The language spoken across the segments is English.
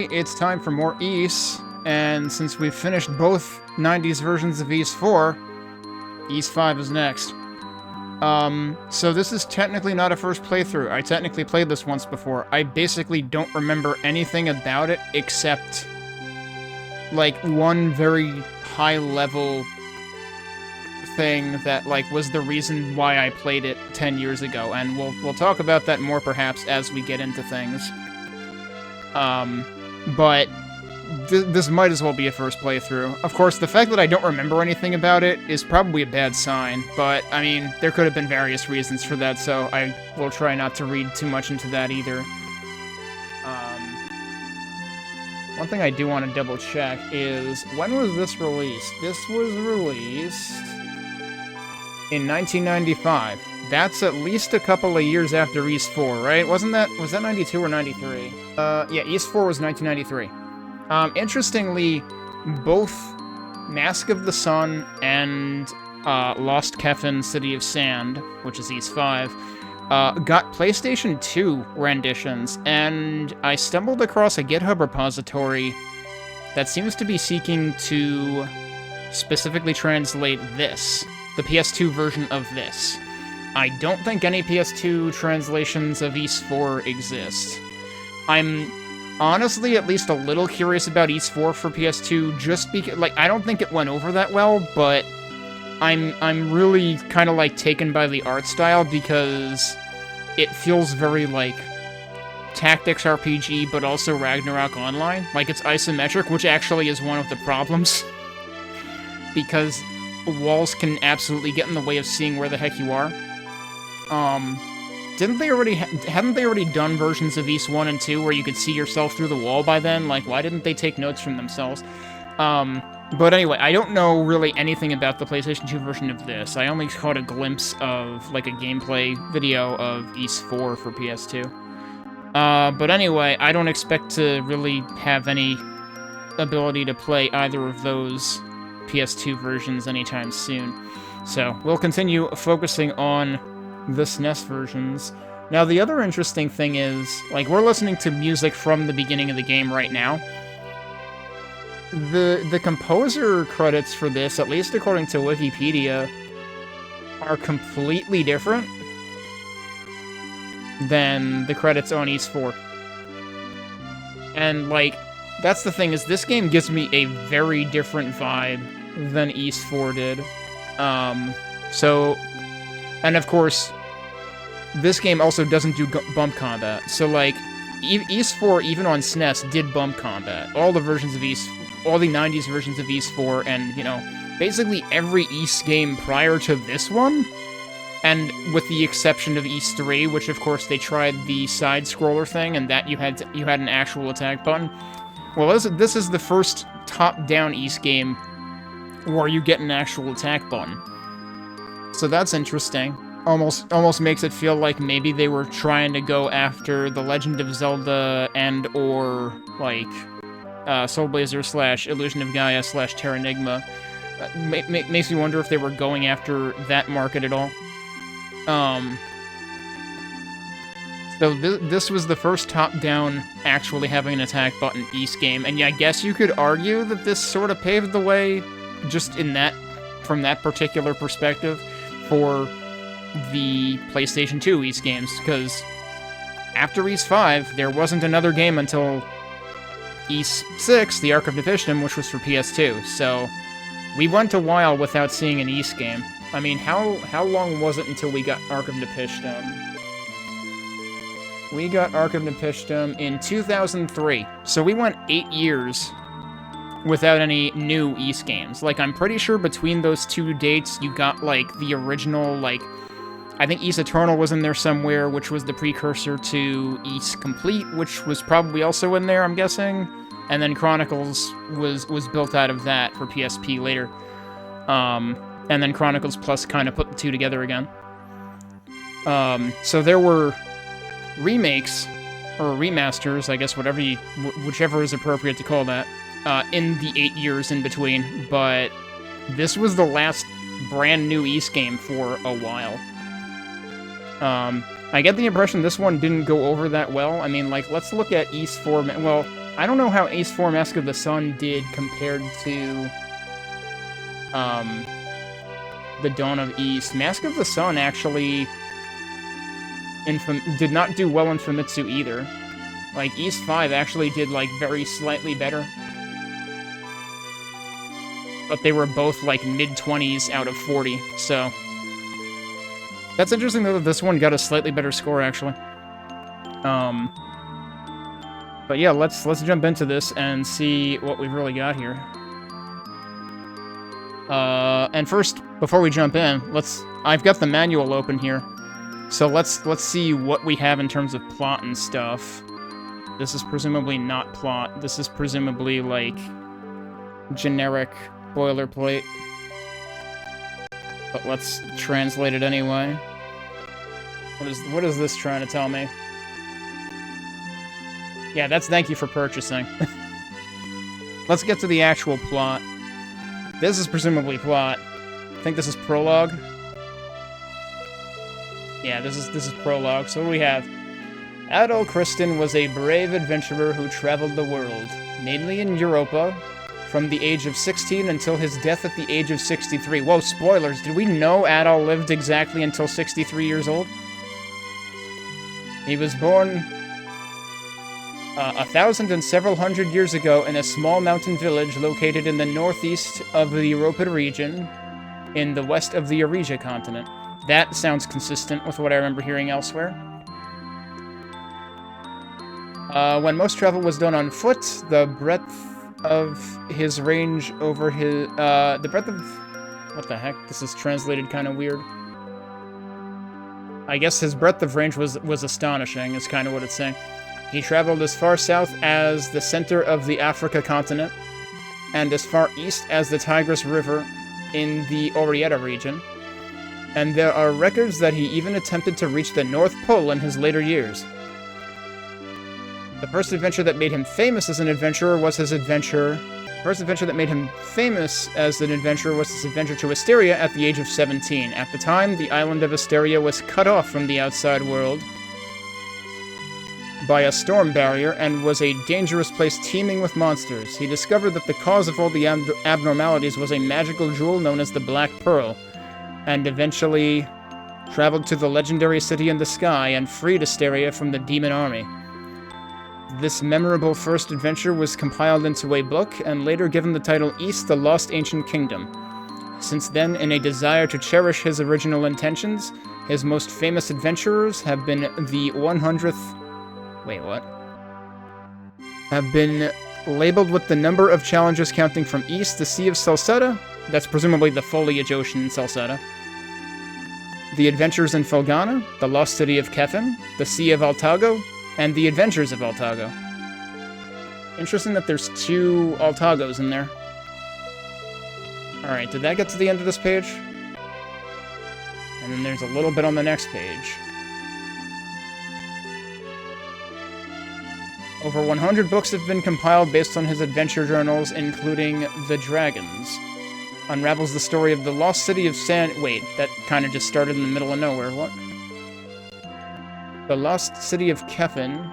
It's time for more Ys, and since we've finished both 90s versions of Ys 4, Ys 5 is next. So this is technically not a first playthrough. I technically played this once before. I basically don't remember anything about it except, like, one very high-level thing that, like, was the reason why I played it 10 years ago, and we'll talk about that more perhaps as we get into things. But this might as well be a first playthrough. Of course, the fact that I don't remember anything about it is probably a bad sign, but, I mean, there could have been various reasons for that, so I will try not to read too much into that either. One thing I do want to double check is, when was this released? This was released in 1995. That's at least a couple of years after Ys 4, right? Was that 92 or 93? Yeah, Ys 4 was 1993. Interestingly, both Mask of the Sun and Lost Kefin, City of Sand, which is Ys 5, got PlayStation 2 renditions, and I stumbled across a GitHub repository that seems to be seeking to specifically translate this, the PS2 version of this. I don't think any PS2 translations of Ys 4 exist. I'm honestly at least a little curious about Ys 4 for PS2, just because, like, I don't think it went over that well, but I'm really kind of, like, taken by the art style because it feels very, like, tactics RPG, but also Ragnarok Online. Like, it's isometric, which actually is one of the problems, because walls can absolutely get in the way of seeing where the heck you are. Hadn't they already done versions of Ys 1 and 2 where you could see yourself through the wall by then? Like, why didn't they take notes from themselves? But anyway, I don't know really anything about the PlayStation 2 version of this. I only caught a glimpse of, like, a gameplay video of Ys 4 for PS2. But anyway, I don't expect to really have any ability to play either of those PS2 versions anytime soon. So, we'll continue focusing on the SNES versions. Now, the other interesting thing is, like, we're listening to music from the beginning of the game right now. The composer credits for this, at least according to Wikipedia, are completely different than the credits on Ys 4. And, like, that's the thing, is this game gives me a very different vibe than Ys 4 did. And of course, this game also doesn't do bump combat. So, like, Ys 4, even on SNES, did bump combat. All the 90s versions of Ys 4, and, you know, basically every Ys game prior to this one, and with the exception of Ys 3, which, of course, they tried the side-scroller thing, and that you had an actual attack button. Well, this is the first top-down Ys game where you get an actual attack button. So that's interesting. Almost makes it feel like maybe they were trying to go after The Legend of Zelda or like, Soul Blazer / Illusion of Gaia / Terranigma. Makes me wonder if they were going after that market at all. So this was the first top-down actually having an attack button Ys game, and yeah, I guess you could argue that this sort of paved the way, just from that particular perspective, for the PlayStation 2 Ys games, because after Ys 5, there wasn't another game until Ys 6, the Ark of Nephishtim, which was for PS2, so we went a while without seeing an Ys game. I mean, how long was it until we got Ark of Nephishtim? We got Ark of Nephishtim in 2003, so we went 8 years without any new Ys games. Like, I'm pretty sure between those two dates, you got, like, the original, like, I think Ys Eternal was in there somewhere, which was the precursor to Ys Complete, which was probably also in there, I'm guessing. And then Chronicles was built out of that for PSP later. And then Chronicles Plus kind of put the two together again. So there were remakes, or remasters, I guess, whichever is appropriate to call that, in the 8 years in between, but this was the last brand new Ys game for a while. I get the impression this one didn't go over that well. I mean, like, let's look at Ys 4... Well, I don't know how Ace 4 Mask of the Sun did compared to the Dawn of East. Mask of the Sun actually did not do well in Famitsu either. Like, East 5 actually did, like, very slightly better. But they were both, like, mid-20s out of 40, so... That's interesting, though, that this one got a slightly better score, actually. But yeah, let's jump into this and see what we've really got here. And first, before we jump in, I've got the manual open here. So let's see what we have in terms of plot and stuff. This is presumably not plot. This is presumably, like, generic boilerplate. But let's translate it anyway. What is this trying to tell me? Yeah, that's thank you for purchasing. Let's get to the actual plot. This is presumably plot. I think this is prologue. Yeah, this is prologue. So what do we have? Adol Kristen was a brave adventurer who traveled the world, mainly in Europa, from the age of 16 until his death at the age of 63. Whoa, spoilers. Did we know Adol lived exactly until 63 years old? He was born 1,000 and several hundred years ago in a small mountain village located in the northeast of the Europa region, in the west of the Eurasia continent. That sounds consistent with what I remember hearing elsewhere. When most travel was done on foot, the breadth of his range over his... the breadth of... What the heck? This is translated kind of weird. I guess his breadth of range was astonishing, is kind of what it's saying. He traveled as far south as the center of the Africa continent, and as far east as the Tigris River in the Orietta region. And there are records that he even attempted to reach the North Pole in his later years. The first adventure that made him famous as an adventurer was his adventure... First adventure that made him famous as an adventurer was his adventure to Asteria at the age of 17. At the time, the island of Asteria was cut off from the outside world by a storm barrier and was a dangerous place teeming with monsters. He discovered that the cause of all the abnormalities was a magical jewel known as the Black Pearl, and eventually traveled to the legendary city in the sky and freed Asteria from the demon army. This memorable first adventure was compiled into a book and later given the title East, the Lost Ancient Kingdom. Since then, in a desire to cherish his original intentions, his most famous adventurers have been the 100th... Wait, what? Have been labeled with the number of challenges counting from east, the Sea of Salsetta, that's presumably the Foliage Ocean in Salsetta, the Adventures in Felghana, the Lost City of Kefin, the Sea of Altago, and the Adventures of Altago. Interesting that there's 2 Altagos in there. Alright, did that get to the end of this page? And then there's a little bit on the next page. Over 100 books have been compiled based on his adventure journals, including The Dragons. Unravels the story of the lost city of Wait, that kind of just started in the middle of nowhere, what? The lost city of Kefin.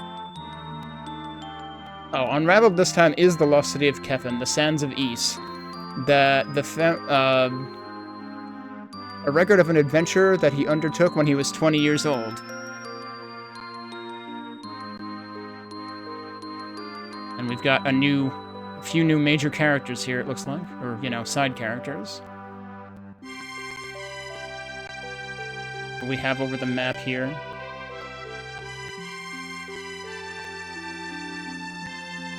Oh, unraveled this time is the lost city of Kefin, the Sands of Ys. A record of an adventure that he undertook when he was 20 years old. And we've got a few new major characters here, it looks like. Or, you know, side characters. We have over the map here.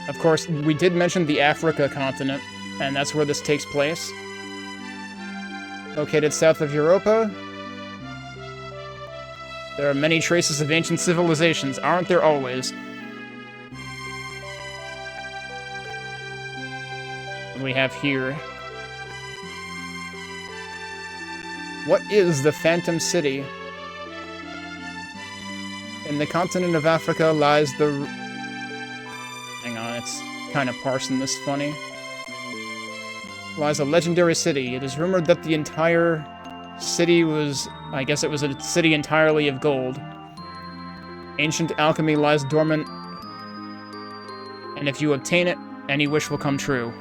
Of course, we did mention the Africa continent, and that's where this takes place. Located south of Europa, there are many traces of ancient civilizations, aren't there always? We have here. What is the Phantom City? In the continent of Africa lies the... Hang on, it's kind of parsing this funny. Lies a legendary city. It is rumored that the entire city was... I guess it was a city entirely of gold. Ancient alchemy lies dormant... And if you obtain it, any wish will come true.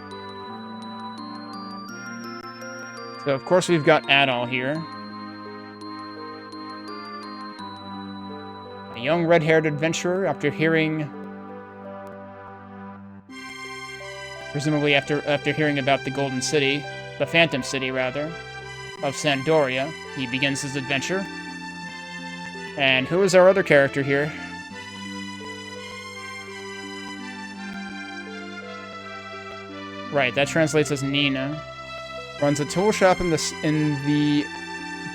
So, of course, we've got Adol here. A young red-haired adventurer, after hearing... presumably after hearing about the Golden City, the Phantom City, rather, of Sandoria, he begins his adventure. And who is our other character here? Right, that translates as Nina. Runs a tool shop in the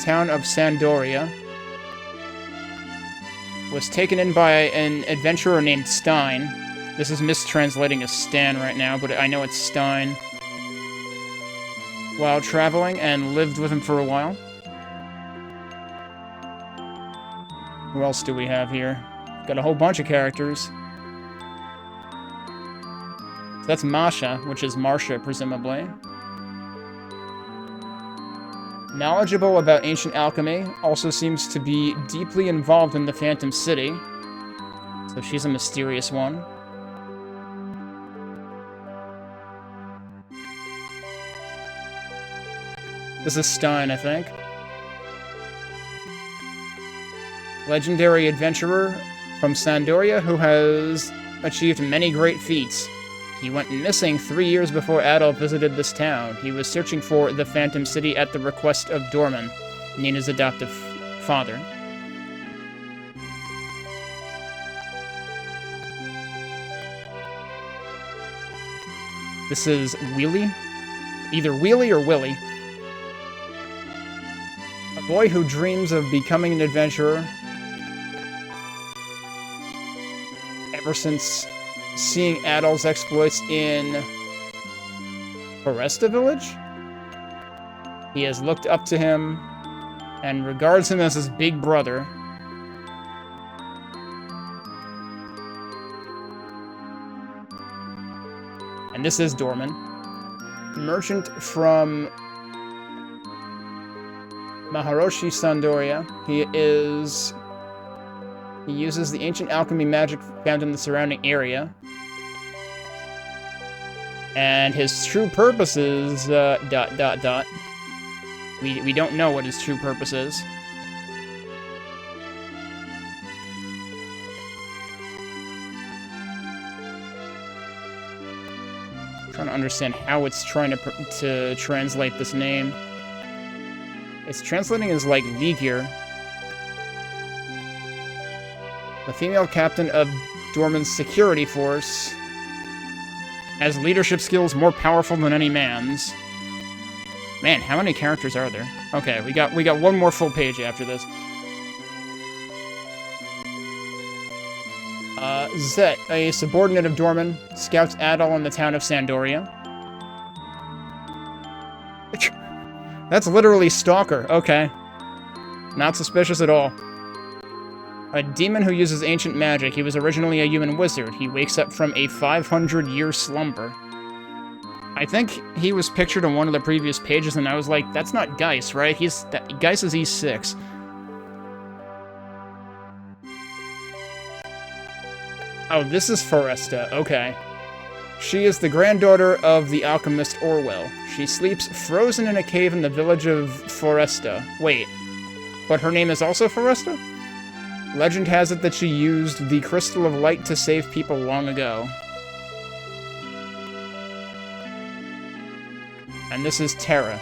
town of Sandoria. Was taken in by an adventurer named Stein. This is mistranslating as Stan right now, but I know it's Stein. While traveling, and lived with him for a while. Who else do we have here? Got a whole bunch of characters. So that's Masha, which is Marcia, presumably. Knowledgeable about ancient alchemy, also seems to be deeply involved in the Phantom City. So she's a mysterious one. This is Stein, I think. Legendary adventurer from Sandoria who has achieved many great feats. He went missing 3 years before Adol visited this town. He was searching for the Phantom City at the request of Dorman, Nina's adoptive father. This is Wheelie? Either Wheelie or Willie. A boy who dreams of becoming an adventurer ever since seeing Adol's exploits in Foresta Village. He has looked up to him and regards him as his big brother. And this is Dorman. Merchant from Maharoshi Sandoria. He uses the ancient alchemy magic found in the surrounding area. And his true purpose is, We don't know what his true purpose is. I'm trying to understand how it's trying to translate this name. It's translating as, like, Ligir. The female captain of Dorman's security force has leadership skills more powerful than any man's. Man, how many characters are there? Okay, we got one more full page after this. Zet, a subordinate of Dorman, scouts Adol in the town of Sandoria. That's literally Stalker, okay. Not suspicious at all. A demon who uses ancient magic. He was originally a human wizard. He wakes up from a 500-year slumber. I think he was pictured on one of the previous pages, and I was like, that's not Geis, right? Geis is E6. Oh, this is Foresta, okay. She is the granddaughter of the alchemist Orwell. She sleeps frozen in a cave in the village of Foresta. Wait, but her name is also Foresta? Legend has it that she used the Crystal of Light to save people long ago. And this is Terra.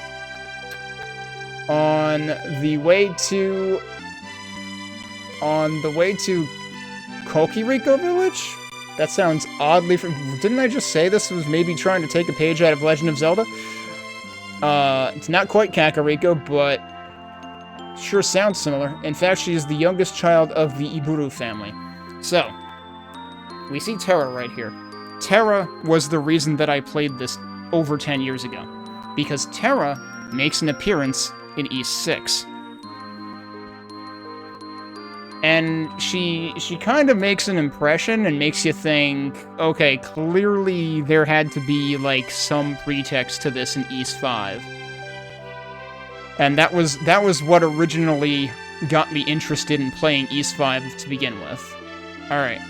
On the way to Kokiriko Village? That sounds oddly... Didn't I just say this was maybe trying to take a page out of Legend of Zelda? It's not quite Kakariko, but sure sounds similar. In fact, she is the youngest child of the Iburu family. So, we see Terra right here. Terra was the reason that I played this over 10 years ago. Because Terra makes an appearance in East 6. And she kind of makes an impression and makes you think, okay, clearly there had to be, like, some pretext to this in East 5. And that was what originally got me interested in playing East 5 to begin with. Alright.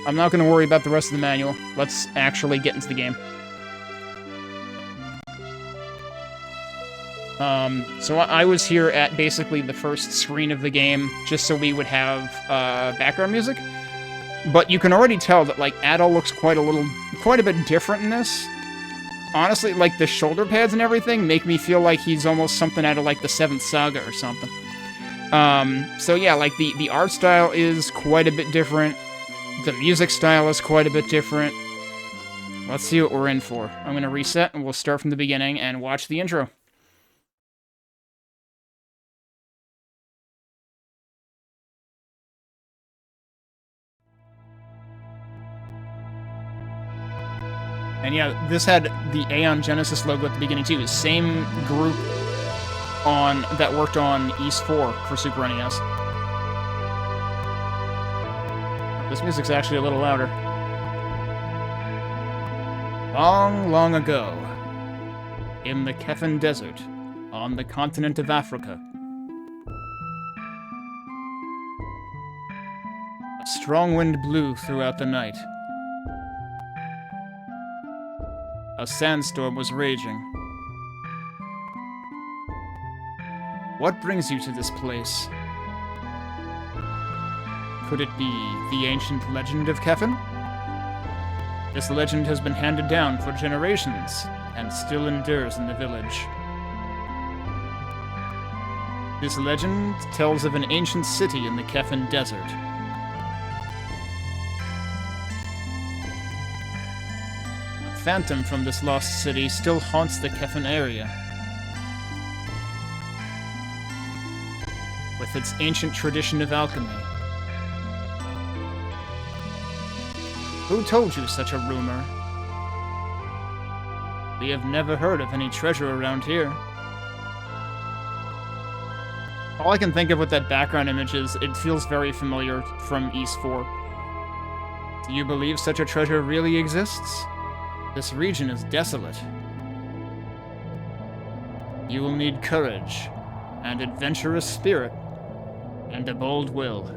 I'm not going to worry about the rest of the manual. Let's actually get into the game. So I was here at basically the first screen of the game, just so we would have background music. But you can already tell that, like, Adol looks quite a bit different in this. Honestly, like, the shoulder pads and everything make me feel like he's almost something out of, like, the 7th Saga or something. So yeah, like, the art style is quite a bit different. The music style is quite a bit different. Let's see what we're in for. I'm gonna reset, and we'll start from the beginning and watch the intro. And yeah, this had the Aeon Genesis logo at the beginning too. Same group that worked on Ys 4 for Super NES. This music's actually a little louder. Long, long ago, in the Kefin Desert, on the continent of Africa, a strong wind blew throughout the night. A sandstorm was raging. What brings you to this place? Could it be the ancient legend of Kefin? This legend has been handed down for generations, and still endures in the village. This legend tells of an ancient city in the Kefin Desert. A phantom from this lost city still haunts the Kefin area. With its ancient tradition of alchemy. Who told you such a rumor? We have never heard of any treasure around here. All I can think of with that background image is it feels very familiar from Ys 4. Do you believe such a treasure really exists? This region is desolate. You will need courage, and adventurous spirit, and a bold will.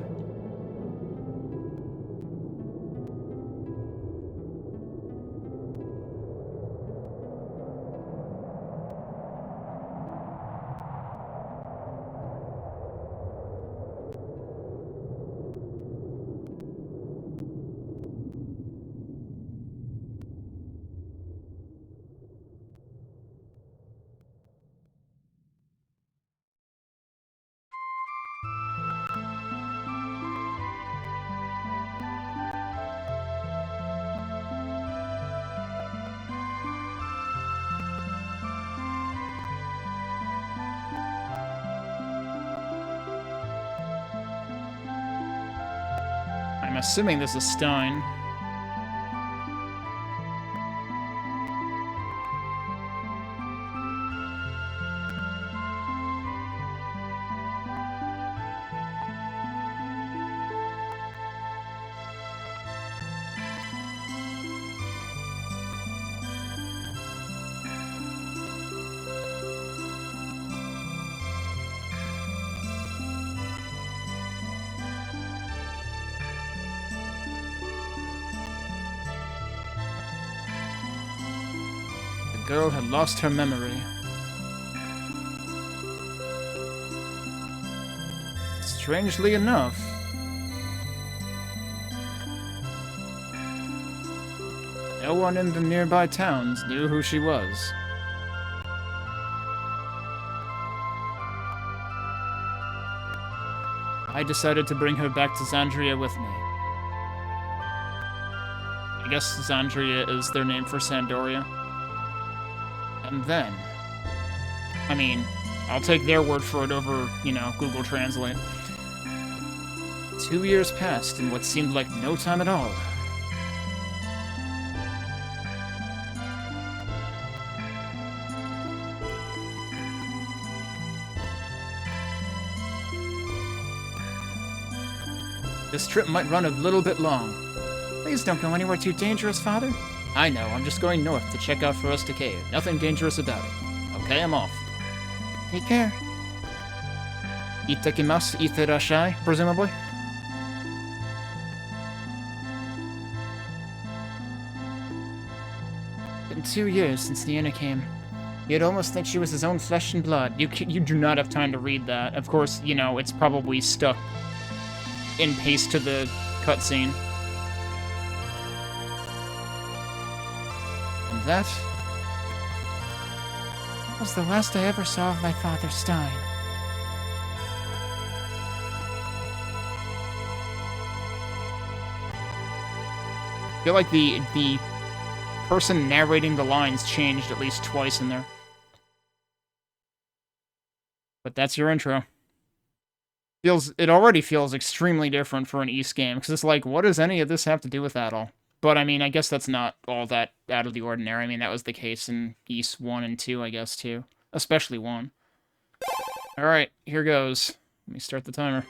I'm assuming this is Stein. The girl had lost her memory. Strangely enough, no one in the nearby towns knew who she was. I decided to bring her back to Xandria with me. I guess Xandria is their name for Sandoria. And then, I mean, I'll take their word for it over, Google Translate. 2 years passed in what seemed like no time at all. This trip might run a little bit long. Please don't go anywhere too dangerous, Father. I know, I'm just going north to check out Foresta Cave. Nothing dangerous about it. Okay, I'm off. Take care. Itakimasu, iterashai, presumably? been 2 years since Nienna came. You'd almost think she was his own flesh and blood. You do not have time to read that. Of course, you know, it's probably stuck in paste to the cutscene. And that was the last I ever saw of my father, Stein. I feel like the person narrating the lines changed at least twice in there. But that's your intro. It already feels extremely different for an Ys game, because it's like, what does any of this have to do with that all? But, I mean, I guess that's not all that out of the ordinary. I mean, that was the case in Ys 1 and 2, I guess, too. Especially 1. Alright, here goes. Let me start the timer.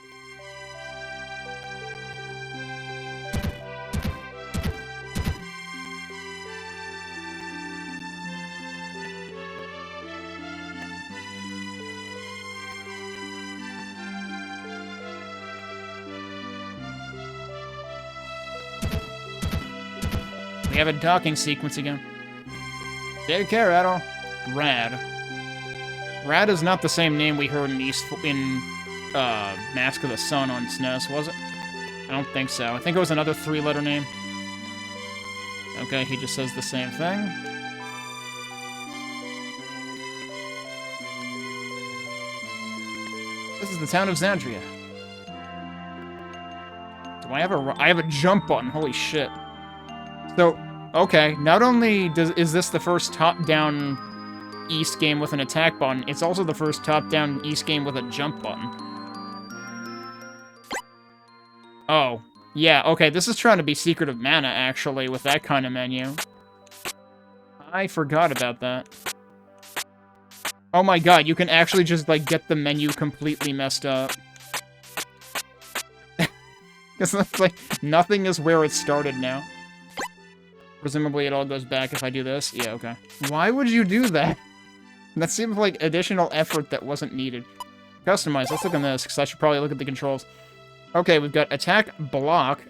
We have a docking sequence again. Take care, Adol. Rad. Rad is not the same name we heard in Mask of the Sun on SNES, was it? I don't think so. I think it was another 3-letter name. Okay, he just says the same thing. This is the town of Xandria. Do I have a jump button? Holy shit. So, okay, not only is this the first top-down Ys game with an attack button, it's also the first top-down Ys game with a jump button. Oh, yeah, okay, this is trying to be Secret of Mana, actually, with that kind of menu. I forgot about that. Oh my god, you can actually just, like, get the menu completely messed up. Because it's like, nothing is where it started now. Presumably it all goes back if I do this. Yeah, okay. Why would you do that? That seems like additional effort that wasn't needed. Customize. Let's look at this, because I should probably look at the controls. Okay, we've got attack, block,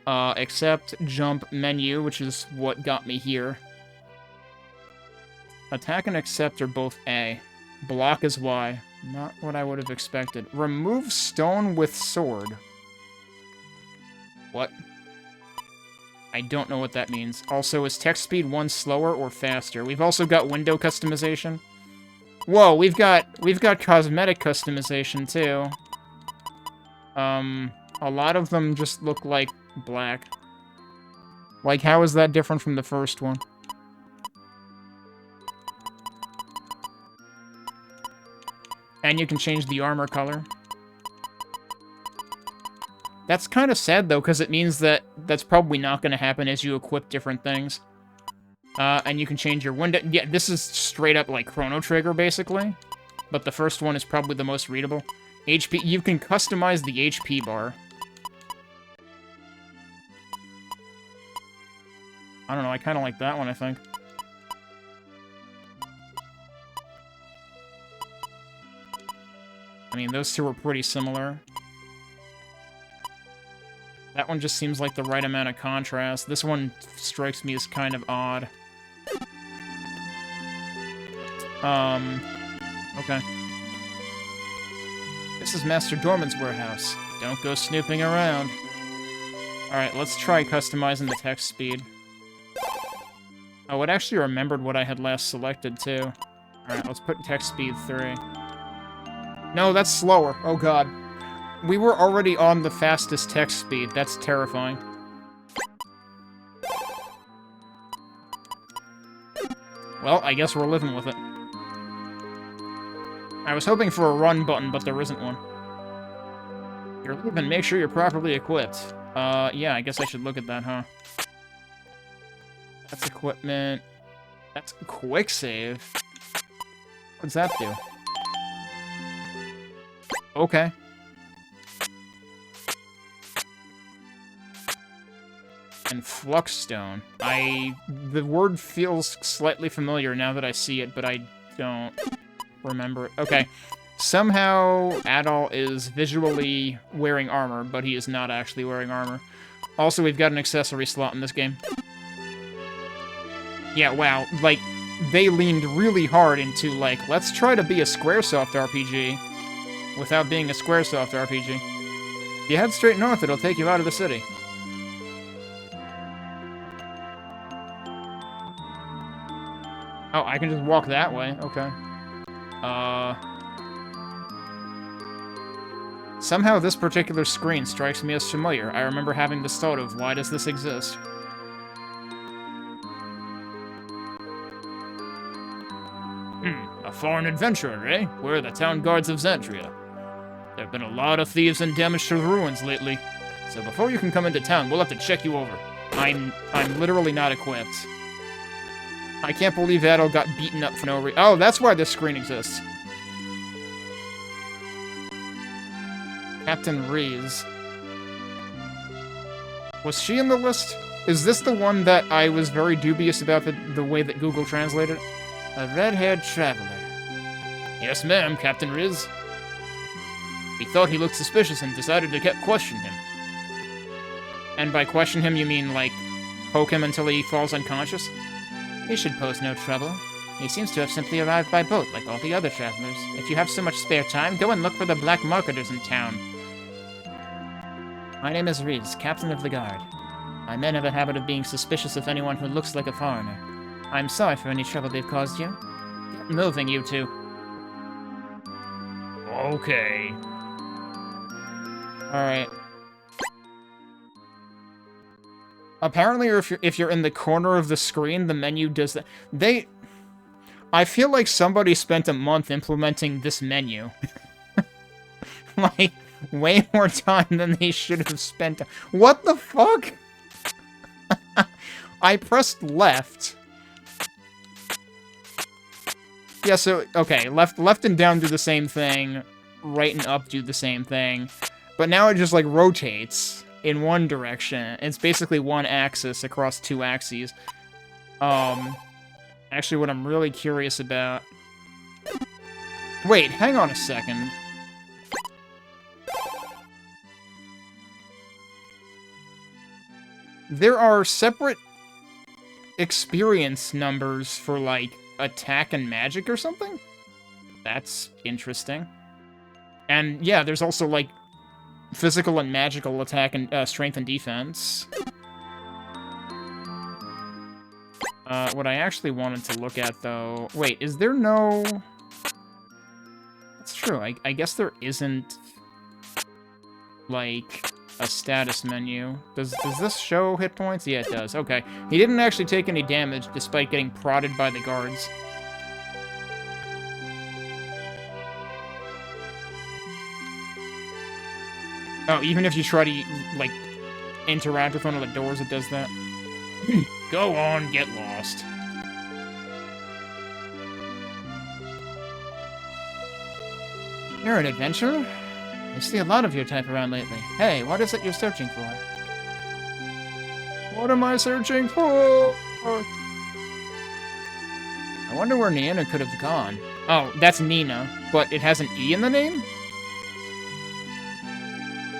accept, jump, menu, which is what got me here. Attack and accept are both A. Block is Y. Not what I would have expected. Remove stone with sword. What? I don't know what that means. Also, is text speed 1 slower or faster? We've also got window customization. Whoa, we've got cosmetic customization too. A lot of them just look like black. Like, how is that different from the first one? And you can change the armor color. That's kind of sad, though, because it means that that's probably not going to happen as you equip different things. And you can change your window. Yeah, this is straight up like Chrono Trigger, basically. But the first one is probably the most readable. HP, you can customize the HP bar. I don't know, I kind of like that one, I think. I mean, those two are pretty similar. That one just seems like the right amount of contrast. This one strikes me as kind of odd. Okay. This is Master Dorman's warehouse. Don't go snooping around. Alright, let's try customizing the text speed. Oh, it actually remembered what I had last selected, too. Alright, let's put text speed 3. No, that's slower. Oh god. We were already on the fastest text speed. That's terrifying. Well, I guess we're living with it. I was hoping for a run button, but there isn't one. You're leaving, make sure you're properly equipped. Yeah, I guess I should look at that, huh? That's equipment. That's quick save. What's that do? Okay. And Fluxstone. The word feels slightly familiar now that I see it, but I don't remember it. Okay. Somehow, Adol is visually wearing armor, but he is not actually wearing armor. Also, we've got an accessory slot in this game. Yeah, wow, like, they leaned really hard into, like, let's try to be a Squaresoft RPG without being a Squaresoft RPG. If you head straight north, it'll take you out of the city. Oh, I can just walk that way. Okay. Somehow this particular screen strikes me as familiar. I remember having this thought of, why does this exist? A foreign adventurer, eh? We're the town guards of Xandria. There have been a lot of thieves and damage to the ruins lately. So before you can come into town, we'll have to check you over. I'm literally not equipped. I can't believe Adol got beaten up for no reason. Oh, that's why this screen exists. Captain Rees. Was she in the list? Is this the one that I was very dubious about the way that Google translated it? A red-haired traveler. Yes, ma'am, Captain Riz. We thought he looked suspicious and decided to question him. And by question him, you mean, like, poke him until he falls unconscious? He should pose no trouble. He seems to have simply arrived by boat, like all the other travelers. If you have so much spare time, go and look for the black marketers in town. My name is Riz, captain of the guard. My men have a habit of being suspicious of anyone who looks like a foreigner. I'm sorry for any trouble they've caused you. Get moving, you two. Okay. Alright. Apparently, if you're in the corner of the screen, the menu does that. I feel like somebody spent a month implementing this menu. Like, way more time than they should have spent. What the fuck? I pressed left. Yeah, so, okay, left and down do the same thing. Right and up do the same thing. But now it just, like, rotates in one direction. It's basically one axis across two axes. Actually, what I'm really curious about... Wait, hang on a second. There are separate experience numbers for, like, attack and magic or something? That's interesting. And, yeah, there's also, like, physical and magical attack and strength and defense. What I actually wanted to look at, though... Wait, is there no... That's true, I guess there isn't, like, a status menu. Does this show hit points? Yeah, it does. Okay. He didn't actually take any damage, despite getting prodded by the guards. Oh, even if you try to, like, interact with one of the doors, it does that? Go on, get lost. You're an adventurer? I see a lot of your type around lately. Hey, what is it you're searching for? What am I searching for? I wonder where Nina could have gone. Oh, that's Nina, but it has an E in the name?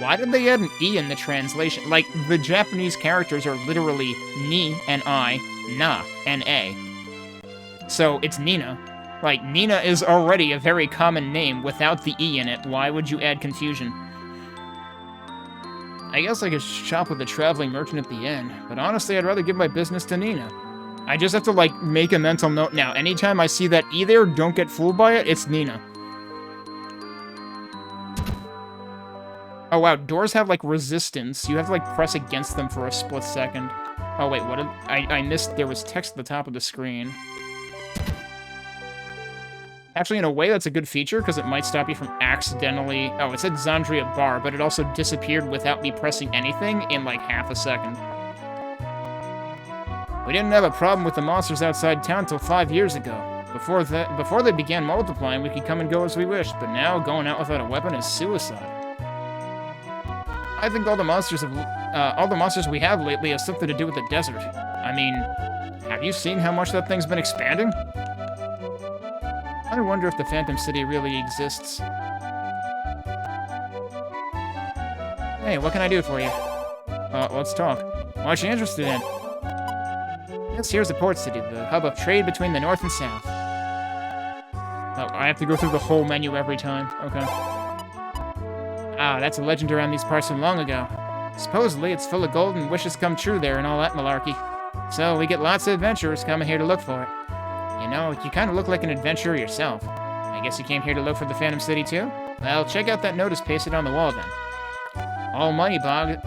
Why did they add an E in the translation? Like, the Japanese characters are literally Ni and I, Na and A. So, it's Nina. Like, Nina is already a very common name without the E in it. Why would you add confusion? I guess I could shop with the traveling merchant at the inn, but honestly, I'd rather give my business to Nina. I just have to, like, make a mental note now. Anytime I see that E there, don't get fooled by it, it's Nina. Oh, wow, doors have, like, resistance. You have to, like, press against them for a split second. Oh, wait, what did... I missed... There was text at the top of the screen. Actually, in a way, that's a good feature, because it might stop you from accidentally... Oh, it said Xandria Bar, but it also disappeared without me pressing anything in, like, half a second. We didn't have a problem with the monsters outside town till 5 years ago. Before they began multiplying, we could come and go as we wished, but now, going out without a weapon is suicide. I think all the monsters we have lately have something to do with the desert. I mean, have you seen how much that thing's been expanding? I wonder if the Phantom City really exists. Hey, what can I do for you? Let's talk. What you interested in? Yes, here's the port city, the hub of trade between the north and south. Oh, I have to go through the whole menu every time. Okay. Ah, that's a legend around these parts from long ago. Supposedly, it's full of gold and wishes come true there and all that malarkey. So, we get lots of adventurers coming here to look for it. You know, you kind of look like an adventurer yourself. I guess you came here to look for the Phantom City, too? Well, check out that notice pasted on the wall, then. All moneybags,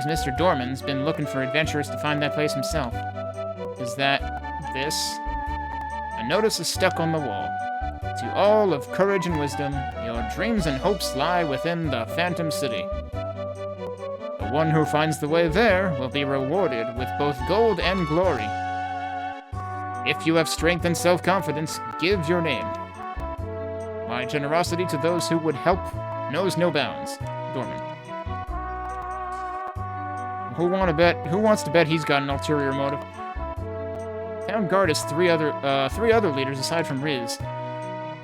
Mr. Dorman's been looking for adventurers to find that place himself. Is that this? A notice is stuck on the wall. To all of courage and wisdom, your dreams and hopes lie within the Phantom City. The one who finds the way there will be rewarded with both gold and glory. If you have strength and self-confidence, give your name. My generosity to those who would help knows no bounds. Dorman. Who wants to bet he's got an ulterior motive? Town guard has three other leaders aside from Riz.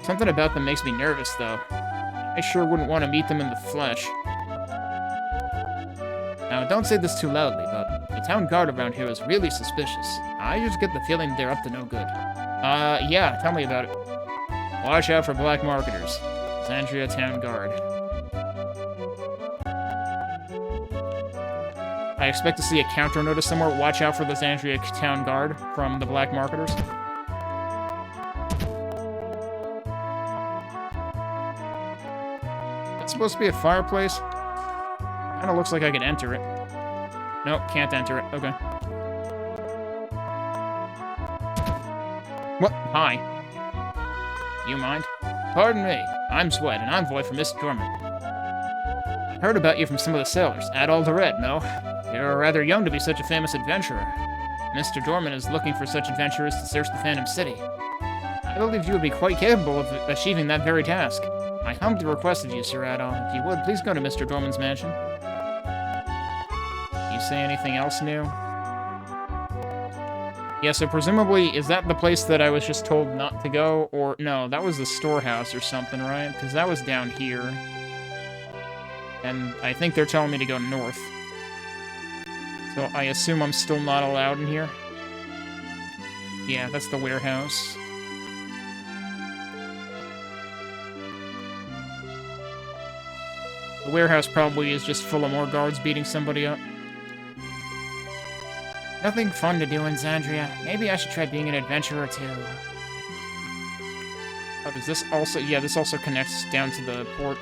Something about them makes me nervous, though. I sure wouldn't want to meet them in the flesh. Now, don't say this too loudly, but the town guard around here is really suspicious. I just get the feeling they're up to no good. Yeah, tell me about it. Watch out for black marketers. Xandria Town Guard. I expect to see a counter notice somewhere. Watch out for the Xandria Town Guard from the black marketers. That's supposed to be a fireplace. Kinda looks like I could enter it. Nope, can't enter it. Okay. What? Hi. You mind? Pardon me. I'm Sweat, an envoy from Mr. Dorman. I heard about you from some of the sailors. Add all to red, no? You're rather young to be such a famous adventurer. Mr. Dorman is looking for such adventurers to search the Phantom City. I believe you would be quite capable of achieving that very task. I humbly request of you, Sir Adol, if you would, please go to Mr. Dorman's mansion. You say anything else new? Yeah, so presumably, is that the place that I was just told not to go? Or, no, that was the storehouse or something, right? Because that was down here. And I think they're telling me to go north. So I assume I'm still not allowed in here? Yeah, that's the warehouse. The warehouse probably is just full of more guards beating somebody up. Nothing fun to do in Xandria. Maybe I should try being an adventurer, too. Oh, does this also... Yeah, this also connects down to the port.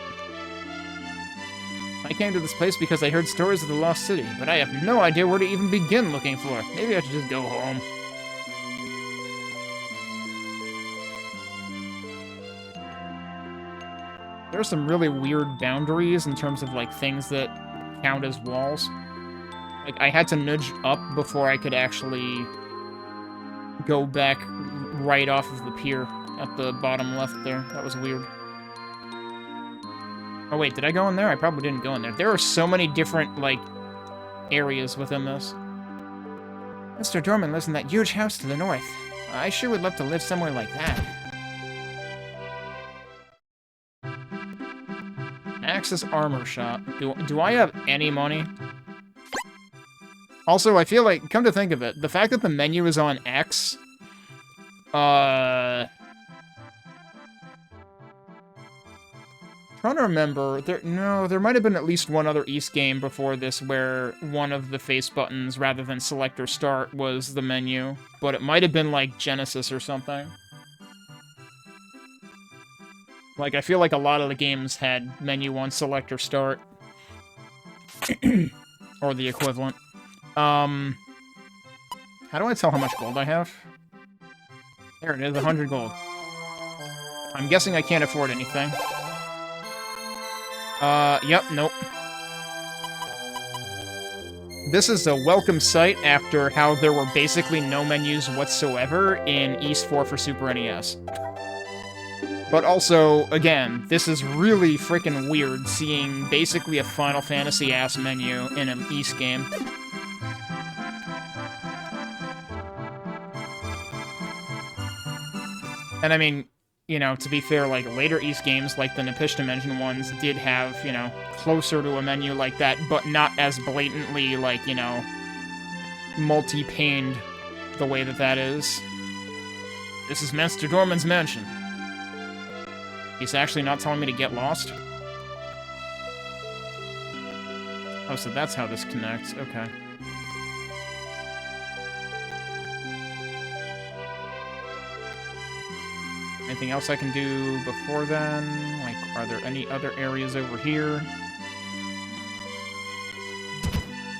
I came to this place because I heard stories of the Lost City, but I have no idea where to even begin looking for it. Maybe I should just go home. There are some really weird boundaries in terms of, like, things that count as walls. Like, I had to nudge up before I could actually go back right off of the pier at the bottom left there. That was weird. Oh, wait, did I go in there? I probably didn't go in there. There are so many different, like, areas within this. Mr. Dorman lives in that huge house to the north. I sure would love to live somewhere like that. Axis Armor Shop. Do I have any money? Also, I feel like, come to think of it, the fact that the menu is on X, trying to remember, there might have been at least one other East game before this where one of the face buttons, rather than select or start, was the menu, but it might have been like Genesis or something. Like, I feel like a lot of the games had menu on select or start. Or the equivalent. How do I tell how much gold I have? There it is, 100 gold. I'm guessing I can't afford anything. Yep, nope. This is a welcome sight after how there were basically no menus whatsoever in East 4 for Super NES. But also, again, this is really freaking weird seeing basically a Final Fantasy-ass menu in an East game. And I mean, you know, to be fair, like, later East games, like the Napish Dimension ones, did have, you know, closer to a menu like that, but not as blatantly, like, you know, multi-paned the way that is. This is Master Dorman's mansion. He's actually not telling me to get lost? Oh, so that's how this connects. Okay. Anything else I can do before then? Like, are there any other areas over here?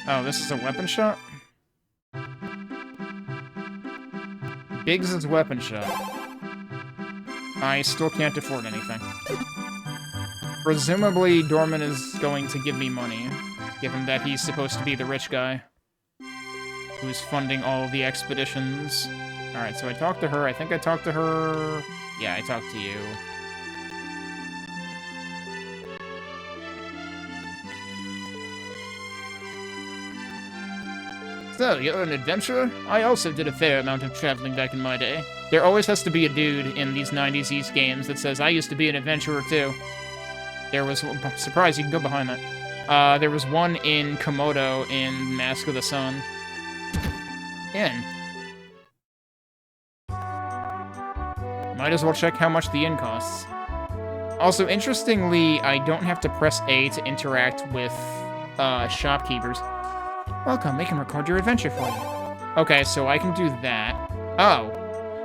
Oh, this is a weapon shop? Biggs' weapon shop. I still can't afford anything. Presumably, Dorman is going to give me money, given that he's supposed to be the rich guy who's funding all of the expeditions. Alright, so I talked to her. I think I talked to her... Yeah, I talked to you. So, you're an adventurer? I also did a fair amount of traveling back in my day. There always has to be a dude in these 90s East games that says, I used to be an adventurer too. There was... Surprise, you can go behind that. There was one in Komodo in Mask of the Sun. Inn. Might as well check how much the inn costs. Also, interestingly, I don't have to press A to interact with shopkeepers. Welcome, we can record your adventure for you. Okay, so I can do that. Oh.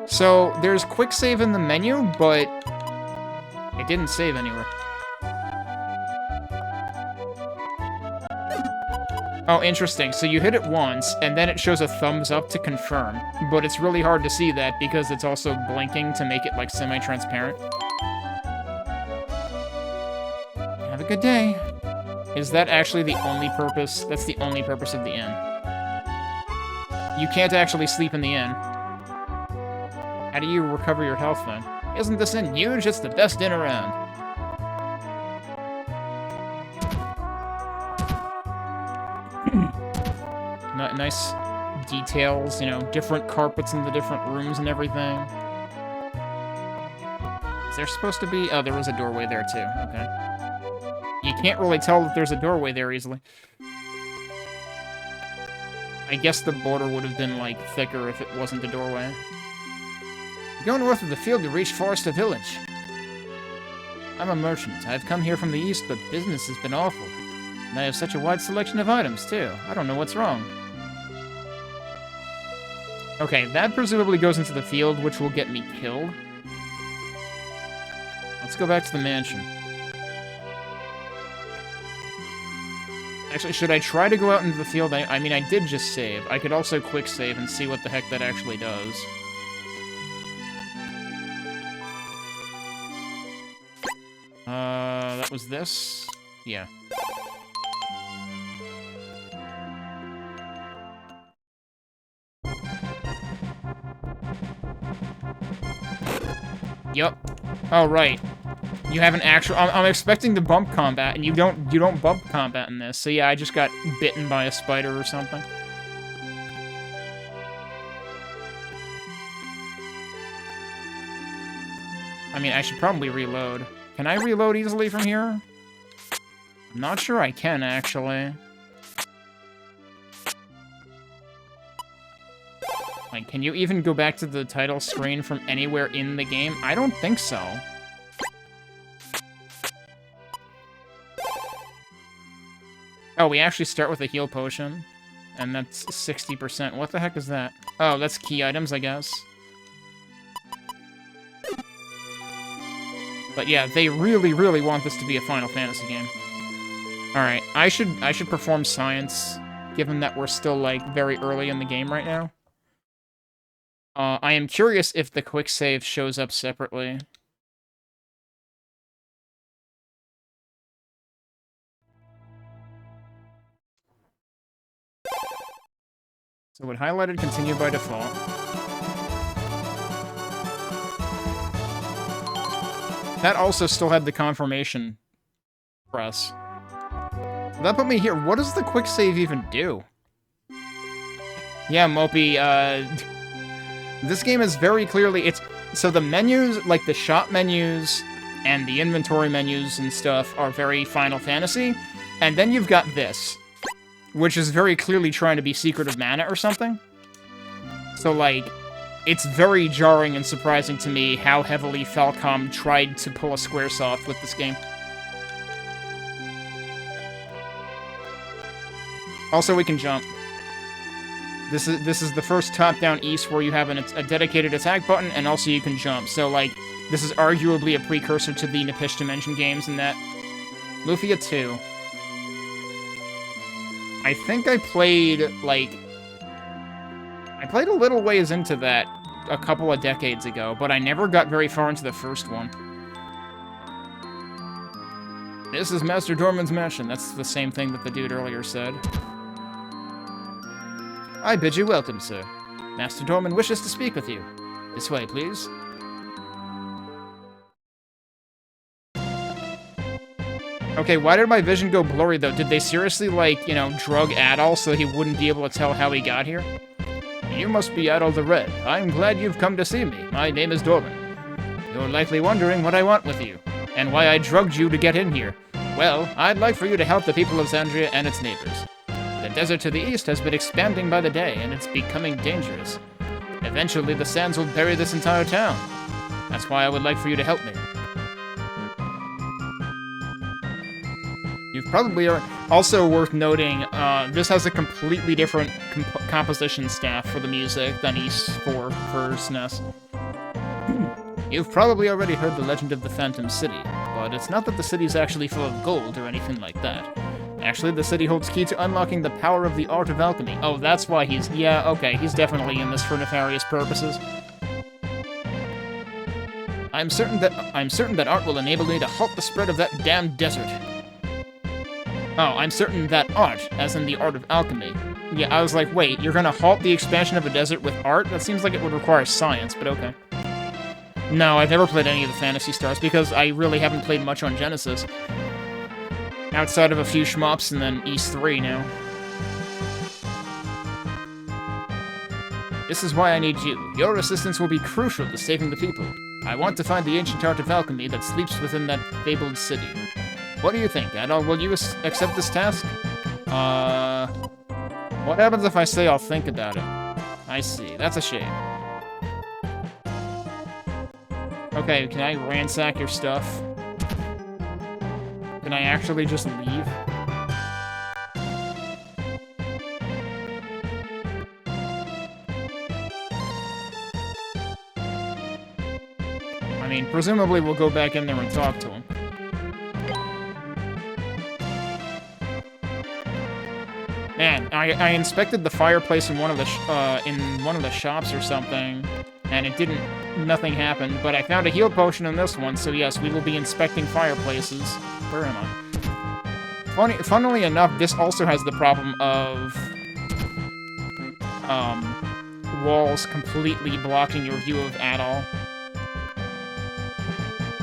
So, there's quick save in the menu, but it didn't save anywhere. Oh, interesting. So you hit it once, and then it shows a thumbs up to confirm. But it's really hard to see that because it's also blinking to make it, like, semi-transparent. Have a good day. Is that actually the only purpose? That's the only purpose of the inn. You can't actually sleep in the inn. How do you recover your health, then? Isn't this inn huge? It's the best inn around. Nice details, you know, different carpets in the different rooms and everything. Is there supposed to be... Oh, there was a doorway there, too. Okay. You can't really tell that there's a doorway there easily. I guess the border would have been, like, thicker if it wasn't a doorway. Go north of the field to reach Forester Village. I'm a merchant. I've come here from the east, but business has been awful. And I have such a wide selection of items, too. I don't know what's wrong. Okay, that presumably goes into the field, which will get me killed. Let's go back to the mansion. Actually, should I try to go out into the field? I mean, I did just save. I could also quick save and see what the heck that actually does. That was this? Yeah. Yep. Oh, right. You have an actual... I'm expecting to bump combat, and you don't bump combat in this. So yeah, I just got bitten by a spider or something. I mean, I should probably reload. Can I reload easily from here? I'm not sure I can, actually. Like, can you even go back to the title screen from anywhere in the game? I don't think so. Oh, we actually start with a heal potion. And that's 60%. What the heck is that? Oh, that's key items, I guess. But yeah, they really, really want this to be a Final Fantasy game. Alright, I should perform science, given that we're still, like, very early in the game right now. I am curious if the quick save shows up separately. So it highlighted continue by default. That also still had the confirmation press. That put me here. What does the quick save even do? Yeah, Mopey, this game is very clearly, so the menus, like the shop menus and the inventory menus and stuff are very Final Fantasy, and then you've got this, which is very clearly trying to be Secret of Mana or something. So, like, it's very jarring and surprising to me how heavily Falcom tried to pull a Squaresoft with this game. Also, we can jump. This is the first top-down East where you have a dedicated attack button, and also you can jump. So, like, this is arguably a precursor to the Napish Dimension games in that. Lufia 2. I think I played, like... I played a little ways into that a couple of decades ago, but I never got very far into the first one. This is Master Dorman's mansion. That's the same thing that the dude earlier said. I bid you welcome, sir. Master Dorman wishes to speak with you. This way, please. Okay, why did my vision go blurry, though? Did they seriously, like, you know, drug Adol so he wouldn't be able to tell how he got here? You must be Adol the Red. I'm glad you've come to see me. My name is Dorman. You're likely wondering what I want with you, and why I drugged you to get in here. Well, I'd like for you to help the people of Xandria and its neighbors. The desert to the east has been expanding by the day, and it's becoming dangerous. Eventually, the sands will bury this entire town. That's why I would like for you to help me. You've probably... Also worth noting, this has a completely different composition staff for the music than East 4 for SNES. You've probably already heard the legend of the Phantom City, but it's not that the city's actually full of gold or anything like that. Actually, the city holds key to unlocking the power of the art of alchemy. Oh, that's why he's... Yeah, okay, he's definitely in this for nefarious purposes. I'm certain that art will enable me to halt the spread of that damned desert. Oh, I'm certain that art, as in the art of alchemy. Yeah, I was like, wait, you're gonna halt the expansion of a desert with art? That seems like it would require science, but okay. No, I've never played any of the Phantasy Stars, because I really haven't played much on Genesis. Outside of a few shmups and then East 3 now. This is why I need you. Your assistance will be crucial to saving the people. I want to find the ancient art of alchemy that sleeps within that fabled city. What do you think, Adol? Will you accept this task? What happens if I say I'll think about it? I see. That's a shame. Okay, can I ransack your stuff? Can I actually just leave? I mean, presumably we'll go back in there and talk to him. Man, I inspected the fireplace in one of the shops or something, and it didn't. Nothing happened. But I found a heal potion in this one, so yes, we will be inspecting fireplaces. Where am I? Funnily enough, this also has the problem of walls completely blocking your view of Adol.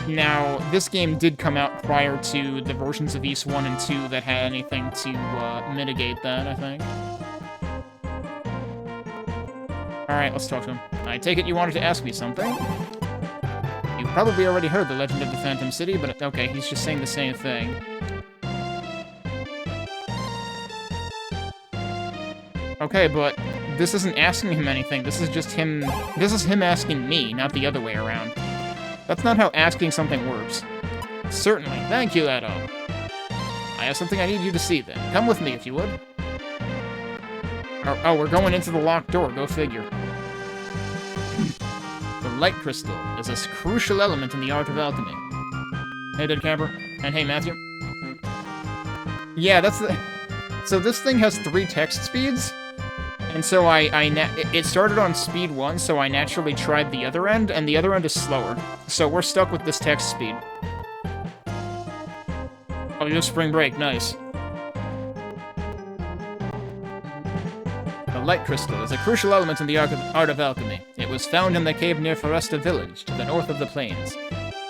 Now, this game did come out prior to the versions of East 1 and 2 that had anything to mitigate that, I think. Alright, let's talk to him. I take it you wanted to ask me something? You've probably already heard the legend of the Phantom City, but okay, he's just saying the same thing. Okay, but this isn't asking him anything. This is just him... This is him asking me, not the other way around. That's not how asking something works. Certainly. Thank you, Adol. I have something I need you to see, then. Come with me, if you would. Oh, we're going into the locked door. Go figure. The light crystal is a crucial element in the art of alchemy. Hey, Dead Camper. And hey, Matthew. Yeah, that's the... So this thing has 3 text speeds. And so it started on speed 1, so I naturally tried the other end, and the other end is slower. So we're stuck with this text speed. Oh, you have spring break, nice. The light crystal is a crucial element in the art of alchemy. It was found in the cave near Foresta village, to the north of the plains.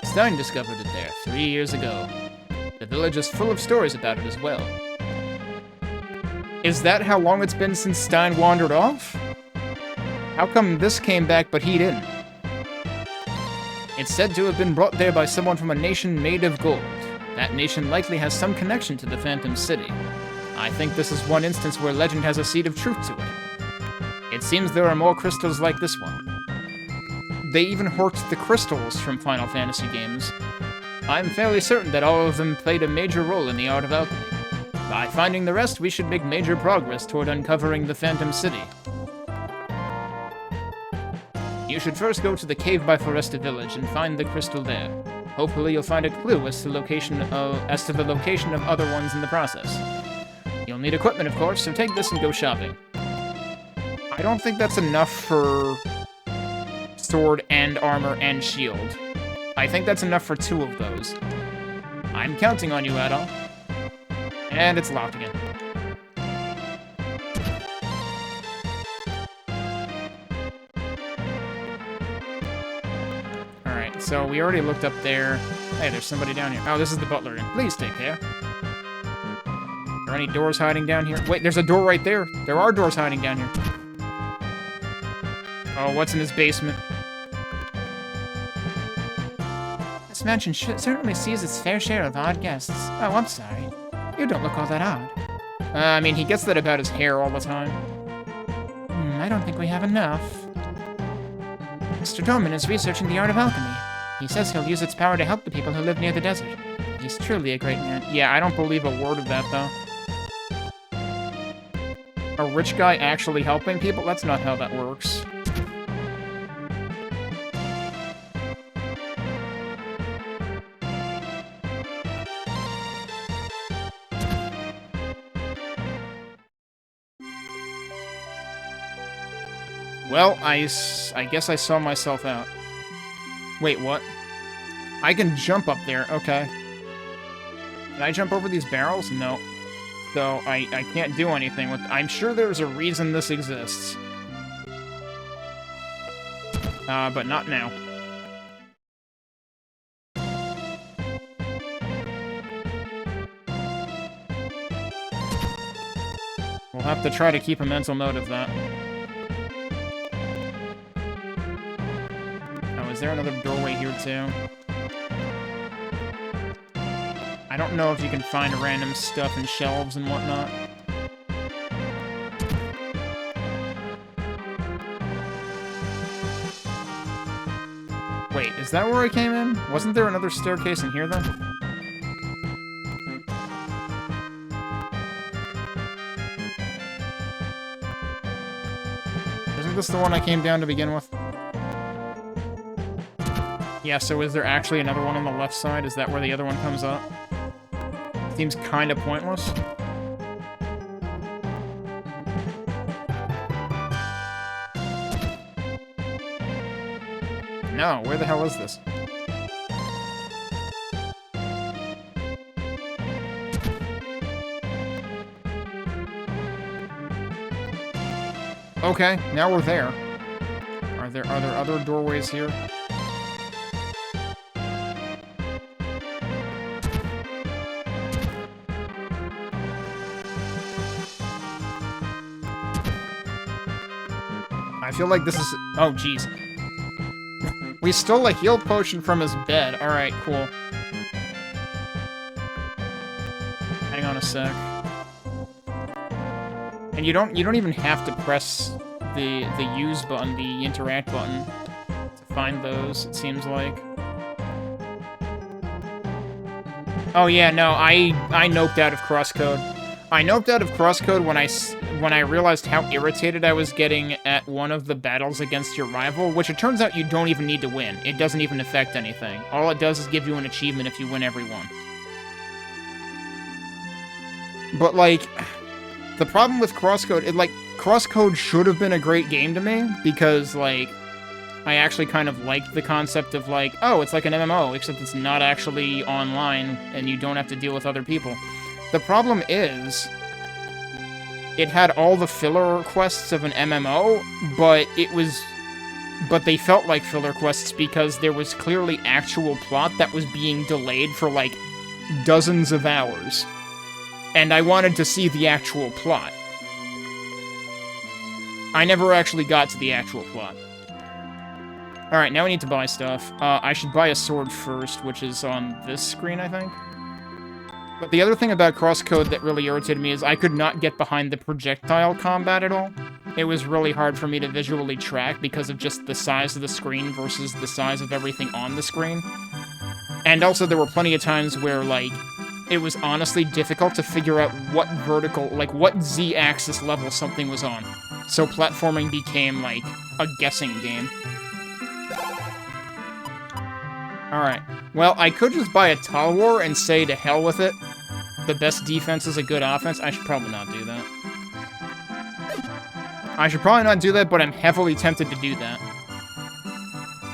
Stein discovered it there 3 years ago. The village is full of stories about it as well. Is that how long it's been since Stein wandered off? How come this came back but he didn't? It's said to have been brought there by someone from a nation made of gold. That nation likely has some connection to the Phantom City. I think this is one instance where legend has a seed of truth to it. It seems there are more crystals like this one. They even horked the crystals from Final Fantasy games. I'm fairly certain that all of them played a major role in the art of alchemy. By finding the rest, we should make major progress toward uncovering the Phantom City. You should first go to the cave by Foresta Village and find the crystal there. Hopefully you'll find a clue as to the location of other ones in the process. You'll need equipment, of course, so take this and go shopping. I don't think that's enough for sword and armor and shield. I think that's enough for 2 of those. I'm counting on you, Adol. And it's locked again. Alright, so we already looked up there. Hey, there's somebody down here. Oh, this is the butler. Please take care. Are there any doors hiding down here? Wait, there's a door right there. There are doors hiding down here. Oh, what's in his basement? This mansion certainly sees its fair share of odd guests. Oh, I'm sorry. You don't look all that odd. I mean, he gets that about his hair all the time. I don't think we have enough. Mr. Dorman is researching the art of alchemy. He says he'll use its power to help the people who live near the desert. He's truly a great man. Yeah, I don't believe a word of that, though. A rich guy actually helping people? That's not how that works. Well, I guess I saw myself out. Wait, what? I can jump up there, okay. Can I jump over these barrels? No. So, I can't do anything with... I'm sure there's a reason this exists. But not now. We'll have to try to keep a mental note of that. Is there another doorway here, too? I don't know if you can find random stuff in shelves and whatnot. Wait, is that where I came in? Wasn't there another staircase in here, then? Isn't this the one I came down to begin with? Yeah, so is there actually another one on the left side? Is that where the other one comes up? Seems kind of pointless. No, where the hell is this? Okay, now we're there. Are there other doorways here? I feel like this is... Oh, jeez. We stole a heal potion from his bed. Alright, cool. Hang on a sec. And you don't even have to press the use button, the interact button, to find those, it seems like. Oh yeah, no, I noped out of crosscode. I noped out of crosscode when I realized how irritated I was getting at one of the battles against your rival, which it turns out you don't even need to win. It doesn't even affect anything. All it does is give you an achievement if you win every one. But, like, the problem with crosscode, crosscode should have been a great game to me, because, like, I actually kind of liked the concept of, like, oh, it's like an MMO, except it's not actually online, and you don't have to deal with other people. The problem is, it had all the filler quests of an MMO, but they felt like filler quests because there was clearly actual plot that was being delayed for, like, dozens of hours. And I wanted to see the actual plot. I never actually got to the actual plot. Alright, now we need to buy stuff. I should buy a sword first, which is on this screen, I think. But the other thing about crosscode that really irritated me is I could not get behind the projectile combat at all. It was really hard for me to visually track because of just the size of the screen versus the size of everything on the screen. And also there were plenty of times where, like, it was honestly difficult to figure out what vertical, like, what Z-axis level something was on. So platforming became, like, a guessing game. Alright. Well, I could just buy a Tall War and say to hell with it. The best defense is a good offense. I should probably not do that. I should probably not do that, but I'm heavily tempted to do that.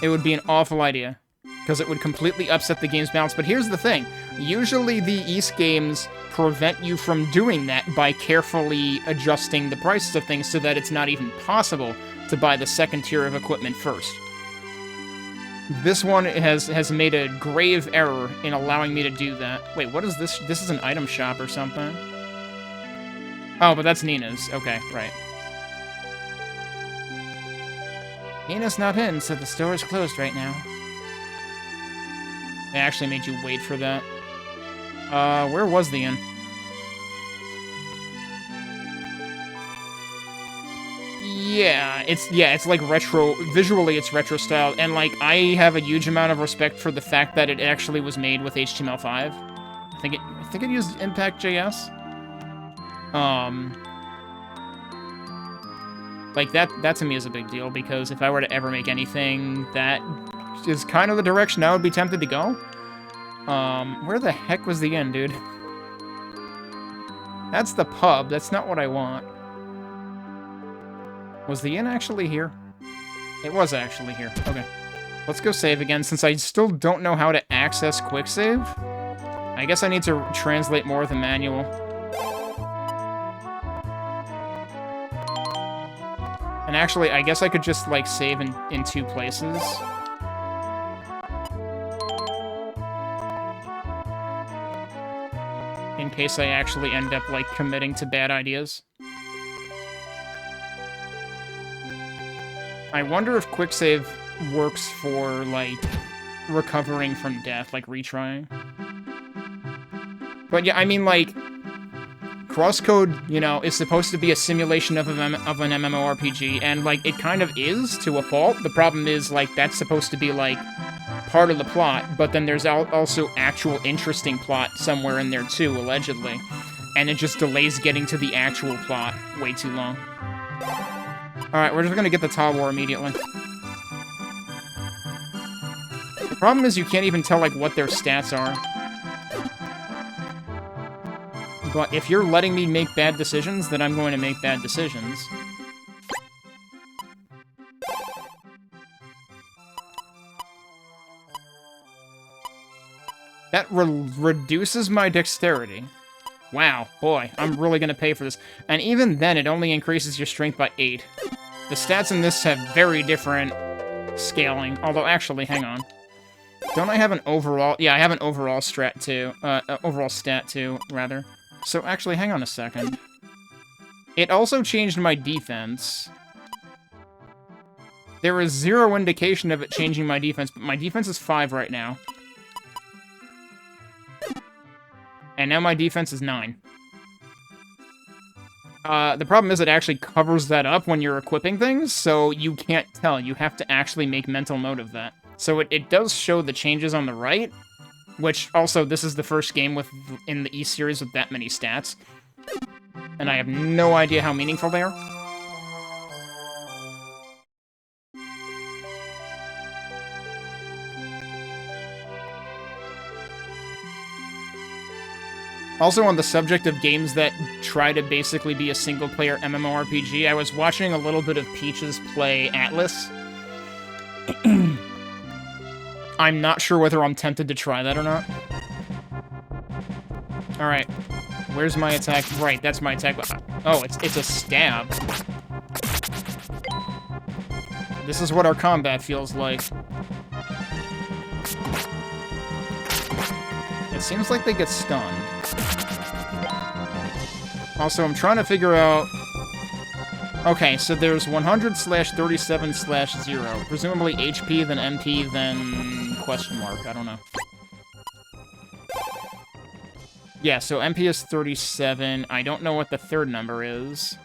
It would be an awful idea, because it would completely upset the game's balance. But here's the thing. Usually the East games prevent you from doing that by carefully adjusting the prices of things so that it's not even possible to buy the second tier of equipment first. This one has made a grave error in allowing me to do that. Wait, what is this? This is an item shop or something? Oh, but that's Nina's. Okay, right. Nina's not in, so the store is closed right now. They actually made you wait for that. Where was the inn? Yeah, it's like retro, visually it's retro style, and like, I have a huge amount of respect for the fact that it actually was made with HTML5. I think it used Impact.js. Like, that to me is a big deal, because if I were to ever make anything, that is kind of the direction I would be tempted to go. Where the heck was the inn, dude? That's the pub, that's not what I want. Was the inn actually here? It was actually here. Okay. Let's go save again, since I still don't know how to access quick save. I guess I need to translate more of the manual. And actually, I guess I could just, like, save in two places. In case I actually end up, like, committing to bad ideas. I wonder if quick save works for, like, recovering from death, like retrying. But yeah, I mean, like, crosscode, you know, is supposed to be a simulation of an MMORPG, and, like, it kind of is, to a fault. The problem is, like, that's supposed to be, like, part of the plot, but then there's also actual interesting plot somewhere in there, too, allegedly. And it just delays getting to the actual plot way too long. Alright, we're just gonna get the Tall War immediately. The problem is you can't even tell, like, what their stats are. But if you're letting me make bad decisions, then I'm going to make bad decisions. That reduces my dexterity. Wow, boy, I'm really gonna pay for this. And even then, it only increases your strength by 8. The stats in this have very different scaling. Although, actually, hang on. Don't I have an overall... Yeah, I have an overall strat too. Overall stat too, rather. So, actually, hang on a second. It also changed my defense. There is 0 indication of it changing my defense, but my defense is 5 right now. And now my defense is 9. The problem is it actually covers that up when you're equipping things, so you can't tell. You have to actually make mental note of that. So it does show the changes on the right, which also, this is the first game in the East series with that many stats. And I have no idea how meaningful they are. Also, on the subject of games that try to basically be a single-player MMORPG, I was watching a little bit of Peaches play Atlas. I'm not sure whether I'm tempted to try that or not. Alright. Where's my attack? Right, that's my attack. Oh, it's a stab. This is what our combat feels like. It seems like they get stunned. Also, I'm trying to figure out... Okay, so there's 100/37/0. Presumably HP, then MP, then question mark. I don't know. Yeah, so MP is 37. I don't know what the third number is.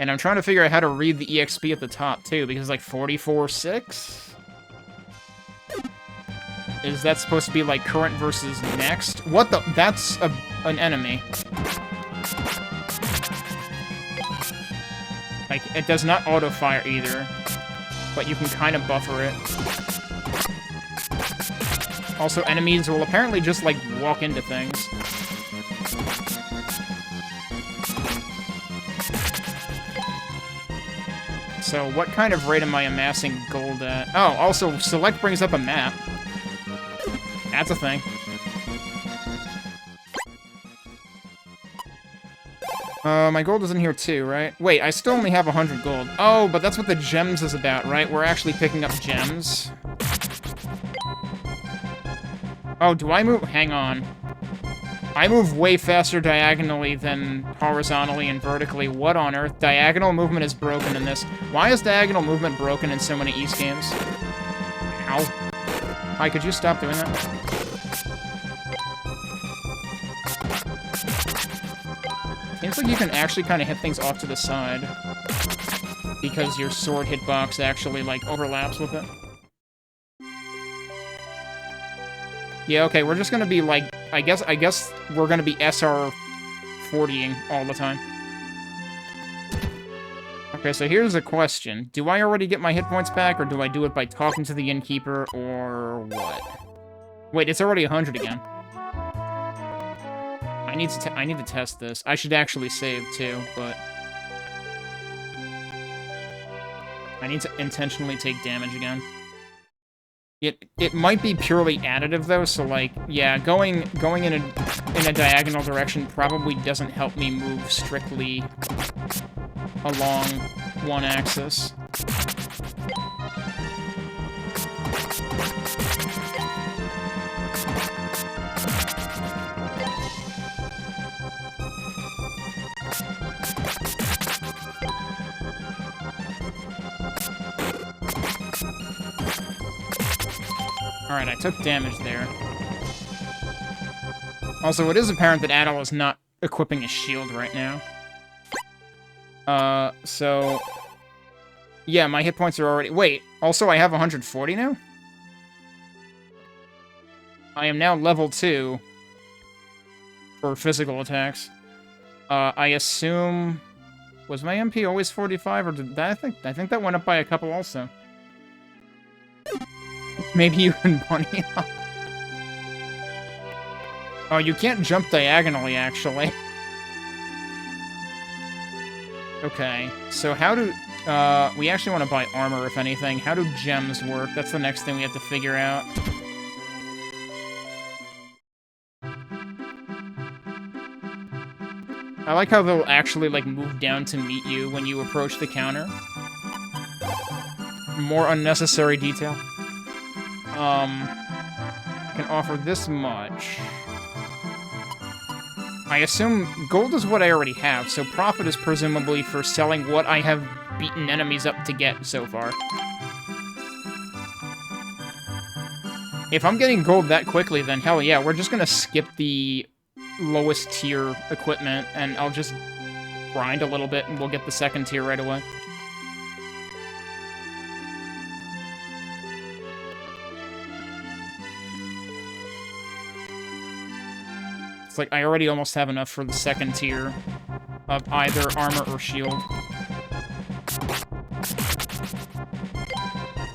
And I'm trying to figure out how to read the EXP at the top, too, because, like, 44.6? Is that supposed to be, like, current versus next? What the? That's an enemy. Like, it does not auto-fire either, but you can kind of buffer it. Also, enemies will apparently just, like, walk into things. So, what kind of rate am I amassing gold at? Oh, also, select brings up a map. That's a thing. My gold is in here too, right? Wait, I still only have 100 gold. Oh, but that's what the gems is about, right? We're actually picking up gems. Oh, do I move? Hang on. I move way faster diagonally than horizontally and vertically. What on earth? Diagonal movement is broken in this. Why is diagonal movement broken in so many Ys games? Ow. Hi, could you stop doing that? Seems like you can actually kind of hit things off to the side. Because your sword hitbox actually, like, overlaps with it. Yeah, okay, we're just gonna be, like, I guess we're gonna be SR40ing all the time. Okay, so here's a question. Do I already get my hit points back, or do I do it by talking to the innkeeper, or what? Wait, it's already 100 again. I need to test this. I should actually save, too, but... I need to intentionally take damage again. It might be purely additive, though, so, like, yeah, going in a diagonal direction probably doesn't help me move strictly along one axis. Alright, I took damage there. Also, it is apparent that Adel is not equipping a shield right now. So... yeah, my hit points are already... Wait, also I have 140 now? I am now level 2 for physical attacks. I assume... was my MP always 45, or did that... I think that went up by a couple also. Maybe you can bunny up. Oh, you can't jump diagonally, actually. Okay, so how do... we actually want to buy armor, if anything. How do gems work? That's the next thing we have to figure out. I like how they'll actually, like, move down to meet you when you approach the counter. More unnecessary detail. I can offer this much. I assume gold is what I already have, so profit is presumably for selling what I have beaten enemies up to get so far. If I'm getting gold that quickly, then hell yeah, we're just gonna skip the lowest tier equipment, and I'll just grind a little bit, and we'll get the second tier right away. It's like I already almost have enough for the second tier of either armor or shield.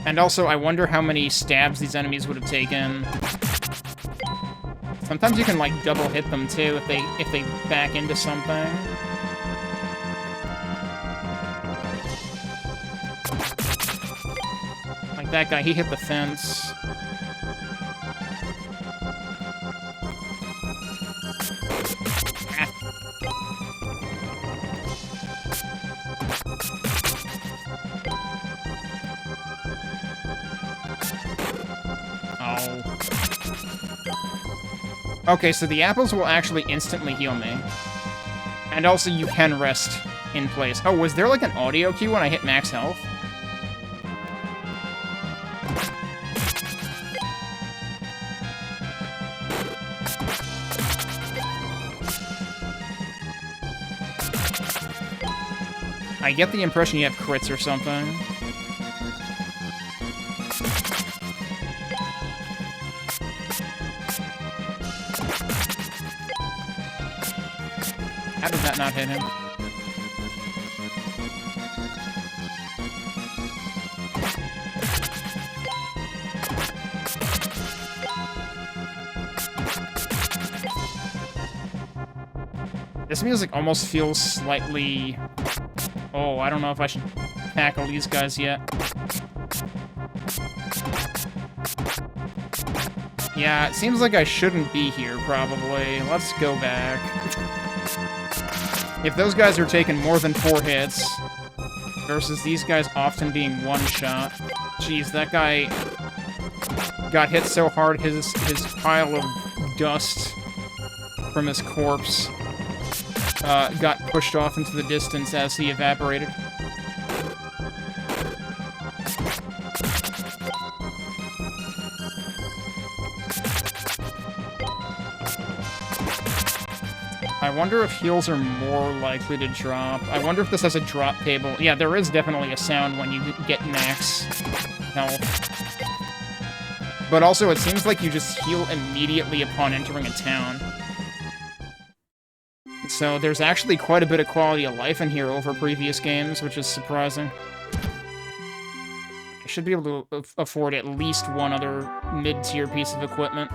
And also, I wonder how many stabs these enemies would have taken. Sometimes you can, like, double hit them, too, if they back into something. Like that guy, he hit the fence. Okay, so the apples will actually instantly heal me. And also, you can rest in place. Oh, was there, like, an audio cue when I hit max health? I get the impression you have crits or something. How did that not hit him? This music almost feels slightly... Oh, I don't know if I should tackle these guys yet. Yeah, it seems like I shouldn't be here, probably. Let's go back. If those guys are taking more than 4 hits, versus these guys often being one-shot... Jeez, that guy got hit so hard, his pile of dust from his corpse got pushed off into the distance as he evaporated. I wonder if heals are more likely to drop. I wonder if this has a drop table. Yeah, there is definitely a sound when you get max health. But also, it seems like you just heal immediately upon entering a town. So there's actually quite a bit of quality of life in here over previous games, which is surprising. I should be able to afford at least one other mid-tier piece of equipment.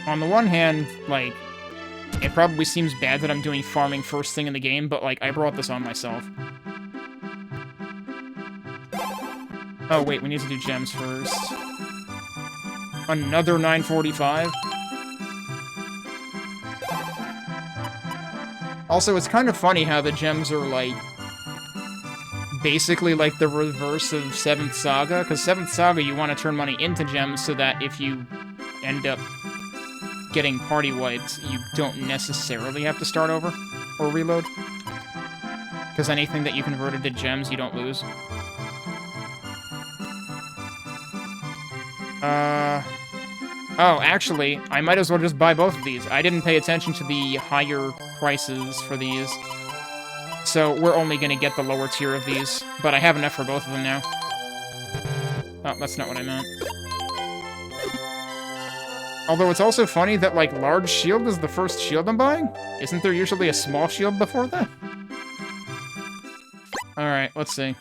On the one hand, like, it probably seems bad that I'm doing farming first thing in the game, but, like, I brought this on myself. Oh, wait, we need to do gems first. Another 945? Also, it's kind of funny how the gems are, like, basically like the reverse of 7th Saga, because 7th Saga, you want to turn money into gems so that if you end up getting party wiped, you don't necessarily have to start over or reload. Because anything that you converted to gems, you don't lose. Oh, actually, I might as well just buy both of these. I didn't pay attention to the higher prices for these. So we're only gonna get the lower tier of these, but I have enough for both of them now. Oh, that's not what I meant. Although it's also funny that, like, large shield is the first shield I'm buying? Isn't there usually a small shield before that? Alright, let's see.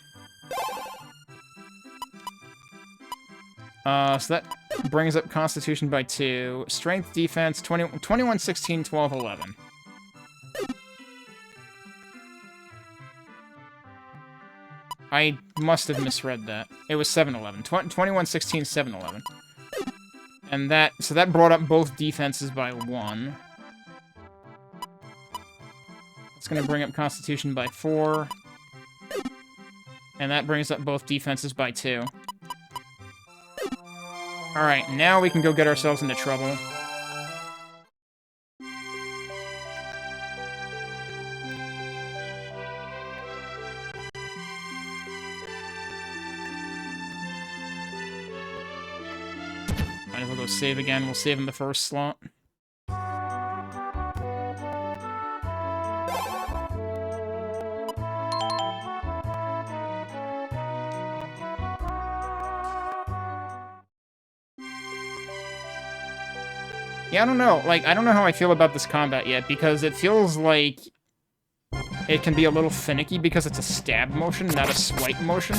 So that brings up Constitution by 2. Strength, Defense, 21, 16, 12, 11. I must have misread that. It was 7-11. 21, 16, 7-11. And so that brought up both defenses by 1. It's gonna bring up Constitution by 4. And that brings up both defenses by 2. Alright, now we can go get ourselves into trouble. Might as well go save again. We'll save in the first slot. Yeah, I don't know. Like, I don't know how I feel about this combat yet, because it feels like it can be a little finicky because it's a stab motion, not a swipe motion.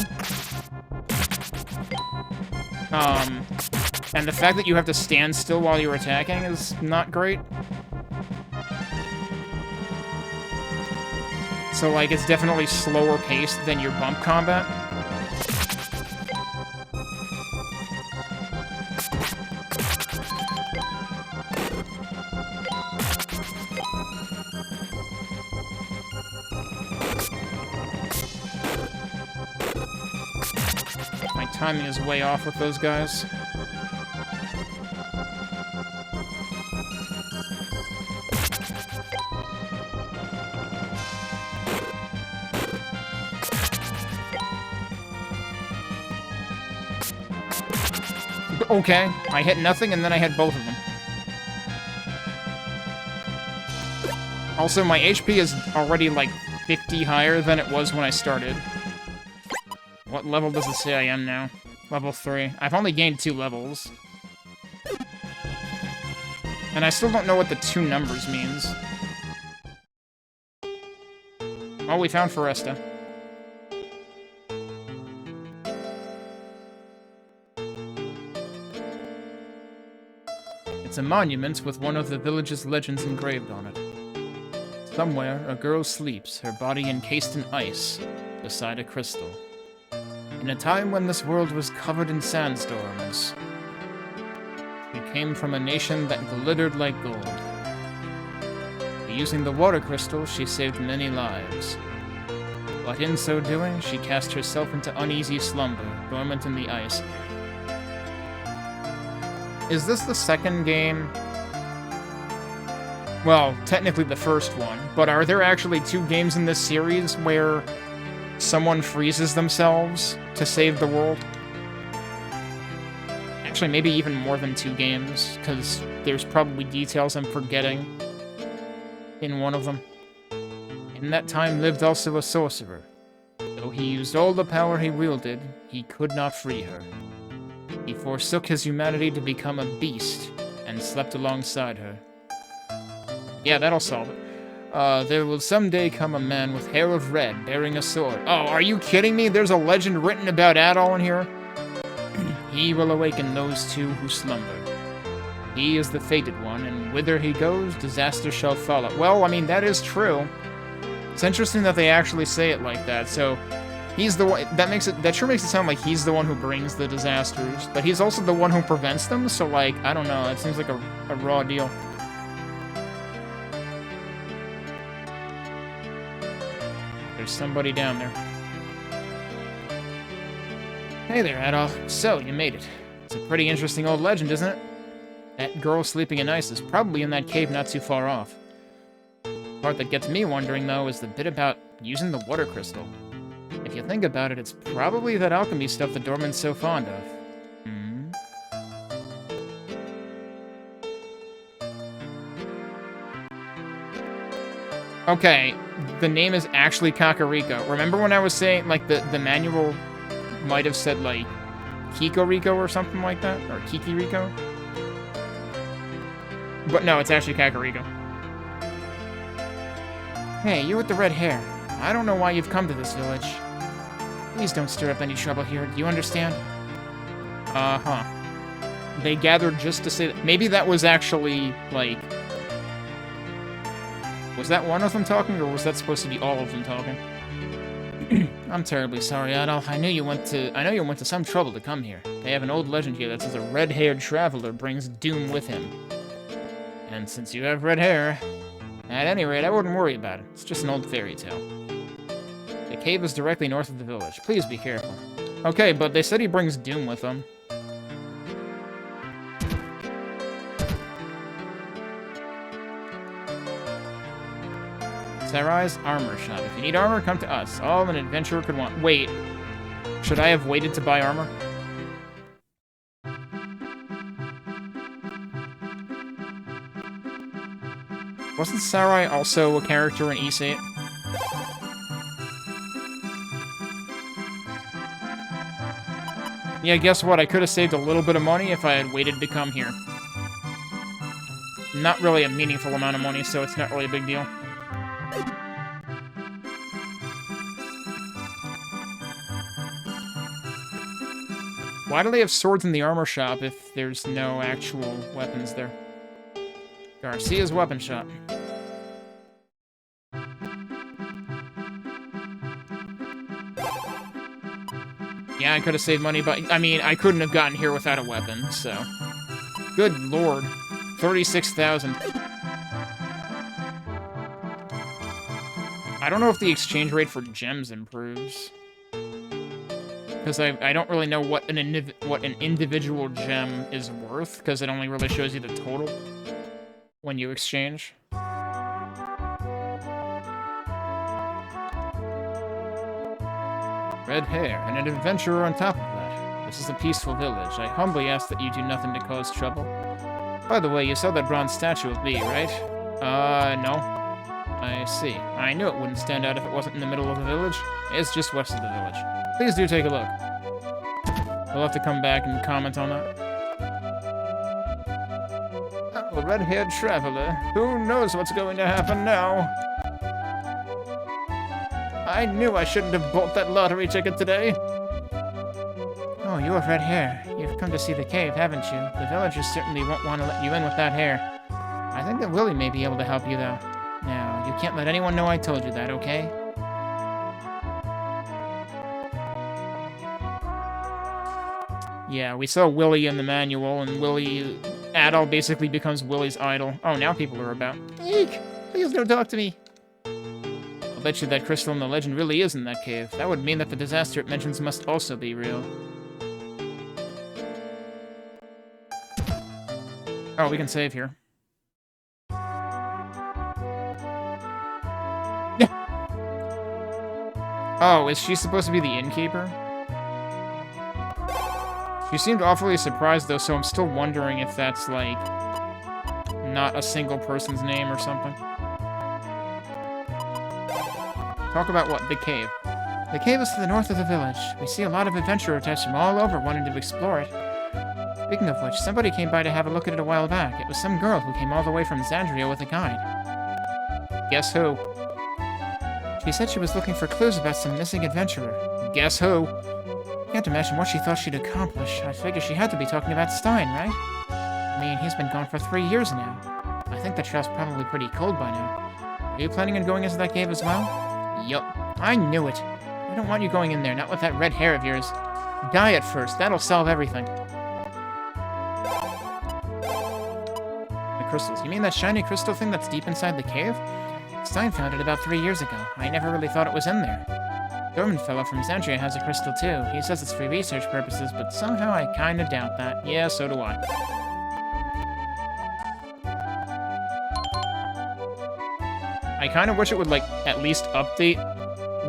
And the fact that you have to stand still while you're attacking is not great. So, like, it's definitely slower paced than your bump combat. My timing is way off with those guys. Okay, I hit nothing and then I hit both of them. Also, my HP is already, like, 50 higher than it was when I started. What level does it say I am now? Level 3. I've only gained 2 levels. And I still don't know what the 2 numbers means. Oh, we found Foresta. It's a monument with one of the village's legends engraved on it. Somewhere, a girl sleeps, her body encased in ice, beside a crystal. In a time when this world was covered in sandstorms, she came from a nation that glittered like gold. Using the water crystal, she saved many lives. But in so doing, she cast herself into uneasy slumber, dormant in the ice. Is this the second game? Well, technically the first one, but are there actually 2 games in this series where someone freezes themselves to save the world? Actually, maybe even more than 2 games, because there's probably details I'm forgetting in one of them. In that time lived also a sorcerer. Though he used all the power he wielded, he could not free her. He forsook his humanity to become a beast, and slept alongside her. Yeah, that'll solve it. There will someday come a man with hair of red, bearing a sword. Oh, are you kidding me? There's a legend written about Adol in here? He will awaken those 2 who slumber. He is the fated one, and whither he goes, disaster shall follow. Well, I mean, that is true. It's interesting that they actually say it like that, so... He's the one... That sure makes it sound like he's the one who brings the disasters, but he's also the one who prevents them, so, like, I don't know, it seems like a raw deal. There's somebody down there. Hey there, Adol. So, you made it. It's a pretty interesting old legend, isn't it? That girl sleeping in ice is probably in that cave not too far off. The part that gets me wondering, though, is the bit about using the water crystal. If you think about it, it's probably that alchemy stuff the Dorman's so fond of. Hmm? Okay, the name is actually Kakariko. Remember when I was saying, like, the manual might have said, like, Kikoriko or something like that? Or Kikiriko? But no, it's actually Kakariko. Hey, you with the red hair. I don't know why you've come to this village. Please don't stir up any trouble here, do you understand? Uh-huh. They gathered just to say that. Maybe that was actually, like... Was that one of them talking, or was that supposed to be all of them talking? I'm terribly sorry, Adol. I know you went to some trouble to come here. They have an old legend here that says a red-haired traveler brings doom with him. And since you have red hair, at any rate, I wouldn't worry about it. It's just an old fairy tale. The cave is directly north of the village. Please be careful. Okay, but they said he brings doom with him. Sarai's armor shop. If you need armor, come to us. All an adventurer could want. Wait. Should I have waited to buy armor? Wasn't Sarai also a character in Ys 8? Yeah, guess what? I could have saved a little bit of money if I had waited to come here. Not really a meaningful amount of money, so it's not really a big deal. Why do they have swords in the armor shop if there's no actual weapons there? Garcia's weapon shop. Yeah, I could have saved money, but, I mean, I couldn't have gotten here without a weapon, so... Good lord. 36,000. I don't know if the exchange rate for gems improves. Because I don't really know what an individual gem is worth, because it only really shows you the total when you exchange. Red hair, and an adventurer on top of that. The This is a peaceful village. I humbly ask that you do nothing to cause trouble. By the way, you saw that bronze statue of me, right? No. I see. I knew it wouldn't stand out if it wasn't in the middle of the village. It's just west of the village. Please do take a look. We'll have to come back and comment on that. Oh, red-haired traveler. Who knows what's going to happen now? I knew I shouldn't have bought that lottery ticket today. Oh, you have red hair. You've come to see the cave, haven't you? The villagers certainly won't want to let you in with that hair. I think that Willie may be able to help you, though. Now, you can't let anyone know I told you that, okay? Yeah, we saw Willie in the manual, and Willie... Adol basically becomes Willie's idol. Oh, now people are about. Eek! Please don't talk to me! I'll bet you that crystal in the legend really is in that cave. That would mean that the disaster it mentions must also be real. Oh, we can save here. Oh, is she supposed to be the innkeeper? She seemed awfully surprised, though, so I'm still wondering if that's, like, not a single person's name or something. Talk about what? The cave. The cave is to the north of the village. We see a lot of adventurer types from all over wanting to explore it. Speaking of which, somebody came by to have a look at it a while back. It was some girl who came all the way from Xandria with a guide. Guess who? She said she was looking for clues about some missing adventurer. Guess who? Can't imagine what she thought she'd accomplish. I figure she had to be talking about Stein, right? I mean, he's been gone for 3 years now. I think the trail's probably pretty cold by now. Are you planning on going into that cave as well? Yup. I knew it. I don't want you going in there, not with that red hair of yours. Die at first. That'll solve everything. The crystals. You mean that shiny crystal thing that's deep inside the cave? Stein found it about 3 years ago. I never really thought it was in there. Dorman fellow from Xandria has a crystal too. He says it's for research purposes, but somehow I kinda doubt that. Yeah, so do I. I kinda wish it would, like, at least update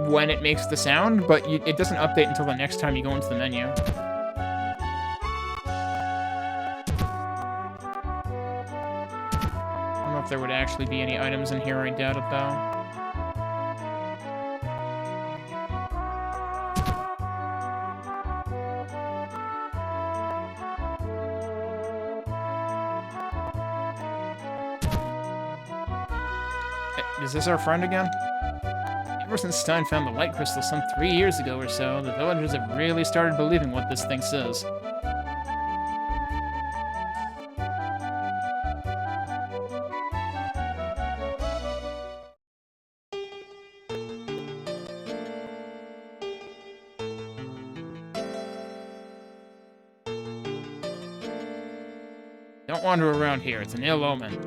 when it makes the sound, but it doesn't update until the next time you go into the menu. I don't know if there would actually be any items in here, I doubt it though. Is this our friend again? Ever since Stein found the light crystal some 3 years ago or so, the villagers have really started believing what this thing says. Don't wander around here, it's an ill omen.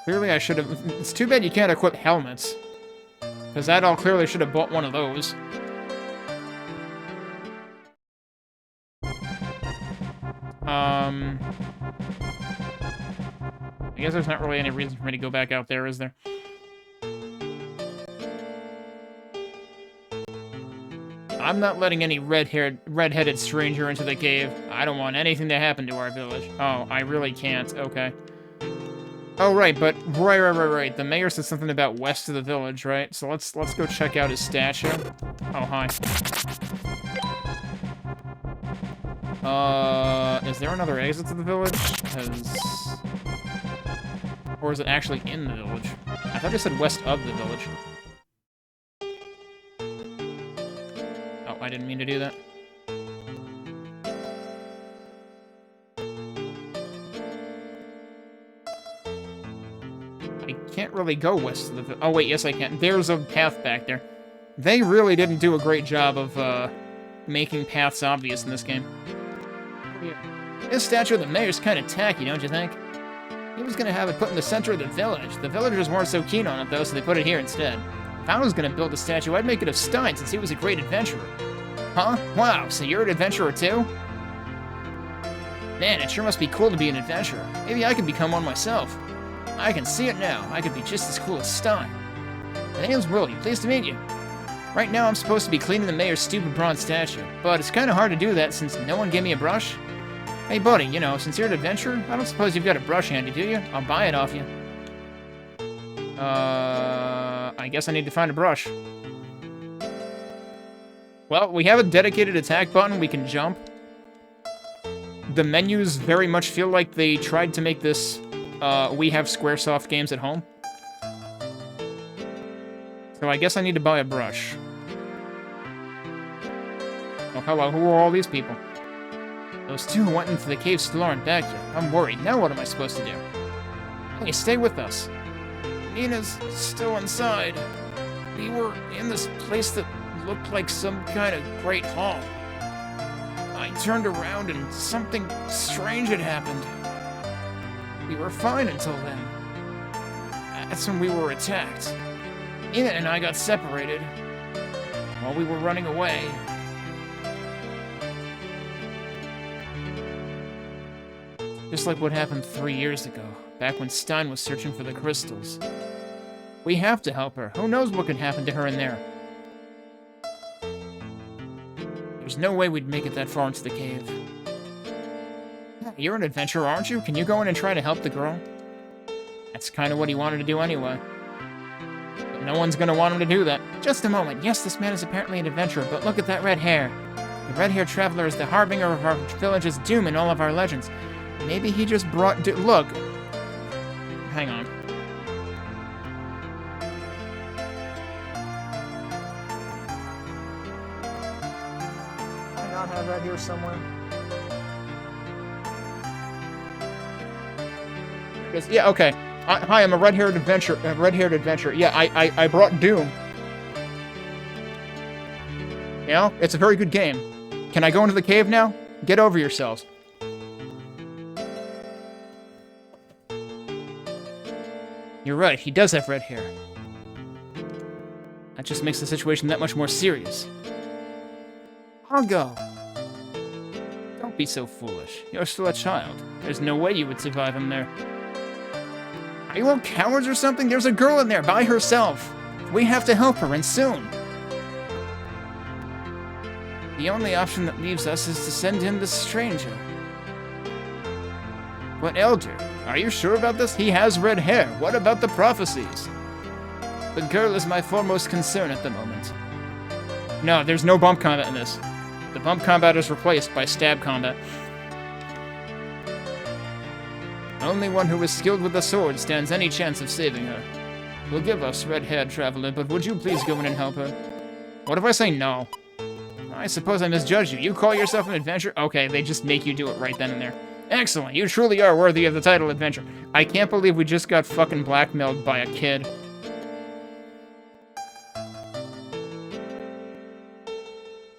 Clearly I should have... It's too bad you can't equip helmets. Because that all clearly should have bought one of those. I guess there's not really any reason for me to go back out there, is there? I'm not letting any red-headed stranger into the cave. I don't want anything to happen to our village. Oh, I really can't. Okay. Oh, right, but... Right. The mayor said something about west of the village, right? So let's go check out his statue. Oh, hi. Is there another exit to the village? Or is it actually in the village? I thought it said west of the village. Oh, I didn't mean to do that. I can't really go west of the village. Oh, wait, yes I can. There's a path back there. They really didn't do a great job of, making paths obvious in this game. This statue of the mayor's kind of tacky, don't you think? He was gonna have it put in the center of the village. The villagers weren't so keen on it, though, so they put it here instead. If I was gonna build a statue, I'd make it of Stein, since he was a great adventurer. Huh? Wow, so you're an adventurer, too? Man, it sure must be cool to be an adventurer. Maybe I could become one myself. I can see it now. I could be just as cool as Stein. My name's Willie. Pleased to meet you. Right now I'm supposed to be cleaning the mayor's stupid bronze statue, but it's kind of hard to do that since no one gave me a brush. Hey buddy, you know, since you're an adventurer, I don't suppose you've got a brush handy, do you? I'll buy it off you. I guess I need to find a brush. Well, we have a dedicated attack button, we can jump. The menus very much feel like they tried to make this, we have Squaresoft games at home. So I guess I need to buy a brush. Oh, hello, who are all these people? Those two who went into the cave still aren't back yet. I'm worried. Now what am I supposed to do? Hey, stay with us. Nina's still inside. We were in this place that looked like some kind of great hall. I turned around and something strange had happened. We were fine until then. That's when we were attacked. Nina and I got separated while we were running away. Just like what happened 3 years ago, back when Stein was searching for the crystals. We have to help her. Who knows what could happen to her in there? There's no way we'd make it that far into the cave. You're an adventurer, aren't you? Can you go in and try to help the girl? That's kind of what he wanted to do anyway. But no one's gonna want him to do that. Just a moment. Yes, this man is apparently an adventurer, but look at that red hair. The red-haired traveler is the harbinger of our village's doom in all of our legends. Maybe he just brought... Look. Hang on. Do I not have that here somewhere? Yeah, okay. Hi, I'm a red-haired adventurer. Yeah, I brought Doom. You know, it's a very good game. Can I go into the cave now? Get over yourselves. You're right, he does have red hair. That just makes the situation that much more serious. I'll go. Don't be so foolish. You're still a child. There's no way you would survive him there. Are you all cowards or something? There's a girl in there by herself. We have to help her, and soon. The only option that leaves us is to send in this stranger. But Elder, are you sure about this? He has red hair. What about the prophecies? The girl is my foremost concern at the moment. No, there's no bump combat in this. The bump combat is replaced by stab combat. Only one who is skilled with the sword stands any chance of saving her. Forgive us, red-haired traveler, but would you please go in and help her? What if I say no? I suppose I misjudged you. You call yourself an adventurer? Okay, they just make you do it right then and there. Excellent, you truly are worthy of the title adventure. I can't believe we just got fucking blackmailed by a kid.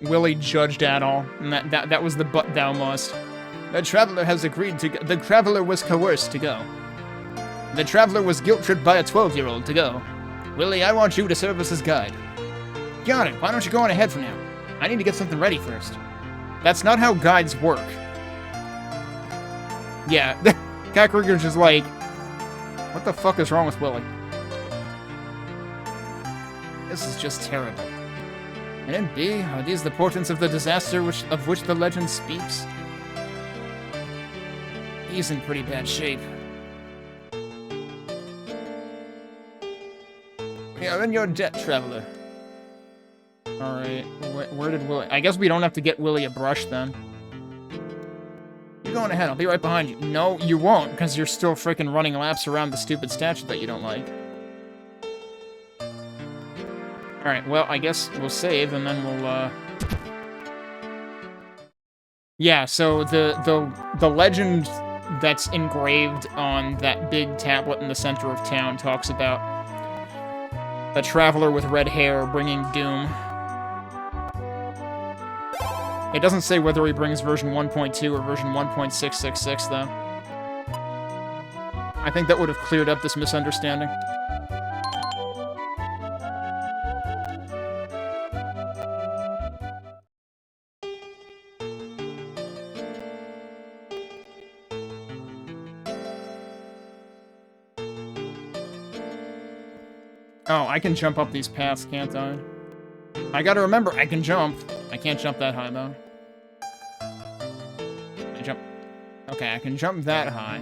Willie judged at all, and that was the but thou must. The traveler has agreed to go. The traveler was coerced to go. The traveler was guilt-tripped by a 12-year-old to go. Willie, I want you to serve us as guide. Got it, why don't you go on ahead for now? I need to get something ready first. That's not how guides work. Yeah, Kakarika's just like, what the fuck is wrong with Willie? This is just terrible. Can it be? Are these the portents of the disaster of which the legend speaks? He's in pretty bad shape. Yeah, then you're dead, traveler. Alright, where did Willie... I guess we don't have to get Willie a brush, then. You're going ahead, I'll be right behind you. No, you won't, because you're still freaking running laps around the stupid statue that you don't like. Alright, well, I guess we'll save, and then we'll, Yeah, so the legend that's engraved on that big tablet in the center of town talks about a traveler with red hair bringing doom. It doesn't say whether he brings version 1.2 or version 1.666, though. I think that would have cleared up this misunderstanding. Oh, I can jump up these paths, can't I? I gotta remember, I can jump. I can't jump that high, though. I jump... Okay, I can jump that high.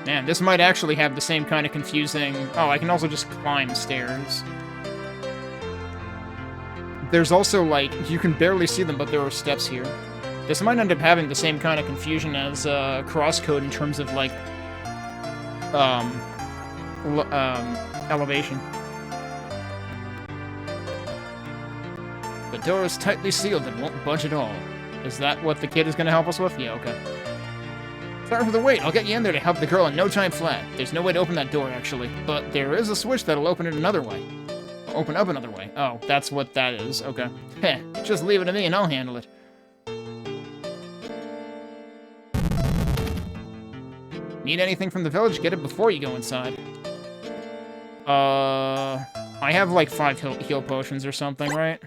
Man, this might actually have the same kind of confusing... Oh, I can also just climb stairs. There's also, like, you can barely see them, but there are steps here. This might end up having the same kind of confusion as Crosscode in terms of, like, elevation. The door is tightly sealed and won't budge at all. Is that what the kid is going to help us with? Yeah, okay. Sorry for the wait. I'll get you in there to help the girl in no time flat. There's no way to open that door, actually. But there is a switch that'll open it another way. Open up another way. Oh, that's what that is. Okay. Heh, just leave it to me and I'll handle it. Need anything from the village? Get it before you go inside. I have like 5 heal potions or something, right?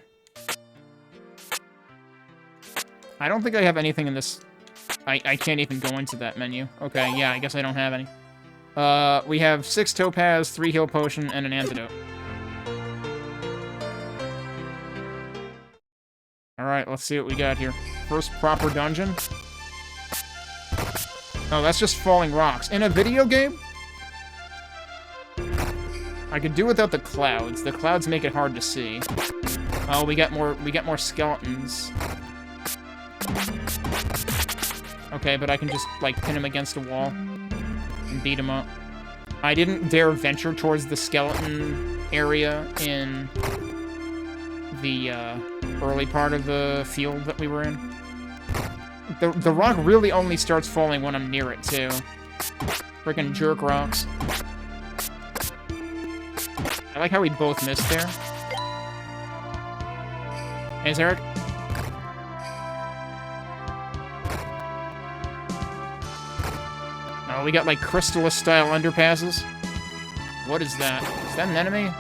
I don't think I have anything in this... I can't even go into that menu. Okay, yeah, I guess I don't have any. We have 6 topaz, 3 heal potion, and an antidote. Alright, let's see what we got here. First proper dungeon. Oh, that's just falling rocks. In a video game? I could do without the clouds. The clouds make it hard to see. Oh, we get more skeletons. Okay, but I can just, like, pin him against a wall and beat him up. I didn't dare venture towards the skeleton area in the early part of the field that we were in. The rock really only starts falling when I'm near it, too. Frickin' jerk rocks. I like how we both missed there. Hey, Zarek. Oh, we got, like, Crystallis-style underpasses. What is that? Is that an enemy?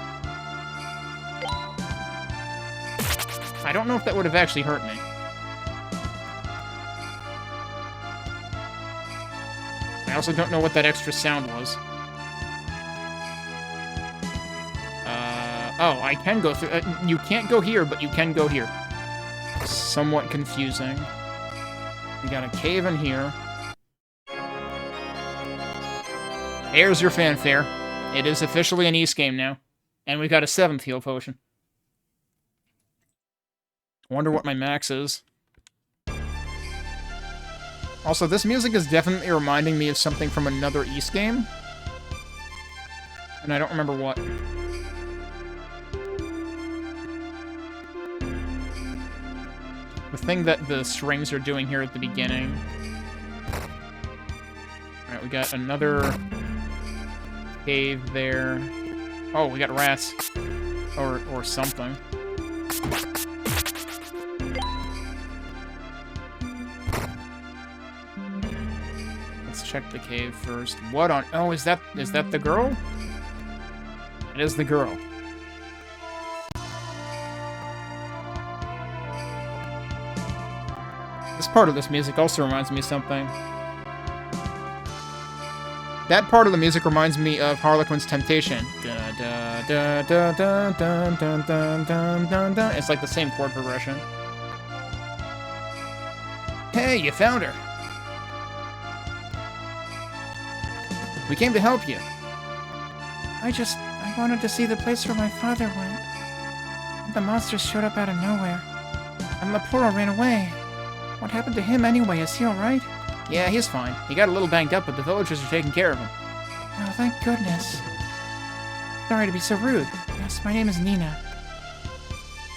I don't know if that would have actually hurt me. I also don't know what that extra sound was. Oh, I can go through... you can't go here, but you can go here. Somewhat confusing. We got a cave in here. There's your fanfare. It is officially an East game now. And we've got a 7th heal potion. Wonder what my max is. Also, this music is definitely reminding me of something from another East game. And I don't remember what. The thing that the strings are doing here at the beginning. Alright, we got another cave there. Oh, we got rats. Or something. Let's check the cave first. What on... Oh, is that the girl? It is the girl. This part of this music also reminds me of something. That part of the music reminds me of Harlequin's Temptation. Dun, dun, dun, dun, dun, dun, dun, dun, dun, dun, dun. It's like the same chord progression. Hey, you found her! We came to help you. I wanted to see the place where my father went. The monsters showed up out of nowhere. And Laporo ran away. What happened to him anyway? Is he alright? Yeah, he's fine. He got a little banged up, but the villagers are taking care of him. Oh, thank goodness. Sorry to be so rude. Yes, my name is Nina.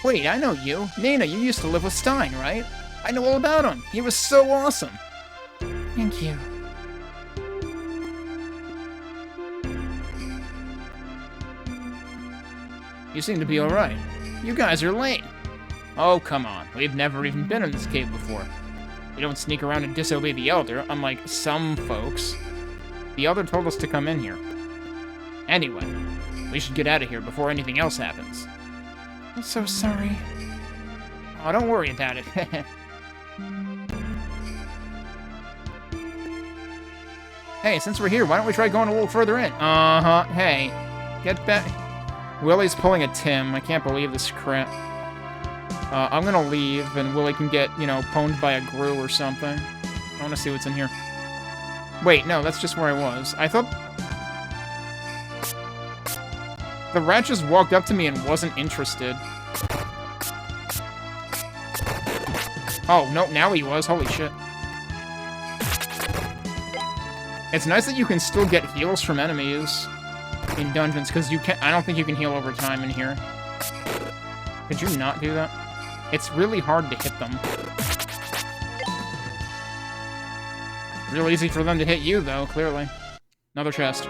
Wait, I know you. Nina, you used to live with Stein, right? I know all about him. He was so awesome. Thank you. You seem to be alright. You guys are late. Oh, come on. We've never even been in this cave before. We don't sneak around and disobey the Elder, unlike some folks. The Elder told us to come in here. Anyway, we should get out of here before anything else happens. I'm so sorry. Oh, don't worry about it. Hey, since we're here, why don't we try going a little further in? Uh-huh. Hey, get back. Willie's pulling a Tim. I can't believe this crap. I'm gonna leave, and Willie can get, you know, pwned by a Gru or something. I wanna see what's in here. Wait, no, that's just where I was. I thought... The rat just walked up to me and wasn't interested. Oh, no, now he was. Holy shit. It's nice that you can still get heals from enemies in dungeons, because you can't... I don't think you can heal over time in here. Could you not do that? It's really hard to hit them. Real easy for them to hit you, though, clearly. Another chest.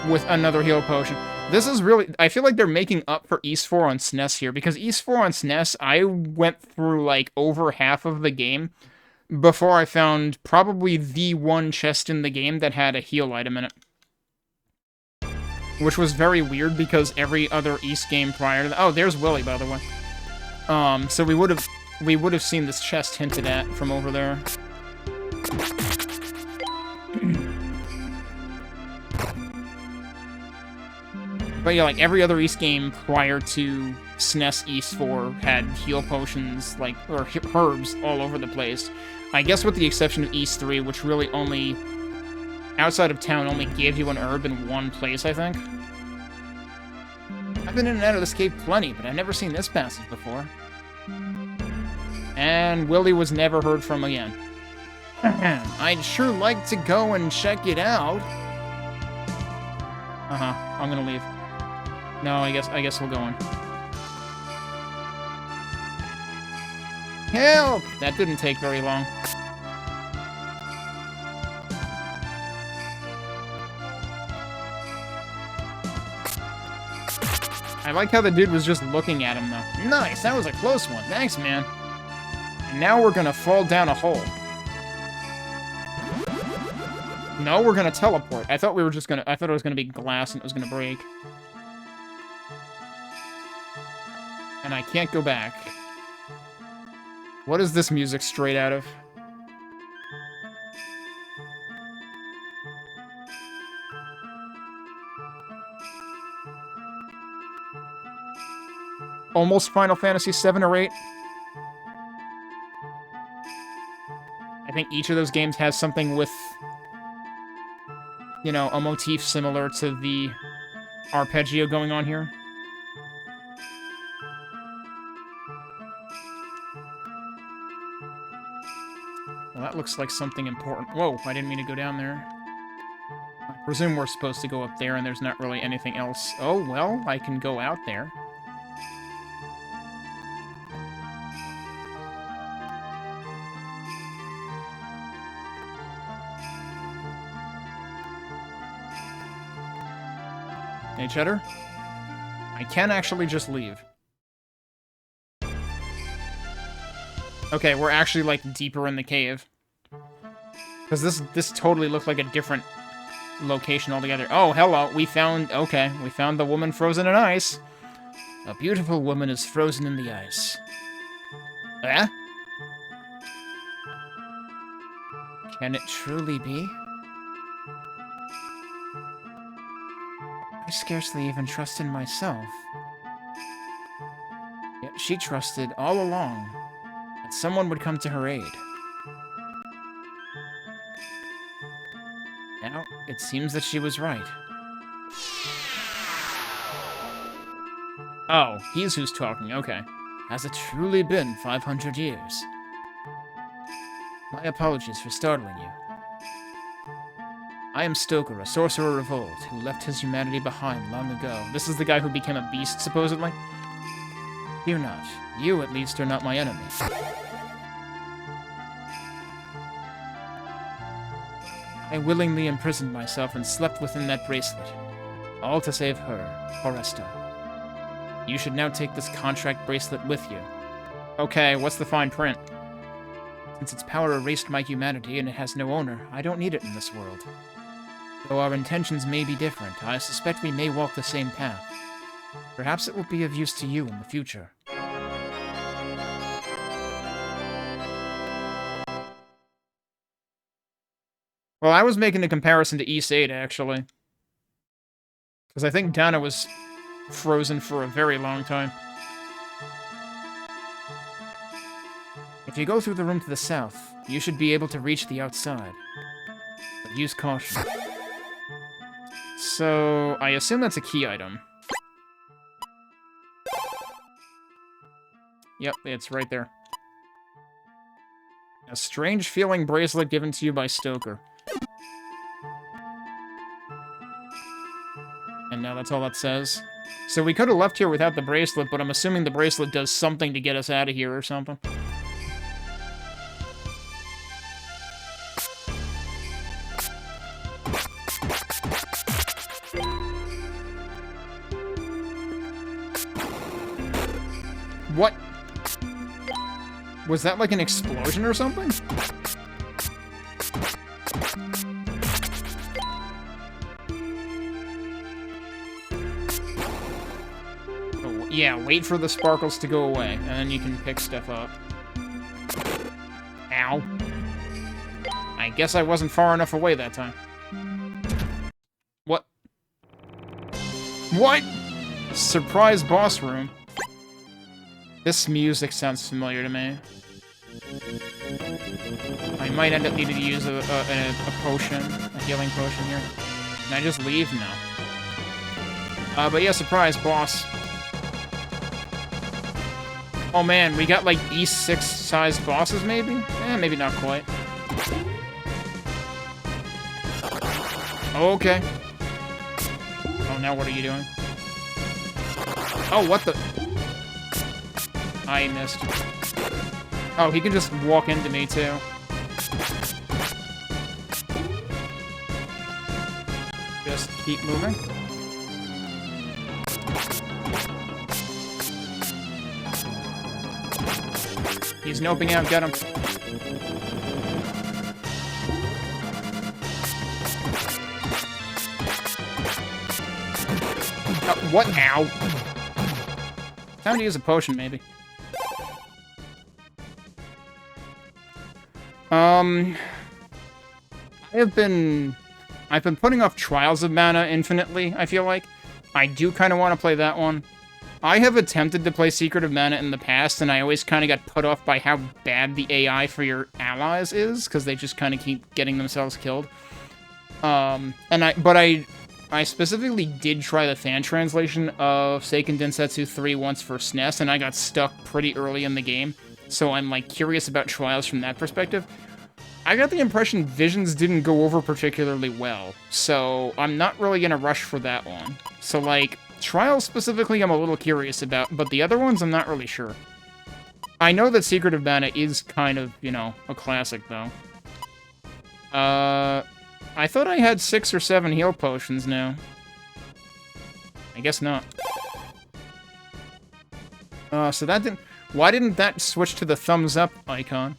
With another heal potion. This is really... I feel like they're making up for Ys 4 on SNES here, because Ys 4 on SNES, I went through, like, over half of the game before I found probably the one chest in the game that had a heal item in it. Which was very weird, because every other Ys game prior to that... Oh, there's Willie, by the way. So we would have seen this chest hinted at from over there. But yeah, like, every other Ys game prior to SNES Ys 4 had heal potions, like, or herbs all over the place. I guess with the exception of Ys 3, which really only, outside of town, only gave you an herb in one place, I think. I've been in and out of this cave plenty, but I've never seen this passage before. And Willie was never heard from again. I'd sure like to go and check it out. I'm gonna leave. No, I guess we'll go on. Help! That didn't take very long. I like how the dude was just looking at him, though. Nice, that was a close one. Thanks, man. And now we're gonna fall down a hole. No, we're gonna teleport. I thought it was gonna be glass and it was gonna break. And I can't go back. What is this music straight out of? Almost Final Fantasy 7 or 8. I think each of those games has something with, you know, a motif similar to the arpeggio going on here. Well, that looks like something important. Whoa, I didn't mean to go down there. I presume we're supposed to go up there and there's not really anything else. Oh, well, I can go out there. Hey, Cheddar? I can actually just leave. Okay, we're actually, like, deeper in the cave. Because this totally looked like a different location altogether. Oh, hello, we found the woman frozen in ice. A beautiful woman is frozen in the ice. Eh? Can it truly be? I scarcely even trusted myself. Yet she trusted all along that someone would come to her aid. Now, it seems that she was right. Oh, he's who's talking, okay. Has it truly been 500 years? My apologies for startling you. I am Stoker, a sorcerer of old, who left his humanity behind long ago. This is the guy who became a beast, supposedly? Fear not. You, at least, are not my enemy. I willingly imprisoned myself and slept within that bracelet. All to save her, Foresta. You should now take this contract bracelet with you. Okay, what's the fine print? Since its power erased my humanity and it has no owner, I don't need it in this world. Though our intentions may be different, I suspect we may walk the same path. Perhaps it will be of use to you in the future. Well, I was making a comparison to Ys 8, actually. Because I think Dana was frozen for a very long time. If you go through the room to the south, you should be able to reach the outside. But use caution. So, I assume that's a key item. Yep, it's right there. A strange feeling bracelet given to you by Stoker. And now that's all that says. So we could have left here without the bracelet, but I'm assuming the bracelet does something to get us out of here or something. What? Was that like an explosion or something? Oh, yeah, wait for the sparkles to go away, and then you can pick stuff up. Ow. I guess I wasn't far enough away that time. What? What? Surprise boss room. This music sounds familiar to me. I might end up needing to use a potion, a healing potion here. Can I just leave? No. But yeah, surprise, boss. Oh man, we got like East 6-sized bosses, maybe? Eh, maybe not quite. Okay. Oh, now what are you doing? Oh, what the... I missed. Oh, he can just walk into me, too. Just keep moving. He's noping out, get him. What now? Time to use a potion, maybe. I've been putting off Trials of Mana infinitely, I feel like. I do kind of want to play that one. I have attempted to play Secret of Mana in the past, and I always kind of got put off by how bad the AI for your allies is, because they just kind of keep getting themselves killed. But I specifically did try the fan translation of Seiken Densetsu 3 once for SNES, and I got stuck pretty early in the game. So I'm, like, curious about Trials from that perspective. I got the impression Visions didn't go over particularly well, so I'm not really in a rush for that one. So, like, Trials specifically I'm a little curious about, but the other ones I'm not really sure. I know that Secret of Mana is kind of, you know, a classic, though. I thought I had 6 or 7 heal potions now. I guess not. So that didn't... Why didn't that switch to the thumbs up icon?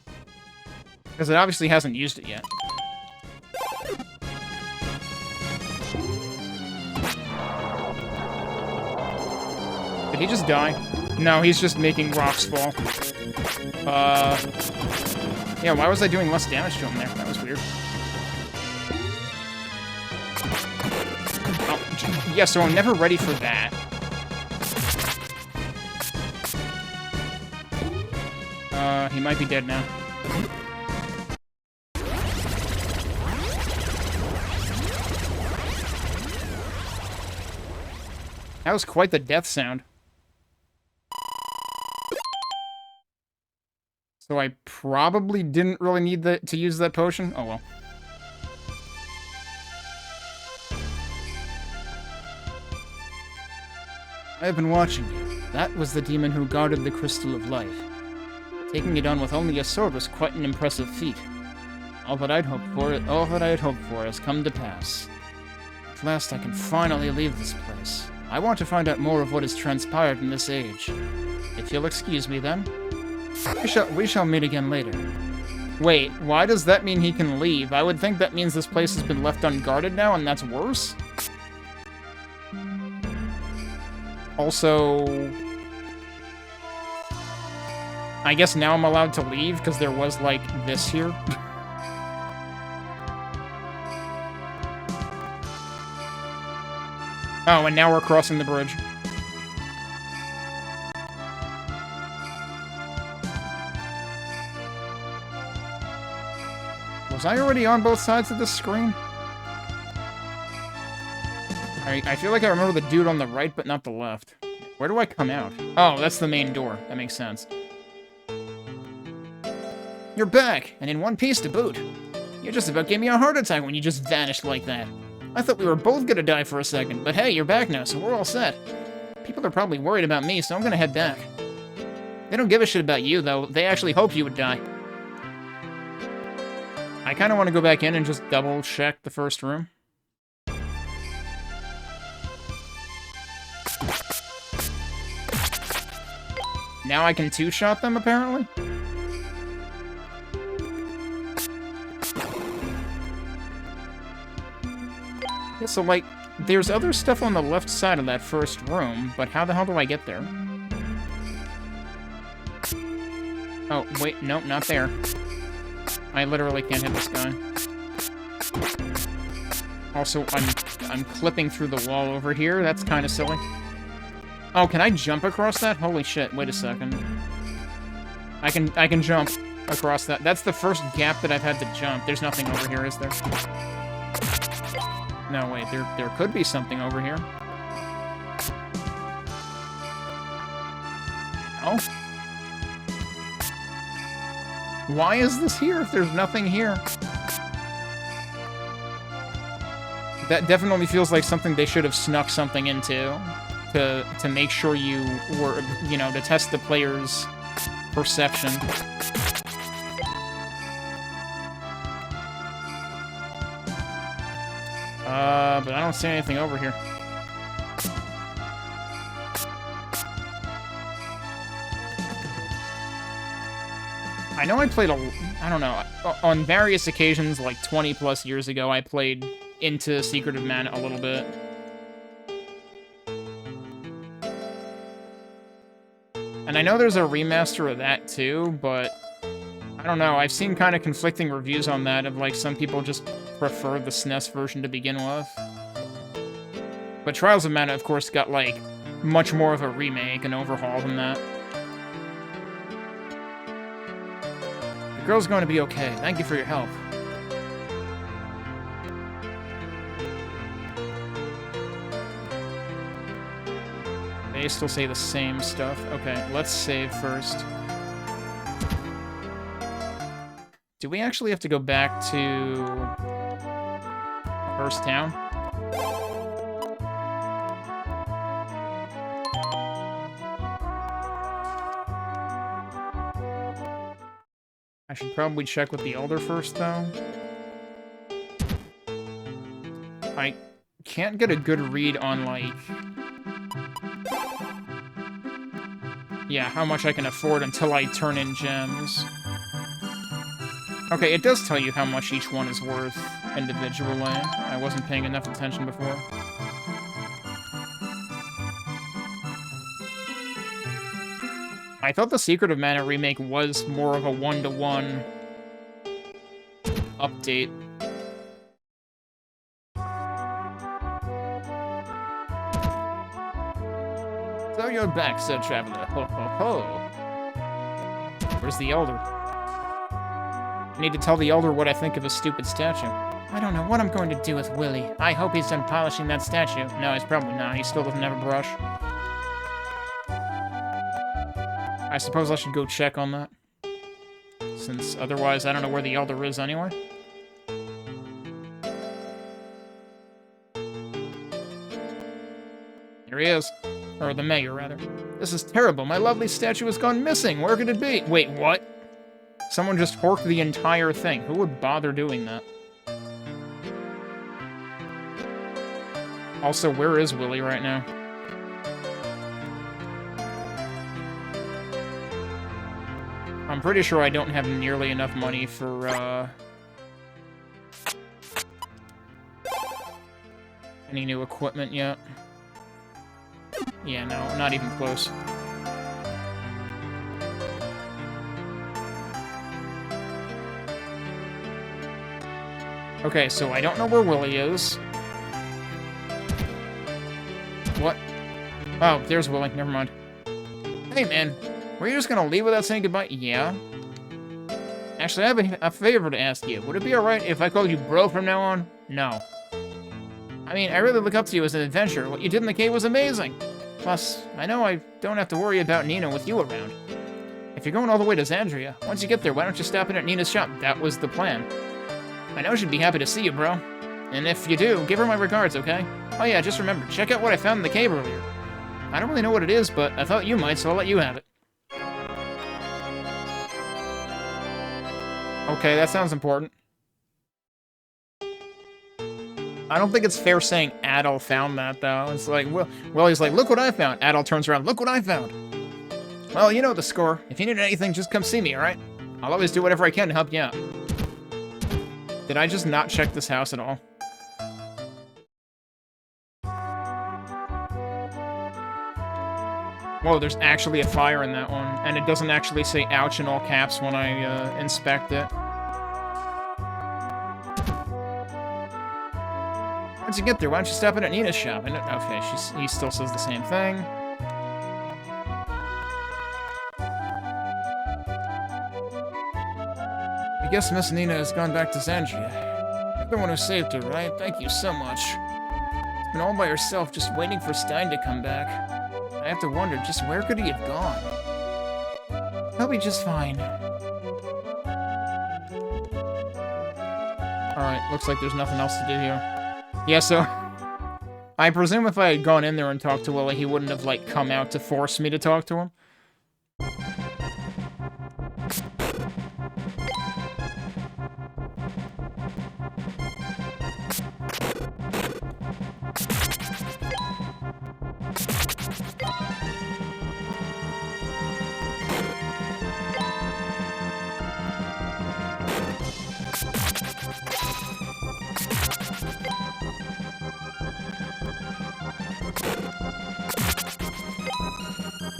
Because it obviously hasn't used it yet. Did he just die? No, he's just making rocks fall. Yeah, why was I doing less damage to him there? That was weird. Oh, yeah, so I'm never ready for that. He might be dead now. That was quite the death sound. So I probably didn't really need to use that potion. Oh well. I have been watching you. That was the demon who guarded the Crystal of Light. Taking it on with only a sword was quite an impressive feat. All that I had hoped for has come to pass. At last I can finally leave this place. I want to find out more of what has transpired in this age. If you'll excuse me then, we shall meet again later. Wait, why does that mean he can leave? I would think that means this place has been left unguarded now, and that's worse? Also... I guess now I'm allowed to leave, because there was, like, this here. Oh, and now we're crossing the bridge. Was I already on both sides of this screen? I feel like I remember the dude on the right, but not the left. Where do I come out? Oh, that's the main door. That makes sense. You're back, and in one piece to boot. You just about gave me a heart attack when you just vanished like that. I thought we were both gonna die for a second, but hey, you're back now, so we're all set. People are probably worried about me, so I'm gonna head back. They don't give a shit about you, though. They actually hoped you would die. I kind of want to go back in and just double-check the first room. Now I can two-shot them, apparently? Yeah, so, like, there's other stuff on the left side of that first room, but how the hell do I get there? Oh, wait, nope, not there. I literally can't hit this guy. Also, I'm clipping through the wall over here. That's kind of silly. Oh, can I jump across that? Holy shit, wait a second. I can jump across that. That's the first gap that I've had to jump. There's nothing over here, is there? No, wait, there could be something over here. Oh. Why is this here if there's nothing here? That definitely feels like something they should have snuck something into to make sure you were, you know, to test the player's perception. But I don't see anything over here. I know I played I don't know, on various occasions, like 20 plus years ago, I played into Secret of Mana a little bit. And I know there's a remaster of that too, but I don't know, I've seen kind of conflicting reviews on that of like some people just prefer the SNES version to begin with. But Trials of Mana, of course, got like much more of a remake and overhaul than that. The girl's going to be okay. Thank you for your help. They still say the same stuff. Okay, let's save first. Do we actually have to go back to first town? I should probably check with the Elder first, though. I can't get a good read on, like... yeah, how much I can afford until I turn in gems. Okay, it does tell you how much each one is worth individually. I wasn't paying enough attention before. I thought the Secret of Mana remake was more of a one-to-one update. So you're back, Sir Traveler. Ho ho ho. Where's the Elder? I need to tell the Elder what I think of his stupid statue. I don't know what I'm going to do with Willy. I hope he's done polishing that statue. No, he's probably not. He still doesn't have a brush. I suppose I should go check on that. Since otherwise I don't know where the Elder is anyway. Here he is. Or the mayor, rather. This is terrible. My lovely statue has gone missing. Where could it be? Wait, what? Someone just horked the entire thing. Who would bother doing that? Also, where is Willy right now? I'm pretty sure I don't have nearly enough money for, any new equipment yet. Yeah, no, not even close. Okay, so I don't know where Willy is. Oh, there's Willie. Never mind. Hey, man. Were you just gonna leave without saying goodbye? Yeah. Actually, I have a favor to ask you. Would it be alright if I called you bro from now on? No. I mean, I really look up to you as an adventurer. What you did in the cave was amazing. Plus, I know I don't have to worry about Nina with you around. If you're going all the way to Xandria, once you get there, why don't you stop in at Nina's shop? That was the plan. I know she'd be happy to see you, bro. And if you do, give her my regards, okay? Oh yeah, just remember, check out what I found in the cave earlier. I don't really know what it is, but I thought you might, so I'll let you have it. Okay, that sounds important. I don't think it's fair saying Adol found that, though. It's like, well, he's like, look what I found. Adol turns around, look what I found. Well, you know the score. If you need anything, just come see me, alright? I'll always do whatever I can to help you out. Did I just not check this house at all? Whoa, there's actually a fire in that one, and it doesn't actually say ouch in all caps when I inspect it. Once you get there, why don't you stop in at Nina's shop? Okay, he still says the same thing. I guess Miss Nina has gone back to Xandria. You're the one who saved her, right? Thank you so much. She's been all by herself, just waiting for Stein to come back. I have to wonder, just where could he have gone? He'll be just fine. Alright, looks like there's nothing else to do here. Yeah, so... I presume if I had gone in there and talked to Willie, he wouldn't have, like, come out to force me to talk to him.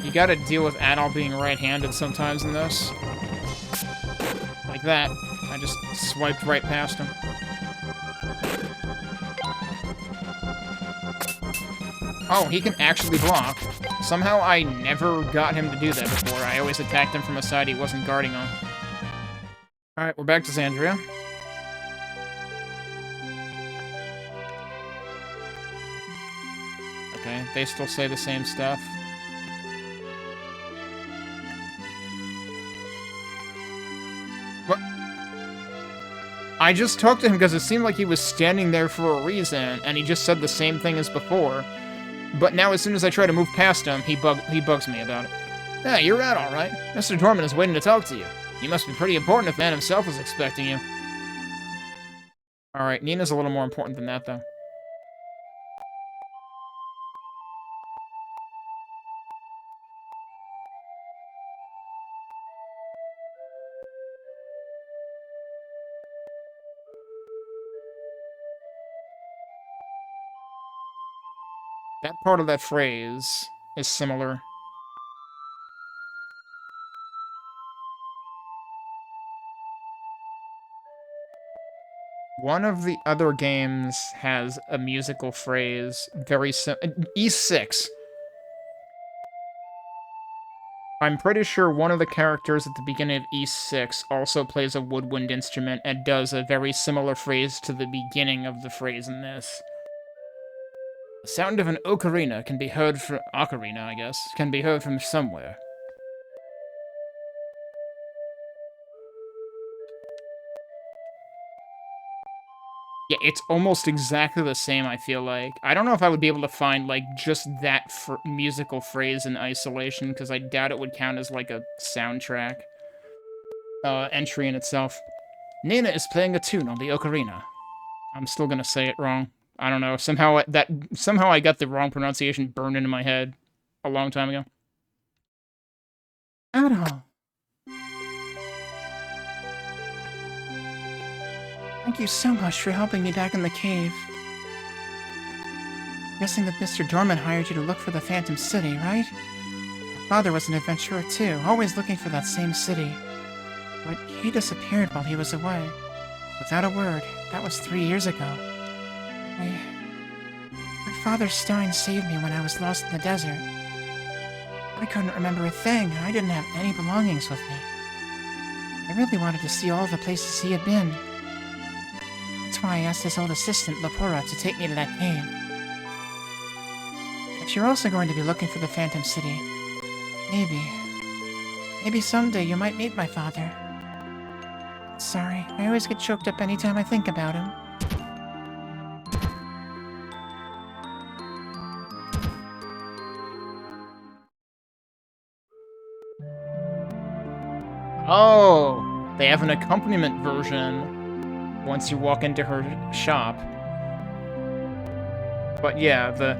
You gotta deal with Adol being right-handed sometimes in this. Like that. I just swiped right past him. Oh, he can actually block. Somehow I never got him to do that before. I always attacked him from a side he wasn't guarding on. Alright, we're back to Xandria. Okay, they still say the same stuff. What? I just talked to him because it seemed like he was standing there for a reason, and he just said the same thing as before. But now as soon as I try to move past him, he bugs me about it. Yeah, you're out, alright. Mr. Dorman is waiting to talk to you. You must be pretty important if the man himself is expecting you. Alright, Nina's a little more important than that, though. That part of that phrase is similar. One of the other games has a musical phrase very E6. I'm pretty sure one of the characters at the beginning of E6 also plays a woodwind instrument and does a very similar phrase to the beginning of the phrase in this. The sound of an ocarina can be heard from... Ocarina, I guess. Can be heard from somewhere. Yeah, it's almost exactly the same, I feel like. I don't know if I would be able to find, like, just that musical phrase in isolation, because I doubt it would count as, like, a soundtrack entry in itself. Nina is playing a tune on the ocarina. I'm still gonna say it wrong. I don't know. Somehow I got the wrong pronunciation burned into my head a long time ago. Adol. Thank you so much for helping me back in the cave. Guessing that Mr. Dorman hired you to look for the Phantom City, right? My father was an adventurer too, always looking for that same city. But he disappeared while he was away. Without a word. That was 3 years ago. I Father Stein saved me when I was lost in the desert. I couldn't remember a thing. I didn't have any belongings with me. I really wanted to see all the places he had been. That's why I asked his old assistant, Lapora, to take me to that cave. But you're also going to be looking for the Phantom City. Maybe someday you might meet my father. Sorry, I always get choked up anytime I think about him. Oh, they have an accompaniment version once you walk into her shop. But yeah, the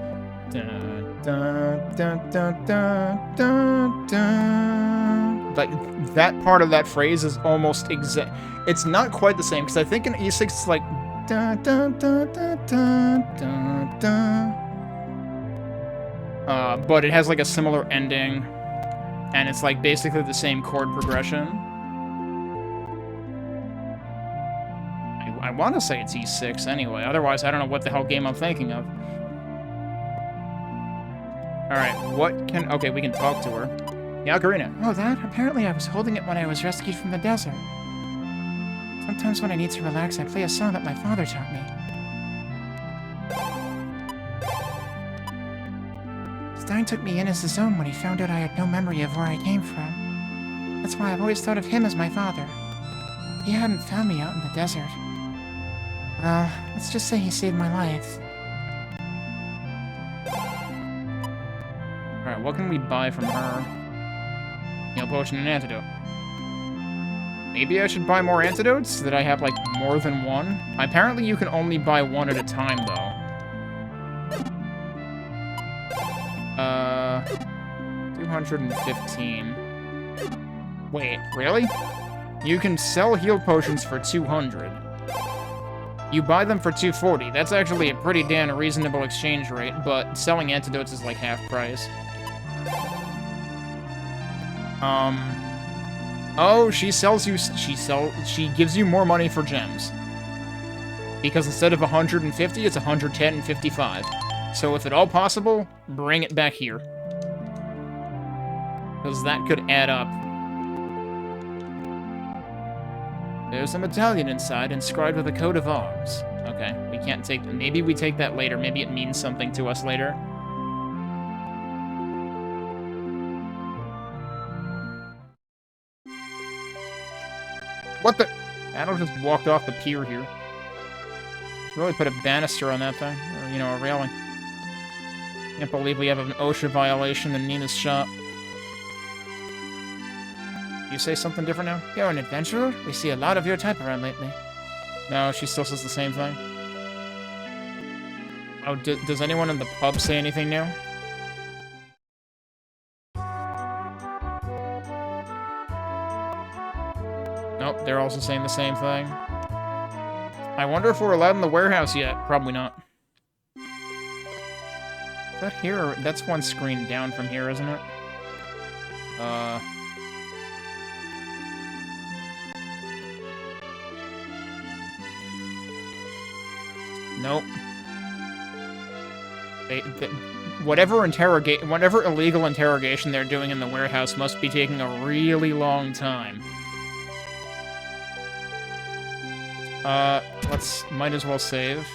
like that part of that phrase is almost exact. It's not quite the same because I think in E6 it's like but it has like a similar ending. And it's like basically the same chord progression. I want to say it's E6 anyway. Otherwise, I don't know what the hell game I'm thinking of. Alright, what can... Okay, we can talk to her. Yeah, Ocarina. Oh, that? Apparently I was holding it when I was rescued from the desert. Sometimes when I need to relax, I play a song that my father taught me. Stein took me in as his own when he found out I had no memory of where I came from. That's why I've always thought of him as my father. He hadn't found me out in the desert. Well, let's just say he saved my life. Alright, what can we buy from her? Heal potion and antidote. Maybe I should buy more antidotes so that I have, like, more than one? Apparently you can only buy one at a time, though. 215. Wait, really? You can sell heal potions for 200. You buy them for 240. That's actually a pretty damn reasonable exchange rate, but selling antidotes is like half price. Oh, she gives you more money for gems. Because instead of 150, it's 110 and 55. So if at all possible, bring it back here. Because that could add up. There's a medallion inside inscribed with a coat of arms. Okay, we can't take... Maybe we take that later. Maybe it means something to us later. What the... Adel just walked off the pier here. Really put a banister on that thing. Or, you know, a railing. Can't believe we have an OSHA violation in Nina's shop. You say something different now? You're an adventurer? We see a lot of your type around lately. No, she still says the same thing. Oh, does anyone in the pub say anything new? Nope, they're also saying the same thing. I wonder if we're allowed in the warehouse yet. Probably not. Is that here? Or that's one screen down from here, isn't it? Nope. Whatever illegal interrogation they're doing in the warehouse must be taking a really long time. Might as well save.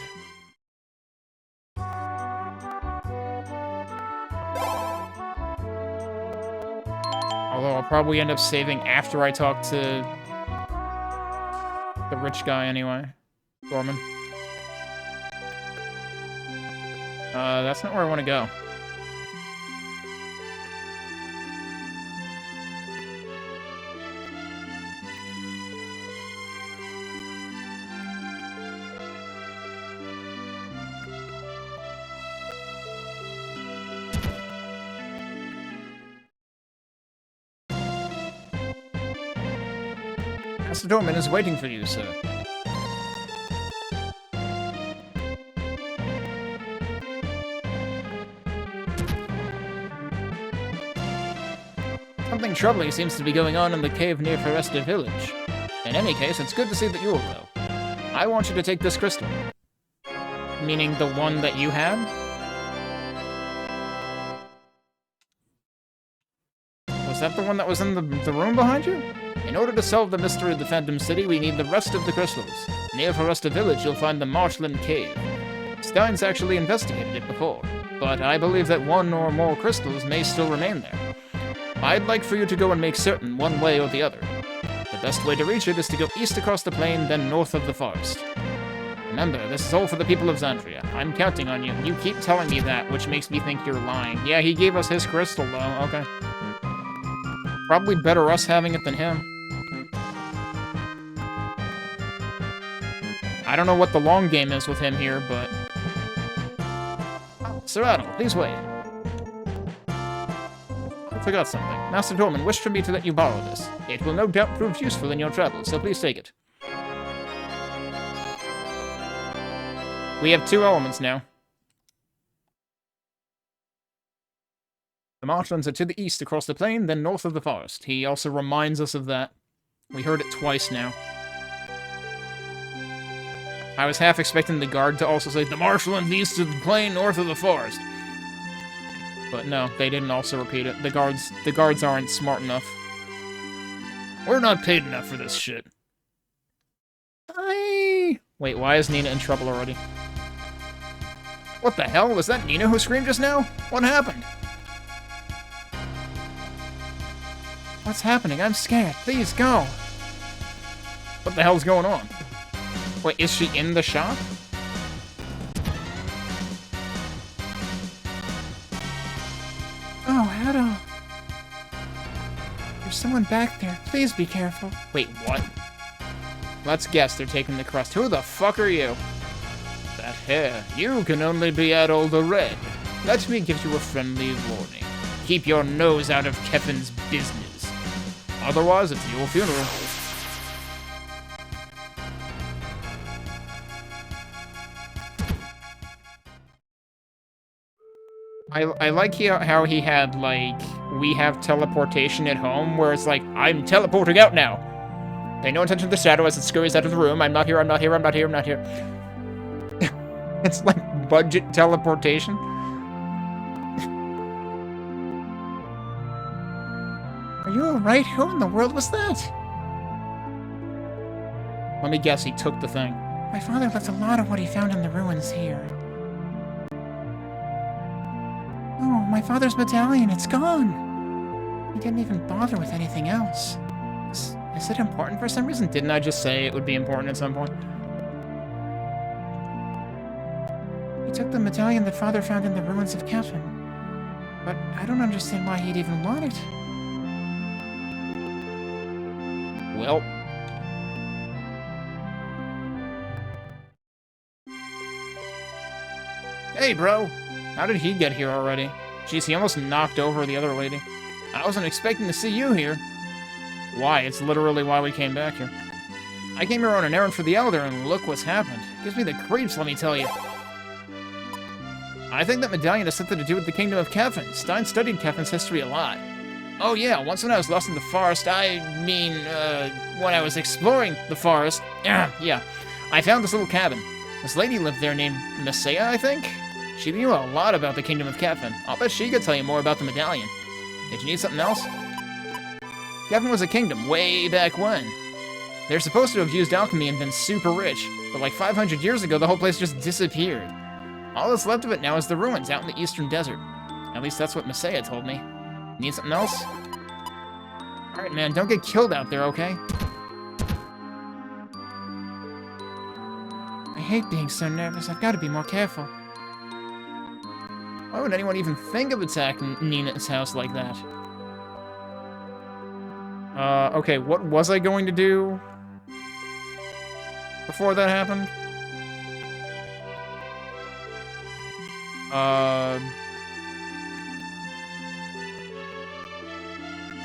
Although I'll probably end up saving after I talk to the rich guy anyway. Gorman. That's not where I want to go. Master Dorman is waiting for you, sir. Something troubling seems to be going on in the cave near Foresta Village. In any case, it's good to see that you're well. I want you to take this crystal. Meaning the one that you had? is that the one that was in the room behind you? In order to solve the mystery of the Phantom City, we need the rest of the crystals. Near Foresta Village, you'll find the Marshland Cave. Stein's actually investigated it before, but I believe that one or more crystals may still remain there. I'd like for you to go and make certain, one way or the other. The best way to reach it is to go east across the plain, then north of the forest. Remember, this is all for the people of Xandria. I'm counting on you. You keep telling me that, which makes me think you're lying. Yeah, he gave us his crystal, though. Okay. Probably better us having it than him. I don't know what the long game is with him here, but... Sir Adel, please wait. I forgot something. Master Dorman wished for me to let you borrow this. It will no doubt prove useful in your travels, so please take it. We have 2 elements now. The marshlands are to the east across the plain, then north of the forest. He also reminds us of that. We heard it twice now. I was half expecting the guard to also say, the marshlands east of the plain, north of the forest. But no, they didn't also repeat it. The guards aren't smart enough. We're not paid enough for this shit. Wait, why is Nina in trouble already? What the hell? Was that Nina who screamed just now? What happened? What's happening? I'm scared. Please, go. What the hell's going on? Wait, is she in the shop? Oh, Adel. There's someone back there. Please be careful. Wait, what? Let's guess they're taking the crust. Who the fuck are you? That hair. You can only be Adel the Red. Let me give you a friendly warning. Keep your nose out of Kefin's business. Otherwise, it's your funeral. I like how he had, like, we have teleportation at home, where it's like, I'm teleporting out now. Pay no attention to the shadow as it scurries out of the room. I'm not here, I'm not here, I'm not here, I'm not here. It's like budget teleportation. Are you alright? Who in the world was that? Let me guess, he took the thing. My father left a lot of what he found in the ruins here. Oh, my father's medallion, it's gone! He didn't even bother with anything else. Is it important for some reason? Didn't I just say it would be important at some point? He took the medallion that father found in the ruins of Kefin. But I don't understand why he'd even want it. Well... Hey, bro! How did he get here already? Jeez, he almost knocked over the other lady. I wasn't expecting to see you here. Why? It's literally why we came back here. I came here on an errand for the Elder, and look what's happened. Gives me the creeps, let me tell you. I think that medallion has something to do with the Kingdom of Kefin. Stein studied Kefin's history a lot. Oh yeah, once when I was lost in the forest, when I was exploring the forest, yeah, I found this little cabin. This lady lived there named Messiah, I think? She knew a lot about the Kingdom of Kefin. I'll bet she could tell you more about the medallion. Did you need something else? Kefin was a kingdom way back when. They're supposed to have used alchemy and been super rich, but like 500 years ago, the whole place just disappeared. All that's left of it now is the ruins out in the eastern desert. At least that's what Messiah told me. Need something else? Alright, man, don't get killed out there, okay? I hate being so nervous. I've got to be more careful. Why would anyone even think of attacking Nina's house like that? Okay, what was I going to do before that happened?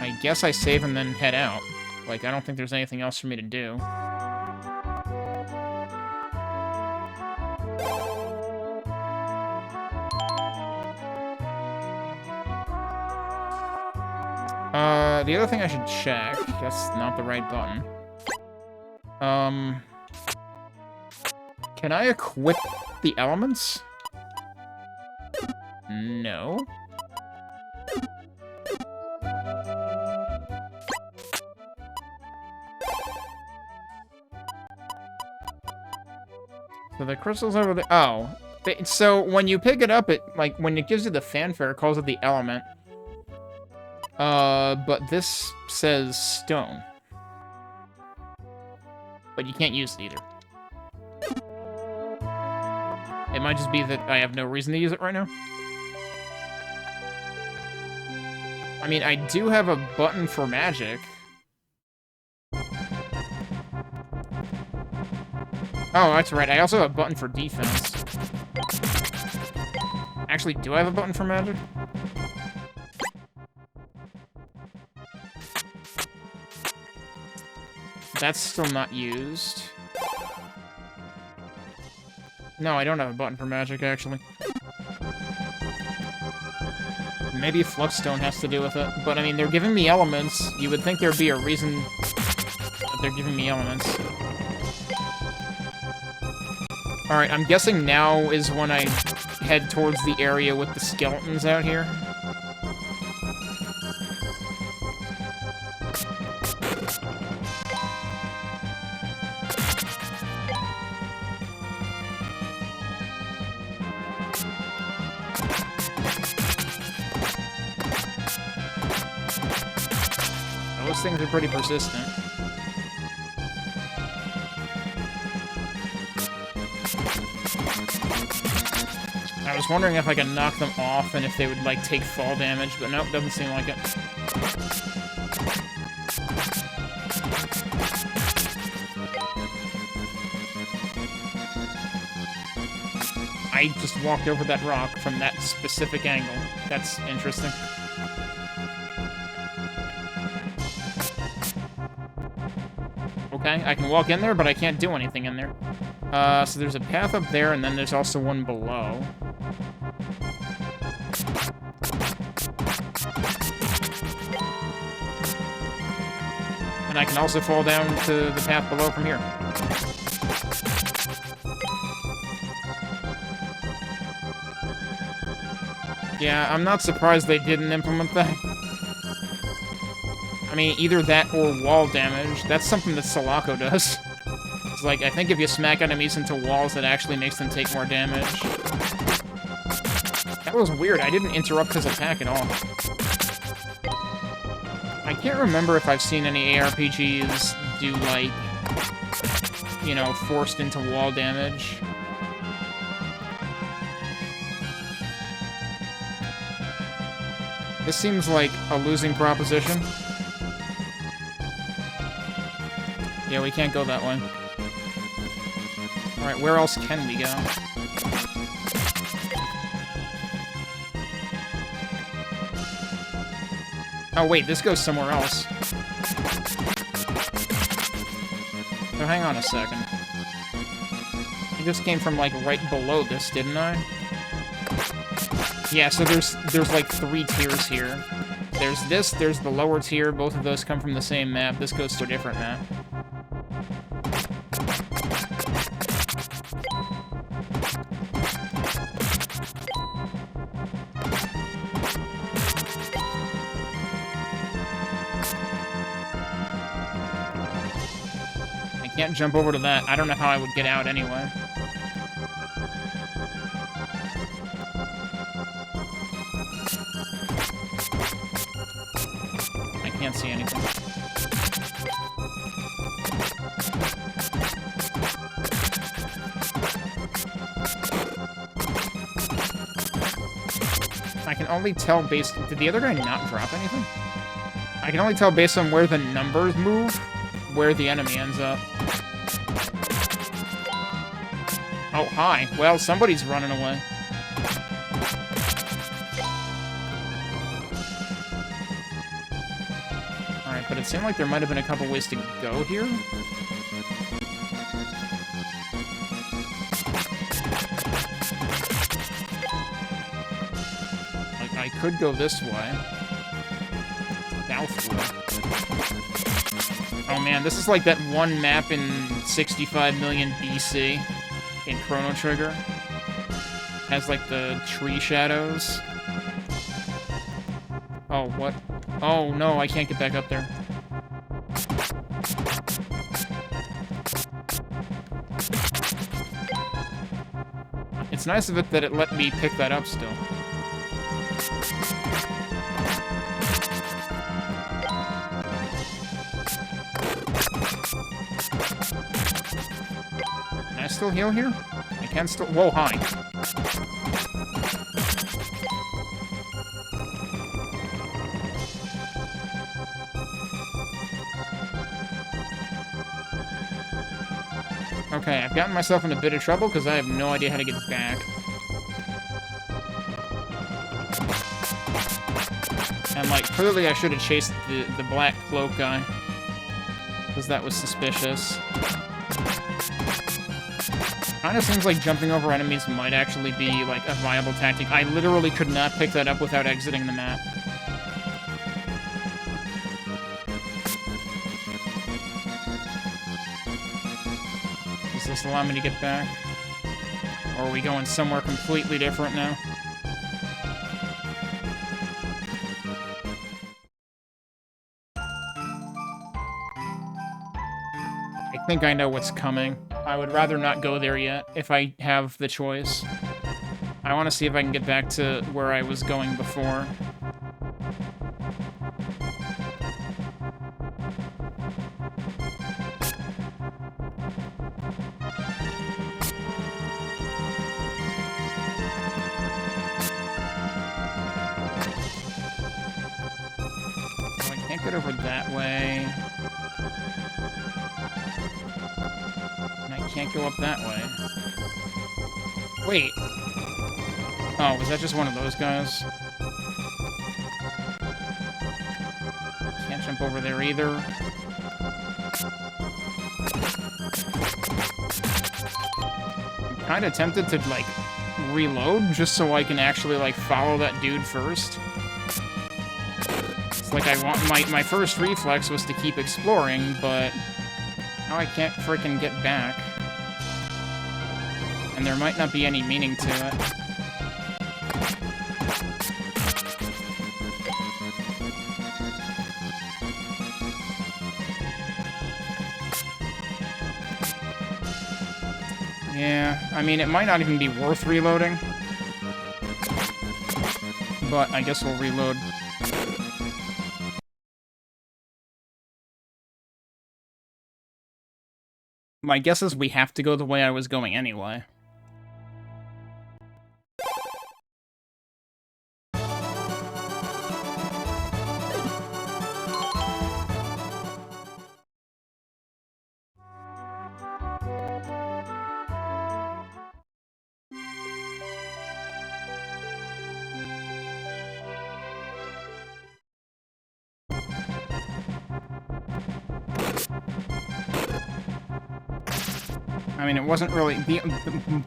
I guess I save and then head out. Like, I don't think there's anything else for me to do. The other thing I should check, that's not the right button. Can I equip the elements? No. So the crystals over the... Oh. So when you pick it up, it, like, when it gives you the fanfare, it calls it the element. But this says stone. But you can't use it either. It might just be that I have no reason to use it right now. I mean, I do have a button for magic. Oh, that's right. I also have a button for defense. Actually, do I have a button for magic? That's still not used. No, I don't have a button for magic, actually. Maybe Fluxstone has to do with it. But, I mean, they're giving me elements. You would think there'd be a reason that they're giving me elements. Alright, I'm guessing now is when I head towards the area with the skeletons out here. Those things are pretty persistent. I was wondering if I could knock them off and if they would, like, take fall damage, but nope, doesn't seem like it. I just walked over that rock from that specific angle. That's interesting. Okay, I can walk in there, but I can't do anything in there. So there's a path up there, and then there's also one below. And I can also fall down to the path below from here. Yeah, I'm not surprised they didn't implement that. I mean, either that or wall damage. That's something that Sulaco does. It's like, I think if you smack enemies into walls, it actually makes them take more damage. That was weird. I didn't interrupt his attack at all. I can't remember if I've seen any ARPGs do, like, you know, forced into wall damage. This seems like a losing proposition. Yeah, we can't go that way. Alright, where else can we go? Oh, wait, this goes somewhere else. So hang on a second. I just came from, like, right below this, didn't I? Yeah, so there's like 3 tiers here. There's this, there's the lower tier, both of those come from the same map. This goes to a different map. I can't jump over to that. I don't know how I would get out anyway. I can't see anything. I can only tell based... Did the other guy not drop anything? I can only tell based on where the numbers move, where the enemy ends up. Oh, hi. Well, somebody's running away. Alright, but it seemed like there might have been a couple ways to go here. Like, I could go this way. Southward. Oh man, this is like that one map in 65 million BC in Chrono Trigger. Has like the tree shadows. Oh, what? Oh no, I can't get back up there. It's nice of it that it let me pick that up still. Can I still heal here? I can still... Whoa, hi. Okay, I've gotten myself in a bit of trouble because I have no idea how to get back. And, like, clearly I should have chased the black cloak guy. Because that was suspicious. Kinda seems like jumping over enemies might actually be, like, a viable tactic. I literally could not pick that up without exiting the map. Does this allow me to get back? Or are we going somewhere completely different now? I think I know what's coming. I would rather not go there yet, if I have the choice. I want to see if I can get back to where I was going before. So I can't get over that way. Can't go up that way. Wait. Oh, was that just one of those guys? Can't jump over there either. I'm kind of tempted to, like, reload just so I can actually, like, follow that dude first. It's like I want... My first reflex was to keep exploring, but now I can't frickin' get back. And there might not be any meaning to it. Yeah, I mean, it might not even be worth reloading. But I guess we'll reload. My guess is we have to go the way I was going anyway. I mean, it wasn't really...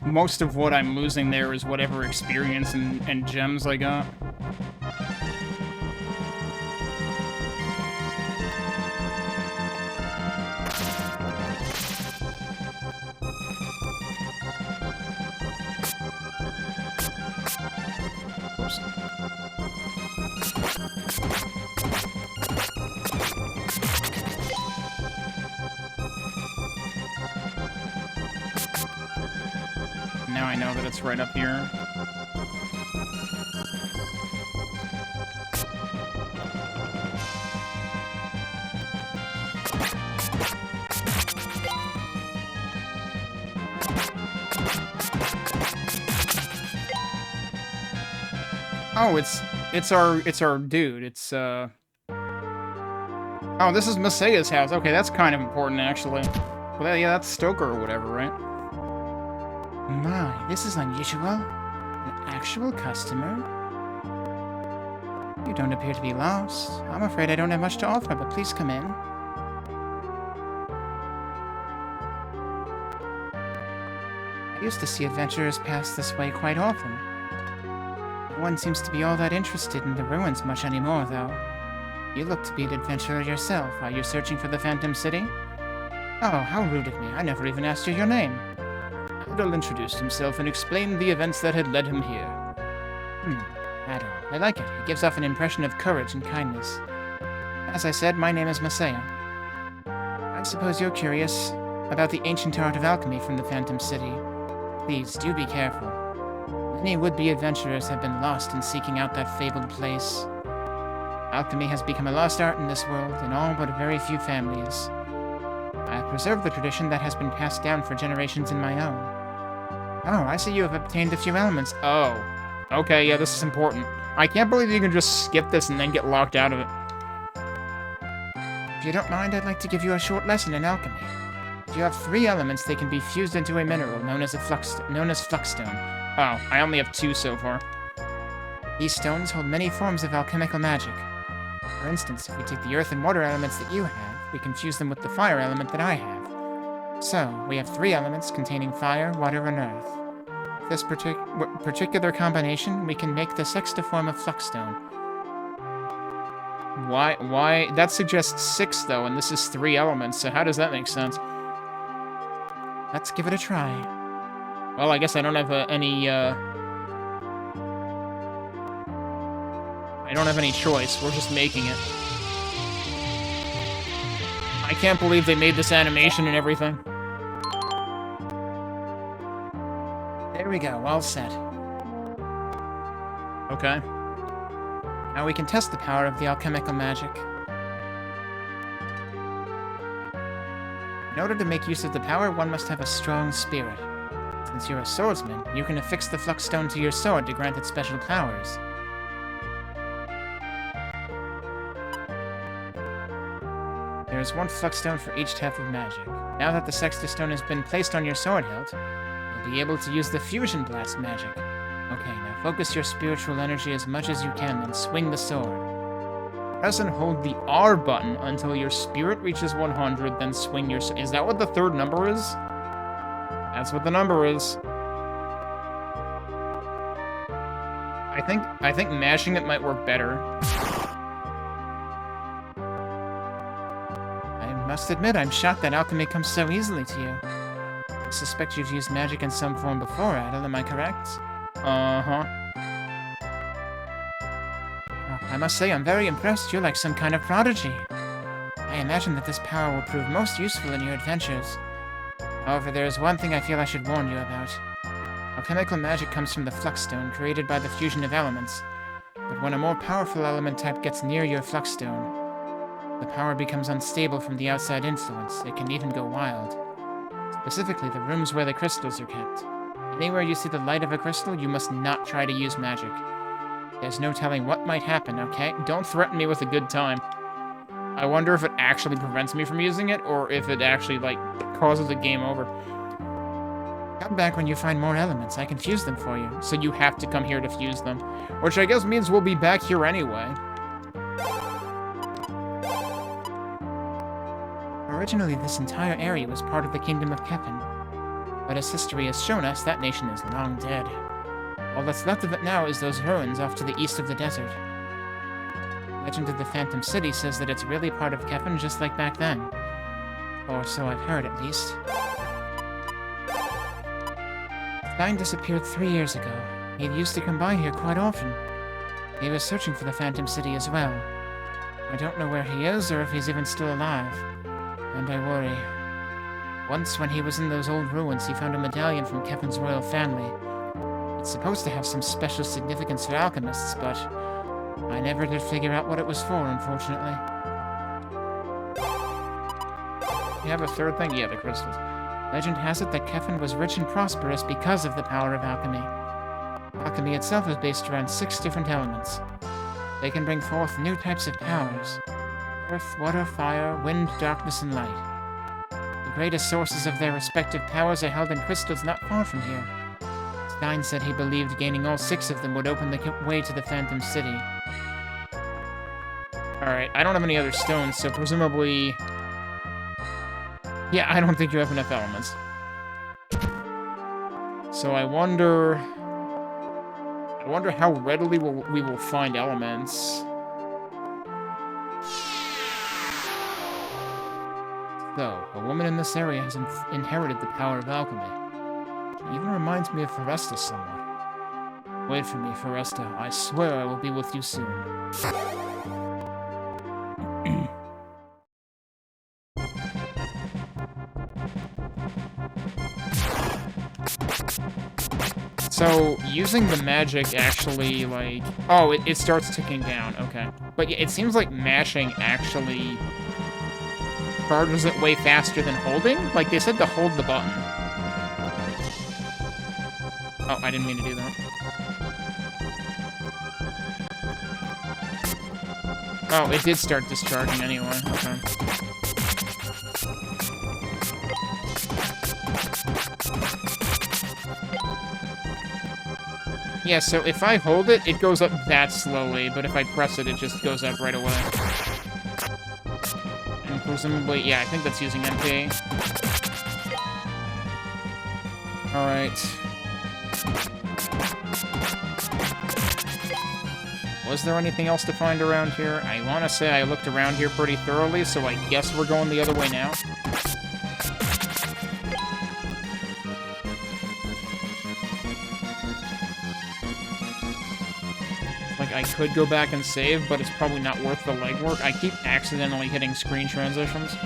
most of what I'm losing there is whatever experience and gems I got. Oops. Now I know that it's right up here. Oh, it's our dude. It's oh, this is Masaya's house. Okay, that's kind of important actually. Well, yeah, that's Stoker or whatever, right? My, this is unusual. An actual customer? You don't appear to be lost. I'm afraid I don't have much to offer, but please come in. I used to see adventurers pass this way quite often. No one seems to be all that interested in the ruins much anymore, though. You look to be an adventurer yourself. Are you searching for the Phantom City? Oh, how rude of me. I never even asked you your name. Adol introduced himself and explained the events that had led him here. Adol. I like it. He gives off an impression of courage and kindness. As I said, my name is Masaya. I suppose you're curious about the ancient art of alchemy from the Phantom City. Please, do be careful. Many would-be adventurers have been lost in seeking out that fabled place. Alchemy has become a lost art in this world, in all but very few families. I have preserved the tradition that has been passed down for generations in my own. Oh, I see you have obtained a few elements. Oh. Okay, yeah, this is important. I can't believe you can just skip this and then get locked out of it. If you don't mind, I'd like to give you a short lesson in alchemy. If you have 3 elements, they can be fused into a mineral known as fluxstone. Oh, I only have 2 so far. These stones hold many forms of alchemical magic. For instance, if we take the earth and water elements that you have, we can fuse them with the fire element that I have. So, we have 3 elements containing fire, water, and earth. With this particular combination, we can make the sextiform of fluxstone. Why? That suggests 6, though, and this is 3 elements, so how does that make sense? Let's give it a try. Well, I guess I don't have any choice. We're just making it. I can't believe they made this animation and everything. There we go, all set. Okay. Now we can test the power of the alchemical magic. In order to make use of the power, one must have a strong spirit. Since you're a swordsman, you can affix the fluxstone to your sword to grant it special powers. There is 1 fluxstone for each type of magic. Now that the sextistone has been placed on your sword hilt, you'll be able to use the fusion blast magic. Okay, now focus your spiritual energy as much as you can and swing the sword. Press and hold the R button until your spirit reaches 100, then swing your... Is that what the 3rd number is? That's what the number is. I think mashing it might work better. I must admit, I'm shocked that alchemy comes so easily to you. I suspect you've used magic in some form before, Adel, am I correct? Uh-huh. I must say, I'm very impressed. You're like some kind of prodigy. I imagine that this power will prove most useful in your adventures. However, there is one thing I feel I should warn you about. Alchemical magic comes from the fluxstone created by the fusion of elements. But when a more powerful element type gets near your fluxstone, the power becomes unstable from the outside influence. It can even go wild. Specifically, the rooms where the crystals are kept. Anywhere you see the light of a crystal, you must not try to use magic. There's no telling what might happen, okay? Don't threaten me with a good time. I wonder if it actually prevents me from using it, or if it actually, like, causes a game over. Come back when you find more elements. I can fuse them for you. So you have to come here to fuse them. Which I guess means we'll be back here anyway. Originally, this entire area was part of the Kingdom of Kefin. But as history has shown us, that nation is long dead. All that's left of it now is those ruins off to the east of the desert. Legend of the Phantom City says that it's really part of Kefin just like back then. Or so I've heard, at least. Stein disappeared 3 years ago. He used to come by here quite often. He was searching for the Phantom City as well. I don't know where he is or if he's even still alive. And I worry. Once, when he was in those old ruins, he found a medallion from Kefin's royal family. It's supposed to have some special significance for alchemists, but I never did figure out what it was for, unfortunately. You have a 3rd thing? Yeah, the crystals. Legend has it that Kefin was rich and prosperous because of the power of alchemy. Alchemy itself is based around 6 different elements. They can bring forth new types of powers. Earth, water, fire, wind, darkness, and light. The greatest sources of their respective powers are held in crystals not far from here. Stein said he believed gaining all 6 of them would open the way to the Phantom City. Alright, I don't have any other stones, so presumably... Yeah, I don't think you have enough elements. So I wonder how readily we will find elements. So, a woman in this area has inherited the power of alchemy. She even reminds me of Foresta somewhat. Wait for me, Foresta. I swear I will be with you soon. So, using the magic actually, like... Oh, it starts ticking down, okay. But yeah, it seems like mashing actually charges it way faster than holding. Like, they said to hold the button. Oh, I didn't mean to do that. Oh, it did start discharging anyway, okay. Yeah, so if I hold it, it goes up that slowly, but if I press it, it just goes up right away. And presumably, yeah, I think that's using MP. Alright. Was there anything else to find around here? I want to say I looked around here pretty thoroughly, so I guess we're going the other way now. I could go back and save, but it's probably not worth the legwork. I keep accidentally hitting screen transitions.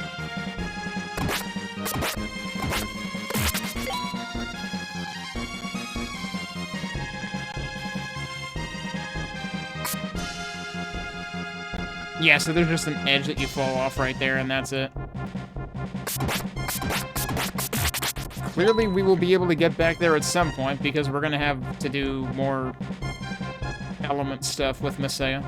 Yeah, so there's just an edge that you fall off right there, and that's it. Clearly, we will be able to get back there at some point, because we're going to have to do more element stuff with Messiah.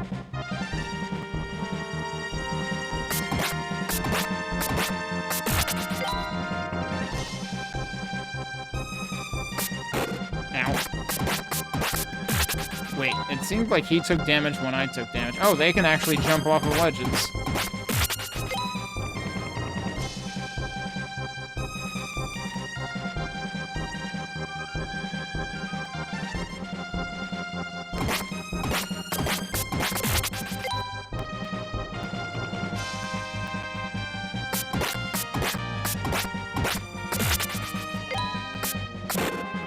Ow. Wait, it seemed like he took damage when I took damage. Oh, they can actually jump off of ledges.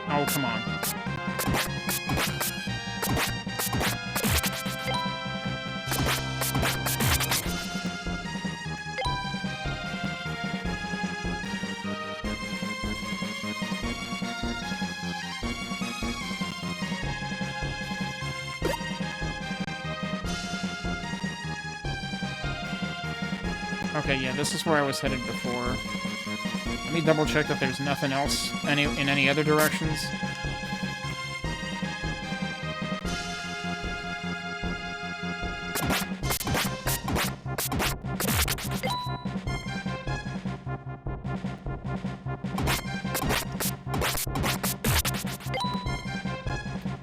Oh, come on. Okay, yeah, this is where I was headed before. Let me double check that there's nothing else in any other directions.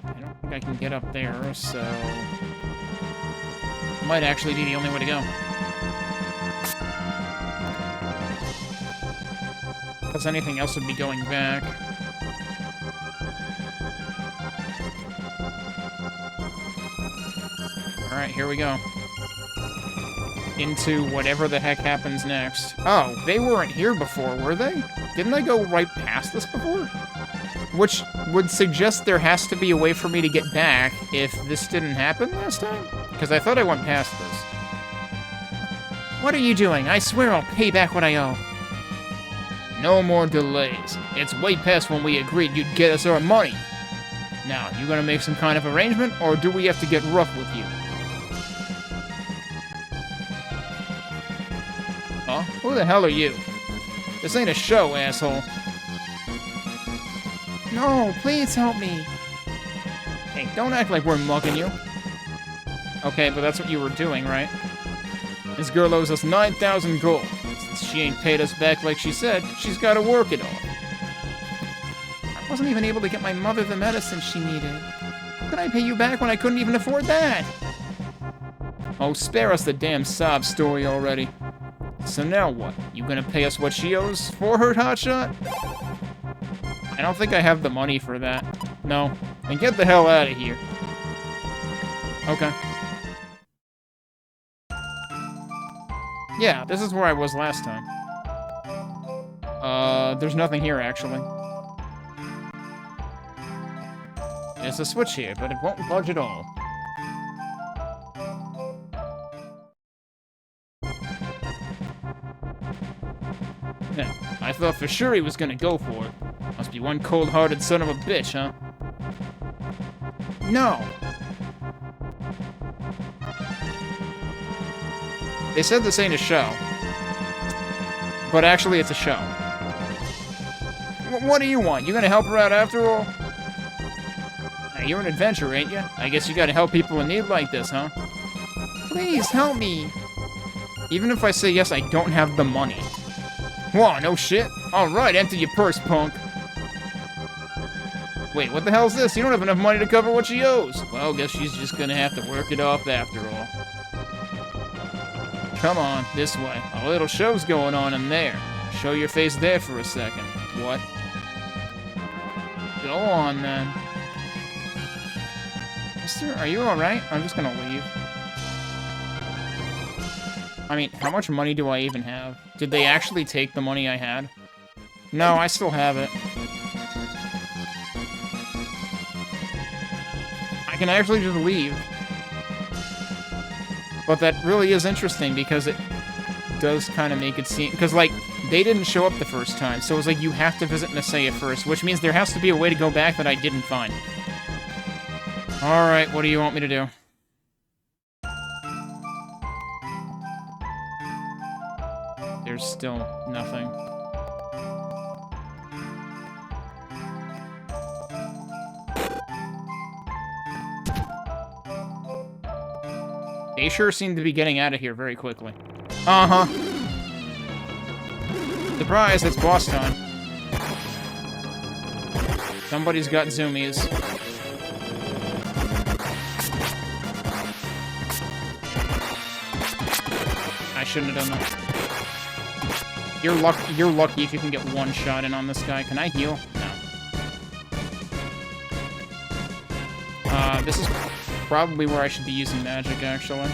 I don't think I can get up there, so... might actually be the only way to go. Because anything else would be going back. Alright, here we go. Into whatever the heck happens next. Oh, they weren't here before, were they? Didn't I go right past this before? Which would suggest there has to be a way for me to get back if this didn't happen last time? Because I thought I went past this. What are you doing? I swear I'll pay back what I owe. No more delays. It's way past when we agreed you'd get us our money. Now, you gonna make some kind of arrangement, or do we have to get rough with you? Huh? Who the hell are you? This ain't a show, asshole. No, please help me. Hey, don't act like we're mugging you. Okay, but that's what you were doing, right? This girl owes us 9,000 gold. Since she ain't paid us back like she said, she's gotta work it off. I wasn't even able to get my mother the medicine she needed. How could I pay you back when I couldn't even afford that? Oh, spare us the damn sob story already. So now what? You gonna pay us what she owes for her hotshot? I don't think I have the money for that. No. Then get the hell out of here. Okay. Yeah, this is where I was last time. There's nothing here, actually. There's a switch here, but it won't budge at all. Yeah, I thought for sure he was gonna go for it. Must be one cold-hearted son of a bitch, huh? No. They said this ain't a show. But actually, it's a show. What do you want? You gonna help her out after all? Hey, you're an adventurer, ain't you? I guess you gotta help people in need like this, huh? Please, help me. Even if I say yes, I don't have the money. Whoa, no shit? Alright, empty your purse, punk. Wait, what the hell's this? You don't have enough money to cover what she owes. Well, guess she's just gonna have to work it off after all. Come on, this way. A little show's going on in there. Show your face there for a second. What? Go on, then. Mister, are you alright? I'm just gonna leave. I mean, how much money do I even have? Did they actually take the money I had? No, I still have it. I can actually just leave. But that really is interesting because it does kind of make it seem... Because, like, they didn't show up the first time, so it was like you have to visit Nisea first, which means there has to be a way to go back that I didn't find. Alright, what do you want me to do? There's still nothing. They sure seem to be getting out of here very quickly. Uh-huh. Surprise, it's boss time. Somebody's got zoomies. I shouldn't have done that. You're lucky if you can get one shot in on this guy. Can I heal? No. This is probably where I should be using magic, actually.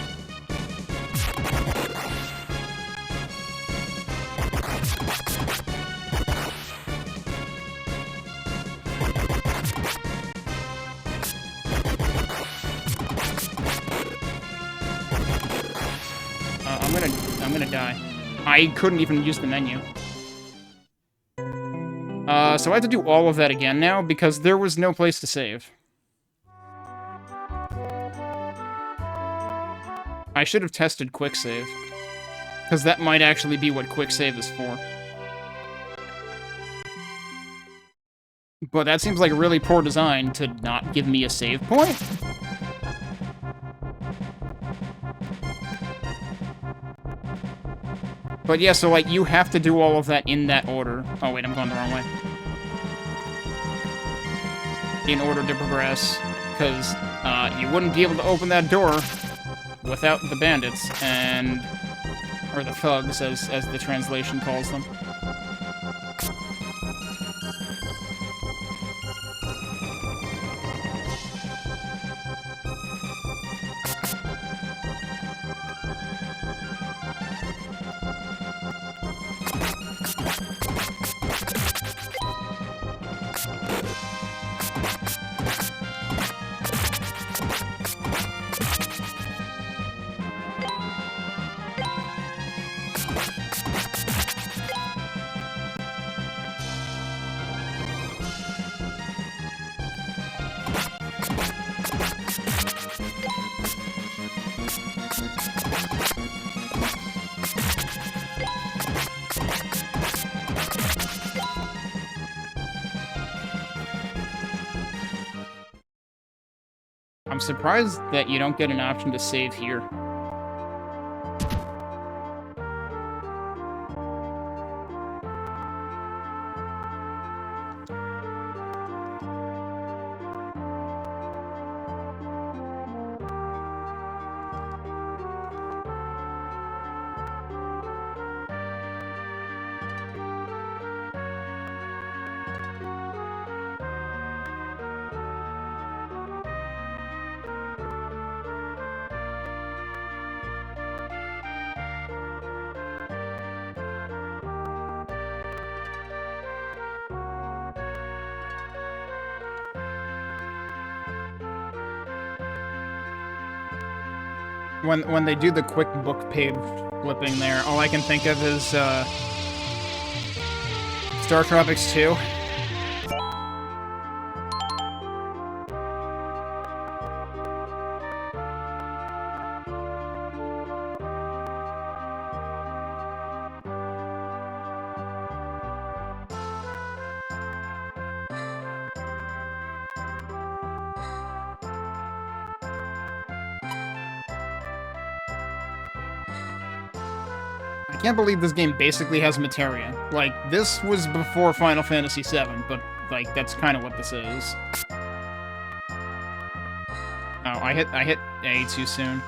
I'm gonna die. I couldn't even use the menu. So I have to do all of that again now, because there was no place to save. I should have tested quick save, because that might actually be what quick save is for. But that seems like a really poor design to not give me a save point. But yeah, so like you have to do all of that in that order. Oh wait, I'm going the wrong way. In order to progress, because you wouldn't be able to open that door without the bandits, and... or the thugs, as the translation calls them. I'm surprised that you don't get an option to save here. When they do the quick book page flipping there, all I can think of is Star Tropics 2. I can't believe this game basically has materia. Like, this was before Final Fantasy VII, but, like, that's kind of what this is. Oh, I hit A too soon.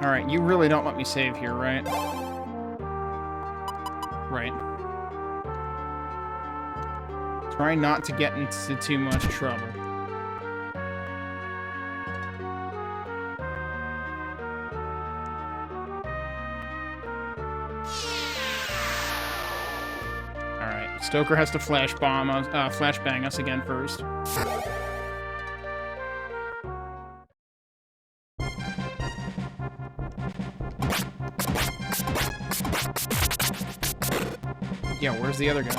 Alright, you really don't let me save here, right? Right. Try not to get into too much trouble. Alright, Stoker has to flashbang us again first. Yeah, where's the other guy?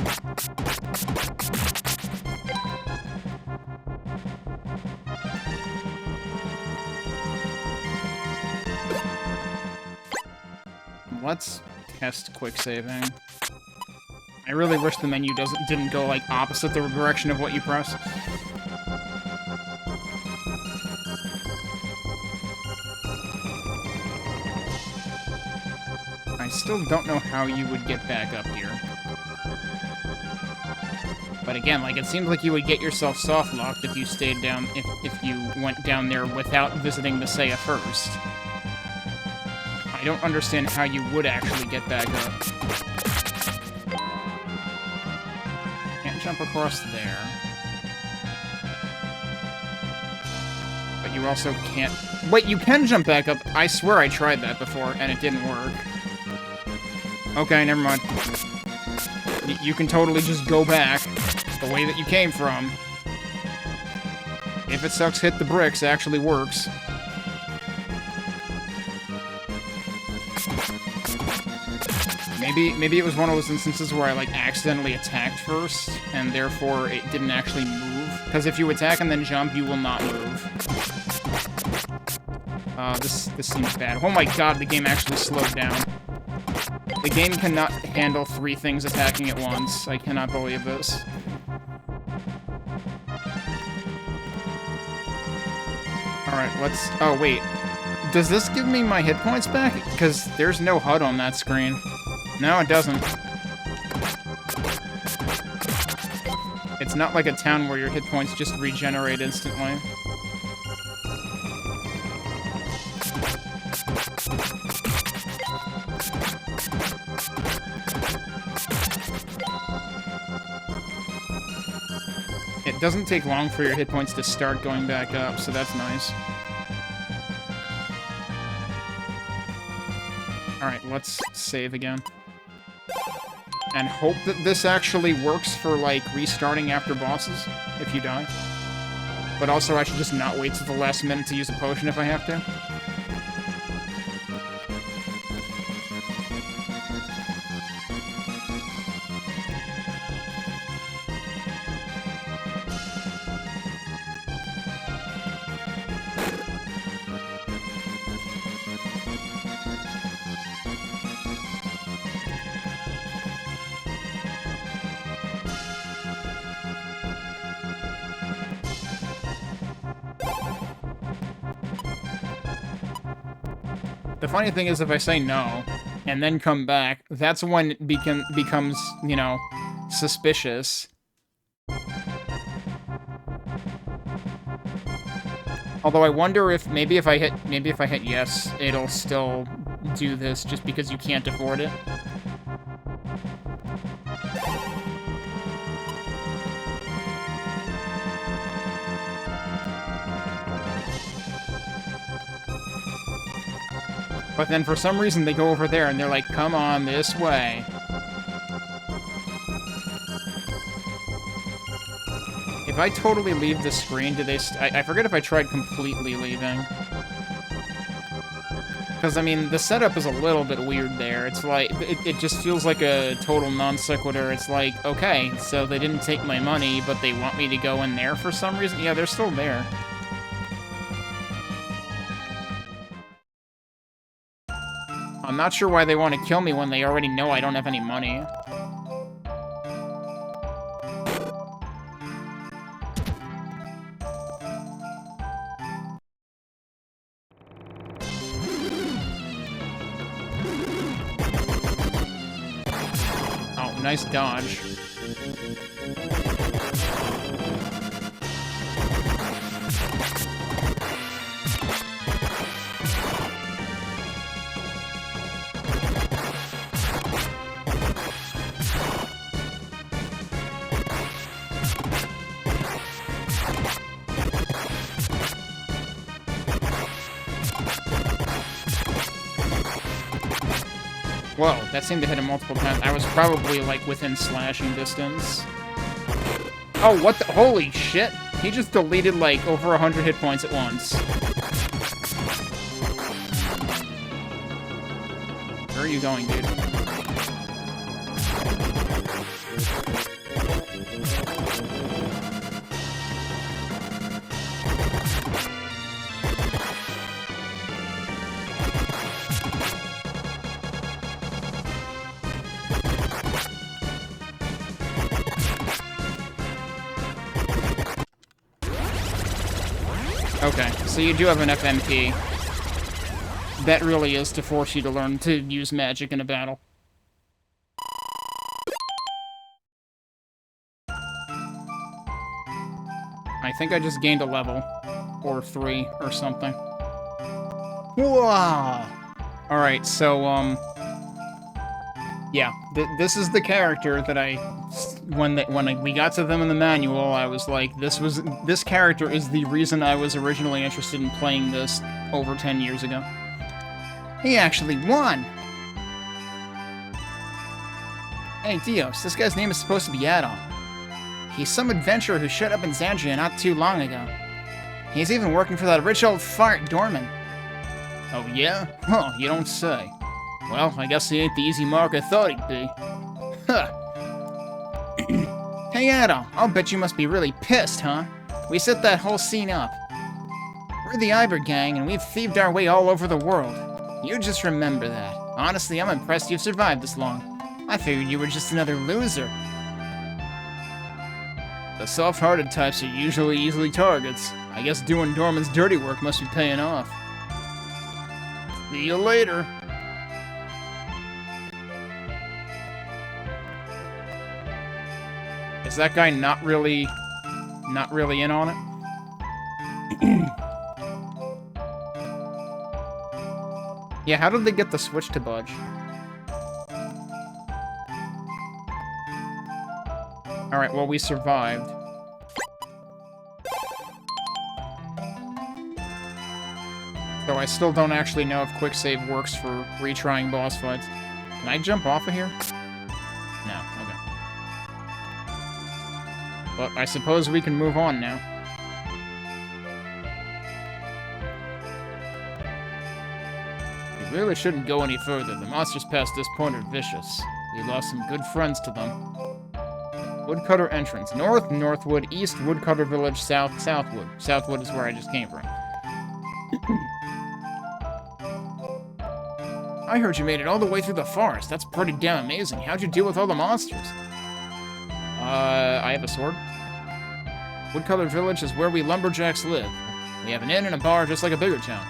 Let's test quick saving. I really wish the menu didn't go like opposite the direction of what you press. I still don't know how you would get back up here. But again, like, it seems like you would get yourself soft-locked if you stayed down, if you went down there without visiting the Seiya first. I don't understand how you would actually get back up. Can't jump across there. But you also can't... Wait, you can jump back up! I swear I tried that before, and it didn't work. Okay, never mind. You can totally just go back the way that you came from. If it sucks, hit the bricks actually works. Maybe it was one of those instances where I, like, accidentally attacked first, and therefore it didn't actually move. Because if you attack and then jump, you will not move. This seems bad. Oh my god, the game actually slowed down. The game cannot handle 3 things attacking at once. I cannot believe this. Alright, let's... Oh, wait. Does this give me my hit points back? Because there's no HUD on that screen. No, it doesn't. It's not like a town where your hit points just regenerate instantly. It doesn't take long for your hit points to start going back up, so that's nice. Alright, let's save again. And hope that this actually works for, like, restarting after bosses, if you die. But also, I should just not wait till the last minute to use a potion if I have to. The funny thing is, if I say no, and then come back, that's when it becomes, you know, suspicious. Although I wonder if maybe if I hit yes, it'll still do this just because you can't afford it. But then for some reason they go over there and they're like, come on, this way. If I totally leave the screen, do they... I forget if I tried completely leaving. Because, I mean, the setup is a little bit weird there. It's like, it just feels like a total non sequitur. It's like, okay, so they didn't take my money, but they want me to go in there for some reason? Yeah, they're still there. I'm not sure why they want to kill me when they already know I don't have any money. Oh, nice dodge. Whoa, that seemed to hit him multiple times. I was probably, like, within slashing distance. Oh, what the? Holy shit! He just deleted, like, over 100 hit points at once. Where are you going, dude? Okay, so you do have an FMP. That really is to force you to learn to use magic in a battle. I think I just gained a level. Or 3, or something. Whoa! Alright, so, yeah, this is the character that when we got to them in the manual, I was like, this character is the reason I was originally interested in playing this over 10 years ago. He actually won! Hey, Dios, this guy's name is supposed to be Adam. He's some adventurer who showed up in Zandria not too long ago. He's even working for that rich old fart, Dorman. Oh yeah? Huh, you don't say. Well, I guess he ain't the easy mark I thought he'd be. Huh. Hey, Adam, I'll bet you must be really pissed, huh? We set that whole scene up. We're the Iber gang, and we've thieved our way all over the world. You just remember that. Honestly, I'm impressed you've survived this long. I figured you were just another loser. The soft-hearted types are usually easily targets. I guess doing Dorman's dirty work must be paying off. See you later. Is that guy not really in on it? Yeah, how did they get the switch to budge? Alright, well, we survived. So I still don't actually know if quick save works for retrying boss fights. Can I jump off of here? No, okay. But I suppose we can move on now. We really shouldn't go any further. The monsters past this point are vicious. We lost some good friends to them. Woodcutter entrance. North, Northwood. East, Woodcutter Village. South, Southwood. Southwood is where I just came from. I heard you made it all the way through the forest. That's pretty damn amazing. How'd you deal with all the monsters? I have a sword. Woodcutter Village is where we lumberjacks live. We have an inn and a bar just like a bigger town.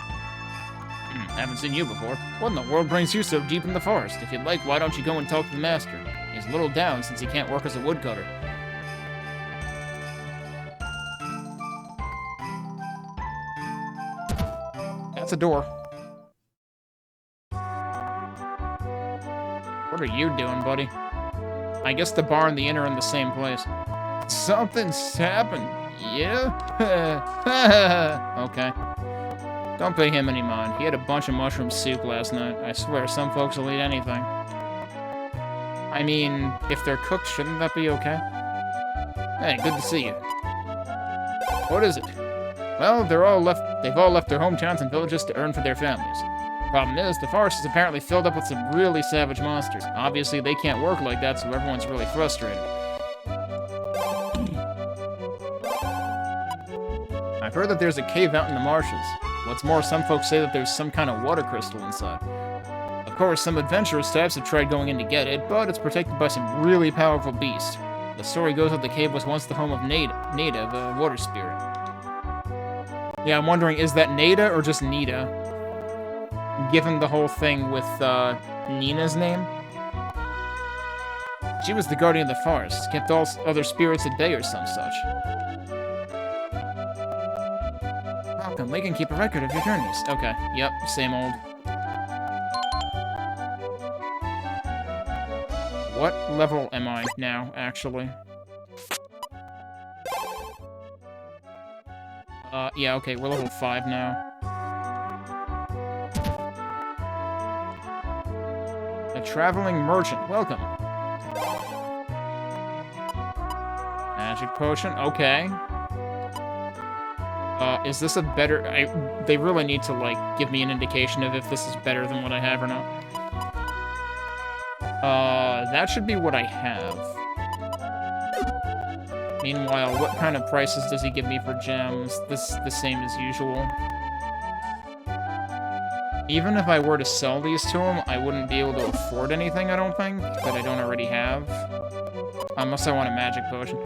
Haven't seen you before. What in the world brings you so deep in the forest? If you'd like, why don't you go and talk to the master? He's a little down since he can't work as a woodcutter. That's a door. What are you doing, buddy? I guess the bar and the inn are in the same place. Something's happened. Yeah? Okay. Don't pay him any mind. He had a bunch of mushroom soup last night. I swear, some folks will eat anything. I mean, if they're cooked, shouldn't that be okay? Hey, good to see you. What is it? Well, they've all left their hometowns and villages to earn for their families. Problem is, the forest is apparently filled up with some really savage monsters. Obviously, they can't work like that, so everyone's really frustrated. I've heard that there's a cave out in the marshes. What's more, some folks say that there's some kind of water crystal inside. Of course, some adventurous types have tried going in to get it, but it's protected by some really powerful beasts. The story goes that the cave was once the home of Nada, the water spirit. Yeah, I'm wondering, is that Nada or just Nita? Given the whole thing with Nina's name? She was the guardian of the forest, kept all other spirits at bay or some such. Welcome, we can keep a record of your journeys. Okay, yep, same old. What level am I now, actually? Yeah, okay, we're level 5 now. A traveling merchant, welcome. Magic potion, okay. Is this a better... they really need to, like, give me an indication of if this is better than what I have or not. That should be what I have. Meanwhile, what kind of prices does he give me for gems? The same as usual. Even if I were to sell these to him, I wouldn't be able to afford anything, I don't think, that I don't already have. Unless I want a magic potion.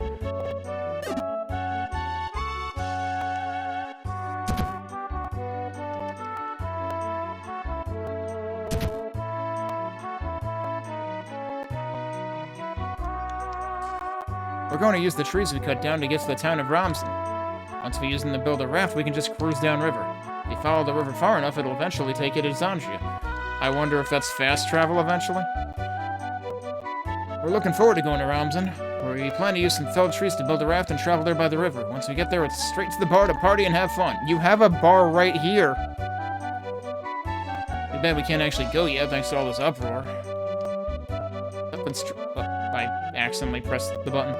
We're going to use the trees we cut down to get to the town of Ramsen. Once we use them to build a raft, we can just cruise downriver. If you follow the river far enough, it'll eventually take you to Zangia. I wonder if that's fast travel eventually? We're looking forward to going to Ramsen, where we plan to use some felled trees to build a raft and travel there by the river. Once we get there, it's straight to the bar to party and have fun. You have a bar right here! Too bad we can't actually go yet, thanks to all this uproar. I accidentally pressed the button.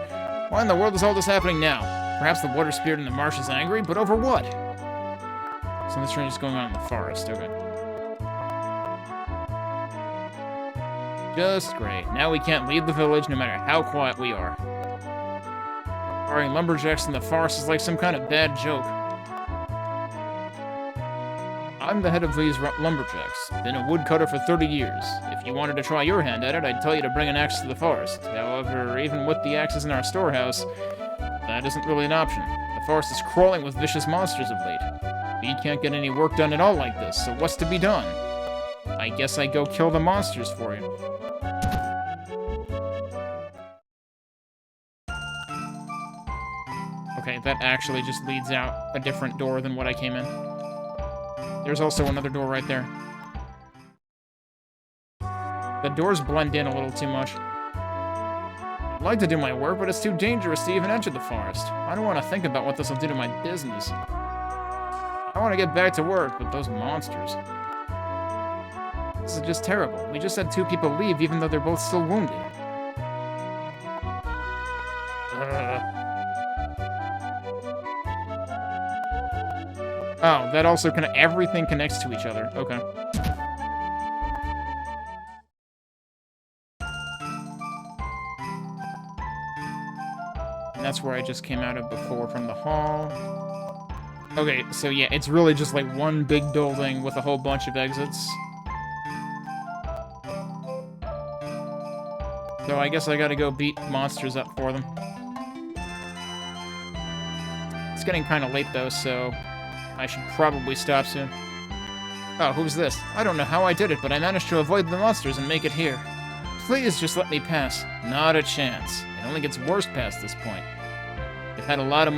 Why in the world is all this happening now? Perhaps the water spirit in the marsh is angry, but over what? Something strange is going on in the forest, okay. Just great. Now we can't leave the village no matter how quiet we are. Barring lumberjacks in the forest is like some kind of bad joke. I'm the head of these lumberjacks. Been a woodcutter for 30 years. If you wanted to try your hand at it, I'd tell you to bring an axe to the forest. However, even with the axes in our storehouse, that isn't really an option. The forest is crawling with vicious monsters of late. We can't get any work done at all like this, so what's to be done? I guess I go kill the monsters for you. Okay, that actually just leads out a different door than what I came in. There's also another door right there. The doors blend in a little too much. I'd like to do my work, but it's too dangerous to even enter the forest. I don't want to think about what this will do to my business. I want to get back to work, but those monsters... This is just terrible. We just had 2 people leave, even though they're both still wounded. Oh, that also everything connects to each other. Okay. And that's where I just came out of before from the hall. Okay, so yeah, it's really just like one big building with a whole bunch of exits. So I guess I gotta go beat monsters up for them. It's getting kind of late though, so I should probably stop soon. Oh, who's this? I don't know how I did it, but I managed to avoid the monsters and make it here. Please just let me pass. Not a chance. It only gets worse past this point. They've had a lot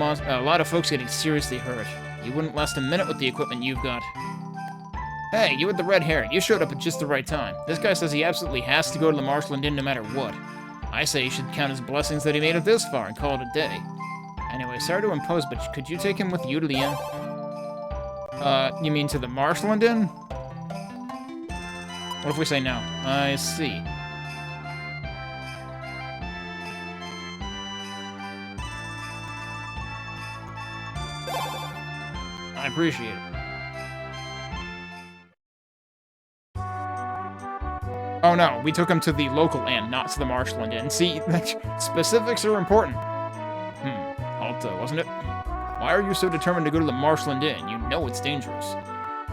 of folks getting seriously hurt. You wouldn't last a minute with the equipment you've got. Hey, you with the red hair. You showed up at just the right time. This guy says he absolutely has to go to the Marshland Inn no matter what. I say he should count his blessings that he made it this far and call it a day. Anyway, sorry to impose, but could you take him with you to the inn? You mean to the Marshland Inn? What if we say no? I see. I appreciate it. Oh no, we took him to the local inn, not to the marshland inn. See, specifics are important. Alta, wasn't it? Why are you so determined to go to the marshland inn? You know it's dangerous.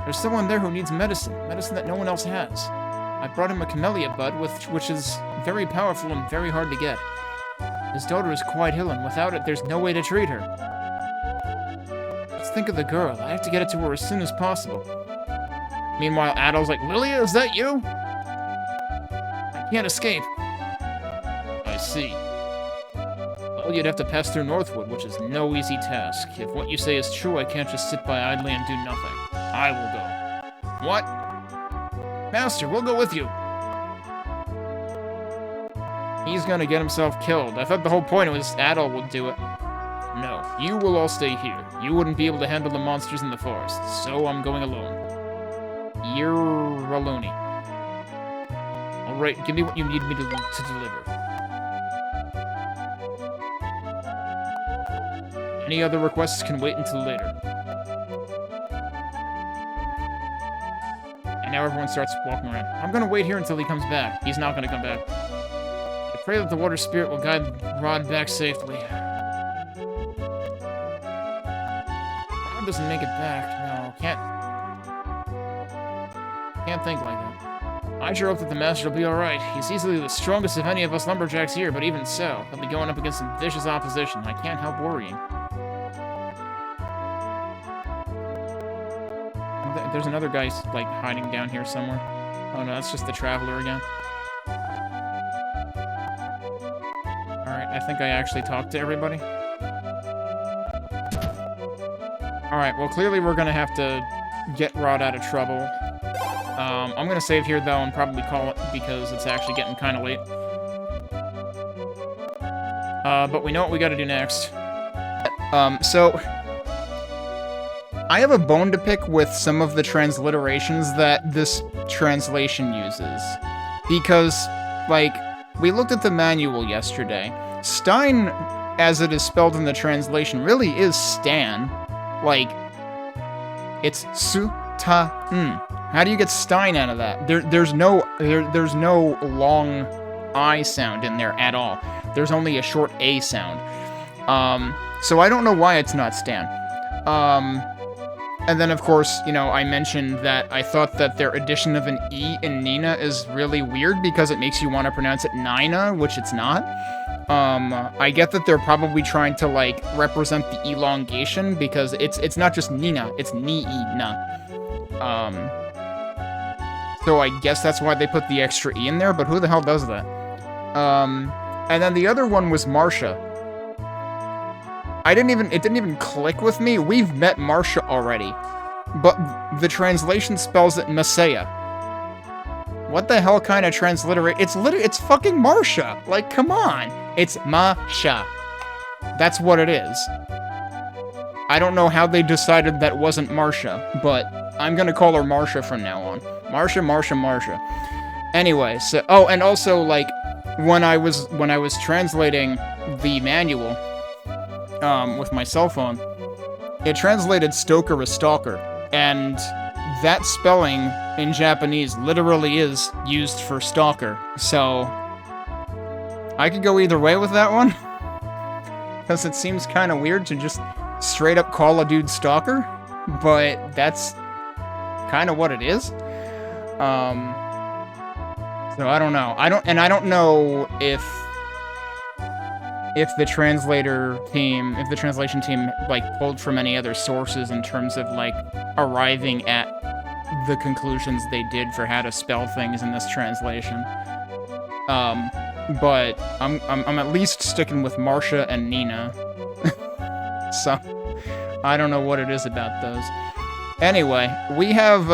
There's someone there who needs medicine that no one else has. I brought him a camellia bud, which is very powerful and very hard to get. His daughter is quite ill, and without it, there's no way to treat her. Let's think of the girl. I have to get it to her as soon as possible. Meanwhile, Adol's like, Lilia, is that you? I can't escape. I see. Well, you'd have to pass through Northwood, which is no easy task. If what you say is true, I can't just sit by idly and do nothing. I will go. What? Master, we'll go with you. He's gonna get himself killed. I thought the whole point was Adol would do it. No, you will all stay here. You wouldn't be able to handle the monsters in the forest, so I'm going alone. You're a loony. Alright, give me what you need me to deliver. Any other requests can wait until later. And now everyone starts walking around. I'm gonna wait here until he comes back. He's not gonna come back. I pray that the water spirit will guide Rod back safely. Rod doesn't make it back. No, can't think like that. I sure hope that the master will be alright. He's easily the strongest of any of us lumberjacks here, but even so, he'll be going up against some vicious opposition. I can't help worrying. There's another guy, like, hiding down here somewhere. Oh no, that's just the traveler again. Alright, I think I actually talked to everybody. Alright, well, clearly we're gonna have to get Rod out of trouble. I'm gonna save here, though, and probably call it, because it's actually getting kind of late. But we know what we gotta do next. So... I have a bone to pick with some of the transliterations that this translation uses. Because, like, we looked at the manual yesterday. Stein, as it is spelled in the translation, really is Stan. Like, it's Su-ta-n. How do you get Stein out of that? There's no long I sound in there at all. There's only a short A sound. So I don't know why it's not Stan. And then, of course, you know, I mentioned that I thought that their addition of an E in Nina is really weird because it makes you want to pronounce it Nina, which it's not. I get that they're probably trying to, like, represent the elongation because it's not just Nina, it's Ni-na. So I guess that's why they put the extra E in there, but who the hell does that? And then the other one was Marcia. It didn't even click with me. We've met Marcia already. But the translation spells it Masaya. What the hell kind of transliterate? It's fucking Marcia. Like, come on. It's Masha. That's what it is. I don't know how they decided that wasn't Marcia, but I'm gonna call her Marcia from now on. Marcia. Anyway, so, oh, and also, like, when I was translating the manual, with my cell phone, it translated Stoker as Stalker, and that spelling in Japanese literally is used for Stalker, so I could go either way with that one, because it seems kind of weird to just straight up call a dude Stalker, but that's kind of what it is. So I don't know. I don't know if the translation team, like, pulled from any other sources in terms of, like, arriving at the conclusions they did for how to spell things in this translation. But I'm at least sticking with Marcia and Nina. So, I don't know what it is about those. Anyway, we have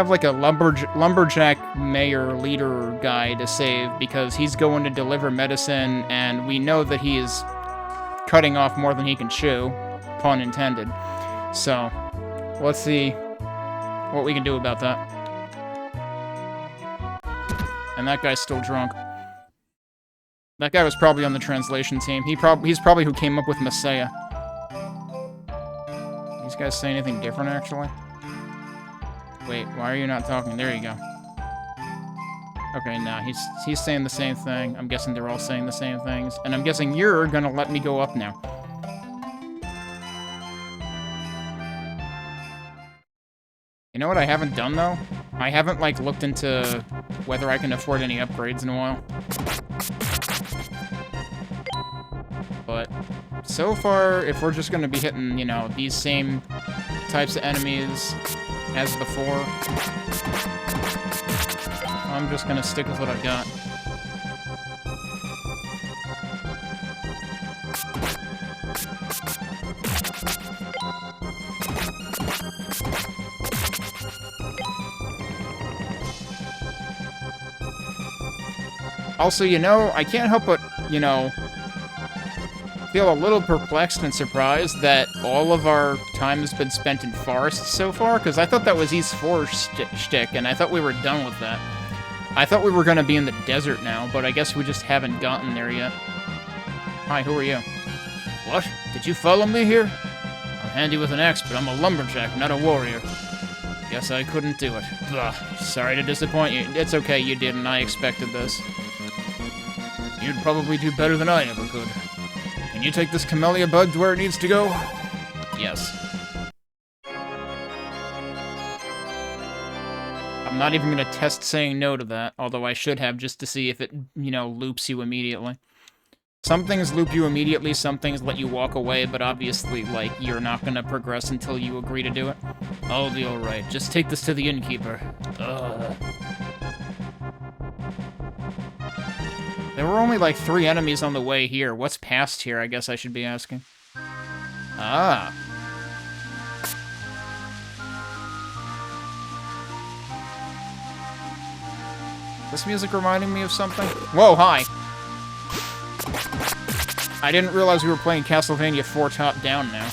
like a lumberjack mayor leader guy to save because he's going to deliver medicine, and we know that he is cutting off more than he can chew, pun intended. So, let's see what we can do about that. And that guy's still drunk. That guy was probably on the translation team. He's probably who came up with Messiah. These guys say anything different, actually? Wait, why are you not talking? There you go. Okay, nah, he's saying the same thing. I'm guessing they're all saying the same things. And I'm guessing you're gonna let me go up now. You know what I haven't done, though? I haven't, like, looked into whether I can afford any upgrades in a while. But so far, if we're just gonna be hitting, you know, these same types of enemies as before, I'm just gonna stick with what I've got. Also, you know, I can't help but, you know, feel a little perplexed and surprised that all of our time has been spent in forests so far, because I thought that was East 4 shtick, and I thought we were done with that. I thought we were going to be in the desert now, but I guess we just haven't gotten there yet. Hi, who are you? What? Did you follow me here? I'm handy with an axe, but I'm a lumberjack, not a warrior. Guess I couldn't do it. Ugh, sorry to disappoint you. It's okay, you didn't. I expected this. You'd probably do better than I ever could. Can you take this camellia bud to where it needs to go? Yes. I'm not even going to test saying no to that, although I should have just to see if it, you know, loops you immediately. Some things loop you immediately, some things let you walk away, but obviously, like, you're not going to progress until you agree to do it. I'll be alright. Just take this to the innkeeper. Ugh. There were only, like, 3 enemies on the way here. What's past here, I guess I should be asking. Ah. This music reminding me of something? Whoa, hi! I didn't realize we were playing Castlevania 4 top-down now.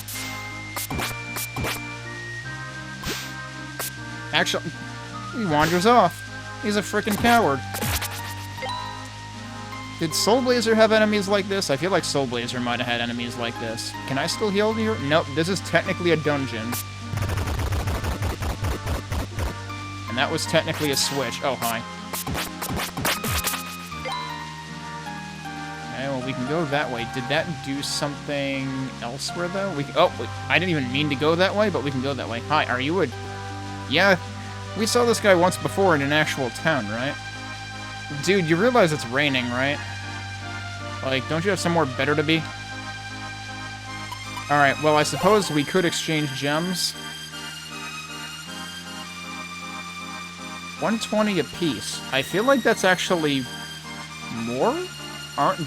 Actually, he wanders off. He's a frickin' coward. Did Soul Blazer have enemies like this? I feel like Soul Blazer might have had enemies like this. Can I still heal here? Nope, this is technically a dungeon. And that was technically a switch. Oh, hi. Okay, well, we can go that way. Did that do something elsewhere, though? Oh, wait, I didn't even mean to go that way, but we can go that way. Hi, are you a... Yeah, we saw this guy once before in an actual town, right? Dude, you realize it's raining, right? Like, don't you have somewhere better to be? Alright, well, I suppose we could exchange gems. 120 apiece. I feel like that's actually more?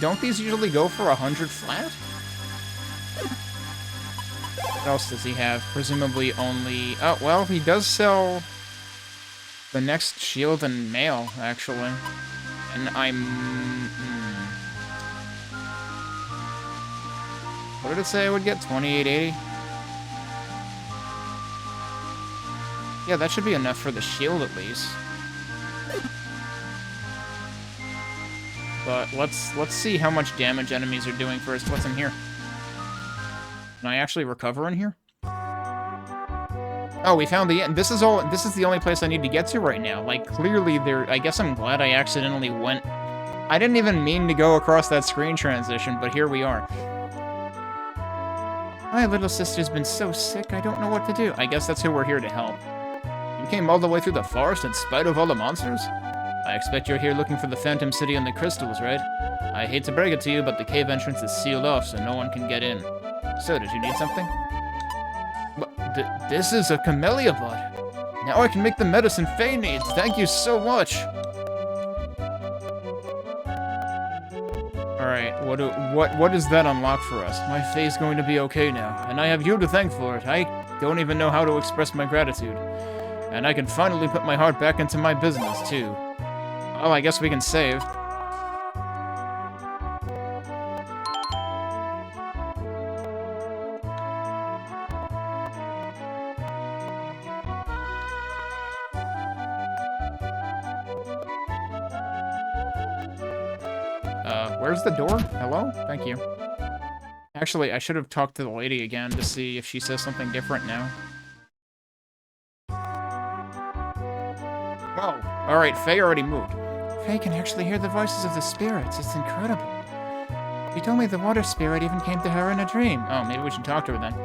Don't these usually go for 100 flat? What else does he have? Presumably only... Oh, well, he does sell the next shield and mail, actually. And what did it say I would get? 2880? Yeah, that should be enough for the shield, at least. But let's see how much damage enemies are doing first. What's in here? Can I actually recover in here? Oh, we found the end. This is the only place I need to get to right now. Like, clearly there... I guess I'm glad I accidentally went... I didn't even mean to go across that screen transition, but here we are. My little sister's been so sick, I don't know what to do. I guess that's who we're here to help. You came all the way through the forest in spite of all the monsters? I expect you're here looking for the Phantom City and the crystals, right? I hate to break it to you, but the cave entrance is sealed off, so no one can get in. So, did you need something? This is a camellia bud. Now I can make the medicine Faye needs. Thank you so much. Alright, what does that unlock for us? My Faye's going to be okay now, and I have you to thank for it. I don't even know how to express my gratitude. And I can finally put my heart back into my business, too. Well, I guess we can save. Where's the door? Hello? Thank you. Actually, I should have talked to the lady again to see if she says something different now. Oh, alright, Faye already moved. Faye can actually hear the voices of the spirits. It's incredible. She told me the water spirit even came to her in a dream. Oh, maybe we should talk to her then.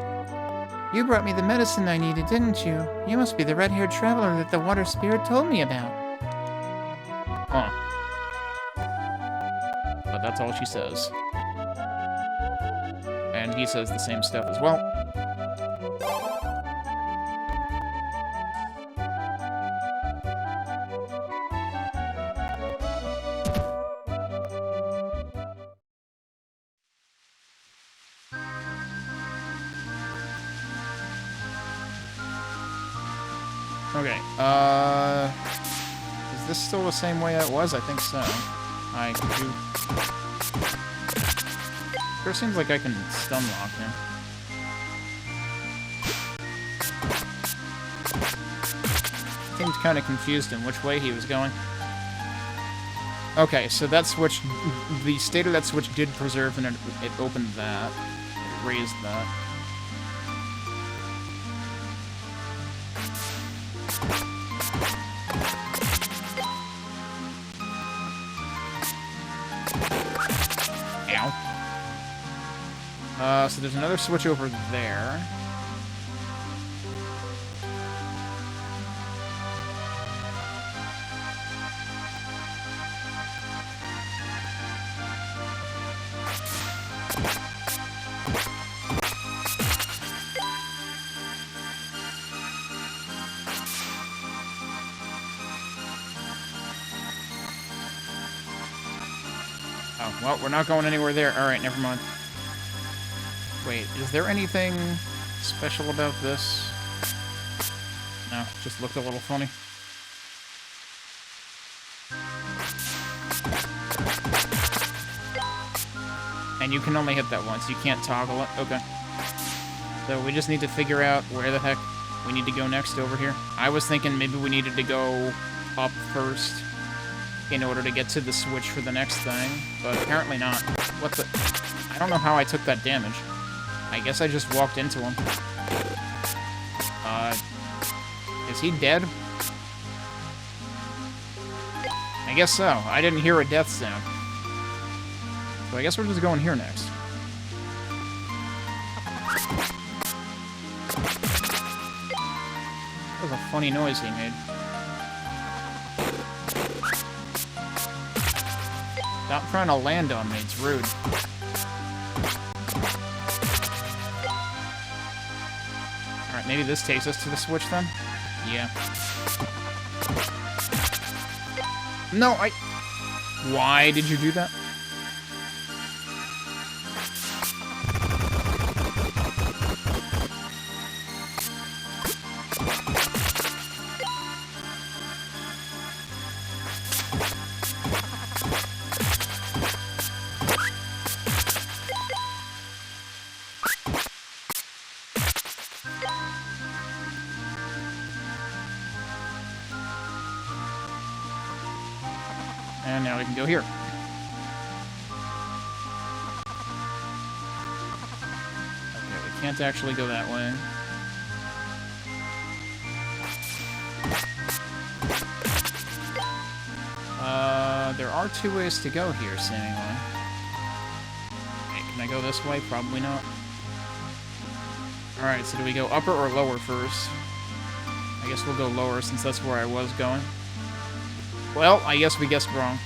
You brought me the medicine I needed, didn't you? You must be the red-haired traveler that the water spirit told me about. Huh. But that's all she says. And he says the same stuff as well. Okay, is this still the same way it was? I think so. I can do... Sure seems like I can stun lock him. Seemed kind of confused in which way he was going. Okay, so that switch... The state of that switch did preserve, and it opened that. It raised that. So there's another switch over there. Oh, well, we're not going anywhere there. Alright, never mind. Wait, is there anything special about this? No, just looked a little funny. And you can only hit that once, you can't toggle it? Okay. So we just need to figure out where the heck we need to go next over here. I was thinking maybe we needed to go up first in order to get to the switch for the next thing, but apparently not. What the... I don't know how I took that damage. I guess I just walked into him. Is he dead? I guess so. I didn't hear a death sound. So I guess we're just going here next. That was a funny noise he made. Stop trying to land on me, it's rude. Maybe this takes us to the switch, then? Yeah. No, Why did you do that? And now we can go here. Okay, we can't actually go that way. There are two ways to go here, seemingly. Okay, can I go this way? Probably not. Alright, so do we go upper or lower first? I guess we'll go lower since that's where I was going. Well, I guess we guessed wrong.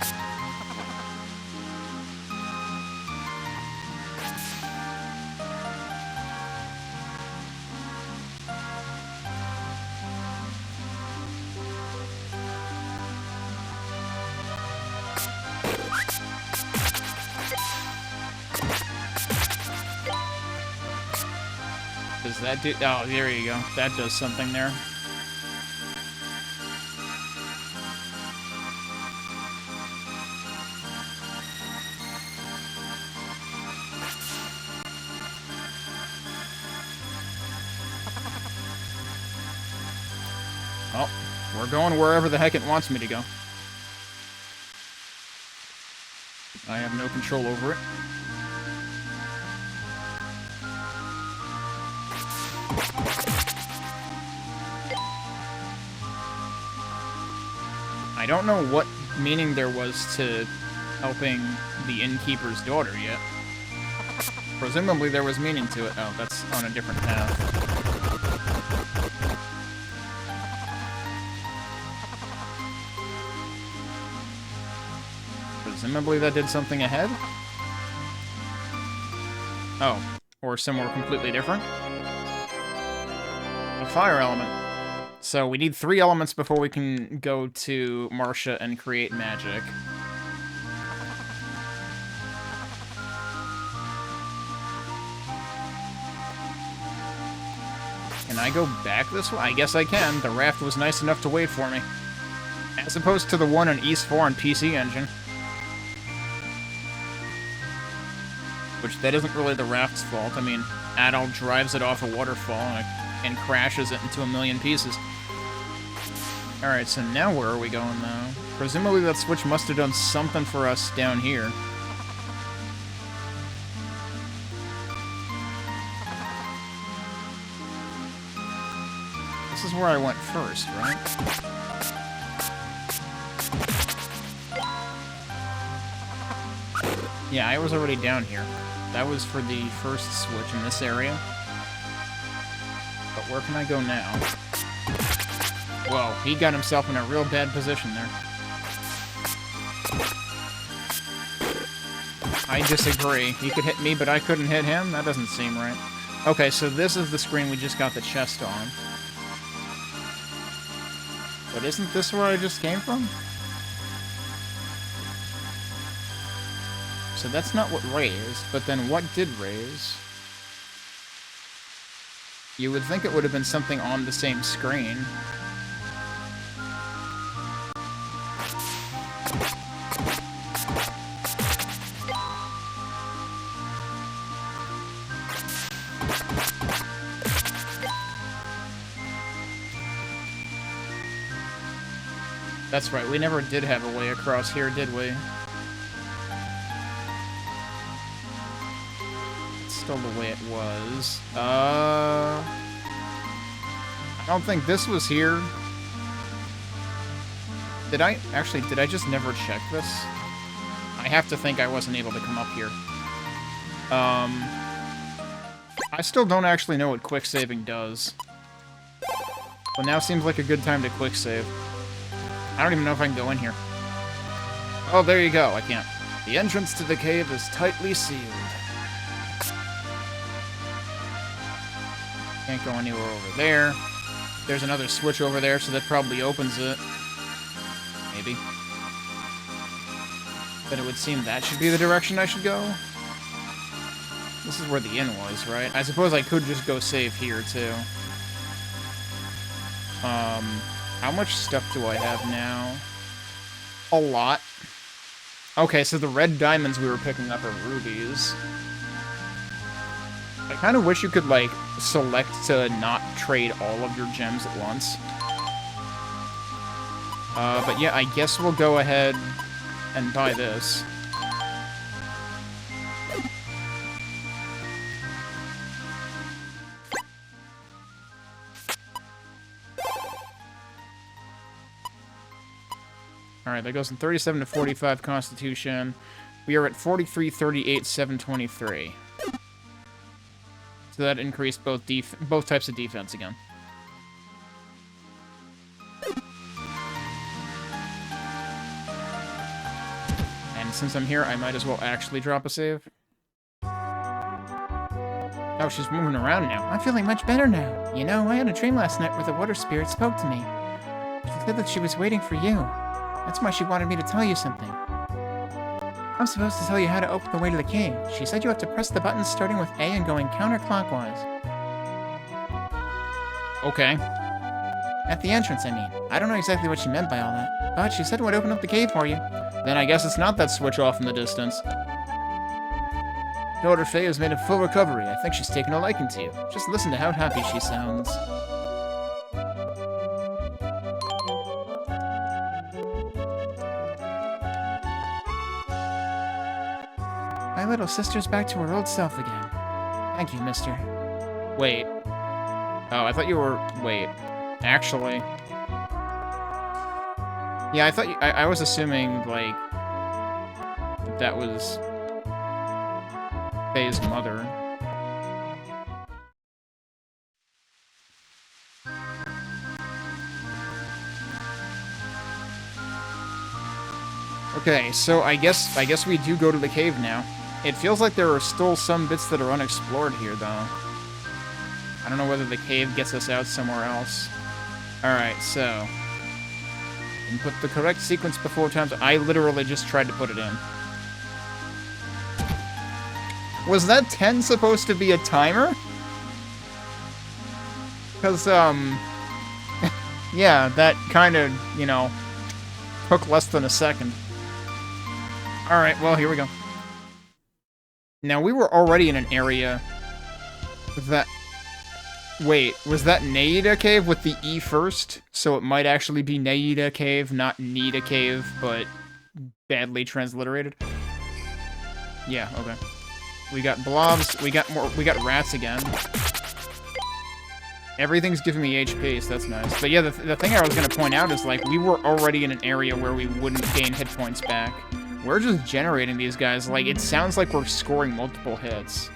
Does that do... Oh, there you go. That does something there. Oh, we're going wherever the heck it wants me to go. I have no control over it. I don't know what meaning there was to helping the innkeeper's daughter yet. Presumably there was meaning to it. Oh, that's on a different path. Presumably that did something ahead? Oh, or somewhere completely different? A fire element. So we need 3 elements before we can go to Marcia and create magic. Can I go back this way? I guess I can. The raft was nice enough to wait for me. As opposed to the one in East 4 on PC Engine. Which, that isn't really the raft's fault. I mean, Adol drives it off a waterfall and crashes it into a million pieces. Alright, so now where are we going, though? Presumably that switch must have done something for us down here. This is where I went first, right? Yeah, I was already down here. That was for the first switch in this area. But where can I go now? Whoa, he got himself in a real bad position there. I disagree. He could hit me, but I couldn't hit him? That doesn't seem right. Okay, so this is the screen we just got the chest on. But isn't this where I just came from? So that's not what raised, but then what did raise? You would think it would have been something on the same screen. That's right, we never did have a way across here, did we? Still the way it was. I don't think this was here. Did I just never check this? I have to think I wasn't able to come up here. I still don't actually know what quick saving does. But now seems like a good time to quick save. I don't even know if I can go in here. Oh, there you go, I can't. The entrance to the cave is tightly sealed. Can't go anywhere over there. There's another switch over there, so that probably opens it. Maybe. But it would seem that should be the direction I should go. This is where the inn was, right? I suppose I could just go save here, too. How much stuff do I have now? A lot. Okay, so the red diamonds we were picking up are rubies. I kind of wish you could, like, select to not trade all of your gems at once. But yeah, I guess we'll go ahead and buy this. Alright, that goes from 37 to 45 Constitution. We are at 43, 38, 723. So that increased both types of defense again. And since I'm here, I might as well actually drop a save. Oh, she's moving around now. I'm feeling much better now. You know, I had a dream last night where the water spirit spoke to me. She said that she was waiting for you. That's why she wanted me to tell you something. I'm supposed to tell you how to open the way to the cave. She said you have to press the buttons starting with A and going counterclockwise. Okay. At the entrance, I mean. I don't know exactly what she meant by all that, but she said it would open up the cave for you. Then I guess it's not that switch off in the distance. Daughter Faye has made a full recovery. I think she's taken a liking to you. Just listen to how happy she sounds. My little sister's back to her old self again. Thank you, mister. Wait. Oh, I thought you were... Wait. Actually... Yeah, I thought I was assuming like that was Faye's mother. Okay, so I guess we do go to the cave now. It feels like there are still some bits that are unexplored here, though. I don't know whether the cave gets us out somewhere else. Alright, so... input the correct sequence before times. I literally just tried to put it in. Was that 10 supposed to be a timer? Because, yeah, that kind of, you know, took less than a second. Alright, well, here we go. Now, we were already in an area that... Wait, was that Neida Cave with the E first? So it might actually be Neida Cave, not Nida Cave, but badly transliterated? Yeah, okay. We got blobs, we got rats again. Everything's giving me HP, so that's nice. But yeah, the thing I was gonna point out is, like, we were already in an area where we wouldn't gain hit points back. We're just generating these guys. Like, it sounds like we're scoring multiple hits.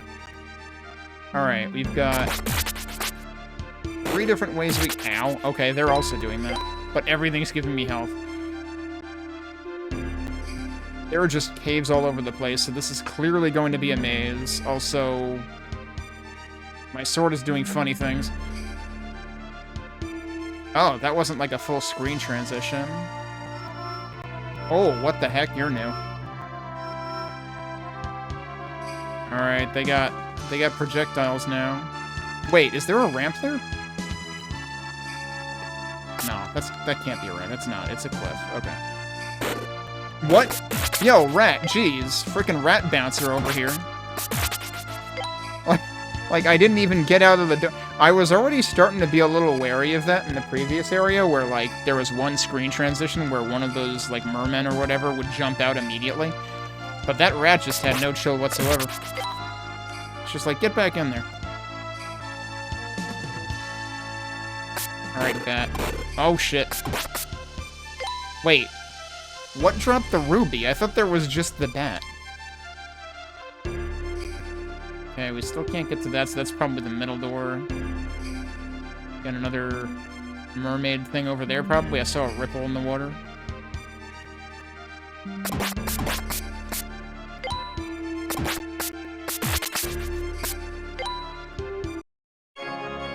Alright, we've got 3 different ways we... Ow. Okay, they're also doing that. But everything's giving me health. There are just caves all over the place, so this is clearly going to be a maze. Also, my sword is doing funny things. Oh, that wasn't like a full screen transition. Oh, what the heck? You're new. Alright, they got projectiles now. Wait, is there a ramp there? No, that can't be a ramp. It's not. It's a cliff. Okay. What? Yo, rat, jeez. Frickin' rat bouncer over here. Like, I didn't even get out of the door. I was already starting to be a little wary of that in the previous area, where, like, there was one screen transition where one of those, like, mermen or whatever would jump out immediately. But that rat just had no chill whatsoever. It's just like, get back in there. Alright, bat. Oh, shit. Wait. What dropped the ruby? I thought there was just the bat. Okay, we still can't get to that, so that's probably the middle door. Got another mermaid thing over there, probably. I saw a ripple in the water.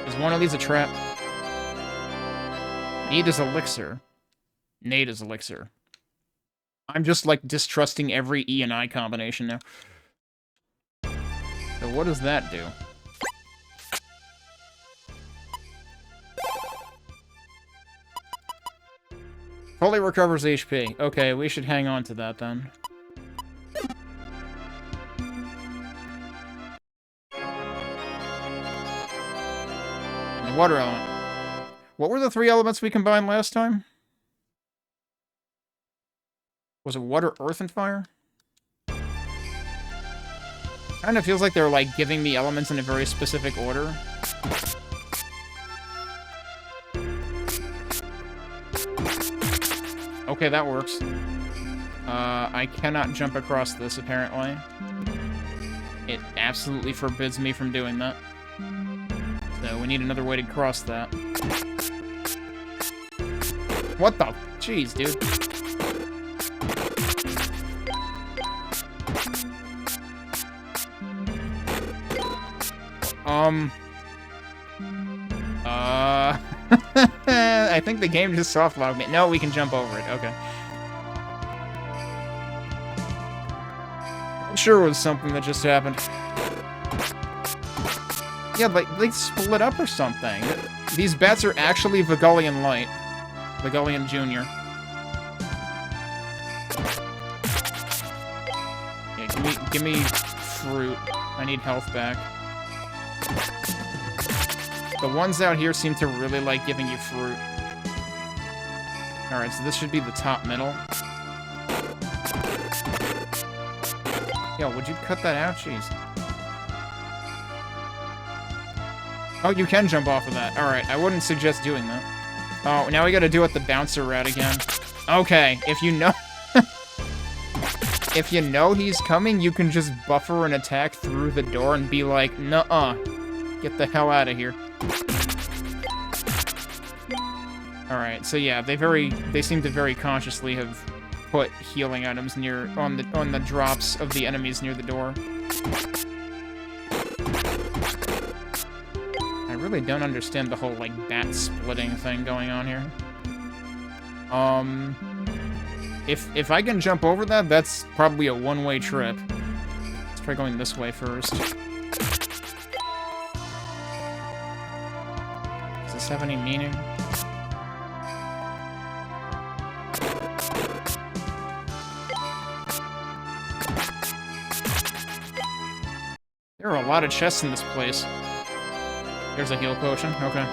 Is one of these a trap? Nada's elixir. Nada's elixir. I'm just, like, distrusting every E and I combination now. So what does that do? Fully recovers HP. Okay, we should hang on to that then. And the water element. What were the 3 elements we combined last time? Was it water, earth, and fire? Kind of feels like they're, like, giving me elements in a very specific order. Okay, that works. I cannot jump across this, apparently. It absolutely forbids me from doing that. So we need another way to cross that. What the? Jeez, dude. I think the game just soft-logged me. No, we can jump over it. Okay. I'm sure it was something that just happened. Yeah, like, they split up or something. These bats are actually Vegalian Light. Vegalian Jr. Yeah, give me fruit. I need health back. The ones out here seem to really like giving you fruit. Alright, so this should be the top middle. Yo, would you cut that out? Jeez. Oh, you can jump off of that. Alright, I wouldn't suggest doing that. Oh, now we gotta do it the bouncer rat again. Okay, if you know... if you know he's coming, you can just buffer an attack through the door and be like, nuh-uh. Get the hell out of here. Alright, so yeah, they seem to very consciously have put healing items on the drops of the enemies near the door. I really don't understand the whole, like, bat splitting thing going on here. If I can jump over that, that's probably a one-way trip. Let's try going this way first. Does this have any meaning? There are a lot of chests in this place. There's a heal potion, okay.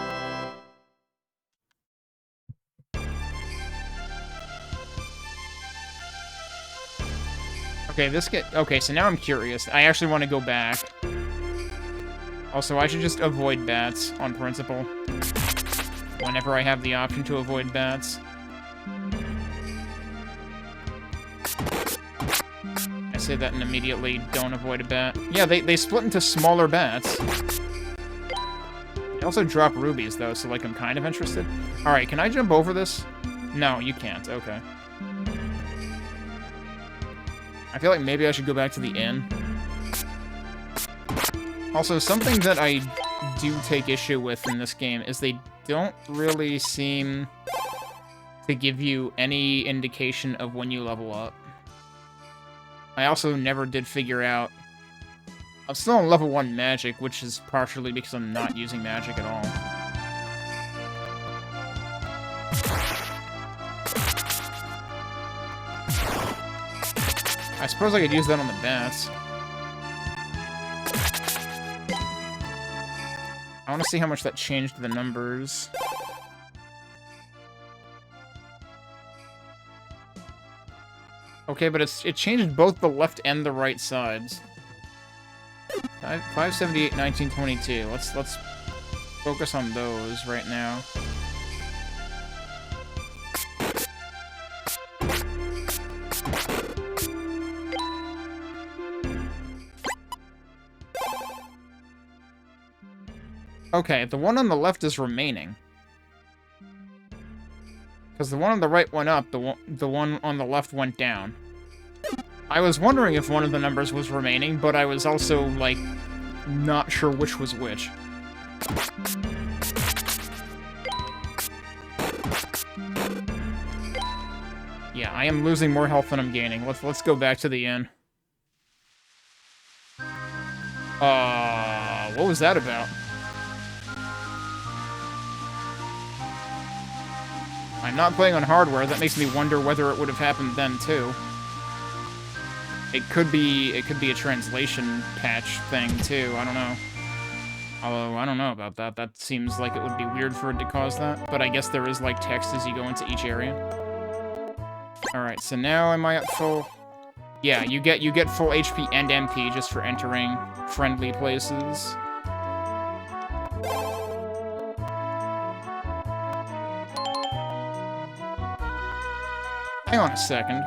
Okay, so now I'm curious. I actually want to go back. Also, I should just avoid bats on principle. Whenever I have the option to avoid bats. I say that and immediately don't avoid a bat. Yeah, they split into smaller bats. They also drop rubies, though, so, like, I'm kind of interested. Alright, can I jump over this? No, you can't. Okay. I feel like maybe I should go back to the inn. Also, something that I do take issue with in this game is they don't really seem to give you any indication of when you level up. I also never did figure out... I'm still on level 1 magic, which is partially because I'm not using magic at all. I suppose I could use that on the bats. I want to see how much that changed the numbers. Okay, but it changed both the left and the right sides. 578, 1922. Let's focus on those right now. Okay, the one on the left is remaining. Because the one on the right went up, the one on the left went down. I was wondering if one of the numbers was remaining, but I was also, like, not sure which was which. Yeah, I am losing more health than I'm gaining. Let's go back to the inn. What was that about? I'm not playing on hardware. That makes me wonder whether it would have happened then, too. It could be a translation patch thing, too. I don't know. Although, I don't know about that. That seems like it would be weird for it to cause that. But I guess there is, like, text as you go into each area. Alright, so now am I at full... Yeah, you get full HP and MP just for entering friendly places. Hang on a second.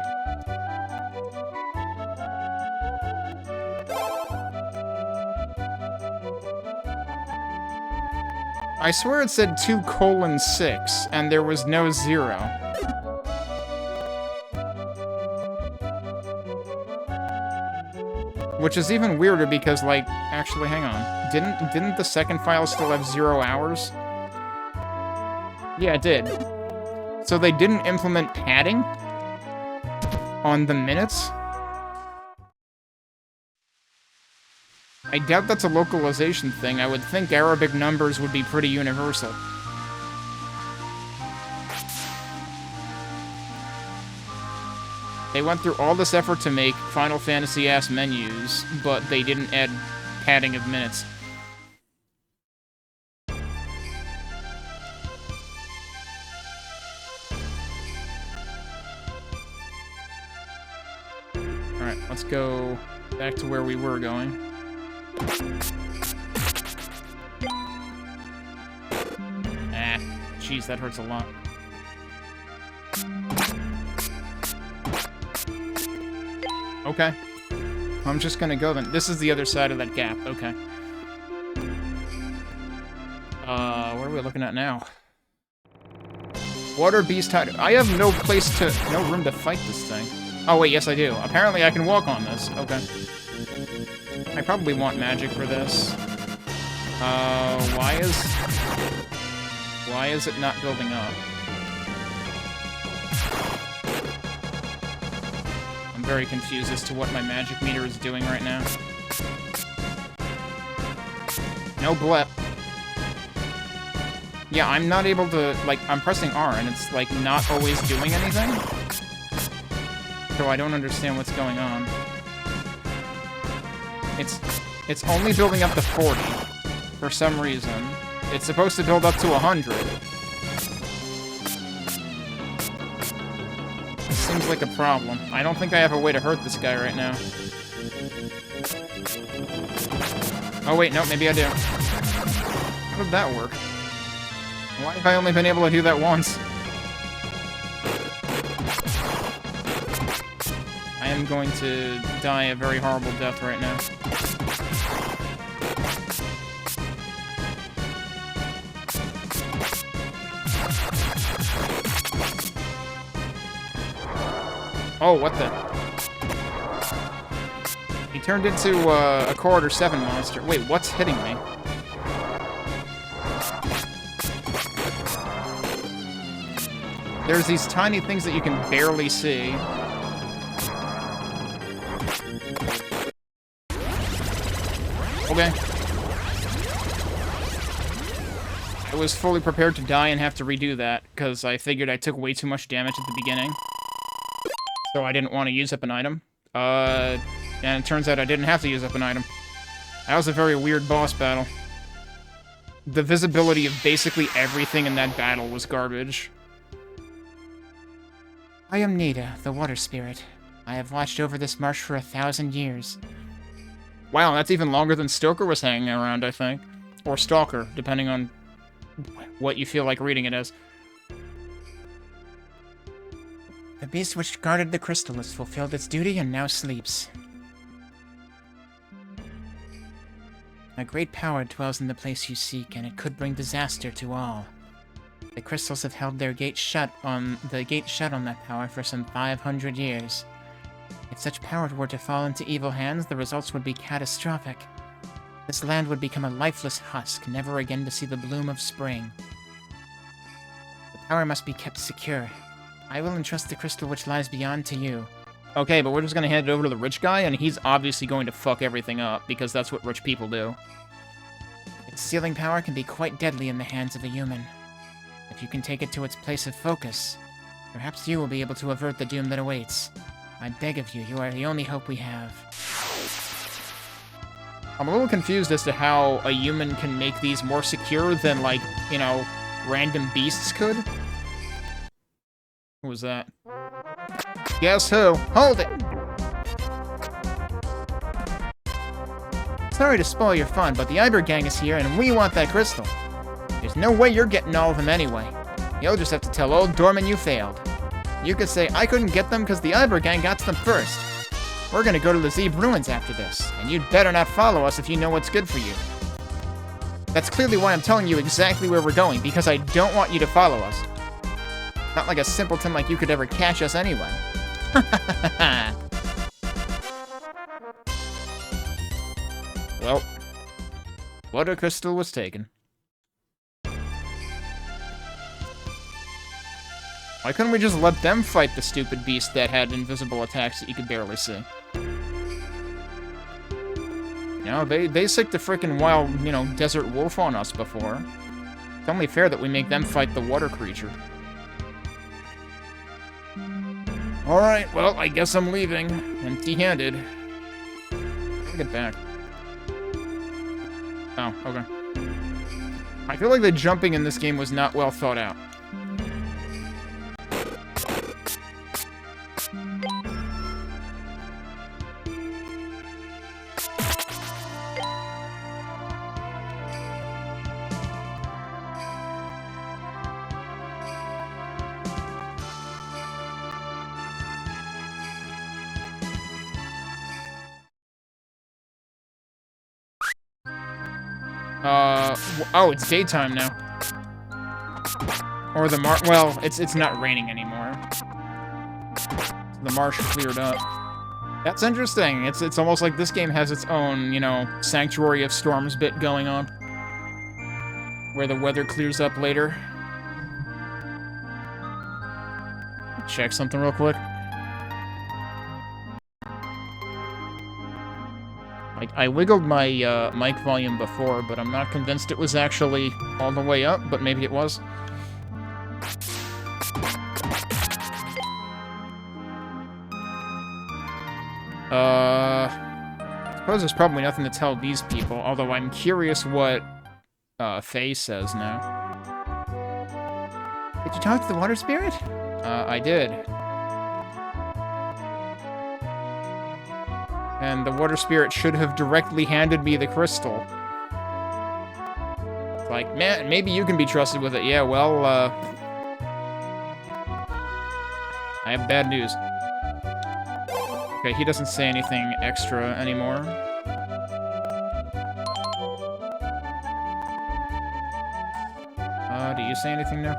I swear it said 2:6, and there was no 0. Which is even weirder because, like, actually, hang on. Didn't the second file still have 0 hours? Yeah, it did. So they didn't implement padding on the minutes? I doubt that's a localization thing. I would think Arabic numbers would be pretty universal. They went through all this effort to make Final Fantasy-esque menus, but they didn't add padding of minutes. Alright, let's go back to where we were going. Ah, jeez, that hurts a lot. Okay. I'm just gonna go then. This is the other side of that gap. Okay. What are we looking at now? Water beast hide. I have no room to fight this thing. Oh wait, yes I do. Apparently I can walk on this. Okay. I probably want magic for this. Why is it not building up? I'm very confused as to what my magic meter is doing right now. No blip. Yeah, I'm not able to, like, I'm pressing R and it's, like, not always doing anything. So I don't understand what's going on. It's only building up to 40 for some reason. It's supposed to build up to 100. This seems like a problem. I don't think I have a way to hurt this guy right now. Oh wait, no, maybe I do. How did that work? Why have I only been able to do that once? I am going to die a very horrible death right now. Oh, what the? He turned into a Corridor 7 monster. Wait, what's hitting me? There's these tiny things that you can barely see. Okay. I was fully prepared to die and have to redo that, because I figured I took way too much damage at the beginning. So I didn't want to use up an item. And it turns out I didn't have to use up an item. That was a very weird boss battle. The visibility of basically everything in that battle was garbage. I am Nita, the water spirit. I have watched over this marsh for 1,000 years. Wow, that's even longer than Stoker was hanging around, I think. Or Stalker, depending on what you feel like reading it as. The beast which guarded the crystal has fulfilled its duty and now sleeps. A great power dwells in the place you seek, and it could bring disaster to all. The crystals have held their gate shut on that power for some 500 years. If such power were to fall into evil hands, the results would be catastrophic. This land would become a lifeless husk, never again to see the bloom of spring. The power must be kept secure. I will entrust the crystal which lies beyond to you. Okay, but we're just gonna hand it over to the rich guy, and he's obviously going to fuck everything up, because that's what rich people do. Its sealing power can be quite deadly in the hands of a human. If you can take it to its place of focus, perhaps you will be able to avert the doom that awaits. I beg of you, you are the only hope we have. I'm a little confused as to how a human can make these more secure than, like, you know, random beasts could. Who was that? Guess who? Hold it! Sorry to spoil your fun, but the Iber gang is here and we want that crystal. There's no way you're getting all of them anyway. You'll just have to tell old Dorman you failed. You could say, I couldn't get them because the Iber gang got to them first. We're gonna go to the Zeb Ruins after this, and you'd better not follow us if you know what's good for you. That's clearly why I'm telling you exactly where we're going, because I don't want you to follow us. Not like a simpleton like you could ever catch us anyway. Well, Water Crystal was taken. Why couldn't we just let them fight the stupid beast that had invisible attacks that you could barely see? You know, they sicked the frickin' wild, you know, desert wolf on us before. It's only fair that we make them fight the water creature. Alright, well, I guess I'm leaving. Empty-handed. How do I get back? Oh, okay. I feel like the jumping in this game was not well thought out. Oh, it's daytime now. Or the well, it's not raining anymore. The marsh cleared up. That's interesting. It's almost like this game has its own, you know, Sanctuary of Storms bit going on. Where the weather clears up later. Check something real quick. I wiggled my mic volume before, but I'm not convinced it was actually all the way up, but maybe it was. I suppose there's probably nothing to tell these people, although I'm curious what Faye says now. Did you talk to the water spirit? I did. And the water spirit should have directly handed me the crystal. It's like, man, maybe you can be trusted with it. Yeah, well, I have bad news. Okay, he doesn't say anything extra anymore. Do you say anything now?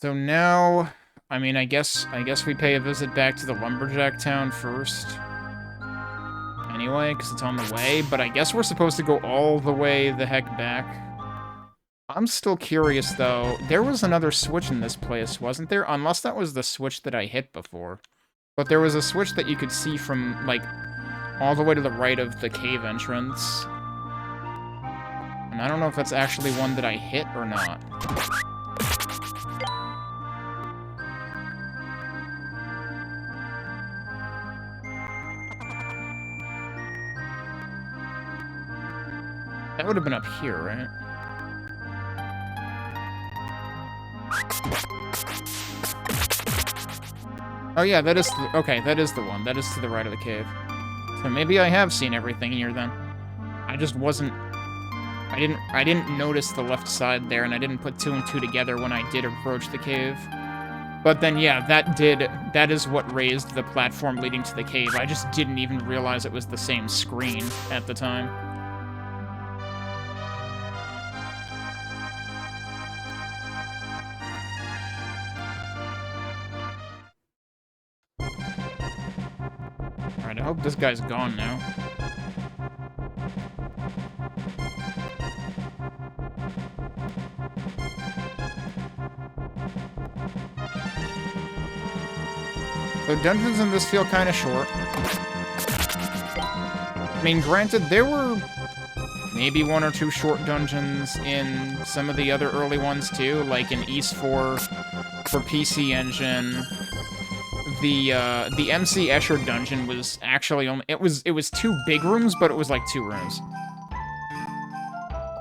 So now, I mean, I guess we pay a visit back to the lumberjack town first. Anyway, because it's on the way, but I guess we're supposed to go all the way the heck back. I'm still curious, though. There was another switch in this place, wasn't there? Unless that was the switch that I hit before. But there was a switch that you could see from, like, all the way to the right of the cave entrance. And I don't know if that's actually one that I hit or not. That would have been up here, right? Oh yeah, that is the, okay, that is the one. That is to the right of the cave. So maybe I have seen everything here then. I just wasn't... I didn't notice the left side there, and I didn't put 2 and 2 together when I did approach the cave. But then, yeah, that is what raised the platform leading to the cave. I just didn't even realize it was the same screen at the time. Alright, I hope this guy's gone now. So dungeons in this feel kind of short. I mean, granted, there were maybe 1 or 2 short dungeons in some of the other early ones too, like in East 4 for PC Engine. The MC Escher dungeon was actually only it was 2 big rooms, but it was like 2 rooms.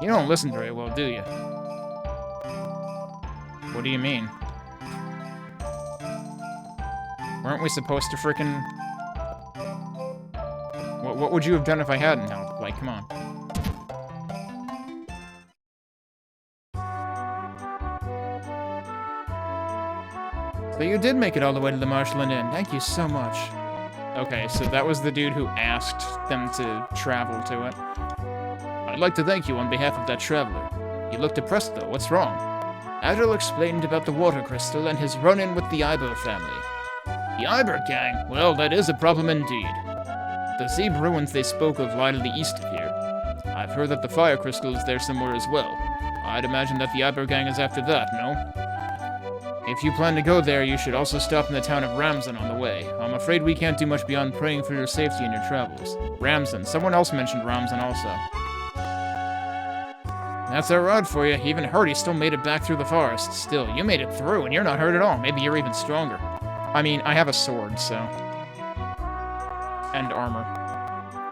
You don't listen very well, do you? What do you mean? Weren't we supposed to frickin'... What would you have done if I hadn't helped? Like, come on. So you did make it all the way to the Marshland Inn. Thank you so much. Okay, so that was the dude who asked them to travel to it. I'd like to thank you on behalf of that traveler. You look depressed, though. What's wrong? Adil explained about the water crystal and his run-in with the Iber family. The Iber gang? Well, that is a problem indeed. The Zeb ruins they spoke of lie to the east of here. I've heard that the fire crystal is there somewhere as well. I'd imagine that the Iber gang is after that, no? If you plan to go there, you should also stop in the town of Ramsden on the way. I'm afraid we can't do much beyond praying for your safety in your travels. Ramsden. Someone else mentioned Ramsden also. That's alright for you. Even Hardy still made it back through the forest. Still, you made it through, and you're not hurt at all. Maybe you're even stronger. I mean, I have a sword, so... and armor.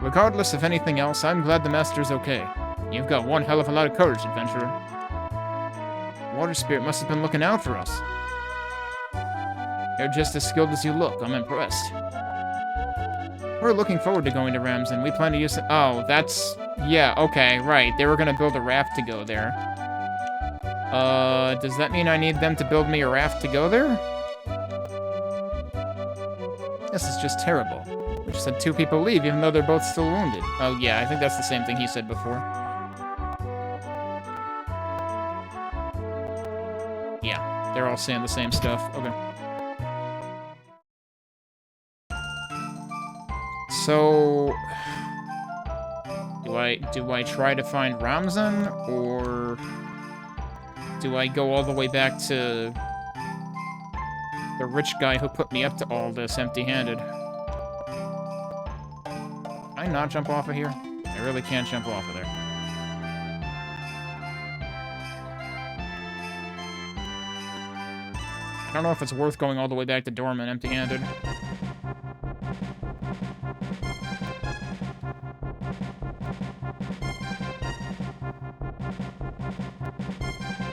Regardless of anything else, I'm glad the Master's okay. You've got one hell of a lot of courage, adventurer. Water Spirit must have been looking out for us. You're just as skilled as you look. I'm impressed. We're looking forward to going to Ramsden. We plan to use it. Oh, that's... yeah, okay, right. They were gonna build a raft to go there. Does that mean I need them to build me a raft to go there? This is just terrible. just had 2 people leave, even though they're both still wounded. Oh, yeah, I think that's the same thing he said before. Yeah, they're all saying the same stuff. Okay. So... Do I try to find Ramzan, or... do I go all the way back to... the rich guy who put me up to all this empty-handed? Can I not jump off of here? I really can't jump off of there. I don't know if it's worth going all the way back to Dorman empty-handed.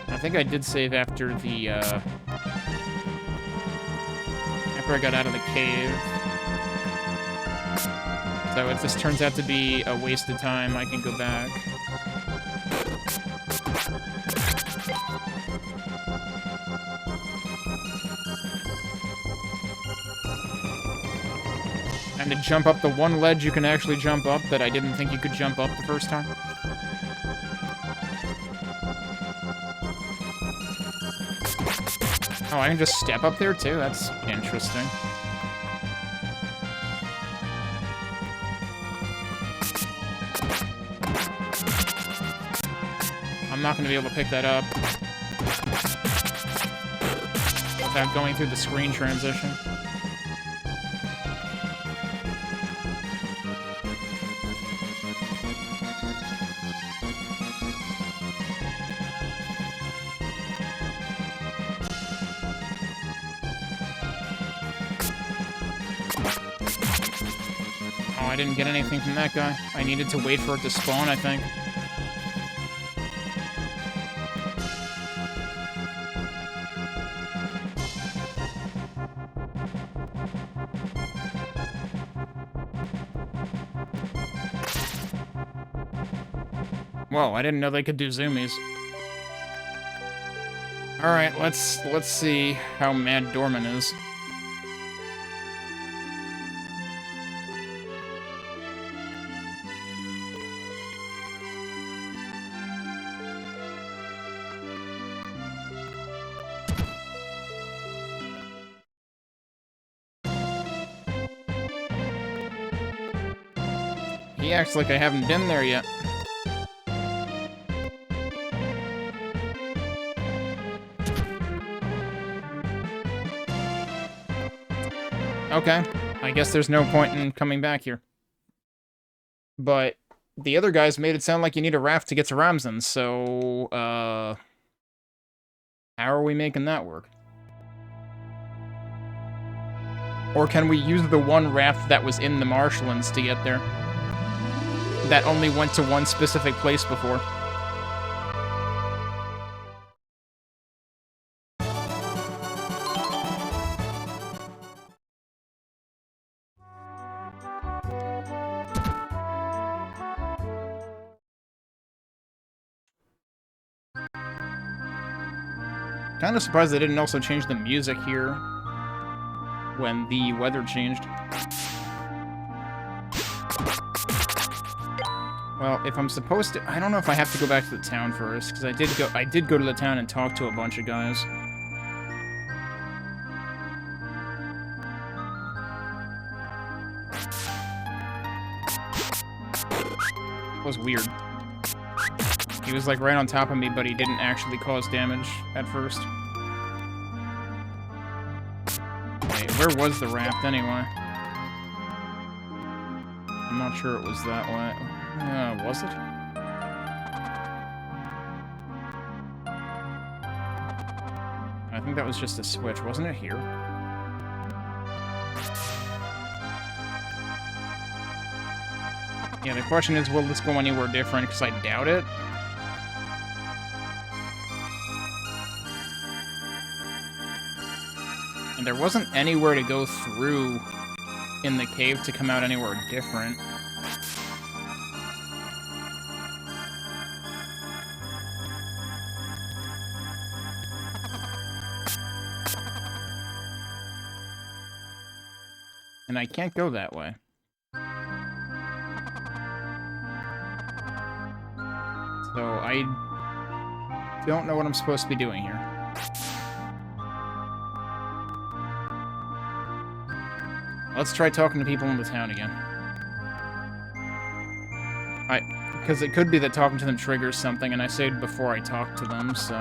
I think I did save after the, after I got out of the cave. So if this turns out to be a waste of time, I can go back. And to jump up the one ledge you can actually jump up that I didn't think you could jump up the first time. Oh, I can just step up there too? That's interesting. I'm not going to be able to pick that up without going through the screen transition. Oh, I didn't get anything from that guy. I needed to wait for it to spawn, I think. Whoa, I didn't know they could do zoomies. Alright, let's see how mad Dorman is. He acts like I haven't been there yet. Okay, I guess there's no point in coming back here. But the other guys made it sound like you need a raft to get to Ramzan, so, how are we making that work? Or can we use the one raft that was in the marshlands to get there? That only went to one specific place before. Kind of surprised they didn't also change the music here when the weather changed. Well, if I'm supposed to... I don't know if I have to go back to the town first, because I did go to the town and talk to a bunch of guys. It was weird. He was like right on top of me, but he didn't actually cause damage at first. Wait, where was the raft anyway? I'm not sure it was that way. Was it? I think that was just a switch, wasn't it here? Yeah, the question is, will this go anywhere different? Because I doubt it. And there wasn't anywhere to go through in the cave to come out anywhere different. And I can't go that way. So I don't know what I'm supposed to be doing here. Let's try talking to people in the town again. Because it could be that talking to them triggers something, and I saved before I talked to them, so...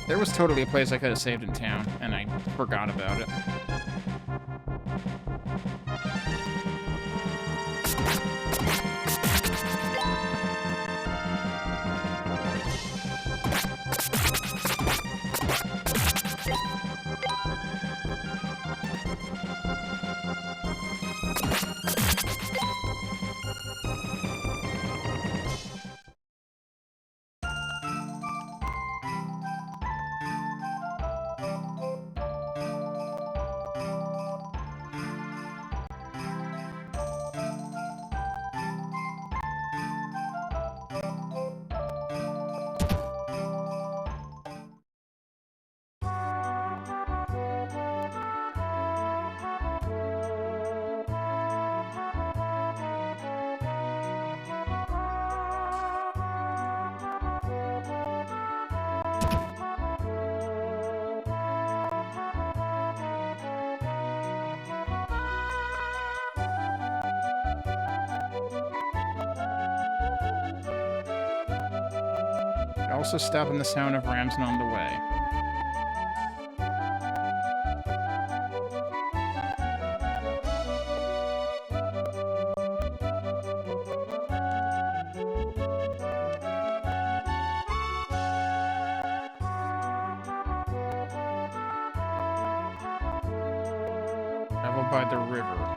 There was totally a place I could have saved in town, and I forgot about it. Also stopping the sound of Ramson on the way. Travel by the river.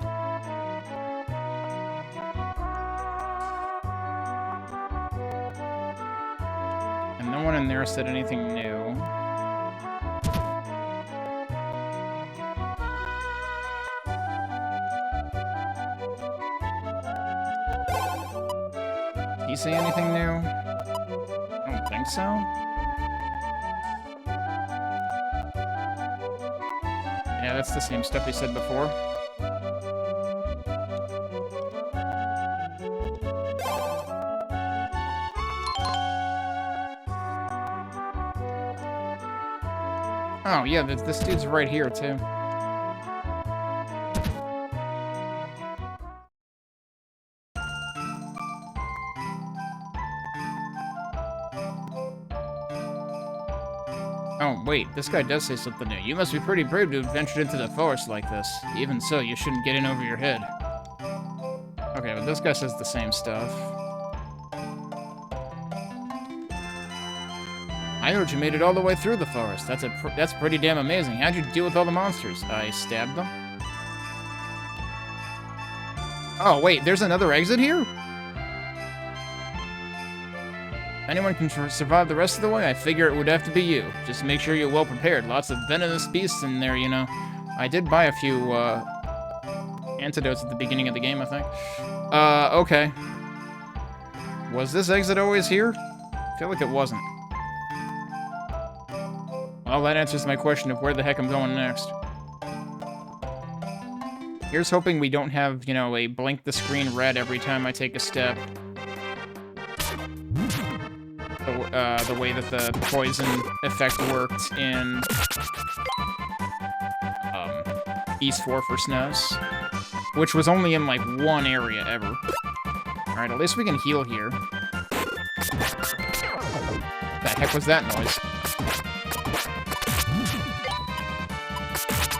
No one in there said anything new. Did he say anything new? I don't think so. Yeah, that's the same stuff he said before. Oh, yeah, this dude's right here, too. Oh, wait, this guy does say something new. You must be pretty brave to have ventured into the forest like this. Even so, you shouldn't get in over your head. Okay, but this guy says the same stuff. I heard you made it all the way through the forest. That's pretty damn amazing. How'd you deal with all the monsters? I stabbed them. Oh, wait, there's another exit here? Anyone can survive the rest of the way? I figure it would have to be you. Just make sure you're well prepared. Lots of venomous beasts in there, you know. I did buy a few, antidotes at the beginning of the game, I think. Okay. Was this exit always here? I feel like it wasn't. Well, that answers my question of where the heck I'm going next. Here's hoping we don't have, you know, a blink the screen red every time I take a step. The way that the poison effect worked in East 4 for SNES, which was only in, like, one area ever. Alright, at least we can heal here. The heck was that noise?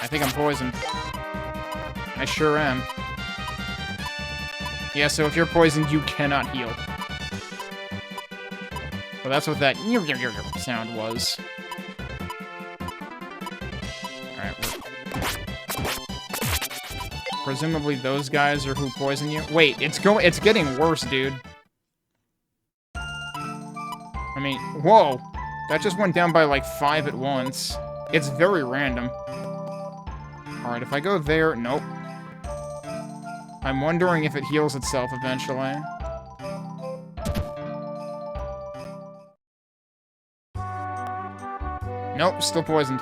I think I'm poisoned. I sure am. Yeah, so if you're poisoned, you cannot heal. Well, that's what that sound was. Alright, presumably those guys are who poison you. Wait, it's getting worse, dude. I mean, whoa. That just went down by like 5 at once. It's very random. Alright, if I go there, nope. I'm wondering if it heals itself eventually. Nope, still poisoned.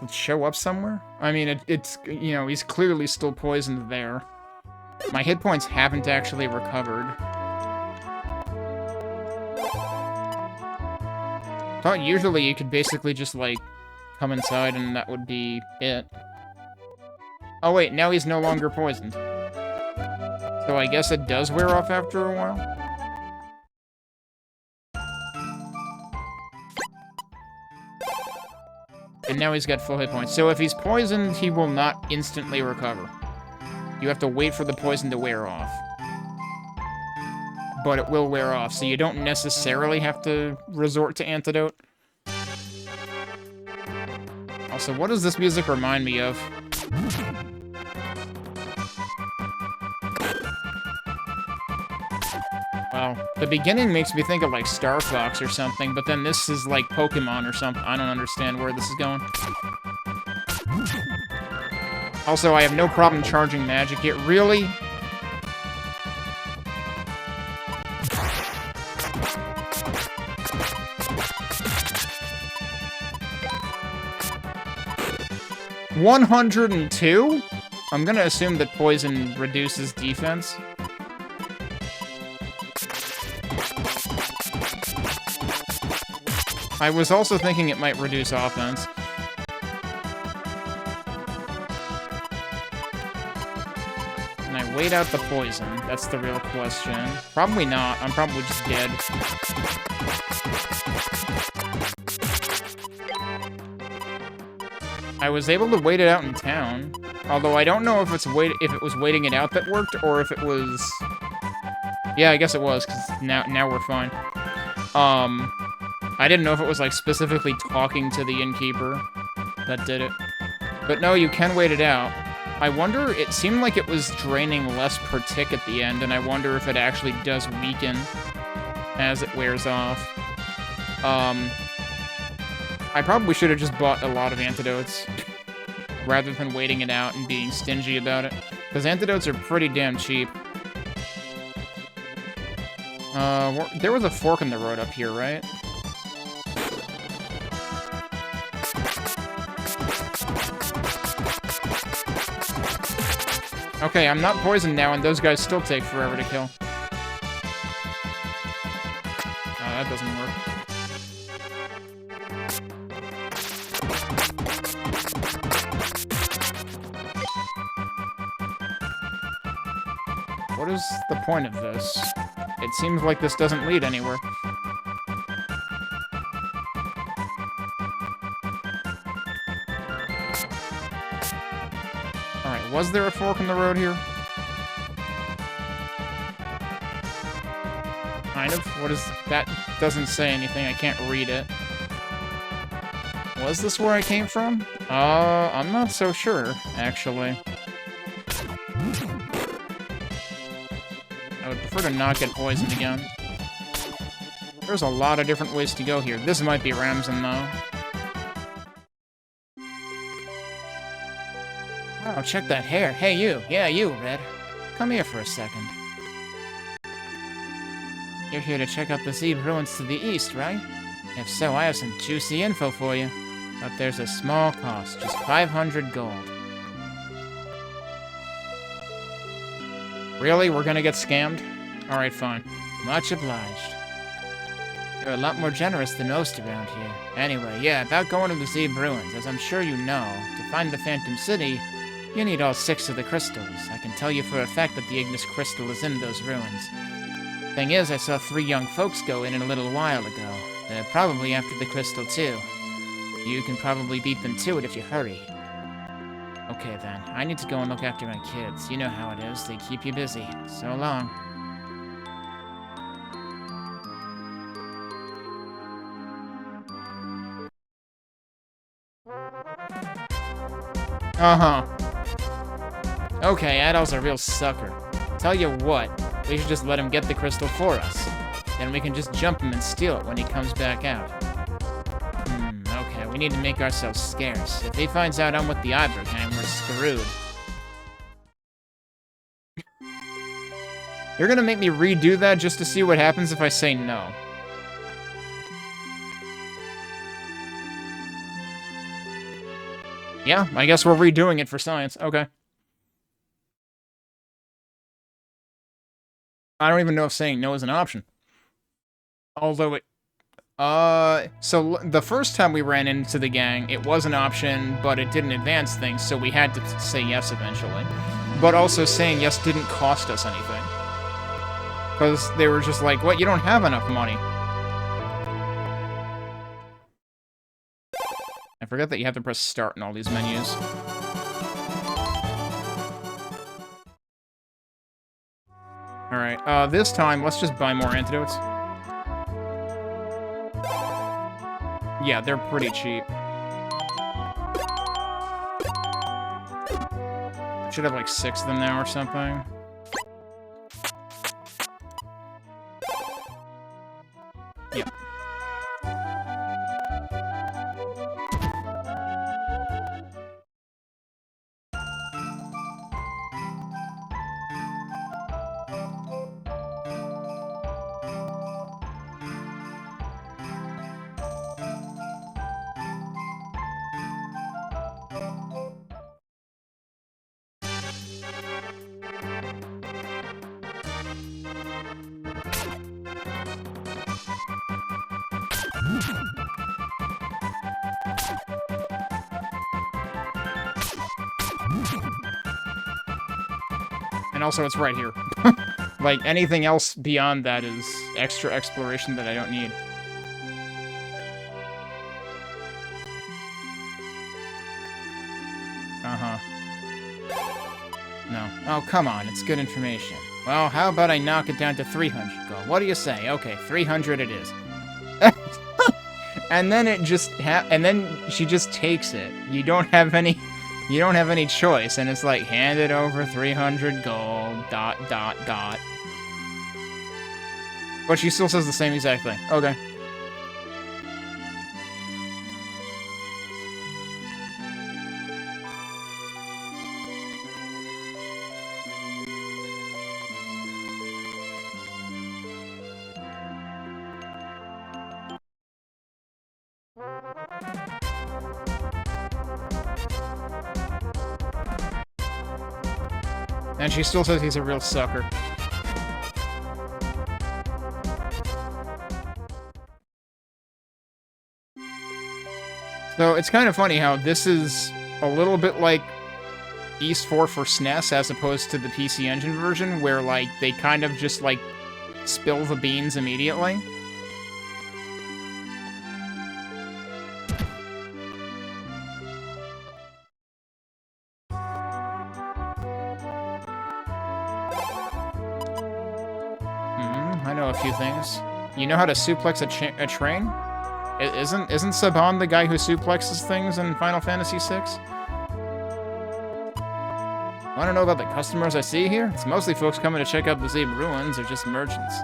Let's show up somewhere? I mean, it's, you know, he's clearly still poisoned there. My hit points haven't actually recovered. Thought usually you could basically just, like, come inside and that would be it. Oh wait, now he's no longer poisoned. So I guess it does wear off after a while? And now he's got full hit points. So if he's poisoned, he will not instantly recover. You have to wait for the poison to wear off. But it will wear off, so you don't necessarily have to resort to antidote. Also, what does this music remind me of? Well, the beginning makes me think of, like, Star Fox or something, but then this is, like, Pokemon or something. I don't understand where this is going. Also, I have no problem charging magic here. Really? $102? I'm gonna assume that poison reduces defense. I was also thinking it might reduce offense. Can I wait out the poison? That's the real question. Probably not. I'm probably just dead. I was able to wait it out in town. Although I don't know if it was waiting it out that worked, or if it was... Yeah, I guess it was, because now we're fine. I didn't know if it was, like, specifically talking to the innkeeper that did it. But no, you can wait it out. I wonder, it seemed like it was draining less per tick at the end, and I wonder if it actually does weaken as it wears off. I probably should have just bought a lot of antidotes, rather than waiting it out and being stingy about it. Because antidotes are pretty damn cheap. There was a fork in the road up here, right? Okay, I'm not poisoned now, and those guys still take forever to kill. That doesn't work. What is the point of this? It seems like this doesn't lead anywhere. Alright, was there a fork in the road here? Kind of. What is... That doesn't say anything. I can't read it. Was this where I came from? I'm not so sure, actually. I would prefer to not get poisoned again. There's a lot of different ways to go here. This might be Ramsen, though. Oh, check that hair. Hey, you. Yeah, you, Red. Come here for a second. You're here to check out the Zeb ruins to the east, right? If so, I have some juicy info for you. But there's a small cost, just 500 gold. Really? We're gonna get scammed? Alright, fine. Much obliged. You're a lot more generous than most around here. Anyway, yeah, about going to the Zeb ruins. As I'm sure you know, to find the Phantom City, you need all 6 of the crystals. I can tell you for a fact that the Ignis crystal is in those ruins. Thing is, I saw 3 young folks go in a little while ago. They're probably after the crystal, too. You can probably beat them to it if you hurry. Okay, then. I need to go and look after my kids. You know how it is. They keep you busy. So long. Uh-huh. Okay, Adol's a real sucker. Tell you what, we should just let him get the crystal for us. Then we can just jump him and steal it when he comes back out. Okay, we need to make ourselves scarce. If he finds out I'm with the Iber gang, we're screwed. You're gonna make me redo that just to see what happens if I say no. Yeah, I guess we're redoing it for science. Okay. I don't even know if saying no is an option. Although it... so the first time we ran into the gang, it was an option, but it didn't advance things, so we had to say yes eventually. But also saying yes didn't cost us anything. Because they were just like, what, you don't have enough money. I forget that you have to press start in all these menus. Alright, this time, let's just buy more antidotes. Yeah, they're pretty cheap. I should have like 6 of them now or something. Yep. And also, it's right here. Like, anything else beyond that is extra exploration that I don't need. Uh-huh. No. Oh, come on, it's good information. Well, how about I knock it down to 300 gold? What do you say? Okay, 300 it is. And then it just and then she just takes it. You don't have any choice, and it's like, hand it over 300 gold, ... But she still says the same exact thing. Okay. And she still says he's a real sucker. So it's kind of funny how this is a little bit like East 4 for SNES as opposed to the PC Engine version, where like they kind of just like spill the beans immediately. I know a few things. You know how to suplex a train? Isn't Saban the guy who suplexes things in Final Fantasy VI? Want to know about the customers I see here? It's mostly folks coming to check out the Zeb ruins, or just merchants.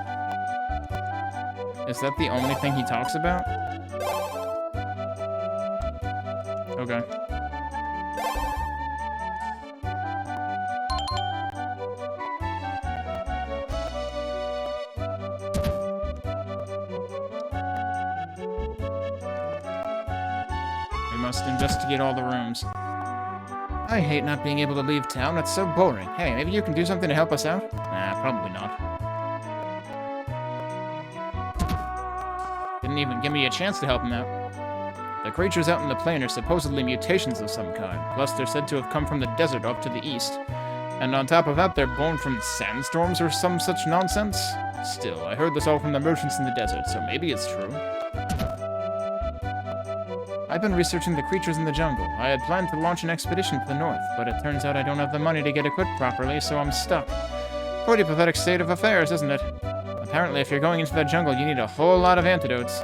Is that the only thing he talks about? Okay. Must investigate all the rooms. I hate not being able to leave town. It's so boring. Hey, maybe you can do something to help us out? Nah, probably not. Didn't even give me a chance to help him out. The creatures out in the plain are supposedly mutations of some kind. Plus, they're said to have come from the desert off to the east. And on top of that, they're born from sandstorms or some such nonsense. Still, I heard this all from the merchants in the desert, so maybe it's true. I've been researching the creatures in the jungle. I had planned to launch an expedition to the north, but it turns out I don't have the money to get equipped properly, so I'm stuck. Pretty pathetic state of affairs, isn't it? Apparently, if you're going into that jungle, you need a whole lot of antidotes.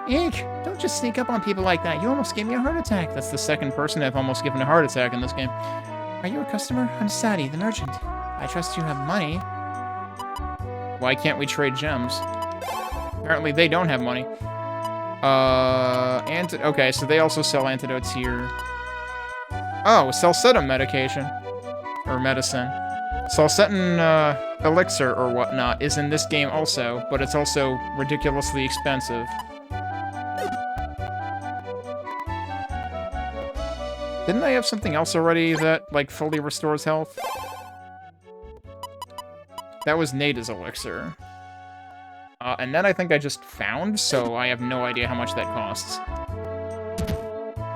Eek! Don't just sneak up on people like that. You almost gave me a heart attack. That's the second person I've almost given a heart attack in this game. Are you a customer? I'm Sadie, the merchant. I trust you have money. Why can't we trade gems? Apparently they don't have money. Okay, so they also sell antidotes here. Oh, Salsetta medication. Or medicine. Salsettan, elixir or whatnot is in this game also, but it's also ridiculously expensive. Didn't I have something else already that, like, fully restores health? That was Nada's elixir. And then I think I just found, so I have no idea how much that costs.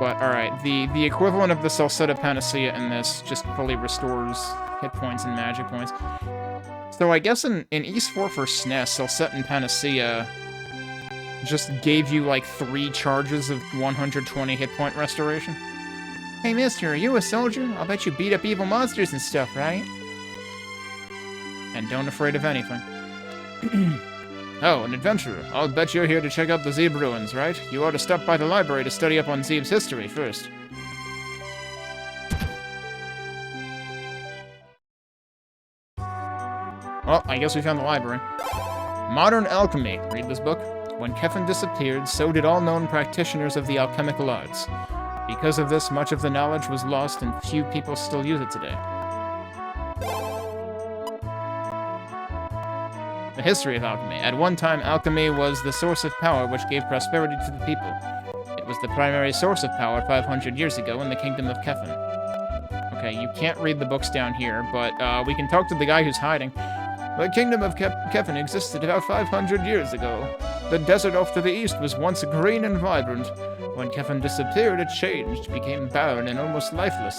But, alright, the equivalent of the Salsetta Panacea in this just fully restores hit points and magic points. So I guess in East 4 for SNES, Salsetta Panacea just gave you, like, 3 charges of 120 hit point restoration. Hey, mister, are you a soldier? I'll bet you beat up evil monsters and stuff, right? And don't afraid of anything. Oh, an adventurer. I'll bet you're here to check out the Zeeb ruins, right? You ought to stop by the library to study up on Zeeb's history first. Well, I guess we found the library. Modern Alchemy. Read this book. When Kefin disappeared, so did all known practitioners of the alchemical arts. Because of this, much of the knowledge was lost and few people still use it today. The history of alchemy. At one time, alchemy was the source of power which gave prosperity to the people. It was the primary source of power 500 years ago in the kingdom of Kefin. Okay, you can't read the books down here, but we can talk to the guy who's hiding. The kingdom of Kefin existed about 500 years ago. The desert off to the east was once green and vibrant. When Kefin disappeared, it changed, became barren and almost lifeless.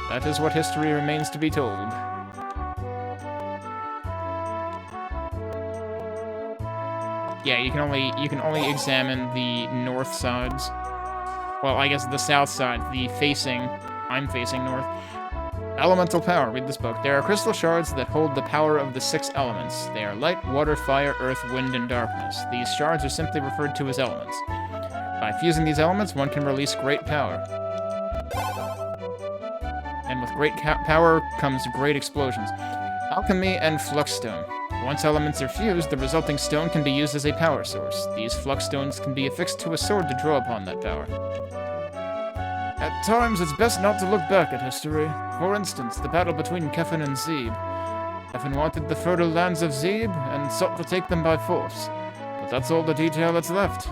That is what history remains to be told. Yeah, you can only examine the north sides. Well, I guess the south side, I'm facing north. Elemental power, read this book. There are crystal shards that hold the power of the 6 elements. They are light, water, fire, earth, wind, and darkness. These shards are simply referred to as elements. By fusing these elements, one can release great power. And with great power comes great explosions. Alchemy and Fluxstone. Once elements are fused, the resulting stone can be used as a power source. These flux stones can be affixed to a sword to draw upon that power. At times, it's best not to look back at history. For instance, the battle between Kefin and Zeeb. Kefin wanted the fertile lands of Zeeb and sought to take them by force. But that's all the detail that's left.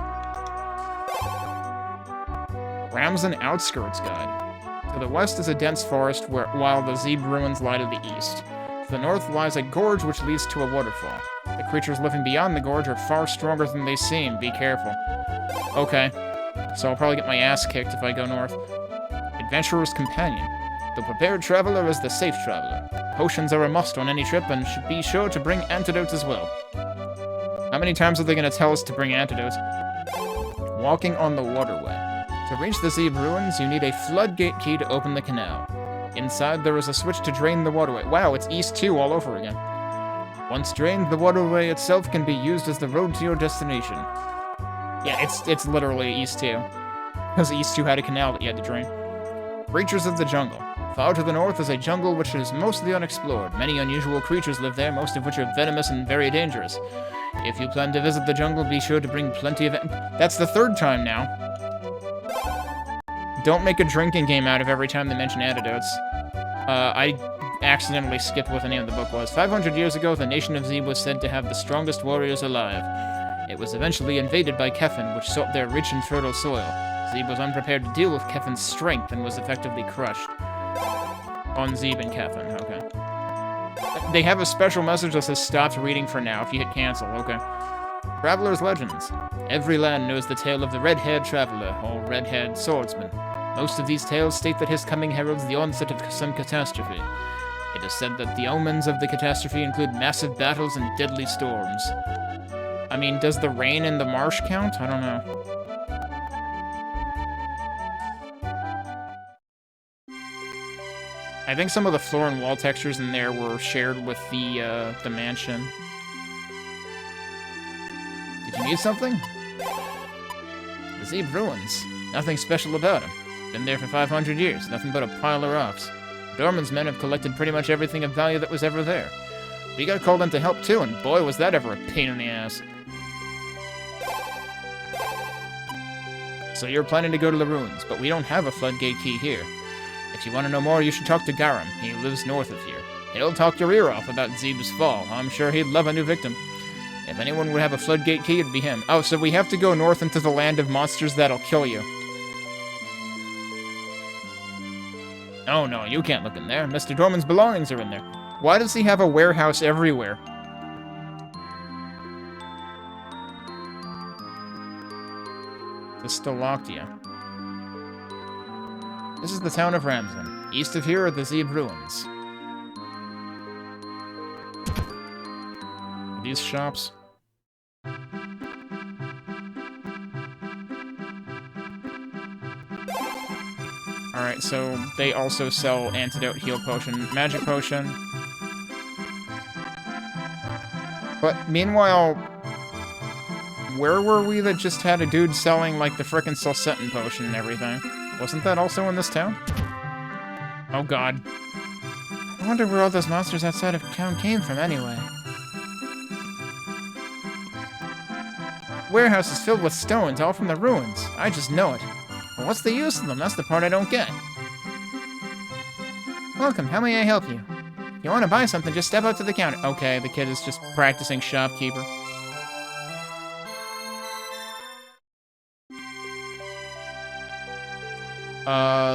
Ramsden Outskirts Guide. To the west is a dense forest while the Zeeb ruins lie to the east. To the north lies a gorge which leads to a waterfall. The creatures living beyond the gorge are far stronger than they seem. Be careful. Okay. So I'll probably get my ass kicked if I go north. Adventurer's Companion. The prepared traveler is the safe traveler. Potions are a must on any trip and should be sure to bring antidotes as well. How many times are they going to tell us to bring antidotes? Walking on the waterway. To reach the Zeeb ruins, you need a floodgate key to open the canal. Inside, there is a switch to drain the waterway. Wow, it's East 2 all over again. Once drained, the waterway itself can be used as the road to your destination. Yeah, it's literally East 2. Because East 2 had a canal that you had to drain. Creatures of the Jungle. Far to the north is a jungle which is mostly unexplored. Many unusual creatures live there, most of which are venomous and very dangerous. If you plan to visit the jungle, be sure to bring plenty of... That's the 3rd time now. Don't make a drinking game out of every time they mention antidotes. I accidentally skipped what the name of the book was. 500 years ago, the nation of Zeeb was said to have the strongest warriors alive. It was eventually invaded by Kefin, which sought their rich and fertile soil. Zeeb was unprepared to deal with Kefin's strength and was effectively crushed. On Zeeb and Kefin, okay. They have a special message that says stop reading for now if you hit cancel, okay. Traveler's Legends. Every land knows the tale of the red-haired traveler, or red-haired swordsman. Most of these tales state that his coming heralds the onset of some catastrophe. It is said that the omens of the catastrophe include massive battles and deadly storms. I mean, does the rain in the marsh count? I don't know. I think some of the floor and wall textures in there were shared with the mansion. Did you need something? The Zeb ruins. Nothing special about them. Been there for 500 years, nothing but a pile of rocks. Dorman's men have collected pretty much everything of value that was ever there. We got called in to help too, and boy was that ever a pain in the ass. So you're planning to go to the ruins, but we don't have a floodgate key here. If you want to know more, you should talk to Garam. He lives north of here. He'll talk your ear off about Zeb's fall. I'm sure he'd love a new victim. If anyone would have a floodgate key, it'd be him. Oh, so we have to go north into the land of monsters that'll kill you. Oh no, you can't look in there. Mr. Dorman's belongings are in there. Why does he have a warehouse everywhere? It's still locked, yeah. This is the town of Ramsden. East of here are the Zeb ruins. Are these shops? Alright, so they also sell antidote, heal potion, magic potion. But meanwhile, where were we that just had a dude selling, like, the frickin' Sulcetin potion and everything? Wasn't that also in this town? Oh god. I wonder where all those monsters outside of town came from anyway. Warehouse is filled with stones, all from the ruins. I just know it. But what's the use of them? That's the part I don't get. Welcome, how may I help you? If you want to buy something, just step up to the counter. Okay, the kid is just practicing shopkeeper.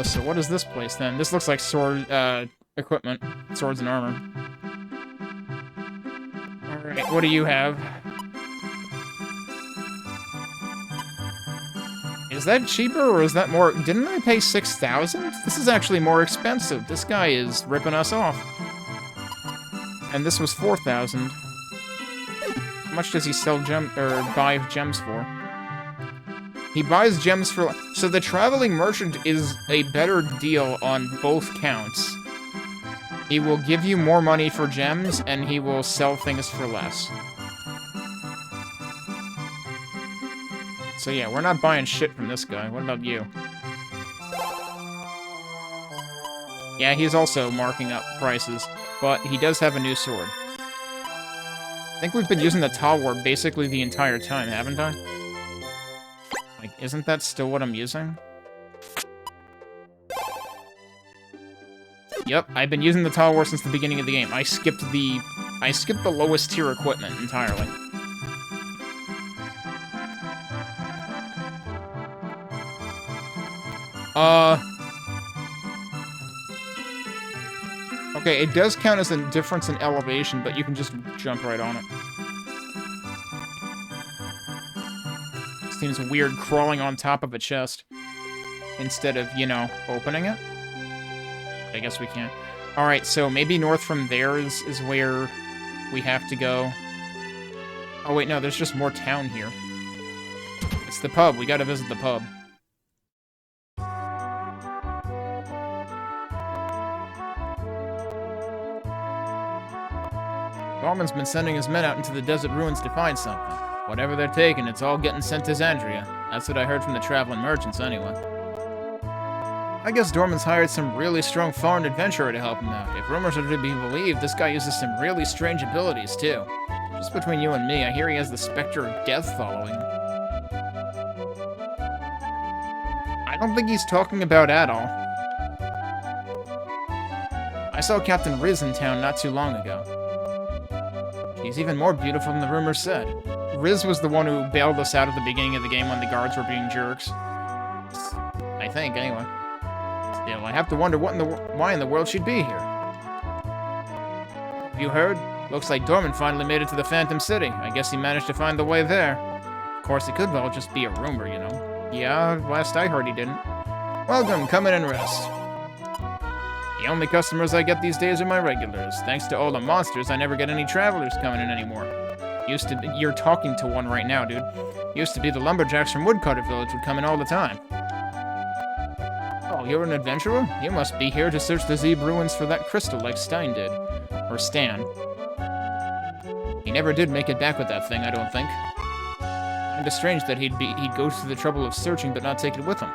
So what is this place then? This looks like sword, equipment. Swords and armor. Alright, what do you have? Is that cheaper, or is that more? Didn't I pay 6,000? This is actually more expensive. This guy is ripping us off. And this was 4,000. How much does he sell or buy gems for? He buys gems for... So the traveling merchant is a better deal on both counts. He will give you more money for gems, and he will sell things for less. So yeah, we're not buying shit from this guy. What about you? Yeah, he's also marking up prices, but he does have a new sword. I think we've been using the Talwar basically the entire time, haven't I? Like, isn't that still what I'm using? Yep, I've been using the Talwar since the beginning of the game. I skipped the lowest tier equipment entirely. Okay, it does count as a difference in elevation, but you can just jump right on it. Seems weird crawling on top of a chest instead of, you know, opening it. I guess we can't. Alright, so maybe north from there is where we have to go. Oh wait, no, there's just more town here. It's the pub. We gotta visit the pub. Dorman's been sending his men out into the desert ruins to find something. Whatever they're taking, it's all getting sent to Xandria. That's what I heard from the traveling merchants, anyway. I guess Dorman's hired some really strong foreign adventurer to help him out. If rumors are to be believed, this guy uses some really strange abilities, too. Just between you and me, I hear he has the specter of death following him. I don't think he's talking about Adol. I saw Captain Riz in town not too long ago. She's even more beautiful than the rumors said. Riz was the one who bailed us out at the beginning of the game when the guards were being jerks. I think, anyway. Still, I have to wonder why in the world she'd be here. Have you heard? Looks like Dorman finally made it to the Phantom City. I guess he managed to find the way there. Of course, it could well just be a rumor, you know. Yeah, last I heard he didn't. Welcome, come in and rest. The only customers I get these days are my regulars. Thanks to all the monsters, I never get any travelers coming in anymore. You're talking to one right now, dude. Used to be the lumberjacks from Woodcutter Village would come in all the time. Oh, you're an adventurer? You must be here to search the Zeb ruins for that crystal like Stein did. Or Stan. He never did make it back with that thing, I don't think. I Kinda strange that he'd go through the trouble of searching but not take it with him.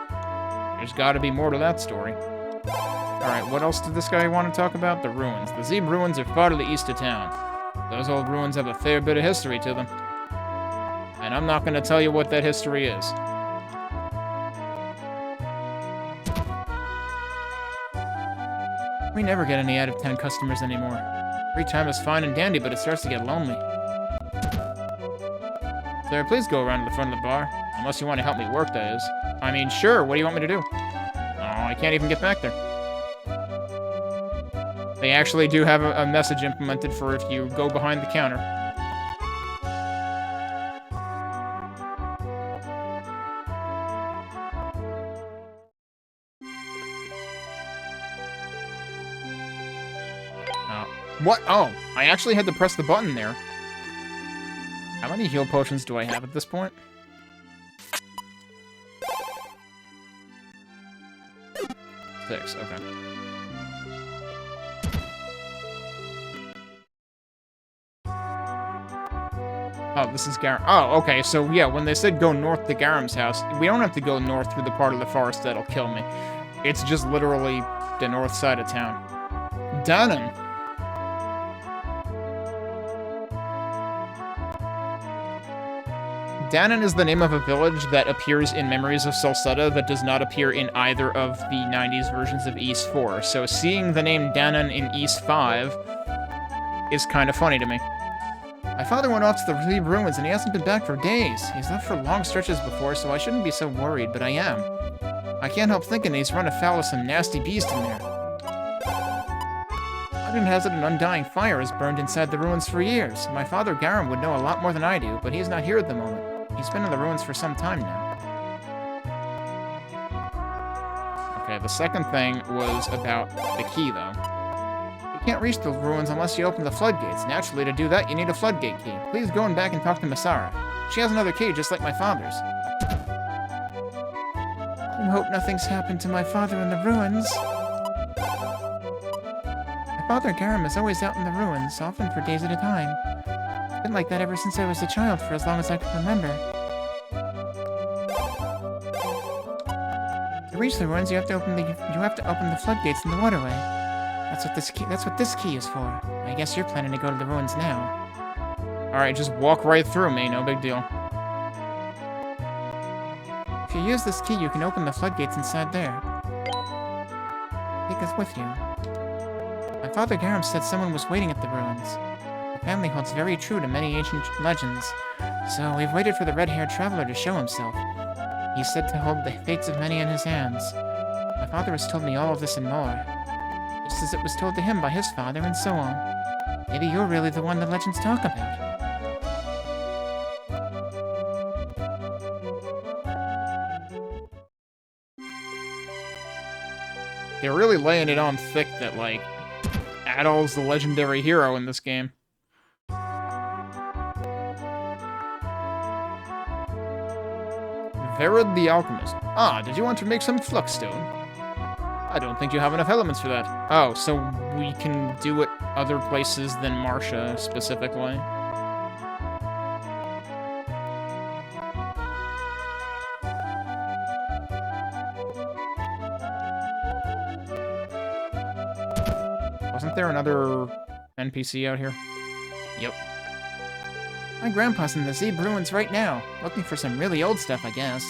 There's gotta be more to that story. Alright, what else did this guy want to talk about? The ruins. The Zeb ruins are far to the east of town. Those old ruins have a fair bit of history to them. And I'm not gonna tell you what that history is. We never get any out-of-town customers anymore. Free time is fine and dandy, but it starts to get lonely. Sir, please go around to the front of the bar. Unless you want to help me work, that is. I mean, sure, what do you want me to do? Oh, I can't even get back there. They actually do have a message implemented for if you go behind the counter. What? Oh, I actually had to press the button there. How many heal potions do I have at this point? 6, okay. Oh, this is Garam. Oh, okay, so yeah, when they said go north to Garam's house, we don't have to go north through the part of the forest that'll kill me. It's just literally the north side of town. Dunham! Danon is the name of a village that appears in Memories of Solsetta that does not appear in either of the 90s versions of East 4, so seeing the name Danon in East 5 is kind of funny to me. My father went off to the Zeb ruins and he hasn't been back for days. He's left for long stretches before, so I shouldn't be so worried, but I am. I can't help thinking he's run afoul of some nasty beast in there. Legend has it an undying fire has burned inside the ruins for years. My father Garam would know a lot more than I do, but he's not here at the moment. He's been in the ruins for some time now. Okay, the second thing was about the key, though. You can't reach the ruins unless you open the floodgates. Naturally, to do that, you need a floodgate key. Please go and back and talk to Masara. She has another key, just like my father's. I hope nothing's happened to my father in the ruins. My father Garam is always out in the ruins, often for days at a time. It's been like that ever since I was a child, for as long as I can remember. To reach the ruins, you have to open the floodgates in the waterway. That's what this key is for. I guess you're planning to go to the ruins now. All right, just walk right through me. No big deal. If you use this key, you can open the floodgates inside there. Take us with you. My father Garam said someone was waiting at the ruins. The family holds very true to many ancient legends, so we've waited for the red-haired traveler to show himself. He's said to hold the fates of many in his hands. My father has told me all of this and more, just as it was told to him by his father, and so on. Maybe you're really the one the legends talk about. They're really laying it on thick that, like, Adol's the legendary hero in this game. Verad the Alchemist. Ah, did you want to make some Fluxstone? I don't think you have enough elements for that. Oh, so we can do it other places than Marcia, specifically. Wasn't there another NPC out here? Yep. My grandpa's in the Zeb ruins right now, looking for some really old stuff, I guess.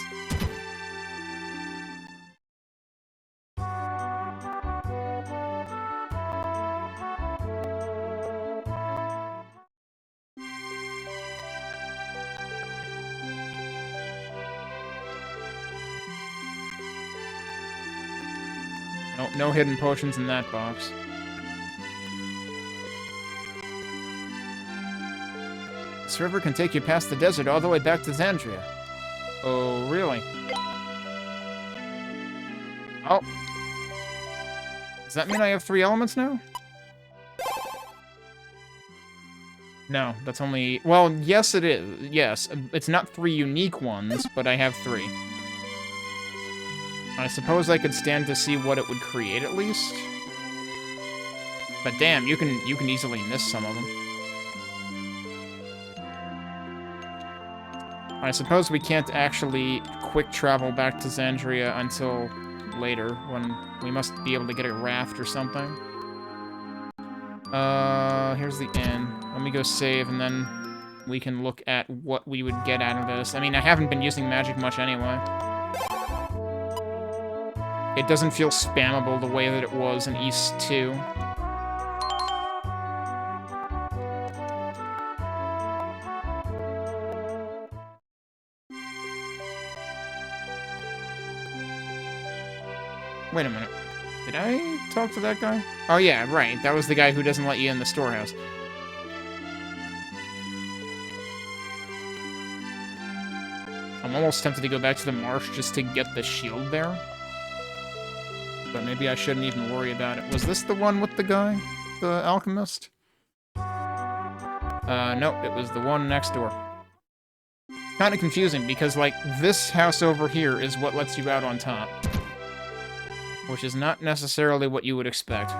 No hidden potions in that box. This river can take you past the desert all the way back to Xandria. Oh, really? Oh. Does that mean I have 3 elements now? No, that's only... Well, yes it is. Yes, it's not 3 unique ones, but I have 3. I suppose I could stand to see what it would create at least. But damn, you can easily miss some of them. I suppose we can't actually quick travel back to Xandria until later, when we must be able to get a raft or something. Here's the inn. Let me go save, and then we can look at what we would get out of this. I mean, I haven't been using magic much anyway. It doesn't feel spammable the way that it was in East 2. Wait a minute. Did I talk to that guy? Oh yeah, right. That was the guy who doesn't let you in the storehouse. I'm almost tempted to go back to the marsh just to get the shield there. But maybe I shouldn't even worry about it. Was this the one with the guy? The alchemist? Nope, it was the one next door. It's kind of confusing because, like, this house over here is what lets you out on top. Which is not necessarily what you would expect.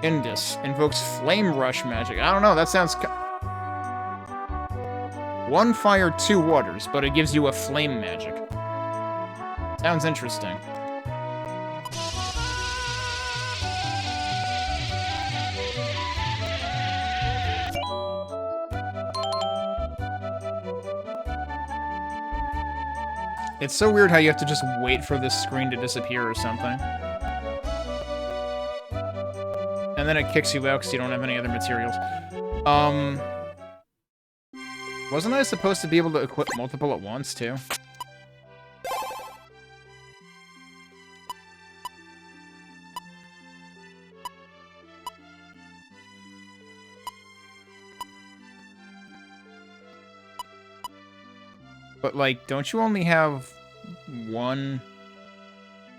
Indus invokes Flame Rush magic. I don't know, that sounds... One fire, two waters, but it gives you a flame magic. Sounds interesting. It's so weird how you have to just wait for this screen to disappear or something. And then it kicks you out because you don't have any other materials. Wasn't I supposed to be able to equip multiple at once, too? But, like, don't you only have one?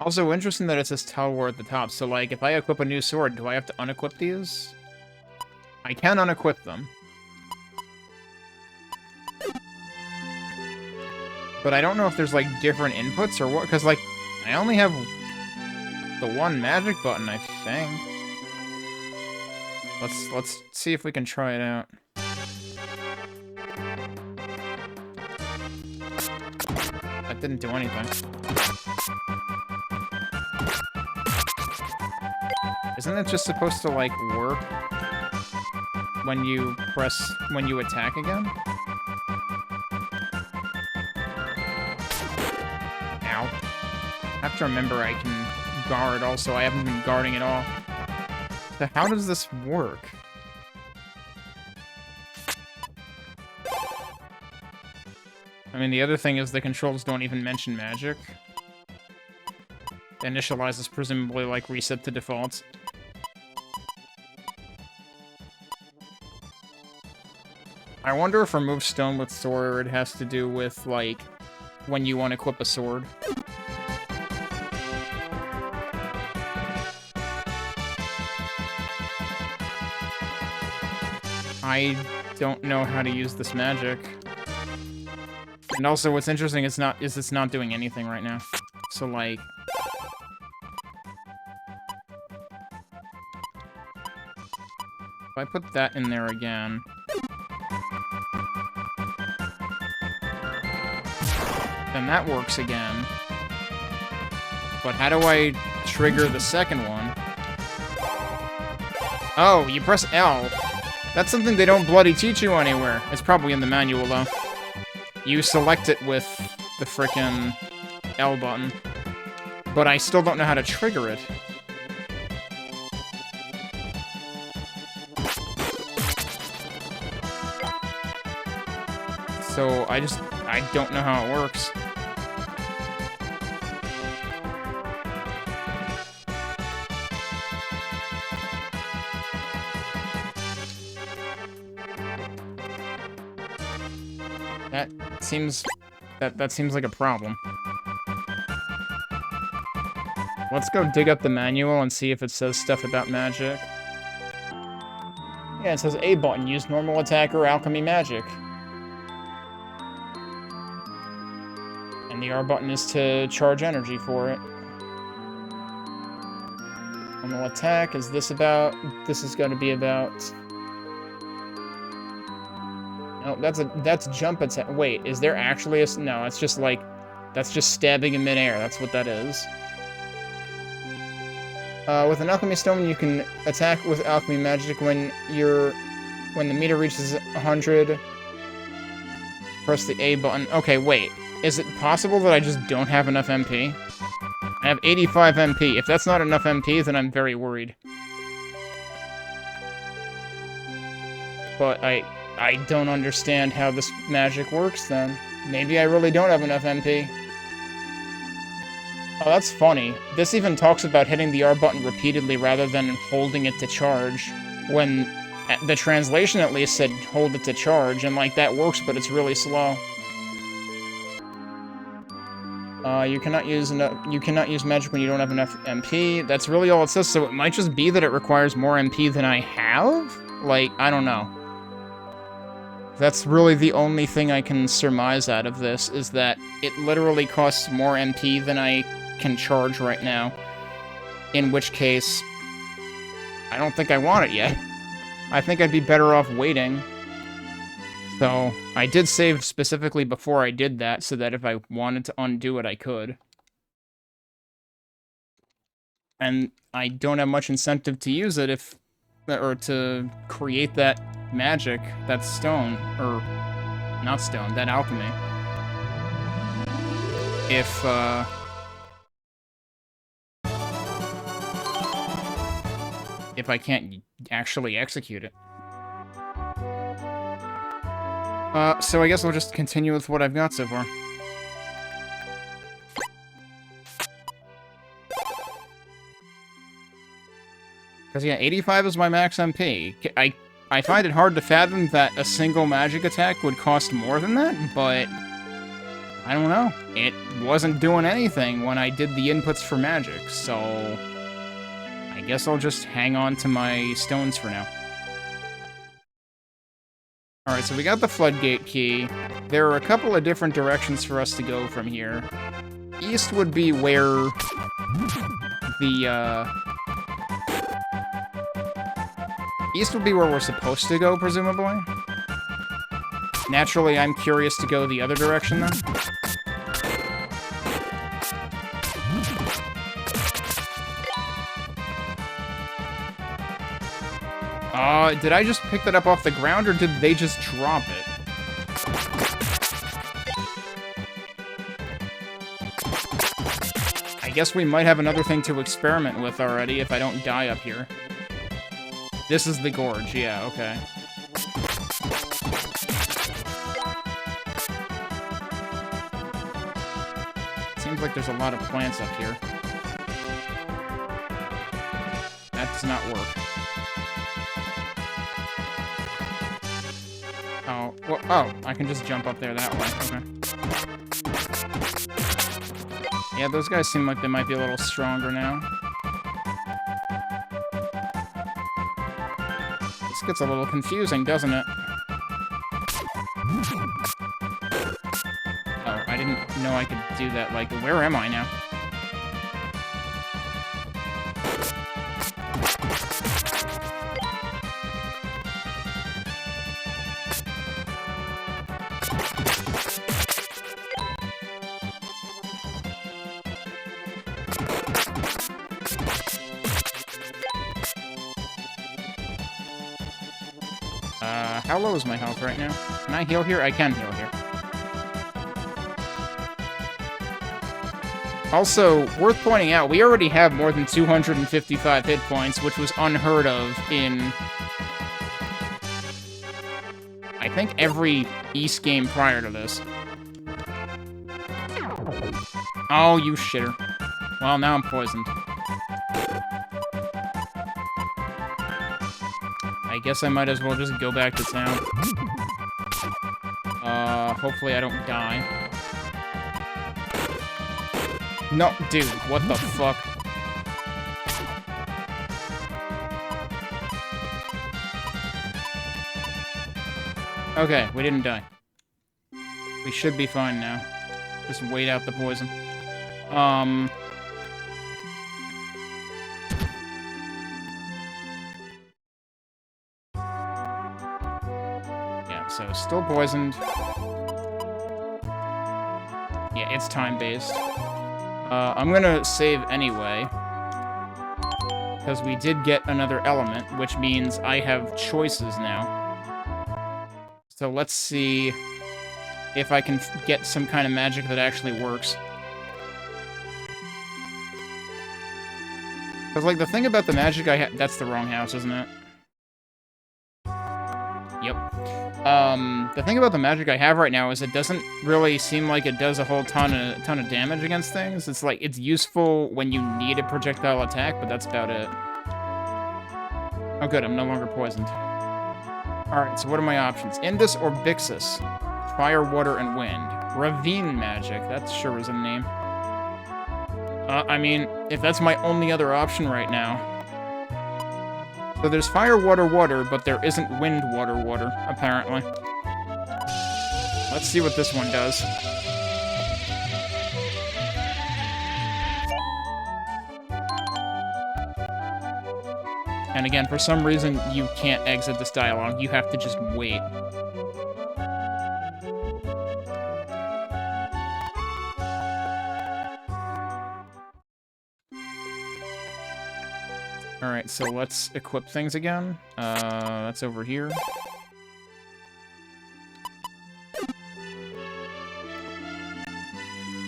Also, interesting that it says Tower at the top. So, like, if I equip a new sword, do I have to unequip these? I can unequip them. But I don't know if there's, like, different inputs or what, because, like, I only have the one magic button, I think. Let's see if we can try it out. That didn't do anything. Isn't it just supposed to, like, work when you attack again? Ow. I have to remember I can guard also. I haven't been guarding at all. So how does this work? I mean, the other thing is the controls don't even mention magic. The initialize is presumably, like, reset to defaults. I wonder if remove stone with sword has to do with, like, when you want to equip a sword. I don't know how to use this magic. And also, what's interesting is it's not doing anything right now. So, like... If I put that in there again... Then that works again. But how do I trigger the second one? Oh, you press L. That's something they don't bloody teach you anywhere. It's probably in the manual, though. You select it with the frickin' L button. But I still don't know how to trigger it. So, I don't know how it works. That seems like a problem. Let's go dig up the manual and see if it says stuff about magic. Yeah, it says A button, use normal attack or alchemy magic. And the R button is to charge energy for it. Let Normal attack. Is this about... This is going to be about... Oh, that's jump attack. Wait, is there actually a... No, it's just like... That's just stabbing in midair. That's what that is. With an alchemy stone, you can attack with alchemy magic when the meter reaches 100. Press the A button. Okay, wait. Is it possible that I just don't have enough MP? I have 85 MP. If that's not enough MP, then I'm very worried. But I don't understand how this magic works, then. Maybe I really don't have enough MP. Oh, that's funny. This even talks about hitting the R button repeatedly rather than holding it to charge, when the translation at least said hold it to charge, and like that works, but it's really slow. You cannot use magic when you don't have enough MP. That's really all it says, so it might just be that it requires more MP than I have? Like, I don't know. That's really the only thing I can surmise out of this, is that it literally costs more MP than I can charge right now. In which case, I don't think I want it yet. I think I'd be better off waiting. So, I did save specifically before I did that, so that if I wanted to undo it, I could. And I don't have much incentive to use it or to create that magic, that stone, or not stone, that alchemy. If I can't actually execute it. So I guess I'll just continue with what I've got so far. Because, yeah, 85 is my max MP. I find it hard to fathom that a single magic attack would cost more than that, but... I don't know. It wasn't doing anything when I did the inputs for magic, so... I guess I'll just hang on to my stones for now. Alright, so we got the floodgate key. There are a couple of different directions for us to go from here. East would be where East would be where we're supposed to go, presumably. Naturally, I'm curious to go the other direction, then. Did I just pick that up off the ground, or did they just drop it? I guess we might have another thing to experiment with already if I don't die up here. This is the gorge, yeah, okay. Seems like there's a lot of plants up here. That does not work. Oh, well, oh, I can just jump up there that way, okay. Yeah, those guys seem like they might be a little stronger now. This gets a little confusing, doesn't it? Oh, I didn't know I could do that. Like, where am I now? How low is my health right now? Can I heal here? I can heal here. Also, worth pointing out, we already have more than 255 hit points, which was unheard of in... I think every East game prior to this. Oh, you shitter. Well, now I'm poisoned. I guess I might as well just go back to town. Hopefully I don't die. No, dude, what the fuck? Okay, we didn't die. We should be fine now. Just wait out the poison. so still poisoned. Yeah, it's time-based. I'm gonna save anyway, because we did get another element, which means I have choices now. So let's see if I can get some kind of magic that actually works. Because, like, the thing about the magic I have... That's the wrong house, isn't it? Yep. The thing about the magic I have right now is it doesn't really seem like it does a whole ton of damage against things. It's like, it's useful when you need a projectile attack, but that's about it. Oh good, I'm no longer poisoned. Alright, so what are my options? Indus or Bixus? Fire, water, and wind. Ravine magic, that sure is a name. I mean, if that's my only other option right now. So there's fire, water, water, but there isn't wind, water, water, apparently. Let's see what this one does. And again, for some reason, you can't exit this dialogue. You have to just wait. Alright, so let's equip things again. That's over here.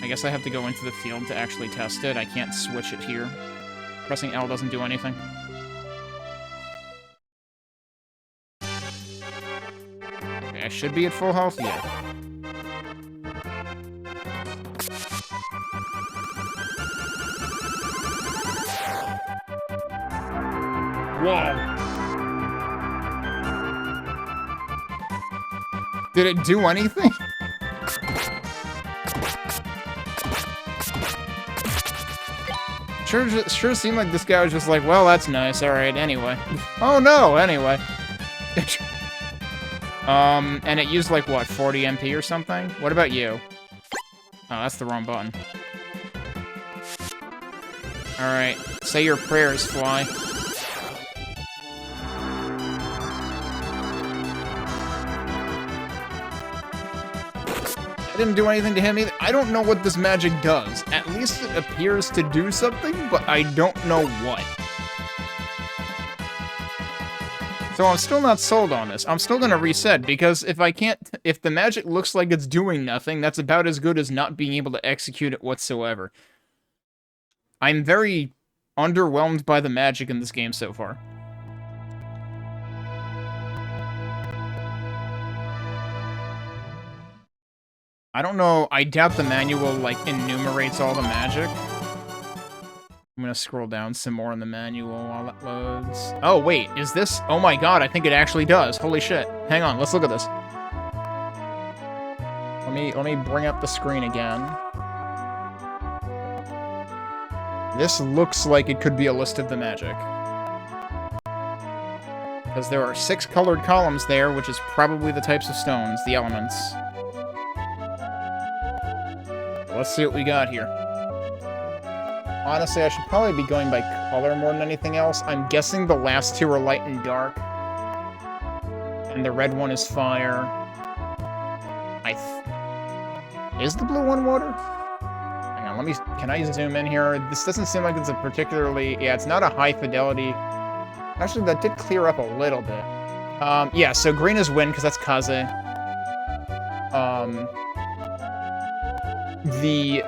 I guess I have to go into the field to actually test it. I can't switch it here. Pressing L doesn't do anything. Okay, I should be at full health? Yeah. Whoa! Did it do anything? Sure seemed like this guy was just like, well, that's nice, alright, anyway. Oh no, anyway. And it used like, what, 40 MP or something? What about you? Oh, that's the wrong button. Alright, say your prayers, Fly. I didn't do anything to him either. I don't know what this magic does. At least it appears to do something, but I don't know what. So I'm still not sold on this. I'm still gonna reset, because if the magic looks like it's doing nothing, that's about as good as not being able to execute it whatsoever. I'm very underwhelmed by the magic in this game so far. I don't know, I doubt the manual, like, enumerates all the magic. I'm gonna scroll down some more in the manual while it loads. Oh, wait, is this? Oh my god, I think it actually does. Holy shit. Hang on, let's look at this. Let me bring up the screen again. This looks like it could be a list of the magic. Because there are 6 colored columns there, which is probably the types of stones, the elements. Let's see what we got here. Honestly, I should probably be going by color more than anything else. I'm guessing the last 2 are light and dark. And the red one is fire. Is the blue one water? Hang on, can I zoom in here? This doesn't seem like it's a particularly... Yeah, it's not a high fidelity. Actually, that did clear up a little bit. Yeah, so green is wind, because that's Kaze. The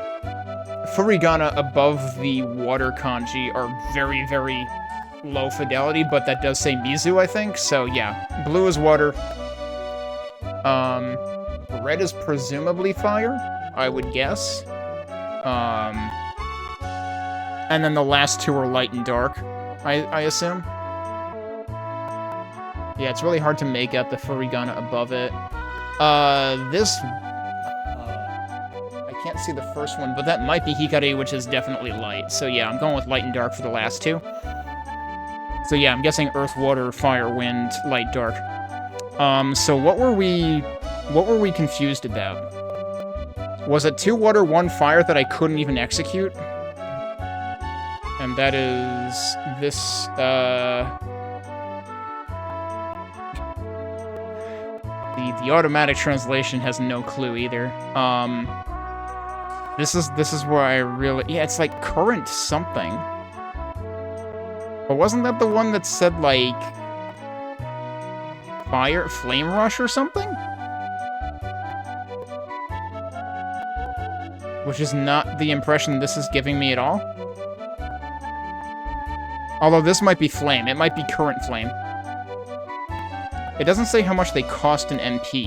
furigana above the water kanji are very, very low fidelity, but that does say Mizu, I think. So, yeah. Blue is water. Red is presumably fire, I would guess. And then the last 2 are light and dark, I assume. Yeah, it's really hard to make out the furigana above it. I can't see the first one, but that might be Hikari, which is definitely light. So yeah, I'm going with light and dark for the last 2. So yeah, I'm guessing earth, water, fire, wind, light, dark. So what were we confused about? Was it 2 water, 1 fire that I couldn't even execute? And that is this, The automatic translation has no clue either. This is where I really... Yeah, it's like current something. But wasn't that the one that said, like... Flame Rush or something? Which is not the impression this is giving me at all. Although this might be Flame. It might be current Flame. It doesn't say how much they cost in MP,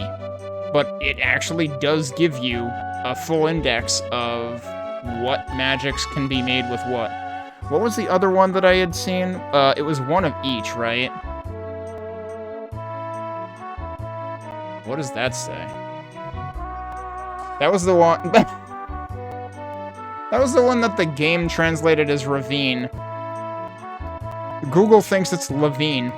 but it actually does give you a full index of what magics can be made with what. What was the other one that I had seen? It was one of each, right? What does that say? That was the one... That was the one that the game translated as Ravine. Google thinks it's Levine.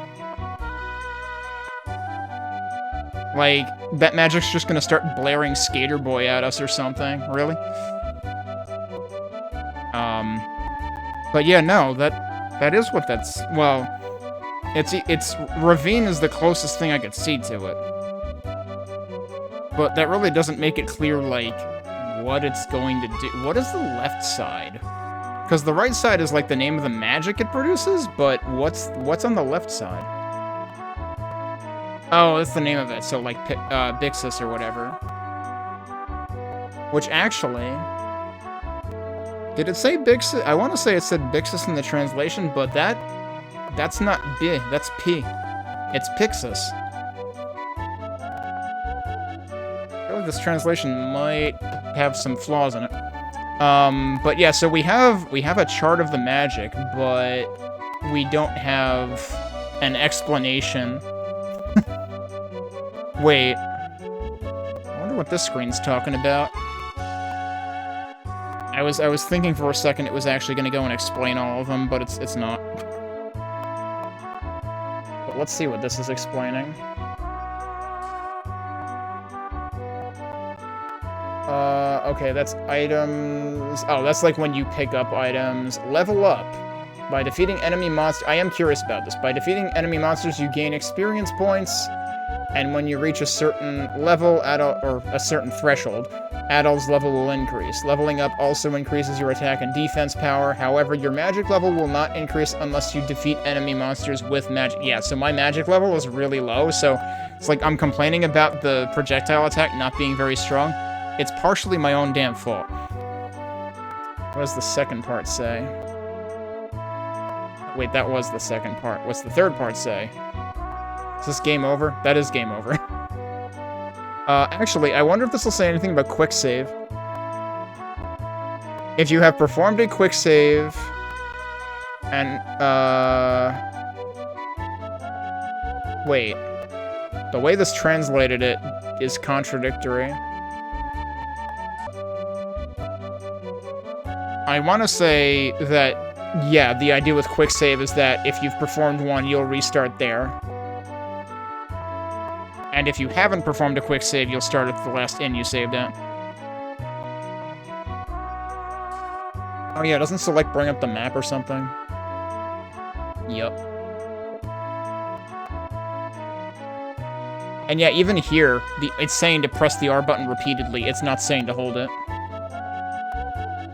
Like, that magic's just gonna start blaring Skater Boy at us or something. Really? But yeah, no, that is what that's... Well, it's Ravine is the closest thing I could see to it. But that really doesn't make it clear, like, what it's going to do. What is the left side? Because the right side is, like, the name of the magic it produces, but what's on the left side? Oh, that's the name of it, so, like, Bixus or whatever. Which, actually... Did it say Bixus? I want to say it said Bixus in the translation, but that's not B, that's P. It's Pixus. I feel like this translation might have some flaws in it. But yeah, so we have a chart of the magic, but we don't have an explanation. Wait. I wonder what this screen's talking about. I was thinking for a second it was actually going to go and explain all of them, but it's not. But let's see what this is explaining. Okay, that's items... Oh, that's like when you pick up items. Level up. By defeating enemy monsters... I am curious about this. By defeating enemy monsters, you gain experience points, and when you reach a certain level, or a certain threshold, Adol's level will increase. Leveling up also increases your attack and defense power. However, your magic level will not increase unless you defeat enemy monsters with magic. Yeah, so my magic level is really low, so it's like I'm complaining about the projectile attack not being very strong. It's partially my own damn fault. What does the second part say? Wait, that was the second part. What's the third part say? Is this game over? That is game over. Actually, I wonder if this will say anything about quick save. If you have performed a quick save, and, wait. The way this translated it is contradictory. I want to say that, yeah, the idea with quick save is that if you've performed one, you'll restart there. And if you haven't performed a quick save, you'll start at the last inn you saved at. Oh yeah, doesn't select bring up the map or something? Yup. And yeah, even here, it's saying to press the R button repeatedly. It's not saying to hold it.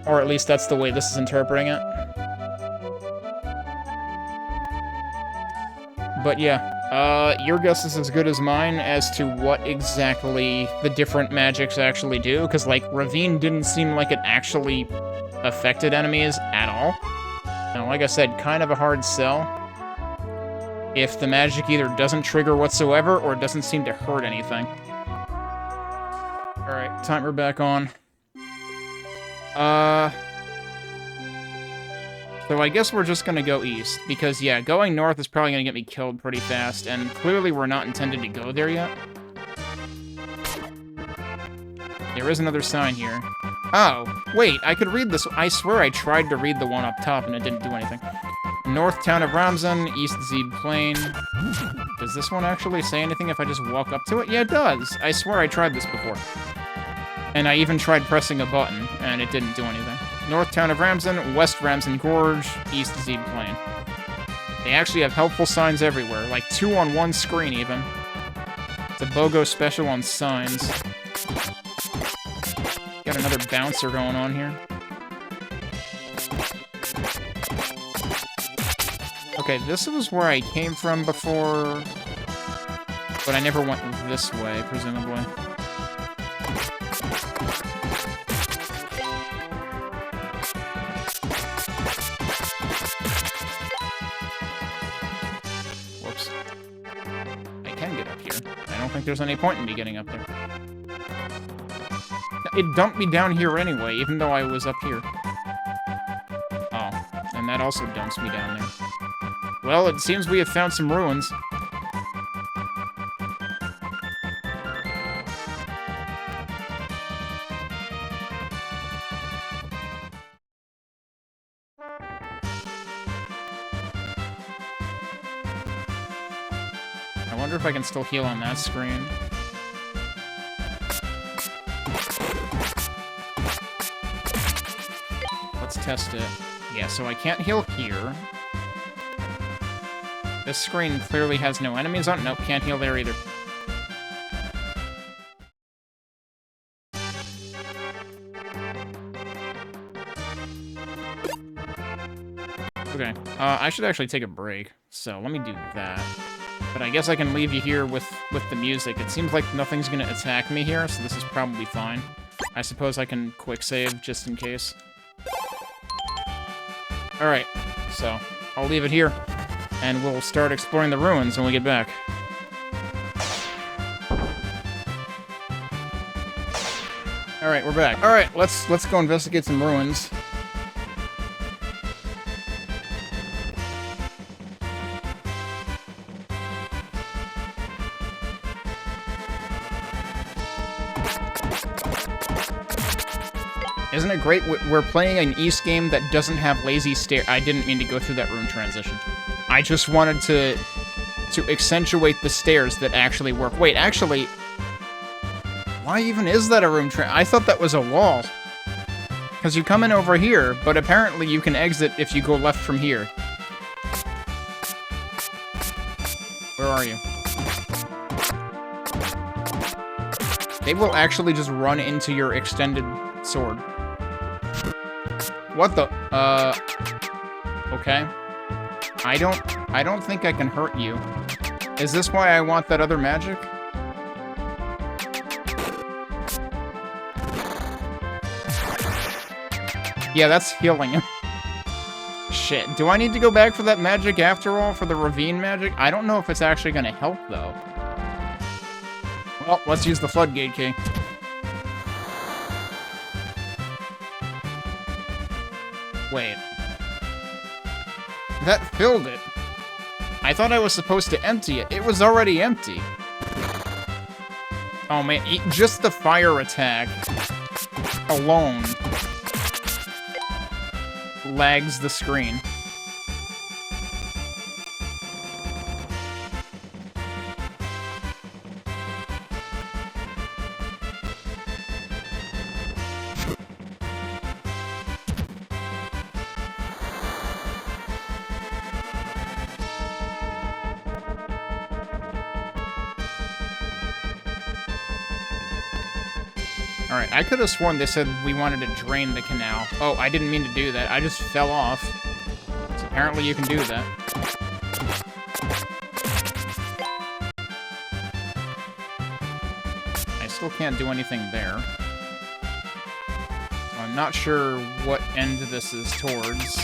Or at least that's the way this is interpreting it. But yeah, your guess is as good as mine as to what exactly the different magics actually do, because, like, Ravine didn't seem like it actually affected enemies at all. Now, like I said, kind of a hard sell. If the magic either doesn't trigger whatsoever, or doesn't seem to hurt anything. Alright, timer back on. So I guess we're just gonna go east, because, yeah, going north is probably gonna get me killed pretty fast, and clearly we're not intended to go there yet. There is another sign here. Oh, wait, I could read this. I swear I tried to read the one up top and it didn't do anything. North town of Ramzan, East Zeeb Plain. Does this one actually say anything if I just walk up to it? Yeah, it does. I swear I tried this before. And I even tried pressing a button, and it didn't do anything. North town of Ramzan, West Ramzan Gorge, East Zeeb Plain. They actually have helpful signs everywhere, like 2 on one screen even. It's a BOGO special on signs. Got another bouncer going on here. Okay, this was where I came from before, but I never went this way, presumably. Whoops. I can get up here. I don't think there's any point in me getting up there. It dumped me down here anyway, even though I was up here. Oh, and that also dumps me down there. Well, it seems we have found some ruins. I wonder if I can still heal on that screen. Let's test it. Yeah, so I can't heal here. This screen clearly has no enemies on it. Nope, can't heal there either. Okay, I should actually take a break, so let me do that. But I guess I can leave you here with the music. It seems like nothing's gonna attack me here, so this is probably fine. I suppose I can quick save just in case. Alright, so I'll leave it here. And we'll start exploring the ruins when we get back. Alright, we're back. Alright, let's go investigate some ruins. Isn't it great? We're playing an East game that doesn't have lazy stair. I didn't mean to go through that room transition. I just wanted to accentuate the stairs that actually work. Wait, actually, why even is that a room I thought that was a wall. Because you come in over here, but apparently you can exit if you go left from here. Where are you? They will actually just run into your extended sword. What the? Okay. I don't think I can hurt you. Is this why I want that other magic? Yeah, that's healing him. Shit, do I need to go back for that magic after all, for the ravine magic? I don't know if it's actually gonna help, though. Well, let's use the floodgate key. Wait. That filled it. I thought I was supposed to empty it. It was already empty. Oh man, just the fire attack alone lags the screen. Alright, I could have sworn they said we wanted to drain the canal. Oh, I didn't mean to do that. I just fell off. So apparently you can do that. I still can't do anything there. So I'm not sure what end this is towards.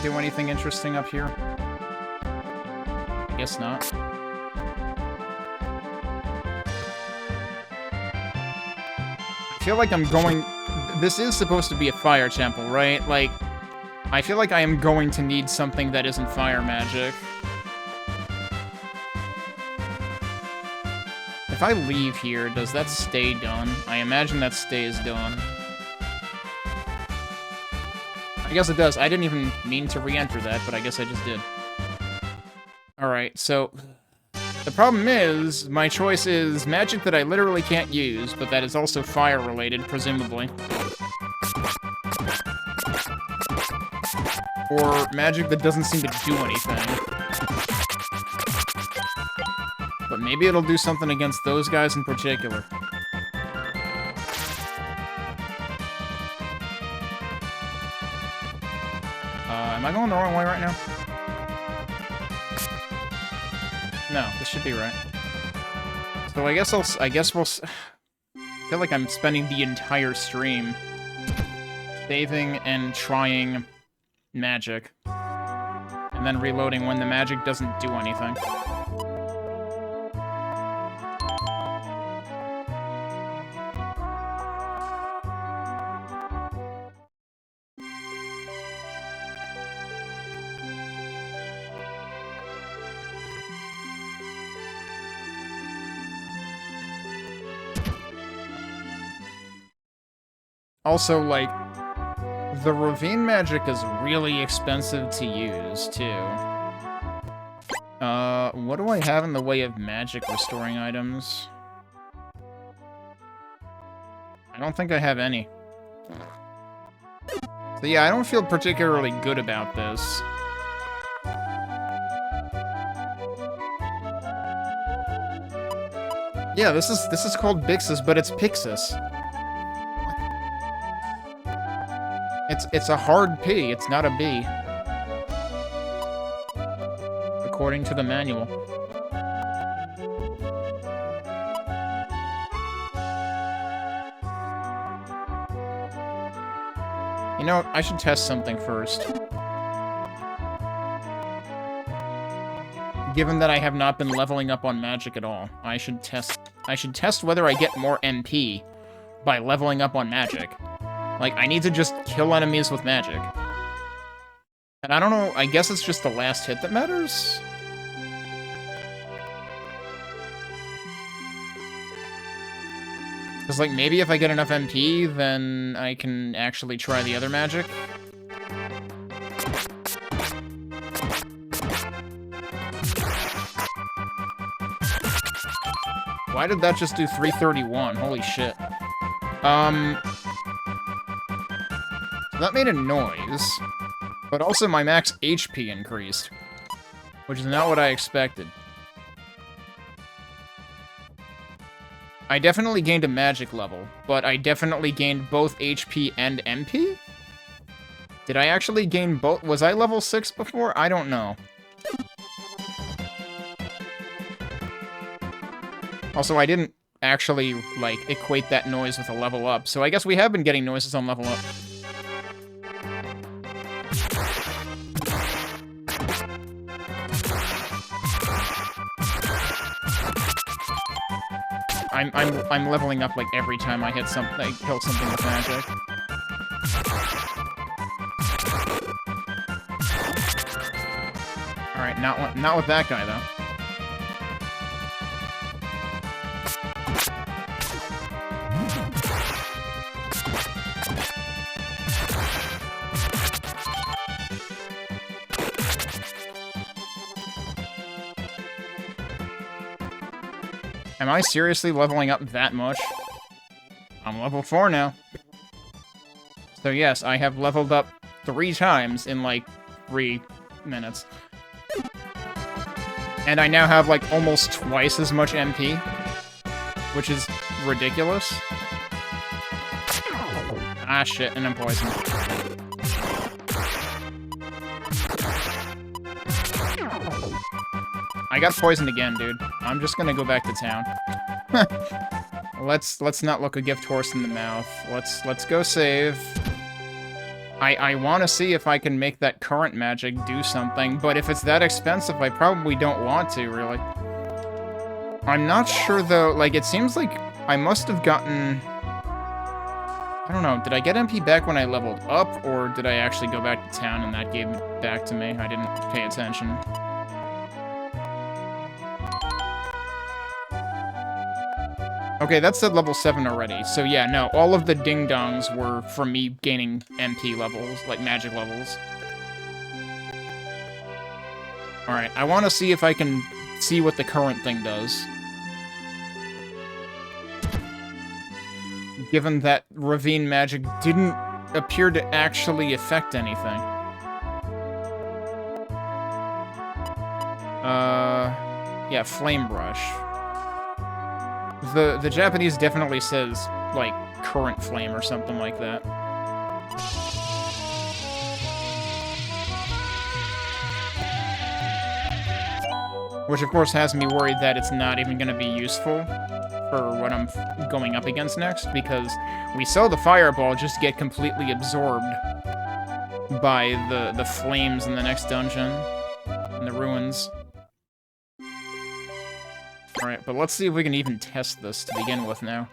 Do anything interesting up here? I guess not. I feel like I'm going... This is supposed to be a fire temple, right? Like, I feel like I am going to need something that isn't fire magic. If I leave here, does that stay done? I imagine that stays done. I guess it does. I didn't even mean to re-enter that, but I guess I just did. Alright, so... The problem is, my choice is magic that I literally can't use, but that is also fire-related, presumably. Or magic that doesn't seem to do anything. But maybe it'll do something against those guys in particular. Am I going the wrong way right now? No, this should be right. So I guess we'll... I feel like I'm spending the entire stream saving and trying magic. And then reloading when the magic doesn't do anything. Also, like, the ravine magic is really expensive to use, too. What do I have in the way of magic restoring items? I don't think I have any. So yeah, I don't feel particularly good about this. Yeah, this is called Bixus, but it's Pixis. It's a hard P, it's not a B. According to the manual. You know, I should test something first. Given that I have not been leveling up on magic at all, I should test whether I get more MP by leveling up on magic. Like, I need to just kill enemies with magic. And I don't know, I guess it's just the last hit that matters? Because, like, maybe if I get enough MP, then I can actually try the other magic. Why did that just do 331? Holy shit. That made a noise, but also my max HP increased, which is not what I expected. I definitely gained a magic level, but I definitely gained both HP and MP? Did I actually gain both? Was I level 6 before? I don't know. Also, I didn't actually, like, equate that noise with a level up, so I guess we have been getting noises on level up. I'm leveling up like every time I hit something, I kill something with magic. All right, not with that guy though. Am I seriously leveling up that much? I'm level 4 now. So yes, I have leveled up 3 times in like 3 minutes. And I now have like almost twice as much MP, which is ridiculous. Ah shit, and I'm poisoned. I got poisoned again, dude. I'm just gonna go back to town. Let's not look a gift horse in the mouth. Let's go save. I want to see if I can make that current magic do something, but if it's that expensive, I probably don't want to, really. I'm not sure, though. Like, it seems like I must have gotten... I don't know. Did I get MP back when I leveled up, or did I actually go back to town and that gave it back to me? I didn't pay attention. Okay, that said level 7 already. So yeah, no, all of the ding-dongs were from me gaining MP levels, like magic levels. Alright, I want to see if I can see what the current thing does. Given that ravine magic didn't appear to actually affect anything. Yeah, flame brush. The Japanese definitely says, like, current flame or something like that. Which, of course, has me worried that it's not even going to be useful for what I'm going up against next, because we saw the fireball just get completely absorbed by the flames in the next dungeon, in the ruins. Alright, but let's see if we can even test this to begin with now.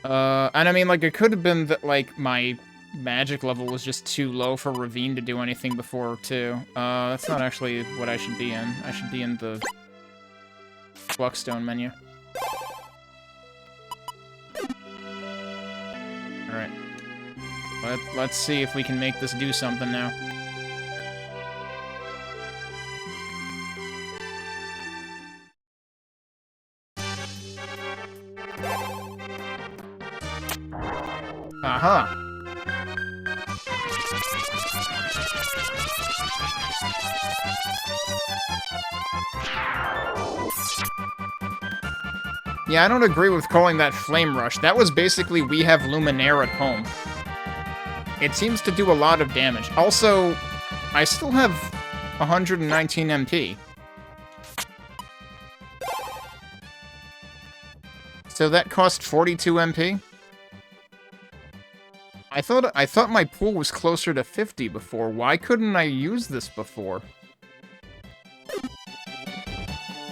And I mean, like, it could have been that, like, my magic level was just too low for Ravine to do anything before, too. That's not actually what I should be in. I should be in the Luckstone menu. Alright. Let's see if we can make this do something now. Aha! Yeah, I don't agree with calling that Flame Rush. That was basically we have Luminaire at home. It seems to do a lot of damage. Also, I still have 119 MP. So that cost 42 MP? I thought my pool was closer to 50 before. Why couldn't I use this before?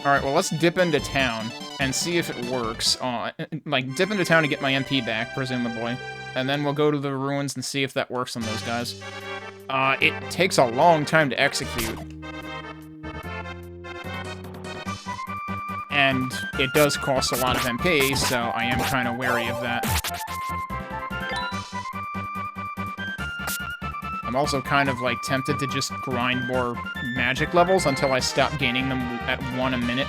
Alright, well, let's dip into town and see if it works. Like, dip into town to get my MP back, presumably. And then we'll go to the ruins and see if that works on those guys. It takes a long time to execute. And it does cost a lot of MP, so I am kind of wary of that. I'm also kind of, like, tempted to just grind more magic levels until I stop gaining them at 1 a minute.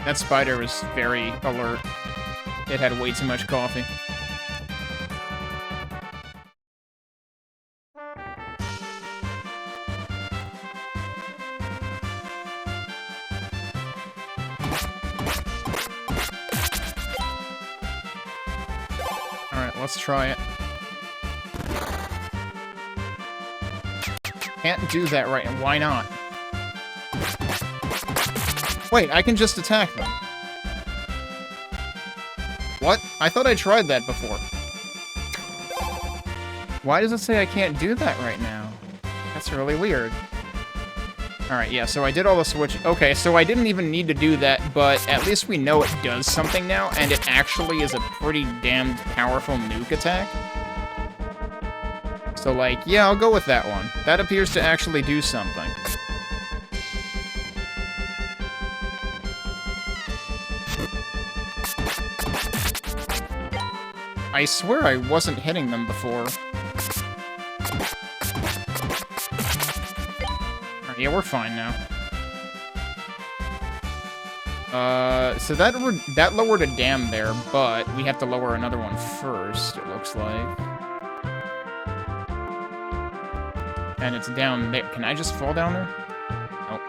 That spider was very alert. It had way too much coffee. Alright, let's try it. Can't do that right, and why not? Wait, I can just attack them. What? I thought I tried that before. Why does it say I can't do that right now? That's really weird. Alright, yeah, so I did all the switch. Okay, so I didn't even need to do that, but at least we know it does something now, and it actually is a pretty damned powerful nuke attack. So, like, yeah, I'll go with that one. That appears to actually do something. I swear I wasn't hitting them before. Alright, yeah, we're fine now. So that lowered a dam there, but we have to lower another one first, it looks like. And it's down there. Can I just fall down there? Nope.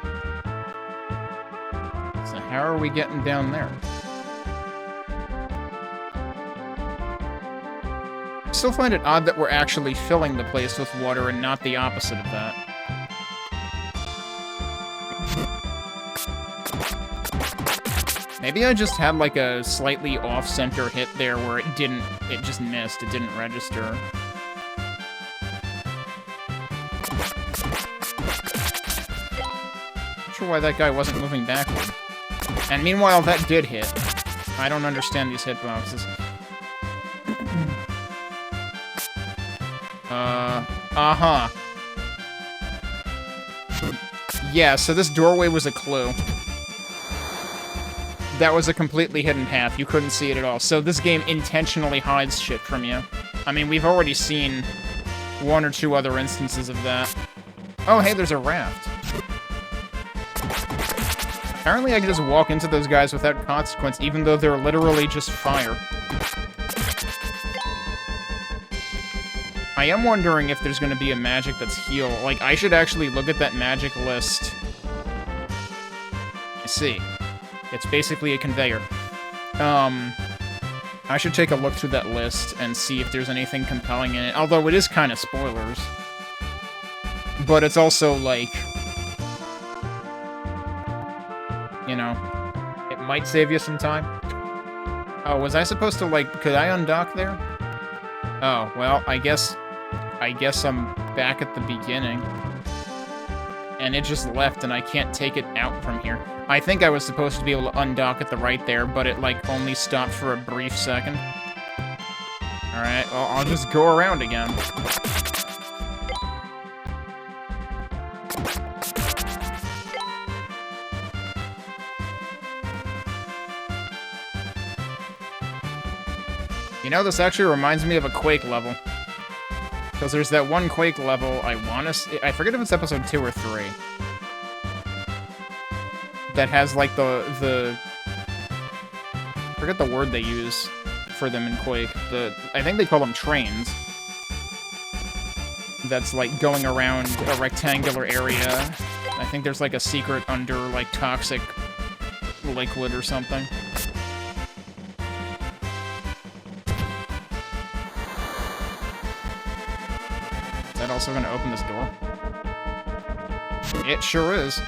So how are we getting down there? I still find it odd that we're actually filling the place with water and not the opposite of that. Maybe I just had like a slightly off-center hit there where it just missed, it didn't register. Not sure why that guy wasn't moving backward. And meanwhile, that did hit. I don't understand these hitboxes. Uh-huh. Yeah, so this doorway was a clue. That was a completely hidden path. You couldn't see it at all. So this game intentionally hides shit from you. I mean, we've already seen one or two other instances of that. Oh, hey, there's a raft. Apparently I can just walk into those guys without consequence, even though they're literally just fire. I am wondering if there's gonna be a magic that's heal. Like, I should actually look at that magic list. I see. It's basically a conveyor. I should take a look through that list and see if there's anything compelling in it. Although it is kind of spoilers. But it's also, like... You know, it might save you some time. Oh, was I supposed to, like... Could I undock there? Oh, well, I guess I'm back at the beginning. And it just left, and I can't take it out from here. I think I was supposed to be able to undock at the right there, but it, like, only stopped for a brief second. Alright, well, I'll just go around again. You know, this actually reminds me of a Quake level. Because there's that one Quake level I I forget if it's episode 2 or 3. That has, like, I forget the word they use for them in Quake. I think they call them trains. That's, like, going around a rectangular area. I think there's, like, a secret under, like, toxic liquid or something. Is that also gonna open this door? It sure is.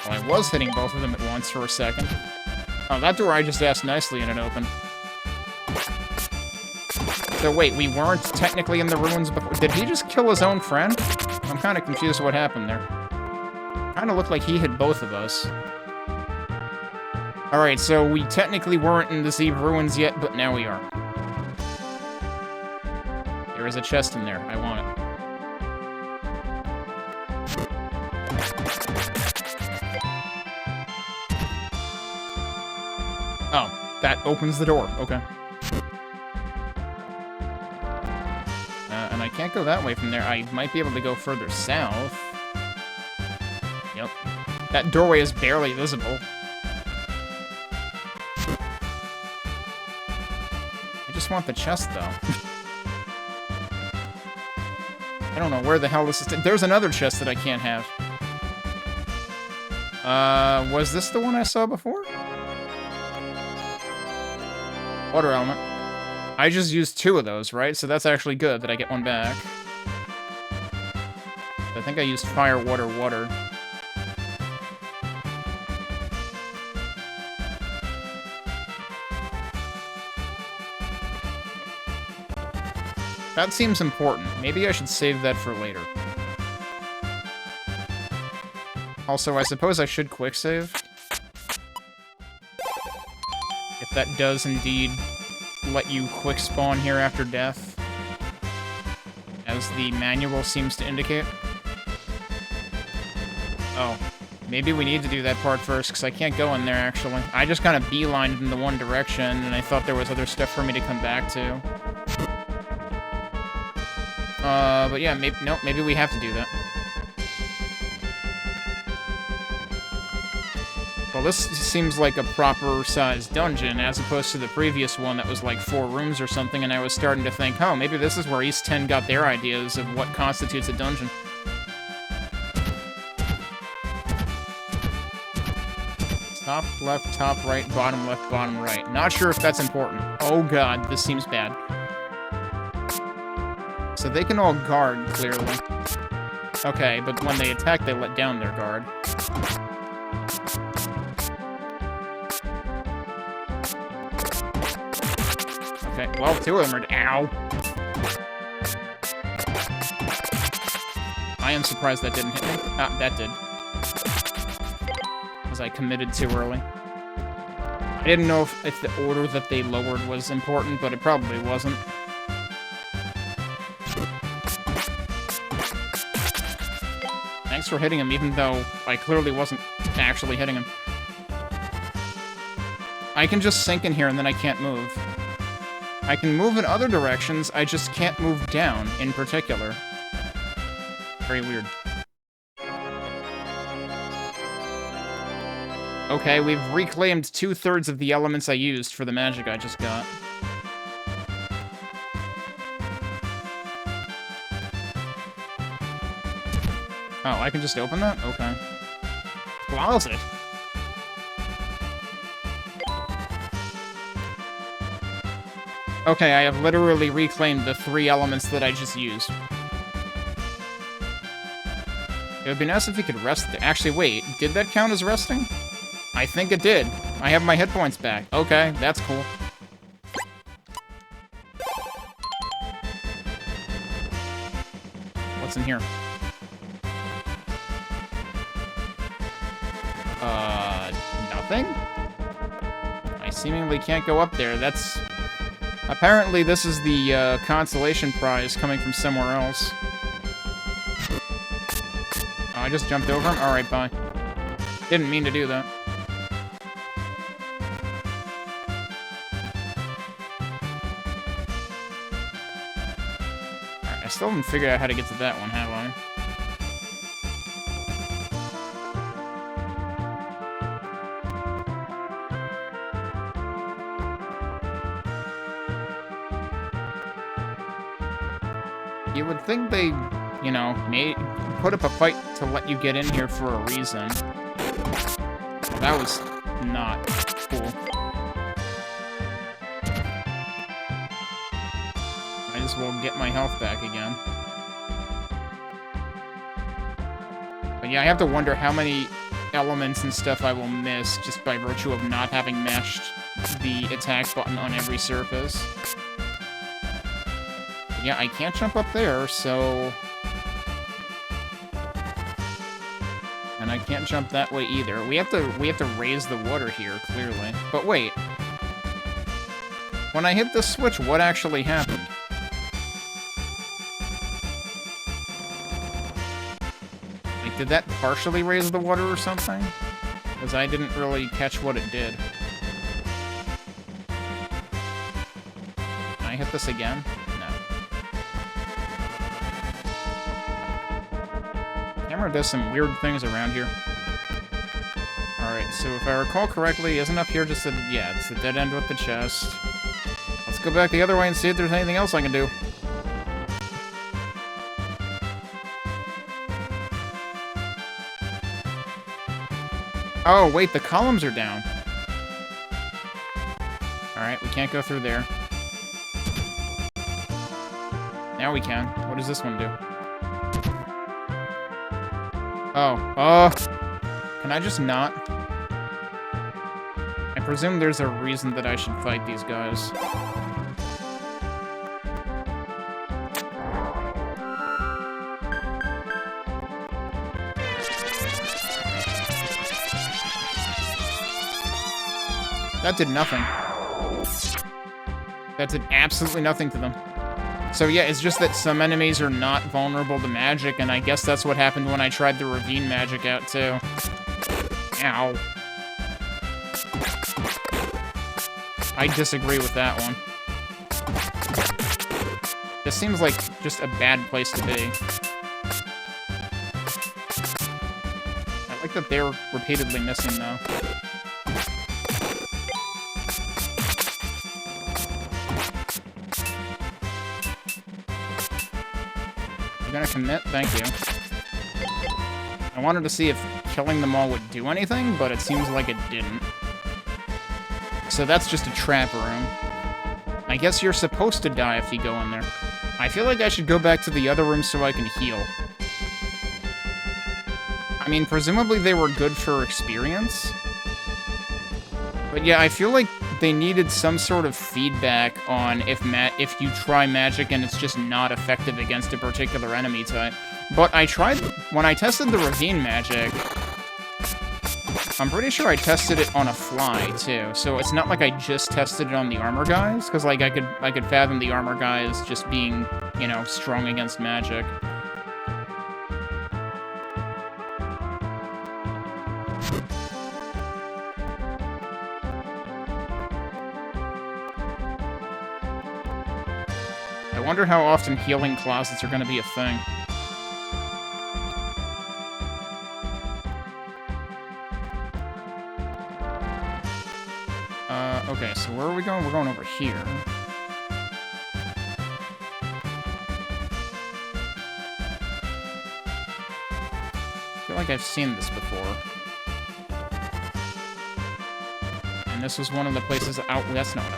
Well, I was hitting both of them at once for a second. Oh, that door I just asked nicely and it opened. So wait, we weren't technically in the ruins before? Did he just kill his own friend? I'm kind of confused what happened there. Kind of looked like he hit both of us. Alright, so we technically weren't in the Eve ruins yet, but now we are. There is a chest in there. I want it. Oh, that opens the door. Okay. And I can't go that way from there. I might be able to go further south. Yep. That doorway is barely visible. I just want the chest, though. I don't know where the hell this is. There's another chest that I can't have. Was this the one I saw before? Water element. I just used 2 of those, right? So that's actually good that I get one back. I think I used fire, water, water. That seems important. Maybe I should save that for later. Also, I suppose I should quick save. If that does indeed let you quick spawn here after death, as the manual seems to indicate. Oh, maybe we need to do that part first, because I can't go in there, actually. I just kind of beelined in the one direction, and I thought there was other stuff for me to come back to. But yeah, maybe we have to do that. Well, this seems like a proper-sized dungeon, as opposed to the previous one that was like 4 rooms or something, and I was starting to think, oh, maybe this is where East 10 got their ideas of what constitutes a dungeon. Top left, top right, bottom left, bottom right. Not sure if that's important. Oh god, this seems bad. So they can all guard, clearly. Okay, but when they attack, they let down their guard. Okay, well, 2 of them are... Ow! I am surprised that didn't hit me. Ah, that did. Because I committed too early. I didn't know if the order that they lowered was important, but it probably wasn't. Thanks for hitting him, even though I clearly wasn't actually hitting him. I can just sink in here and then I can't move. I can move in other directions, I just can't move down, in particular. Very weird. Okay, we've reclaimed 2/3 of the elements I used for the magic I just got. Oh, I can just open that? Okay. Closet? Okay, I have literally reclaimed the 3 elements that I just used. It would be nice if you could rest there. Actually, wait, did that count as resting? I think it did. I have my hit points back. Okay, that's cool. What's in here? Nothing? I seemingly can't go up there. That's... Apparently, this is the consolation prize coming from somewhere else. Oh, I just jumped over him? Alright, bye. Didn't mean to do that. Alright, I still haven't figured out how to get to that one, have I? You would think they, you know, put up a fight to let you get in here for a reason. Well, that was not cool. Might as well get my health back again. But yeah, I have to wonder how many elements and stuff I will miss just by virtue of not having mashed the attack button on every surface. Yeah, I can't jump up there, so... And I can't jump that way either. We have to raise the water here, clearly. But wait. When I hit the switch, what actually happened? Like, did that partially raise the water or something? Because I didn't really catch what it did. Can I hit this again? Camera does some weird things around here. Alright, so if I recall correctly, isn't up here just a... Yeah, it's the dead end with the chest. Let's go back the other way and see if there's anything else I can do. Oh, wait, the columns are down. Alright, we can't go through there. Now we can. What does this one do? Oh, can I just not? I presume there's a reason that I should fight these guys. That did nothing. That did absolutely nothing to them. So yeah, it's just that some enemies are not vulnerable to magic, and I guess that's what happened when I tried the ravine magic out, too. Ow. I disagree with that one. This seems like just a bad place to be. I like that they're repeatedly missing, though. Gonna commit? Thank you. I wanted to see if killing them all would do anything, but it seems like it didn't. So that's just a trap room. I guess you're supposed to die if you go in there. I feel like I should go back to the other room so I can heal. I mean, presumably they were good for experience. But yeah, I feel like they needed some sort of feedback on if you try magic and it's just not effective against a particular enemy type. But I tried... When I tested the ravine magic, I'm pretty sure I tested it on a fly, too. So it's not like I just tested it on the armor guys, because, like, I could fathom the armor guys just being, you know, strong against magic. I wonder how often healing closets are gonna be a thing. Okay, so where are we going? We're going over here. I feel like I've seen this before. And this was one of the places out west. No, no,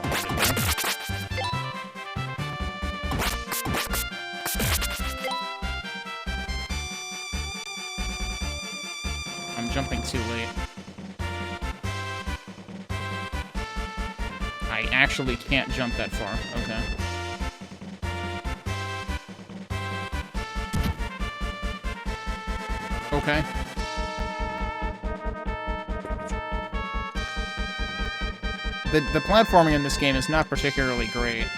I'm jumping too late. I actually can't jump that far. Okay. Okay. The platforming in this game is not particularly great.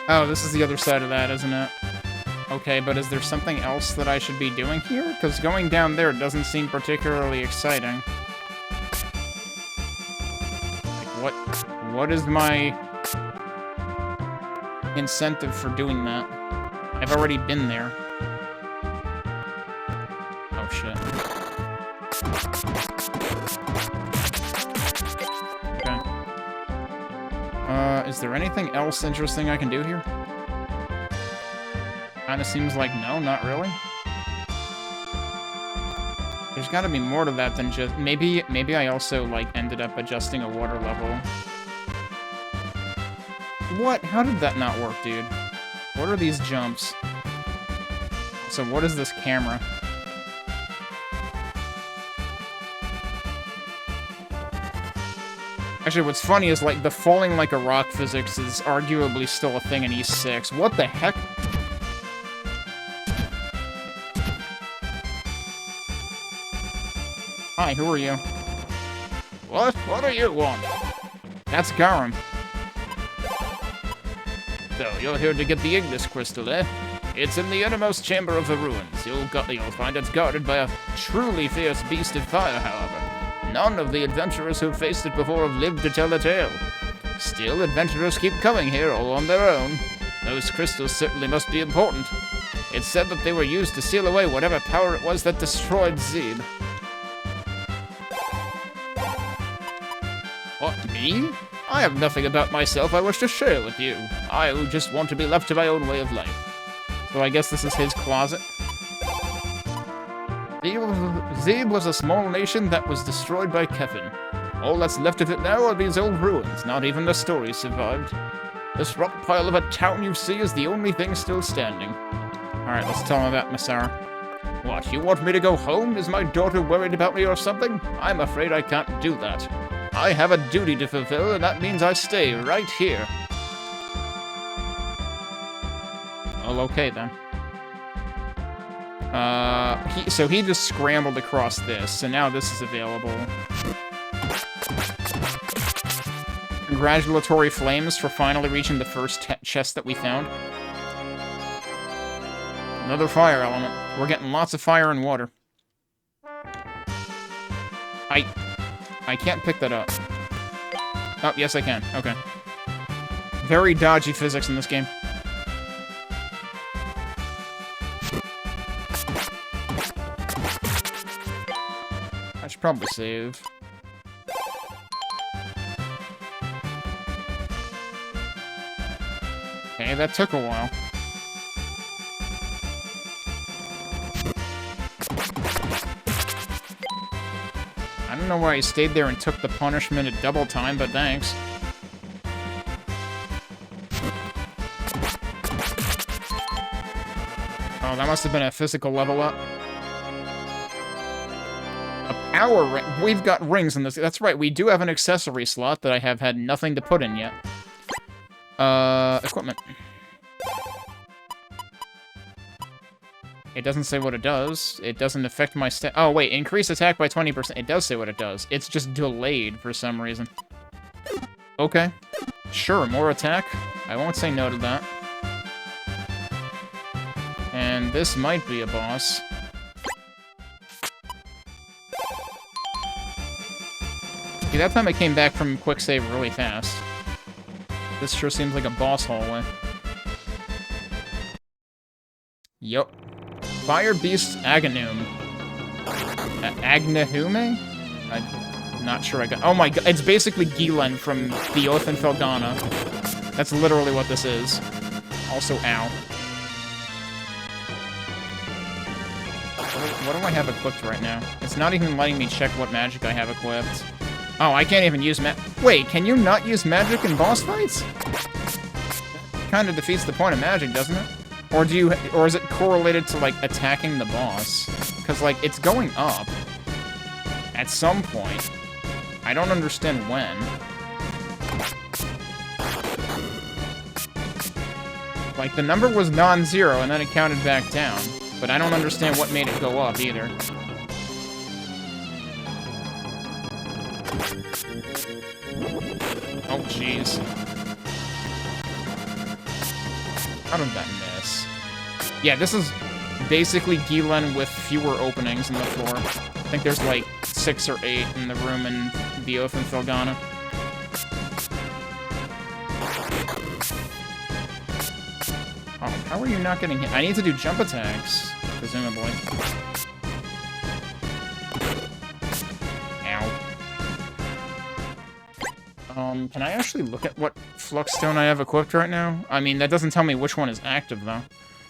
Oh, this is the other side of that, isn't it? Okay, but is there something else that I should be doing here? Because going down there doesn't seem particularly exciting. Like, what is my incentive for doing that? I've already been there. Oh, shit. Okay. Is there anything else interesting I can do here? Kinda seems like no, not really. There's gotta be more to that than just... Maybe I also, like, ended up adjusting a water level. What? How did that not work, dude? What are these jumps? So what is this camera? Actually, what's funny is, like, the falling like a rock physics is arguably still a thing in E6. What the heck? Hi, who are you? What? What do you want? That's Garum. So, you're here to get the Ignis crystal, eh? It's in the innermost chamber of the ruins. You'll find it guarded by a truly fierce beast of fire, however. None of the adventurers who've faced it before have lived to tell the tale. Still, adventurers keep coming here all on their own. Those crystals certainly must be important. It's said that they were used to seal away whatever power it was that destroyed Zeb. What, me? I have nothing about myself I wish to share with you. I just want to be left to my own way of life. So I guess this is his closet. Zeb was a small nation that was destroyed by Kefin. All that's left of it now are these old ruins. Not even the story survived. This rock pile of a town you see is the only thing still standing. Alright, let's tell him about Masara. What, you want me to go home? Is my daughter worried about me or something? I'm afraid I can't do that. I have a duty to fulfill, and that means I stay right here. Oh, okay then. So he just scrambled across this, so now this is available. Congratulatory flames for finally reaching the first chest that we found. Another fire element. We're getting lots of fire and water. I can't pick that up. Oh, yes I can. Okay. Very dodgy physics in this game. I should probably save. Okay, that took a while. I don't know why he stayed there and took the punishment at double time, but thanks. Oh, that must have been a physical level up. A power ring. We've got rings in this. That's right, we do have an accessory slot that I have had nothing to put in yet. Equipment. It doesn't say what it does. It doesn't affect my stat. Oh, wait, increase attack by 20%. It does say what it does. It's just delayed for some reason. Okay. Sure, more attack. I won't say no to that. And this might be a boss. See, that time I came back from quick save really fast. This sure seems like a boss hallway. Yup. Fire Beast Aghanume. Agnahume? I'm not sure I got... Oh my god, it's basically Gilan from the Oath and Felghana. That's literally what this is. Also, ow. What do I have equipped right now? It's not even letting me check what magic I have equipped. Oh, I can't even use Wait, can you not use magic in boss fights? Kind of defeats the point of magic, doesn't it? Or is it correlated to, like, attacking the boss? Because, like, it's going up. At some point. I don't understand when. Like, the number was non-zero, and then it counted back down. But I don't understand what made it go up, either. Oh, jeez. How did that miss? Yeah, this is basically Gilan with fewer openings in the floor. I think there's like 6 or 8 in the room in the Oath and Felghana. Oh, how are you not getting hit? I need to do jump attacks, presumably. Can I actually look at what Flux Stone I have equipped right now? I mean, that doesn't tell me which one is active, though.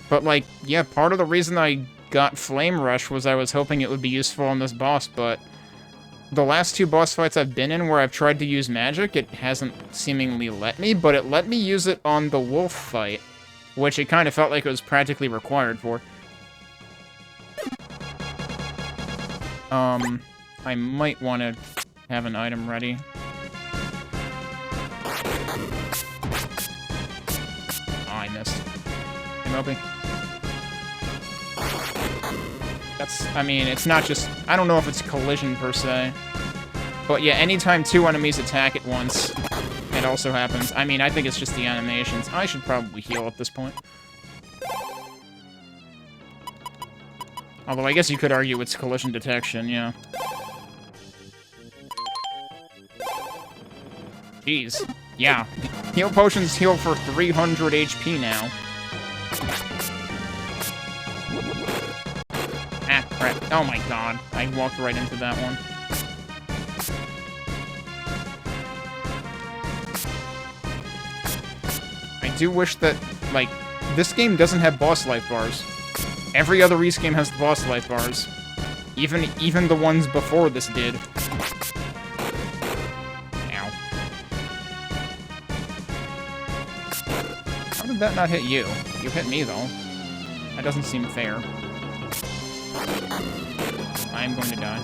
But, like, yeah, part of the reason I got Flame Rush was I was hoping it would be useful on this boss, but the last 2 boss fights I've been in where I've tried to use magic, it hasn't seemingly let me, but it let me use it on the wolf fight, which it kind of felt like it was practically required for. I might want to have an item ready. I missed. Hey, Moby. I mean, it's not just... I don't know if it's collision, per se. But yeah, anytime 2 enemies attack at once, it also happens. I mean, I think it's just the animations. I should probably heal at this point. Although, I guess you could argue it's collision detection, yeah. Jeez. Yeah. Heal potions heal for 300 HP now. Ah, crap. Oh my god. I walked right into that one. I do wish that, like, this game doesn't have boss life bars. Every other Ys game has the boss life bars. Even the ones before this did. Ow. How did that not hit you? You hit me, though. That doesn't seem fair. I'm going to die.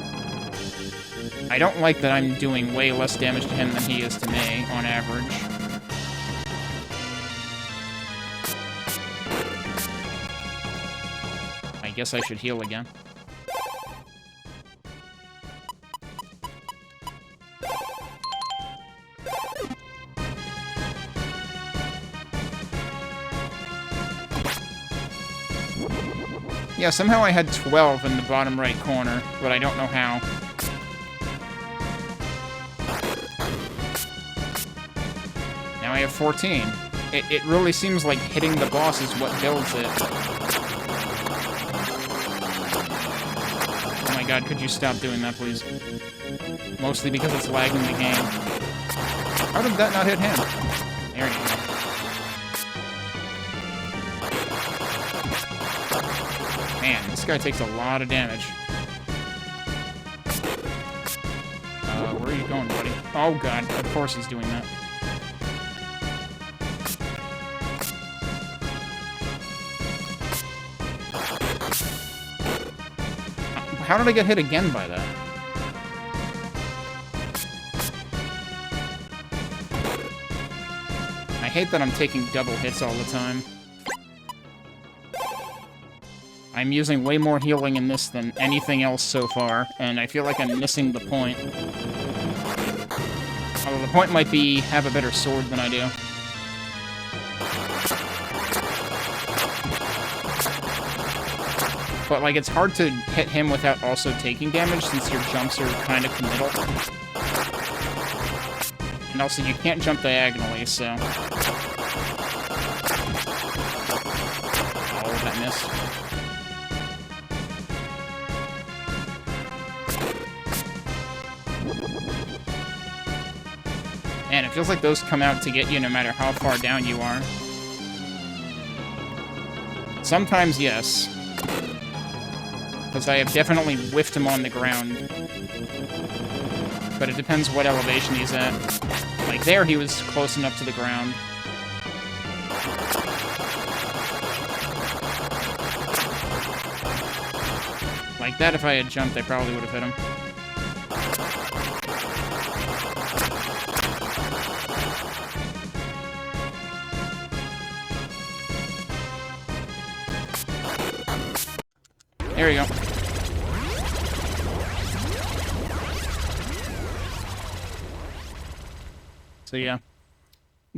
I don't like that I'm doing way less damage to him than he is to me, on average. I guess I should heal again. Yeah, somehow I had 12 in the bottom right corner, but I don't know how. Now I have 14. It really seems like hitting the boss is what builds it. Oh my god, could you stop doing that, please? Mostly because it's lagging the game. How did that not hit him? There you go. Man, this guy takes a lot of damage. Where are you going, buddy? Oh god, of course he's doing that. How did I get hit again by that? I hate that I'm taking double hits all the time. I'm using way more healing in this than anything else so far, and I feel like I'm missing the point. Although the point might be have a better sword than I do. But, like, it's hard to hit him without also taking damage, since your jumps are kind of committal. And also, you can't jump diagonally, so... Oh, that missed. Man, it feels like those come out to get you no matter how far down you are. Sometimes, yes. Because I have definitely whiffed him on the ground. But it depends what elevation he's at. Like there, he was close enough to the ground. Like that, if I had jumped, I probably would have hit him. There you go. So yeah.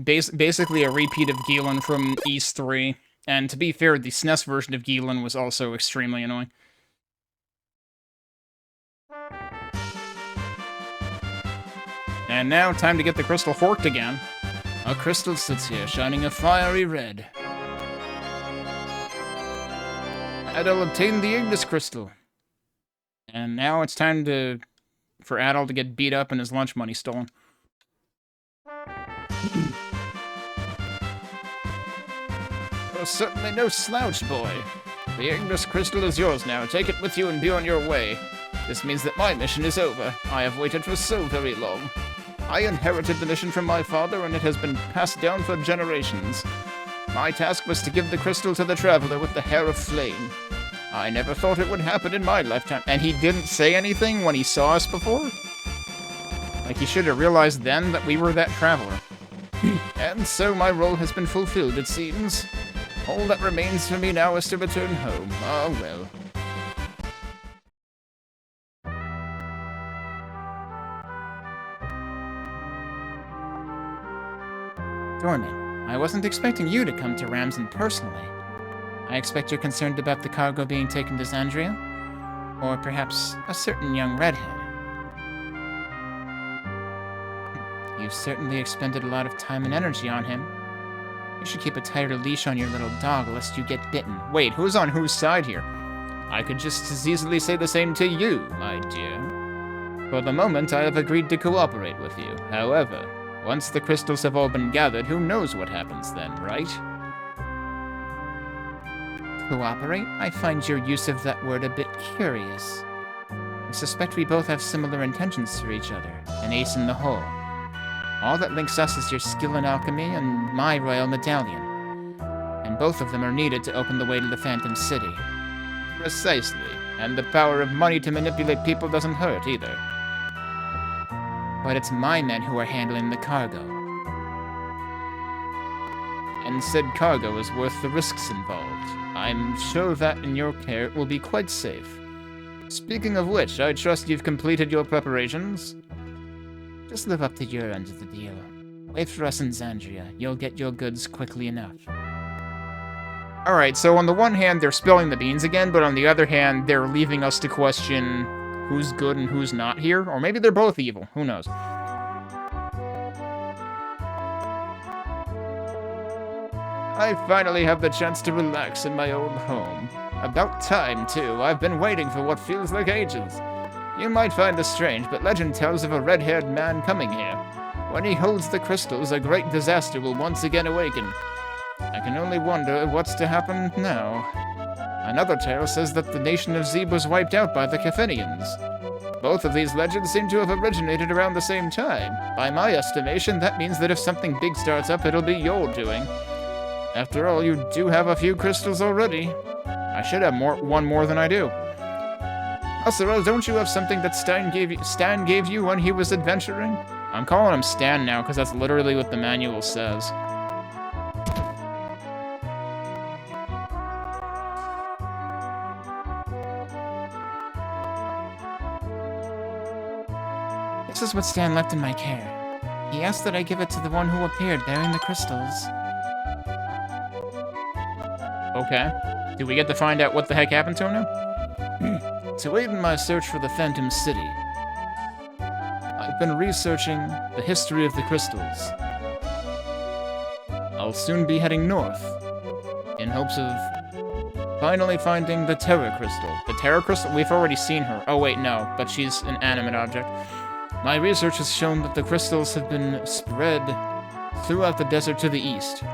Basically a repeat of Ghilan from East 3. And to be fair, the SNES version of Ghilan was also extremely annoying. And now, time to get the crystal forked again. A crystal sits here, shining a fiery red. Adol obtained the Ignis crystal. And now it's time for Adol to get beat up and his lunch money stolen. You're certainly no slouch, boy. The Ignis crystal is yours now. Take it with you and be on your way. This means that my mission is over. I have waited for so very long. I inherited the mission from my father, and it has been passed down for generations. My task was to give the crystal to the traveler with the hair of flame. I never thought it would happen in my lifetime. And he didn't say anything when he saw us before? Like, he should have realized then that we were that traveler. And so my role has been fulfilled, it seems. All that remains for me now is to return home. Ah, well. Dorman, I wasn't expecting you to come to Ramsden personally. I expect you're concerned about the cargo being taken to Xandria? Or perhaps a certain young redhead? You've certainly expended a lot of time and energy on him. You should keep a tighter leash on your little dog lest you get bitten. Wait, who's on whose side here? I could just as easily say the same to you, my dear. For the moment, I have agreed to cooperate with you. However, once the crystals have all been gathered, who knows what happens then, right? Cooperate? I find your use of that word a bit curious. I suspect we both have similar intentions for each other, an ace in the hole. All that links us is your skill in alchemy and my royal medallion. And both of them are needed to open the way to the Phantom City. Precisely. And the power of money to manipulate people doesn't hurt, either. But it's my men who are handling the cargo. And said cargo is worth the risks involved. I'm sure that in your care it will be quite safe. Speaking of which, I trust you've completed your preparations? Just live up to your end of the deal. Wait for us in Xandria. You'll get your goods quickly enough. Alright, so on the one hand, they're spilling the beans again, but on the other hand, they're leaving us to question who's good and who's not here. Or maybe they're both evil. Who knows? I finally have the chance to relax in my old home. About time, too. I've been waiting for what feels like ages. You might find this strange, but legend tells of a red-haired man coming here. When he holds the crystals, a great disaster will once again awaken. I can only wonder what's to happen now. Another tale says that the nation of Zeb was wiped out by the Kefinians. Both of these legends seem to have originated around the same time. By my estimation, that means that if something big starts up, it'll be your doing. After all, you do have a few crystals already. I should have one more than I do. Also, don't you have something that Stan gave you when he was adventuring? I'm calling him Stan now, because that's literally what the manual says. This is what Stan left in my care. He asked that I give it to the one who appeared bearing the crystals. Okay. Do we get to find out what the heck happened to him now? To aid in my search for the Phantom City, I I've been researching the history of the crystals. I'll soon be heading north, in hopes of finally finding the Terra Crystal. The Terra Crystal? We've already seen her. Oh wait, no, but she's an animate object. My research has shown that the crystals have been spread throughout the desert to the east. If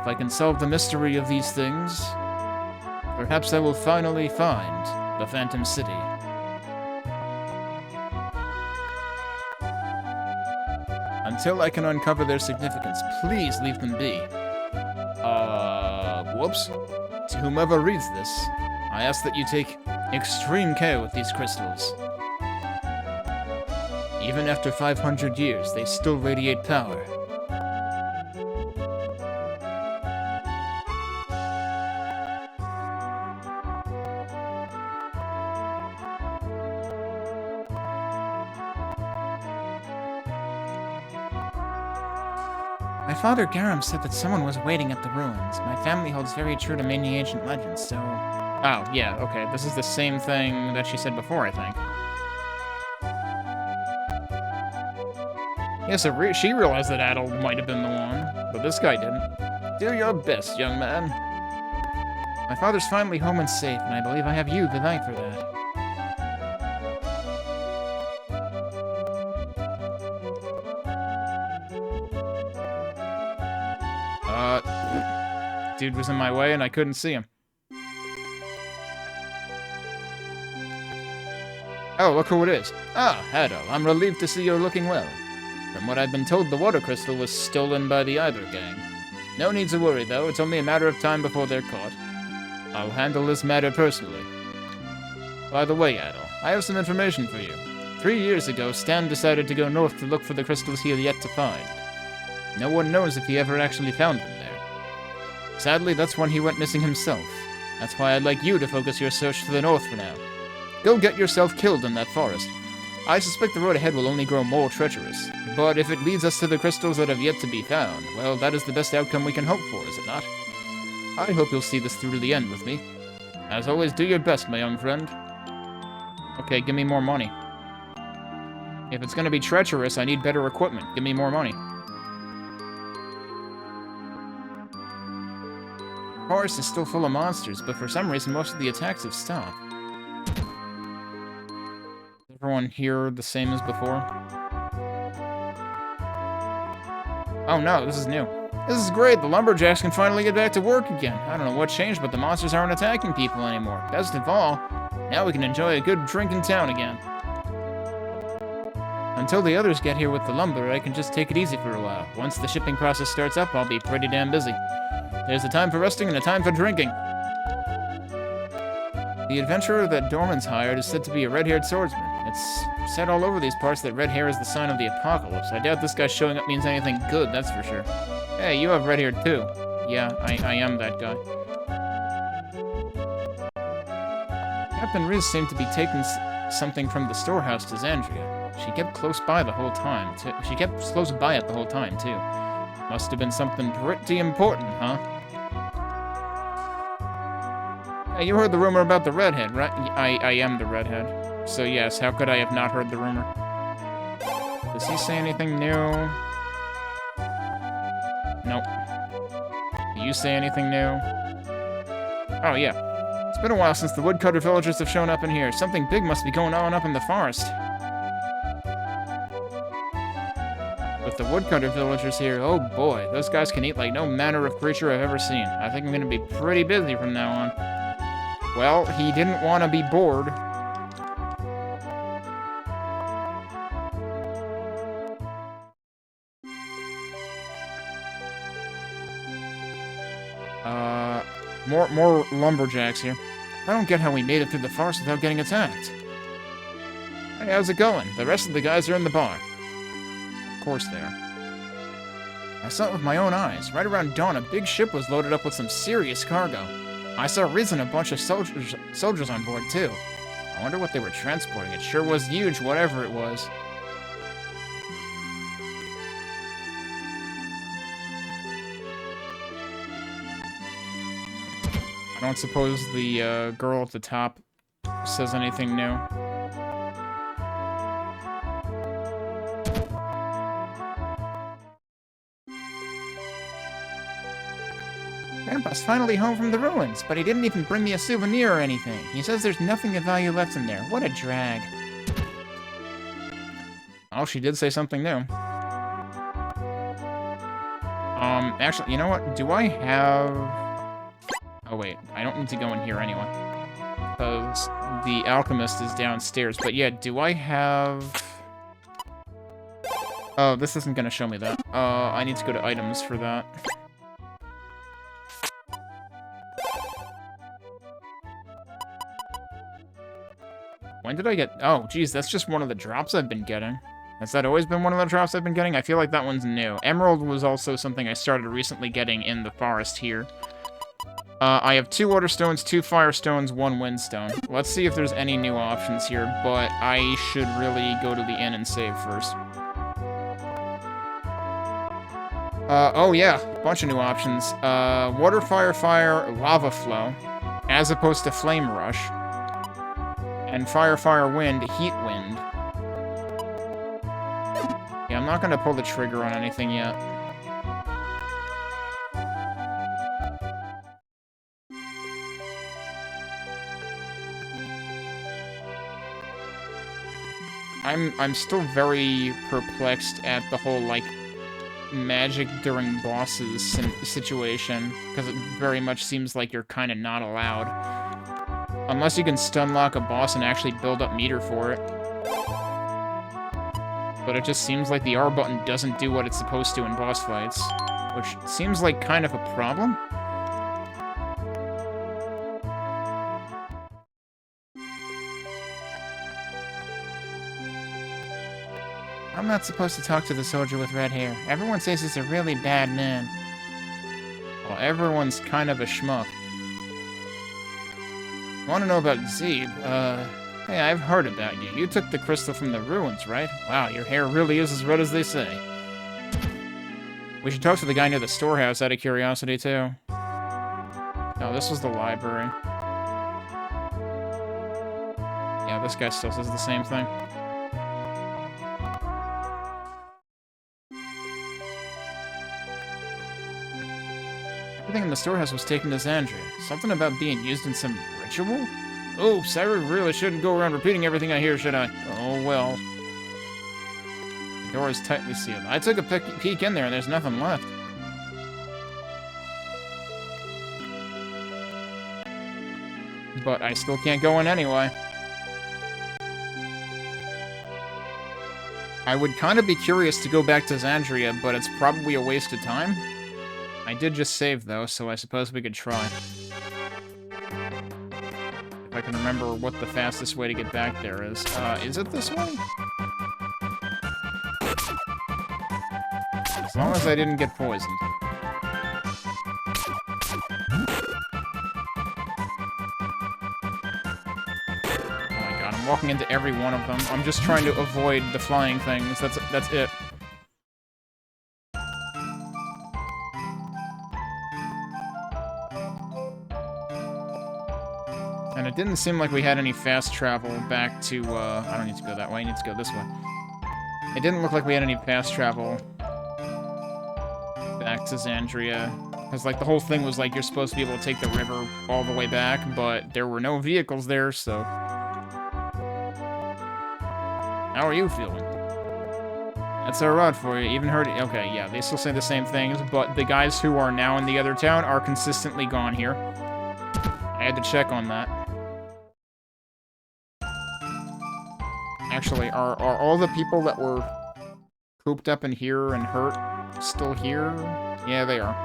I can solve the mystery of these things, perhaps I will finally find the Phantom City. Until I can uncover their significance, please leave them be. Whoops. To whomever reads this, I ask that you take extreme care with these crystals. Even after 500 years, they still radiate power. My father Garam said that someone was waiting at the ruins. My family holds very true to many ancient legends, so... Oh, yeah, okay. This is the same thing that she said before, I think. Yeah, so she realized that Adel might have been the one, but this guy didn't. Do your best, young man. My father's finally home and safe, and I believe I have you to thank for that. Dude was in my way and I couldn't see him. Oh, look who it is. Ah, Adel, I'm relieved to see you're looking well. From what I've been told, the water crystal was stolen by the Iber gang. No need to worry, though. It's only a matter of time before they're caught. I'll handle this matter personally. By the way, Adel, I have some information for you. 3 years ago, Stan decided to go north to look for the crystals he had yet to find. No one knows if he ever actually found them there. Sadly, that's when he went missing himself. That's why I'd like you to focus your search to the north for now. Go get yourself killed in that forest. I suspect the road ahead will only grow more treacherous, but if it leads us to the crystals that have yet to be found, well, that is the best outcome we can hope for, is it not? I hope you'll see this through to the end with me. As always, do your best, my young friend. Okay, give me more money. If it's gonna be treacherous, I need better equipment. Give me more money. The forest is still full of monsters, but for some reason most of the attacks have stopped. Is everyone here the same as before? Oh no, this is new. This is great, the lumberjacks can finally get back to work again. I don't know what changed, but the monsters aren't attacking people anymore. Best of all, now we can enjoy a good drink in town again. Until the others get here with the lumber, I can just take it easy for a while. Once the shipping process starts up, I'll be pretty damn busy. There's a time for resting and a time for drinking. The adventurer that Dorman's hired is said to be a red-haired swordsman. It's said all over these parts that red hair is the sign of the apocalypse. I doubt this guy showing up means anything good, that's for sure. Hey, you have red hair too. Yeah, I am that guy. Captain Riz seemed to be taking something from the storehouse to Xandria. She kept close by it the whole time, too. Must have been something pretty important, huh? Hey, you heard the rumor about the redhead, right? I am the redhead. So yes, how could I have not heard the rumor? Does he say anything new? Nope. Do you say anything new? Oh yeah. It's been a while since the woodcutter villagers have shown up in here. Something big must be going on up in the forest. With the woodcutter villagers here, oh boy, those guys can eat like no manner of creature I've ever seen. I think I'm gonna be pretty busy from now on. Well, he didn't want to be bored. More lumberjacks here. I don't get how we made it through the forest without getting attacked. Hey, how's it going? The rest of the guys are in the bar. Of course they are. I saw it with my own eyes. Right around dawn, a big ship was loaded up with some serious cargo. I saw Riz and a bunch of soldiers on board, too. I wonder what they were transporting. It sure was huge, whatever it was. I don't suppose the girl at the top says anything new. Grandpa's finally home from the ruins, but he didn't even bring me a souvenir or anything. He says there's nothing of value left in there. What a drag. Oh, she did say something new. Actually, you know what? Do I have... Oh, wait. I don't need to go in here anyway. Because the alchemist is downstairs. But yeah, do I have... Oh, this isn't going to show me that. I need to go to items for that. When did I get... Oh, geez, that's just one of the drops I've been getting. Has that always been one of the drops I've been getting? I feel like that one's new. Emerald was also something I started recently getting in the forest here. I have 2 water stones, 2 fire stones, 1 wind stone. Let's see if there's any new options here, but I should really go to the inn and save first. Oh yeah, a bunch of new options. Water, fire, fire, lava flow, as opposed to flame rush. And fire, fire, wind, heat wind. Yeah, I'm not gonna pull the trigger on anything yet. I'm still very perplexed at the whole, like, magic during bosses situation, because it very much seems like you're kind of not allowed. Unless you can stun lock a boss and actually build up meter for it. But it just seems like the R button doesn't do what it's supposed to in boss fights, which seems like kind of a problem. I'm not supposed to talk to the soldier with red hair. Everyone says he's a really bad man. Well, everyone's kind of a schmuck. Want to know about Zeeb? Hey, I've heard about you. You took the crystal from the ruins, right? Wow, your hair really is as red as they say. We should talk to the guy near the storehouse out of curiosity, too. No, this was the library. Yeah, this guy still says the same thing. Everything in the storehouse was taken to Xandria. Something about being used in some ritual? Oops, I really shouldn't go around repeating everything I hear, should I? Oh, well. The door is tightly sealed. I took a peek in there and there's nothing left. But I still can't go in anyway. I would kind of be curious to go back to Xandria, but it's probably a waste of time. I did just save, though, so I suppose we could try. If I can remember what the fastest way to get back there is. Is it this way? As long as I didn't get poisoned. Oh my god, I'm walking into every one of them. I'm just trying to avoid the flying things. That's it. And it didn't seem like we had any fast travel back to, I don't need to go that way, I need to go this way. It didn't look like we had any fast travel back to Xandria. Because, like, the whole thing was, like, you're supposed to be able to take the river all the way back, but there were no vehicles there, so... How are you feeling? That's alright for you, even heard... Okay, yeah, they still say the same things, but the guys who are now in the other town are consistently gone here. I had to check on that. Actually, are all the people that were cooped up in here and hurt still here? Yeah, they are.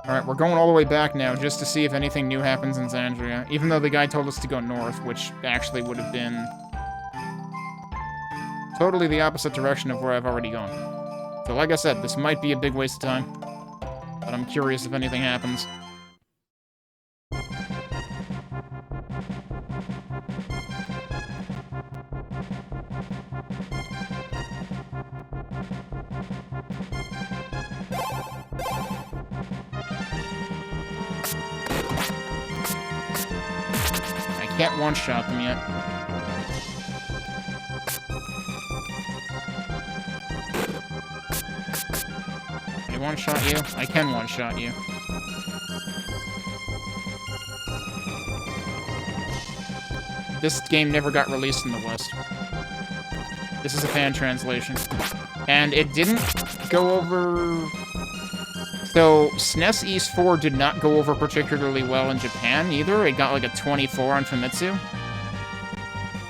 Alright, we're going all the way back now just to see if anything new happens in Xandria, even though the guy told us to go north, which actually would have been totally the opposite direction of where I've already gone. So like I said, this might be a big waste of time. But I'm curious if anything happens. I can't one-shot them yet. one-shot you? I can one-shot you. This game never got released in the West. This is a fan translation. And it didn't go over... So, SNES East 4 did not go over particularly well in Japan, either. It got like a 24 on Famitsu.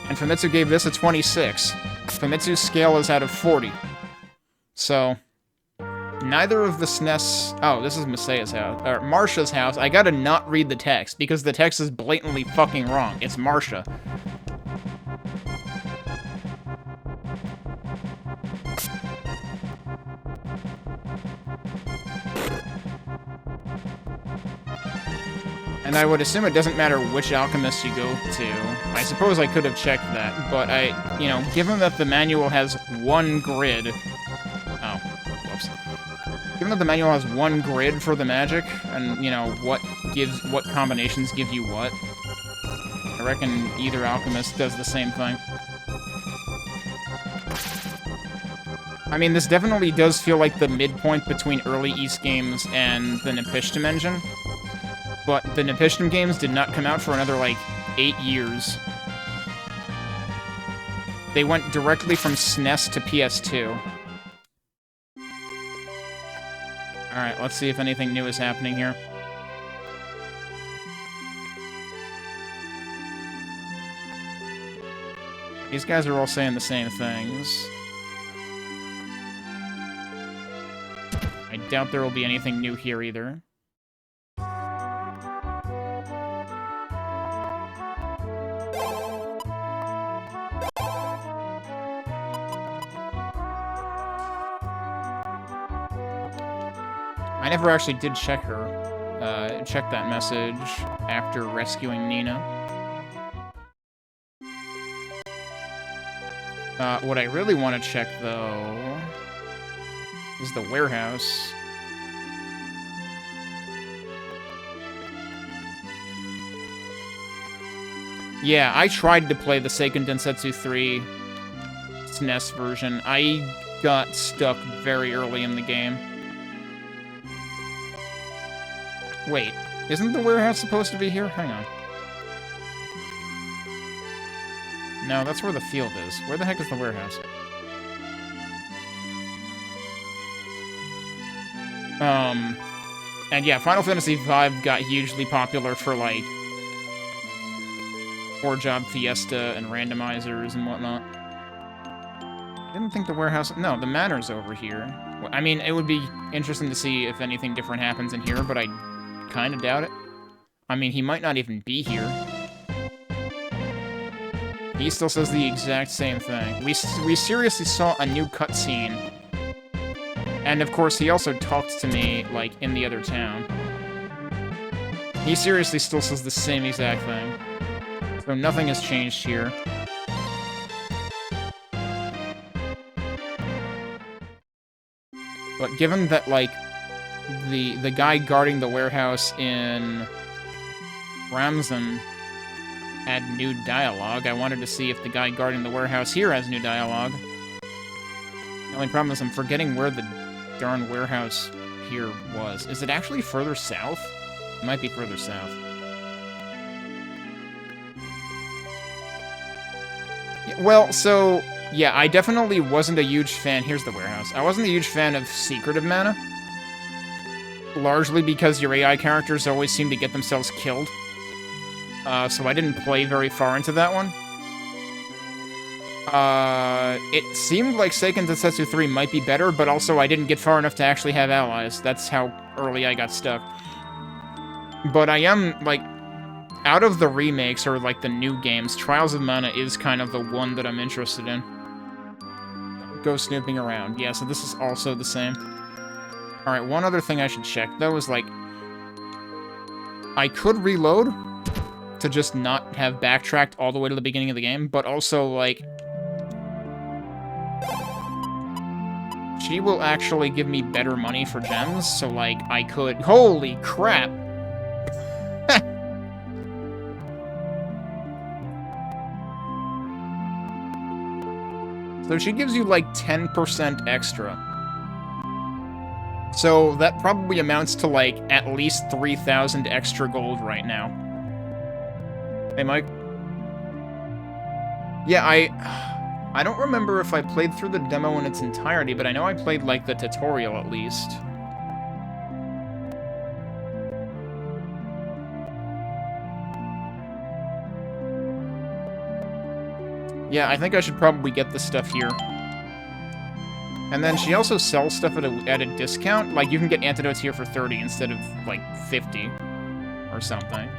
And Famitsu gave this a 26. Famitsu's scale is out of 40. So, neither of the SNES... Oh, this is Masaya's house. Or Marsha's house. I gotta not read the text, because the text is blatantly fucking wrong. It's Marsha. And I would assume it doesn't matter which alchemist you go to. I suppose I could have checked that, but you know, given that the manual has one grid... Oh, whoops. Given that the manual has one grid for the magic, and, you know, what combinations give you what, I reckon either alchemist does the same thing. I mean, this definitely does feel like the midpoint between early East games and the Nepishtim engine. But the Nepishtim games did not come out for another, like, 8 years. They went directly from SNES to PS2. Alright, let's see if anything new is happening here. These guys are all saying the same things. I doubt there will be anything new here either. I never actually did check that message after rescuing Nina. What I really want to check, though, is the warehouse. Yeah, I tried to play the Seiken Densetsu 3 SNES version. I got stuck very early in the game. Wait, isn't the warehouse supposed to be here? Hang on. No, that's where the field is. Where the heck is the warehouse? And yeah, Final Fantasy V got hugely popular for, like, 4-job Fiesta and randomizers and whatnot. I didn't think the warehouse... No, the manor's over here. I mean, it would be interesting to see if anything different happens in here, but I kind of doubt it. I mean, he might not even be here. He still says the exact same thing. We seriously saw a new cutscene. And, of course, he also talked to me, like, in the other town. He seriously still says the same exact thing. So nothing has changed here. But given that, like, the guy guarding the warehouse in Ramsen had new dialogue, I wanted to see if the guy guarding the warehouse here has new dialogue. The only problem is I'm forgetting where the darn warehouse here was. Is it actually further south? It might be further south. Yeah, well, so, yeah, I definitely wasn't a huge fan... Here's the warehouse. I wasn't a huge fan of Secretive Mana. Largely because your AI characters always seem to get themselves killed. So I didn't play very far into that one. It seemed like Seiken Densetsu 3 might be better, but also I didn't get far enough to actually have allies. That's how early I got stuck. But I am, like, out of the remakes, or, like, the new games, Trials of Mana is kind of the one that I'm interested in. Go snooping around. Yeah, so this is also the same. Alright, one other thing I should check, though, is, like, I could reload to just not have backtracked all the way to the beginning of the game, but also, like, she will actually give me better money for gems, so, like, I could... Holy crap! So she gives you, like, 10% extra. So that probably amounts to, like, at least 3,000 extra gold right now. Hey, Mike? Yeah, I don't remember if I played through the demo in its entirety, but I know I played, like, the tutorial at least. Yeah, I think I should probably get this stuff here. And then she also sells stuff at a discount. Like, you can get antidotes here for 30 instead of, like, 50 or something.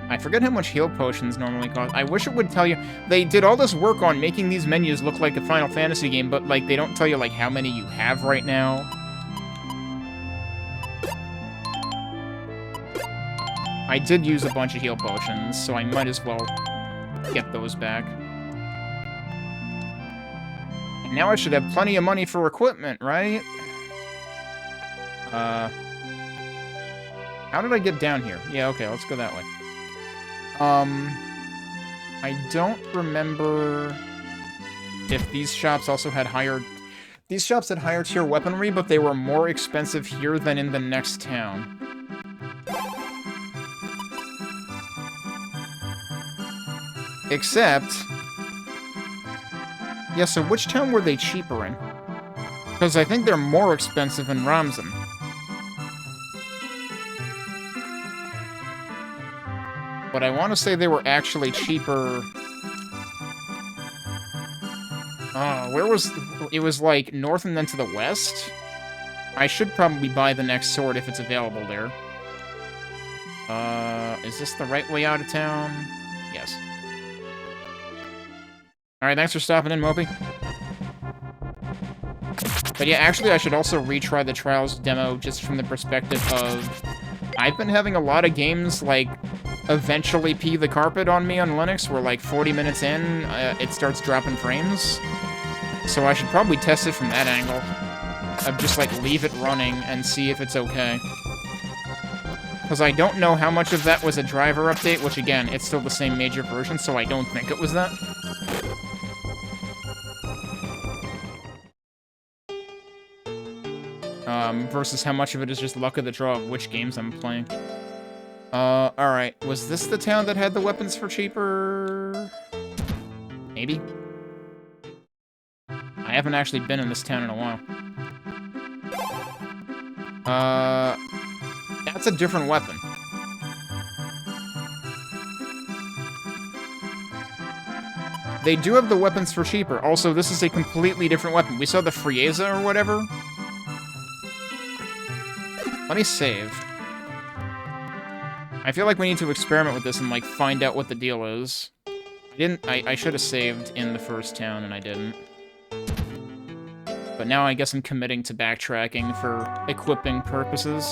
I forget how much heal potions normally cost. I wish it would tell you. They did all this work on making these menus look like a Final Fantasy game, but, like, they don't tell you, like, how many you have right now. I did use a bunch of heal potions, so I might as well get those back. And now I should have plenty of money for equipment, right? How did I get down here? Yeah, okay, let's go that way. I don't remember if these shops also had higher... These shops had higher tier weaponry, but they were more expensive here than in the next town. Except... Yeah, so which town were they cheaper in? Because I think they're more expensive in Ramzan. But I want to say they were actually cheaper... where was... It was, like, north and then to the west? I should probably buy the next sword if it's available there. Is this the right way out of town? Yes. Alright, thanks for stopping in, Mopey. But yeah, actually, I should also retry the Trials demo just from the perspective of... I've been having a lot of games, like, eventually pee the carpet on me on Linux, where, like, 40 minutes in, it starts dropping frames. So I should probably test it from that angle. Of just, like, leave it running and see if it's okay. Because I don't know how much of that was a driver update, which, again, it's still the same major version, so I don't think it was that. Versus how much of it is just luck of the draw of which games I'm playing. Alright. Was this the town that had the weapons for cheaper? Maybe? I haven't actually been in this town in a while. That's a different weapon. They do have the weapons for cheaper. Also, this is a completely different weapon. We saw the Frieza or whatever. Let me save. I feel like we need to experiment with this and, like, find out what the deal is. I should have saved in the first town, and I didn't. But now I guess I'm committing to backtracking for equipping purposes.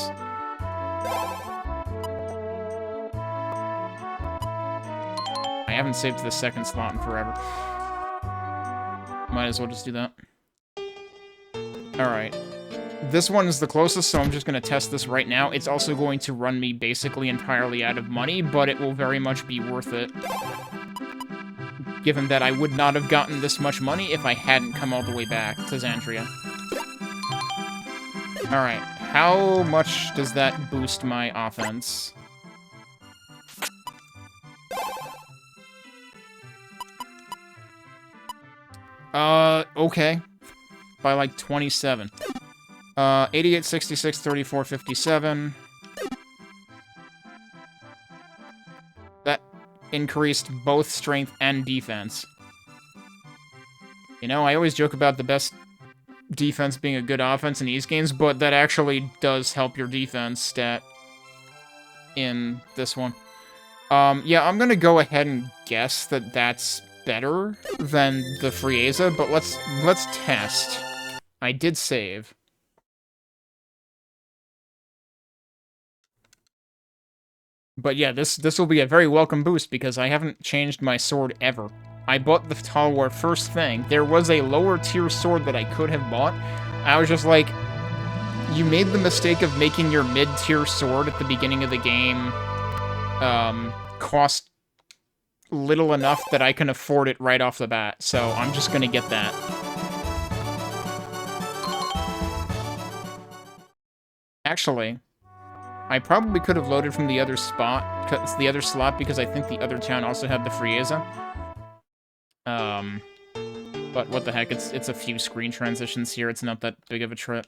I haven't saved to the second slot in forever. Might as well just do that. Alright. This one is the closest, so I'm just going to test this right now. It's also going to run me basically entirely out of money, but it will very much be worth it. Given that I would not have gotten this much money if I hadn't come all the way back to Xandria. Alright, how much does that boost my offense? Okay. By like 27. 88, 66, 34, 57. That increased both strength and defense. You know, I always joke about the best defense being a good offense in these games, but that actually does help your defense stat in this one. Yeah, I'm gonna go ahead and guess that that's better than the Frieza, but let's test. I did save. But yeah, this will be a very welcome boost because I haven't changed my sword ever. I bought the Tall War first thing. There was a lower tier sword that I could have bought. I was just like, you made the mistake of making your mid-tier sword at the beginning of the game cost little enough that I can afford it right off the bat. So I'm just gonna get that. Actually, I probably could have loaded from the other slot, because I think the other town also had the Frieza. But what the heck, it's a few screen transitions here, it's not that big of a trip.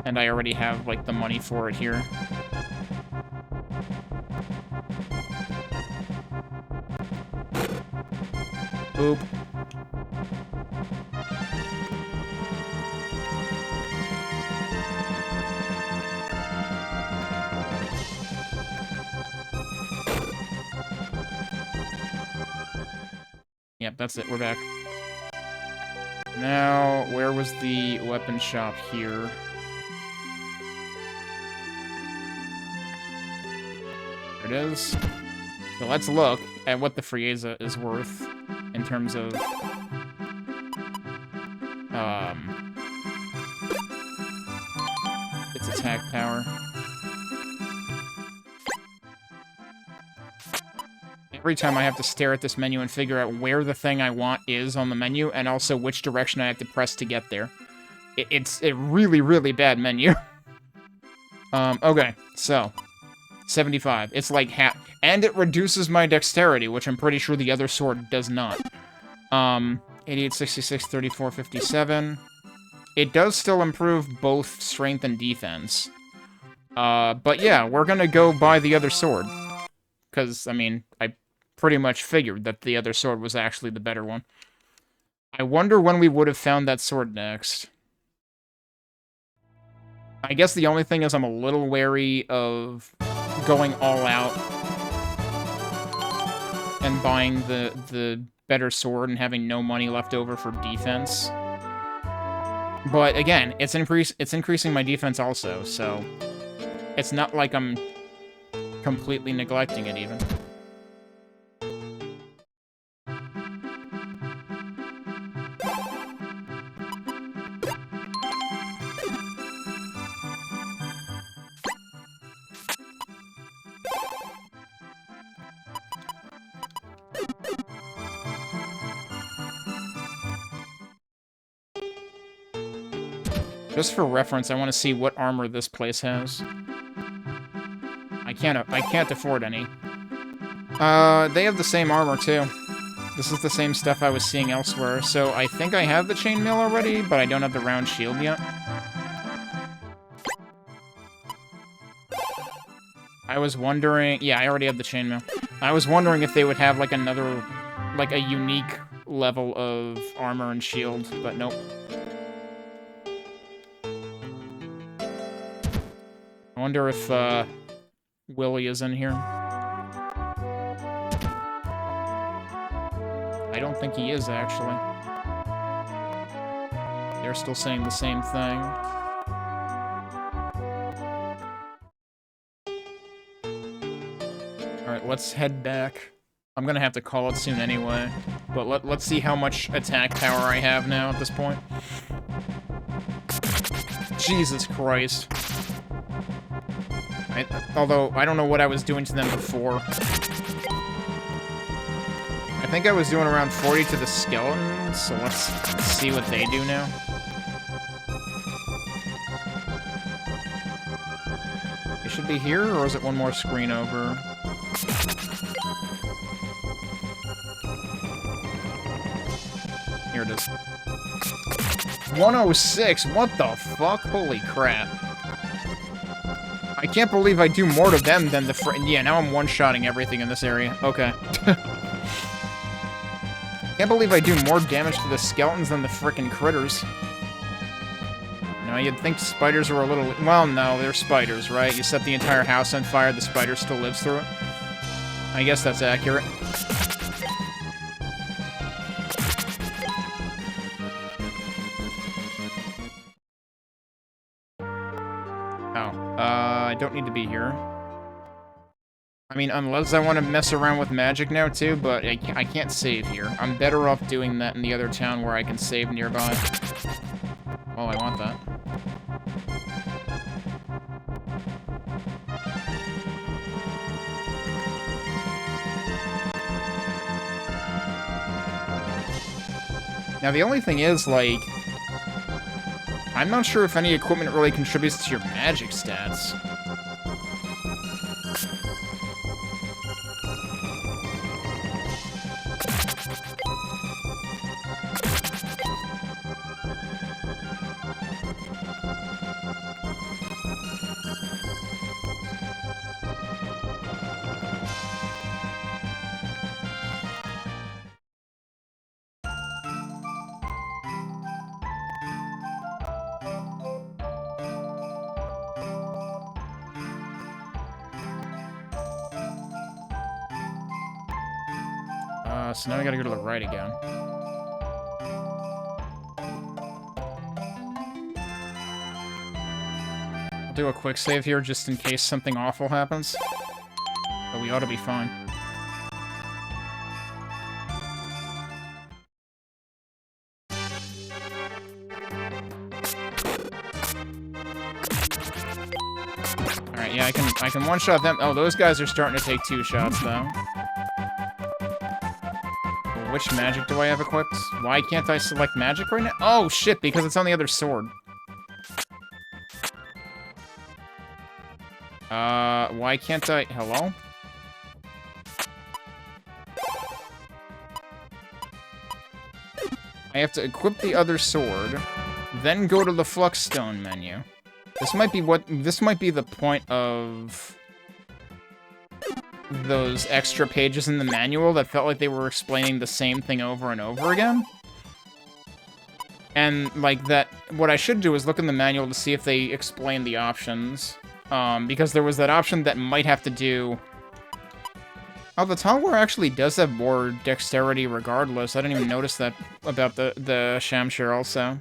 And I already have, like, the money for it here. Boop. Yep, that's it, we're back. Now, where was the weapon shop here? There it is. So let's look at what the Frieza is worth in terms of its attack power. Every time I have to stare at this menu and figure out where the thing I want is on the menu, and also which direction I have to press to get there. It's a really, really bad menu. Okay, so 75. It's like half, and it reduces my dexterity, which I'm pretty sure the other sword does not. 88, 66, 34, 57. It does still improve both strength and defense. But yeah, we're gonna go buy the other sword. Because, I mean, I pretty much figured that the other sword was actually the better one. I wonder when we would have found that sword next. I guess the only thing is I'm a little wary of going all out and buying the better sword and having no money left over for defense. But again, it's increasing my defense also, so it's not like I'm completely neglecting it even. Just for reference, I want to see what armor this place has. I can't afford any. They have the same armor too. This is the same stuff I was seeing elsewhere, so I think I have the chainmail already, but I don't have the round shield yet. I was wondering... Yeah, I already have the chainmail. I was wondering if they would have, like, another... like, a unique level of armor and shield, but nope. I wonder if, Willy is in here. I don't think he is, actually. They're still saying the same thing. Alright, let's head back. I'm gonna have to call it soon anyway. But let's see how much attack power I have now at this point. Jesus Christ. Although, I don't know what I was doing to them before. I think I was doing around 40 to the skeletons, so let's see what they do now. They should be here, or is it one more screen over? Here it is. 106? What the fuck? Holy crap. I can't believe I do more to them than the yeah, now I'm one-shotting everything in this area. Okay. Can't believe I do more damage to the skeletons than the frickin' critters. Now, you'd think spiders were a little... Well, no, they're spiders, right? You set the entire house on fire, the spider still lives through it. I guess that's accurate. I don't need to be here. I mean, unless I want to mess around with magic now, too, but I can't save here. I'm better off doing that in the other town where I can save nearby. Oh, I want that. Now, the only thing is, like... I'm not sure if any equipment really contributes to your magic stats. So now we gotta go to the right again. I'll do a quick save here just in case something awful happens. But we ought to be fine. Alright, yeah, I can one-shot them. Oh, those guys are starting to take 2 shots, though. Which magic do I have equipped? Why can't I select magic right now? Oh, shit, because it's on the other sword. Why can't I... Hello? I have to equip the other sword, then go to the Fluxstone menu. This might be the point of those extra pages in the manual that felt like they were explaining the same thing over and over again. And, like, what I should do is look in the manual to see if they explain the options. Because there was that option that might have to do... Oh, the Tower actually does have more dexterity regardless. I didn't even notice that about the Shamshir also.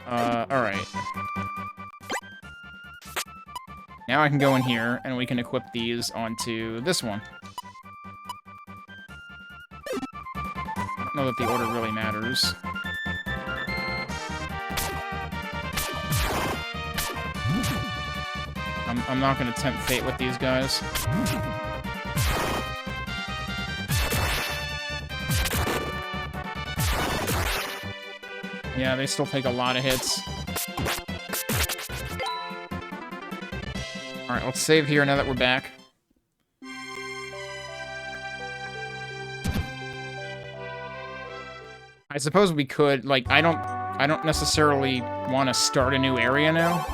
Alright. Now I can go in here, and we can equip these onto this one. I don't know that the order really matters. I'm not going to tempt fate with these guys. Yeah, they still take a lot of hits. Alright, let's save here now that we're back. I suppose we could, like, I don't necessarily want to start a new area now.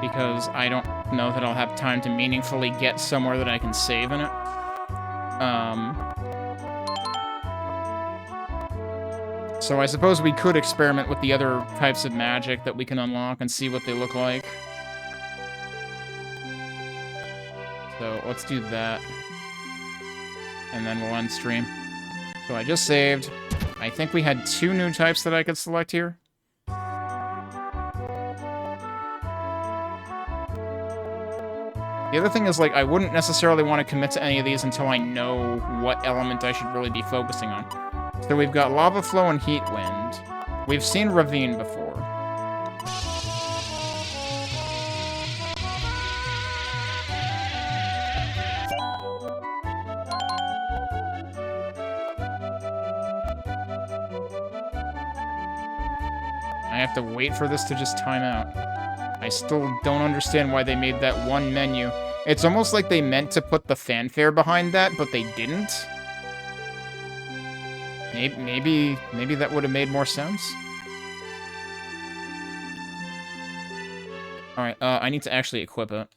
Because I don't know that I'll have time to meaningfully get somewhere that I can save in it. So I suppose we could experiment with the other types of magic that we can unlock and see what they look like. So let's do that. And then we'll end stream. So I just saved. I think we had 2 new types that I could select here. The other thing is, like, I wouldn't necessarily want to commit to any of these until I know what element I should really be focusing on. So we've got Lava Flow and Heat Wind. We've seen Ravine before. I have to wait for this to just time out. I still don't understand why they made that one menu. It's almost like they meant to put the fanfare behind that, but they didn't. Maybe that would have made more sense. Alright, I need to actually equip it.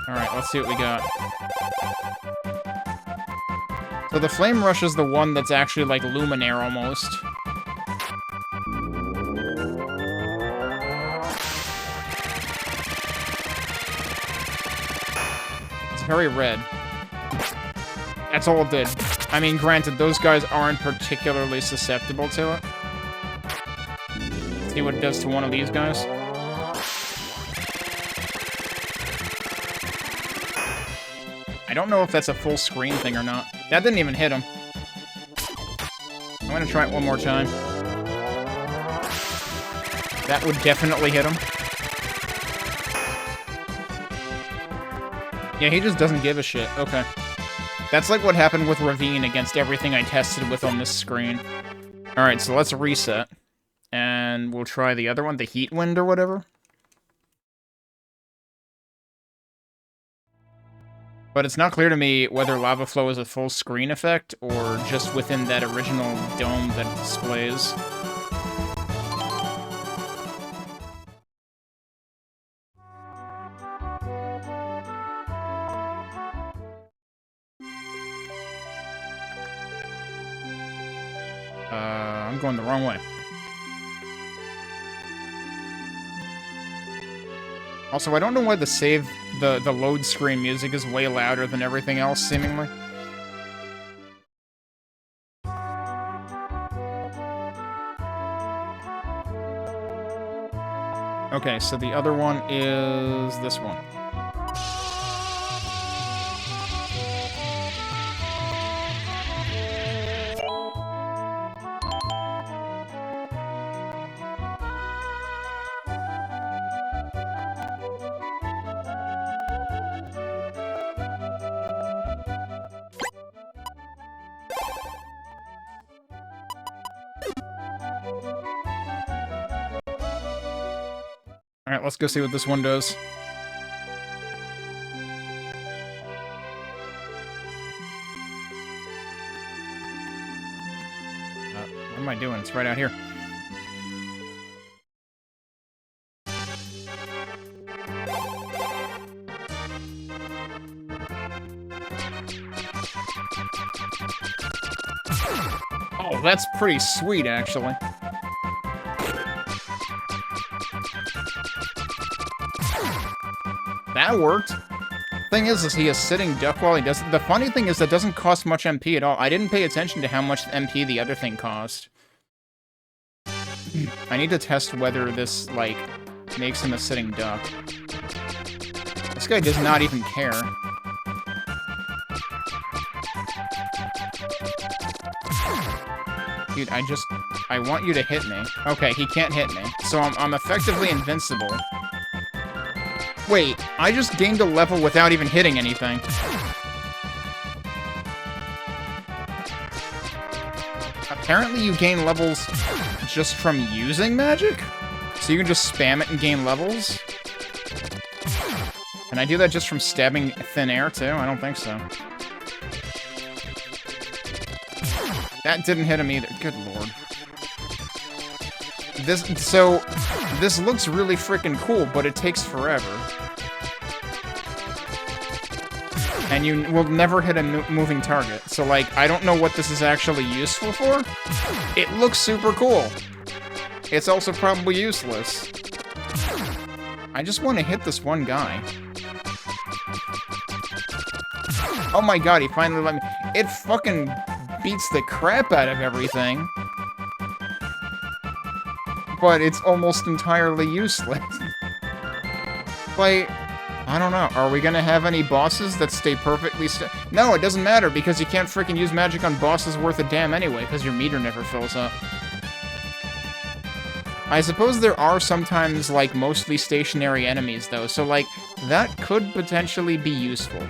Alright, let's see what we got. So the Flame Rush is the one that's actually like Luminaire almost. It's very red. That's all it did. I mean, granted, those guys aren't particularly susceptible to it. See what it does to one of these guys. I don't know if that's a full screen thing or not. That didn't even hit him. I'm gonna try it one more time. That would definitely hit him. Yeah, he just doesn't give a shit. Okay. That's like what happened with Ravine against everything I tested with on this screen. Alright, so let's reset. And we'll try the other one, the Heat Wind or whatever. But it's not clear to me whether Lava Flow is a full screen effect or just within that original dome that it displays. I'm going the wrong way. Also, I don't know why the load screen music is way louder than everything else, seemingly. Okay, so the other one is this one. Alright, let's go see what this one does. What am I doing? It's right out here. Oh, that's pretty sweet, actually. That worked. Thing is he is sitting duck while he does it. The funny thing is that doesn't cost much MP at all. I didn't pay attention to how much MP the other thing cost. I need to test whether this, like, makes him a sitting duck. This guy does not even care. Dude, I want you to hit me. Okay, he can't hit me. So I'm effectively invincible. Wait, I just gained a level without even hitting anything. Apparently you gain levels just from using magic? So you can just spam it and gain levels? Can I do that just from stabbing thin air, too? I don't think so. That didn't hit him either. Good lord. This looks really freaking cool, but it takes forever. And you will never hit a moving target. So, like, I don't know what this is actually useful for. It looks super cool. It's also probably useless. I just want to hit this one guy. Oh my god, he finally let me... It fucking beats the crap out of everything. But it's almost entirely useless. Like, I don't know. Are we gonna have any bosses that stay perfectly No, it doesn't matter, because you can't freaking use magic on bosses worth a damn anyway, because your meter never fills up. I suppose there are sometimes, like, mostly stationary enemies, though, so, like, that could potentially be useful.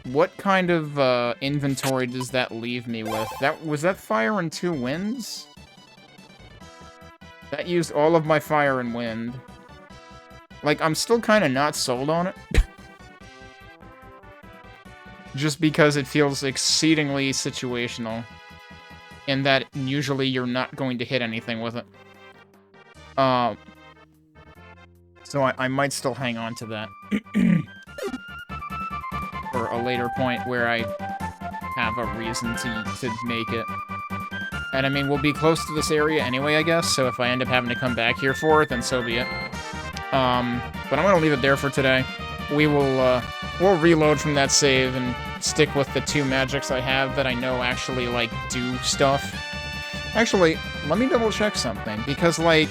What kind of, inventory does that leave me with? Was that Fire and 2 Winds? That used all of my Fire and Wind. Like, I'm still kind of not sold on it. Just because it feels exceedingly situational. In that usually you're not going to hit anything with it. So I might still hang on to that. For a later point where I have a reason to make it. And I mean, we'll be close to this area anyway, I guess, so if I end up having to come back here for it, then so be it. But I'm gonna leave it there for today. We'll reload from that save and stick with the 2 magics I have that I know actually, like, do stuff. Actually, let me double check something, because, like,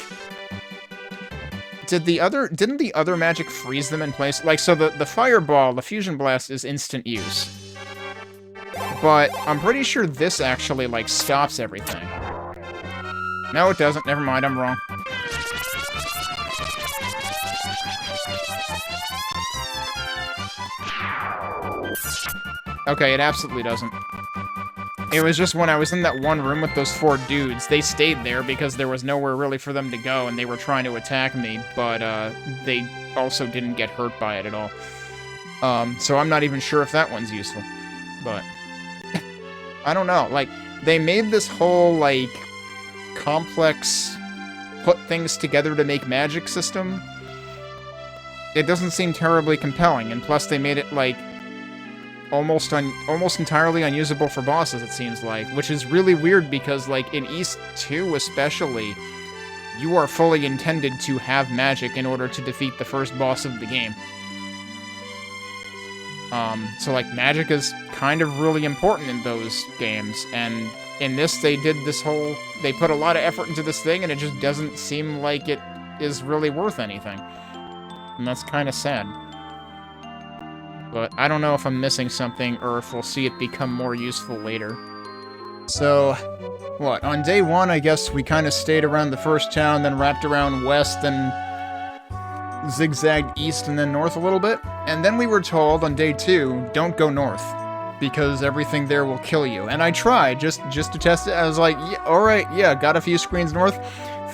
didn't the other magic freeze them in place? Like, so the Fireball, the Fusion Blast, is instant use. But I'm pretty sure this actually, like, stops everything. No, it doesn't. Never mind, I'm wrong. Okay, it absolutely doesn't. It was just when I was in that one room with those 4 dudes, they stayed there because there was nowhere really for them to go, and they were trying to attack me, but they also didn't get hurt by it at all. So I'm not even sure if that one's useful, but I don't know. Like, they made this whole, like, complex put things together to make magic system. It doesn't seem terribly compelling, and plus they made it, like, almost entirely unusable for bosses, it seems like, which is really weird because, like, in East 2 especially, you are fully intended to have magic in order to defeat the first boss of the game. So, like, magic is kind of really important in those games, and in this they put a lot of effort into this thing, and it just doesn't seem like it is really worth anything. And that's kind of sad. But I don't know if I'm missing something, or if we'll see it become more useful later. So, what, on day 1, I guess we kind of stayed around the first town, then wrapped around west, and zigzagged east and then north a little bit. And then we were told on day 2, don't go north, because everything there will kill you. And I tried, just to test it. I was like, yeah, alright, yeah, got a few screens north.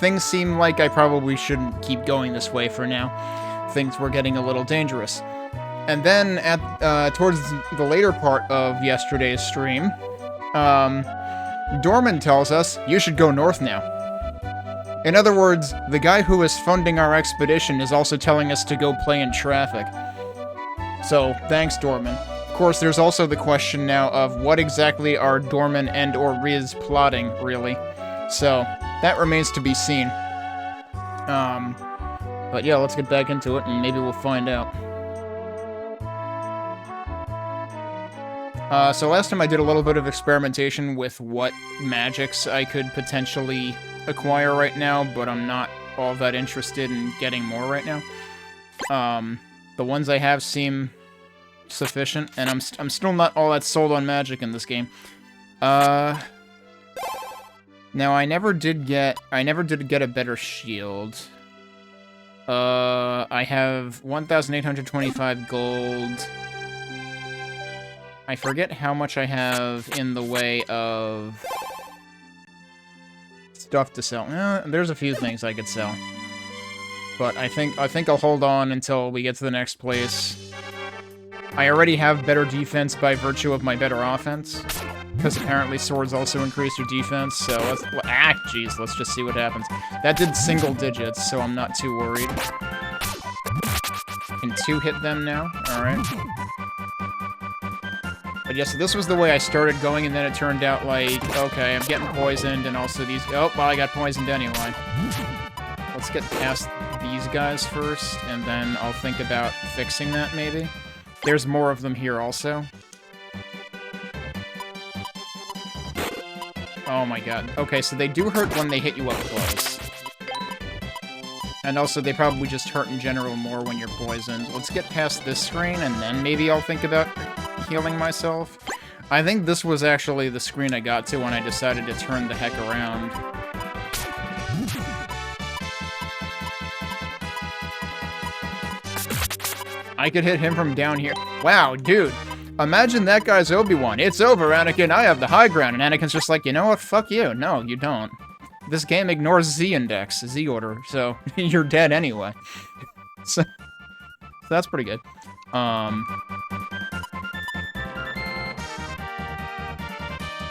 Things seem like I probably shouldn't keep going this way for now. Things were getting a little dangerous. And then, towards the later part of yesterday's stream, Dorman tells us, you should go north now. In other words, the guy who is funding our expedition is also telling us to go play in traffic. So, thanks, Dorman. Of course, there's also the question now of what exactly are Dorman and or Riz plotting, really. So, that remains to be seen. But yeah, let's get back into it, and maybe we'll find out. So last time I did a little bit of experimentation with what magics I could potentially acquire right now, but I'm not all that interested in getting more right now. The ones I have seem sufficient, and I'm still not all that sold on magic in this game. Now I never did get a better shield. I have 1,825 gold. I forget how much I have in the way of stuff to sell. There's a few things I could sell. But I think I'll hold on until we get to the next place. I already have better defense by virtue of my better offense, because apparently swords also increase your defense, so let's just see what happens. That did single digits, so I'm not too worried. Can 2-hit them now? Alright. But yeah, so this was the way I started going, and then it turned out like, okay, I'm getting poisoned, and also these... Oh, well, I got poisoned anyway. Let's get past these guys first, and then I'll think about fixing that, maybe. There's more of them here, also. Oh my god. Okay, so they do hurt when they hit you up close. And also, they probably just hurt in general more when you're poisoned. Let's get past this screen, and then maybe I'll think about healing myself. I think this was actually the screen I got to when I decided to turn the heck around. I could hit him from down here. Wow, dude. Imagine that guy's Obi-Wan. It's over, Anakin. I have the high ground. And Anakin's just like, you know what? Fuck you. No, you don't. This game ignores Z-index, Z-order, so you're dead anyway. So that's pretty good.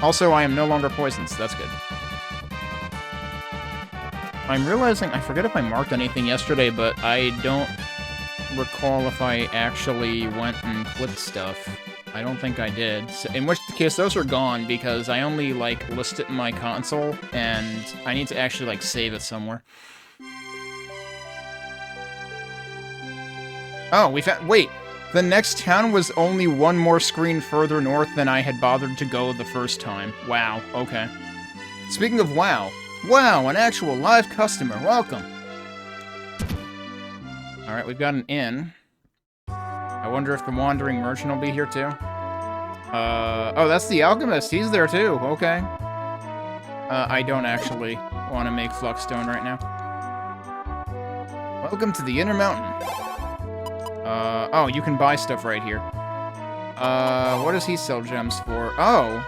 Also, I am no longer poisoned, so that's good. I'm realizing, I forget if I marked anything yesterday, but I don't recall if I actually went and clipped stuff. I don't think I did. So, in which case, those are gone, because I only, like, list it in my console, and I need to actually, like, save it somewhere. Oh, we found... Wait! The next town was only one more screen further north than I had bothered to go the first time. Wow, okay. Speaking of wow. Wow, an actual live customer. Welcome! Alright, we've got an inn. I wonder if the Wandering Merchant will be here too. Oh, that's the Alchemist. He's there too. Okay. I don't actually want to make Fluxstone right now. Welcome to the Inner Mountain. Oh, you can buy stuff right here. What does he sell gems for? Oh.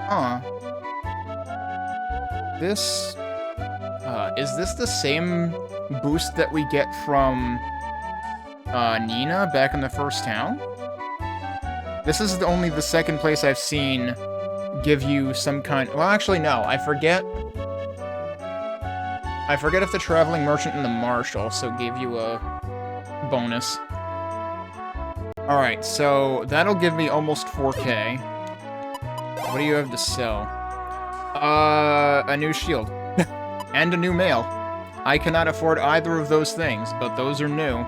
Huh. This... is this the same boost that we get from, Nina back in the first town? This is only the second place I've seen give you some kind... Well, actually, no. I forget if the Traveling Merchant in the Marsh also gave you a bonus. Alright, so that'll give me almost 4K. What do you have to sell? A new shield. And a new mail. I cannot afford either of those things, but those are new.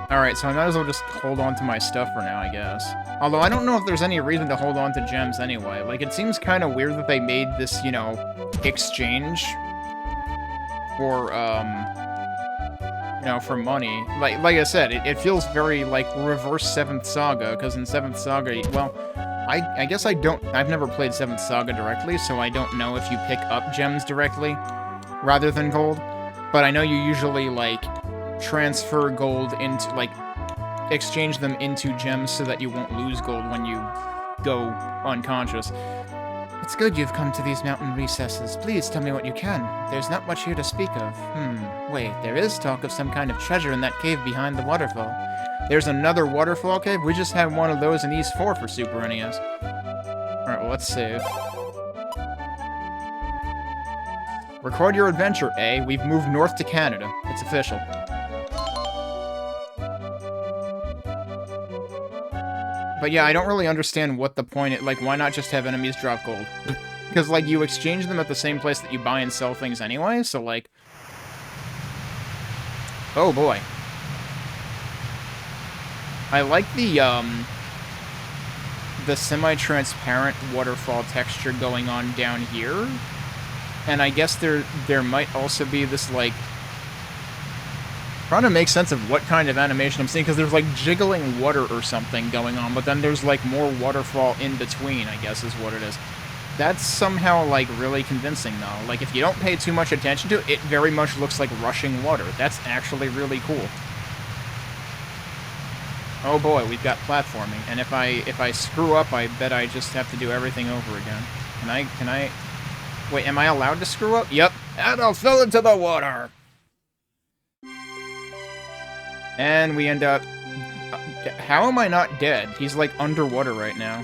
Alright, so I might as well just hold on to my stuff for now, I guess. Although I don't know if there's any reason to hold on to gems anyway. Like, it seems kind of weird that they made this, you know, exchange for, you know, for money. Like I said, it feels very, like, reverse 7th Saga, because in 7th Saga, well, I guess I've never played 7th Saga directly, so I don't know if you pick up gems directly, rather than gold. But I know you usually, like, transfer gold into, like, exchange them into gems so that you won't lose gold when you go unconscious. It's good you've come to these mountain recesses. Please tell me what you can. There's not much here to speak of. Wait, there is talk of some kind of treasure in that cave behind the waterfall. There's another waterfall cave? We just had one of those in East 4 for Super NES. Alright, well, let's save. Record your adventure, A. We've moved north to Canada. It's official. But yeah, I don't really understand what the point is. Like, why not just have enemies drop gold? Because, like, you exchange them at the same place that you buy and sell things anyway, so, like... Oh, boy. I like the semi-transparent waterfall texture going on down here. And I guess there might also be this, like... Trying to make sense of what kind of animation I'm seeing, because there's, like, jiggling water or something going on, but then there's, like, more waterfall in between, I guess is what it is. That's somehow, like, really convincing, though. Like, if you don't pay too much attention to it, it very much looks like rushing water. That's actually really cool. Oh boy, we've got platforming, and if I screw up, I bet I just have to do everything over again. Can I... Wait, am I allowed to screw up? Yep. And I'll fill into the water! And we end up... How am I not dead? He's, like, underwater right now.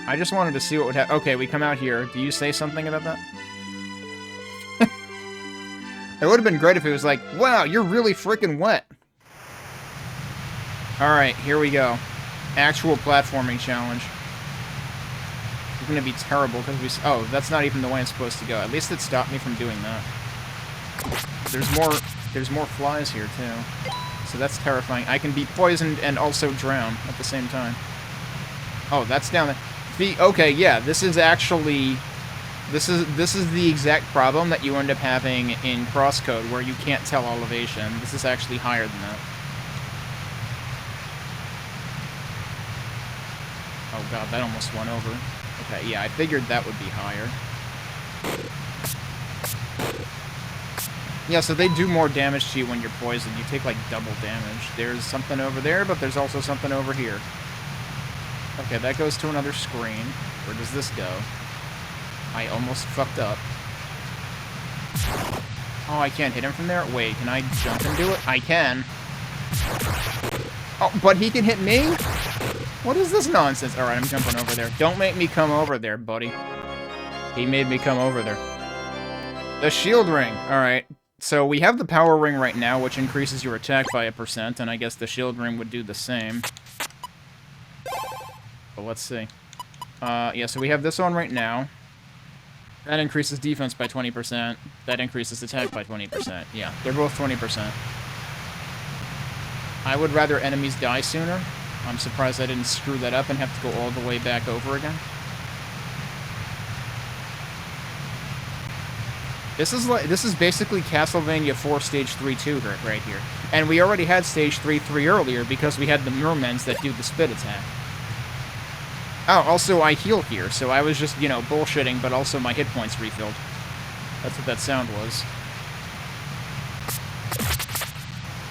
I just wanted to see what would happen. Okay, we come out here. Do you say something about that? It would have been great if it was like, wow, you're really freaking wet. Alright, here we go. Actual platforming challenge. It's gonna be terrible because we... Oh, that's not even the way I'm supposed to go. At least it stopped me from doing that. There's more flies here, too. So that's terrifying. I can be poisoned and also drown at the same time. Oh, that's down there. Okay, yeah, this is actually... This is the exact problem that you end up having in Crosscode, where you can't tell elevation. This is actually higher than that. Oh god, that almost went over. Okay, yeah, I figured that would be higher. Yeah, so they do more damage to you when you're poisoned. You take, like, double damage. There's something over there, but there's also something over here. Okay, that goes to another screen. Where does this go? I almost fucked up. Oh, I can't hit him from there? Wait, can I jump and do it? I can. Oh, but he can hit me? What is this nonsense? Alright, I'm jumping over there. Don't make me come over there, buddy. He made me come over there. The shield ring. Alright. So we have the power ring right now, which increases your attack by 1%, and I guess the shield ring would do the same. But let's see. Yeah, so we have this on right now. That increases defense by 20%. That increases attack by 20%. Yeah, they're both 20%. I would rather enemies die sooner. I'm surprised I didn't screw that up and have to go all the way back over again. This is basically Castlevania 4 Stage 3-2 right here. And we already had Stage 3-3 earlier because we had the mermens that do the spit attack. Oh, also I heal here, so I was just, you know, bullshitting, but also my hit points refilled. That's what that sound was.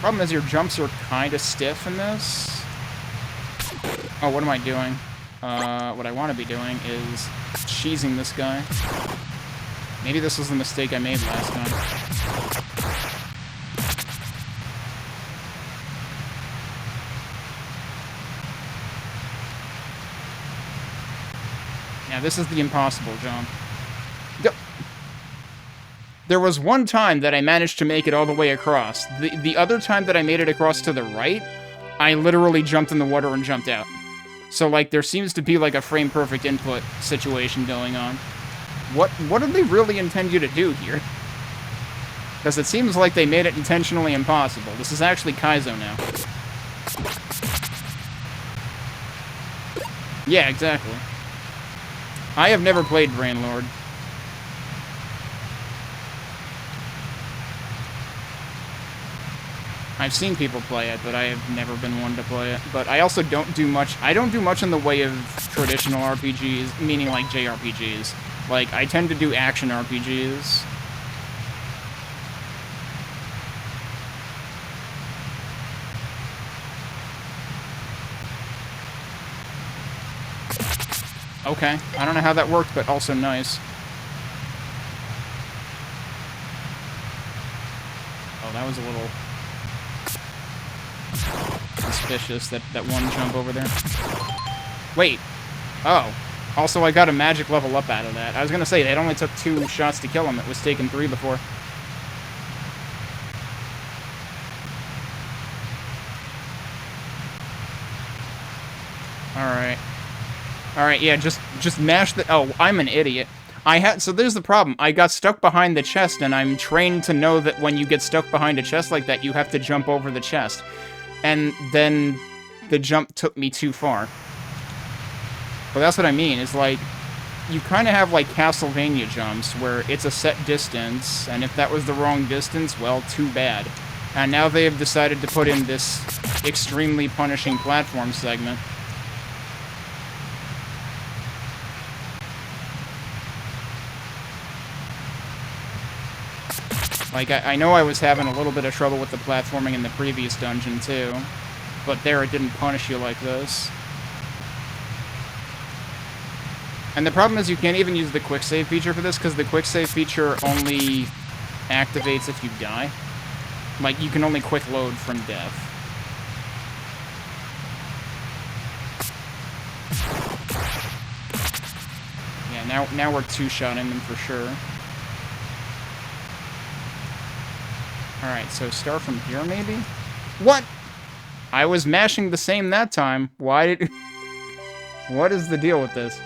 Problem is your jumps are kind of stiff in this. Oh, what am I doing? What I want to be doing is cheesing this guy. Maybe this was the mistake I made last time. Now, this is the impossible jump. Go. There was one time that I managed to make it all the way across. The other time that I made it across to the right, I literally jumped in the water and jumped out. So, like, there seems to be, like, a frame-perfect input situation going on. What did they really intend you to do here? Because it seems like they made it intentionally impossible. This is actually Kaizo now. Yeah, exactly. I have never played Brainlord. I've seen people play it, but I have never been one to play it. But I also don't do much. I don't do much in the way of traditional RPGs, meaning like JRPGs. Like, I tend to do action RPGs. Okay, I don't know how that worked, but also nice. Oh, that was a little suspicious, that one jump over there. Wait. Oh. Also, I got a magic level up out of that. I was gonna say, it only took 2 shots to kill him. It was taken 3 before. Alright. Alright, yeah, just mash the... Oh, I'm an idiot. So there's the problem. I got stuck behind the chest, and I'm trained to know that when you get stuck behind a chest like that, you have to jump over the chest. And then the jump took me too far. But that's what I mean, is like, you kind of have like Castlevania jumps, where it's a set distance, and if that was the wrong distance, well, too bad. And now they have decided to put in this extremely punishing platform segment. Like, I know I was having a little bit of trouble with the platforming in the previous dungeon, too. But there, it didn't punish you like this. And the problem is you can't even use the quick save feature for this, because the quick save feature only activates if you die. Like, you can only quick load from death. Yeah, now we're two-shotting them for sure. Alright, so start from here, maybe? What? I was mashing the same that time. Why did... What is the deal with this?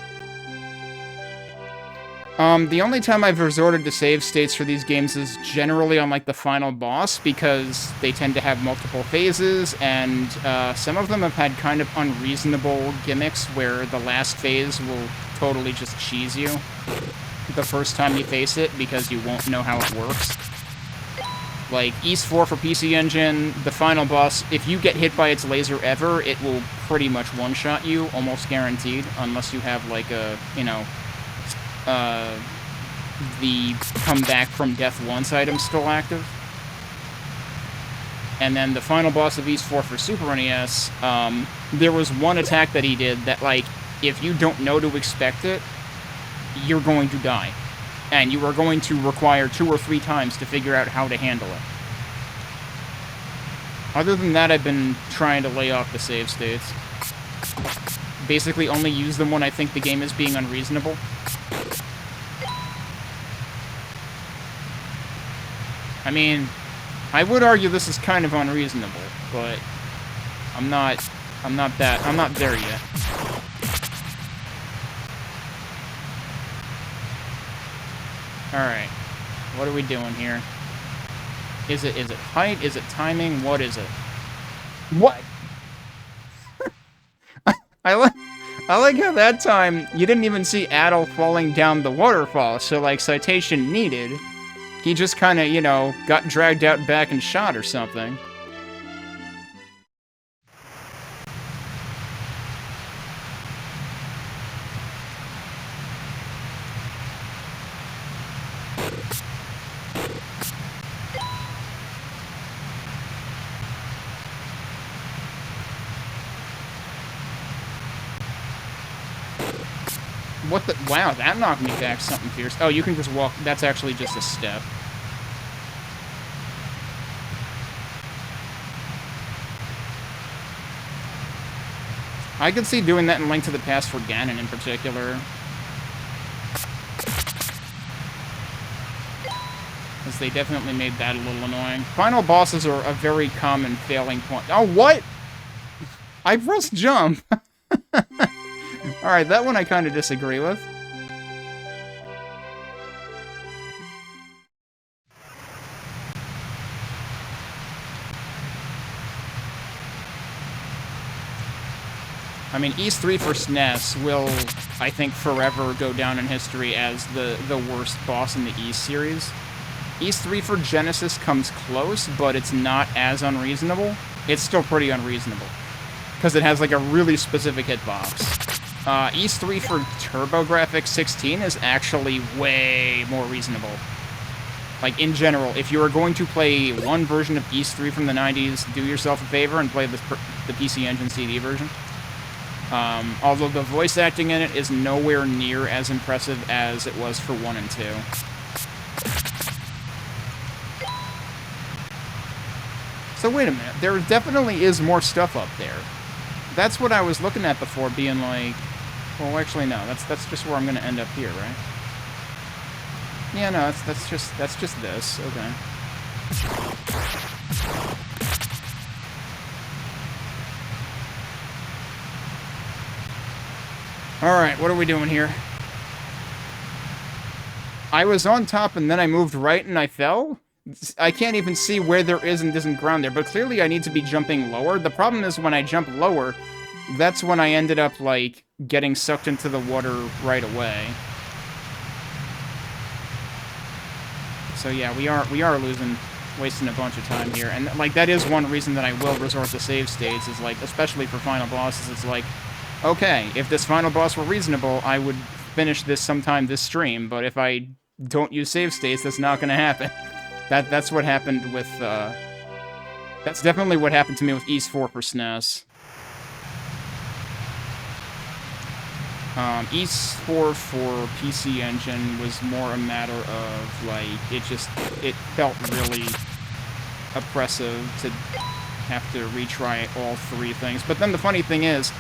The only time I've resorted to save states for these games is generally on, like, the final boss, because they tend to have multiple phases, and, some of them have had kind of unreasonable gimmicks where the last phase will totally just cheese you the first time you face it, because you won't know how it works. Like, East 4 for PC Engine, the final boss, if you get hit by its laser ever, it will pretty much one-shot you, almost guaranteed, unless you have, like, a, you know, the come back from death once item still active. And then the final boss of East 4 for Super NES, there was one attack that he did that, like, if you don't know to expect it, you're going to die. And you are going to require 2 or 3 times to figure out how to handle it. Other than that, I've been trying to lay off the save states. Basically only use them when I think the game is being unreasonable. I mean, I would argue this is kind of unreasonable, but I'm not there yet. Alright, what are we doing here? Is it height? Is it timing? What is it? What? I like how that time, you didn't even see Adol falling down the waterfall, so, like, citation needed. He just kinda, you know, got dragged out back and shot or something. What the? Wow, that knocked me back something fierce. Oh, you can just walk. That's actually just a step. I could see doing that in Link to the Past for Ganon in particular. Because they definitely made that a little annoying. Final bosses are a very common failing point. Oh, what? I pressed jump. Alright, that one I kind of disagree with. I mean, Ys 3 for SNES will, I think, forever go down in history as the worst boss in the Ys series. Ys 3 for Genesis comes close, but it's not as unreasonable. It's still pretty unreasonable. Because it has, like, a really specific hitbox. Ys 3 for TurboGrafx 16 is actually way more reasonable. Like, in general, if you are going to play one version of Ys 3 from the 90s, do yourself a favor and play the PC Engine CD version. Although the voice acting in it is nowhere near as impressive as it was for 1 and 2. So wait a minute, there definitely is more stuff up there. That's what I was looking at before, being like, well, actually no, that's just where I'm gonna end up here, right? Yeah, no, that's just this. Okay. Alright, what are we doing here? I was on top and then I moved right and I fell? I can't even see where there is and isn't ground there, but clearly I need to be jumping lower. The problem is when I jump lower, that's when I ended up, like, getting sucked into the water right away. So yeah, we are wasting a bunch of time here. And, like, that is one reason that I will resort to save states, is, like, especially for final bosses, it's like, okay, if this final boss were reasonable, I would finish this sometime this stream, but if I don't use save states, that's not gonna happen. That's what happened with, that's definitely what happened to me with Ys 4 for SNES. Ys 4 for PC Engine was more a matter of, like, it felt really oppressive to have to retry all three things. But then the funny thing is,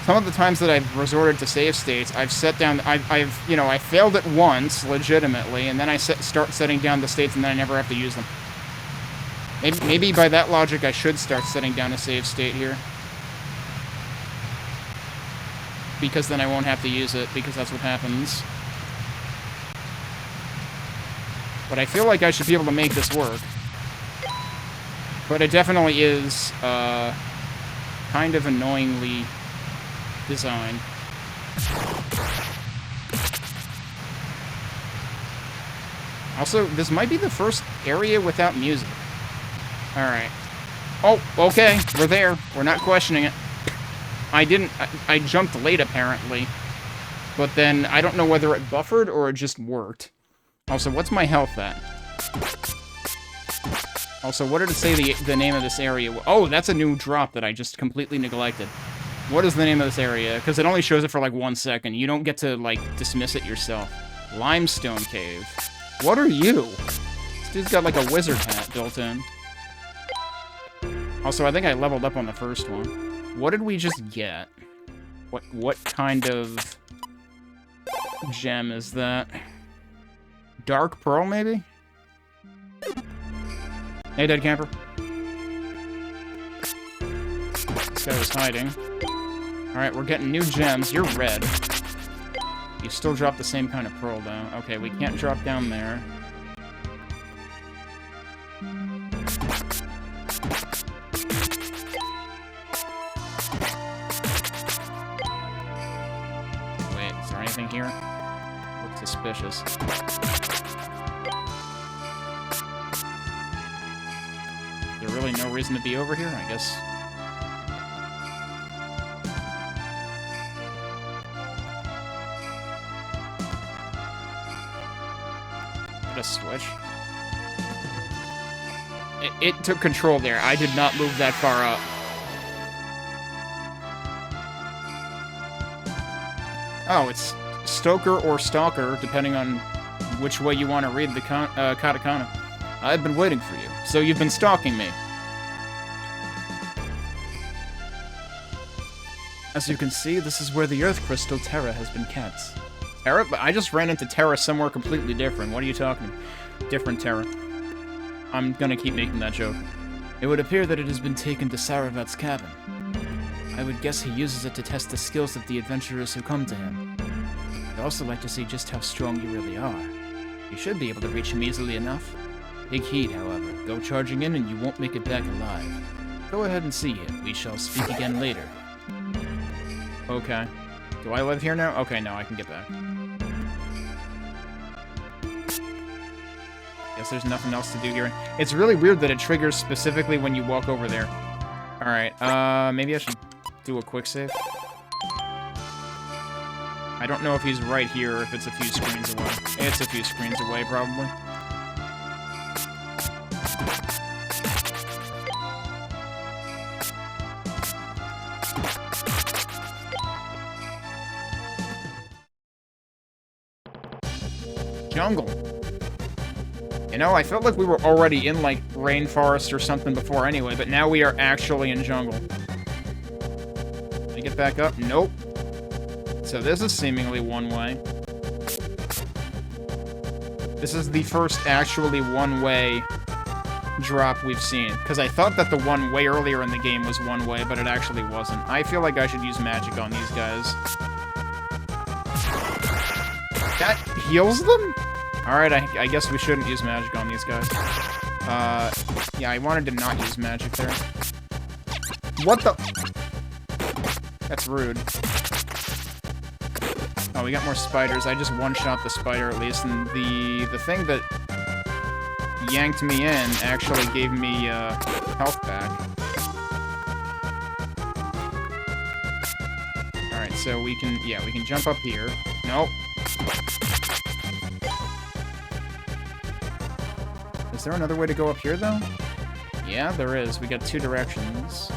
some of the times that I've resorted to save states, I've set down, I failed it once, legitimately, and then I start setting down the states and then I never have to use them. Maybe by that logic I should start setting down a save state here. Because then I won't have to use it, because that's what happens. But I feel like I should be able to make this work. But it definitely is, kind of annoyingly designed. Also, this might be the first area without music. Alright. Oh, okay, we're there. We're not questioning it. I jumped late, apparently. But then, I don't know whether it buffered or it just worked. Also, what's my health at? Also, what did it say the name of this area? Oh, that's a new drop that I just completely neglected. What is the name of this area? Because it only shows it for like 1 second. You don't get to, like, dismiss it yourself. Limestone Cave. What are you? This dude's got, like, a wizard hat built in. Also, I think I leveled up on the first one. What did we just get? What kind of gem is that? Dark Pearl, maybe? Hey, dead camper. This guy was hiding. Alright, we're getting new gems. You're red. You still drop the same kind of pearl, though. Okay, we can't drop down there. Wait, is there anything here? Looks suspicious. Is there really no reason to be over here? I guess. A switch. It took control there. I did not move that far up. Oh, it's Stoker or Stalker, depending on which way you want to read the katakana. I've been waiting for you, so you've been stalking me. As you can see, this is where the Earth Crystal Terra has been kept. Terra? But I just ran into Terra somewhere completely different. What are you talking about? Different Terra. I'm gonna keep making that joke. It would appear that it has been taken to Saravat's cabin. I would guess he uses it to test the skills of the adventurers who come to him. I'd also like to see just how strong you really are. You should be able to reach him easily enough. Take heed, however. Go charging in and you won't make it back alive. Go ahead and see him. We shall speak again later. Okay. Do I live here now? Okay, no, I can get back. Guess there's nothing else to do here. It's really weird that it triggers specifically when you walk over there. Alright, maybe I should do a quick save. I don't know if he's right here or if it's a few screens away. It's a few screens away, probably. Jungle. You know, I felt like we were already in, like, rainforest or something before anyway, but now we are actually in jungle. Can I get back up? Nope. So this is seemingly one way. This is the first actually one-way drop we've seen, because I thought that the one way earlier in the game was one way, but it actually wasn't. I feel like I should use magic on these guys. That heals them? Alright, I guess we shouldn't use magic on these guys. Yeah, I wanted to not use magic there. What the? That's rude. Oh, we got more spiders. I just one-shot the spider at least, and the thing that yanked me in actually gave me, health back. Alright, so we can jump up here. Nope. Is there another way to go up here, though? Yeah, there is. We got two directions.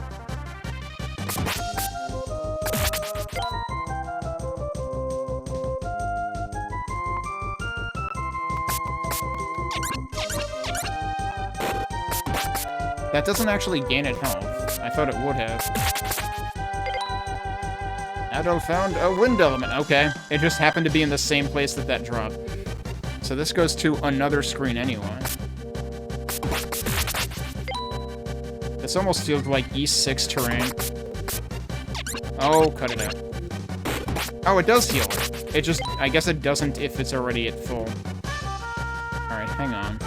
That doesn't actually gain it health. I thought it would have. Adol found a wind element. Okay. It just happened to be in the same place that that dropped. So this goes to another screen anyway. This almost feels like E6 terrain. Oh, cut it out. Oh, it does heal. It just, I guess it doesn't if it's already at full. Alright, hang on.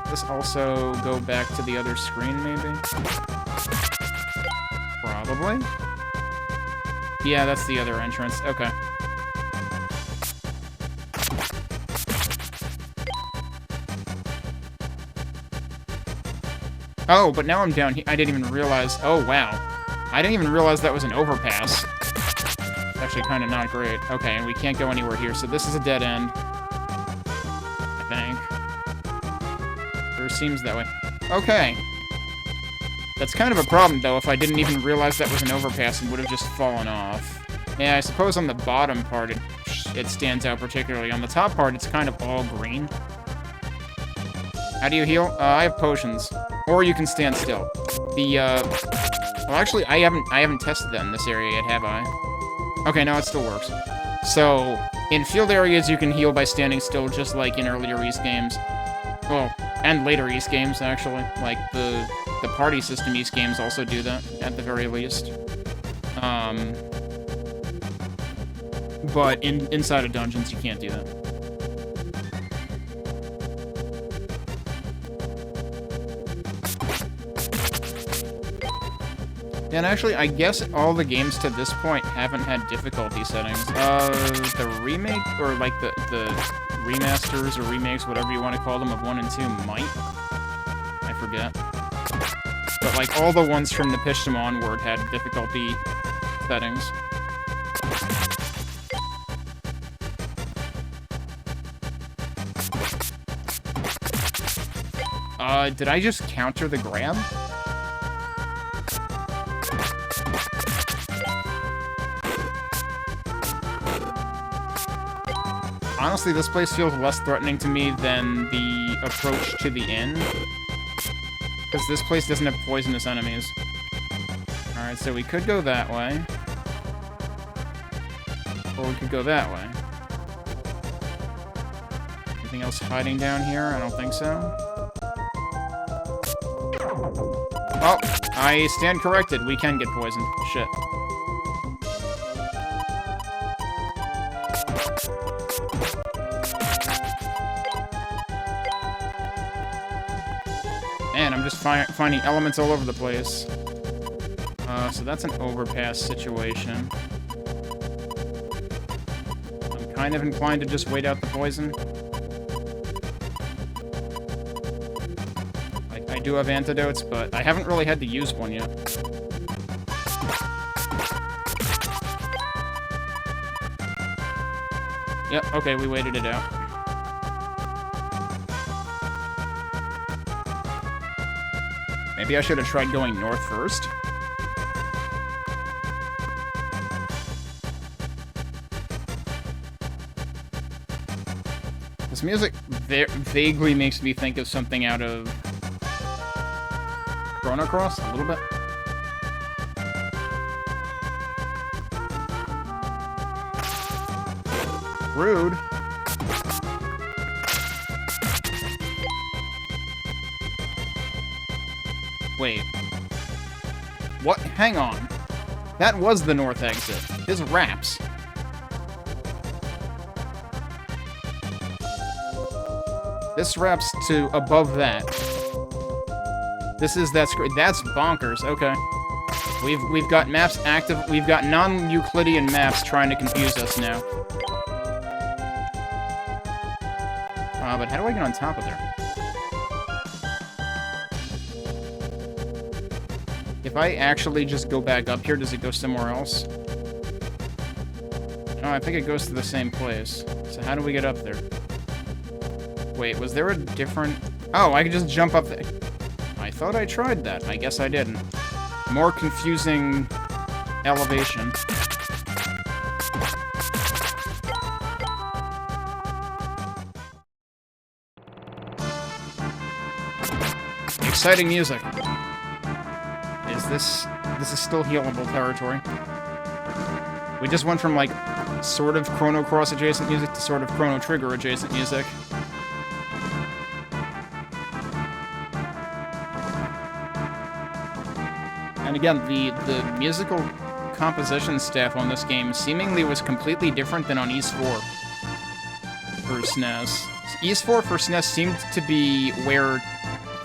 This also go back to the other screen, maybe? Probably. Yeah, that's the other entrance. Okay. Oh, but now I'm down here. I didn't even realize. Oh, wow. I didn't even realize that was an overpass. It's actually kind of not great. Okay, and we can't go anywhere here, so this is a dead end. I think. Sure seems that way. Okay. That's kind of a problem, though, if I didn't even realize that was an overpass and would have just fallen off. Yeah, I suppose on the bottom part it stands out particularly. On the top part, it's kind of all green. How do you heal? I have potions. Or you can stand still. Well, actually, I haven't tested that in this area yet, have I? Okay, no, it still works. So, in field areas, you can heal by standing still, just like in earlier East games. Well, and later East games, actually. Like, the party system East games also do that, at the very least. But inside of dungeons, you can't do that. And actually, I guess all the games to this point haven't had difficulty settings. The remake, or like the remasters or remakes, whatever you want to call them, of 1 and 2 might. I forget. But like all the ones from the Pishtim onward had difficulty settings. Did I just counter the grab? Honestly, this place feels less threatening to me than the approach to the inn. Because this place doesn't have poisonous enemies. Alright, so we could go that way. Or we could go that way. Anything else hiding down here? I don't think so. Oh, I stand corrected. We can get poisoned. Shit. Man, I'm just finding elements all over the place. So that's an overpass situation. I'm kind of inclined to just wait out the poison. I do have antidotes, but I haven't really had to use one yet. Yep, okay, we waited it out. Maybe I should have tried going north first. This music vaguely makes me think of something out of Chrono Cross, a little bit. Rude. Wait. What? Hang on. That was the north exit. His raps. This wraps to above that. This is that screen. That's bonkers. Okay. We've got maps active. We've got non-Euclidean maps trying to confuse us now. But how do I get on top of there? If I actually just go back up here, does it go somewhere else? No, I think it goes to the same place. So how do we get up there? Wait, was there a different... Oh, I could just jump up there. I thought I tried that. I guess I didn't. More confusing elevation. Exciting music. This is still healable territory. We just went from, like, sort of Chrono Cross adjacent music to sort of Chrono Trigger adjacent music. And again, the musical composition staff on this game seemingly was completely different than on Ys 4 for SNES. Ys 4 for SNES seemed to be where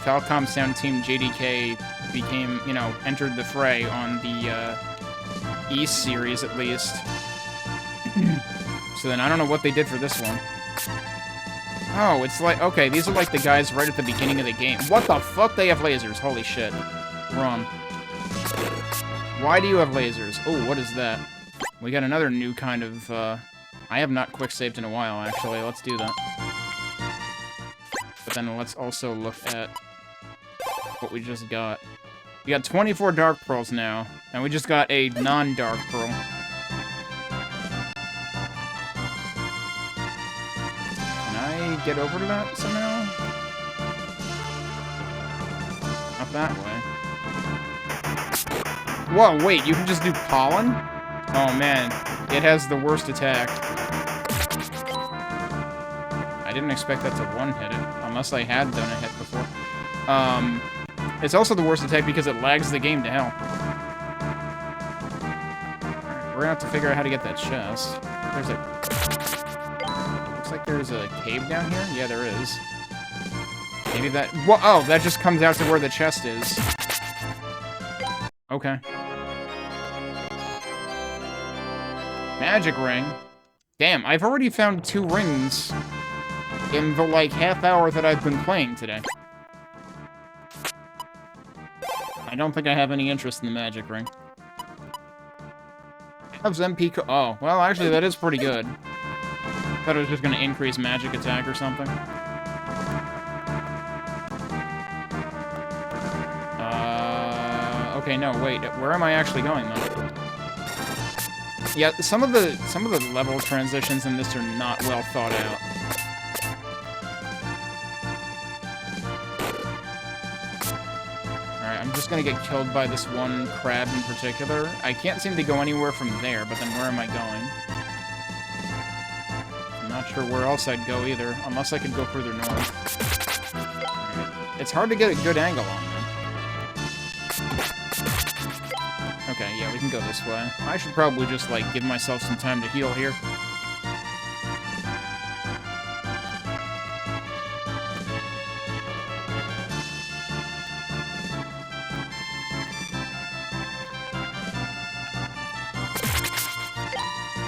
Falcom Sound Team JDK became, you know, entered the fray on the East series, at least. So then I don't know what they did for this one. Oh, it's like, okay, these are like the guys right at the beginning of the game. What the fuck? They have lasers. Holy shit. Wrong. Why do you have lasers? Oh, what is that? We got another new kind of, I have not quick-saved in a while, actually. Let's do that. But then let's also look at what we just got. We got 24 Dark Pearls now, and we just got a non-Dark Pearl. Can I get over to that somehow? Not that way. Whoa, wait, you can just do pollen? Oh man, it has the worst attack. I didn't expect that to one-hit it, unless I had done a hit before. It's also the worst attack because it lags the game to hell. We're gonna have to figure out how to get that chest. There's a... Looks like there's a cave down here? Yeah, there is. Maybe that... Whoa, oh, that just comes out to where the chest is. Okay. Magic ring. Damn, I've already found 2 rings in the, like, half hour that I've been playing today. I don't think I have any interest in the magic ring. Loves MP oh, well, actually, that is pretty good. Thought it was just gonna increase magic attack or something. Okay, no, wait. Where am I actually going, though? Yeah, some of the level transitions in this are not well thought out. Alright, I'm just gonna get killed by this one crab in particular. I can't seem to go anywhere from there, but then where am I going? I'm not sure where else I'd go either, unless I could go further north. Right. It's hard to get a good angle on them. Okay, yeah, we can go this way. I should probably just, like, give myself some time to heal here.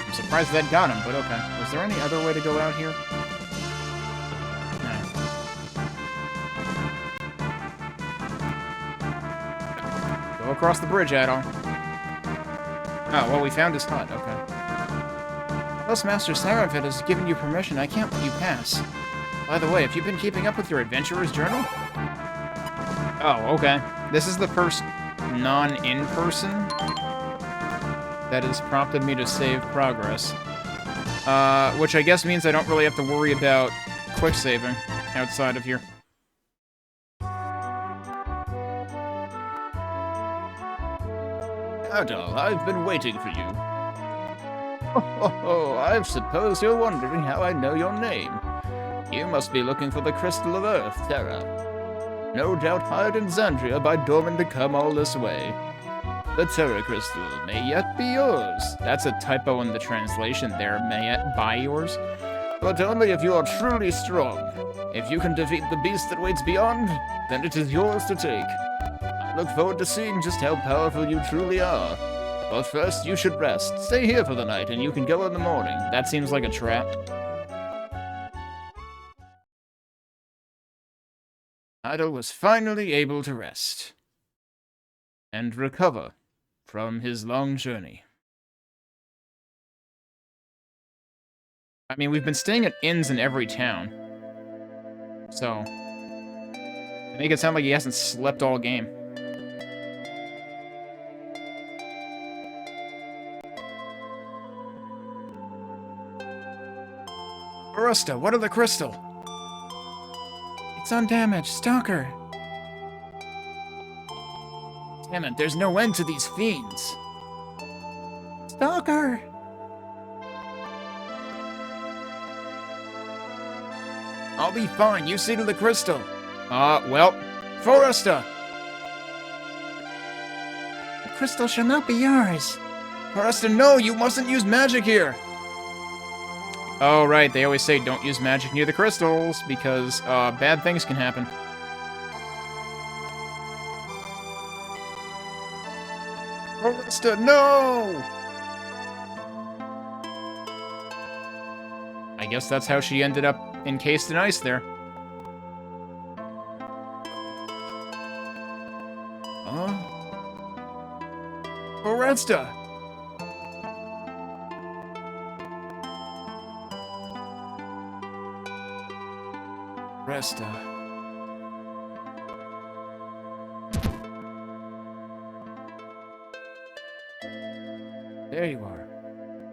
I'm surprised that got him, but okay. Was there any other way to go out here? No. Go across the bridge, Adol. Oh, well, we found his hut, okay. Unless Master Seraphit has given you permission, I can't let you pass. By the way, have you been keeping up with your adventurer's journal? Oh, okay. This is the first non-in-person that has prompted me to save progress. Which I guess means I don't really have to worry about quick saving outside of here. Adol, I've been waiting for you. Oh, I suppose you're wondering how I know your name. You must be looking for the Crystal of Earth, Terra. No doubt hired in Xandria by Dorman to come all this way. The Terra Crystal may yet be yours. That's a typo in the translation there, may yet buy yours. But only if you are truly strong. If you can defeat the beast that waits beyond, then it is yours to take. I look forward to seeing just how powerful you truly are. But first, you should rest. Stay here for the night, and you can go in the morning. That seems like a trap. Adol was finally able to rest. And recover from his long journey. I mean, we've been staying at inns in every town. So, they make it sound like he hasn't slept all game. Barusta, what of the crystal? It's undamaged. Stalker. Damn it, there's no end to these fiends. Stalker! I'll be fine, you see to the crystal. Well, Forrester! The crystal shall not be yours. Forrester, no, you mustn't use magic here! Oh, right, they always say don't use magic near the crystals, because, bad things can happen. Forrester, no! I guess that's how she ended up encased in ice there. Forrester! Resta. There you are.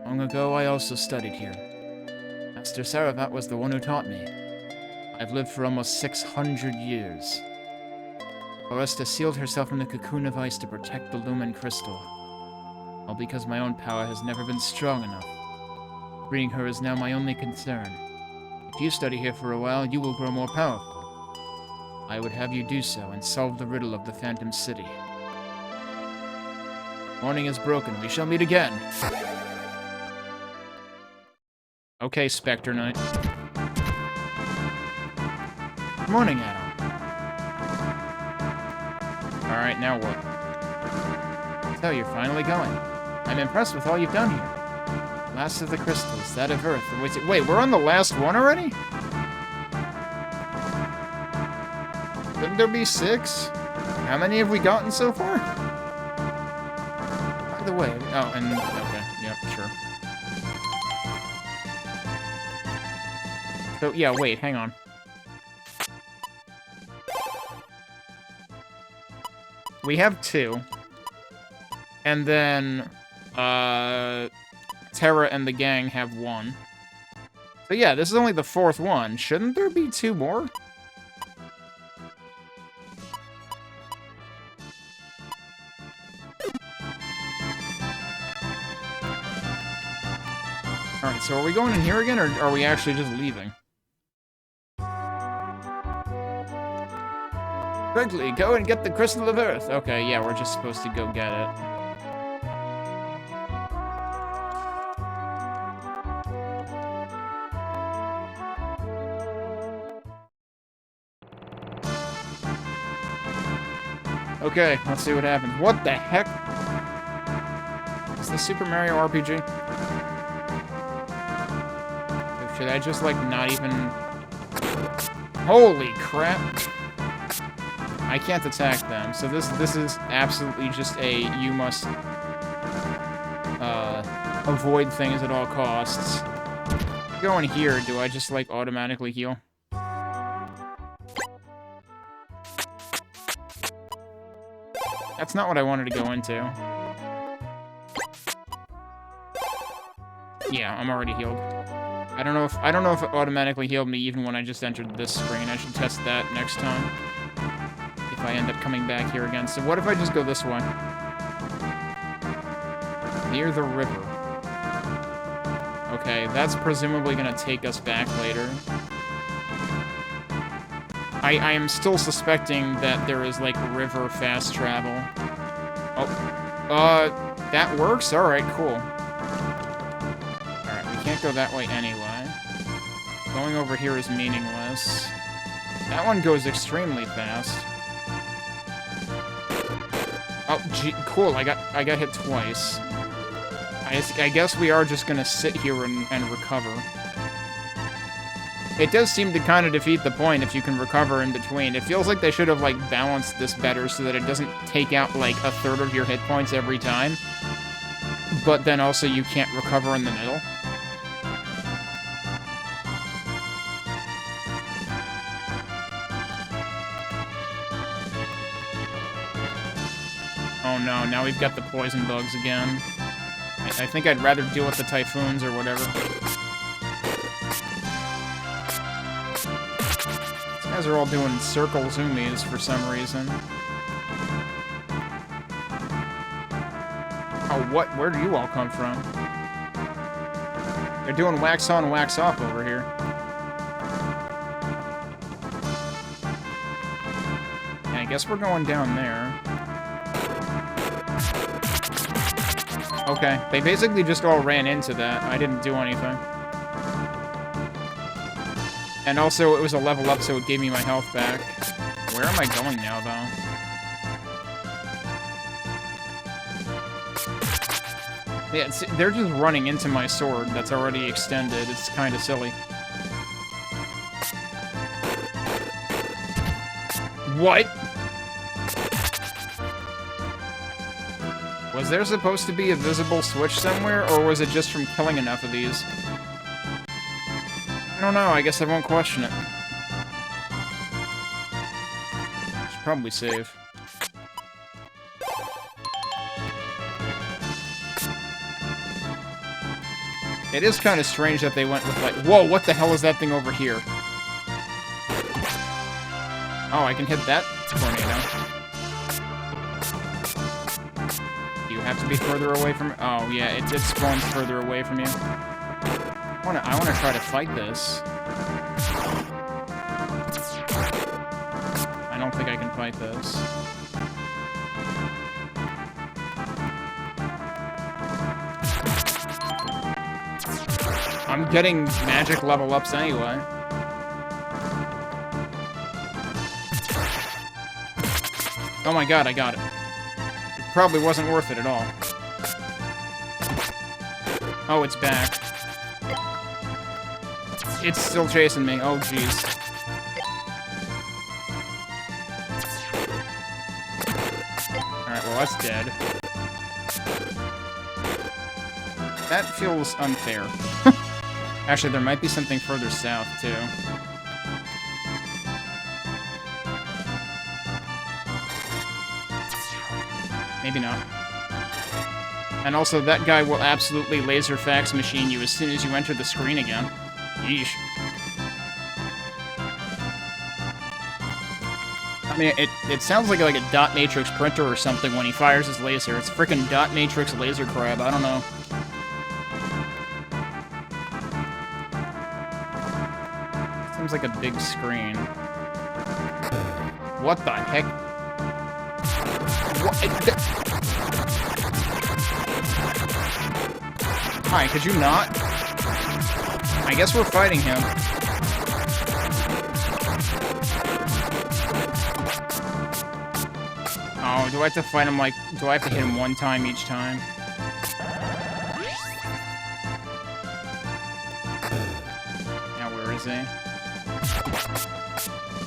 Long ago, I also studied here. Master Seraphit was the one who taught me. I've lived for almost 600 years. Forresta sealed herself in the cocoon of ice to protect the Lumen Crystal. All because my own power has never been strong enough. Freeing her is now my only concern. If you study here for a while, you will grow more powerful. I would have you do so and solve the riddle of the Phantom City. Morning is broken. We shall meet again. Okay, Spectre Knight. Morning, Adam. Alright, now what? So, you're finally going. I'm impressed with all you've done here. Last of the crystals, that of Earth. Wait, we're on the last one already? Couldn't there be 6? How many have we gotten so far? By the way, oh, and, okay, yep, sure. So, yeah, wait, hang on. We have 2. And then, Terra and the gang have 1. So yeah, this is only the 4th one. Shouldn't there be 2 more? Alright, so are we going in here again, or are we actually just leaving? Quickly, go and get the Crystal of Earth. Okay, yeah, we're just supposed to go get it. Okay, let's see what happens. What the heck? Is this Super Mario RPG? Should I just, like, not even... Holy crap! I can't attack them, so this is absolutely just a you must avoid things at all costs. Go in here, do I just, like, automatically heal? That's not what I wanted to go into. Yeah, I'm already healed. I don't know if it automatically healed me even when I just entered this screen. I should test that next time. If I end up coming back here again. So what if I just go this way? Near the river. Okay, that's presumably gonna take us back later. I am still suspecting that there is, like, river fast travel. Oh, that works? Alright, cool. Alright, we can't go that way anyway. Going over here is meaningless. That one goes extremely fast. Oh, gee, cool, I got hit twice. I guess we are just gonna sit here and recover. It does seem to kind of defeat the point if you can recover in between. It feels like they should have, like, balanced this better so that it doesn't take out, like, a third of your hit points every time. But then also you can't recover in the middle. Oh no, now we've got the poison bugs again. I think I'd rather deal with the typhoons or whatever. These guys are all doing circle zoomies for some reason. Oh, what? Where do you all come from? They're doing wax on, wax off over here. And I guess we're going down there. Okay, they basically just all ran into that. I didn't do anything. And also, it was a level up, so it gave me my health back. Where am I going now, though? Yeah, they're just running into my sword that's already extended. It's kind of silly. What? Was there supposed to be a visible switch somewhere, or was it just from killing enough of these? I don't know, I guess I won't question it. Should probably save. It is kind of strange that they went with, like... Whoa, what the hell is that thing over here? Oh, I can hit that tornado. Have to be further away from... Oh, yeah, it spawns further away from you. I wanna try to fight this. I don't think I can fight this. I'm getting magic level ups anyway. Oh my god, I got it. Probably wasn't worth it at all. Oh, it's back. It's still chasing me. Oh, jeez. Alright, well, that's dead. That feels unfair. Actually, there might be something further south, too. Maybe not. And also, that guy will absolutely laser fax machine you as soon as you enter the screen again. Yeesh. I mean, it sounds like a dot matrix printer or something when he fires his laser. It's frickin' dot matrix laser crab. I don't know. Seems like a big screen. What the heck? What? Hi, could you not? I guess we're fighting him. Oh, do I have to fight him like... Do I have to hit him one time each time? Now, where is he?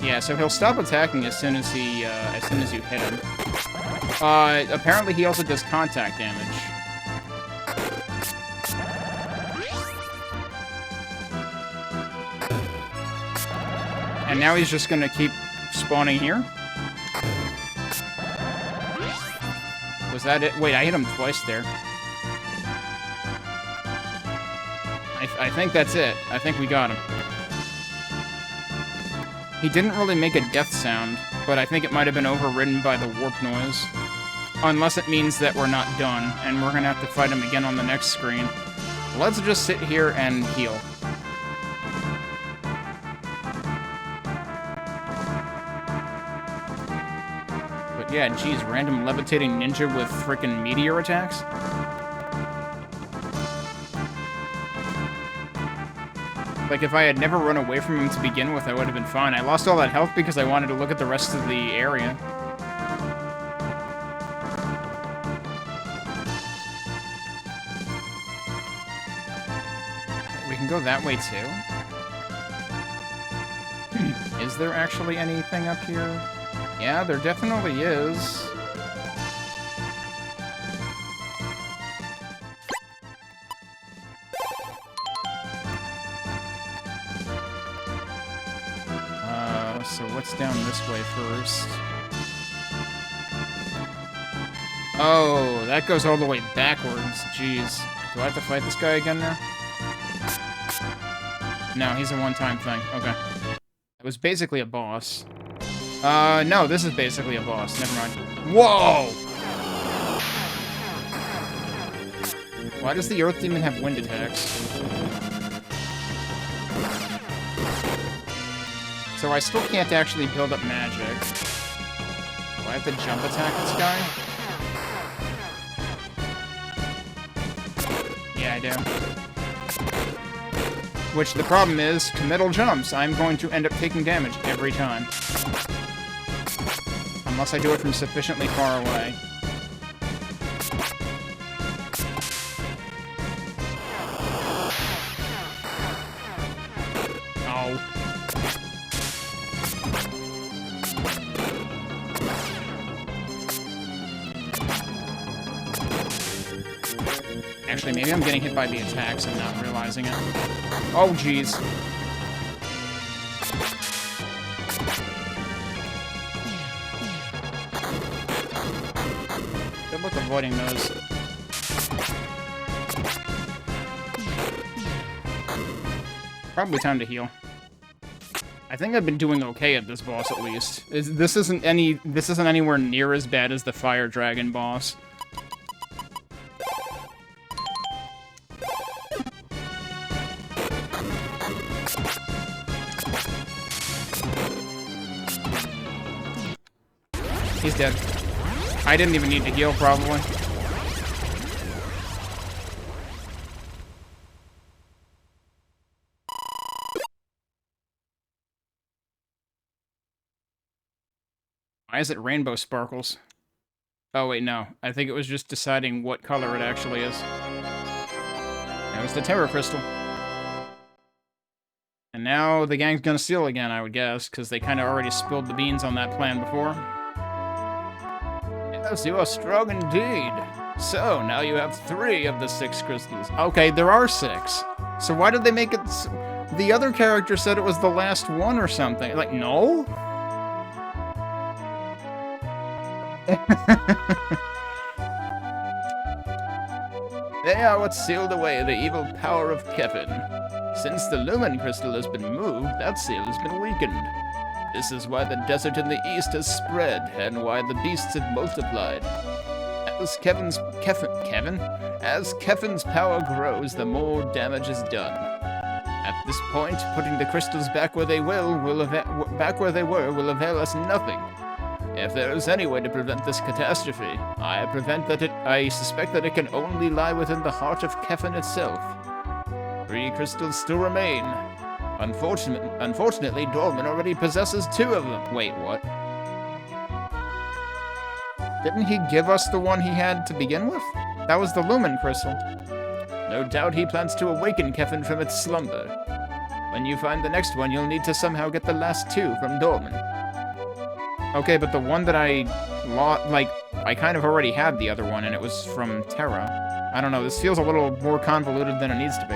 Yeah, so he'll stop attacking as soon as he, as soon as you hit him. Apparently he also does contact damage. And now he's just gonna keep spawning here? Was that it? Wait, I hit him twice there. I think that's it. I think we got him. He didn't really make a death sound, but I think it might have been overridden by the warp noise. Unless it means that we're not done, and we're gonna have to fight him again on the next screen. Let's just sit here and heal. But yeah, geez, random levitating ninja with frickin' meteor attacks? Like, if I had never run away from him to begin with, I would have been fine. I lost all that health because I wanted to look at the rest of the area. We can go that way, too. Is there actually anything up here? Yeah, there definitely is. So what's down this way first? Oh, that goes all the way backwards. Jeez. Do I have to fight this guy again now? No, he's a one-time thing. Okay. It was basically a boss. No, this is basically a boss. Never mind. Whoa! Why does the Earth Demon have wind attacks? So I still can't actually build up magic. Do I have to jump attack this guy? Yeah, I do. Which the problem is, committal jumps. I'm going to end up taking damage every time. Unless I do it from sufficiently far away. Oh. Actually, maybe I'm getting hit by the attacks and not realizing it. Oh, jeez. Good luck avoiding those. Probably time to heal. I think I've been doing okay at this boss, at least. This isn't anywhere near as bad as the Fire Dragon boss. He's dead. I didn't even need to heal, probably. Why is it rainbow sparkles? Oh, wait, no. I think it was just deciding what color it actually is. That was the Terror Crystal. And now the gang's gonna steal again, I would guess, because they kind of already spilled the beans on that plan before. Yes, you are strong indeed. So, now you have 3 of the 6 crystals. Okay, there are 6. So why did they make it... The other character said it was the last one or something. Like, no? They are what sealed away the evil power of Kefin. Since the lumen crystal has been moved, that seal has been weakened. This is why the desert in the east has spread, and why the beasts have multiplied. As Kevin's power grows, the more damage is done. At this point, putting the crystals back where they were will avail us nothing. If there is any way to prevent this catastrophe, I suspect that it can only lie within the heart of Kefin itself. 3 crystals still remain. Unfortunately, Dorman already possesses 2 of them. Wait, what? Didn't he give us the one he had to begin with? That was the Lumen Crystal. No doubt he plans to awaken Kefin from its slumber. When you find the next one, you'll need to somehow get the last 2 from Dorman. Okay, but the one that I kind of already had the other one, and it was from Terra. I don't know, this feels a little more convoluted than it needs to be.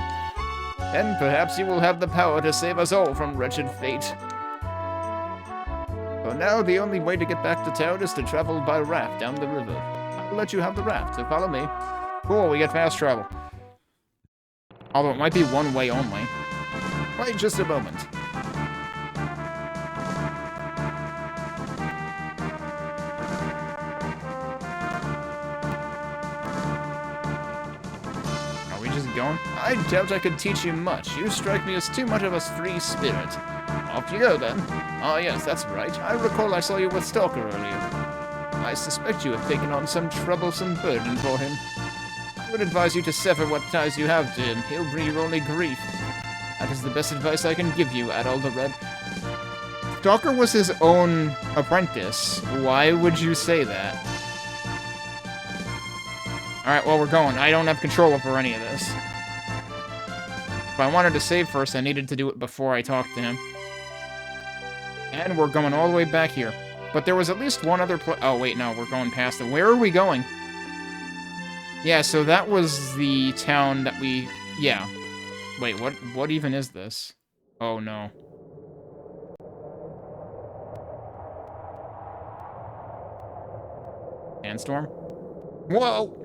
And perhaps you will have the power to save us all from wretched fate. For now, the only way to get back to town is to travel by raft down the river. I'll let you have the raft, so follow me. Cool, we get fast travel. Although it might be one way only. Wait just a moment. Are we just going? I doubt I could teach you much. You strike me as too much of a free spirit. Off you go, then. Ah, yes, that's right. I recall I saw you with Stalker earlier. I suspect you have taken on some troublesome burden for him. I would advise you to sever what ties you have to him. He'll bring you only grief. That is the best advice I can give you, Adol the Red. Stalker was his own apprentice. Why would you say that? Alright, well, we're going. I don't have control over any of this. If I wanted to save first, I needed to do it before I talked to him. And we're going all the way back here. But there was at least one other place. Oh, wait, no, we're going past it. Where are we going? Yeah, so that was the town that we... Yeah. Wait, what even is this? Oh, no. Sandstorm? Whoa!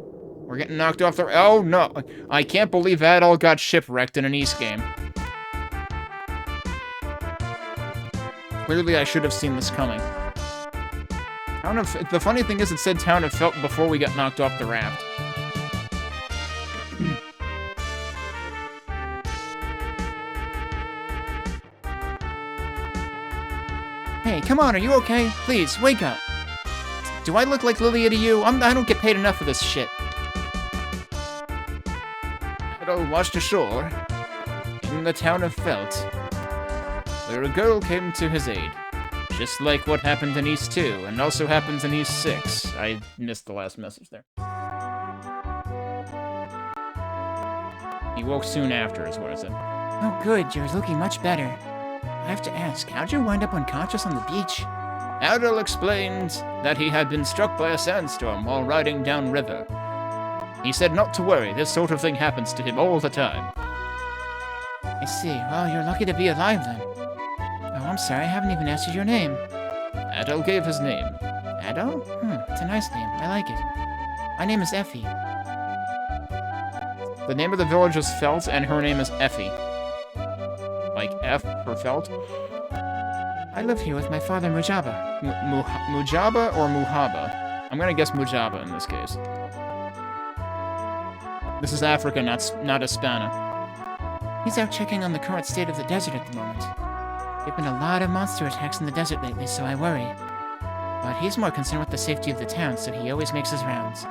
We're getting knocked off the... Oh, no! I can't believe Adol got shipwrecked in an East game. Clearly, I should have seen this coming. The funny thing is, it said Town of Felt before we got knocked off the raft. Hey, come on, are you okay? Please, wake up. Do I look like Lilia to you? I don't get paid enough for this shit. Adol washed ashore in the town of Felt, where a girl came to his aid. Just like what happened in East 2, and also happens in East 6. I missed the last message there. He woke soon after, is what I said. Oh good, you're looking much better. I have to ask, how'd you wind up unconscious on the beach? Adol explained that he had been struck by a sandstorm while riding downriver. He said not to worry, this sort of thing happens to him all the time. I see. Well, you're lucky to be alive then. Oh, I'm sorry, I haven't even asked you your name. Adol gave his name. Adol? It's a nice name. I like it. My name is Effie. The name of the village is Felt, and her name is Effie. Like F for Felt? I live here with my father, Mujaba. Mujaba or Muhaba? I'm gonna guess Mujaba in this case. This is Africa, not Hispana. He's out checking on the current state of the desert at the moment. There have been a lot of monster attacks in the desert lately, so I worry. But he's more concerned with the safety of the town, so he always makes his rounds.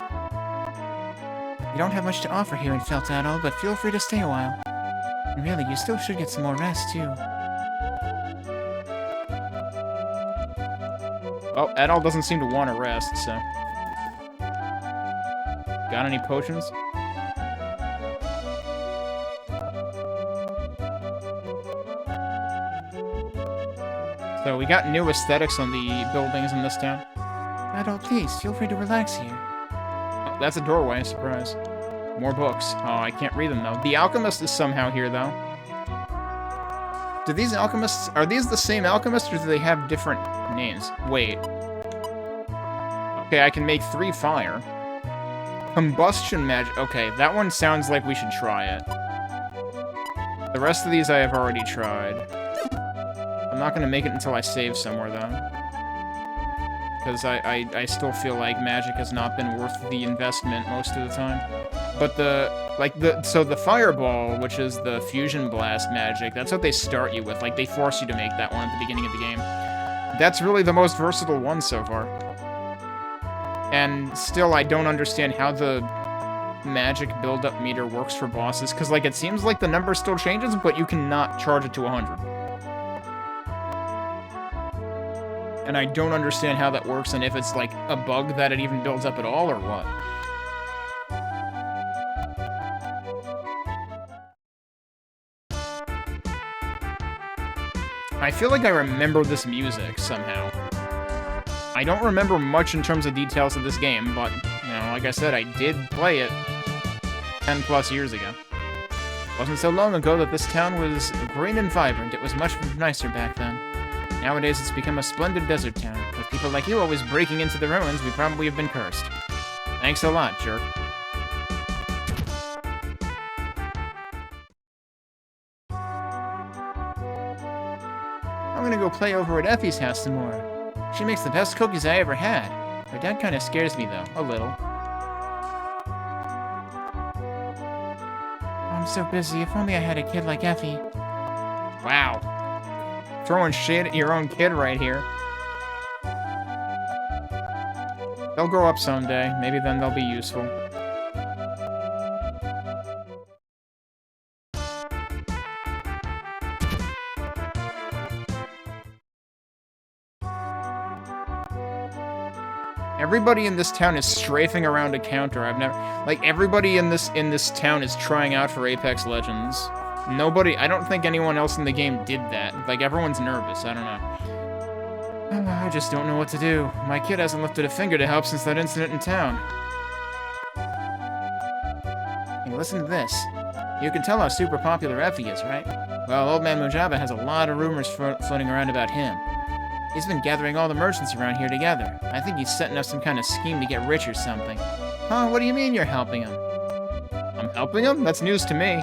We don't have much to offer here in Felt Adol, but feel free to stay a while. And really, you still should get some more rest, too. Well, Adol doesn't seem to want to rest, so... Got any potions? So we got new aesthetics on the buildings in this town. Adol, please, feel free to relax here. Oh, that's a doorway, surprise. More books. Oh, I can't read them, though. The Alchemist is somehow here, though. Do these alchemists... Are these the same alchemists, or do they have different names? Wait. Okay, I can make 3 fire. Combustion magic. Okay, that one sounds like we should try it. The rest of these I have already tried. I'm not gonna make it until I save somewhere, though. Because I still feel like magic has not been worth the investment most of the time. But so the fireball, which is the fusion blast magic, that's what they start you with. Like, they force you to make that one at the beginning of the game. That's really the most versatile one so far. And still, I don't understand how the magic build-up meter works for bosses, because, like, it seems like the number still changes, but you cannot charge it to 100. And I don't understand how that works, and if it's, like, a bug that it even builds up at all, or what. I feel like I remember this music, somehow. I don't remember much in terms of details of this game, but, you know, like I said, I did play it 10 plus years ago. It wasn't so long ago that this town was green and vibrant. It was much nicer back then. Nowadays, it's become a splendid desert town. With people like you always breaking into the ruins, we probably have been cursed. Thanks a lot, jerk. I'm gonna go play over at Effie's house some more. She makes the best cookies I ever had. Her dad kinda scares me, though. A little. I'm so busy. If only I had a kid like Effie. Wow. Throwing shade at your own kid right here. They'll grow up someday. Maybe then they'll be useful. Everybody in this town is strafing around a counter. I've never... Like, everybody in this town is trying out for Apex Legends. Nobody... I don't think anyone else in the game did that. Like, everyone's nervous. I don't know. I just don't know what to do. My kid hasn't lifted a finger to help since that incident in town. Hey, listen to this. You can tell how super popular Effie is, right? Well, Old Man Mujaba has a lot of rumors floating around about him. He's been gathering all the merchants around here together. I think he's setting up some kind of scheme to get rich or something. Huh? What do you mean you're helping him? I'm helping him? That's news to me.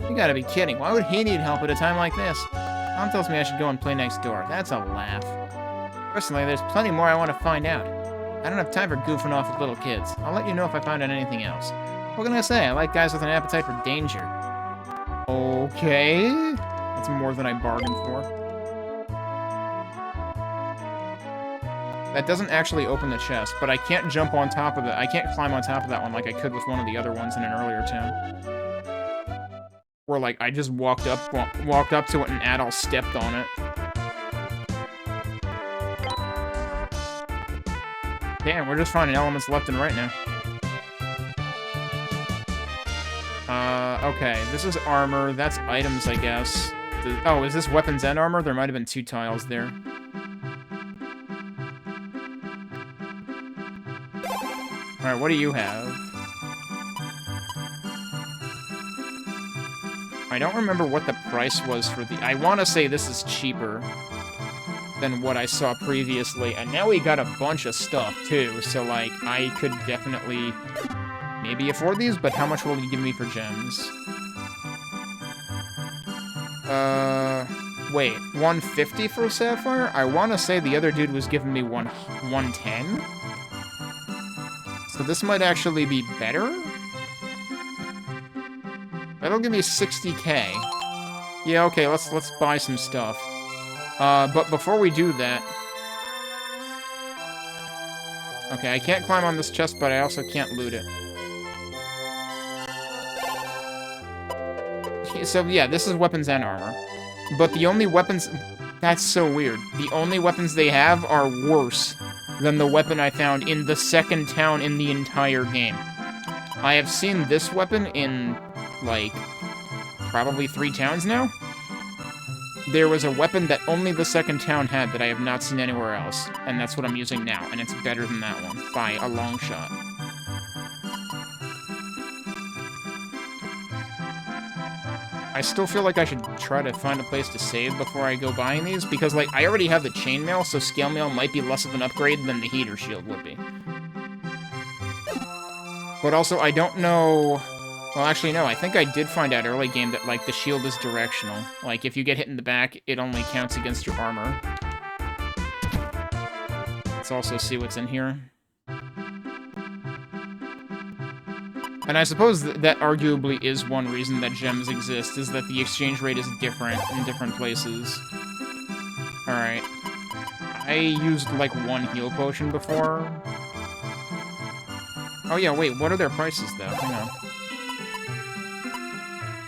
You gotta be kidding. Why would he need help at a time like this? Mom tells me I should go and play next door. That's a laugh. Personally, there's plenty more I want to find out. I don't have time for goofing off with little kids. I'll let you know if I find out anything else. What can I say? I like guys with an appetite for danger. Okay. That's more than I bargained for. That doesn't actually open the chest, but I can't jump on top of it. I can't climb on top of that one like I could with one of the other ones in an earlier town. Where, like, I just walked up to it and Adol stepped on it. Damn, we're just finding elements left and right now. Okay, this is armor. That's items, I guess. Oh, is this weapons and armor? There might have been 2 tiles there. Alright, what do you have? I don't remember what the price was for the... I want to say this is cheaper than what I saw previously. And now we got a bunch of stuff, too. So, like, I could definitely maybe afford these, but how much will you give me for gems? Wait, 150 for a sapphire? I want to say the other dude was giving me 110? So this might actually be better? That'll give me 60k. Yeah, okay, let's buy some stuff. But before we do that... Okay, I can't climb on this chest, but I also can't loot it. Okay, so yeah, this is weapons and armor. But the only weapons... That's so weird. The only weapons they have are worse than the weapon I found in the second town in the entire game. I have seen this weapon in, like, probably 3 towns now. There was a weapon that only the second town had that I have not seen anywhere else, and that's what I'm using now, and it's better than that one, by a long shot. I still feel like I should try to find a place to save before I go buying these, because, like, I already have the chainmail, so scale mail might be less of an upgrade than the heater shield would be. But also, I don't know... Well, actually, no, I think I did find out early game that, like, the shield is directional. Like, if you get hit in the back, it only counts against your armor. Let's also see what's in here. And I suppose that arguably is one reason that gems exist, is that the exchange rate is different in different places. Alright. I used, like, one heal potion before. Oh yeah, wait, what are their prices, though? Hang on.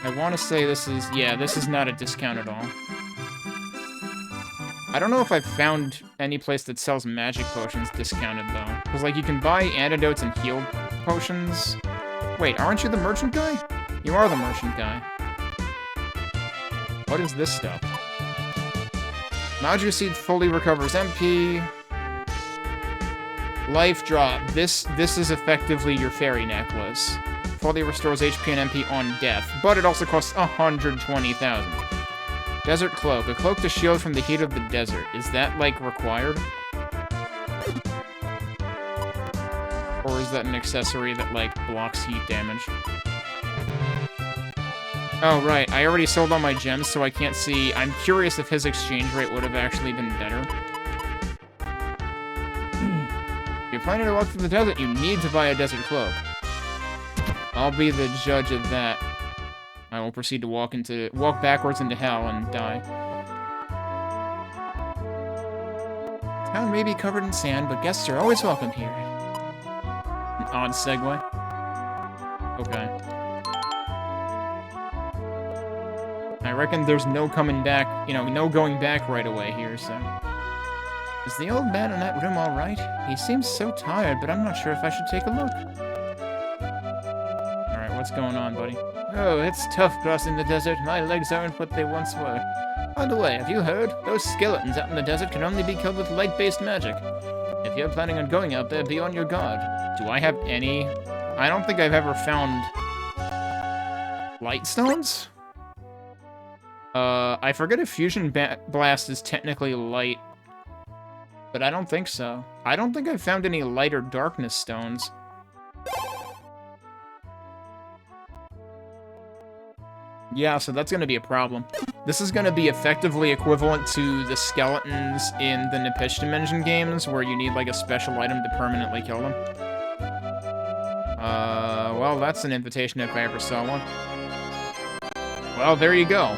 I want to say this is... Yeah, this is not a discount at all. I don't know if I've found any place that sells magic potions discounted, though. Because, like, you can buy antidotes and heal potions. Wait, aren't you the merchant guy? You are the merchant guy. What is this stuff? Maju Seed fully recovers MP. Life Drop. This is effectively your fairy necklace. Fully restores HP and MP on death, but it also costs 120,000. Desert Cloak. A cloak to shield from the heat of the desert. Is that, like, required? Or is that an accessory that, like, blocks heat damage? Oh, right. I already sold all my gems, so I can't see. I'm curious if his exchange rate would have actually been better. If you're planning to walk through the desert, you need to buy a desert cloak. I'll be the judge of that. I will proceed to walk backwards into hell and die. Town may be covered in sand, but guests are always welcome here. An odd segue. Okay. I reckon there's no coming back, you know, no going back right away here, so... Is the old man in that room alright? He seems so tired, but I'm not sure if I should take a look. Alright, what's going on, buddy? Oh, it's tough crossing the desert. My legs aren't what they once were. By the way, have you heard? Those skeletons out in the desert can only be killed with light-based magic. If you're planning on going out there, be on your guard. Do I have any... I don't think I've ever found... light stones? I forget if Fusion Blast is technically light. But I don't think so. I don't think I've found any light or darkness stones. Yeah, so that's gonna be a problem. This is gonna be effectively equivalent to the skeletons in the Nipish Dimension games, where you need, like, a special item to permanently kill them. Well, that's an invitation if I ever saw one. Well, there you go.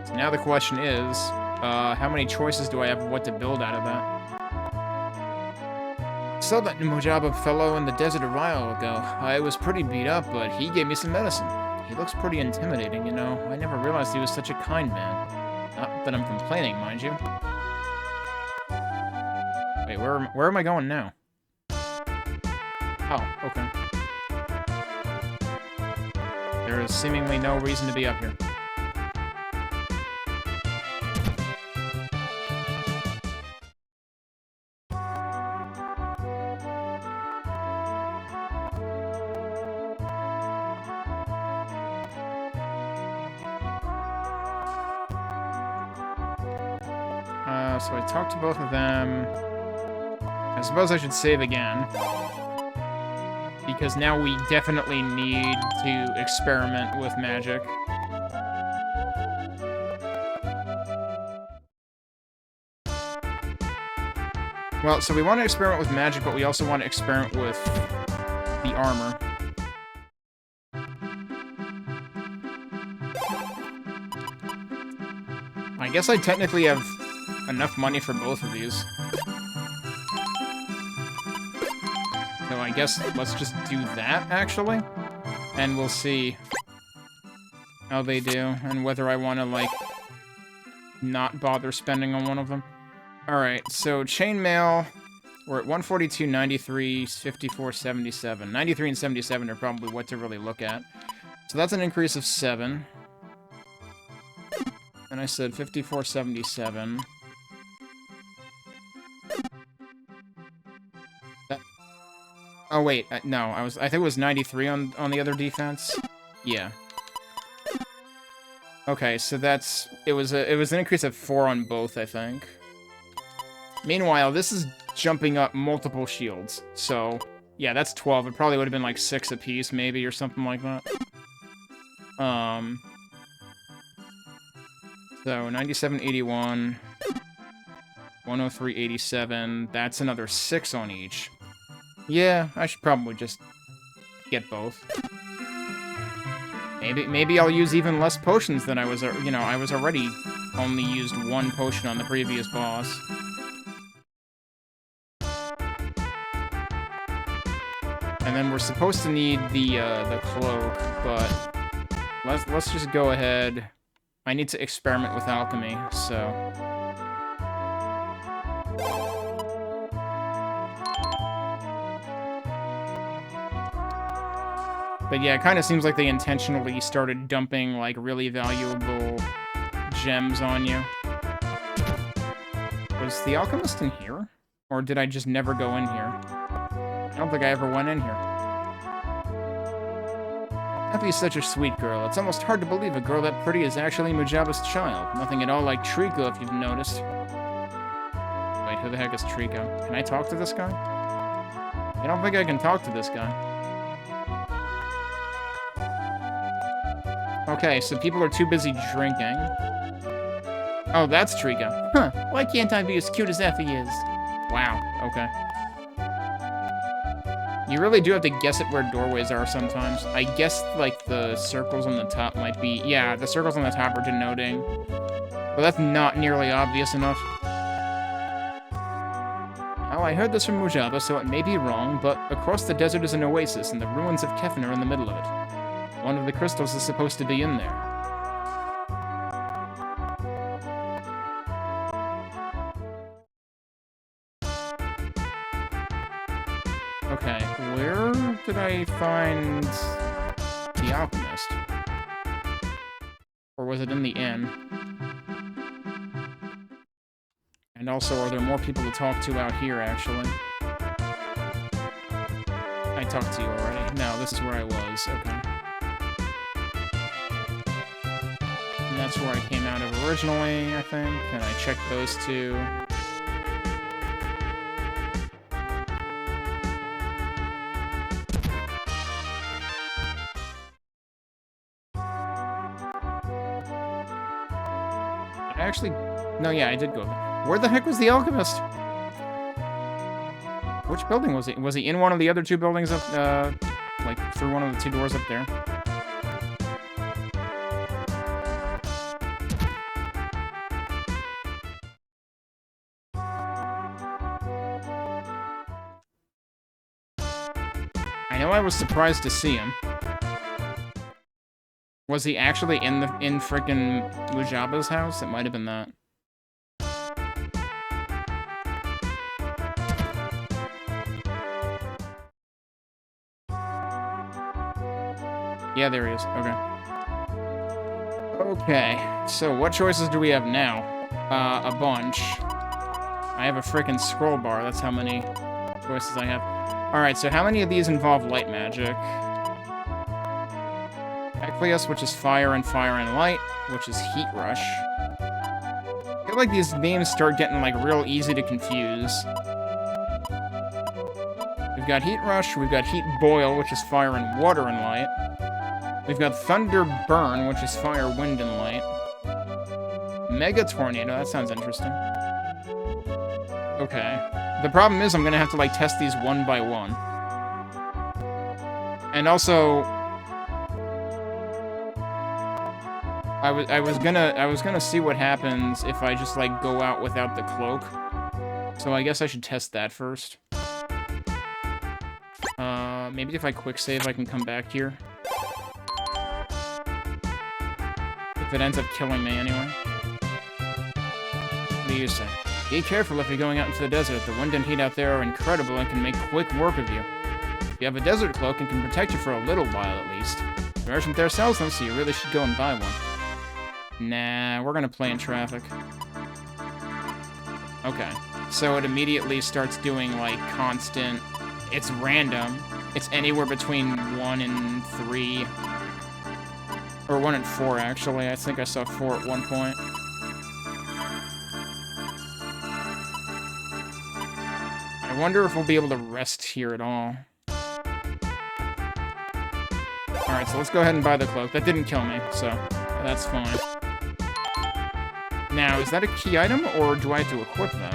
So now the question is, how many choices do I have of what to build out of that? I saw that Mojaba fellow in the desert a while ago. I was pretty beat up, but he gave me some medicine. He looks pretty intimidating, you know. I never realized he was such a kind man. Not that I'm complaining, mind you. Wait, where am I going now? Oh, okay. There is seemingly no reason to be up here. So I talked to both of them. I suppose I should save again. Because now we definitely need to experiment with magic. Well, so we want to experiment with magic, but we also want to experiment with the armor. I guess I technically have enough money for both of these. So I guess let's just do that, actually. And we'll see how they do, and whether I want to, like, not bother spending on one of them. Alright, so chainmail, we're at 142, 93, 54, 77. 93 and 77 are probably what to really look at. So that's an increase of 7. And I said 54, 77. Oh wait, no, I think it was 93 on the other defense. Yeah. Okay, so it was an increase of 4 on both, I think. Meanwhile, this is jumping up multiple shields. So, yeah, that's 12. It probably would have been like 6 apiece, maybe, or something like that. So, 97.81, 103.87. That's another 6 on each. Yeah, I should probably just get both. Maybe I'll use even less potions than I was, you know, I was already only used 1 potion on the previous boss. And then we're supposed to need the cloak, but let's just go ahead. I need to experiment with alchemy, so. But yeah, it kind of seems like they intentionally started dumping, like, really valuable gems on you. Was the alchemist in here? Or did I just never go in here? I don't think I ever went in here. Effie's such a sweet girl. It's almost hard to believe a girl that pretty is actually Mujaba's child. Nothing at all like Trico, if you've noticed. Wait, who the heck is Trico? Can I talk to this guy? I don't think I can talk to this guy. Okay, so people are too busy drinking. Oh, that's Trico. Huh, why can't I be as cute as Effie is? Wow, okay. You really do have to guess at where doorways are sometimes. I guess, like, the circles on the top might be... Yeah, the circles on the top are denoting. But that's not nearly obvious enough. Oh, I heard this from Mujaba, so it may be wrong, but across the desert is an oasis, and the ruins of Kefin are in the middle of it. One of the crystals is supposed to be in there. Okay, where did I find the alchemist? Or was it in the inn? And also, are there more people to talk to out here, actually? I talked to you already. No, this is where I was. Okay. And that's where I came out of originally, I think. And I checked those two. Actually, no, yeah, I did go there. Where the heck was the alchemist? Which building was he? Was he in one of the other 2 buildings up, like, through one of the 2 doors up there? I know I was surprised to see him. Was he actually in frickin' Mujaba's house? It might have been that. Yeah, there he is. Okay. Okay, so what choices do we have now? A bunch. I have a frickin' scroll bar. That's how many choices I have. Alright, so how many of these involve light magic? Ecleus, which is fire and light, which is heat rush. I feel like these names start getting, like, real easy to confuse. We've got heat rush, we've got heat boil, which is fire and water and light. We've got thunder burn, which is fire, wind, and light. Mega tornado, that sounds interesting. Okay. The problem is I'm gonna have to, like, test these one by one. And also... I was gonna see what happens if I just, like, go out without the cloak. So I guess I should test that first. Maybe if I quick save, I can come back here. If it ends up killing me anyway. What do you say? Be careful if you're going out into the desert. The wind and heat out there are incredible and can make quick work of you. You have a desert cloak and can protect you for a little while at least. The merchant there sells them, so you really should go and buy one. Nah, we're gonna play in traffic. Okay, so it immediately starts doing, like, constant... It's random. It's anywhere between 1 and 3. Or 1 and 4, actually. I think I saw 4 at one point. wonder if we'll be able to rest here at all. Alright, so let's go ahead and buy the cloak. That didn't kill me, so that's fine. Now, is that a key item, or do I have to equip that?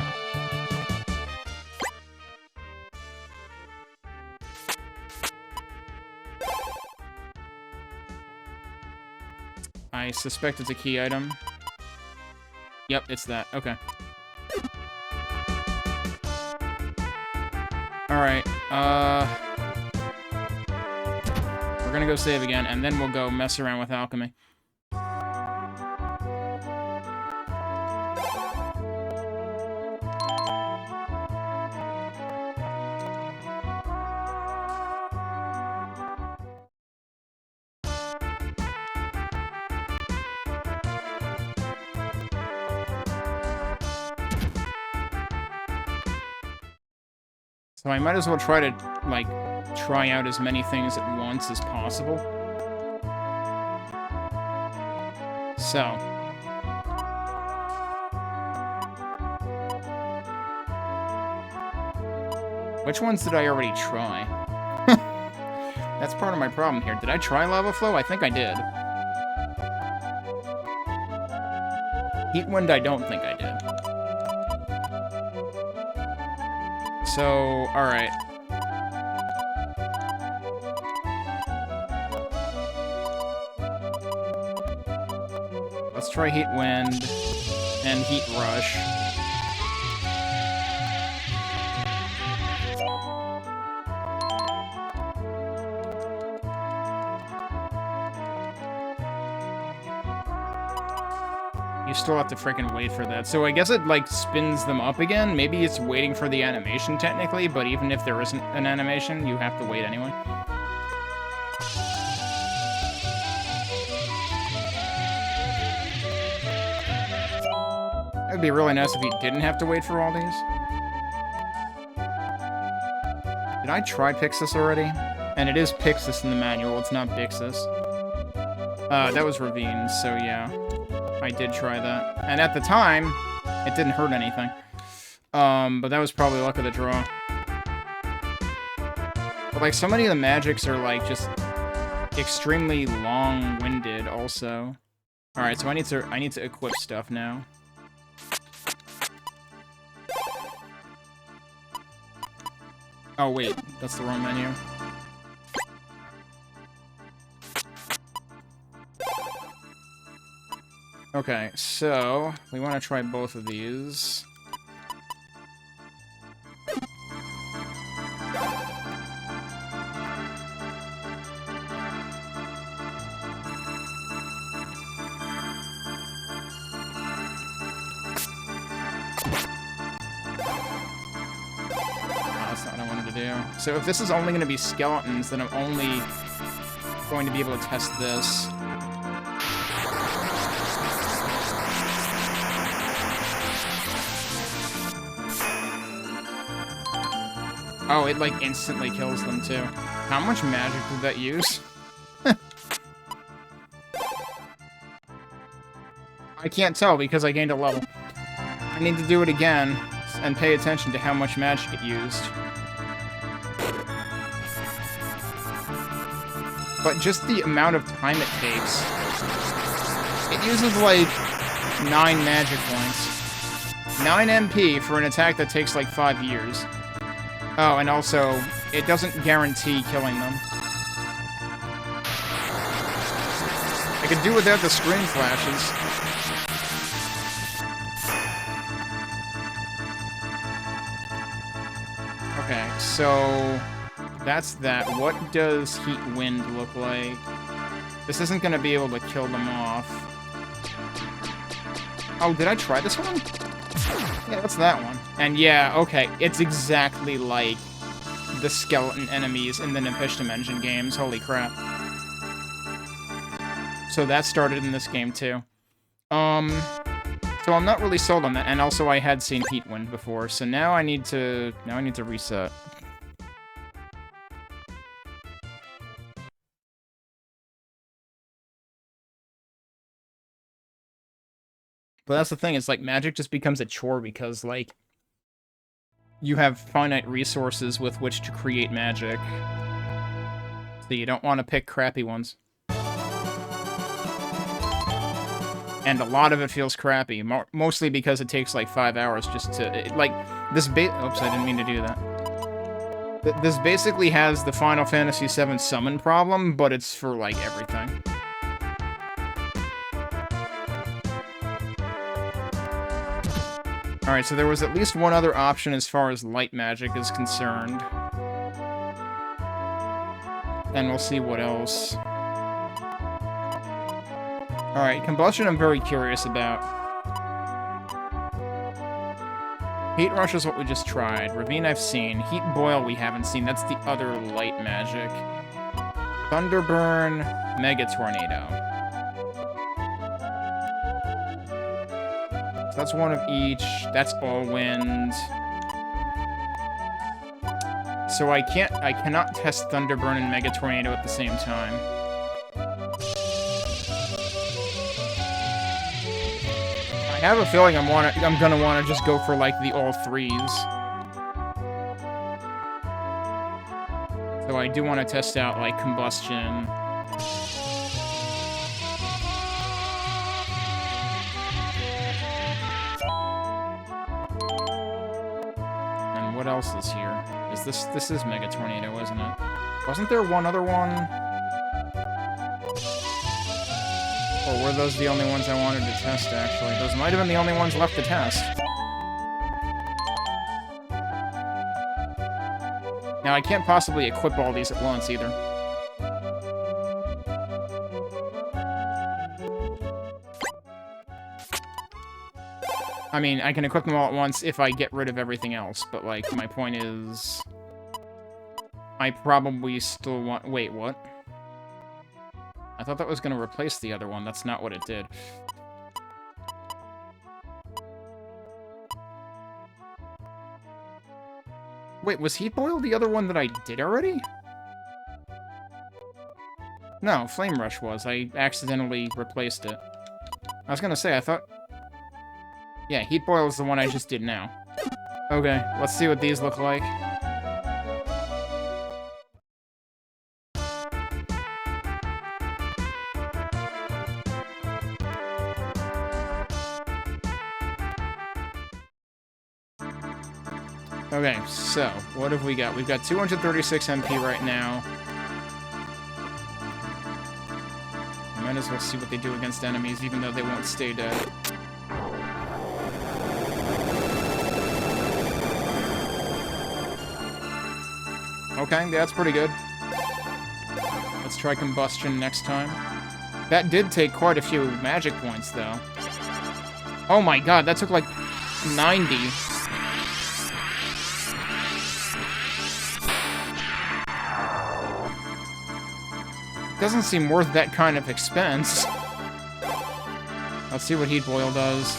I suspect it's a key item. Yep, it's that. Okay. Alright, we're gonna go save again, and then we'll go mess around with alchemy. So I might as well try to, like, try out as many things at once as possible. So. Which ones did I already try? That's part of my problem here. Did I try Lava Flow? I think I did. Heat Wind, I don't think I did. So, alright. Let's try Heat Wind and Heat Rush. You still have to freaking wait for that. So I guess it, like, spins them up again. Maybe it's waiting for the animation, technically, but even if there isn't an animation, you have to wait anyway. It would be really nice if you didn't have to wait for all these. Did I try Pixis already? And it is Pixis in the manual, it's not Bixis. That was Ravine, so yeah. I did try that. And at the time, it didn't hurt anything. But that was probably luck of the draw. But, like, so many of the magics are, like, just extremely long-winded, also. Alright, so I need to equip stuff now. Oh, wait. That's the wrong menu. Okay, so we want to try both of these. That's not what I wanted to do. So if this is only going to be skeletons, then I'm only going to be able to test this. Oh, it, like, instantly kills them, too. How much magic did that use? I can't tell, because I gained a level. I need to do it again, and pay attention to how much magic it used. But just the amount of time it takes. It uses, like, 9 magic points. 9 MP for an attack that takes, like, 5 years. Oh, and also, it doesn't guarantee killing them. I could do without the screen flashes. Okay, so that's that. What does Heat Wind look like? This isn't going to be able to kill them off. Oh, did I try this one? Yeah, that's that one. And yeah, okay, it's exactly like the skeleton enemies in the Nepishtim Engine games. Holy crap. So that started in this game, too. So I'm not really sold on that, and also I had seen Heat Wind before, so now I need to reset. But that's the thing, it's like magic just becomes a chore because, like, you have finite resources with which to create magic. So you don't want to pick crappy ones. And a lot of it feels crappy, mostly because it takes like 5 hours just to, oops, I didn't mean to do that. This basically has the Final Fantasy VII summon problem, but it's for like everything. Alright, so there was at least one other option as far as light magic is concerned. And we'll see what else. Alright, combustion I'm very curious about. Heat rush is what we just tried. Ravine I've seen. Heat boil we haven't seen. That's the other light magic. Thunderburn, Mega Tornado. So that's one of each. That's all wind. So I cannot test Thunderburn and Mega Tornado at the same time. I have a feeling I'm gonna wanna just go for like the all threes. So I do want to test out like combustion. And what else is here? This is Mega Tornado, isn't it? Wasn't there one other one? Or were those the only ones I wanted to test, actually? Those might have been the only ones left to test. Now, I can't possibly equip all these at once, either. I mean, I can equip them all at once if I get rid of everything else, but, like, my point is... I probably still want... Wait, what? I thought that was going to replace the other one. That's not what it did. Wait, was Heat Boil the other one that I did already? No, Flame Rush was. I accidentally replaced it. I was going to say, I thought... Yeah, Heat Boil is the one I just did now. Okay, let's see what these look like. Okay, so, what have we got? We've got 236 MP right now. Might as well see what they do against enemies, even though they won't stay dead. Okay, that's pretty good. Let's try combustion next time. That did take quite a few magic points, though. Oh my god, that took like 90. Doesn't seem worth that kind of expense. Let's see what Heat Boil does.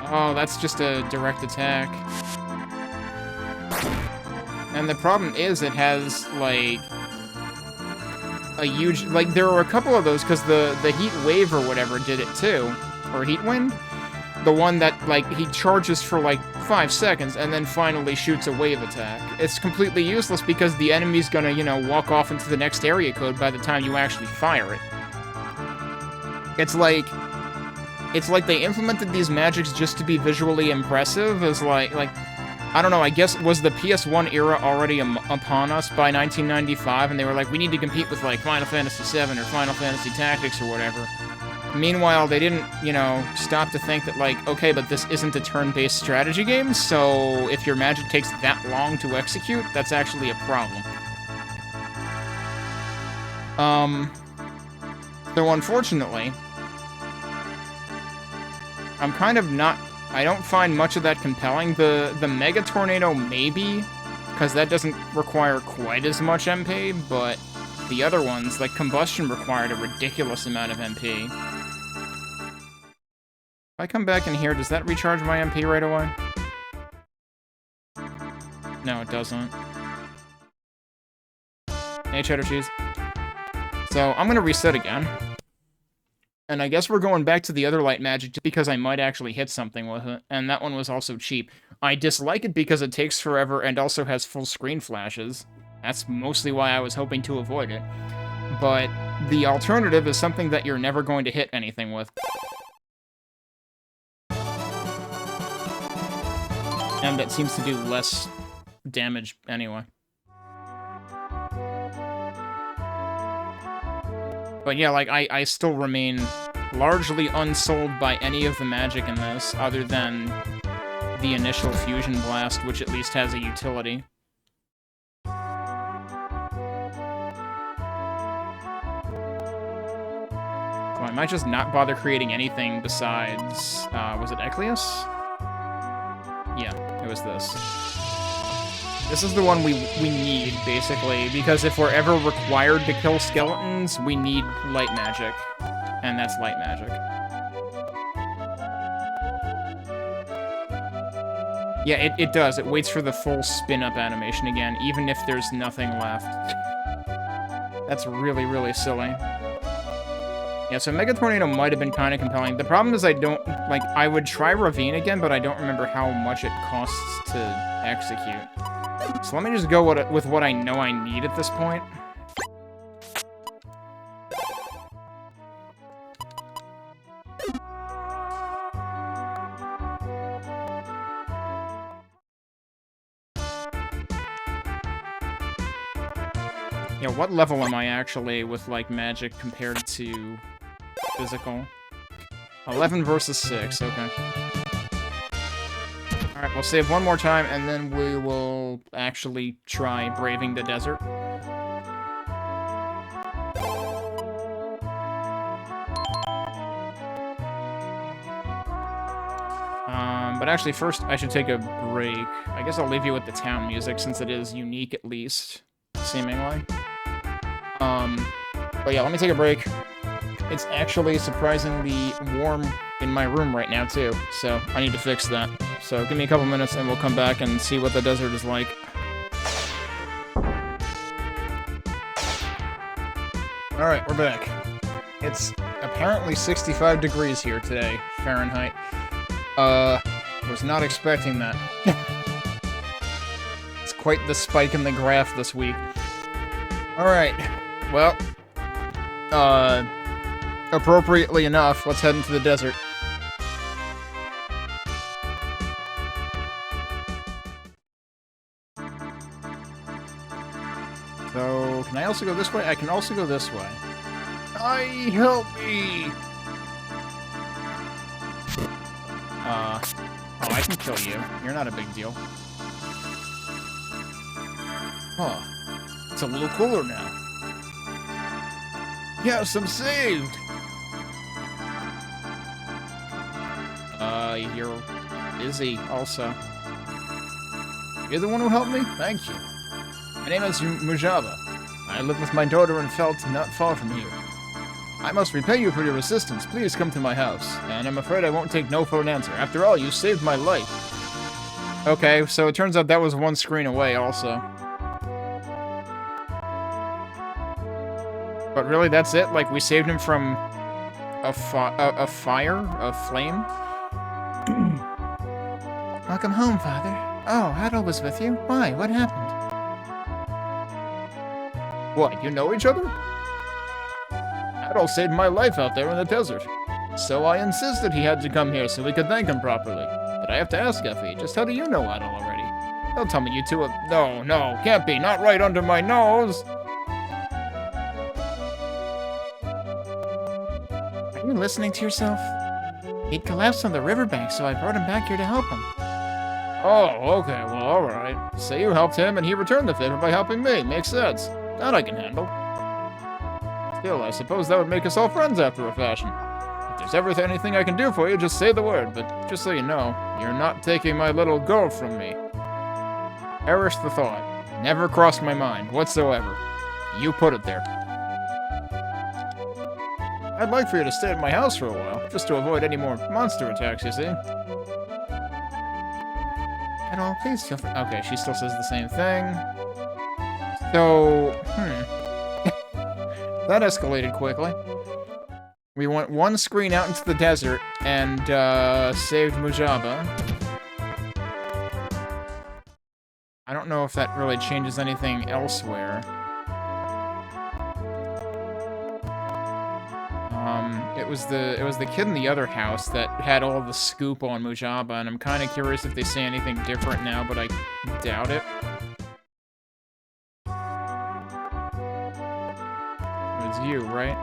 Oh, that's just a direct attack. And the problem is it has, like, a huge... Like, there were a couple of those, because the Heat Wave or whatever did it too. Or Heat Wind? The one that, like, he charges for, like, 5 seconds and then finally shoots a wave attack. It's completely useless because the enemy's gonna, you know, walk off into the next area code by the time you actually fire it. It's like they implemented these magics just to be visually impressive, as like, I don't know, I guess, was the PS1 era already upon us by 1995, and they were like, we need to compete with, like, Final Fantasy VII or Final Fantasy Tactics or whatever. Meanwhile, they didn't, you know, stop to think that, like, okay, but this isn't a turn-based strategy game, so if your magic takes that long to execute, that's actually a problem. So unfortunately, I'm kind of not... I don't find much of that compelling. The Mega Tornado, maybe, because that doesn't require quite as much MP, but the other ones, like Combustion, required a ridiculous amount of MP. If I come back in here, does that recharge my MP right away? No, it doesn't. Hey, cheddar cheese. So, I'm gonna reset again. And I guess we're going back to the other light magic just because I might actually hit something with it. And that one was also cheap. I dislike it because it takes forever and also has full screen flashes. That's mostly why I was hoping to avoid it. But the alternative is something that you're never going to hit anything with. And that seems to do less damage anyway. But yeah, like, I still remain largely unsold by any of the magic in this, other than the initial Fusion Blast, which at least has a utility. So I might just not bother creating anything besides, was it Ecleus? Yeah, it was this. This is the one we need, basically, because if we're ever required to kill skeletons, we need light magic. And that's light magic. Yeah, it does. It waits for the full spin-up animation again, even if there's nothing left. That's really, really silly. Yeah, so Mega Tornado might have been kind of compelling. The problem is I don't... Like, I would try Ravine again, but I don't remember how much it costs to execute. So let me just go with what I know I need at this point. Yeah, what level am I actually with, like, magic compared to physical? 11 versus 6, okay. Alright, we'll save one more time, and then we will actually try braving the desert. But actually, first, I should take a break. I guess I'll leave you with the town music, since it is unique, at least, seemingly. But yeah, let me take a break. It's actually surprisingly warm in my room right now, too, so I need to fix that. So give me a couple minutes and we'll come back and see what the desert is like. Alright, we're back. It's apparently 65 degrees here today, Fahrenheit. Was not expecting that. It's quite the spike in the graph this week. Alright, well, appropriately enough, let's head into the desert. So, can I also go this way? I can also go this way. Help me! Oh, I can kill you. You're not a big deal. Huh. It's a little cooler now. Yes, I'm saved! You're busy, also. You're the one who helped me? Thank you. My name is Mujaba. I live with my daughter in Felt, not far from here. I must repay you for your assistance. Please come to my house. And I'm afraid I won't take no for an answer. After all, you saved my life. Okay, so it turns out that was one screen away, also. But really, that's it? Like, we saved him from a fire? A flame? Welcome home, Father. Oh, Adol was with you? Why? What happened? What, you know each other? Adol saved my life out there in the desert. So I insisted he had to come here so we could thank him properly. But I have to ask Effie, just how do you know Adol already? Don't tell me you two have... No, can't be. Not right under my nose. Are you listening to yourself? He'd collapsed on the riverbank, so I brought him back here to help him. Oh, okay, well, alright. Say you helped him and he returned the favor by helping me. Makes sense. That I can handle. Still, I suppose that would make us all friends after a fashion. If there's anything I can do for you, just say the word. But just so you know, you're not taking my little girl from me. Perish the thought. Never crossed my mind, whatsoever. You put it there. I'd like for you to stay at my house for a while, just to avoid any more monster attacks, you see. Adol, please feel free. Okay, she still says the same thing. So, that escalated quickly. We went one screen out into the desert and saved Mujaba. I don't know if that really changes anything elsewhere. It was the kid in the other house that had all the scoop on Mujaba, and I'm kind of curious if they say anything different now, but I doubt it. It was you, right?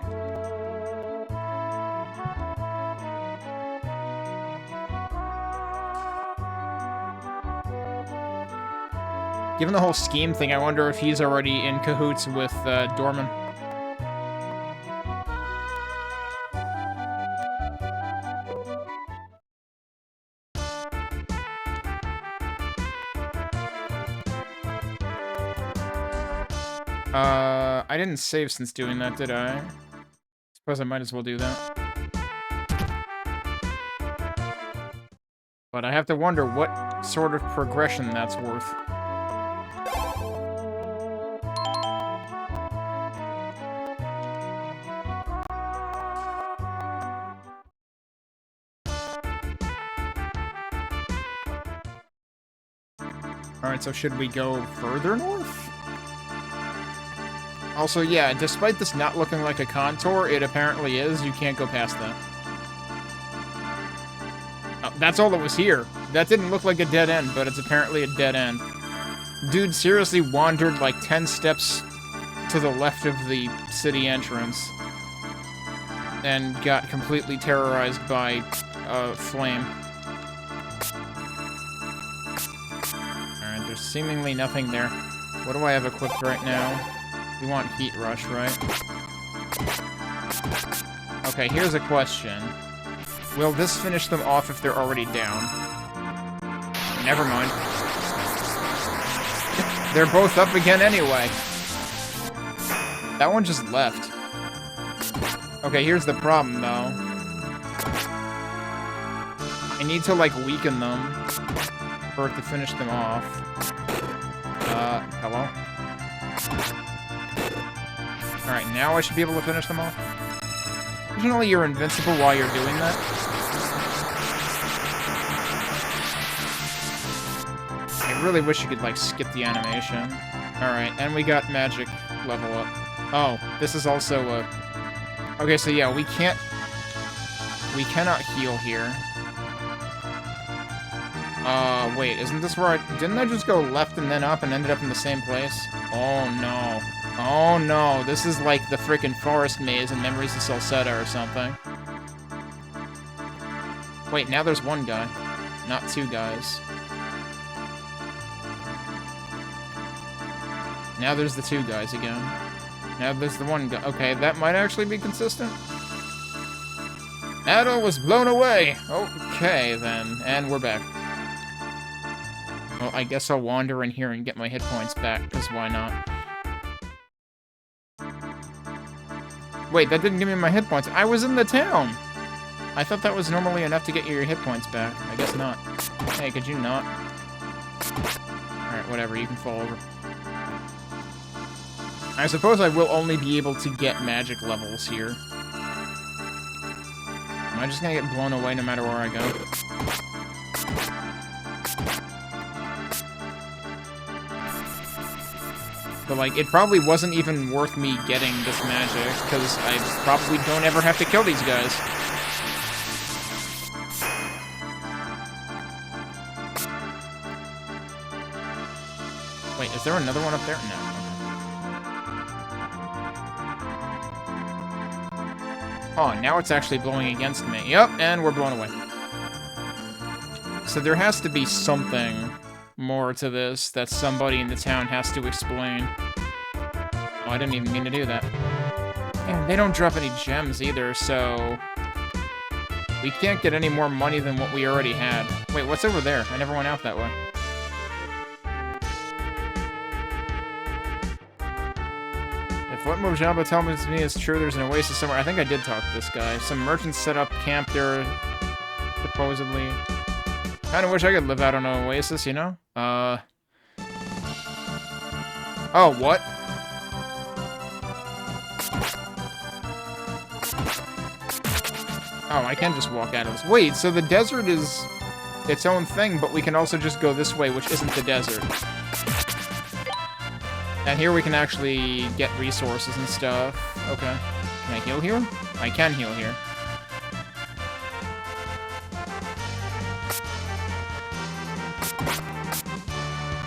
Given the whole scheme thing, I wonder if he's already in cahoots with Dorman. I didn't save since doing that, did I? Suppose I might as well do that. But I have to wonder what sort of progression that's worth. Alright, so should we go further north? Also, yeah, despite this not looking like a contour, it apparently is. You can't go past that. Oh, that's all that was here. That didn't look like a dead end, but it's apparently a dead end. Dude seriously wandered like 10 steps to the left of the city entrance and got completely terrorized by a flame. Alright, there's seemingly nothing there. What do I have equipped right now? We want Heat Rush, right? Okay, here's a question. Will this finish them off if they're already down? Never mind. They're both up again anyway. That one just left. Okay, here's the problem, though. I need to, like, weaken them for it to finish them off. Hello? Alright, now I should be able to finish them off. Originally, you're invincible while you're doing that. I really wish you could, like, skip the animation. Alright, and we got magic level up. Oh, this is also a... Okay, so yeah, we cannot heal here. Wait, isn't this where I... Didn't I just go left and then up and ended up in the same place? Oh, no. Oh, no. This is like the frickin' forest maze in Memories of Salsetta or something. Wait, now there's one guy. Not two guys. Now there's the two guys again. Now there's the one guy. Okay, that might actually be consistent. Adol was blown away! Okay, then. And we're back. Well, I guess I'll wander in here and get my hit points back, because why not? Wait, that didn't give me my hit points. I was in the town! I thought that was normally enough to get your hit points back. I guess not. Hey, could you not? Alright, whatever, you can fall over. I suppose I will only be able to get magic levels here. Am I just gonna get blown away no matter where I go? But, like, it probably wasn't even worth me getting this magic, because I probably don't ever have to kill these guys. Wait, is there another one up there? No. Oh, now it's actually blowing against me. Yep, and we're blown away. So there has to be something more to this that somebody in the town has to explain. Oh, I didn't even mean to do that. And they don't drop any gems either, so... we can't get any more money than what we already had. Wait, what's over there? I never went out that way. If what Mojaba tells me is true, there's an oasis somewhere. I think I did talk to this guy. Some merchants set up camp there, supposedly. Kinda wish I could live out on an oasis, you know? Oh, what? Oh, I can just walk out of this. Wait, so the desert is its own thing, but we can also just go this way, which isn't the desert. And here we can actually get resources and stuff. Okay. Can I heal here? I can heal here.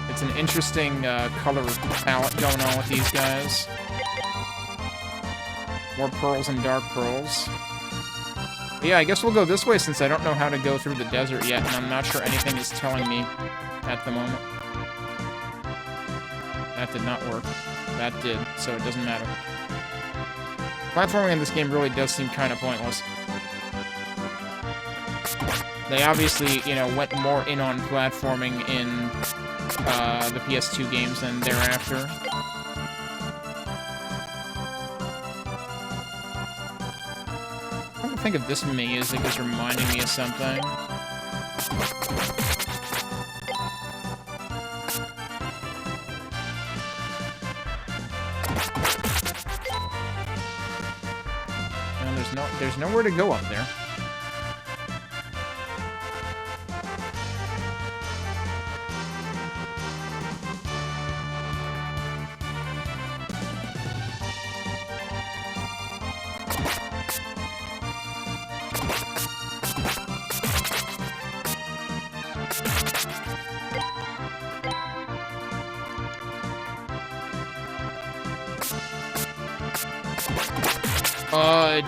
It's an interesting color palette going on with these guys. More pearls and dark pearls. But yeah, I guess we'll go this way since I don't know how to go through the desert yet, and I'm not sure anything is telling me at the moment. That did not work. That did, so it doesn't matter. Platforming in this game really does seem kind of pointless. They obviously, you know, went more in on platforming in the PS2 games than thereafter. I think of this music as reminding me of something. No, there's nowhere to go up there.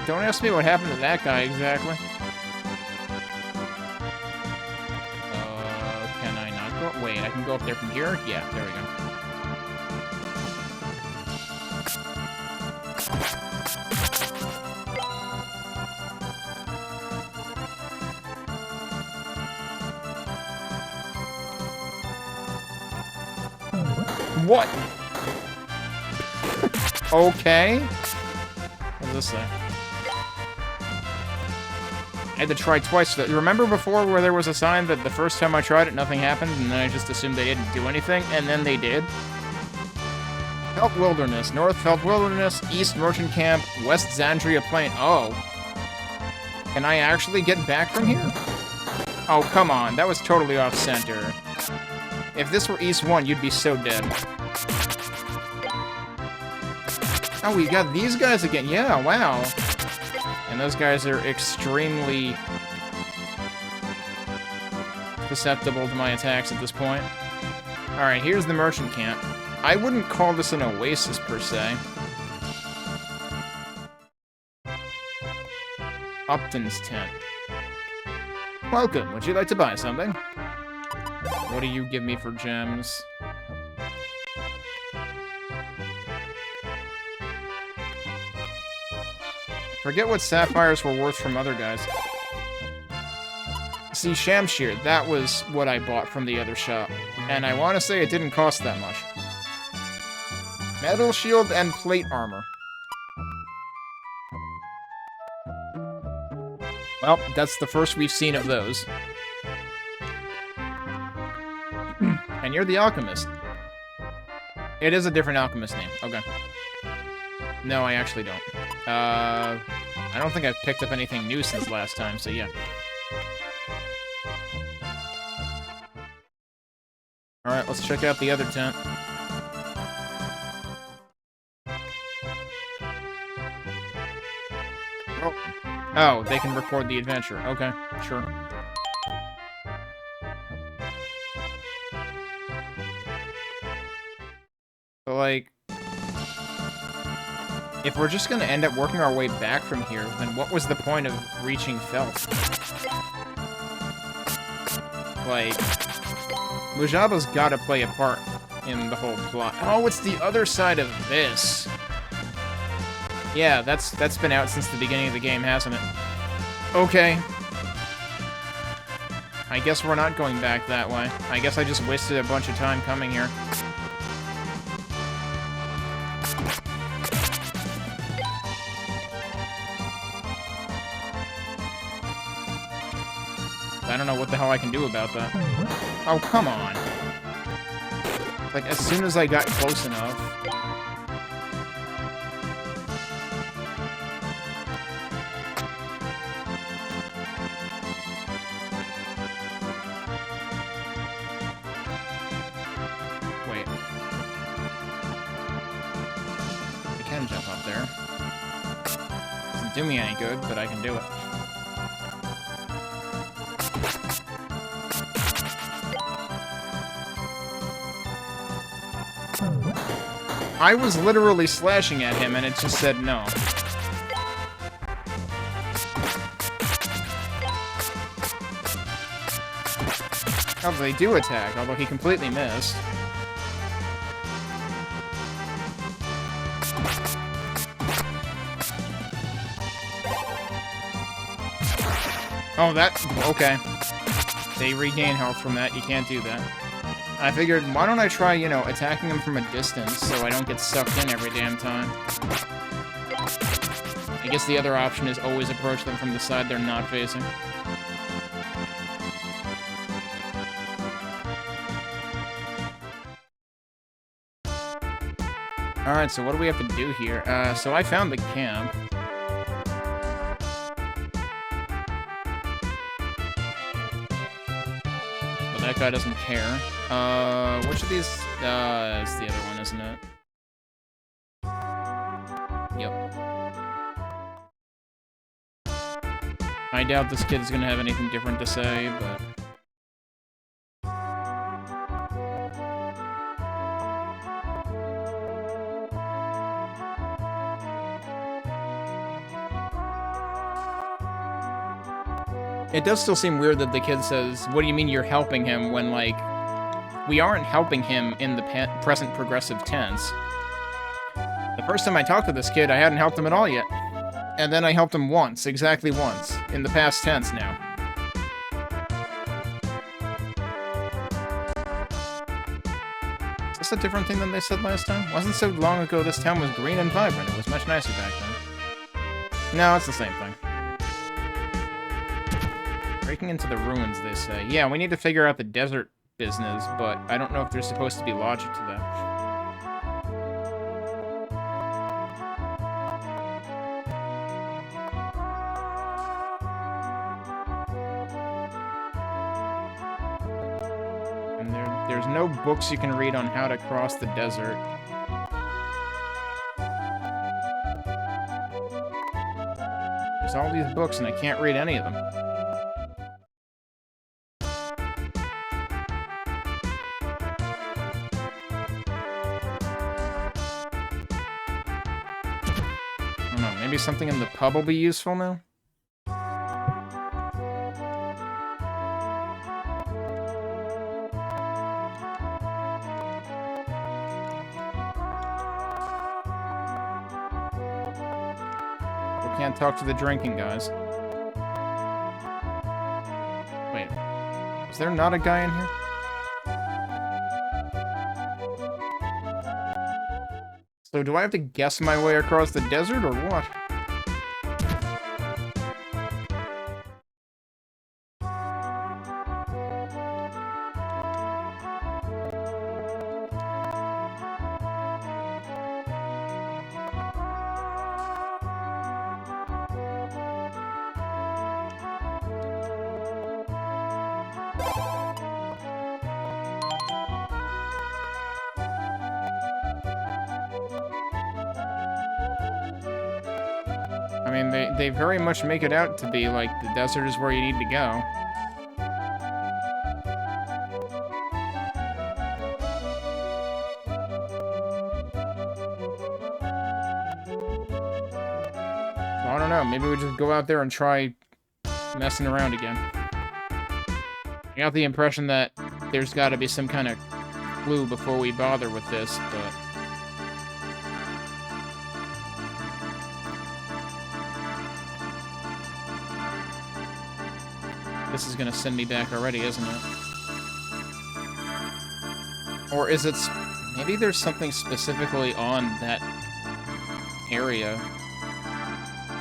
Don't ask me what happened to that guy exactly. Can I not go? Wait, I can go up there from here? Yeah, there we go. What? Okay. What's this say? I had to try twice. Remember before where there was a sign that the first time I tried it, nothing happened, and then I just assumed they didn't do anything, and then they did? Felt Wilderness. North Felt Wilderness, East Merchant Camp, West Zandria Plain. Oh. Can I actually get back from here? Oh, come on. That was totally off-center. If this were East 1, you'd be so dead. Oh, we got these guys again. Yeah, wow. And those guys are extremely susceptible to my attacks at this point. Alright, here's the merchant camp. I wouldn't call this an oasis, per se. Upton's tent. Welcome. Would you like to buy something? What do you give me for gems? Forget what sapphires were worth from other guys. See, Shamshir, that was what I bought from the other shop. And I want to say it didn't cost that much. Metal shield and plate armor. Well, that's the first we've seen of those. And you're the alchemist. It is a different alchemist name. Okay. No, I actually don't. I don't think I've picked up anything new since last time, so yeah. Alright, let's check out the other tent. Oh, they can record the adventure. Okay, sure. But, like, if we're just gonna end up working our way back from here, then what was the point of reaching Felt? Like, Mujaba's gotta play a part in the whole plot. Oh, it's the other side of this. Yeah, that's been out since the beginning of the game, hasn't it? Okay. I guess we're not going back that way. I guess I just wasted a bunch of time coming here. I don't know what the hell I can do about that. Oh, come on. Like, as soon as I got close enough... do me any good, but I can do it. I was literally slashing at him, and it just said no. Oh, they do attack, although he completely missed. Oh, okay. They regain health from that, you can't do that. I figured, why don't I try, you know, attacking them from a distance so I don't get sucked in every damn time. I guess the other option is always approach them from the side they're not facing. Alright, so what do we have to do here? So I found the camp. But that guy doesn't care. Which of these? It's the other one, isn't it? Yep. I doubt this kid is gonna have anything different to say, but... It does still seem weird that the kid says, what do you mean you're helping him, when, like, we aren't helping him in the present progressive tense. The first time I talked to this kid, I hadn't helped him at all yet. And then I helped him once, exactly once, in the past tense now. Is this a different thing than they said last time? Wasn't so long ago this town was green and vibrant. It was much nicer back then. No, it's the same thing. Breaking into the ruins, they say. Yeah, we need to figure out the desert business, but I don't know if there's supposed to be logic to that. And there's no books you can read on how to cross the desert. There's all these books and I can't read any of them. Maybe something in the pub will be useful now? We can't talk to the drinking guys. Wait, is there not a guy in here? So do I have to guess my way across the desert, or what? I mean, they very much make it out to be like the desert is where you need to go. So I don't know, maybe we just go out there and try messing around again. I got the impression that there's got to be some kind of clue before we bother with this, but... This is gonna send me back already, isn't it? Or is it... Maybe there's something specifically on that area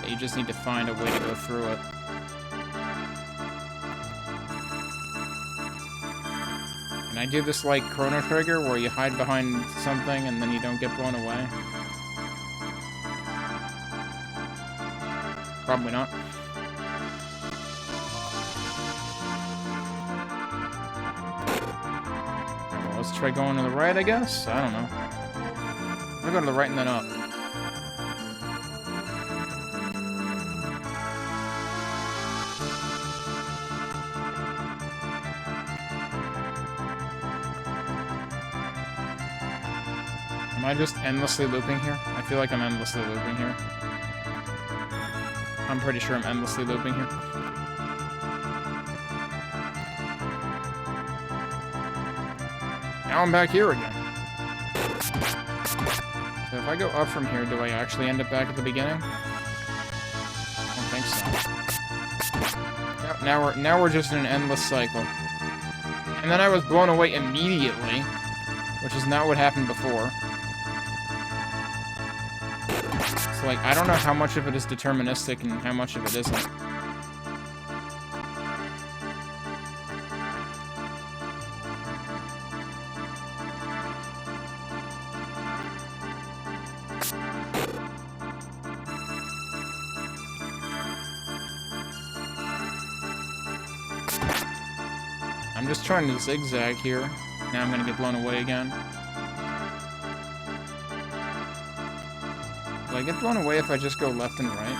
that you just need to find a way to go through it. Can I do this like Chrono Trigger, where you hide behind something and then you don't get blown away? Probably not. Let's try going to the right, I guess? I don't know. I'm gonna go to the right and then up. Am I just endlessly looping here? I feel like I'm endlessly looping here. I'm pretty sure I'm endlessly looping here. Now I'm back here again. So if I go up from here, do I actually end up back at the beginning? I don't think so. Now we're just in an endless cycle. And then I was blown away immediately, which is not what happened before. So, like, I don't know how much of it is deterministic and how much of it isn't. I'm just trying to zigzag here. Now I'm gonna get blown away again. Will I get blown away if I just go left and right?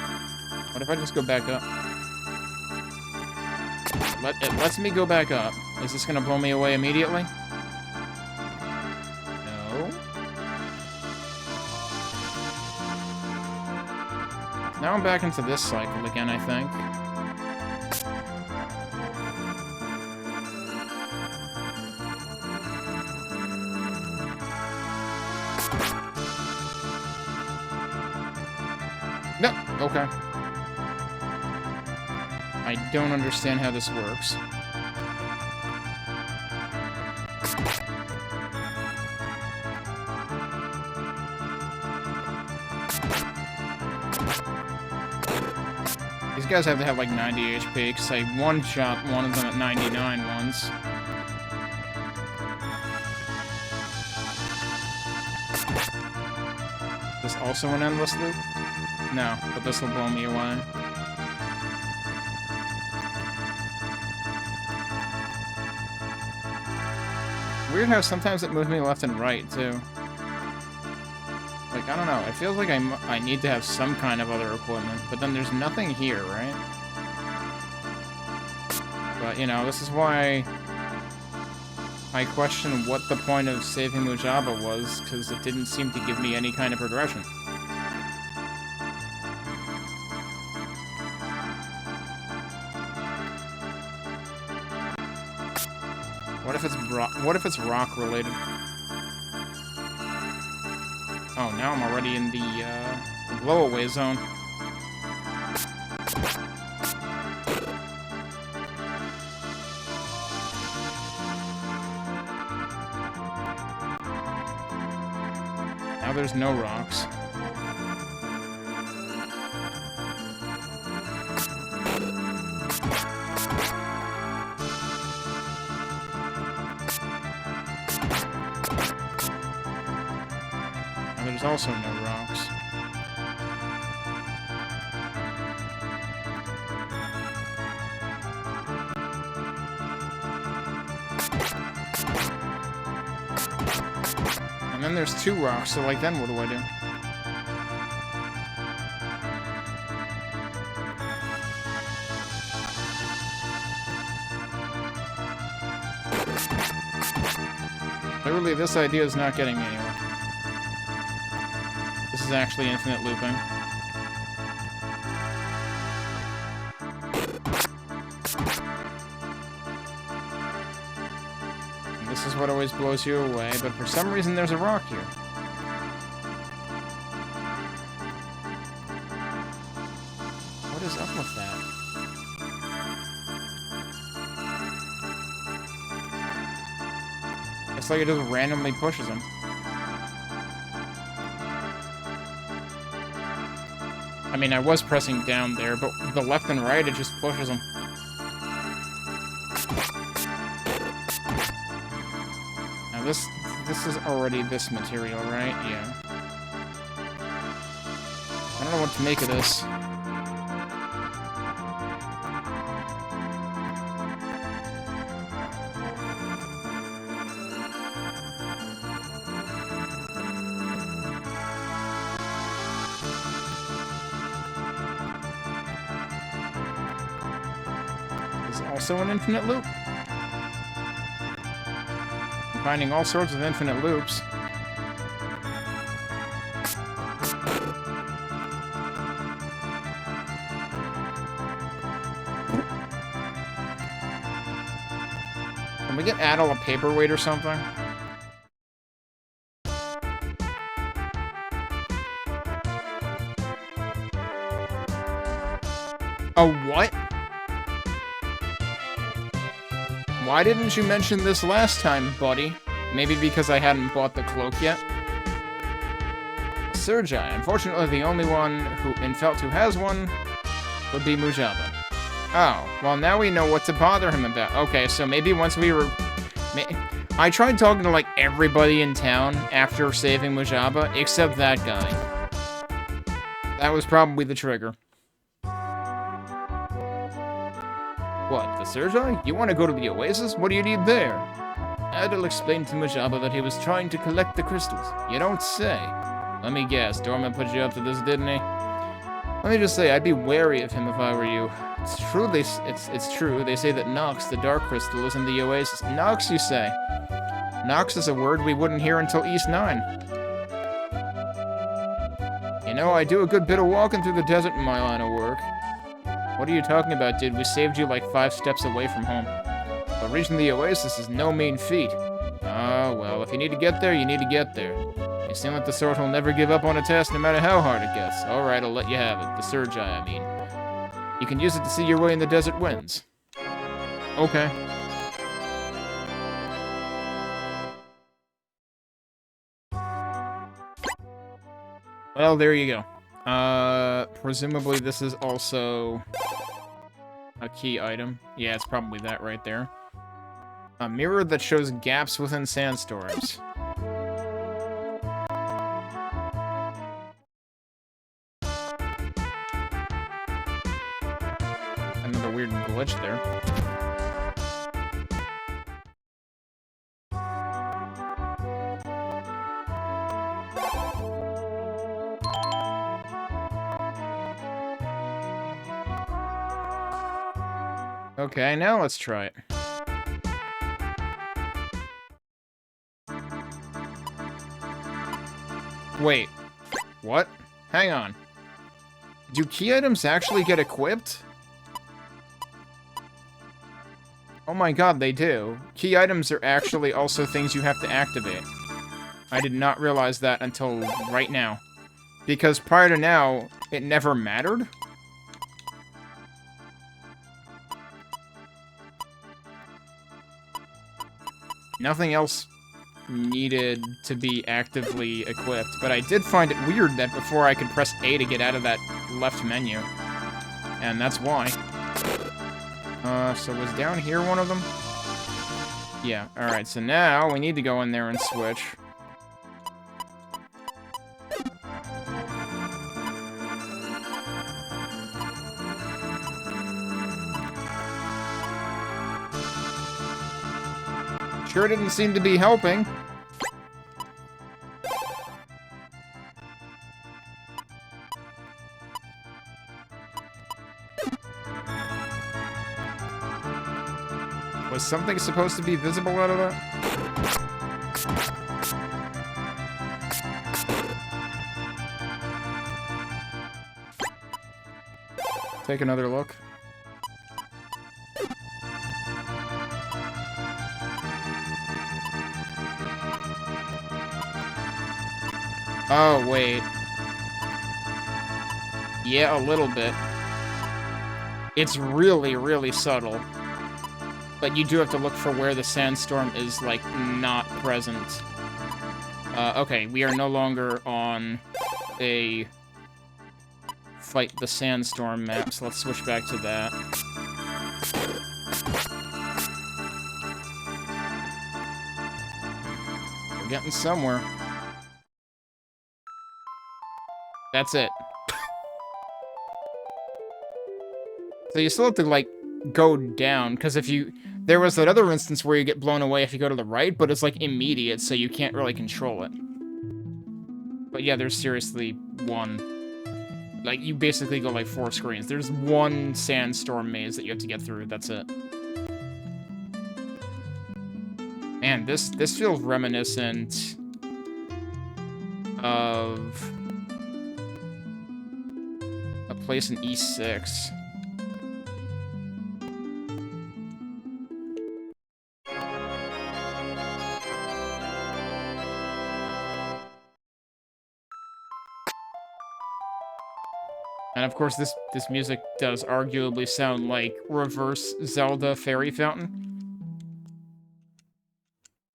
What if I just go back up? It lets me go back up. Is this gonna blow me away immediately? No. Now I'm back into this cycle again, I think. No, okay. I don't understand how this works. These guys have to have like 90 HP, because I one-shot one of them at 99 once. Is this also an endless loop? No, but this will blow me away. Weird how sometimes it moves me left and right, too. Like, I don't know, it feels like I need to have some kind of other equipment, but then there's nothing here, right? But, you know, this is why I question what the point of saving Mujaba was, because it didn't seem to give me any kind of progression. What if it's rock related? Oh, now I'm already in the blow-away zone. Now there's no rocks. There's also no rocks. And then there's two rocks, so like then what do I do? Clearly this idea is not getting me anywhere. This is actually infinite looping. And this is what always blows you away, but for some reason there's a rock here. What is up with that? It's like it just randomly pushes him. I mean, I was pressing down there, but the left and right, it just pushes them. Now this is already this material, right? Yeah. I don't know what to make of this. Also an infinite loop. I'm finding all sorts of infinite loops. Can we get Adel a paperweight or something? A what? Why didn't you mention this last time, buddy? Maybe because I hadn't bought the cloak yet? Sergei. Unfortunately, the only one in Felt who has one would be Mujaba. Oh, well now we know what to bother him about. Okay, so maybe once we were... I tried talking to, like, everybody in town after saving Mujaba, except that guy. That was probably the trigger. What, the Sergei? You want to go to the Oasis? What do you need there? Adel explained to Mujaba that he was trying to collect the crystals. You don't say. Let me guess, Dorman put you up to this, didn't he? Let me just say, I'd be wary of him if I were you. It's true, it's true. They say that Nox, the Dark Crystal, is in the Oasis. Nox, you say? Nox is a word we wouldn't hear until East 9. You know, I do a good bit of walking through the desert in my line of work. What are you talking about, dude? We saved you like 5 steps away from home. But reaching the Oasis is no mean feat. Oh, well, if you need to get there, you need to get there. You seem like the sort who'll never give up on a task no matter how hard it gets. Alright, I'll let you have it. The Sergei, I mean. You can use it to see your way in the desert winds. Okay. Well, there you go. Presumably this is also a key item. Yeah, it's probably that right there. A mirror that shows gaps within sandstorms. Another weird glitch there. Okay, now let's try it. Wait. What? Hang on. Do key items actually get equipped? Oh my god, they do. Key items are actually also things you have to activate. I did not realize that until right now. Because prior to now, it never mattered? Nothing else needed to be actively equipped, but I did find it weird that before I could press A to get out of that left menu. And that's why. So was down here one of them? Yeah, alright, so now we need to go in there and switch. Sure didn't seem to be helping. Was something supposed to be visible out of that? Take another look. Oh, wait. Yeah, a little bit. It's really, really subtle. But you do have to look for where the sandstorm is, like, not present. Okay, we are no longer on a fight the sandstorm map, so let's switch back to that. We're getting somewhere. That's it. So you still have to, like, go down, because if you... There was that other instance where you get blown away if you go to the right, but it's, like, immediate, so you can't really control it. But yeah, there's seriously one. Like, you basically go, like, 4 screens. There's one sandstorm maze that you have to get through, that's it. Man, this feels reminiscent of a place in East 6. And of course, this music does arguably sound like reverse Zelda Fairy Fountain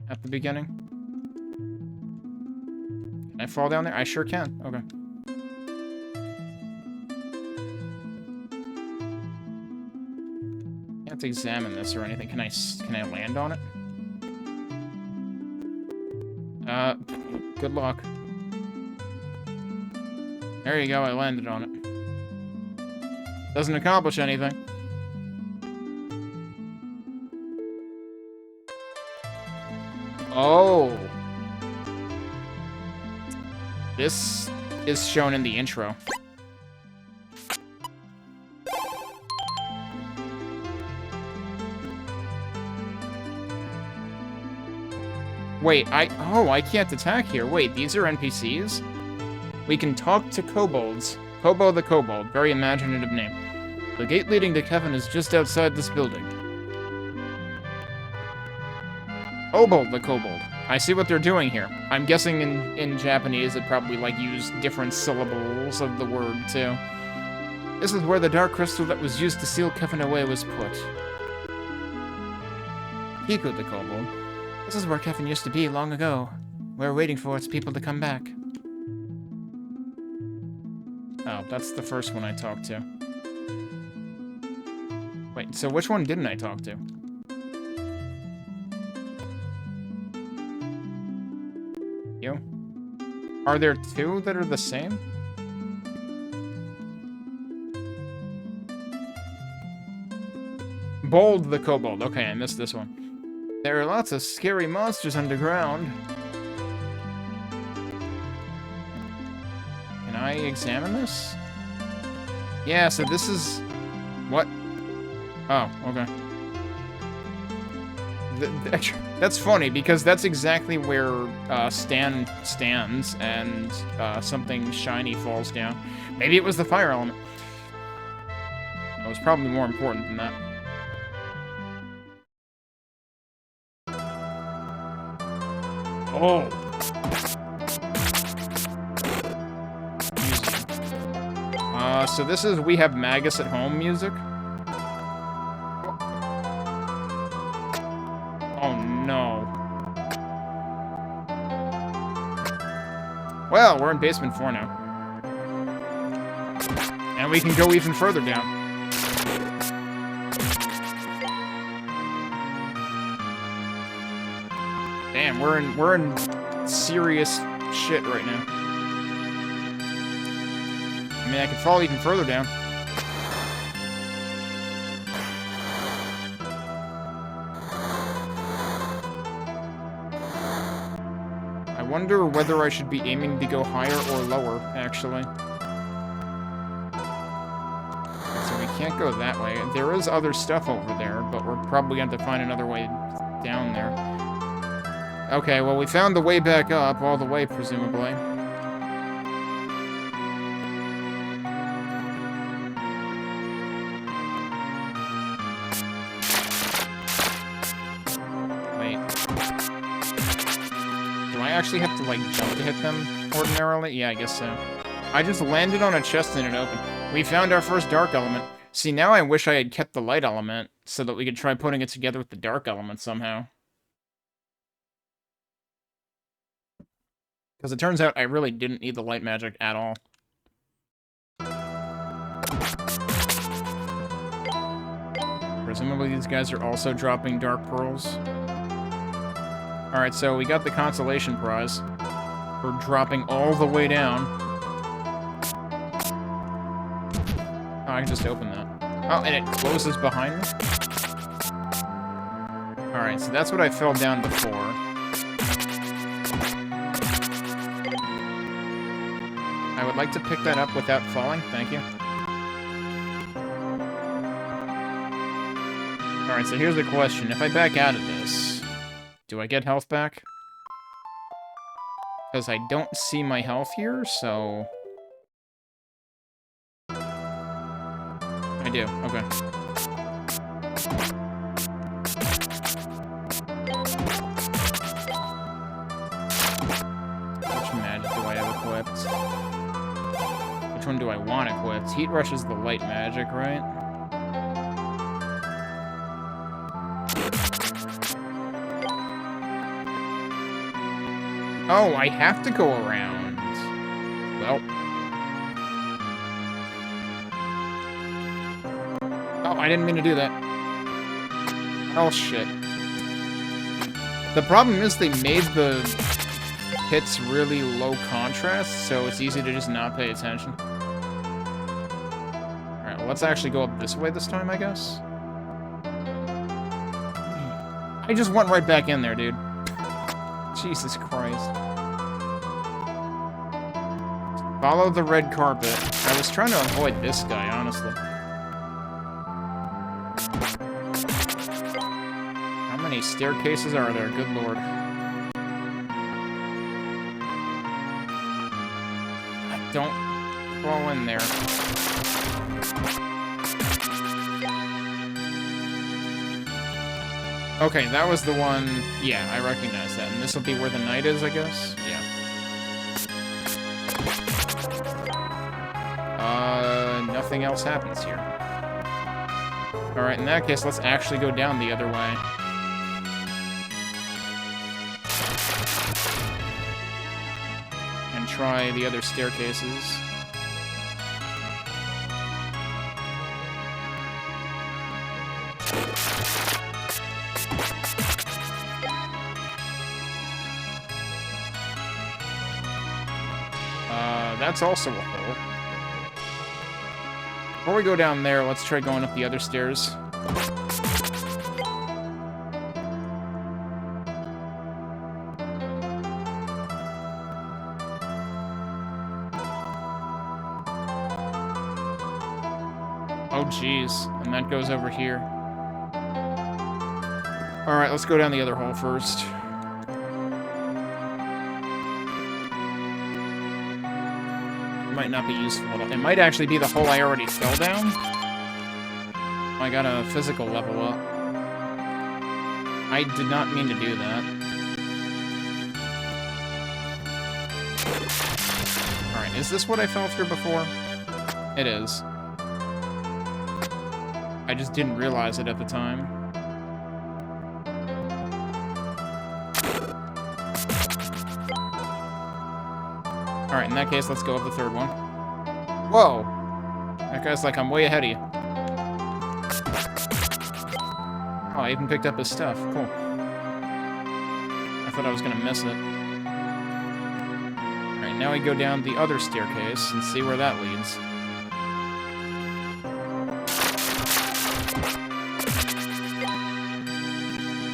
at the beginning. Can I fall down there? I sure can. Okay. Can't examine this or anything. Can I land on it? Good luck. There you go, I landed on it. Doesn't accomplish anything. Oh. This is shown in the intro. Wait, I can't attack here. Wait, these are NPCs? We can talk to kobolds. Kobo the Kobold, very imaginative name. The gate leading to Kefin is just outside this building. Kobold the Kobold. I see what they're doing here. I'm guessing in Japanese it probably, like, use different syllables of the word, too. This is where the dark crystal that was used to seal Kefin away was put. Kiku the Kobold. This is where Kefin used to be long ago. We're waiting for its people to come back. Oh, that's the first one I talked to. Wait, so which one didn't I talk to? You? Are there two that are the same? Bold the Kobold. Okay, I missed this one. There are lots of scary monsters underground. Can I examine this? Yeah, so this is... What? Oh, okay. That's funny, because that's exactly where Stan stands, and something shiny falls down. Maybe it was the fire element. It was probably more important than that. Oh! So this is We Have Magus at Home music? Oh no. Well, we're in basement 4 now. And we can go even further down. Damn, we're in serious shit right now. I mean, I could fall even further down. I wonder whether I should be aiming to go higher or lower, actually. So we can't go that way. There is other stuff over there, but we're probably going to have to find another way down there. Okay, well, we found the way back up, all the way, presumably. Actually have to, like, jump to hit them ordinarily? Yeah, I guess so. I just landed on a chest and it opened. We found our first dark element. See, now I wish I had kept the light element so that we could try putting it together with the dark element somehow. Because it turns out I really didn't need the light magic at all. Presumably these guys are also dropping dark pearls. Alright, so we got the consolation prize for dropping all the way down. Oh, I can just open that. Oh, and it closes behind me? Alright, so that's what I fell down before. I would like to pick that up without falling, thank you. Alright, so here's the question. If I back out of this... do I get health back? Because I don't see my health here, so... I do, okay. Which magic do I have equipped? Which one do I want equipped. Heat Rush is the light magic, right? Oh, I have to go around. Well. Oh, I didn't mean to do that. Oh, shit. The problem is they made the hits really low contrast, so it's easy to just not pay attention. Alright, well, let's actually go up this way this time, I guess. I just went right back in there, dude. Jesus Christ. Follow the red carpet. I was trying to avoid this guy, honestly. How many staircases are there? Good lord. Don't fall in there. Okay, that was the one... Yeah, I recognize that. And this will be where the knight is, I guess? Yeah. Nothing else happens here. Alright, in that case, let's actually go down the other way. And try the other staircases. That's also a hole. Before we go down there, let's try going up the other stairs. Oh, jeez. And that goes over here. Alright, let's go down the other hole first. Might not be useful at all. It might actually be the hole I already fell down. I got a physical level up. I did not mean to do that. Alright, is this what I fell through before? It is. I just didn't realize it at the time. Alright, in that case, let's go up the third one. Whoa! That guy's like, I'm way ahead of you. Oh, I even picked up his stuff. Cool. I thought I was gonna miss it. Alright, now we go down the other staircase and see where that leads.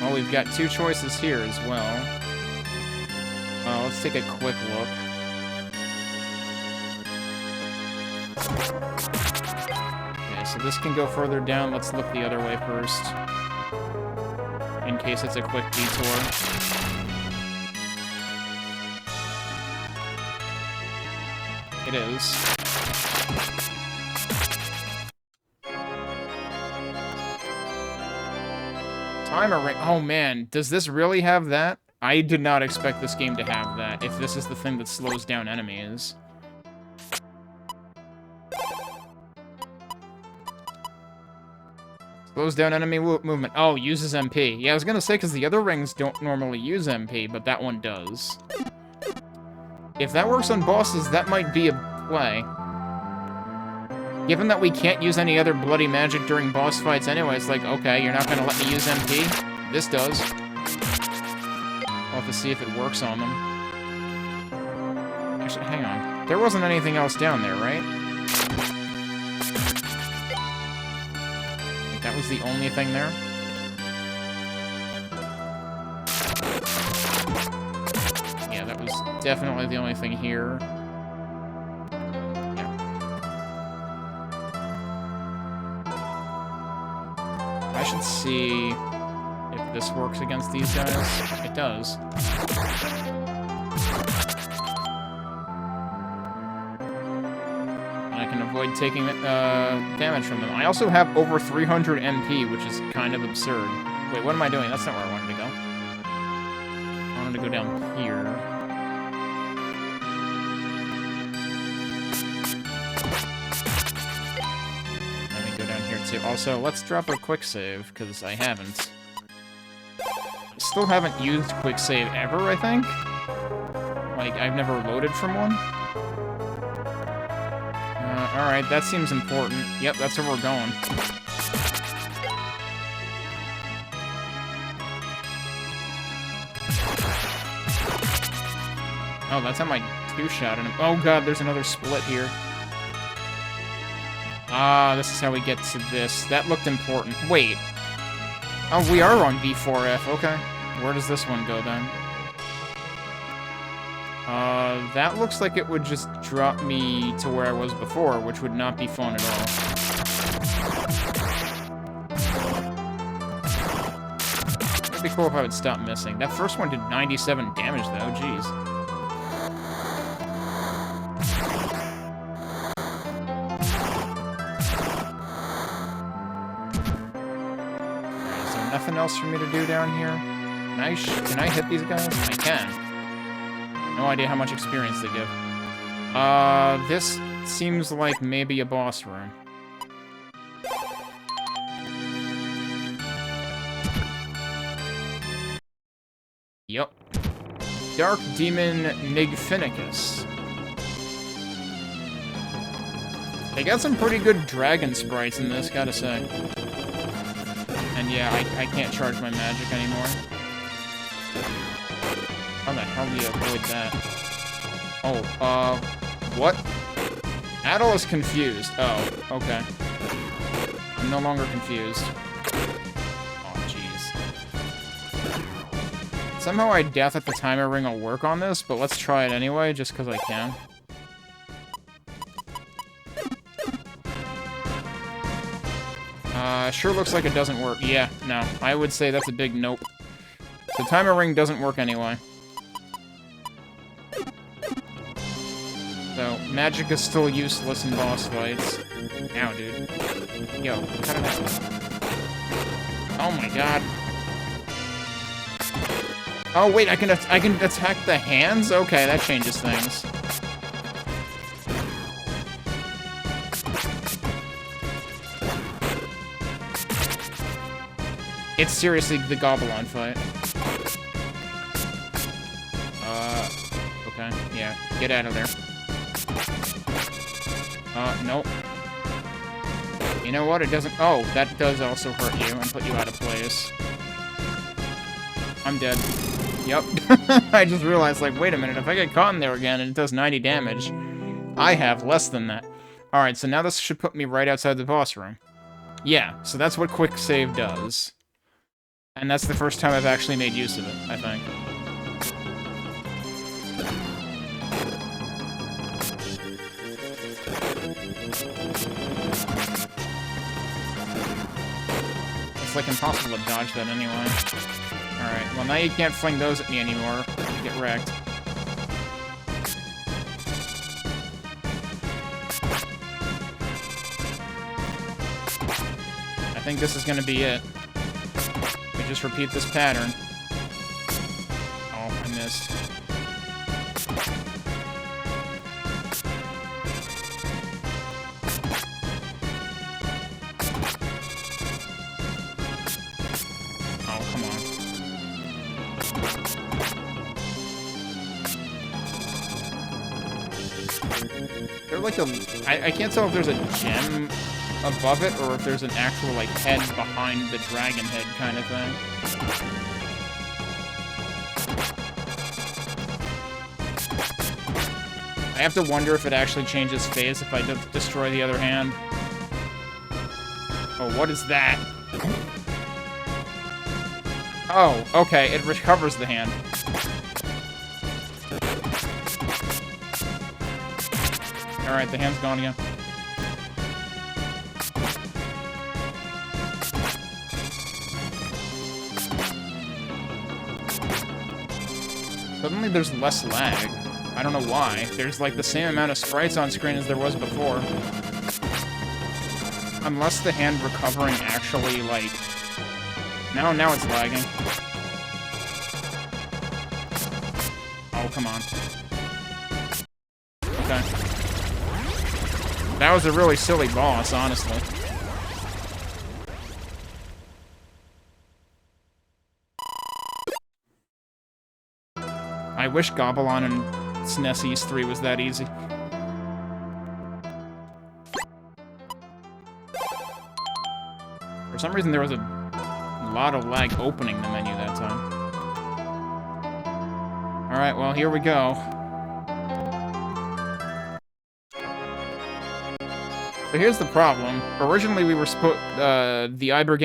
Well, we've got two choices here as well. Let's take a quick look. So this can go further down. Let's look the other way first. In case it's a quick detour. It is. Timer ring. Oh man, does this really have that? I did not expect this game to have that, if this is the thing that slows down enemies. Slows down enemy movement. Oh, uses MP. Yeah, I was gonna say, because the other rings don't normally use MP, but that one does. If that works on bosses, that might be a play. Given that we can't use any other bloody magic during boss fights anyway, it's like, okay, you're not gonna let me use MP? This does. We'll have to see if it works on them. Actually, hang on. There wasn't anything else down there, right? That was the only thing there? Yeah, that was definitely the only thing here. Yeah. I should see if this works against these guys. It does. Avoid taking damage from them. I also have over 300 MP, which is kind of absurd. Wait, what am I doing? That's not where I wanted to go. I wanted to go down here. to. Also, let's drop a quick save, because I haven't. Still haven't used quick save ever, I think. Like, I've never loaded from one. Alright, that seems important. Yep, that's where we're going. Oh, that's how my two-shot in him. Oh god, there's another split here. Ah, this is how we get to this. That looked important. Wait. Oh, we are on B4F. Okay. Where does this one go, then? That looks like it would just drop me to where I was before, which would not be fun at all. It'd be cool if I would stop missing. That first one did 97 damage, though. Jeez. Nothing else for me to do down here? Can I hit these guys? I can. No idea how much experience they give. This seems like maybe a boss room. Yup. Dark Demon Nigfinicus. They got some pretty good dragon sprites in this, gotta say. And yeah, I can't charge my magic anymore. How the hell do you avoid that? Oh, what? Adol is confused. Oh, okay. I'm no longer confused. Oh, jeez. Somehow I doubt that the timer ring will work on this, but let's try it anyway, just because I can. Sure looks like it doesn't work. Yeah, no. I would say that's a big nope. The timer ring doesn't work anyway. So, magic is still useless in boss fights. Ow, dude. Yo, cut it out. Oh my god. Oh, wait, I can attack the hands? Okay, that changes things. It's seriously the Goblin fight. Okay, yeah, get out of there. Nope. You know what, it doesn't- oh, that does also hurt you and put you out of place. I'm dead. Yep. I just realized, like, wait a minute, if I get caught in there again and it does 90 damage, I have less than that. Alright, so now this should put me right outside the boss room. Yeah, so that's what quick save does. And that's the first time I've actually made use of it, I think. It's like impossible to dodge that anyway. Alright, well now you can't fling those at me anymore. You get wrecked. I think this is gonna be it. Just repeat this pattern. Oh, I missed. Oh, come on. They're like a... I can't tell if there's a gem above it, or if there's an actual, like, head behind the dragon head kind of thing. I have to wonder if it actually changes phase if I destroy the other hand. Oh, what is that? Oh, okay, it recovers the hand. Alright, the hand's gone again. Suddenly there's less lag. I don't know why. There's like the same amount of sprites on screen as there was before. Unless the hand recovering actually, like... Now it's lagging. Oh, come on. Okay. That was a really silly boss, honestly. I wish Gobbleon and SNES East 3 was that easy. For some reason, there was a lot of lag opening the menu that time. Alright, well, here we go. So here's the problem. Originally, we were the Iber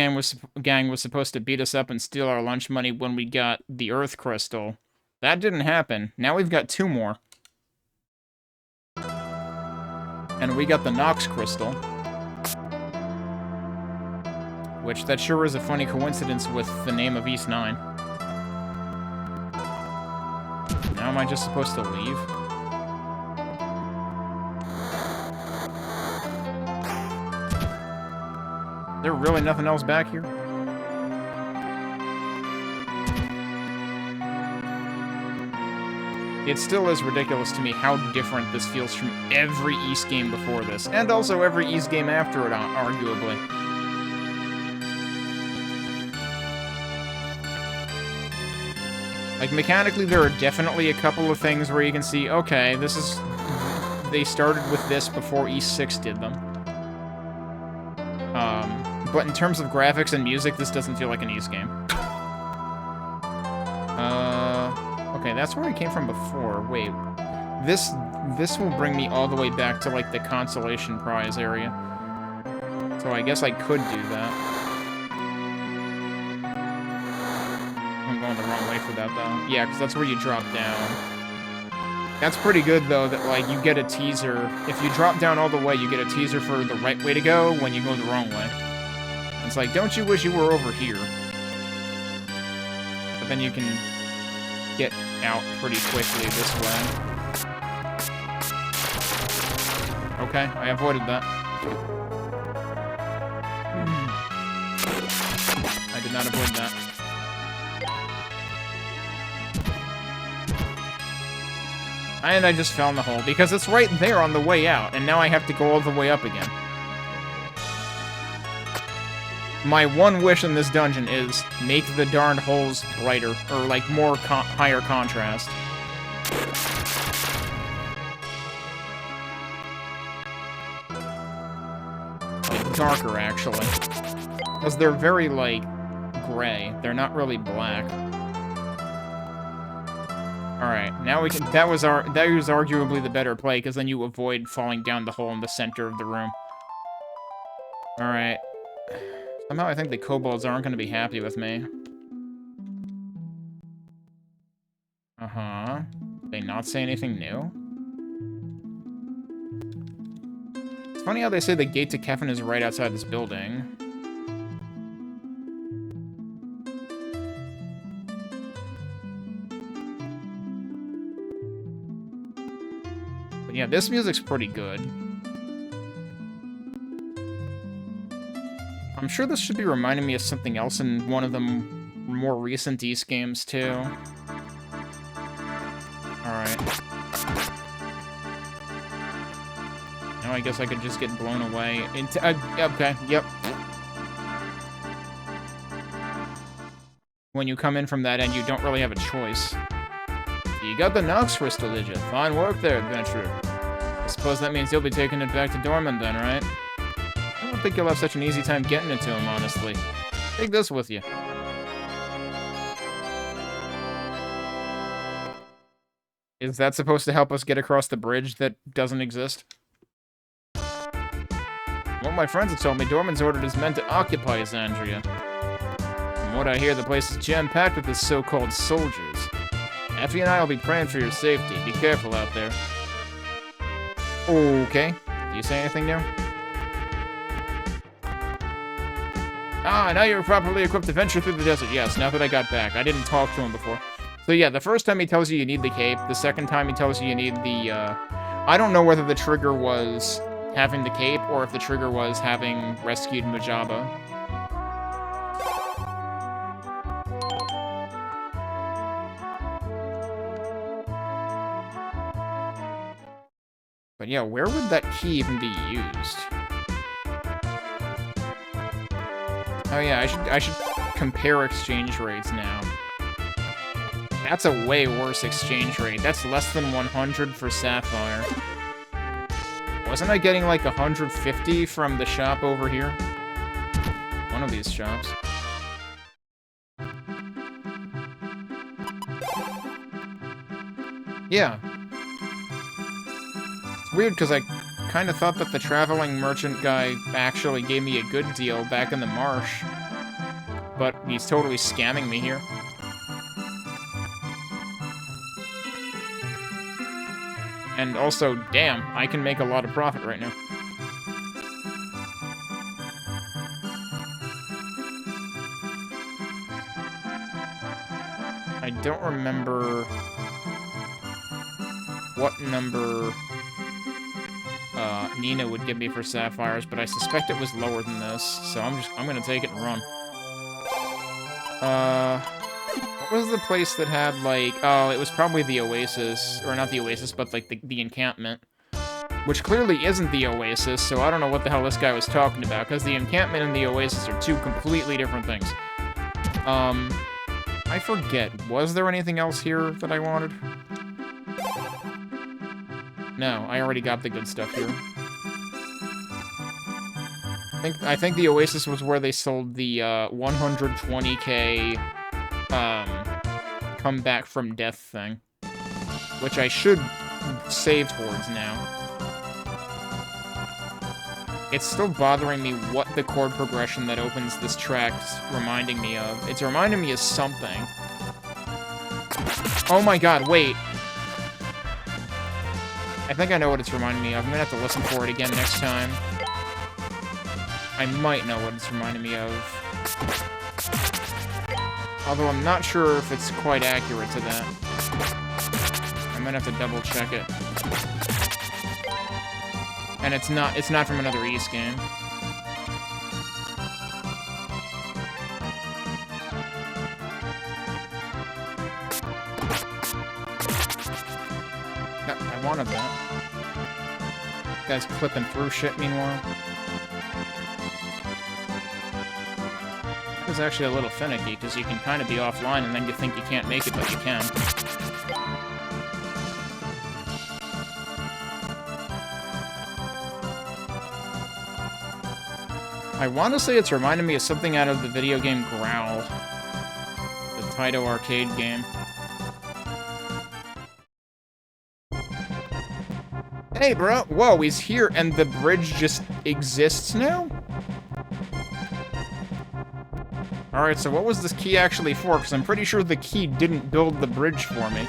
gang was supposed to beat us up and steal our lunch money when we got the Earth Crystal. That didn't happen. Now we've got 2 more. And we got the Nox Crystal. Which, that sure is a funny coincidence with the name of East 9. Now am I just supposed to leave? Is there really nothing else back here? It still is ridiculous to me how different this feels from every East game before this, and also every East game after it, arguably. Like, mechanically, there are definitely a couple of things where you can see, okay, this is... They started with this before East 6 did them. But in terms of graphics and music, this doesn't feel like an East game. Okay, that's where I came from before. Wait, this will bring me all the way back to, like, the consolation prize area. So I guess I could do that. I'm going the wrong way for that, though. Yeah, because that's where you drop down. That's pretty good, though, that, like, you get a teaser. If you drop down all the way, you get a teaser for the right way to go when you go the wrong way. It's like, don't you wish you were over here? But then you can get out pretty quickly this way. Okay, I avoided that. I did not avoid that. And I just fell in the hole, because it's right there on the way out, and now I have to go all the way up again. My one wish in this dungeon is make the darned holes brighter, or like more higher contrast. Like darker, actually. Because they're very, like, gray. They're not really black. Alright, now we can... That was arguably the better play, because then you avoid falling down the hole in the center of the room. Alright. Somehow I think the kobolds aren't going to be happy with me. Uh-huh. Did they not say anything new? It's funny how they say the gate to Kefin is right outside this building. But yeah, this music's pretty good. I'm sure this should be reminding me of something else in one of the more recent East games, too. Alright. Now I guess I could just get blown away into... okay, yep. When you come in from that end, you don't really have a choice. You got the Nox Crystal, did you? Fine work there, adventurer. I suppose that means you'll be taking it back to Dorman then, right? I don't think you'll have such an easy time getting it to him, honestly. Take this with you. Is that supposed to help us get across the bridge that doesn't exist? Well, my friends have told me Dorman's ordered his men to occupy Xandria. From what I hear, the place is jam-packed with his so-called soldiers. Effie and I will be praying for your safety. Be careful out there. Okay. Do you say anything new? Ah, now you're properly equipped to venture through the desert. Yes, now that I got back. I didn't talk to him before. So yeah, the first time he tells you need the cape. The second time he tells you need the, I don't know whether the trigger was having the cape or if the trigger was having rescued Majaba. But yeah, where would that key even be used? Oh yeah, I should compare exchange rates now. That's a way worse exchange rate. That's less than 100 for Sapphire. Wasn't I getting like 150 from the shop over here? One of these shops. Yeah. It's weird because I kind of thought that the traveling merchant guy actually gave me a good deal back in the marsh. But he's totally scamming me here. And also, damn, I can make a lot of profit right now. I don't remember what number Nina would give me for sapphires, but I suspect it was lower than this, so I'm gonna take it and run. What was the place that had, like, oh, it was probably the Oasis, or not the Oasis, but, like, the encampment, which clearly isn't the Oasis, so I don't know what the hell this guy was talking about, because the encampment and the Oasis are two completely different things. I forget, was there anything else here that I wanted? No, I already got the good stuff here. I think the Oasis was where they sold the 120k come back from death thing, which I should save towards now. It's still bothering me what the chord progression that opens this track's reminding me of. It's reminding me of something. Oh my god, wait. I think I know what it's reminding me of. I'm gonna have to listen for it again next time. I might know what it's reminding me of. Although I'm not sure if it's quite accurate to that. I might have to double check it. And it's not from another East game. I wanted that. Guy's clipping through shit meanwhile. It's actually a little finicky, because you can kind of be offline and then you think you can't make it, but you can. I want to say it's reminding me of something out of the video game Growl. The Taito arcade game. Hey, bro! Whoa, he's here, and the bridge just exists now? Alright, so what was this key actually for? Because I'm pretty sure the key didn't build the bridge for me.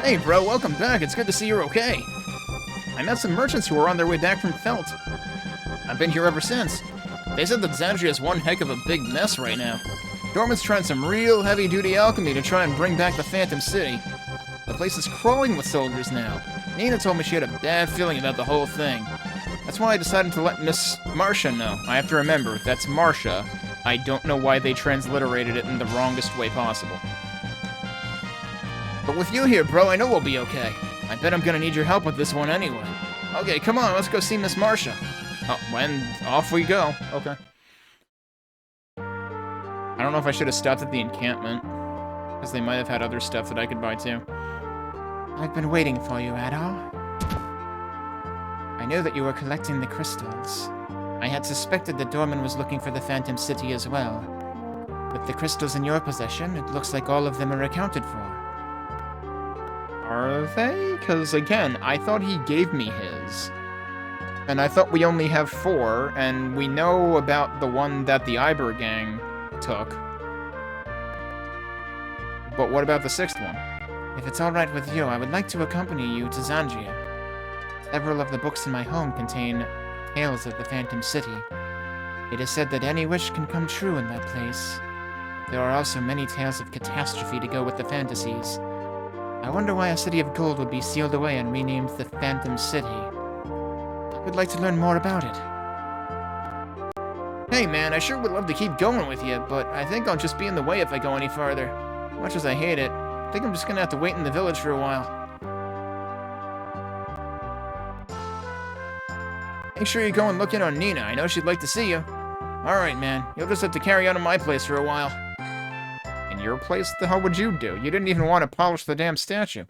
Hey, bro, welcome back. It's good to see you're okay. I met some merchants who were on their way back from Felt. I've been here ever since. They said that Xandria's one heck of a big mess right now. Dorman's trying some real heavy-duty alchemy to try and bring back the Phantom City. The place is crawling with soldiers now. Nina told me she had a bad feeling about the whole thing. That's why I decided to let Miss Marcia know. I have to remember, that's Marcia. I don't know why they transliterated it in the wrongest way possible. But with you here, bro, I know we'll be okay. I bet I'm gonna need your help with this one anyway. Okay, come on, let's go see Miss Marcia. Oh, and off we go. Okay. I don't know if I should have stopped at the encampment, because they might have had other stuff that I could buy too. I've been waiting for you, Adar. I know that you were collecting the crystals. I had suspected that Dorman was looking for the Phantom City as well. With the crystals in your possession, it looks like all of them are accounted for. Are they? Because, again, I thought he gave me his. And I thought we only have 4, and we know about the one that the Iber gang took. But what about the 6th one? If it's alright with you, I would like to accompany you to Xandria. Several of the books in my home contain tales of the Phantom City. It is said that any wish can come true in that place. There are also many tales of catastrophe to go with the fantasies. I wonder why a city of gold would be sealed away and renamed the Phantom City. I would like to learn more about it. Hey man, I sure would love to keep going with you, but I think I'll just be in the way if I go any farther. Much as I hate it, I think I'm just gonna have to wait in the village for a while. Make sure you go and look in on Nina. I know she'd like to see you. Alright, man. You'll just have to carry on in my place for a while. In your place? What the hell would you do? You didn't even want to polish the damn statue.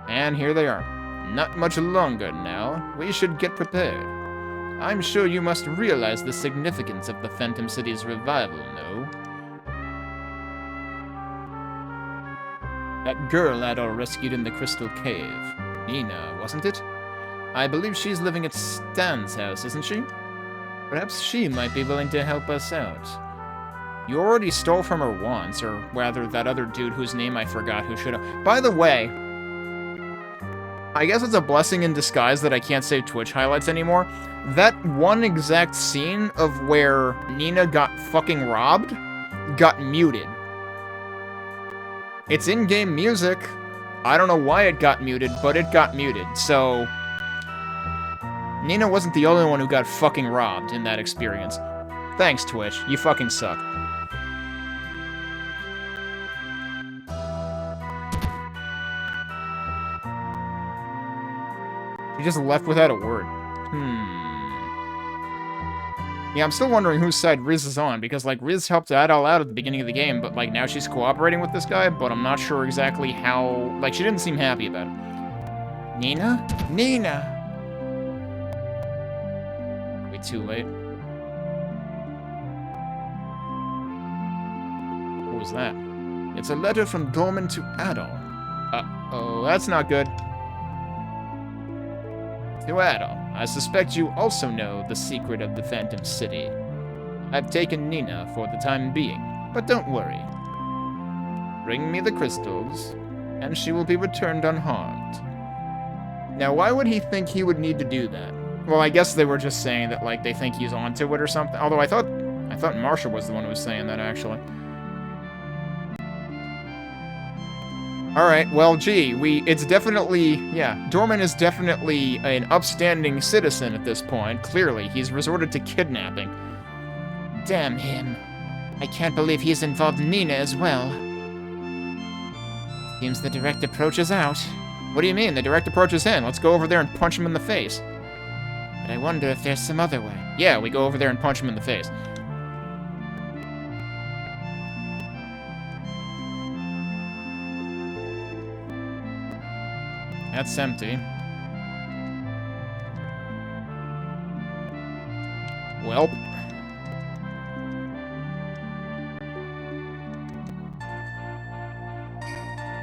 And here they are. Not much longer now. We should get prepared. I'm sure you must realize the significance of the Phantom City's revival, no? That girl Adol rescued in the Crystal Cave. Nina, wasn't it? I believe she's living at Stan's house, isn't she? Perhaps she might be willing to help us out. You already stole from her once, or rather that other dude whose name I forgot who should have... By the way, I guess it's a blessing in disguise that I can't save Twitch highlights anymore. That one exact scene of where Nina got fucking robbed got muted. It's in-game music. I don't know why it got muted, but it got muted, so... Nina wasn't the only one who got fucking robbed in that experience. Thanks, Twitch. You fucking suck. He just left without a word. Yeah, I'm still wondering whose side Riz is on, because, like, Riz helped Adol out at the beginning of the game, but, like, now she's cooperating with this guy, but I'm not sure exactly how... Like, she didn't seem happy about it. Nina? Nina! Are we too late? What was that? It's a letter from Dorman to Adol. Uh-oh, that's not good. To Adol, I suspect you also know the secret of the Phantom City. I've taken Nina for the time being, but don't worry. Bring me the crystals, and she will be returned unharmed. Now, why would he think he would need to do that? Well, I guess they were just saying that, like, they think he's onto it or something. Although I thought Marsha was the one who was saying that, actually. Alright, well, gee, it's definitely, yeah, Dorman is definitely an upstanding citizen at this point. Clearly, he's resorted to kidnapping. Damn him. I can't believe he's involved Nina as well. Seems the direct approach is out. What do you mean? The direct approach is in. Let's go over there and punch him in the face. But I wonder if there's some other way. Yeah, we go over there and punch him in the face. That's empty. Welp.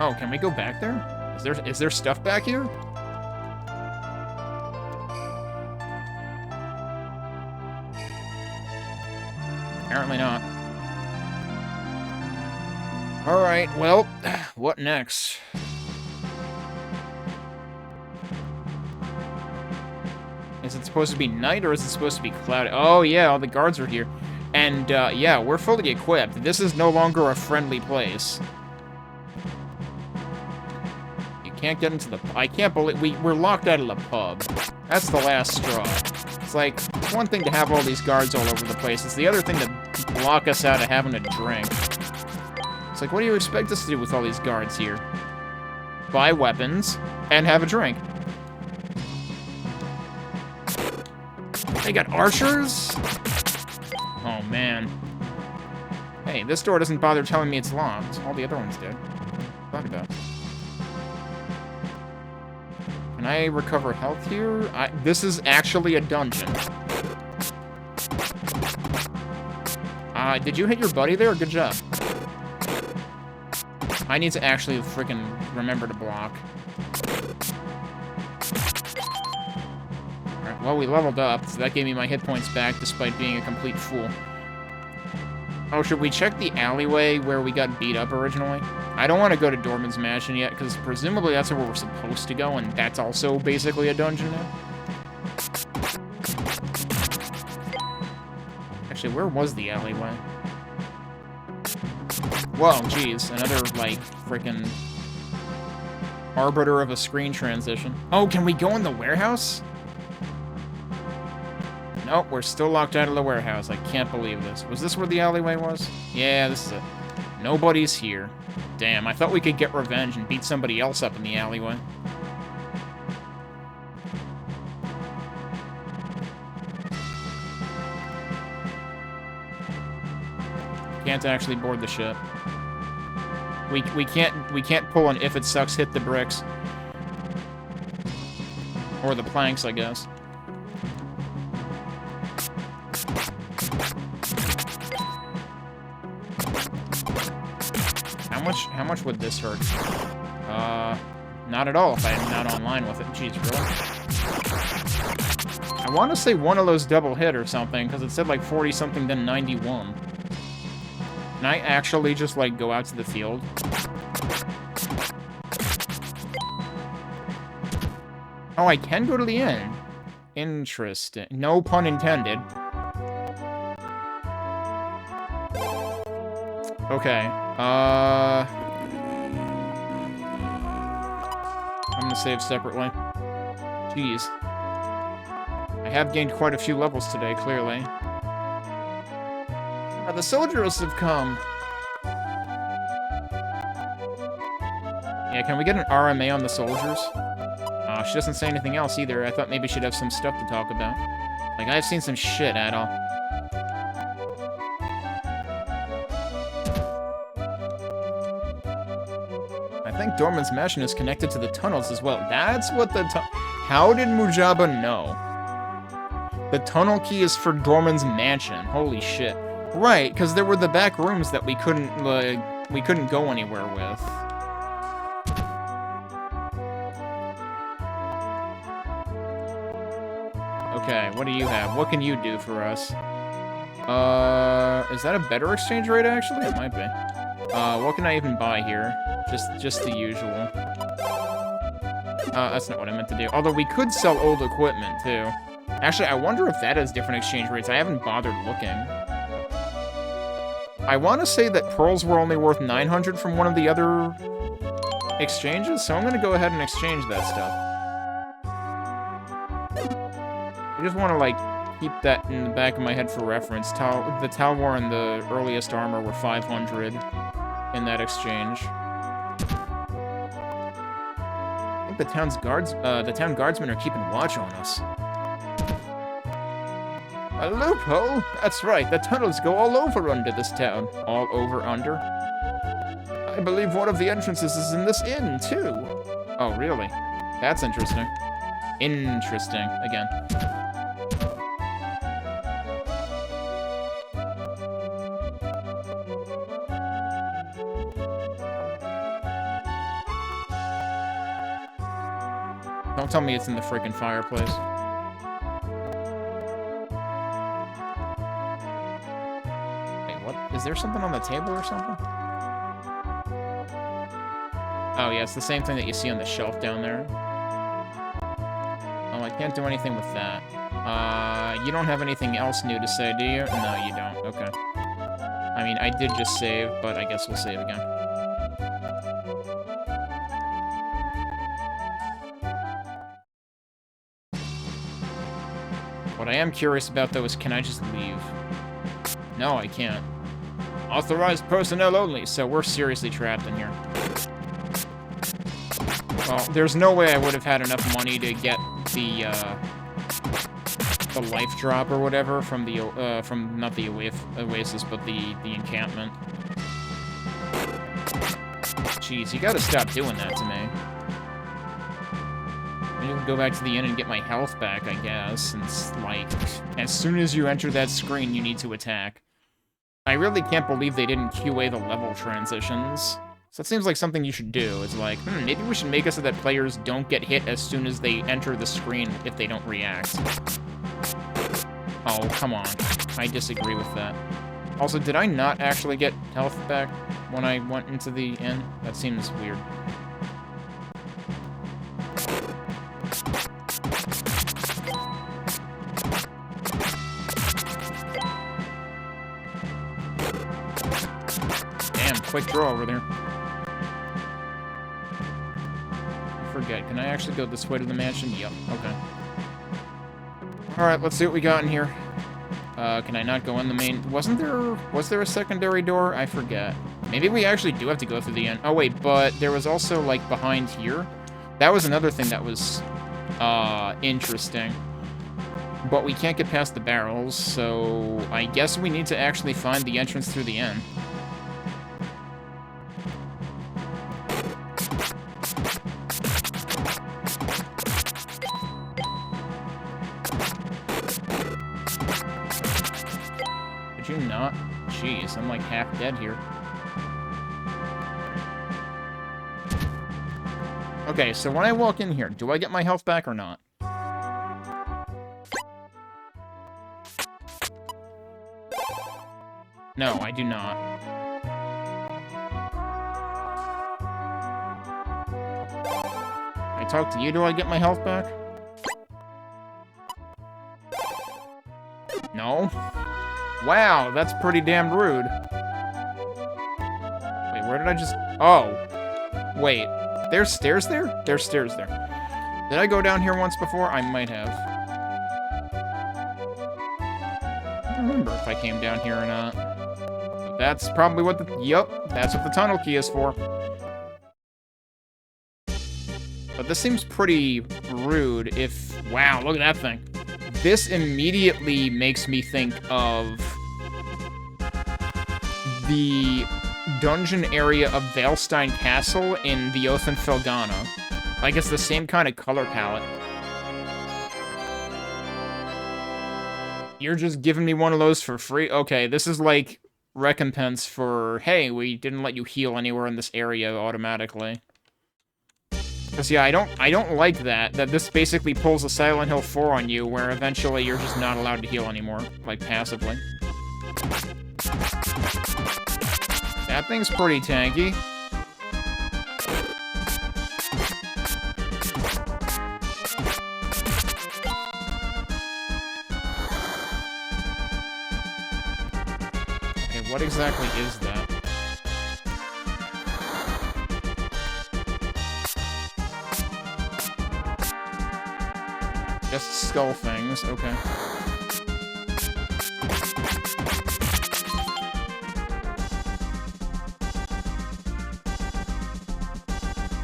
Oh, can we go back there? Is there stuff back here? Apparently not. Alright, well, what next? Is it supposed to be night, or is it supposed to be cloudy? Oh, yeah, all the guards are here. And, yeah, we're fully equipped. This is no longer a friendly place. You can't get into the... I can't believe... We're locked out of the pub. That's the last straw. It's like, it's one thing to have all these guards all over the place. It's the other thing to block us out of having a drink. It's like, what do you expect us to do with all these guards here? Buy weapons and have a drink. They got archers? Oh, man. Hey, this door doesn't bother telling me it's locked. All the other ones did. Thought about. Can I recover health here? This is actually a dungeon. Did you hit your buddy there? Good job. I need to actually freaking remember to block. Well, we leveled up, so that gave me my hit points back despite being a complete fool. Oh, should we check the alleyway where we got beat up originally? I don't want to go to Dorman's Mansion yet, because presumably that's where we're supposed to go, and that's also basically a dungeon now. Actually, where was the alleyway? Whoa, geez, another, like, frickin' arbiter of a screen transition. Oh, can we go in the warehouse? Nope, we're still locked out of the warehouse. I can't believe this. Was this where the alleyway was? Yeah, this is it. Nobody's here. Damn, I thought we could get revenge and beat somebody else up in the alleyway. Can't actually board the ship. We can't pull an if it sucks, hit the bricks. Or the planks, I guess. How much would this hurt? Not at all if I'm not online with it. Jeez, really? I want to say one of those double hit or something, because it said like 40-something, then 91. Can I actually just, like, go out to the field? Oh, I can go to the inn. Interesting. No pun intended. Okay. I'm gonna save separately. Jeez. I have gained quite a few levels today, clearly. The soldiers have come. Yeah, can we get an RMA on the soldiers? She doesn't say anything else either. I thought maybe she'd have some stuff to talk about. Like, I've seen some shit at all. I think Dorman's mansion is connected to the tunnels as well. That's what the How did Mujaba know? The tunnel key is for Dorman's mansion. Holy shit. Right, because there were the back rooms that we couldn't go anywhere with. Okay, what do you have? What can you do for us? Is that a better exchange rate, actually? It might be. What can I even buy here? Just the usual. That's not what I meant to do. Although we could sell old equipment, too. Actually, I wonder if that has different exchange rates. I haven't bothered looking. I want to say that pearls were only worth 900 from one of the other exchanges, so I'm going to go ahead and exchange that stuff. I just want to, like, keep that in the back of my head for reference. The Talwar and the earliest armor were 500 in that exchange. I think the town guardsmen are keeping watch on us. A loophole? That's right, the tunnels go all over under this town. All over under? I believe one of the entrances is in this inn, too. Oh, really? That's interesting. Interesting, again. Don't tell me it's in the freaking fireplace. Is there something on the table or something? Oh, yeah, it's the same thing that you see on the shelf down there. Oh, I can't do anything with that. You don't have anything else new to say, do you? No, you don't. Okay. I mean, I did just save, but I guess we'll save again. What I am curious about, though, is can I just leave? No, I can't. Authorized personnel only, so we're seriously trapped in here. Well, there's no way I would have had enough money to get the life drop or whatever from the, not the oasis, but the encampment. Jeez, you gotta stop doing that to me. You can go back to the inn and get my health back, I guess, and it's like, as soon as you enter that screen, you need to attack. I really can't believe they didn't QA the level transitions. So that seems like something you should do. It's like, maybe we should make it so that players don't get hit as soon as they enter the screen if they don't react. Oh, come on. I disagree with that. Also, did I not actually get health back when I went into the inn? That seems weird. Quick draw over there. I forget. Can I actually go this way to the mansion? Yep. Okay. Alright, let's see what we got in here. Can I not go in the main... Was there a secondary door? I forget. Maybe we actually do have to go through the end. Oh, wait, but there was also, like, behind here. That was another thing that was, interesting. But we can't get past the barrels, so I guess we need to actually find the entrance through the end. Could you not? Jeez, I'm like half dead here. Okay, so when I walk in here, do I get my health back or not? No, I do not. I talk to you, do I get my health back? No? Wow, that's pretty damn rude. Wait, where did I just... Oh. Wait, there's stairs there? There's stairs there. Did I go down here once before? I might have. I don't remember if I came down here or not. But that's probably what the... Yup, that's what the tunnel key is for. But this seems pretty rude if... Wow, look at that thing. This immediately makes me think of the dungeon area of Veilstein Castle in The Oath and Felghana. Like, it's the same kind of color palette. You're just giving me one of those for free? Okay, this is like recompense for, hey, we didn't let you heal anywhere in this area automatically. Because, yeah, I don't like that this basically pulls a Silent Hill 4 on you, where eventually you're just not allowed to heal anymore, like, passively. That thing's pretty tanky. Okay, what exactly is that? Just skull things, okay.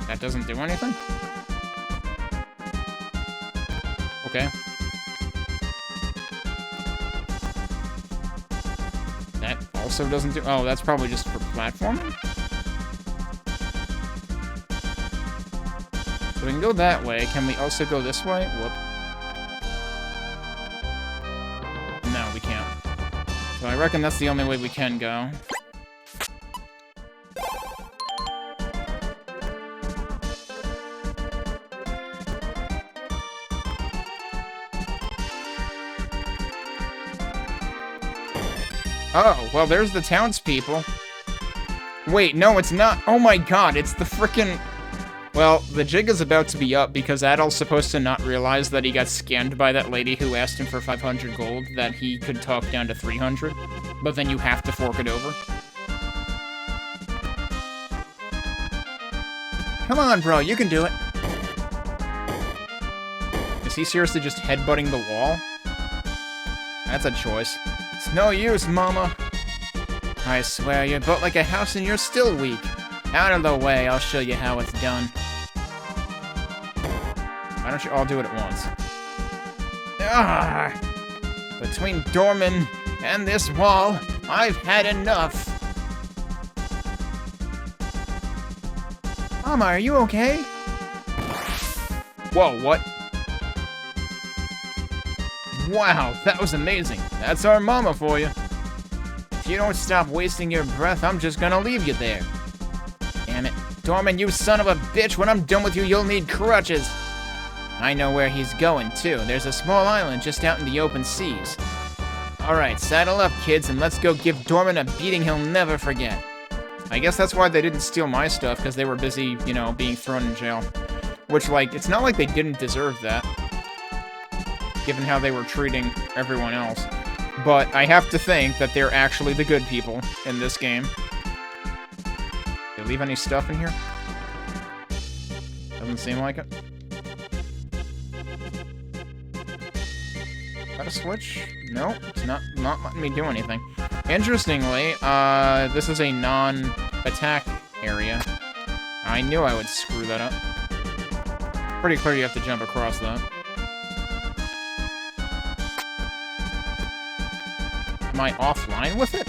That doesn't do anything? Okay. That also doesn't do... Oh, that's probably just for platforming? So we can go that way. Can we also go this way? Whoop. No, we can't. So I reckon that's the only way we can go. Oh, well, there's the townspeople. Wait, no, it's not. Oh my god, it's the frickin'... Well, the jig is about to be up because Adol's supposed to not realize that he got scammed by that lady who asked him for 500 gold, that he could talk down to 300, but then you have to fork it over. Come on, bro, you can do it. Is he seriously just headbutting the wall? That's a choice. It's no use, mama. I swear, you're built like a house and you're still weak. Out of the way, I'll show you how it's done. Why don't you all do it at once? Ah! Between Dorman and this wall, I've had enough. Mama, are you okay? Whoa, what? Wow, that was amazing. That's our mama for you. If you don't stop wasting your breath, I'm just gonna leave you there. Damn it. Dorman, you son of a bitch, when I'm done with you, you'll need crutches. I know where he's going, too. There's a small island just out in the open seas. Alright, saddle up, kids, and let's go give Dorman a beating he'll never forget. I guess that's why they didn't steal my stuff, because they were busy, you know, being thrown in jail. Which, like, it's not like they didn't deserve that, given how they were treating everyone else. But I have to think that they're actually the good people in this game. Did they leave any stuff in here? Doesn't seem like it. Got a switch? No, it's not letting me do anything. Interestingly, this is a non-attack area. I knew I would screw that up. Pretty clear you have to jump across that. Am I offline with it?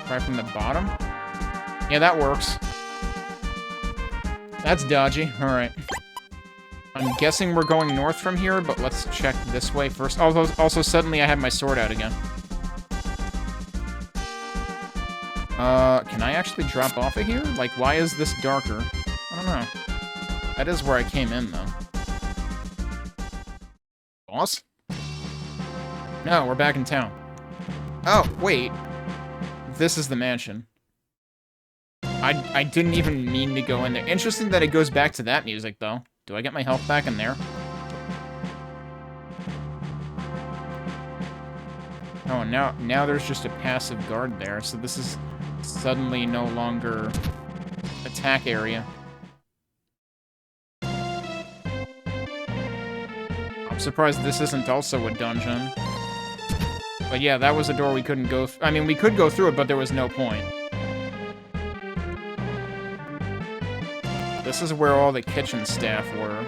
Right from the bottom? Yeah, that works. That's dodgy. Alright. I'm guessing we're going north from here, but let's check this way first. Although, also, suddenly I have my sword out again. Can I actually drop off of here? Like, why is this darker? I don't know. That is where I came in, though. Boss? No, we're back in town. Oh, wait. This is the mansion. I didn't even mean to go in there. Interesting that it goes back to that music, though. Do I get my health back in there? Oh, now there's just a passive guard there, so this is suddenly no longer attack area. I'm surprised this isn't also a dungeon. But yeah, that was a door we couldn't go I mean, we could go through it, but there was no point. This is where all the kitchen staff were.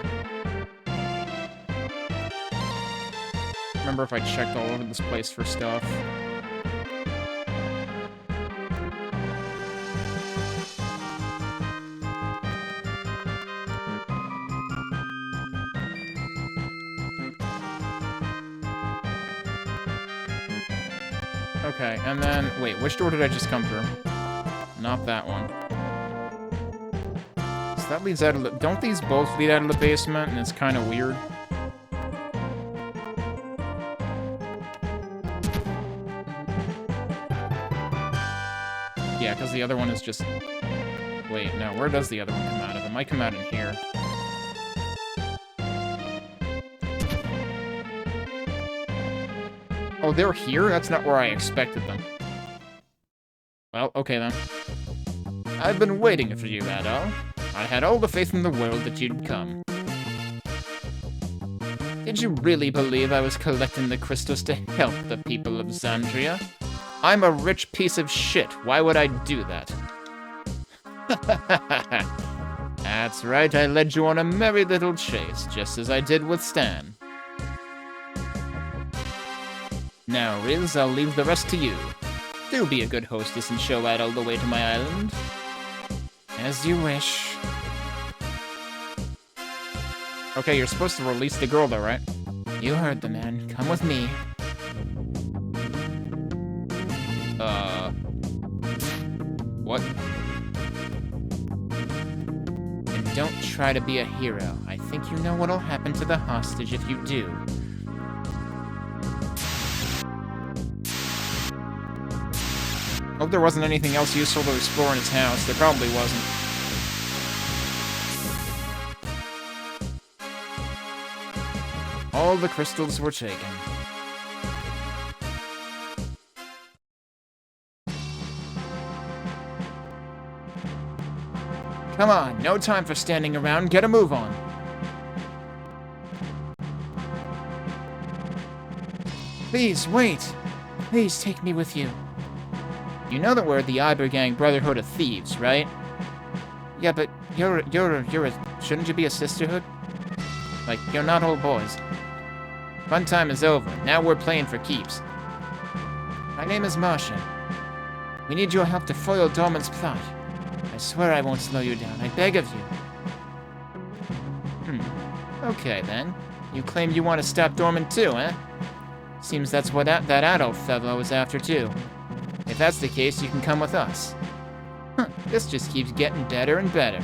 Remember if I checked all over this place for stuff. Okay, and then, wait, which door did I just come through? Not that one. So that leads out of the, don't these both lead out of the basement, and it's kind of weird? Yeah, because the other one is just... Wait, no, where does the other one come out of? It might come out in here. Oh, they're here? That's not where I expected them. Well, okay then. I've been waiting for you, Adol. I had all the faith in the world that you'd come. Did you really believe I was collecting the crystals to help the people of Xandria? I'm a rich piece of shit. Why would I do that? That's right, I led you on a merry little chase, just as I did with Stan. Now, Riz, I'll leave the rest to you. Do be a good hostess and show Adol the way to my island. As you wish. Okay, you're supposed to release the girl though, right? You heard the man. Come with me. What? And don't try to be a hero. I think you know what'll happen to the hostage if you do. Hope there wasn't anything else useful to explore in his house. There probably wasn't. All the crystals were taken. Come on, no time for standing around. Get a move on. Please, wait. Please take me with you. You know that we're the Ibergang Brotherhood of Thieves, right? Yeah, but you're shouldn't you be a sisterhood? Like, you're not old boys. Fun time is over. Now we're playing for keeps. My name is Martian. We need your help to foil Dorman's plot. I swear I won't slow you down. I beg of you. Okay, then. You claim you want to stop Dorman too, eh? Seems that's what that adult fellow is after too. If that's the case, you can come with us. This just keeps getting better and better.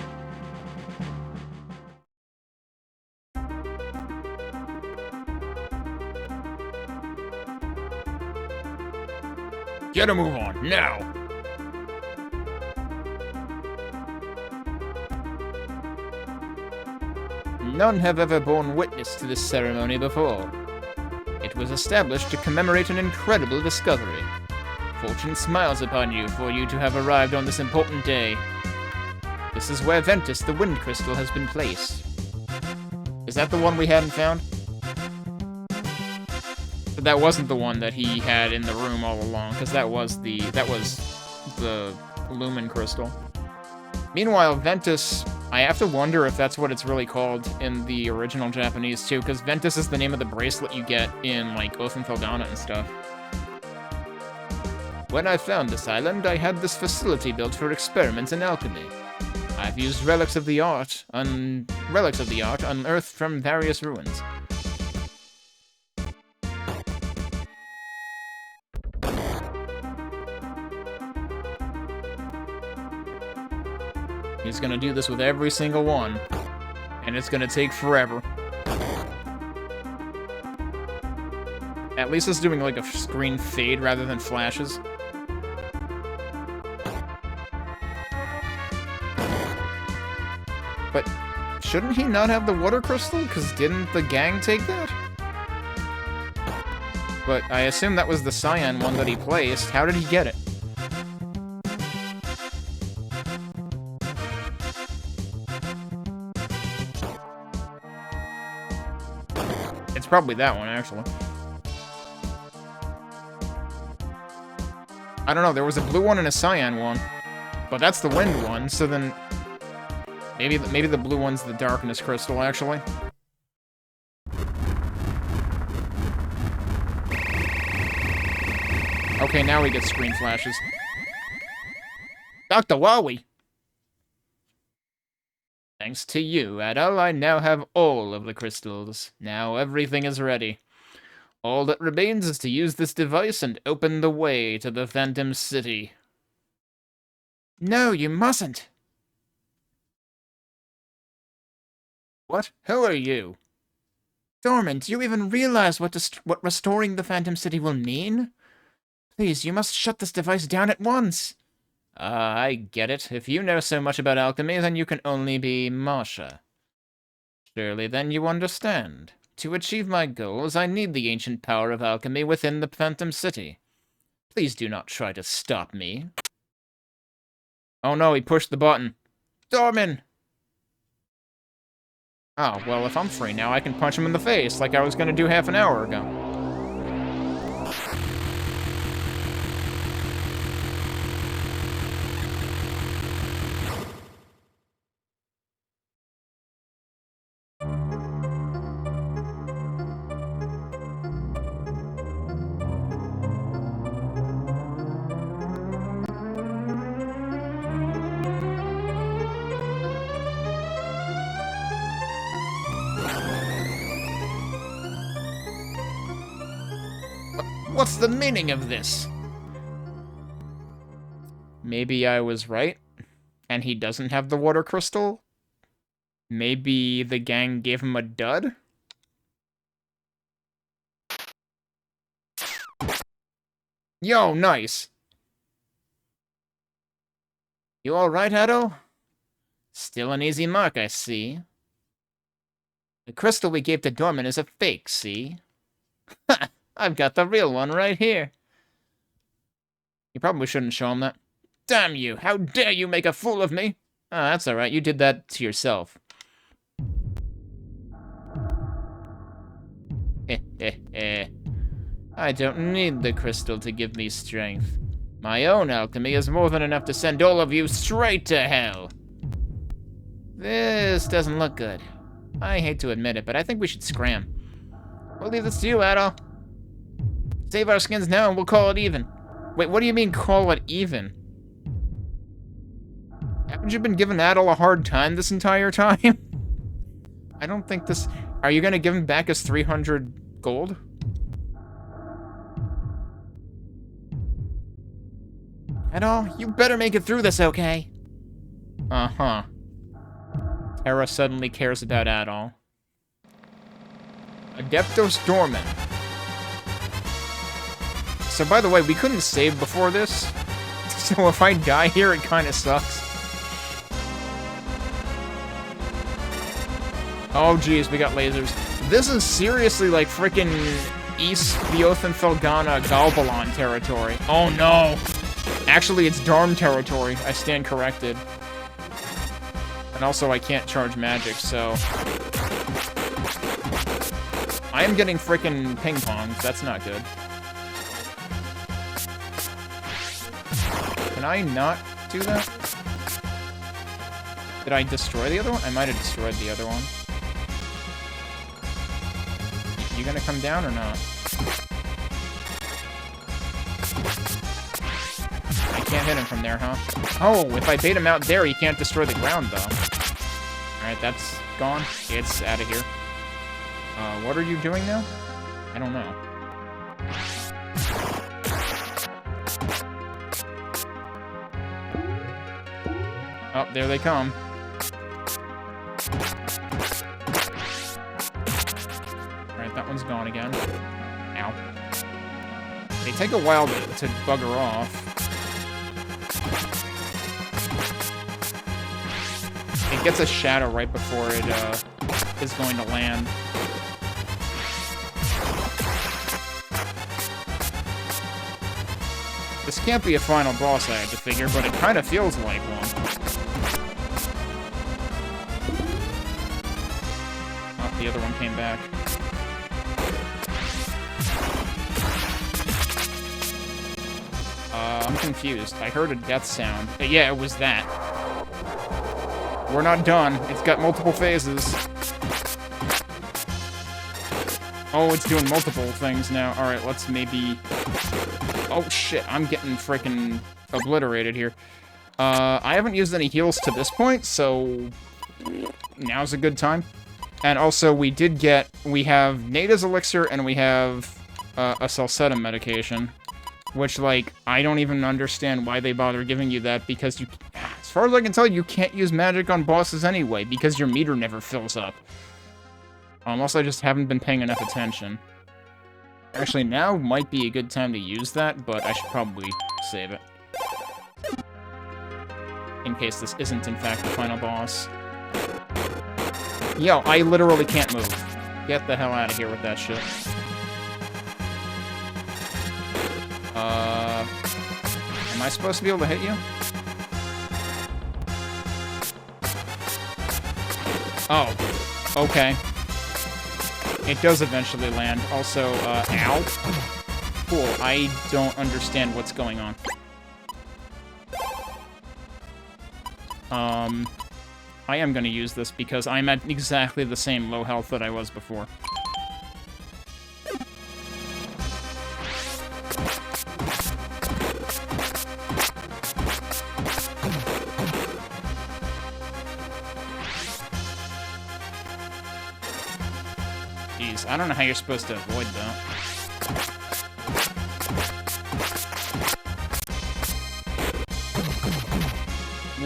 Get a move on, now! None have ever borne witness to this ceremony before. It was established to commemorate an incredible discovery. Fortune smiles upon you for you to have arrived on this important day. This is where Ventus, the Wind Crystal, has been placed. Is that the one we hadn't found? But that wasn't the one that he had in the room all along, because that was the Lumen Crystal. Meanwhile, Ventus, I have to wonder if that's what it's really called in the original Japanese, too, because Ventus is the name of the bracelet you get in, like, Oath and Felghana and stuff. When I found this island, I had this facility built for experiments in alchemy. I've used relics of the art unearthed from various ruins. He's gonna do this with every single one, and it's gonna take forever. At least it's doing like a screen fade rather than flashes. But shouldn't he not have the water crystal? Because didn't the gang take that? But I assume that was the cyan one that he placed. How did he get it? It's probably that one, actually. I don't know, there was a blue one and a cyan one. But that's the wind one, so then... Maybe the blue one's the darkness crystal, actually. Okay, now we get screen flashes. Dr. Wowie! Thanks to you, Adol, I now have all of the crystals. Now everything is ready. All that remains is to use this device and open the way to the Phantom City. No, you mustn't! What? Who are you? Dorman, do you even realize what restoring the Phantom City will mean? Please, you must shut this device down at once. I get it. If you know so much about alchemy, then you can only be Masha. Surely then you understand. To achieve my goals, I need the ancient power of alchemy within the Phantom City. Please do not try to stop me. Oh no, he pushed the button. Dorman! Oh, well, if I'm free now, I can punch him in the face, like I was gonna do half an hour ago. What's the meaning of this? Maybe I was right, and he doesn't have the water crystal? Maybe the gang gave him a dud? Yo, nice! You alright, Adol? Still an easy mark, I see. The crystal we gave to Dorman is a fake, see? Ha! I've got the real one right here. You probably shouldn't show him that. Damn you! How dare you make a fool of me? Ah, that's alright. You did that to yourself. I don't need the crystal to give me strength. My own alchemy is more than enough to send all of you straight to hell. This doesn't look good. I hate to admit it, but I think we should scram. We'll leave this to you, Adol. Save our skins now and we'll call it even. Wait, what do you mean call it even? Haven't you been giving Adol a hard time this entire time? I don't think this... Are you gonna give him back his 300 gold? Adol, you better make it through this, okay? Uh-huh. Terra suddenly cares about Adol. Adeptos Dorman. So, by the way, we couldn't save before this. So if I die here, it kind of sucks. Oh, geez, we got lasers. This is seriously like frickin' East Oath and Felghana Galbalon territory. Oh, no. Actually, it's Darm territory. I stand corrected. And also, I can't charge magic, so... I am getting frickin' ping-pongs. That's not good. Can I not do that? Did I destroy the other one? I might have destroyed the other one. You gonna come down or not? I can't hit him from there, huh? Oh, if I bait him out there, he can't destroy the ground, though. Alright, that's gone. It's out of here. What are you doing now? I don't know. Oh, there they come. Alright, that one's gone again. Ow. They take a while to bugger off. It gets a shadow right before it is going to land. This can't be a final boss, I had to figure, but it kind of feels like one. Oh, the other one came back. I'm confused. I heard a death sound. Yeah, it was that. We're not done. It's got multiple phases. Oh, it's doing multiple things now. Alright, let's maybe... Oh, shit. I'm getting frickin' obliterated here. I haven't used any heals to this point, so... Now's a good time. And also, we have Nada's Elixir, and we have a Salsetta medication. Which, like, I don't even understand why they bother giving you that, because you... As far as I can tell, you can't use magic on bosses anyway, because your meter never fills up. Unless I just haven't been paying enough attention. Actually, now might be a good time to use that, but I should probably save it. In case this isn't, in fact, the final boss. Yo, I literally can't move. Get the hell out of here with that shit. Am I supposed to be able to hit you? Oh, okay. It does eventually land. Also, ow. Cool, I don't understand what's going on. I am gonna use this because I'm at exactly the same low health that I was before. Jeez, I don't know how you're supposed to avoid that.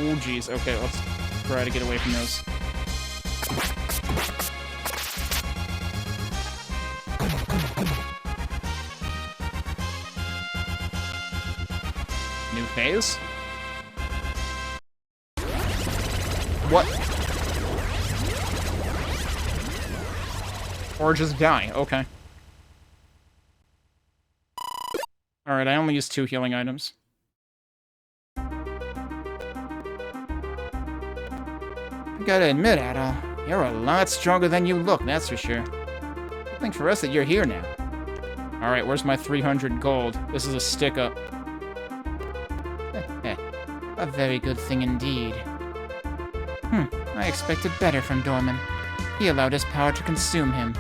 Oh, jeez. Okay, let's try to get away from those. New phase? What? Or just die. Okay. Alright, I only used 2 healing items. I gotta admit, Adol, you're a lot stronger than you look, that's for sure. I think for us that you're here now. Alright, where's my 300 gold? This is a stick-up. A very good thing indeed. I expected better from Dorman. He allowed his power to consume him.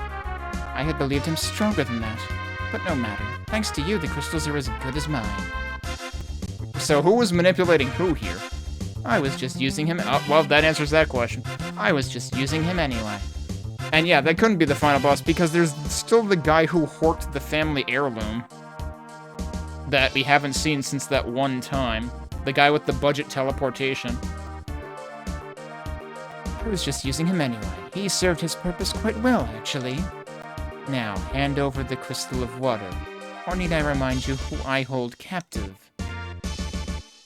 I had believed him stronger than that. But no matter. Thanks to you, the crystals are as good as mine. So who was manipulating who here? I was just using him... Oh, well, that answers that question. I was just using him anyway. And yeah, that couldn't be the final boss, because there's still the guy who horked the family heirloom. That we haven't seen since that one time. The guy with the budget teleportation. I was just using him anyway. He served his purpose quite well, actually. Now, hand over the crystal of water. Or need I remind you who I hold captive?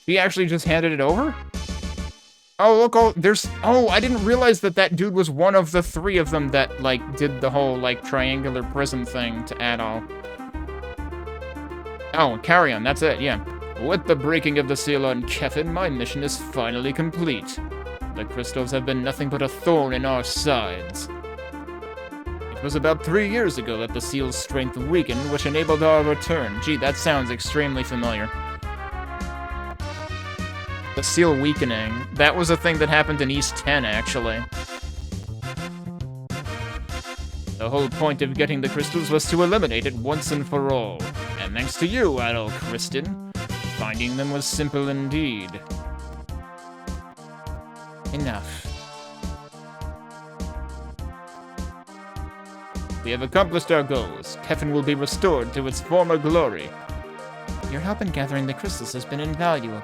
He actually just handed it over? Oh, look, oh, I didn't realize that that dude was one of the 3 of them that, like, did the whole, like, triangular prism thing to Adol. Oh, Carrion, that's it, yeah. With the breaking of the seal on Kefin, my mission is finally complete. The crystals have been nothing but a thorn in our sides. It was about 3 years ago that the seal's strength weakened, which enabled our return. Gee, that sounds extremely familiar. The The seal weakening. That was a thing that happened in East 10, actually. The whole point of getting the crystals was to eliminate it once and for all. And thanks to you, adult Kristen, finding them was simple indeed. Enough. We have accomplished our goals. Kefin will be restored to its former glory. Your help in gathering the crystals has been invaluable.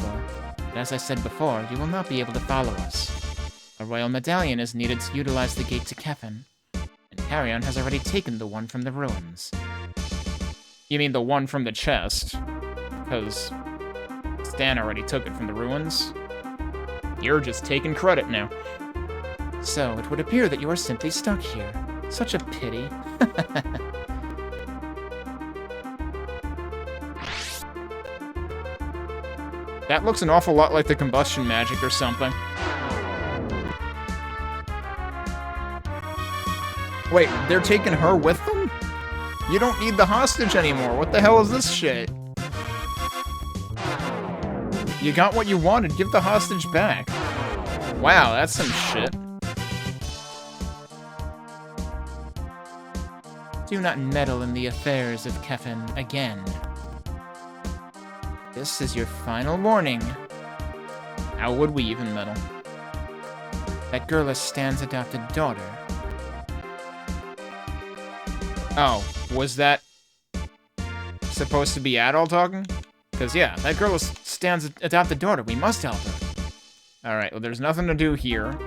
But as I said before, you will not be able to follow us. A royal medallion is needed to utilize the gate to Kefin. And Carrion has already taken the one from the ruins. You mean the one from the chest? Because Stan already took it from the ruins. You're just taking credit now. So, it would appear that you are simply stuck here. Such a pity. That looks an awful lot like the combustion magic or something. Wait, they're taking her with them? You don't need the hostage anymore. What the hell is this shit? You got what you wanted. Give the hostage back. Wow, that's some shit. Do not meddle in the affairs of Kefin again. This is your final warning. How would we even meddle? That girl is Stan's adopted daughter. Oh, was that supposed to be Adol talking? Because, yeah, that girl is Stan's adopted daughter. We must help her. Alright, well, there's nothing to do here.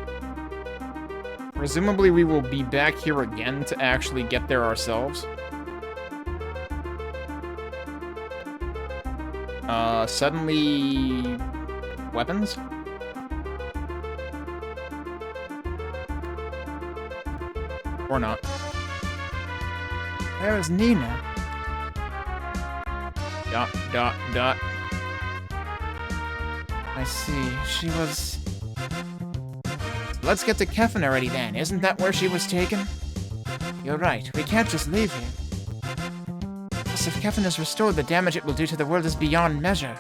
Presumably we will be back here again to actually get there ourselves. Suddenly... weapons? Or not. Where is Nina? Dot, dot, dot. I see. She was... Let's get to Kefin already then. Isn't that where she was taken? You're right. We can't just leave here. Plus, if Kefin is restored, the damage it will do to the world is beyond measure.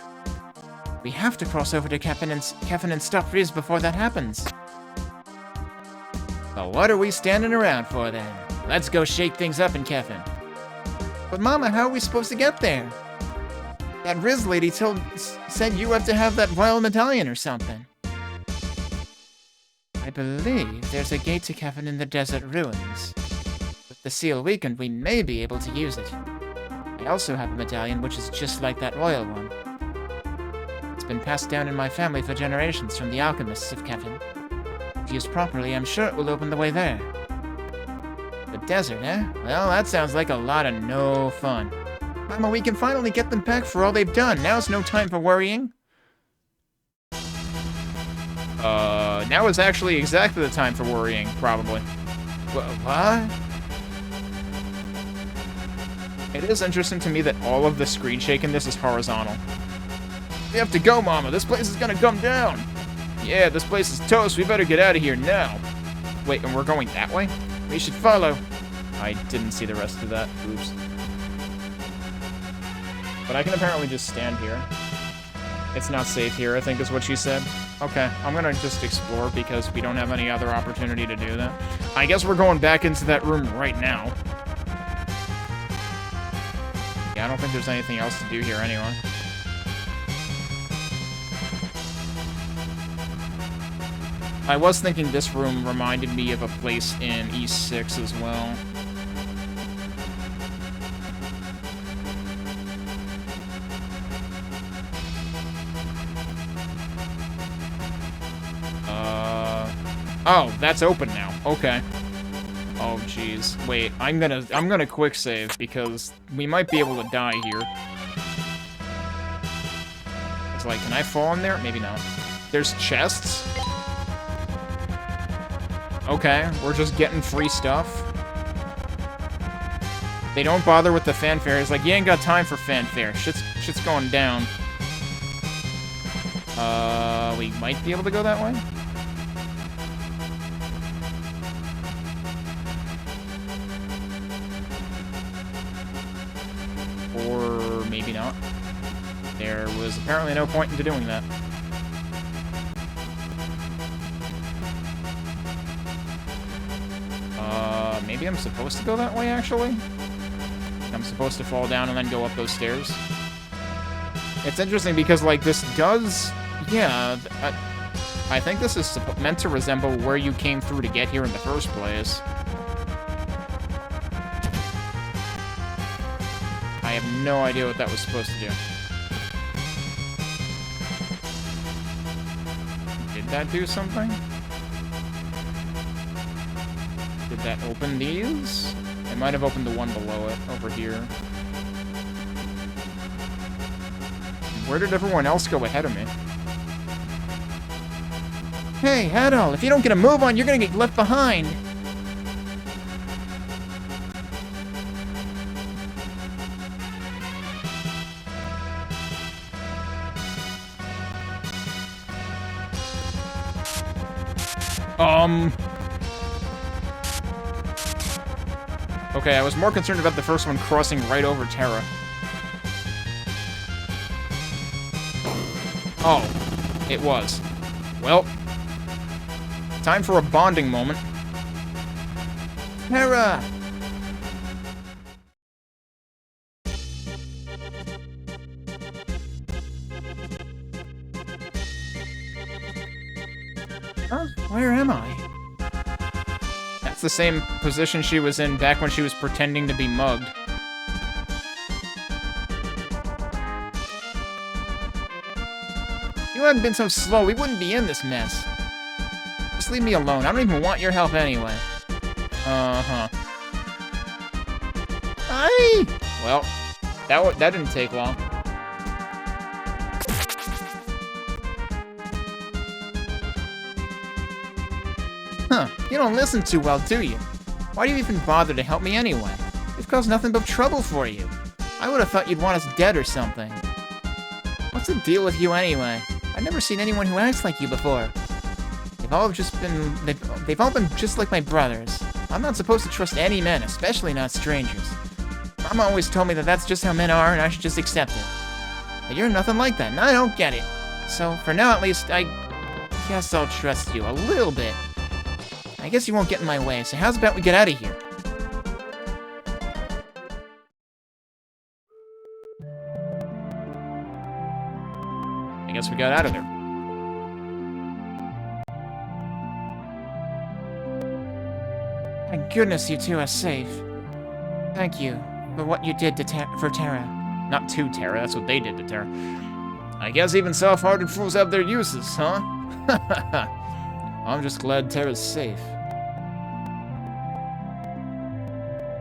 We have to cross over to Kefin and stop Riz before that happens. Well, what are we standing around for then? Let's go shake things up in Kefin. But Mama, how are we supposed to get there? That Riz lady said you have to have that royal medallion or something. I believe there's a gate to Kefin in the desert ruins. With the seal weakened, we may be able to use it. I also have a medallion which is just like that royal one. It's been passed down in my family for generations from the alchemists of Kefin. If used properly, I'm sure it will open the way there. The desert, eh? Well, that sounds like a lot of no fun. Mama, we can finally get them back for all they've done. Now's no time for worrying. Now is actually exactly the time for worrying, probably. What? It is interesting to me that all of the screen shake in this is horizontal. We have to go, Mama. This place is gonna come down. Yeah, this place is toast. We better get out of here now. Wait, and we're going that way? We should follow. I didn't see the rest of that. Oops. But I can apparently just stand here. It's not safe here, I think is what she said. Okay, I'm gonna just explore because we don't have any other opportunity to do that. I guess we're going back into that room right now. Yeah, I don't think there's anything else to do here anyway. I was thinking this room reminded me of a place in East 6 as well. Oh, that's open now. Okay. Oh, jeez. Wait, I'm gonna quick save because we might be able to die here. It's like, can I fall in there? Maybe not. There's chests? Okay, we're just getting free stuff. They don't bother with the fanfare. It's like, you ain't got time for fanfare. Shit's going down. We might be able to go that way? Or maybe not. There was apparently no point into doing that. maybe I'm supposed to go that way, actually? I'm supposed to fall down and then go up those stairs. It's interesting because, like, this does... Yeah, I think this is meant to resemble where you came through to get here in the first place. I have no idea what that was supposed to do. Did that do something? Did that open these? It might have opened the one below it, over here. Where did everyone else go ahead of me? Hey, Adol, if you don't get a move on, you're gonna get left behind. Okay, I was more concerned about the first one crossing right over Terra. Oh, it was. Well, time for a bonding moment. Terra! Huh? Where am I? That's the same position she was in back when she was pretending to be mugged. If you hadn't been so slow, we wouldn't be in this mess. Just leave me alone. I don't even want your help anyway. Uh-huh. Aye! Well, that didn't take long. Huh, you don't listen too well, do you? Why do you even bother to help me anyway? We've caused nothing but trouble for you. I would have thought you'd want us dead or something. What's the deal with you anyway? I've never seen anyone who acts like you before. They've all been just like my brothers. I'm not supposed to trust any men, especially not strangers. Mama always told me that that's just how men are and I should just accept it. But you're nothing like that, and I don't get it. So, for now at least, I guess I'll trust you a little bit. I guess you won't get in my way, so how's about we get out of here? I guess we got out of there. Thank goodness you two are safe. Thank you for what you did for Terra. Not to Terra, that's what they did to Terra. I guess even soft-hearted fools have their uses, huh? I'm just glad Terra's safe.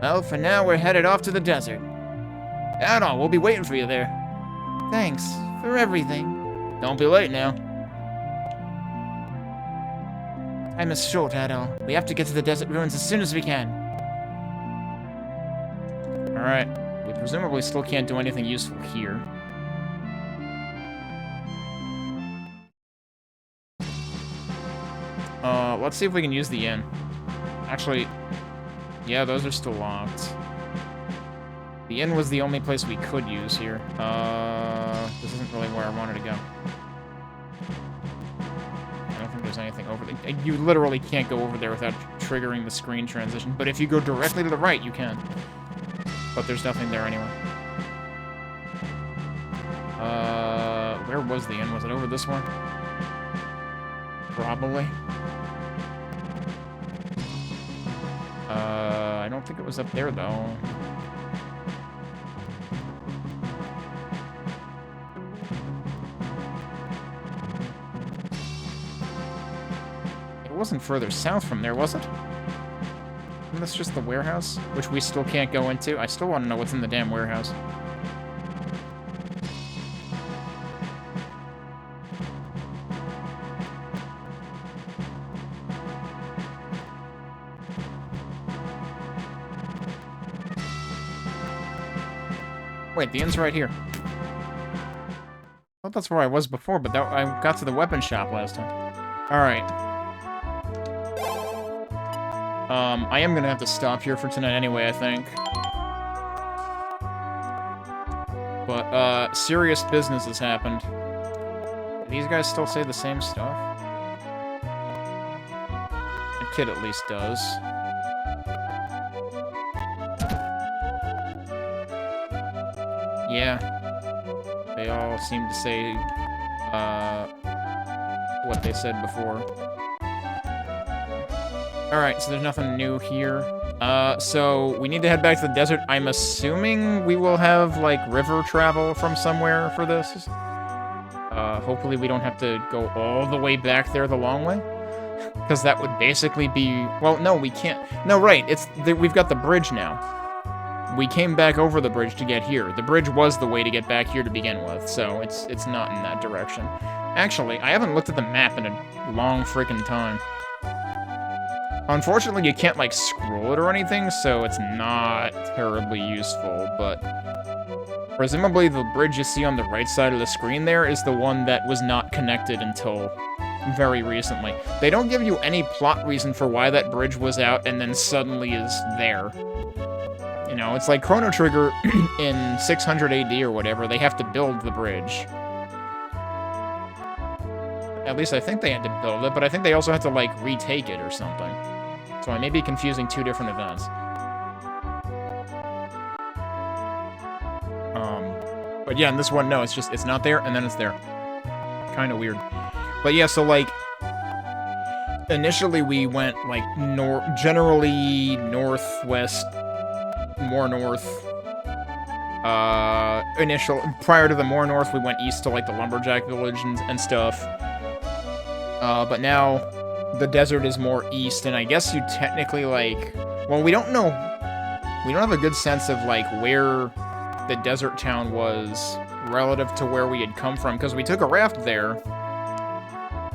Well, for now, we're headed off to the desert. Adol, we'll be waiting for you there. Thanks for everything. Don't be late now. Time is short, Adol. We have to get to the desert ruins as soon as we can. Alright. We presumably still can't do anything useful here. Let's see if we can use the inn. Actually, yeah, those are still locked. The inn was the only place we could use here. This isn't really where I wanted to go. I don't think there's anything over there. You literally can't go over there without triggering the screen transition, but if you go directly to the right, you can. But there's nothing there anyway. Where was the inn? Was it over this one? Probably. I don't think it was up there, though. It wasn't further south from there, was it? Isn't this just the warehouse? Which we still can't go into? I still want to know what's in the damn warehouse. Wait, the inn's right here. I thought that's where I was before, but I got to the weapon shop last time. Alright. I am gonna have to stop here for tonight anyway, I think. But, serious business has happened. Do these guys still say the same stuff? The kid at least does. Yeah. They all seem to say, what they said before. Alright, so there's nothing new here. So we need to head back to the desert. I'm assuming we will have, like, river travel from somewhere for this. Hopefully we don't have to go all the way back there the long way. Because that would basically be... Well, no, we can't. No, right, we've got the bridge now. We came back over the bridge to get here. The bridge was the way to get back here to begin with, so it's not in that direction. Actually, I haven't looked at the map in a long freaking time. Unfortunately, you can't, like, scroll it or anything, so it's not terribly useful, but... Presumably, the bridge you see on the right side of the screen there is the one that was not connected until very recently. They don't give you any plot reason for why that bridge was out and then suddenly is there. You know, it's like Chrono Trigger in 600 AD or whatever, they have to build the bridge. At least I think they had to build it, but I think they also had to, like, retake it or something. So I may be confusing two different events. But yeah, in this one, no, it's not there, and then it's there. Kind of weird. But yeah, so, like, initially we went, like, generally northwest, more north. Prior to the more north, we went east to, like, the lumberjack village and stuff. But now the desert is more east, and I guess you technically, like... Well, we don't know... We don't have a good sense of, like, where the desert town was relative to where we had come from, because we took a raft there,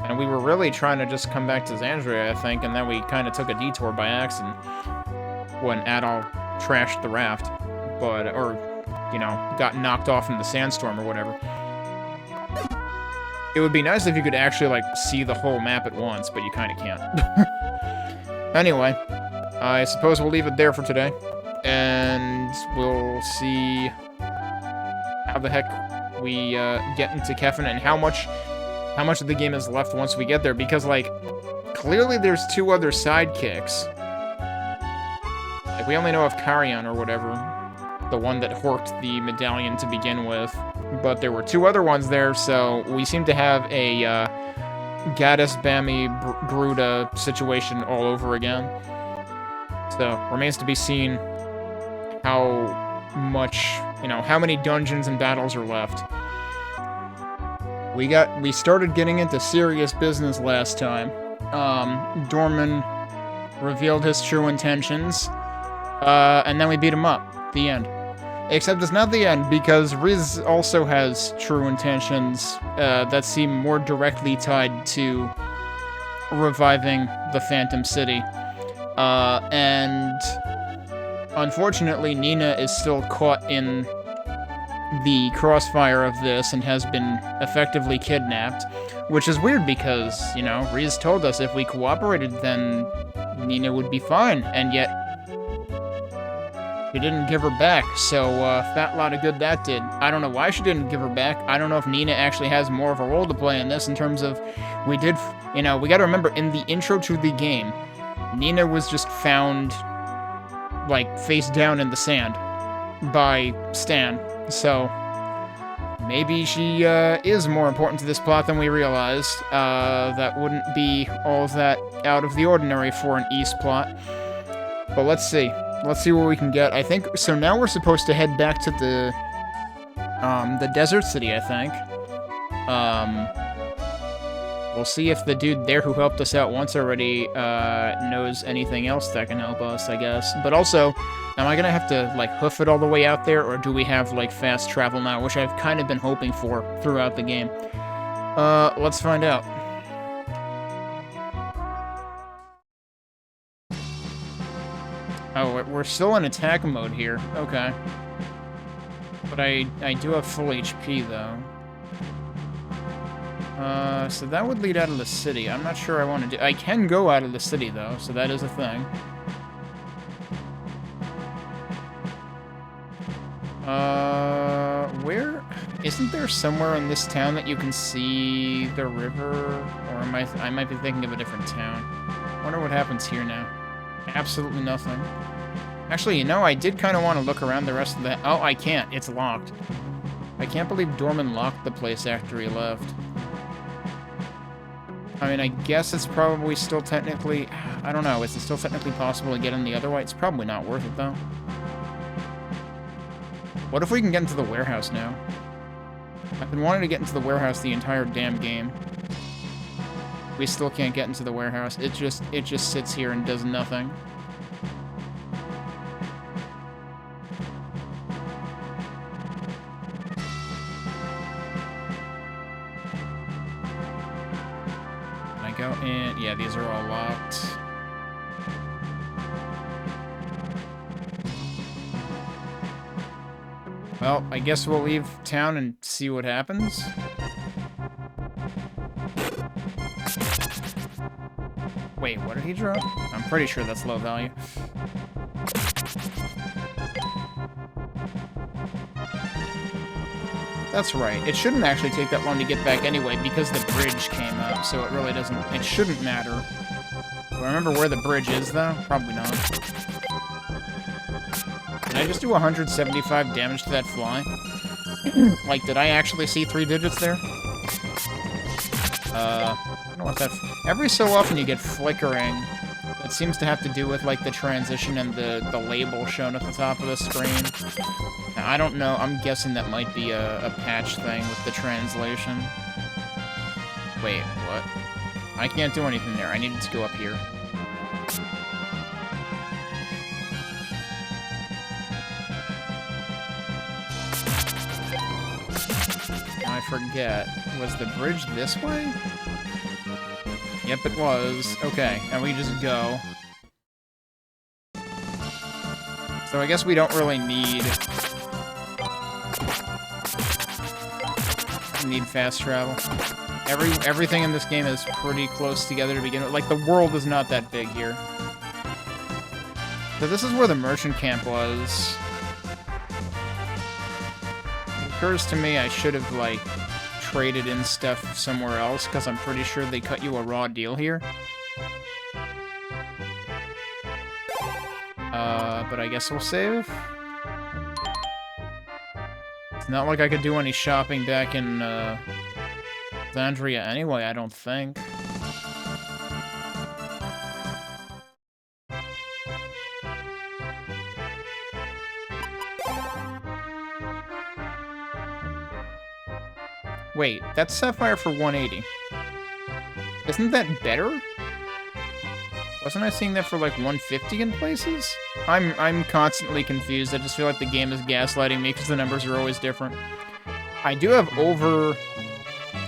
and we were really trying to just come back to Xandria, I think, and then we kind of took a detour by accident when Adol trashed the raft, or, you know, got knocked off in the sandstorm or whatever. It would be nice if you could actually, like, see the whole map at once, but you kind of can't. Anyway, I suppose we'll leave it there for today, and we'll see how the heck we get into Kefin and how much of the game is left once we get there, because, like, clearly there's two other sidekicks. Like, we only know of Carrion or whatever, the one that horked the medallion to begin with, but there were two other ones there, so we seem to have a Gaddis, Bammy, Gruda situation all over again. So, remains to be seen how much, you know, how many dungeons and battles are left. We started getting into serious business last time. Dorman revealed his true intentions, and then we beat him up. The end. Except it's not the end, because Riz also has true intentions that seem more directly tied to reviving the Phantom City. And unfortunately, Nina is still caught in the crossfire of this and has been effectively kidnapped, which is weird because, you know, Riz told us if we cooperated, then Nina would be fine, and yet she didn't give her back, so fat lot of good that did. I don't know why she didn't give her back. I don't know if Nina actually has more of a role to play in this in terms of, we gotta remember, in the intro to the game, Nina was just found, like, face down in the sand by Stan, so maybe she is more important to this plot than we realized. That wouldn't be all that out of the ordinary for an East plot, but let's see. Let's see what we can get. I think, so now we're supposed to head back to the desert city, I think. We'll see if the dude there who helped us out once already knows anything else that can help us, I guess. But also, am I gonna have to, like, hoof it all the way out there, or do we have, like, fast travel now, which I've kind of been hoping for throughout the game. Let's find out. Oh, we're still in attack mode here. Okay. But I do have full HP, though. So that would lead out of the city. I'm not sure I want to do... I can go out of the city, though, so that is a thing. Where... Isn't there somewhere in this town that you can see the river? Or I might be thinking of a different town. I wonder what happens here now. Absolutely nothing. Actually, you know, I did kind of want to look around the rest of the... Oh, I can't. It's locked. I can't believe Dorman locked the place after he left. I mean, I guess it's probably still technically... I don't know, is it still technically possible to get in the other way? It's probably not worth it, though. What if we can get into the warehouse now? I've been wanting to get into the warehouse the entire damn game. We still can't get into the warehouse. It just sits here and does nothing. Can I go in? Yeah, these are all locked. Well, I guess we'll leave town and see what happens. Wait, what did he drop? I'm pretty sure that's low value. That's right. It shouldn't actually take that long to get back anyway because the bridge came up, so it really doesn't... It shouldn't matter. Do I remember where the bridge is, though? Probably not. Did I just do 175 damage to that fly? Like, did I actually see 3 digits there? I don't know what that... Every so often you get flickering. It seems to have to do with, like, the transition and the label shown at the top of the screen. Now, I don't know. I'm guessing that might be a patch thing with the translation. Wait, what? I can't do anything there. I needed to go up here. I forget. Was the bridge this way? Yep, it was. Okay, and we just go. So I guess we don't really need fast travel. Everything in this game is pretty close together to begin with. Like, the world is not that big here. So this is where the merchant camp was. It occurs to me I should have, like, traded in stuff somewhere else, because I'm pretty sure they cut you a raw deal here. But I guess we'll save. It's not like I could do any shopping back in, Alexandria anyway, I don't think. Wait, that's Sapphire for 180. Isn't that better? Wasn't I seeing that for like 150 in places? I'm constantly confused. I just feel like the game is gaslighting me because the numbers are always different. I do have over...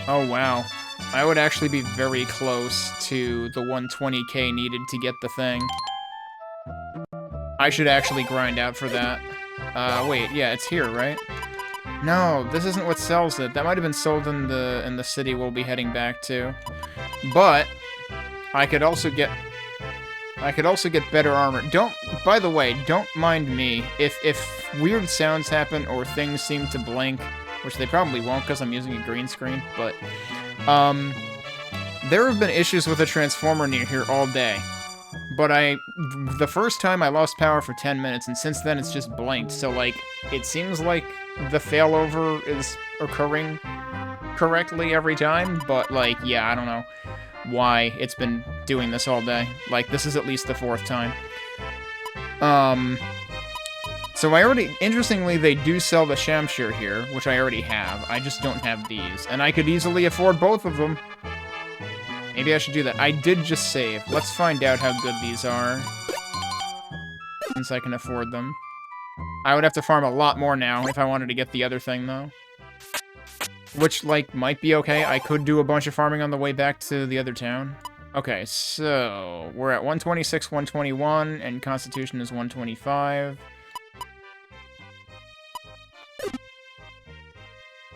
Oh, wow. I would actually be very close to the 120k needed to get the thing. I should actually grind out for that. Wait, yeah, it's here, right? No, this isn't what sells it. That might have been sold in the city we'll be heading back to. But I could also get better armor. By the way, don't mind me if weird sounds happen or things seem to blink, which they probably won't because I'm using a green screen, but there have been issues with the transformer near here all day. But the first time I lost power for 10 minutes, and since then it's just blinked, so like, it seems like the failover is occurring correctly every time, but like, yeah, I don't know why it's been doing this all day. Like, this is at least the 4th time. So interestingly, they do sell the Shamshir here, which I already have. I just don't have these, and I could easily afford both of them. Maybe I should do that. I did just save. Let's find out how good these are, since I can afford them. I would have to farm a lot more now if I wanted to get the other thing, though. Which, like, might be okay. I could do a bunch of farming on the way back to the other town. Okay, so we're at 126, 121, and Constitution is 125.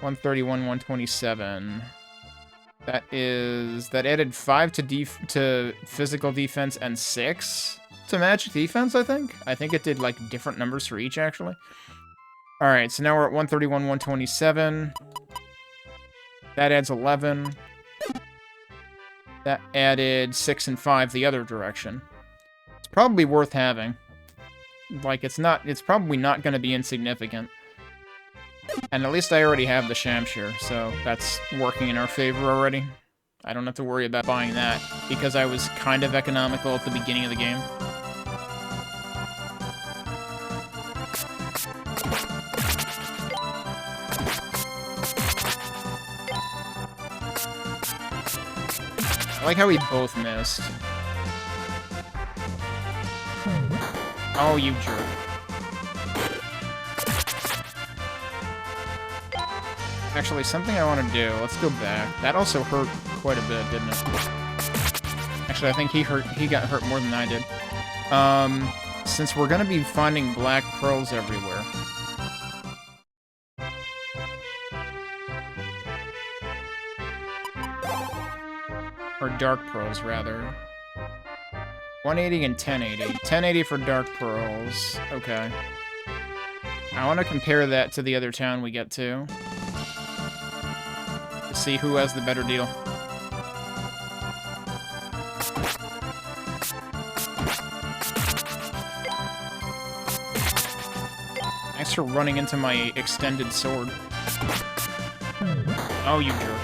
131, 127. That added 5 to physical defense and 6 to magic defense, I think? I think it did, like, different numbers for each, actually. Alright, so now we're at 131, 127. That adds 11. That added 6 and 5 the other direction. It's probably worth having. Like, it's probably not going to be insignificant. And at least I already have the Shamshire, so that's working in our favor already. I don't have to worry about buying that, because I was kind of economical at the beginning of the game. I like how we both missed. Oh, you jerk. Actually, something I want to do. Let's go back. That also hurt quite a bit, didn't it? Actually, I think he got hurt more than I did. Since we're gonna be finding black pearls everywhere. Or dark pearls, rather. 180 and 1080. 1080 for dark pearls. Okay. I want to compare that to the other town we get to see who has the better deal. Thanks for running into my extended sword. Oh, you jerk.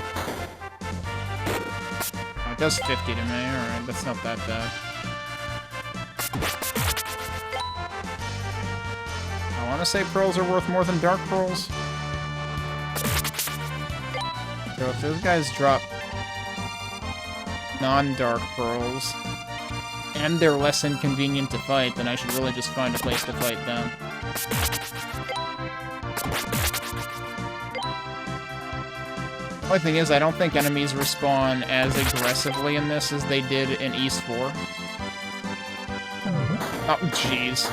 Oh, it does 50 to me. Alright, that's not that bad. I want to say pearls are worth more than dark pearls. So if those guys drop non-dark pearls, and they're less inconvenient to fight, then I should really just find a place to fight them. The only thing is, I don't think enemies respawn as aggressively in this as they did in East 4. Oh, jeez.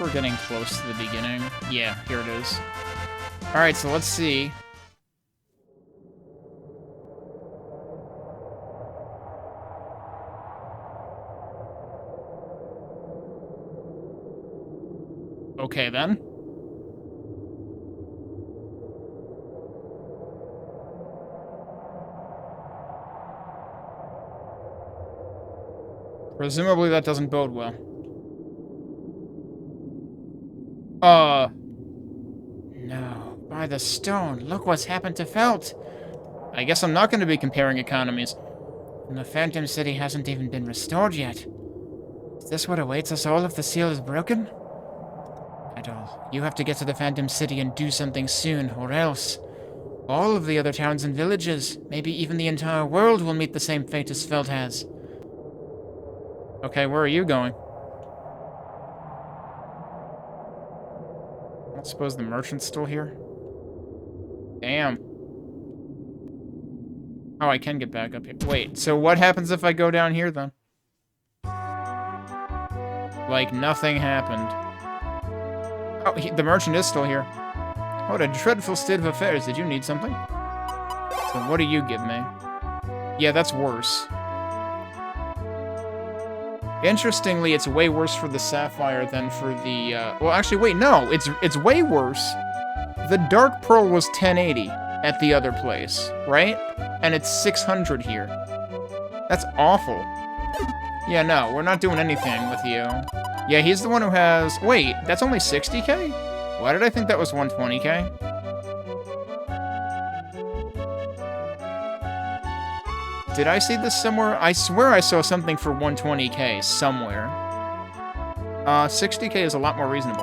We're getting close to the beginning. Yeah, here it is. Alright, so let's see. Okay, then. Presumably that doesn't bode well. No. By the stone, look what's happened to Felt. I guess I'm not going to be comparing economies. And the Phantom City hasn't even been restored yet. Is this what awaits us all if the seal is broken? Idol, you have to get to the Phantom City and do something soon, or else all of the other towns and villages, maybe even the entire world, will meet the same fate as Felt has. Okay, where are you going? I suppose the merchant's still here? Damn. Oh, I can get back up here. Wait, so what happens if I go down here, then? Like, nothing happened. Oh, the merchant is still here. What a dreadful state of affairs. Did you need something? So what do you give me? Yeah, that's worse. Interestingly, it's way worse for the Sapphire than for the, well, actually, wait, no, it's way worse. The Dark Pearl was 1080 at the other place, right? And it's 600 here. That's awful. Yeah, no, we're not doing anything with you. Yeah, he's the one who has... Wait, that's only 60k? Why did I think that was 120k? Did I see this somewhere? I swear I saw something for 120k somewhere. 60k is a lot more reasonable.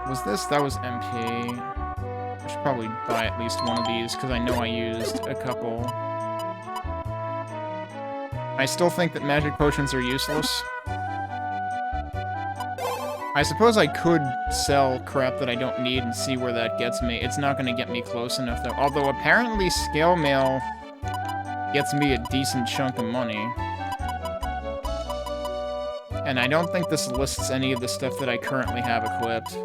Was this? That was MP. I should probably buy at least one of these, because I know I used a couple. I still think that magic potions are useless. I suppose I could sell crap that I don't need and see where that gets me. It's not going to get me close enough, though. Although, apparently, scale mail gets me a decent chunk of money. And I don't think this lists any of the stuff that I currently have equipped.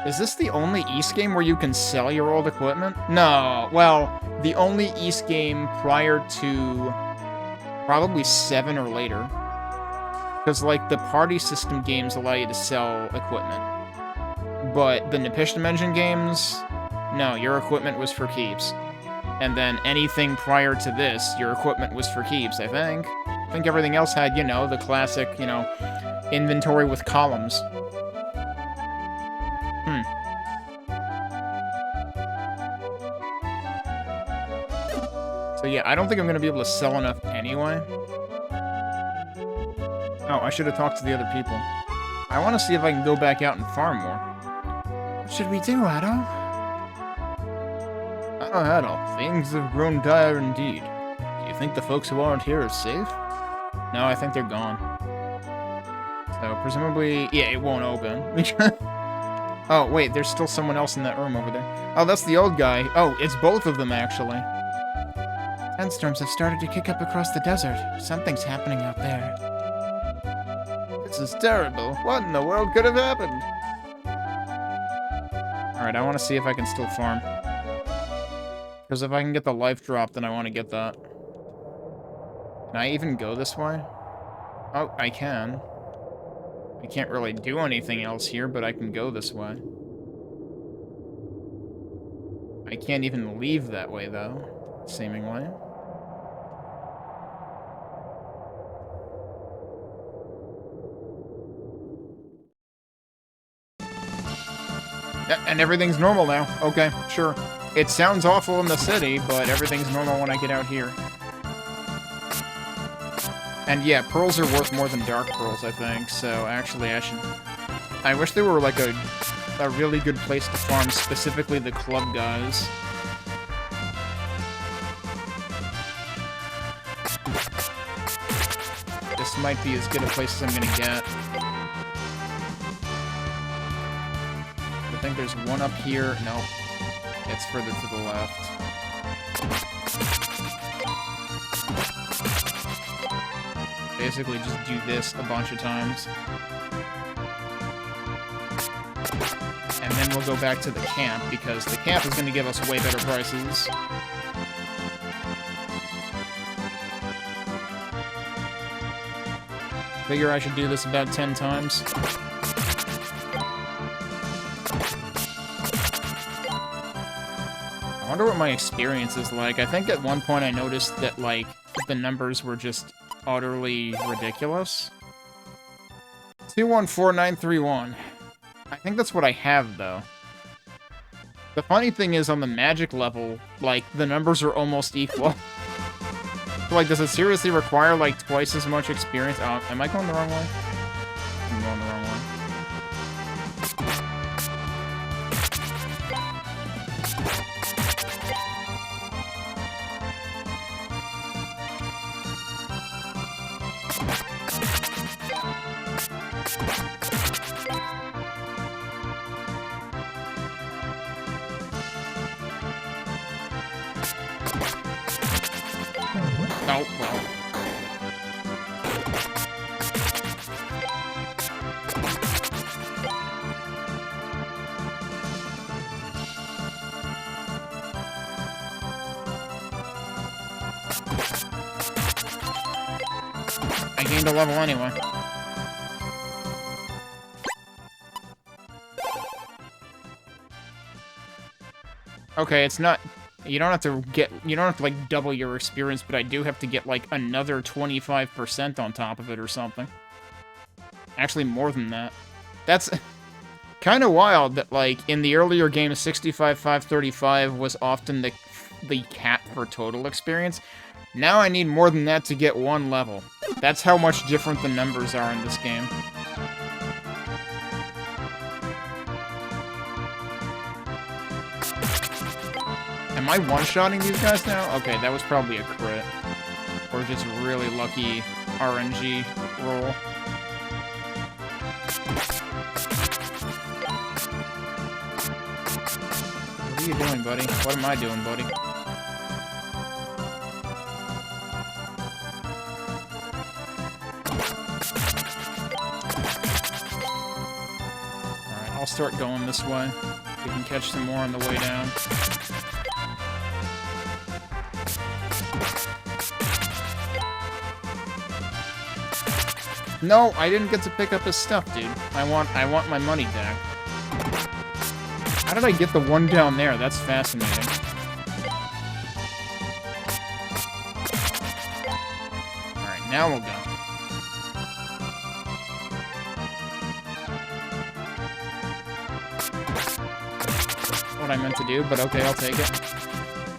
Is this the only East game where you can sell your old equipment? No, well, the only East game prior to probably 7 or later. Because, like, the party system games allow you to sell equipment. But the Nipishtim Engine games, no, your equipment was for keeps. And then anything prior to this, your equipment was for keeps, I think. I think everything else had, you know, the classic, you know, inventory with columns. So yeah, I don't think I'm going to be able to sell enough anyway. Oh, I should have talked to the other people. I want to see if I can go back out and farm more. What should we do, Addo? Oh, Addo, things have grown dire indeed. Do you think the folks who aren't here are safe? No, I think they're gone. So, presumably... Yeah, it won't open. Oh, wait, there's still someone else in that room over there. Oh, that's the old guy. Oh, it's both of them, actually. Sandstorms have started to kick up across the desert. Something's happening out there. This is terrible. What in the world could have happened? Alright, I want to see if I can still farm. Because if I can get the life drop, then I want to get that. Can I even go this way? Oh, I can. I can't really do anything else here, but I can go this way. I can't even leave that way, though, seemingly. And everything's normal now. Okay, sure. It sounds awful in the city, but everything's normal when I get out here. And yeah, pearls are worth more than dark pearls, I think, so actually I wish there were like a really good place to farm, specifically the club guys. This might be as good a place as I'm gonna get. I think there's one up here. No, it's further to the left. Basically just do this a bunch of times. And then we'll go back to the camp, because the camp is going to give us way better prices. Figure I should do this about 10 times. I wonder what my experience is like. I think at one point I noticed that, like, the numbers were just utterly ridiculous. 214931. I think that's what I have, though. The funny thing is, on the magic level, like, the numbers are almost equal. So, like, does it seriously require, like, twice as much experience? Oh, am I going the wrong way? I'm going the wrong way. Oh, well. I gained a level anyway. Okay, it's not... You don't have to, like, double your experience, but I do have to get, like, another 25% on top of it or something. Actually, more than that. That's kind of wild that, like, in the earlier games, 65,535 was often the cap for total experience. Now I need more than that to get one level. That's how much different the numbers are in this game. Am I one-shotting these guys now? Okay, that was probably a crit. Or just a really lucky RNG roll. What are you doing, buddy? What am I doing, buddy? Alright, I'll start going this way. We can catch some more on the way down. No, I didn't get to pick up his stuff, dude. I want my money back. How did I get the one down there? That's fascinating. Alright, now we'll go. What I meant to do, but okay, I'll take it.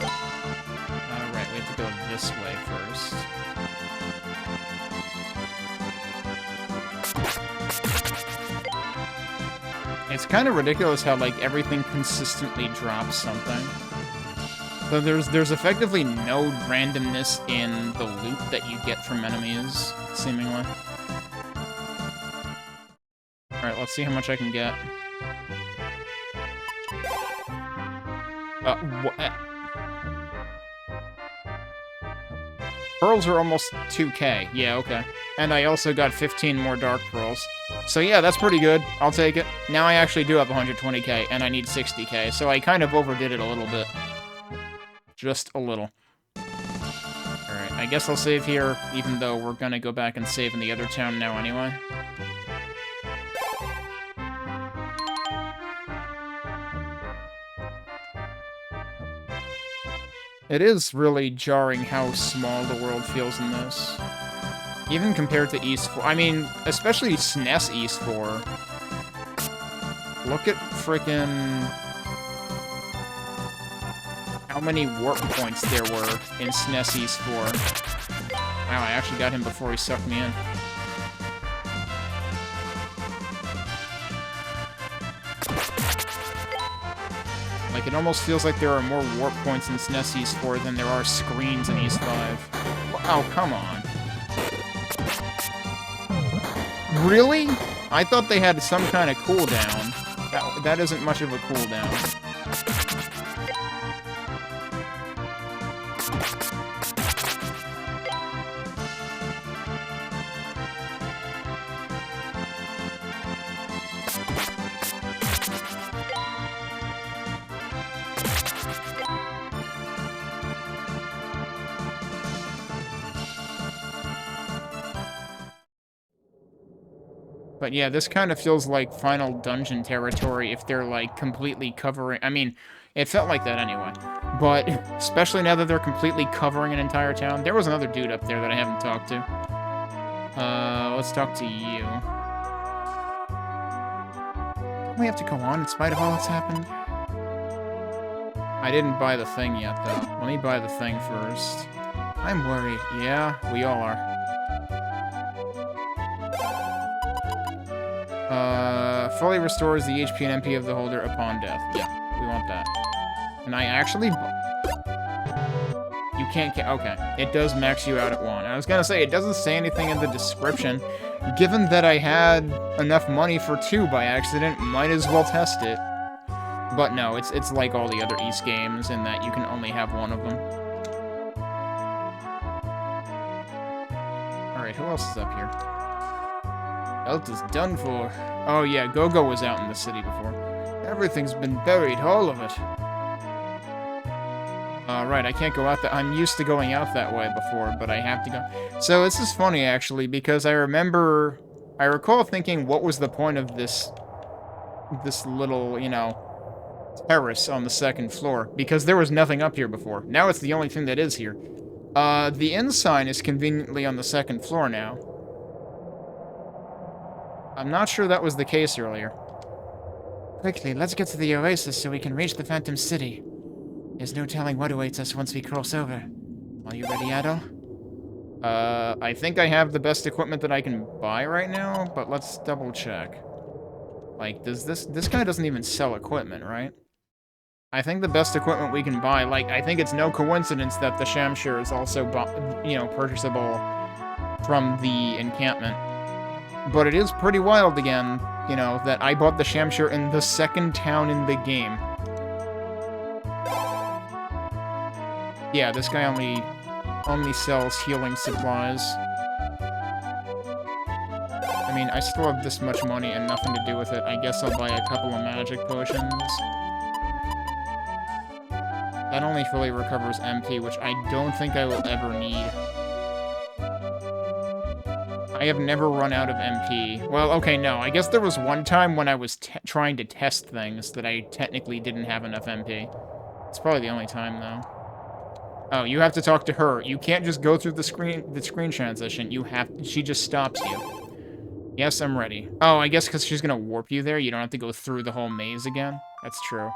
Alright, we have to go this way first. It's kind of ridiculous how, like, everything consistently drops something. So there's effectively no randomness in the loot that you get from enemies, seemingly. Alright, let's see how much I can get. Pearls are almost 2k. Yeah, okay. And I also got 15 more Dark Pearls. So yeah, that's pretty good. I'll take it. Now I actually do have 120k, and I need 60k, so I kind of overdid it a little bit. Just a little. Alright, I guess I'll save here, even though we're gonna go back and save in the other town now anyway. It is really jarring how small the world feels in this. Even compared to East 4. I mean, especially SNES East 4. Look at frickin' how many warp points there were in SNES East 4. Wow, I actually got him before he sucked me in. Like, it almost feels like there are more warp points in SNES East 4 than there are screens in East 5. Oh, come on. Really? I thought they had some kind of cooldown. That isn't much of a cooldown. But yeah, this kind of feels like Final Dungeon territory if they're, like, completely covering... I mean, it felt like that anyway. But, especially now that they're completely covering an entire town. There was another dude up there that I haven't talked to. Let's talk to you. Don't we have to go on in spite of all that's happened? I didn't buy the thing yet, though. Let me buy the thing first. I'm worried. Yeah, we all are. Fully restores the HP and MP of the holder upon death. Yeah, we want that. And I actually... You can't... Okay. It does max you out at 1. I was gonna say, it doesn't say anything in the description. Given that I had enough money for 2 by accident, might as well test it. But no, it's like all the other East games in that you can only have 1 of them. Alright, who else is up here? Elta's done for. Oh yeah, Go-Go was out in the city before. Everything's been buried, all of it. Right, I can't go out that. I'm used to going out that way before, but I have to go. So this is funny, actually, because I recall thinking, what was the point of this little, you know, terrace on the 2nd floor? Because there was nothing up here before. Now it's the only thing that is here. The inn sign is conveniently on the 2nd floor now. I'm not sure that was the case earlier. Quickly, let's get to the oasis so we can reach the Phantom City. There's no telling what awaits us once we cross over. Are you ready, Adol? I think I have the best equipment that I can buy right now, but let's double check. Like, this guy doesn't even sell equipment, right? I think the best equipment we can buy, like, I think it's no coincidence that the Shamshir is also, you know, purchasable from the encampment. But it is pretty wild again, you know, that I bought the Shamshir in the 2nd town in the game. Yeah, this guy only sells healing supplies. I mean, I still have this much money and nothing to do with it. I guess I'll buy a couple of magic potions. That only fully recovers MP, which I don't think I will ever need. I have never run out of MP. Well, okay, no. I guess there was one time when I was trying to test things that I technically didn't have enough MP. It's probably the only time, though. Oh, you have to talk to her. You can't just go through the screen transition. She just stops you. Yes, I'm ready. Oh, I guess because she's gonna warp you there, you don't have to go through the whole maze again. That's true.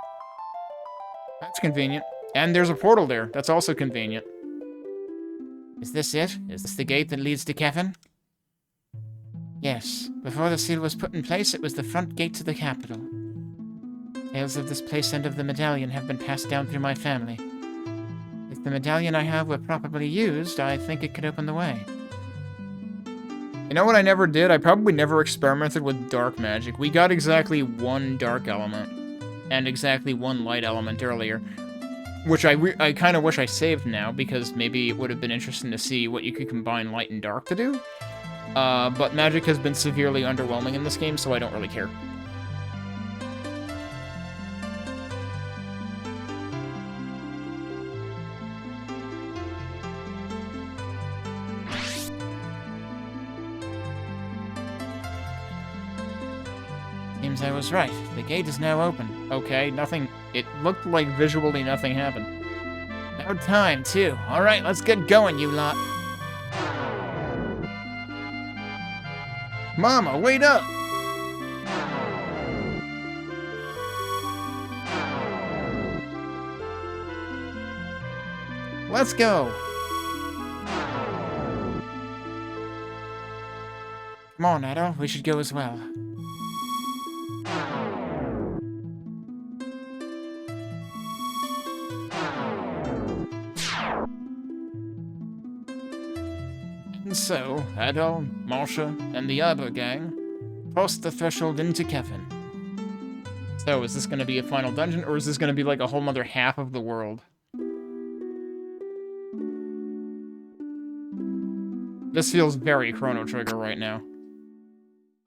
That's convenient. And there's a portal there. That's also convenient. Is this it? Is this the gate that leads to Kefin? Yes. Before the seal was put in place, it was the front gate to the capital. Tales of this place and of the medallion have been passed down through my family. If the medallion I have were properly used, I think it could open the way. You know what I never did? I probably never experimented with dark magic. We got exactly one dark element and exactly one light element earlier, which I kind of wish I saved now, because maybe it would have been interesting to see what you could combine light and dark to do. But magic has been severely underwhelming in this game, so I don't really care. Seems I was right. The gate is now open. Okay, nothing... It looked like visually nothing happened. About time, too. Alright, let's get going, you lot. Mama, wait up! Let's go! Come on, Adol. We should go as well. And so, Adol, Marsha, and the other gang crossed the threshold into Kefin. So, is this going to be a final dungeon, or is this going to be like a whole other half of the world? This feels very Chrono Trigger right now.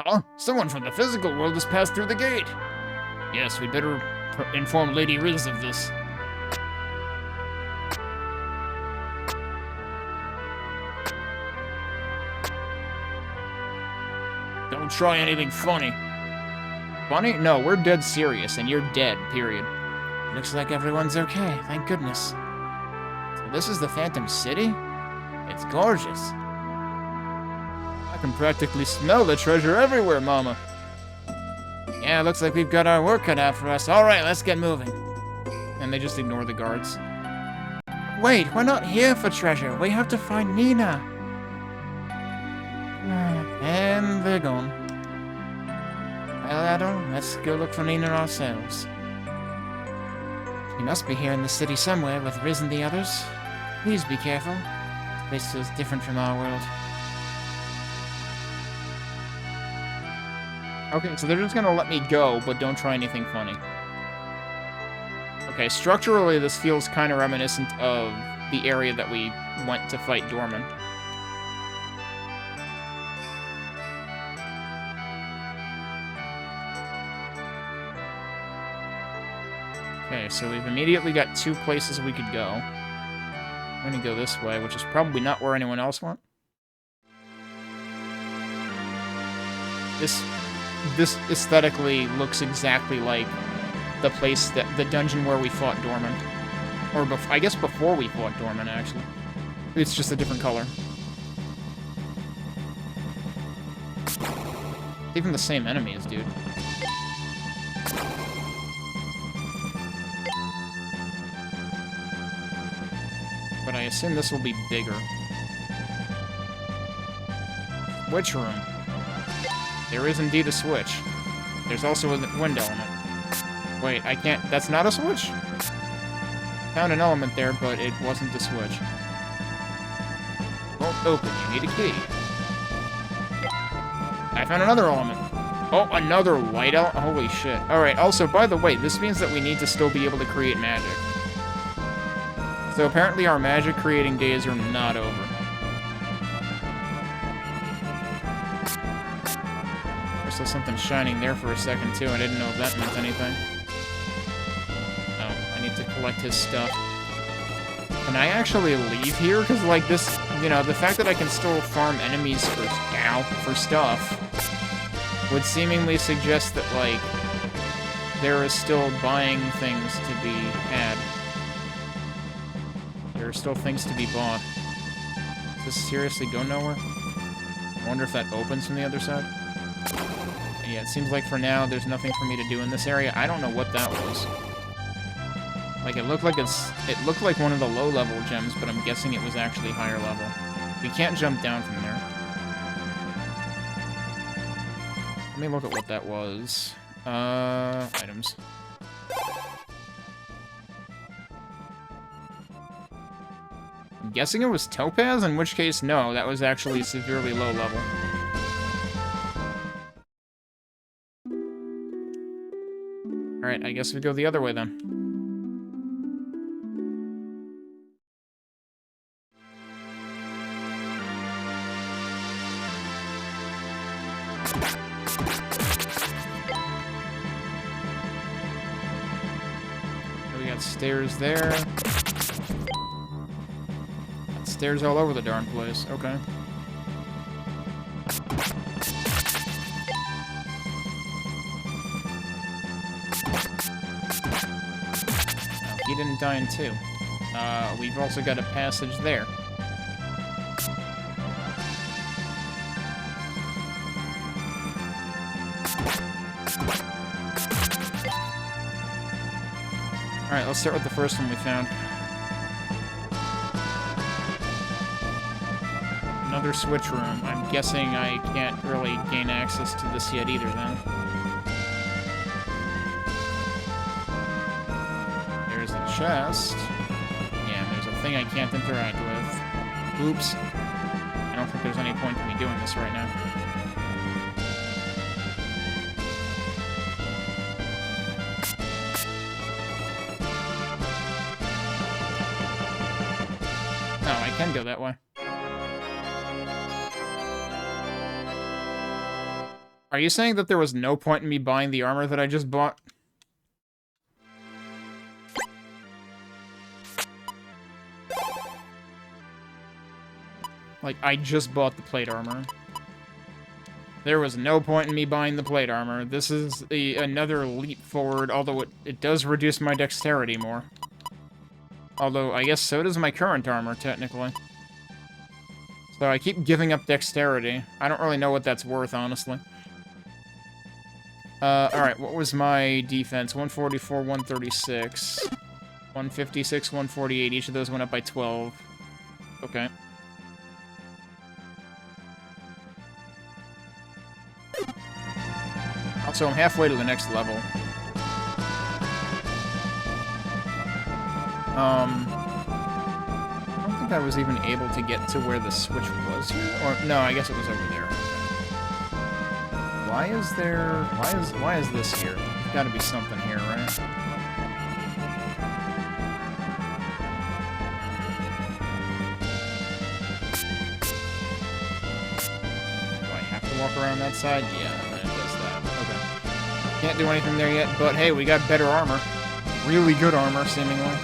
Huh? Someone from the physical world has passed through the gate. Yes, we'd better inform Lady Riz of this. Don't try anything funny. Funny? No, we're dead serious, and you're dead, period. Looks like everyone's okay, thank goodness. So this is the Phantom City? It's gorgeous. I can practically smell the treasure everywhere, Mama. Yeah, looks like we've got our work cut out for us. Alright, let's get moving. And they just ignore the guards. Wait, we're not here for treasure. We have to find Nina. And they're gone. Well, Adol, let's go look for Nina ourselves. She must be here in the city somewhere with Riz and the others. Please be careful. This place feels different from our world. Okay, so they're just gonna let me go, but don't try anything funny. Okay, structurally this feels kind of reminiscent of the area that we went to fight Dorman. Okay, so we've immediately got two places we could go. I'm gonna go this way, which is probably not where anyone else went. This aesthetically looks exactly like the place the dungeon where we fought Dorman. Or I guess before we fought Dorman, actually. It's just a different color. Even the same enemies, dude. But I assume this will be bigger. Switch room. There is indeed a switch. There's also a wind element. Wait, I can't... That's not a switch? Found an element there, but it wasn't the switch. Won't open. You need a key. I found another element. Oh, another light element? Holy shit. Alright, also, by the way, this means that we need to still be able to create magic. So apparently our magic creating days are not over. saw something shining there for a second, too. I didn't know if that meant anything. Oh, I need to collect his stuff. Can I actually leave here? Because, like, this, you know, the fact that I can still farm enemies for stuff would seemingly suggest that, like, there is still buying things to be had. There are still things to be bought. Does this seriously go nowhere? I wonder if that opens from the other side. Yeah, it seems like for now there's nothing for me to do in this area. I don't know what that was. Like, it looked like one of the low-level gems, but I'm guessing it was actually higher level. We can't jump down from there. Let me look at what that was. Items. I'm guessing it was topaz, in which case, no, that was actually severely low level. Alright, I guess we go the other way then. We got stairs there. Got stairs all over the darn place. Okay. He didn't die in two. We've also got a passage there. Alright, let's start with the first one we found. Another switch room. I'm guessing I can't really gain access to this yet either, then. There's a chest. Yeah, there's a thing I can't interact with. Oops. I don't think there's any point in me doing this right now. Oh, I can go that way. Are you saying that there was no point in me buying the armor that I just bought? Like, I just bought the plate armor. There was no point in me buying the plate armor. This is another leap forward, although it does reduce my dexterity more. Although, I guess so does my current armor, technically. So I keep giving up dexterity. I don't really know what that's worth, honestly. Alright, what was my defense? 144, 136. 156, 148. Each of those went up by 12. Okay. Also, I'm halfway to the next level. I don't think I was even able to get to where the switch was here. Or, no, I guess it was over there. Why is there... Why is this here? There's gotta be something here, right? Do I have to walk around that side? Yeah, then it does that. Okay. Can't do anything there yet, but hey, we got better armor. Really good armor, seemingly.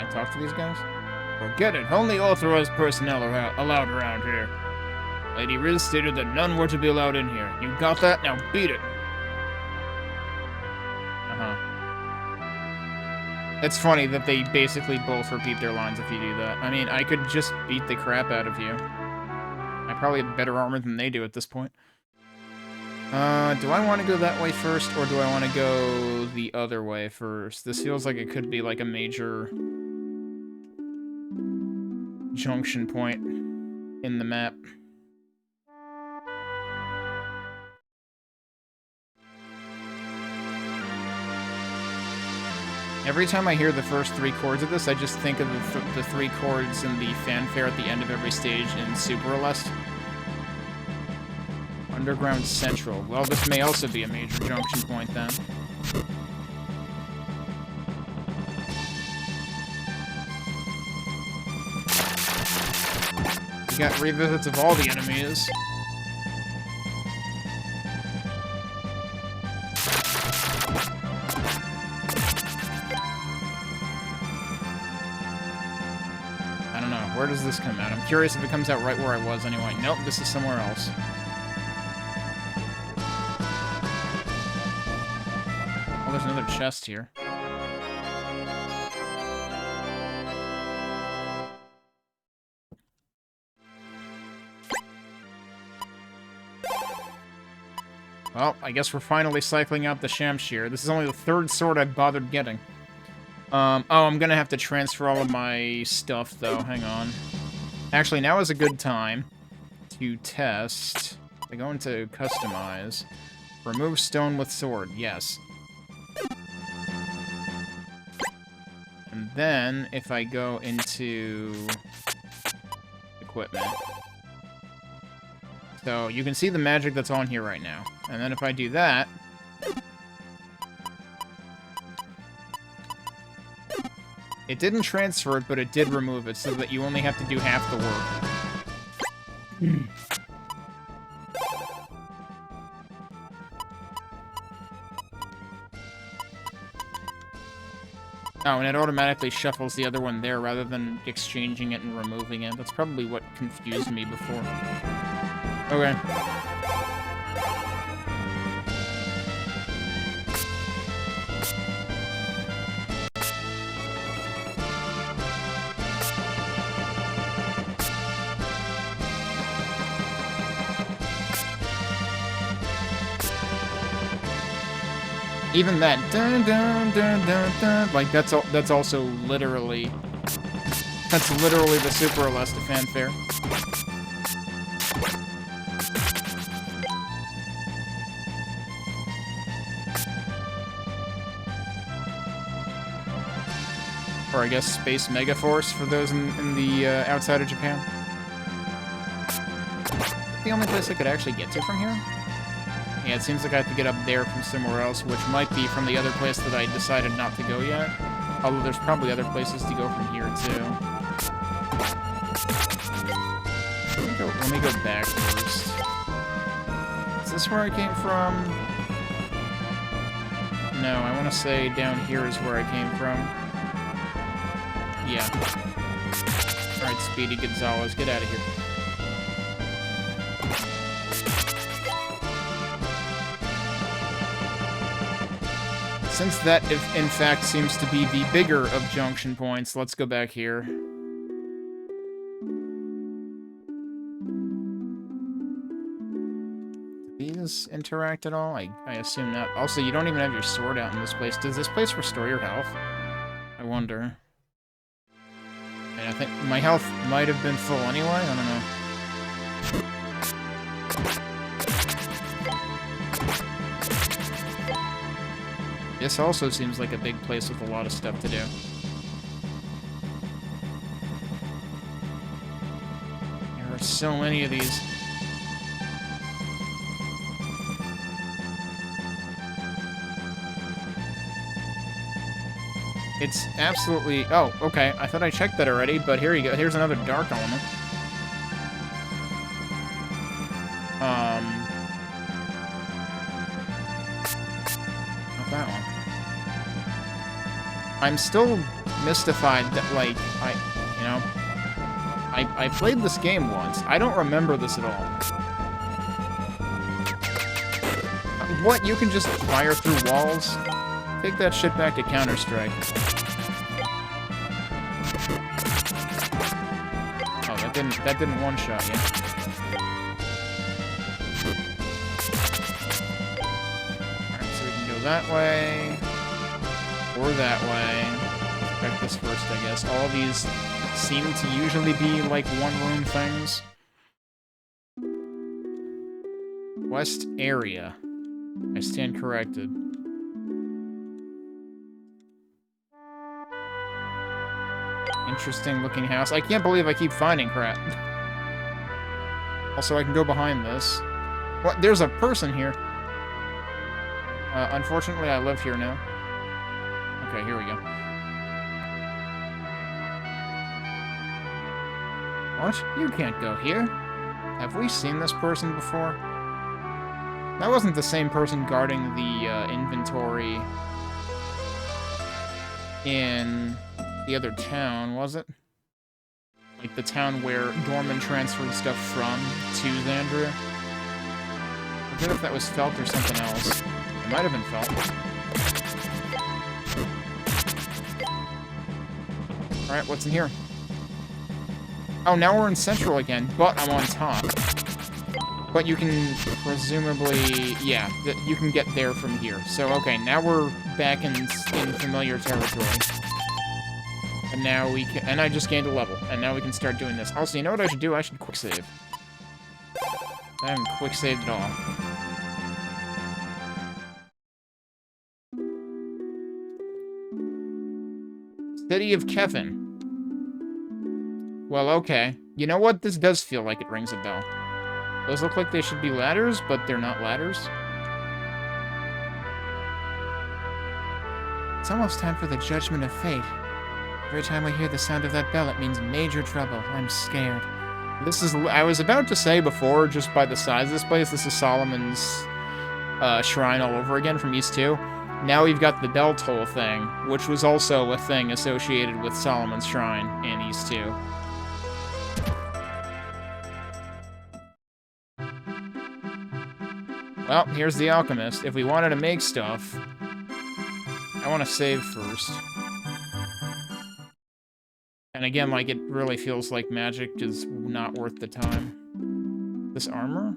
Talk to these guys? Forget it. Only authorized personnel are allowed around here. Lady Riz stated that none were to be allowed in here. You got that? Now beat it. It's funny that they basically both repeat their lines if you do that. I mean, I could just beat the crap out of you. I probably have better armor than they do at this point. Do I want to go that way first, or do I want to go the other way first? This feels like it could be like a major junction point in the map. Every time I hear the first 3 chords of this, I just think of the 3 chords in the fanfare at the end of every stage in Super Celeste. Underground Central. Well, this may also be a major junction point, then. We got revisits of all the enemies. I don't know. Where does this come out? I'm curious if it comes out right where I was anyway. Nope, this is somewhere else. Oh, there's another chest here. Well, I guess we're finally cycling out the Shamshir. This is only the 3rd sword I've bothered getting. Oh, I'm gonna have to transfer all of my stuff, though. Hang on. Actually, now is a good time to test. I go into Customize. Remove stone with sword. Yes. And then, if I go into Equipment. So, you can see the magic that's on here right now. And then if I do that... It didn't transfer it, but it did remove it, so that you only have to do half the work. Oh, and it automatically shuffles the other one there, rather than exchanging it and removing it. That's probably what confused me before. Okay. Even that dun dun dun dun dun, like that's also literally the Super Celeste fanfare. Or I guess Space Megaforce for those in the outside of Japan. The only place I could actually get to from here? Yeah, it seems like I have to get up there from somewhere else, which might be from the other place that I decided not to go yet. Although there's probably other places to go from here, too. Let me go back first. Is this where I came from? No, I want to say down here is where I came from. Yeah. Alright, Speedy Gonzalez, get out of here. Since that, in fact, seems to be the bigger of junction points, let's go back here. Do these interact at all? I assume not. Also, you don't even have your sword out in this place. Does this place restore your health? I wonder. And I think my health might have been full anyway? I don't know. This also seems like a big place with a lot of stuff to do. There are so many of these. It's absolutely... Oh, okay. I thought I checked that already, but here you go. Here's another dark element. Not that one. I'm still mystified that, like, I played this game once. I don't remember this at all. What? You can just fire through walls? Take that shit back to Counter-Strike. Oh, that didn't one-shot you. Alright, so we can go that way. Or that way. Check this first, I guess. All these seem to usually be, like, one-room things. West area. I stand corrected. Interesting looking house. I can't believe I keep finding crap. Also, I can go behind this. What? There's a person here. Unfortunately, I live here now. Okay, here we go. What? You can't go here. Have we seen this person before? That wasn't the same person guarding the inventory in the other town, was it? Like the town where Dorman transferred stuff from to Xandria? I forget if that was Felt or something else. It might have been Felt. Alright, what's in here? Oh, now we're in Central again, but I'm on top. But you can presumably... yeah, you can get there from here. So, okay, now we're back in familiar territory. And now we can... and I just gained a level. And now we can start doing this. Also, you know what I should do? I should quick save. I haven't quick saved at all. City of Kefin. Well, okay. You know what? This does feel like it rings a bell. Those look like they should be ladders, but they're not ladders. It's almost time for the judgment of fate. Every time I hear the sound of that bell, it means major trouble. I'm scared. This is... I was about to say before, just by the size of this place, this is Solomon's shrine all over again from East 2. Now we've got the bell toll thing, which was also a thing associated with Solomon's shrine in East 2. Well, here's the alchemist. If we wanted to make stuff, I want to save first. And again, like, it really feels like magic is not worth the time. This armor?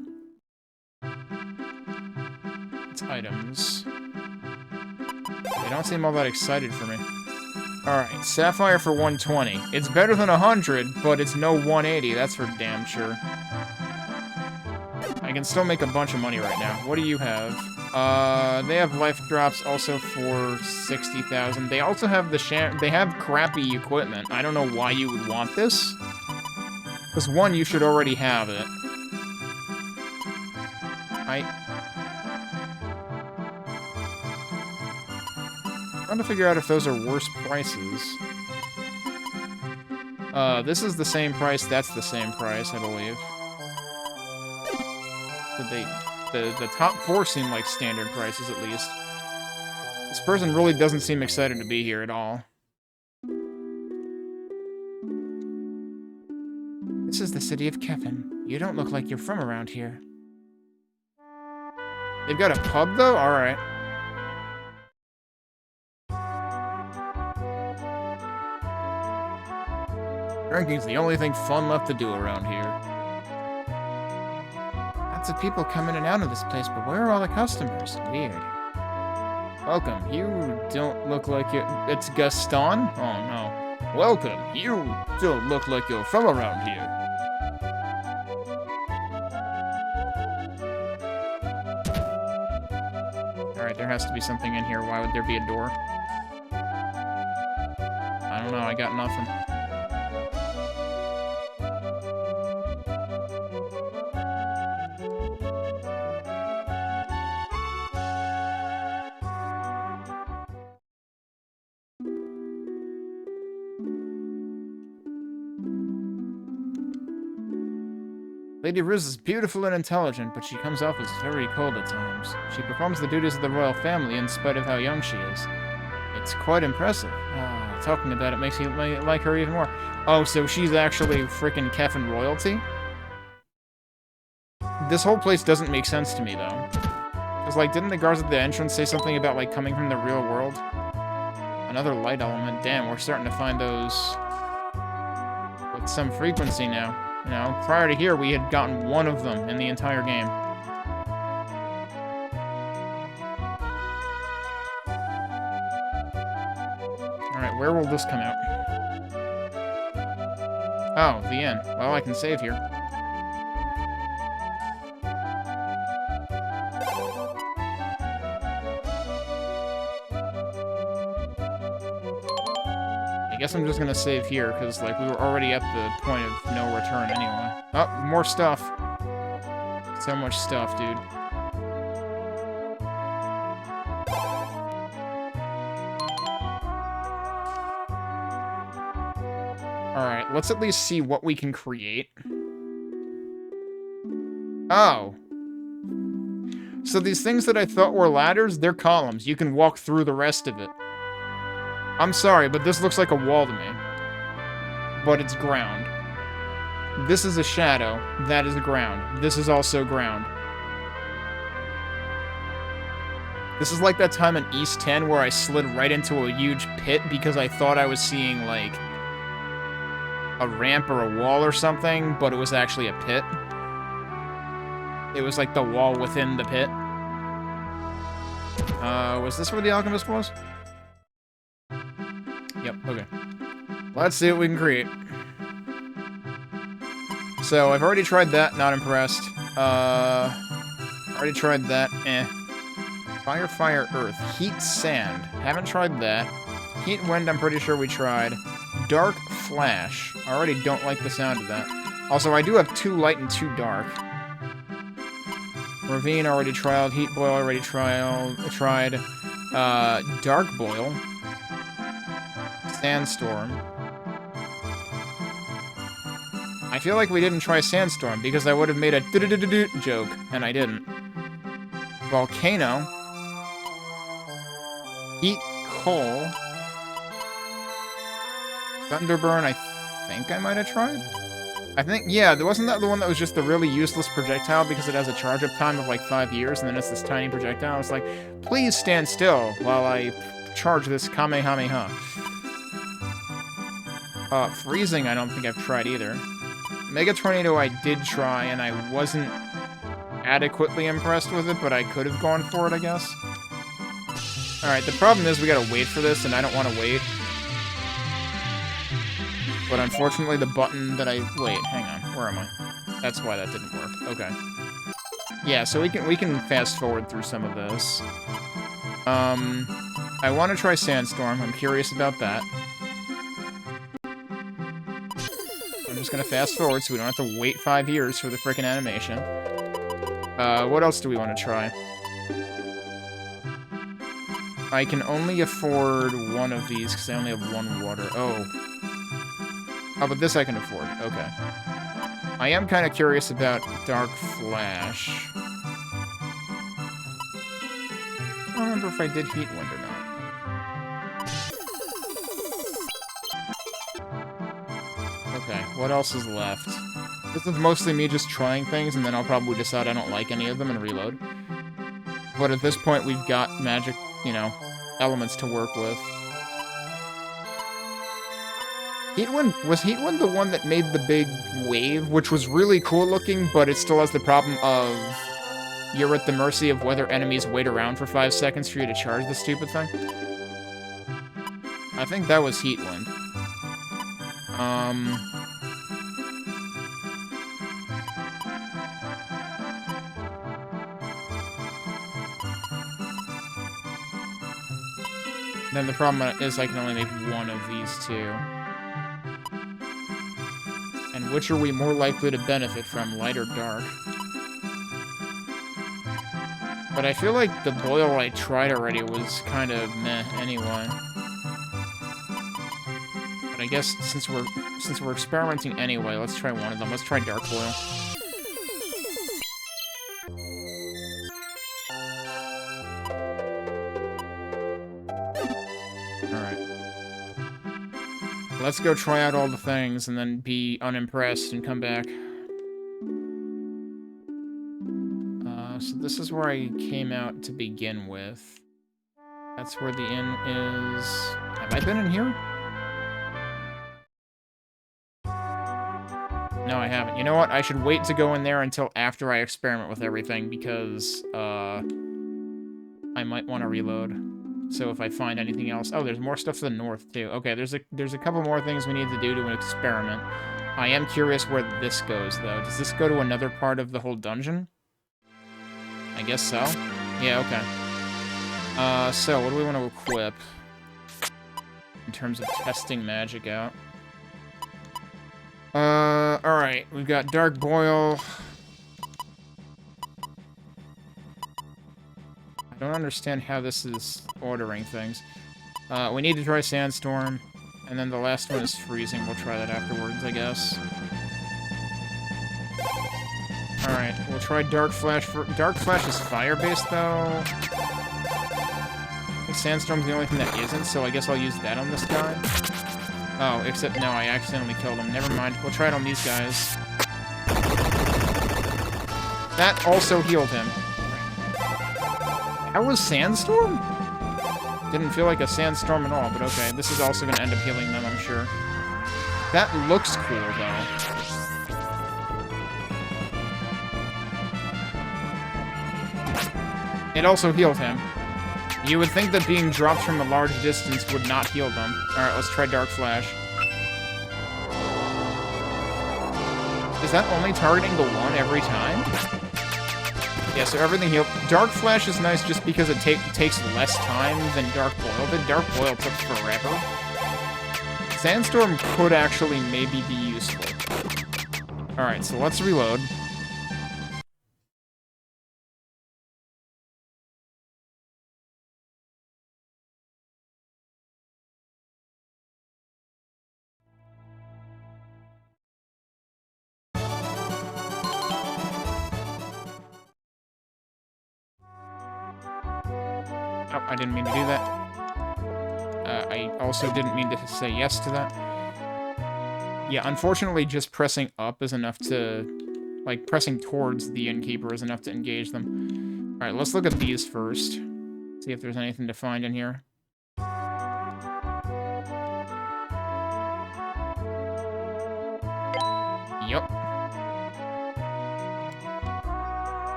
It's items. They don't seem all that excited for me. Alright, Sapphire for 120. It's better than 100, but it's no 180, that's for damn sure. I can still make a bunch of money right now. What do you have? They have life drops also for 60,000. They also have they have crappy equipment. I don't know why you would want this. Because one, you should already have it. I'm trying to figure out if those are worse prices. This is the same price, that's the same price, I believe. The top four seem like standard prices, at least. This person really doesn't seem excited to be here at all. This is the city of Kefin. You don't look like you're from around here. They've got a pub, though? Alright. Drinking's the only thing fun left to do around here. Lots of people come in and out of this place, but where are all the customers? Weird. Welcome. You don't look like you... It's Gaston? Oh, no. Welcome. You don't look like you're from around here. Alright, there has to be something in here. Why would there be a door? I don't know. I got nothing. Lady Riz is beautiful and intelligent, but she comes off as very cold at times. She performs the duties of the royal family in spite of how young she is. It's quite impressive. Talking about it makes you like her even more. Oh, so she's actually frickin' Kefin royalty? This whole place doesn't make sense to me, though. Because, like, didn't the guards at the entrance say something about, like, coming from the real world? Another light element. Damn, we're starting to find those with some frequency now. You know, prior to here, we had gotten one of them in the entire game. Alright, where will this come out? Oh, the end. Well, I can save here. guess I'm just gonna save here, because, like, we were already at the point of no return anyway. Oh, more stuff. So much stuff, dude. Alright, let's at least see what we can create. Oh. So these things that I thought were ladders, they're columns. You can walk through the rest of it. I'm sorry, but this looks like a wall to me. But it's ground. This is a shadow. That is the ground. This is also ground. This is like that time in East 10 where I slid right into a huge pit because I thought I was seeing, like, a ramp or a wall or something, but it was actually a pit. It was like the wall within the pit. Was this where the alchemist was? Yep, okay. Let's see what we can create. So, I've already tried that, not impressed. Already tried that, eh. Fire, fire, earth. Heat, sand. Haven't tried that. Heat, wind, I'm pretty sure we tried. Dark, flash. I already don't like the sound of that. Also, I do have 2 light and 2 dark. Ravine already tried. Heat boil already tried. Dark boil. Sandstorm. I feel like we didn't try Sandstorm, because I would have made a do-do-do-do-do joke, and I didn't. Volcano. Heat coal. Thunderburn, I think I might have tried? I think, yeah, wasn't that the one that was just the really useless projectile because it has a charge-up time of like 5 years, and then it's this tiny projectile? It's like, please stand still while I charge this Kamehameha. Freezing, I don't think I've tried either. Mega Tornado I did try, and I wasn't adequately impressed with it, but I could have gone for it, I guess. Alright, the problem is we gotta wait for this, and I don't want to wait. But unfortunately, the button that I... Wait, hang on. Where am I? That's why that didn't work. Okay. Yeah, so we can fast forward through some of this. I want to try Sandstorm. I'm curious about that. I'm just gonna fast forward so we don't have to wait 5 years for the frickin' animation. What else do we want to try? I can only afford one of these because I only have 1 water. Oh. Oh, but this I can afford. Okay. I am kind of curious about Dark Flash. I don't remember if I did Heat Wind or not. Okay, what else is left? This is mostly me just trying things, and then I'll probably decide I don't like any of them and reload. But at this point, we've got magic, you know, elements to work with. Heatwind, was Heatwind the one that made the big wave, which was really cool looking, but it still has the problem of you're at the mercy of whether enemies wait around for 5 seconds for you to charge the stupid thing? I think that was Heatwind. Then the problem is I can only make 1 of these 2. And which are we more likely to benefit from, light or dark? But I feel like the boil I tried already was kind of meh anyway. But I guess since we're experimenting anyway, let's try one of them. Let's try dark boil. Let's go try out all the things and then be unimpressed and come back. So this is where I came out to begin with. That's where the inn is. Have I been in here? No, I haven't. You know what? I should wait to go in there until after I experiment with everything because, I might want to reload. So if I find anything else... Oh, there's more stuff to the north, too. Okay, there's a couple more things we need to do to an experiment. I am curious where this goes, though. Does this go to another part of the whole dungeon? I guess so. Yeah, okay. So, what do we want to equip? in terms of testing magic out. Alright, we've got Dark Boil. I don't understand how this is ordering things. We need to try Sandstorm, and then the last one is Freezing. We'll try that afterwards, I guess. Alright, we'll try Dark Flash. Dark Flash is fire-based, though. I think Sandstorm's the only thing that isn't, so I guess I'll use that on this guy. Oh, except no, I accidentally killed him. Never mind. We'll try it on these guys. That also healed him. That was Sandstorm? Didn't feel like a Sandstorm at all, but okay. This is also going to end up healing them, I'm sure. That looks cool, though. It also healed him. You would think that being dropped from a large distance would not heal them. Alright, let's try Dark Flash. Is that only targeting the one every time? Yeah, so everything healed. Dark Flash is nice just because it takes less time than Dark Boil did. Dark Boil took forever. Sandstorm could actually maybe be useful. Alright, so let's reload. Oh, I didn't mean to do that. I also didn't mean to say yes to that. Yeah, unfortunately, just pressing up is enough to... Like, pressing towards the Innkeeper is enough to engage them. Alright, let's look at these first. See if there's anything to find in here. Yup.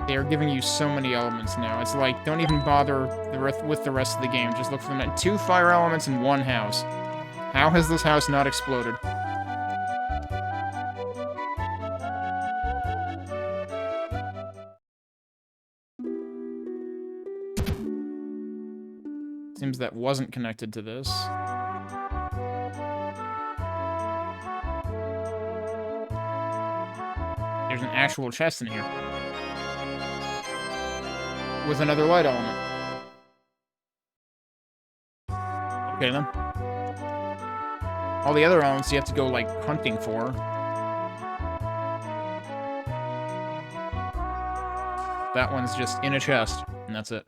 They are giving you so many elements now. It's like, don't even bother with the rest of the game. Just look for them. 2 fire elements in 1 house. How has this house not exploded? Seems that wasn't connected to this. There's an actual chest in here. With another light element. Okay, then. All the other elements you have to go, like, hunting for. That one's just in a chest, and that's it.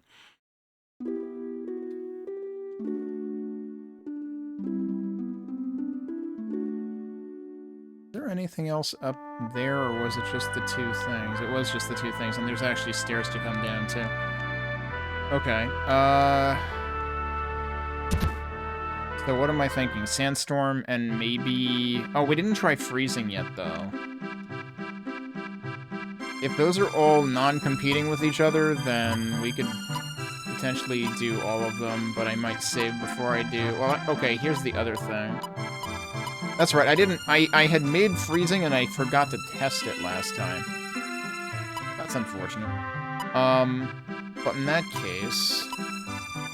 Is there anything else up there, or was it just the 2 things? It was just the 2 things, and there's actually stairs to come down, too. Okay, so what am I thinking? Sandstorm and maybe... Oh, we didn't try Freezing yet, though. If those are all non-competing with each other, then we could potentially do all of them, but I might save before I do. Well, okay, here's the other thing. That's right, I had made Freezing and I forgot to test it last time. That's unfortunate. But in that case...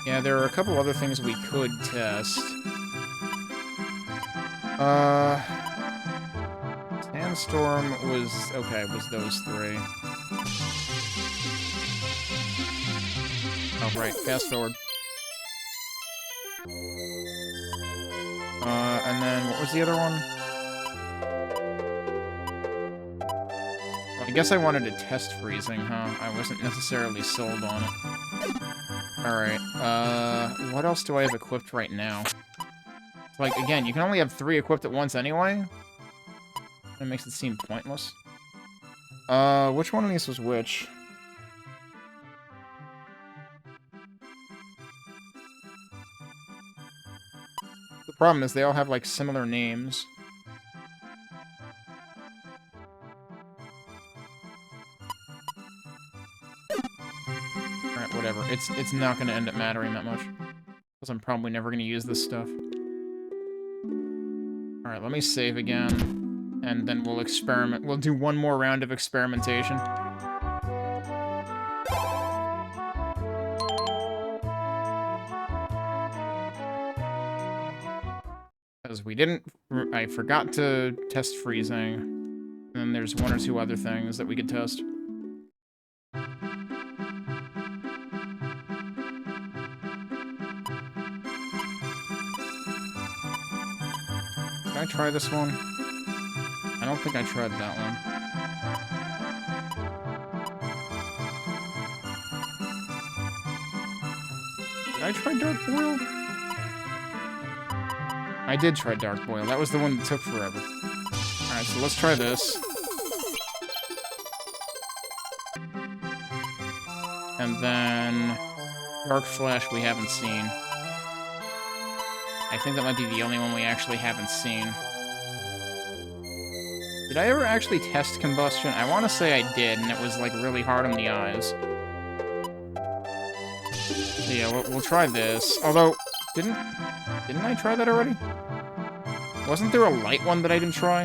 Yeah, there are a couple other things we could test. Sandstorm was... Okay, was those 3. Oh, right, fast forward. And then, what was the other one? Well, I guess I wanted to test Freezing, huh? I wasn't necessarily sold on it. Alright, what else do I have equipped right now? Like, again, you can only have 3 equipped at once anyway? That makes it seem pointless. Which one of these was which? The problem is they all have, like, similar names. Alright, whatever. It's not gonna end up mattering that much. Because I'm probably never gonna use this stuff. Alright, let me save again. And then we'll experiment. We'll do one more round of experimentation. Because we didn't... I forgot to test freezing. And then there's one or two other things that we could test. Did I try this one? I don't think I tried that one. Did I try Dark Boil? I did try Dark Boil. That was the one that took forever. Alright, so let's try this. And then... Dark Flash we haven't seen. I think that might be the only one we actually haven't seen. Did I ever actually test Combustion? I want to say I did, and it was, like, really hard on the eyes. So yeah, we'll try this. Although, didn't I try that already? Wasn't there a light one that I didn't try?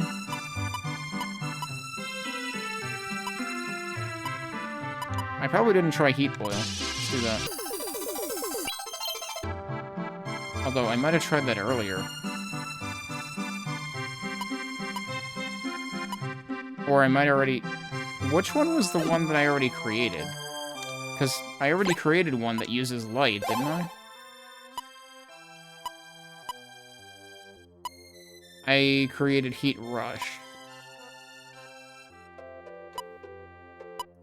I probably didn't try Heat Boil. Let's do that. Although, I might have tried that earlier. Or I might already... Which one was the one that I already created? Because I already created one that uses light, didn't I? I created Heat Rush.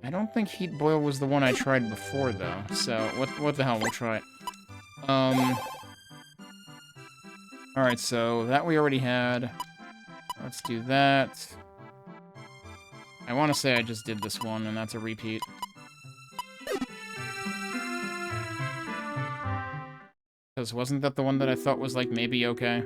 I don't think Heat Boil was the one I tried before, though. So, what the hell, we'll try it. Alright, so that we already had. Let's do that. I want to say I just did this one, and that's a repeat. Because wasn't that the one that I thought was, like, maybe okay?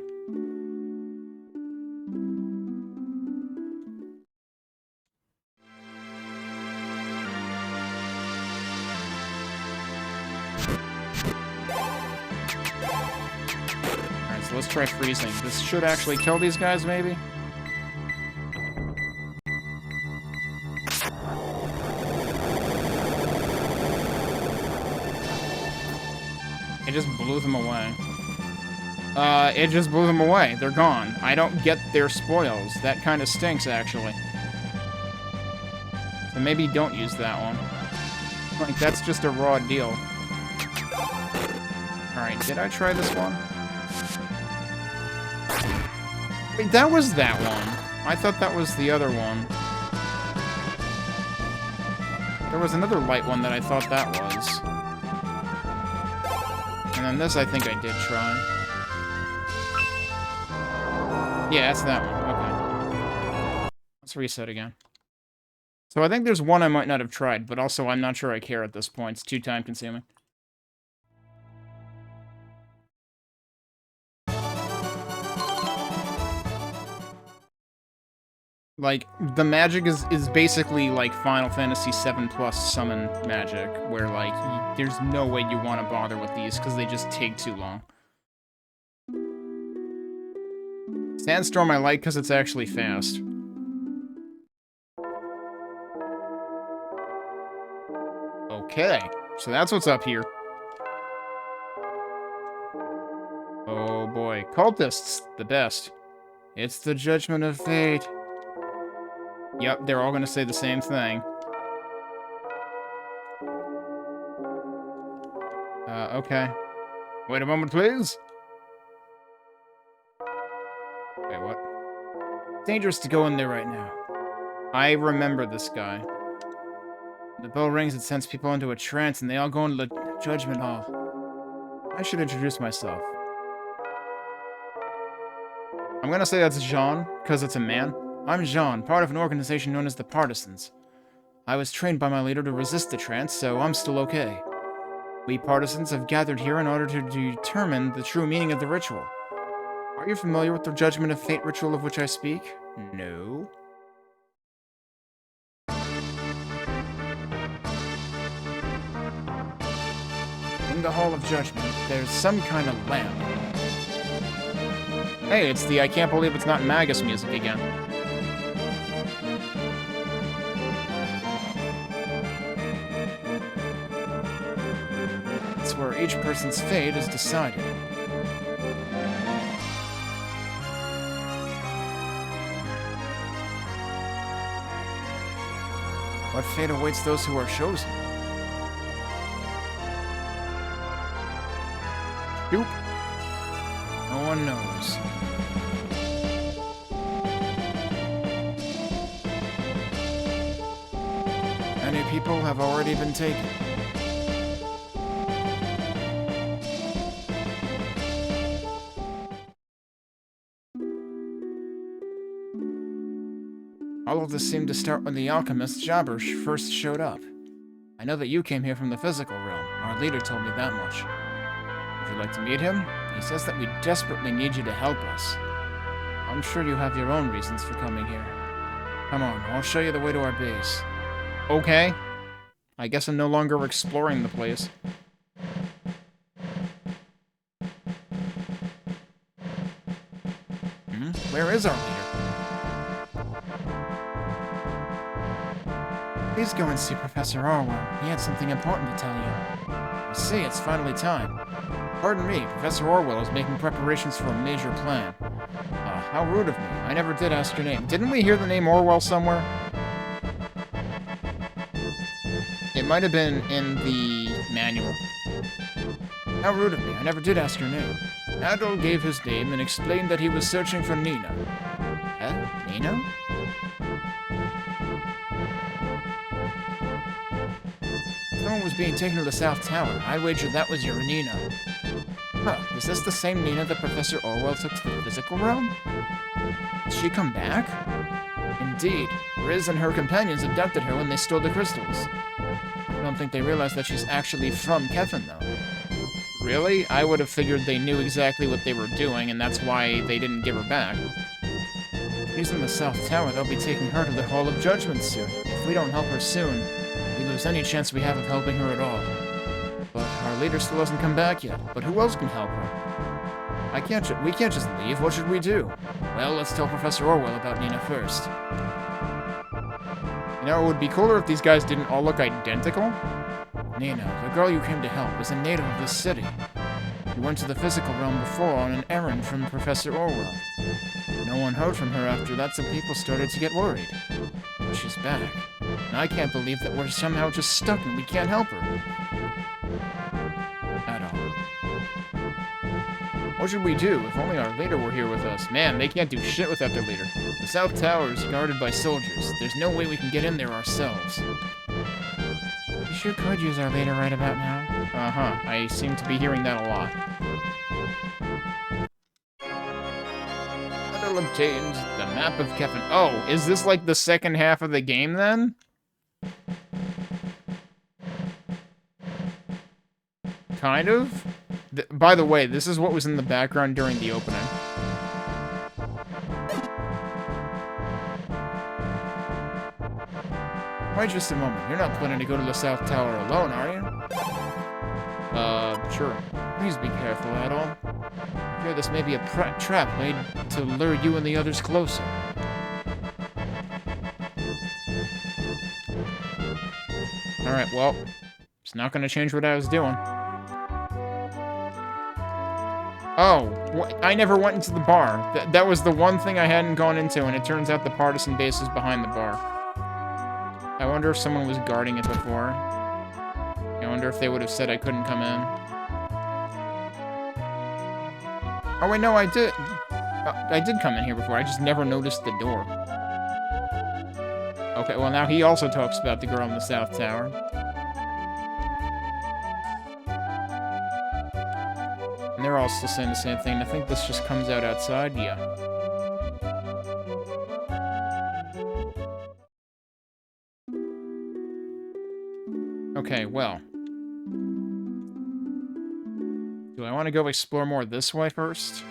Alright, so let's try freezing. This should actually kill these guys, maybe? It just blew them away. It just blew them away. They're gone. I don't get their spoils. That kind of stinks, actually. So maybe don't use that one. Like, that's just a raw deal. Alright, did I try this one? Wait, that was that one. I thought that was the other one. There was another light one that I thought that was. And then this I think I did try. Yeah, that's that one. Okay. Let's reset again. So I think there's one I might not have tried, but also I'm not sure I care at this point. It's too time-consuming. Like, the magic is basically like Final Fantasy VII Plus summon magic, where, like, there's no way you want to bother with these, because they just take too long. Sandstorm I like because it's actually fast. Okay, so that's what's up here. Oh boy, cultists, the best. It's the judgment of fate. Yep, they're all gonna say the same thing. Okay. Wait a moment, please. Wait, what? Dangerous to go in there right now. I remember this guy. The bell rings, it sends people into a trance, and they all go into the judgment hall. I should introduce myself. I'm gonna say that's Jean, because it's a man. I'm Jean, part of an organization known as the Partisans. I was trained by my leader to resist the trance, so I'm still okay. We Partisans have gathered here in order to determine the true meaning of the ritual. Are you familiar with the Judgment of Fate ritual of which I speak? No. In the Hall of Judgment, there's some kind of lamp. Hey, it's the I can't believe it's not Magus music again. It's where each person's fate is decided. What fate awaits those who are chosen? Nope. No one knows. Many people have already been taken. All of this seemed to start when the alchemist Jabber first showed up. I know that you came here from the physical realm. Our leader told me that much. Would you like to meet him? He says that we desperately need you to help us. I'm sure you have your own reasons for coming here. Come on, I'll show you the way to our base. Okay. I guess I'm no longer exploring the place. Where is our leader? Please go and see Professor Orwell. He had something important to tell you. I see, it's finally time. Pardon me, Professor Orwell is making preparations for a major plan. How rude of me. I never did ask your name. Didn't we hear the name Orwell somewhere? It might have been in the manual. How rude of me. I never did ask your name. Adol gave his name and explained that he was searching for Nina. Nina? Someone was being taken to the South Tower. I wager that was your Nina. Huh, is this the same Nina that Professor Orwell took to the physical realm? Did she come back? Indeed. Riz and her companions abducted her when they stole the crystals. I don't think they realized that she's actually from Kefin, though. Really? I would have figured they knew exactly what they were doing, and that's why they didn't give her back. She's in the South Tower. They'll be taking her to the Hall of Judgment soon. If we don't help her soon, we lose any chance we have of helping her at all. But our leader still hasn't come back yet. But who else can help her? We can't just leave. What should we do? Well, let's tell Professor Orwell about Nina first. You know, it would be cooler if these guys didn't all look identical. Nina, the girl you came to help, is a native of this city. You went to the physical realm before on an errand from Professor Orwell. No one heard from her after that, so people started to get worried. But she's back. And I can't believe that we're somehow just stuck and we can't help her. At all. What should we do? If only our leader were here with us. Man, they can't do shit without their leader. The South Tower is guarded by soldiers. There's no way we can get in there ourselves. You sure could use our leader right about now. Uh-huh. I seem to be hearing that a lot. Adol obtained the map of Kefin. Oh, is this like the second half of the game then? Kind of? By the way, this is what was in the background during the opening. Wait just a moment. You're not planning to go to the South Tower alone, are you? Sure. Please be careful, Adol. I fear this may be a trap made to lure you and the others closer. Alright, well, it's not gonna change what I was doing. Oh, I never went into the bar. That was the one thing I hadn't gone into, and it turns out the partisan base is behind the bar. I wonder if someone was guarding it before. I wonder if they would have said I couldn't come in. Oh wait, no, I did. I did come in here before. I just never noticed the door. Okay, well now he also talks about the girl in the South Tower. And they're all still saying the same thing. I think this just comes out outside. Yeah. Okay, well. Do I want to go explore more this way first?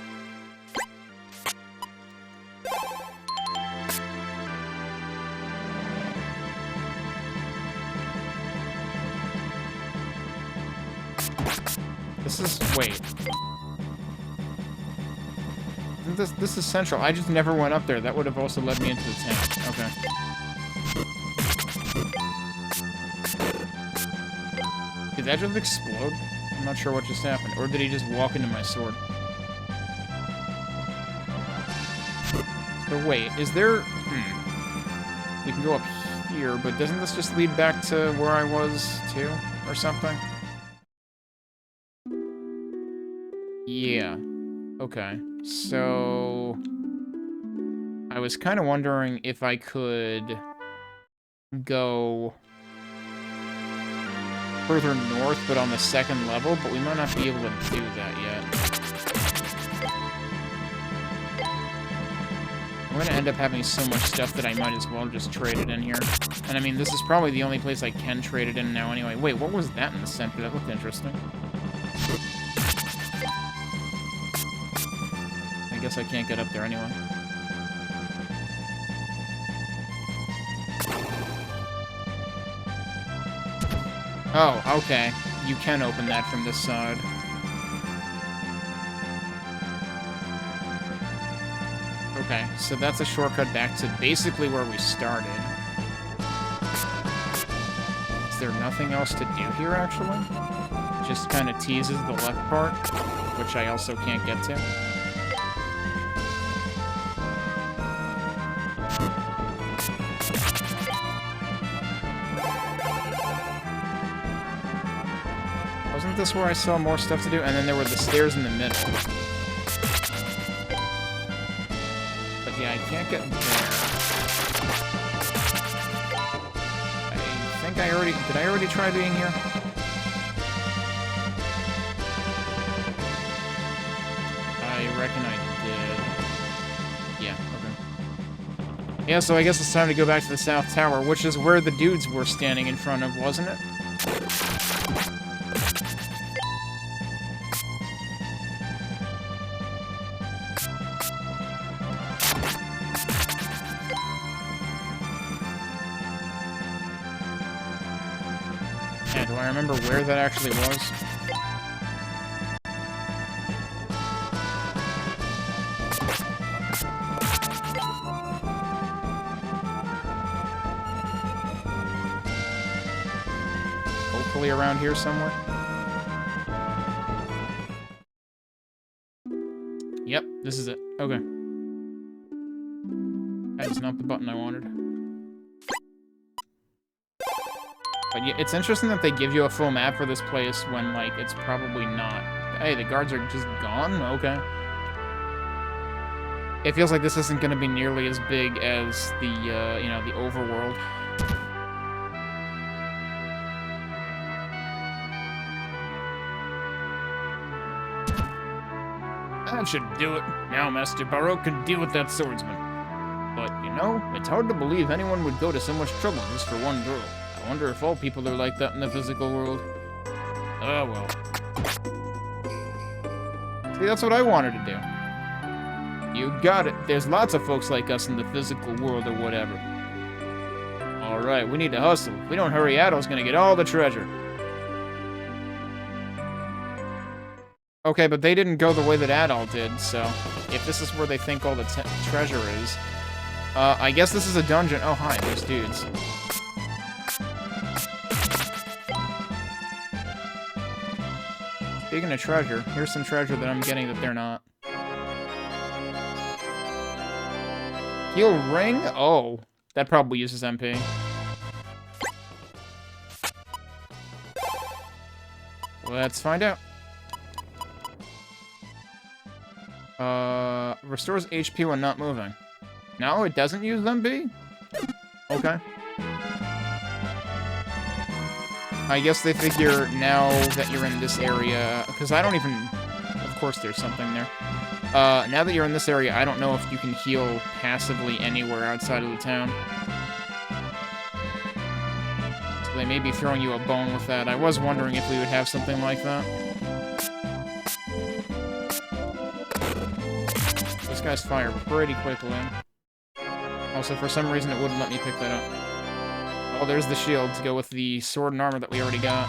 This is... wait. This is central. I just never went up there. That would have also led me into the tank. Okay. Did that just explode? I'm not sure what just happened. Or did he just walk into my sword? So wait, is there... We can go up here, but doesn't this just lead back to where I was, too? Or something? Yeah. Okay. So... I was kind of wondering if I could go further north, but on the second level, but we might not be able to do that yet. I'm gonna end up having so much stuff that I might as well just trade it in here. And I mean, this is probably the only place I can trade it in now anyway. Wait, what was that in the center? That looked interesting. I guess I can't get up there anyway. Oh, okay. You can open that from this side. Okay, so that's a shortcut back to basically where we started. Is there nothing else to do here, actually? Just kind of teases the left part, which I also can't get to. Wasn't this where I saw more stuff to do? And then there were the stairs in the middle. But yeah, I can't get there. I think I already... Did I already try being here? I reckon I did. Yeah, okay. Yeah, so I guess it's time to go back to the South Tower, which is where the dudes were standing in front of, wasn't it? Do I remember where that actually was? Hopefully around here somewhere. Yep, this is it. Okay. That is not the button I wanted. But yeah, it's interesting that they give you a full map for this place when, like, it's probably not. Hey, the guards are just gone? Okay. It feels like this isn't going to be nearly as big as the, you know, the overworld. That should do it. Now Master Baroque can deal with that swordsman. But, you know, it's hard to believe anyone would go to so much trouble just for one girl. I wonder if all people are like that in the physical world. Oh, well. See, that's what I wanted to do. You got it. There's lots of folks like us in the physical world or whatever. Alright, we need to hustle. If we don't hurry, Adol's gonna get all the treasure. Okay, but they didn't go the way that Adol did, so... If this is where they think all the treasure is... I guess this is a dungeon. Oh, hi, there's dudes. Speaking of treasure, here's some treasure that I'm getting that they're not. Heal ring? Oh, that probably uses MP. Let's find out. Restores HP when not moving. No, it doesn't use MP? Okay. I guess they figure now that you're in this area, because I don't even... Of course there's something there. Now that you're in this area, I don't know if you can heal passively anywhere outside of the town. So they may be throwing you a bone with that. I was wondering if we would have something like that. These guys fire pretty quickly. Also, for some reason, it wouldn't let me pick that up. Oh, there's the shield to go with the sword and armor that we already got.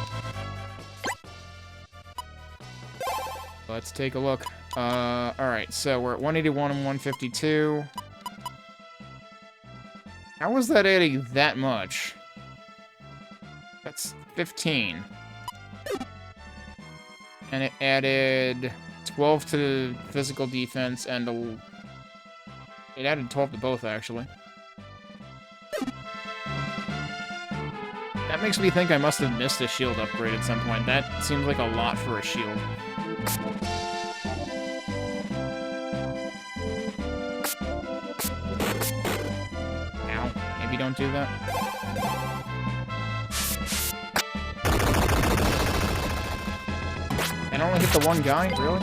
Let's take a look. Alright, so we're at 181 and 152. How was that adding that much? That's 15. And it added 12 to physical defense and it added 12 to both, actually. That makes me think I must have missed a shield upgrade at some point. That seems like a lot for a shield. Ow. Maybe don't do that. And only hit the one guy? Really?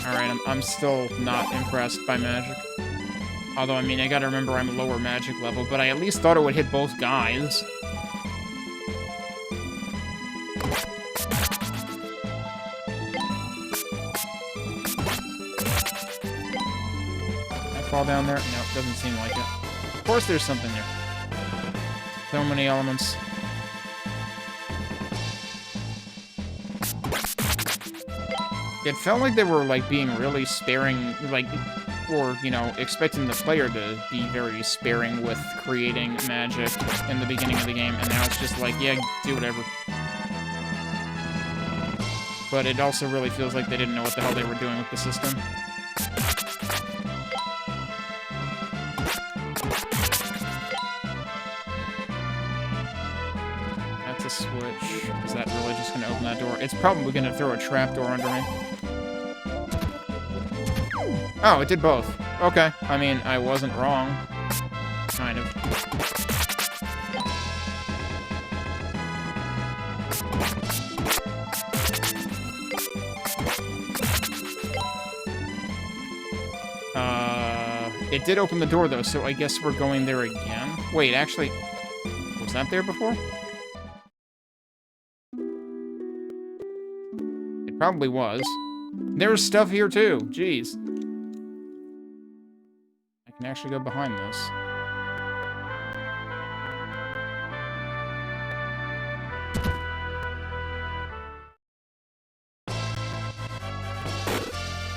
Alright, I'm still not impressed by magic. Although, I mean, I gotta remember I'm lower magic level, but I at least thought it would hit both guys. Can I fall down there? No, doesn't seem like it. Of course there's something there. So many elements. It felt like they were, like, being really sparing, like, or, you know, expecting the player to be very sparing with creating magic in the beginning of the game, and now it's just like, yeah, do whatever. But it also really feels like they didn't know what the hell they were doing with the system. That's a switch. Is that really just going to open that door? It's probably going to throw a trapdoor under me. Oh, it did both. Okay. I mean, I wasn't wrong. Kind of. It did open the door, though, so I guess we're going there again. Wait, actually, was that there before? It probably was. There's stuff here, too. Jeez. I can actually go behind this.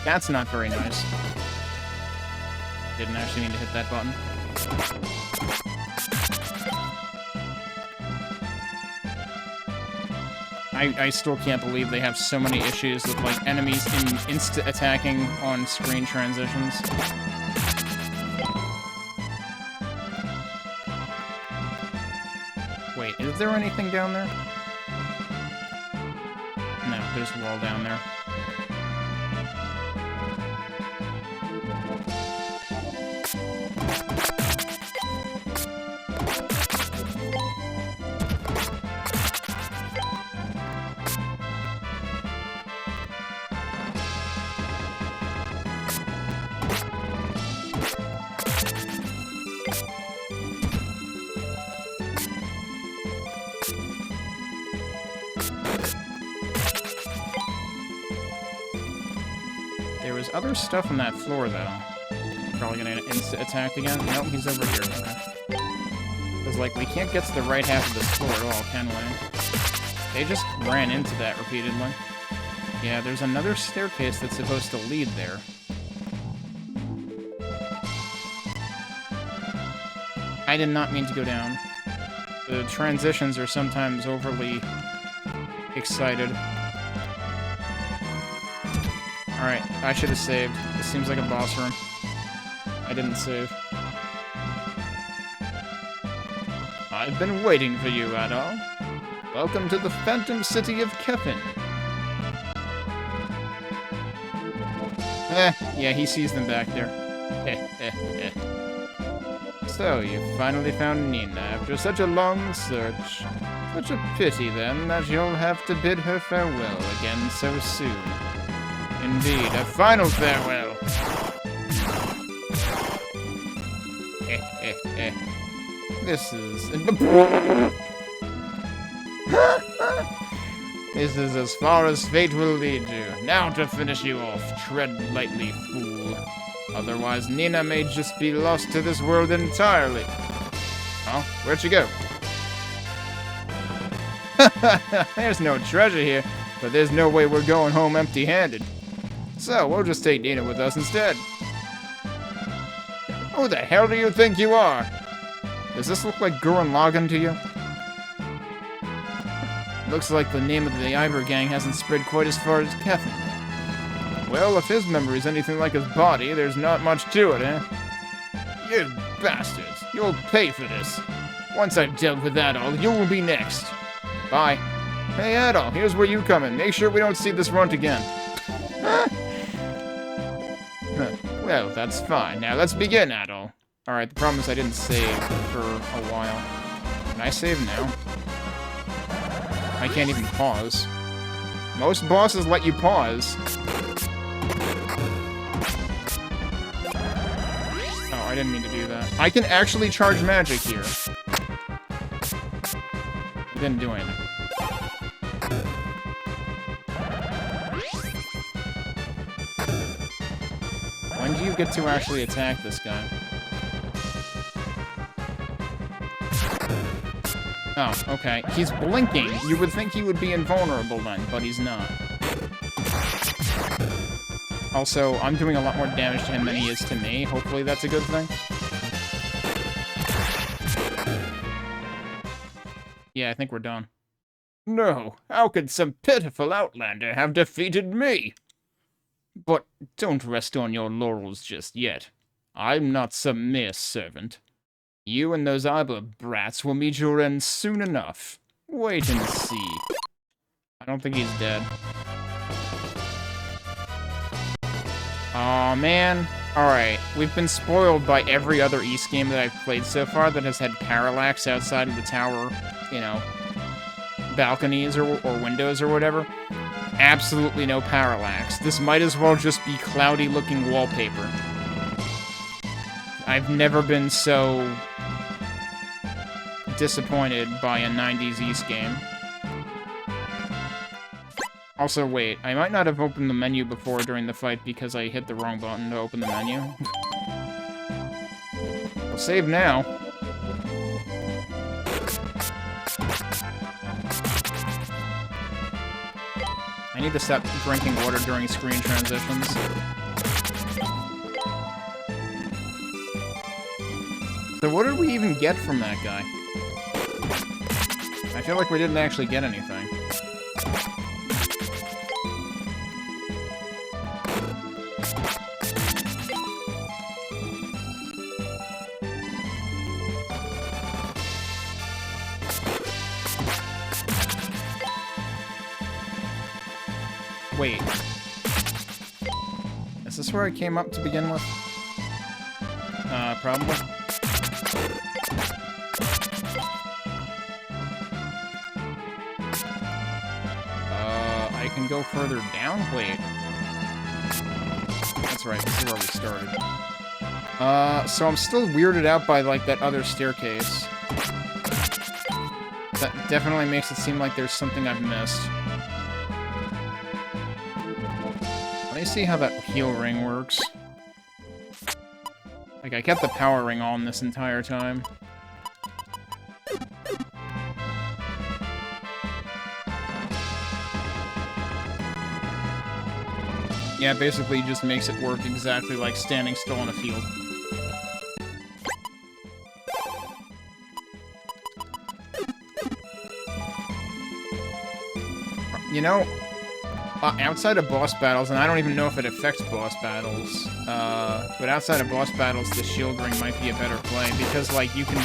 That's not very nice. Didn't actually mean to hit that button. I still can't believe they have so many issues with, like, enemies insta-attacking on screen transitions. Wait, is there anything down there? No, there's a wall down there. There was other stuff on that floor, though. Probably gonna insta-attack again. Nope, he's over here. Okay. Because, like, we can't get to the right half of this floor at all, can we? They just ran into that repeatedly. Yeah, there's another staircase that's supposed to lead there. I did not mean to go down. The transitions are sometimes overly excited. Alright, I should have saved. This seems like a boss room. I didn't save. I've been waiting for you, Adol. Welcome to the Phantom City of Kefin. Yeah, he sees them back there. So, you finally found Nina after such a long search. Such a pity, then, that you'll have to bid her farewell again so soon. Indeed, a final farewell. This is... This is as far as fate will lead you. Now to finish you off, tread lightly, fool. Otherwise, Nina may just be lost to this world entirely. Oh, where'd she go? There's no treasure here, but there's no way we're going home empty-handed. So, we'll just take Nina with us instead. Who the hell do you think you are? Does this look like Gurren Lagann to you? Looks like the name of the Iber gang hasn't spread quite as far as Kefin. Well, if his memory's anything like his body, there's not much to it, eh? You bastards! You'll pay for this! Once I've dealt with Adol, you will be next. Bye. Hey, Adol, here's where you come in. Make sure we don't see this runt again. Huh. Well, that's fine. Now let's begin, Adol. Alright, the problem is I didn't save for a while. Can I save now? I can't even pause. Most bosses let you pause. Oh, I didn't mean to do that. I can actually charge magic here. Didn't do anything. When do you get to actually attack this guy? Oh, okay. He's blinking. You would think he would be invulnerable then, but he's not. Also, I'm doing a lot more damage to him than he is to me. Hopefully that's a good thing. Yeah, I think we're done. No, how could some pitiful outlander have defeated me? But don't rest on your laurels just yet. I'm not some mere servant. You and those Arbor brats will meet your end soon enough. Wait and see. I don't think he's dead. Aw, man. Alright, we've been spoiled by every other East game that I've played so far that has had parallax outside of the tower, you know, balconies or windows or whatever. Absolutely no parallax. This might as well just be cloudy-looking wallpaper. I've never been so disappointed by a 90s East game. Also, wait, I might not have opened the menu before during the fight because I hit the wrong button to open the menu. I'll save now. I need to stop drinking water during screen transitions. So what did we even get from that guy? I feel like we didn't actually get anything. Wait. Is this where I came up to begin with? Probably. I can go further down? Wait. That's right, this is where we started. So I'm still weirded out by, like, that other staircase. That definitely makes it seem like there's something I've missed. Let me see how that heal ring works. Like, I kept the power ring on this entire time. Yeah, basically it just makes it work exactly like standing still in a field. You know, outside of boss battles, and I don't even know if it affects boss battles, but outside of boss battles, the shield ring might be a better play, because, like, you can,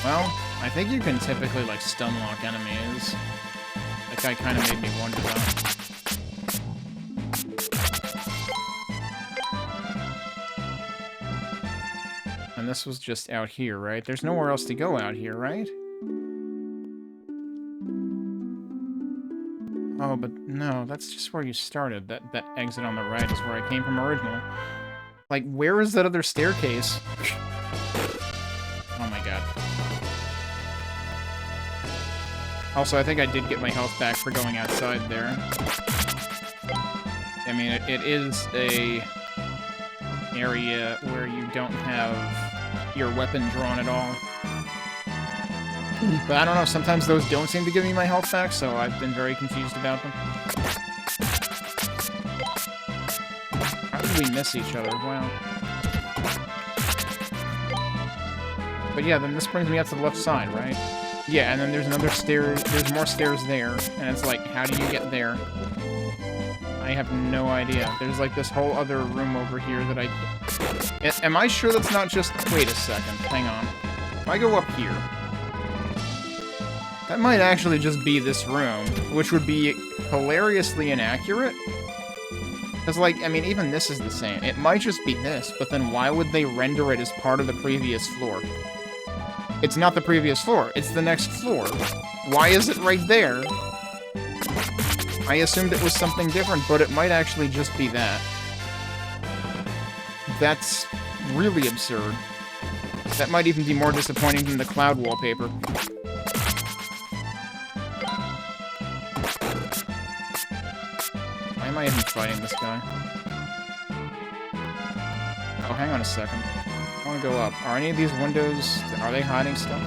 well, I think you can typically, like, stun lock enemies. That guy kind of made me wonder that. And this was just out here, right? There's nowhere else to go out here, right? Oh, but no, that's just where you started. That exit on the right is where I came from originally. Like, where is that other staircase? Oh my god. Also, I think I did get my health back for going outside there. I mean, it is a area where you don't have your weapon drawn at all. But I don't know, sometimes those don't seem to give me my health back, so I've been very confused about them. How did we miss each other? Wow. But yeah, then this brings me out to the left side, right? Yeah, and then there's another stair, there's more stairs there, and it's like, how do you get there? I have no idea. There's like this whole other room over here that am I sure that's not just... Wait a second, hang on. If I go up here, That might actually just be this room, which would be hilariously inaccurate. Because, like, I mean, even this is the same. It might just be this, but then why would they render it as part of the previous floor? It's not the previous floor, it's the next floor. Why is it right there? I assumed it was something different, but it might actually just be that. That's really absurd. That might even be more disappointing than the cloud wallpaper. Why am I even fighting this guy? Oh, hang on a second. I want to go up. Are any of these windows... are they hiding stuff?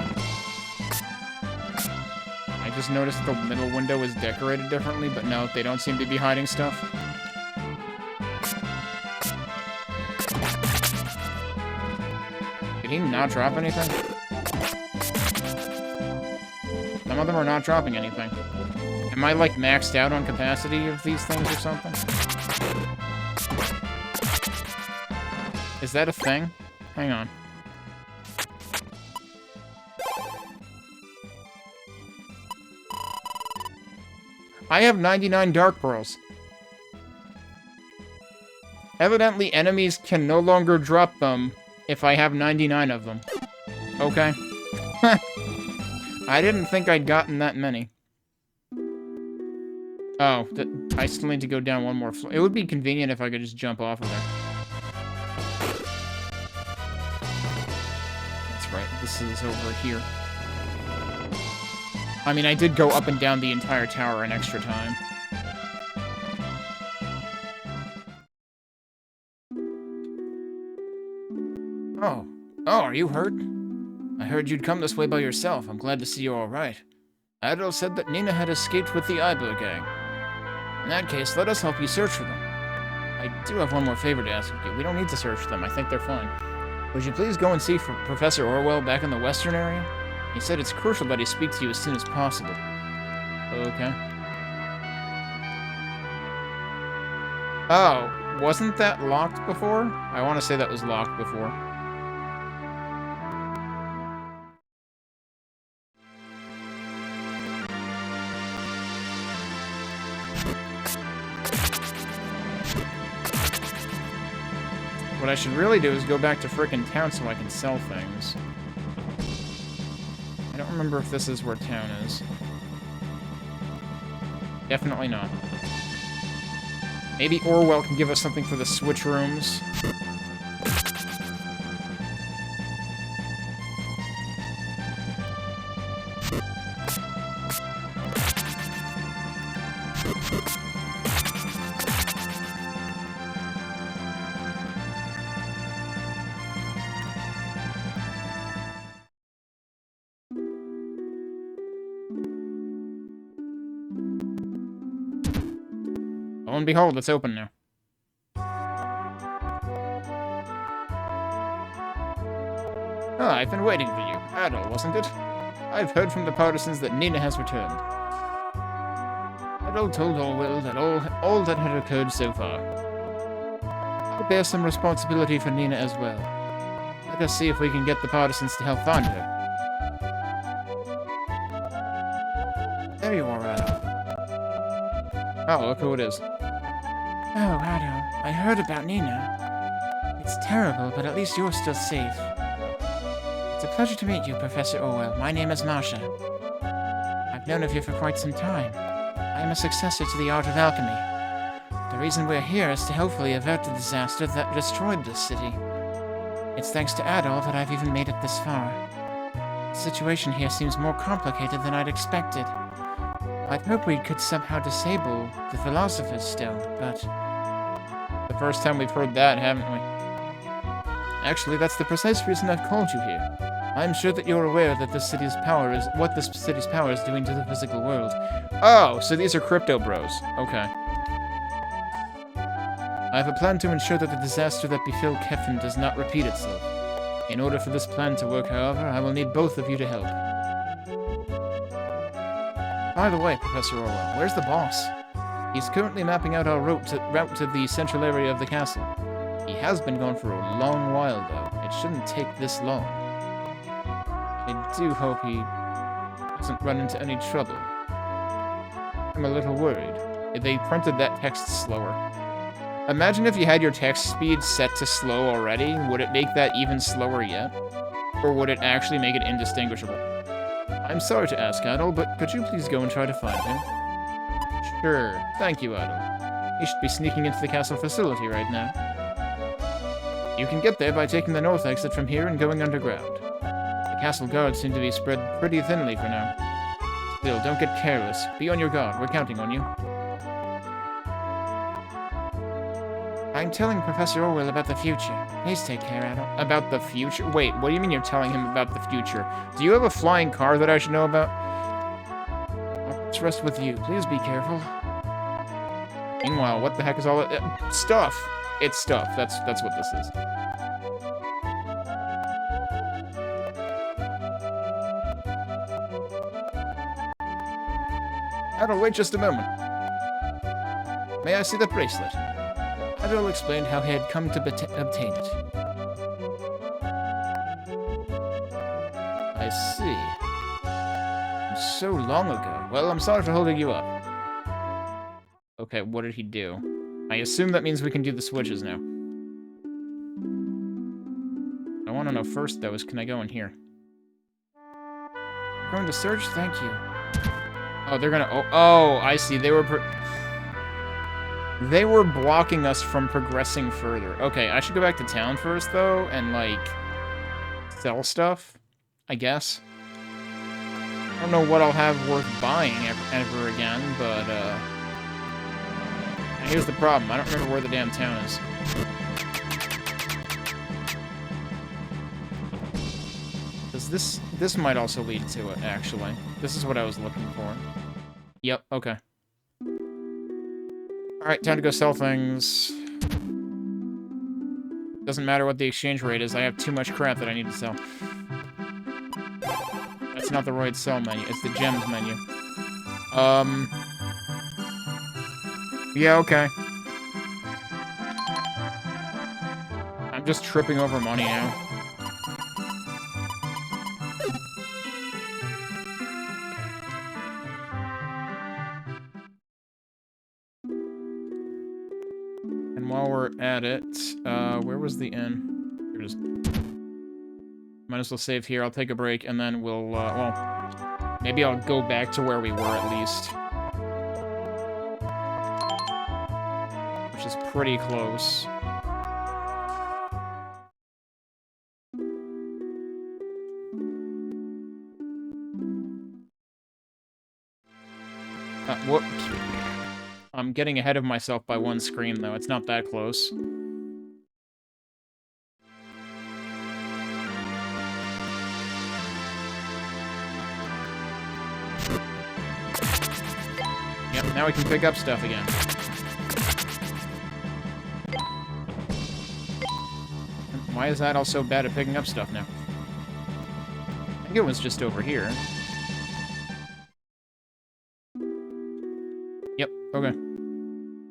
I just noticed the middle window is decorated differently, but no, they don't seem to be hiding stuff. Did he not drop anything? Some of them are not dropping anything. Am I, like, maxed out on capacity of these things or something? Is that a thing? Hang on. I have 99 Dark Pearls. Evidently, enemies can no longer drop them if I have 99 of them. Okay. I didn't think I'd gotten that many. Oh, I still need to go down one more floor. It would be convenient if I could just jump off of there. That's right, this is over here. I mean, I did go up and down the entire tower an extra time. Oh, are you hurt? I heard you'd come this way by yourself. I'm glad to see you're alright. Adol said that Nina had escaped with the Eibler gang. In that case, let us help you search for them. I do have one more favor to ask of you. We don't need to search for them. I think they're fine. Would you please go and see for Professor Orwell back in the western area? He said it's crucial that he speak to you as soon as possible. Okay. Oh, wasn't that locked before? I want to say that was locked before. What I should really do is go back to frickin' town so I can sell things. I don't remember if this is where town is. Definitely not. Maybe Orwell can give us something for the switch rooms. Lo and behold, it's open now. Ah, I've been waiting for you. Adol, wasn't it? I've heard from the partisans that Nina has returned. Adol told Orwell that all that had occurred so far. I'll bear some responsibility for Nina as well. Let us see if we can get the partisans to help find her. There you are, Adol. Oh, look who it is. Oh, Adol, I heard about Nina. It's terrible, but at least you're still safe. It's a pleasure to meet you, Professor Orwell. My name is Masha. I've known of you for quite some time. I am a successor to the art of alchemy. The reason we're here is to hopefully avert the disaster that destroyed this city. It's thanks to Adol that I've even made it this far. The situation here seems more complicated than I'd expected. I'd hoped we could somehow disable the Philosopher's Stone, but... The first time we've heard that, haven't we? Actually, that's the precise reason I've called you here. I'm sure that you're aware that this city's power is what this city's power is doing to the physical world. Oh, so these are crypto bros. Okay. I have a plan to ensure that the disaster that befell Kefin does not repeat itself. In order for this plan to work, however, I will need both of you to help. By the way, Professor Orwell, where's the boss? He's currently mapping out our route to the central area of the castle. He has been gone for a long while, though. It shouldn't take this long. I do hope he Hasn't run into any trouble. I'm a little worried. They printed that text slower. Imagine if you had your text speed set to slow already. Would it make that even slower yet? Or would it actually make it indistinguishable? I'm sorry to ask, Adol, but could you please go and try to find him? Sure. Thank you, Adol. He should be sneaking into the castle facility right now. You can get there by taking the north exit from here and going underground. The castle guards seem to be spread pretty thinly for now. Still, don't get careless. Be on your guard. We're counting on you. I'm telling Professor Orwell about the future. Please take care, Adol. About the future? Wait, what do you mean you're telling him about the future? Do you have a flying car that I should know about? Let's rest with you. Please be careful. Meanwhile, what the heck is all that? Stuff! It's stuff. That's what this is. Adol, wait just a moment. May I see the bracelet? Adol explained how he had come to obtain it. I see. So long ago. Well, I'm sorry for holding you up. Okay, what did he do? I assume that means we can do the switches now. What I want to know first, though, is can I go in here? We're going to search? Thank you. Oh, they're gonna... Oh, I see. They were blocking us from progressing further. Okay, I should go back to town first, though, and, like, sell stuff, I guess. I don't know what I'll have worth buying ever again, but, here's the problem. I don't remember where the damn town is. This might also lead to it, actually. This is what I was looking for. Yep, okay. Alright, time to go sell things. Doesn't matter what the exchange rate is, I have too much crap that I need to sell. That's not the right sell menu, it's the gems menu. Yeah, okay. I'm just tripping over money now. And while we're at it, where was the inn? Here it is. Might as well save here. I'll take a break, and then we'll, well, maybe I'll go back to where we were at least. Which is pretty close. Whoops. I'm getting ahead of myself by one screen, though. It's not that close. Yep, now we can pick up stuff again. Why is that all so bad at picking up stuff now? I think it was just over here. Yep, okay.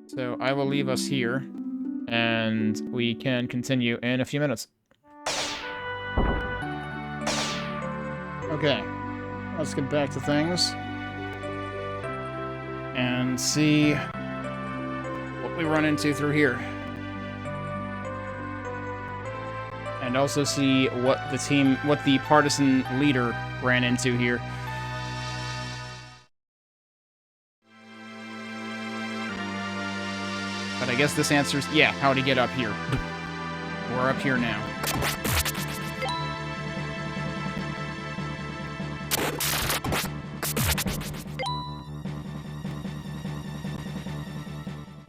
So I will leave us here, and we can continue in a few minutes. Okay, let's get back to things. And see what we run into through here. And also see what the partisan leader ran into here. But I guess this answers, yeah, how to get up here. We're up here now.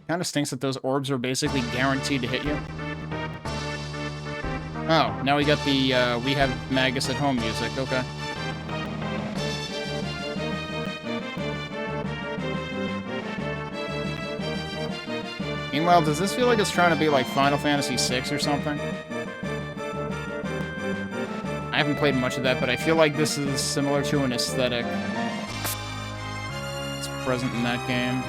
Kind of stinks that those orbs are basically guaranteed to hit you. Oh, now we got the, we have Magus at home music, okay. Meanwhile, does this feel like it's trying to be like Final Fantasy VI or something? I haven't played much of that, but I feel like this is similar to an aesthetic. It's present in that game.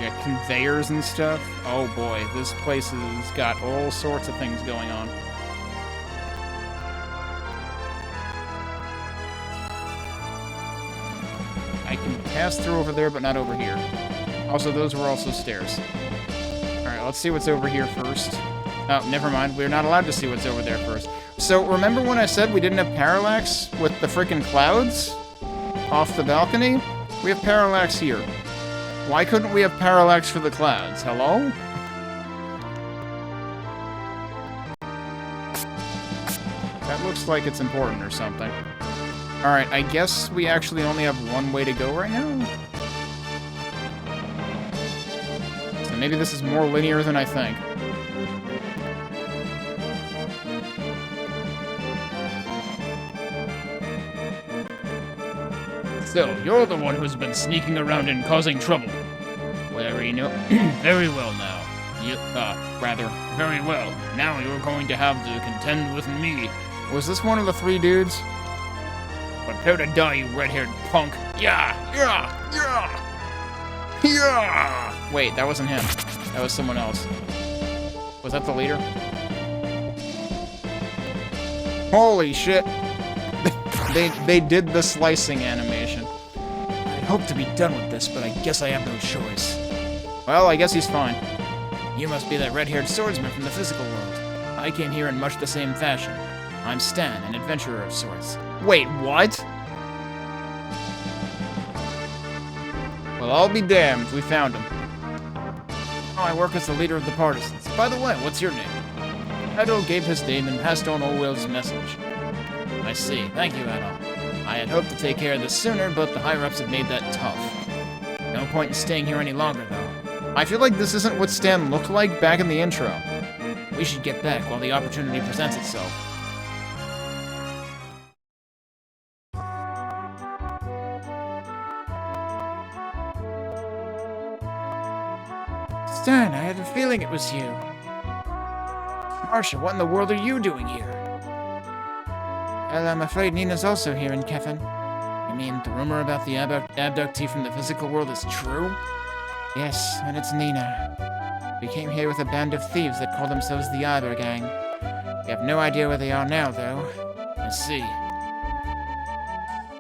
Yeah, conveyors and stuff. Oh boy, this place has got all sorts of things going on. passed through over there, but not over here. Also, those were also stairs. Alright, let's see what's over here first. Oh, never mind. We're not allowed to see what's over there first. So, remember when I said we didn't have parallax with the frickin' clouds off the balcony? We have parallax here. Why couldn't we have parallax for the clouds? Hello? That looks like it's important or something. Alright, I guess we actually only have one way to go right now? So maybe this is more linear than I think. So, you're the one who's been sneaking around and causing trouble. Very well now. Very well. Now you're going to have to contend with me. Was this one of the three dudes? Prepare to die, you red-haired punk. Yeah! Wait, that wasn't him. That was someone else. Was that the leader? Holy shit! They did the slicing animation. I hope to be done with this, but I guess I have no choice. Well, I guess he's fine. You must be that red-haired swordsman from the physical world. I came here in much the same fashion. I'm Stan, an adventurer of sorts. Wait, what? Well, I'll be damned. We found him. Oh, I work as the leader of the partisans. By the way, what's your name? Adol gave his name and passed on Olwell's message. I see. Thank you, Adol. I had hoped to take care of this sooner, but the higher-ups have made that tough. No point in staying here any longer, though. I feel like this isn't what Stan looked like back in the intro. We should get back while the opportunity presents itself. Stan, I had a feeling it was you. Marcia, what in the world are you doing here? Well, I'm afraid Nina's also here in Kefin. You mean the rumor about the abductee from the physical world is true? Yes, and it's Nina. We came here with a band of thieves that call themselves the Iber Gang. We have no idea where they are now, though. I see.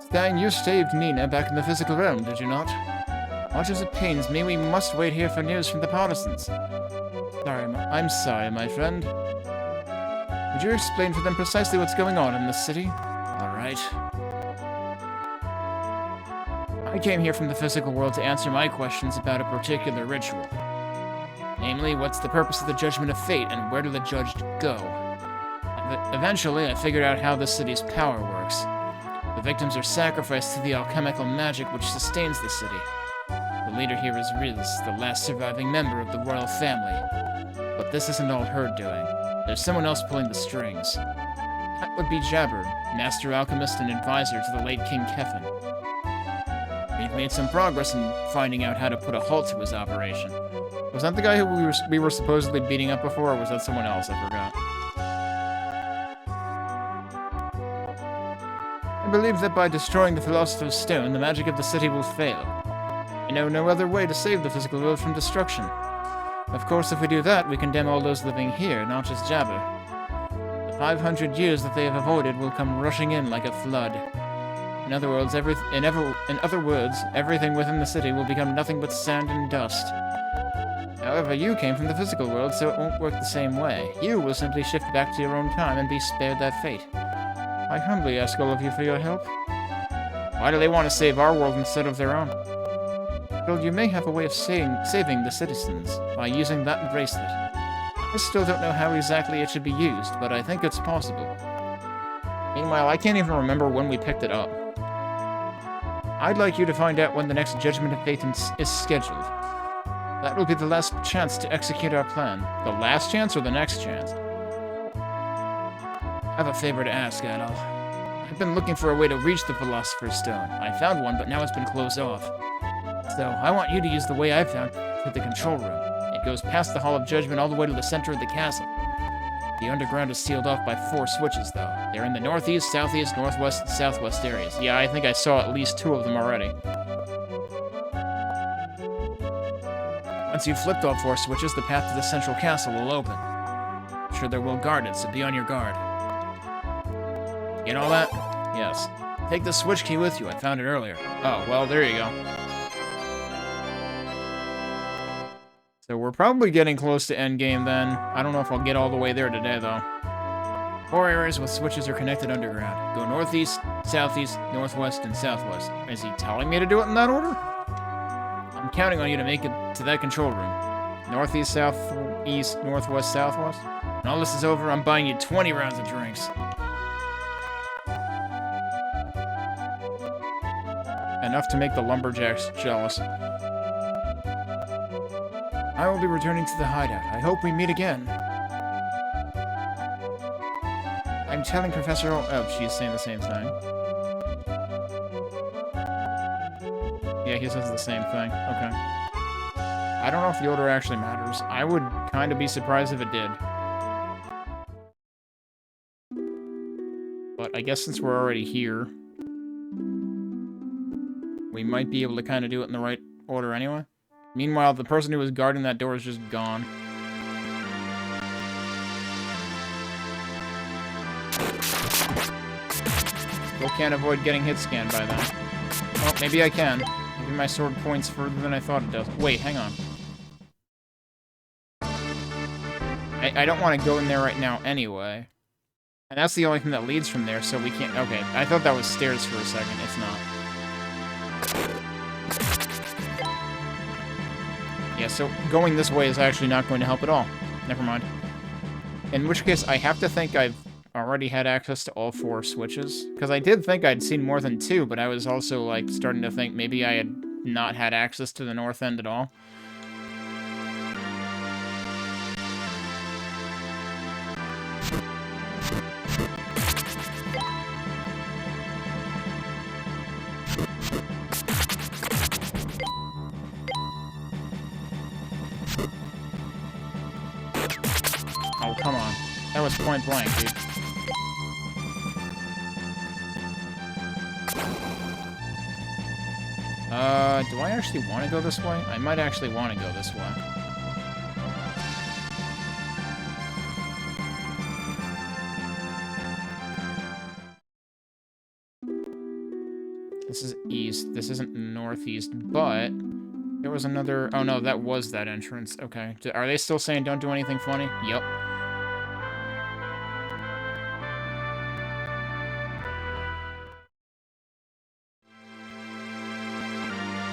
Stan, you saved Nina back in the physical realm, did you not? Much as it pains me, we must wait here for news from the partisans. I'm sorry, my friend. Would you explain for them precisely what's going on in this city? All right. I came here from the physical world to answer my questions about a particular ritual. Namely, what's the purpose of the Judgment of Fate, and where do the judged go? Eventually, I figured out how this city's power works. The victims are sacrificed to the alchemical magic which sustains the city. The leader here is Riz, the last surviving member of the royal family. But this isn't all her doing. There's someone else pulling the strings. That would be Jabber, master alchemist and advisor to the late King Kefin. We've made some progress in finding out how to put a halt to his operation. Was that the guy who we were supposedly beating up before, or was that someone else? I forgot. I believe that by destroying the Philosopher's Stone, the magic of the city will fail. I know no other way to save the physical world from destruction. Of course, if we do that, we condemn all those living here, not just Jabber. The 500 years that they have avoided will come rushing in like a flood. In other words, everything within the city will become nothing but sand and dust. However, you came from the physical world, so it won't work the same way. You will simply shift back to your own time and be spared that fate. I humbly ask all of you for your help. Why do they want to save our world instead of their own? Well, you may have a way of saving the citizens by using that bracelet. I still don't know how exactly it should be used, but I think it's possible. Meanwhile, I can't even remember when we picked it up. I'd like you to find out when the next Judgment of Fate is scheduled. That will be the last chance to execute our plan. The last chance or the next chance? I have a favor to ask, Adol. I've been looking for a way to reach the Philosopher's Stone. I found one, but now it's been closed off. So, I want you to use the way I found to the control room. It goes past the Hall of Judgment all the way to the center of the castle. The underground is sealed off by 4 switches, though. They're in the northeast, southeast, northwest, and southwest areas. Yeah, I think I saw at least 2 of them already. Once you've flipped all 4 switches, the path to the central castle will open. I'm sure they're well guarded, so be on your guard. Get all that? Yes. Take the switch key with you. I found it earlier. Oh, well, there you go. So we're probably getting close to endgame then. I don't know if I'll get all the way there today, though. 4 areas with switches are connected underground. Go northeast, southeast, northwest, and southwest. Is he telling me to do it in that order? I'm counting on you to make it to that control room. Northeast, southeast, northwest, southwest. When all this is over, I'm buying you 20 rounds of drinks. Enough to make the lumberjacks jealous. I will be returning to the hideout. I hope we meet again. I'm telling Professor Oh, she's saying the same thing. Yeah, he says the same thing. Okay. I don't know if the order actually matters. I would kind of be surprised if it did. But I guess since we're already here, we might be able to kind of do it in the right order anyway. Meanwhile, the person who was guarding that door is just gone. Still can't avoid getting hit scanned by that. Well, maybe I can. Maybe my sword points further than I thought it does. Wait, hang on. I don't want to go in there right now anyway. And that's the only thing that leads from there, so we can't... Okay, I thought that was stairs for a second. It's not. Yeah, so going this way is actually not going to help at all. Never mind. In which case, I have to think I've already had access to all 4 switches. Because I did think I'd seen more than 2, but I was also, like, starting to think maybe I had not had access to the north end at all. Oh, come on. That was point blank, dude. Do I actually want to go this way? I might actually want to go this way. This is east. This isn't northeast, but there was another... Oh, no, that was that entrance. Okay. Are they still saying don't do anything funny? Yep.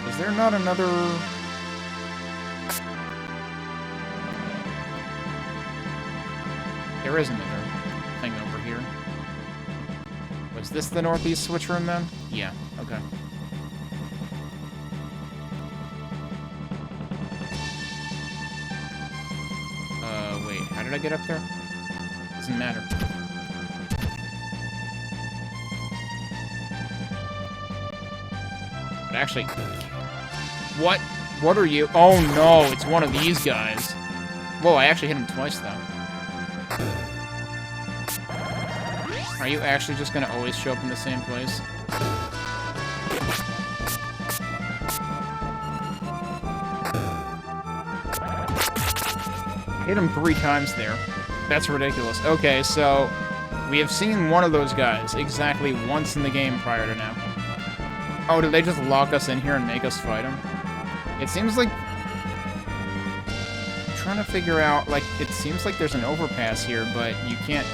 Is there not another... There is another thing over here. Was this the northeast switch room then? Yeah, okay. Wait, how did I get up there? Doesn't matter. But actually... What? What are you? Oh no, it's one of these guys. Whoa, I actually hit him twice though. Are you actually just gonna always show up in the same place? Hit him 3 times there. That's ridiculous. Okay, so we have seen one of those guys exactly once in the game prior to now. Oh, did they just lock us in here and make us fight him? It seems like... I'm trying to figure out, like, it seems like there's an overpass here, but you can't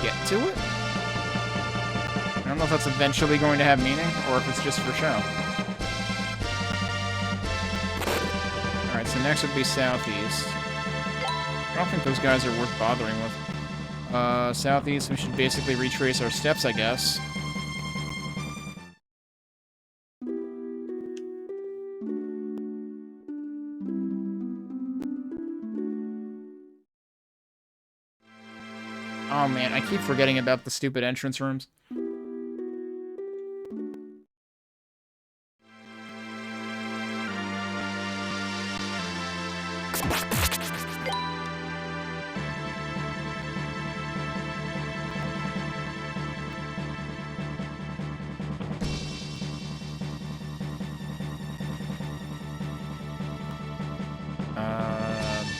get to it? I don't know if that's eventually going to have meaning, or if it's just for show. Alright, so next would be southeast. I don't think those guys are worth bothering with. Southeast, we should basically retrace our steps, I guess. Oh man, I keep forgetting about the stupid entrance rooms.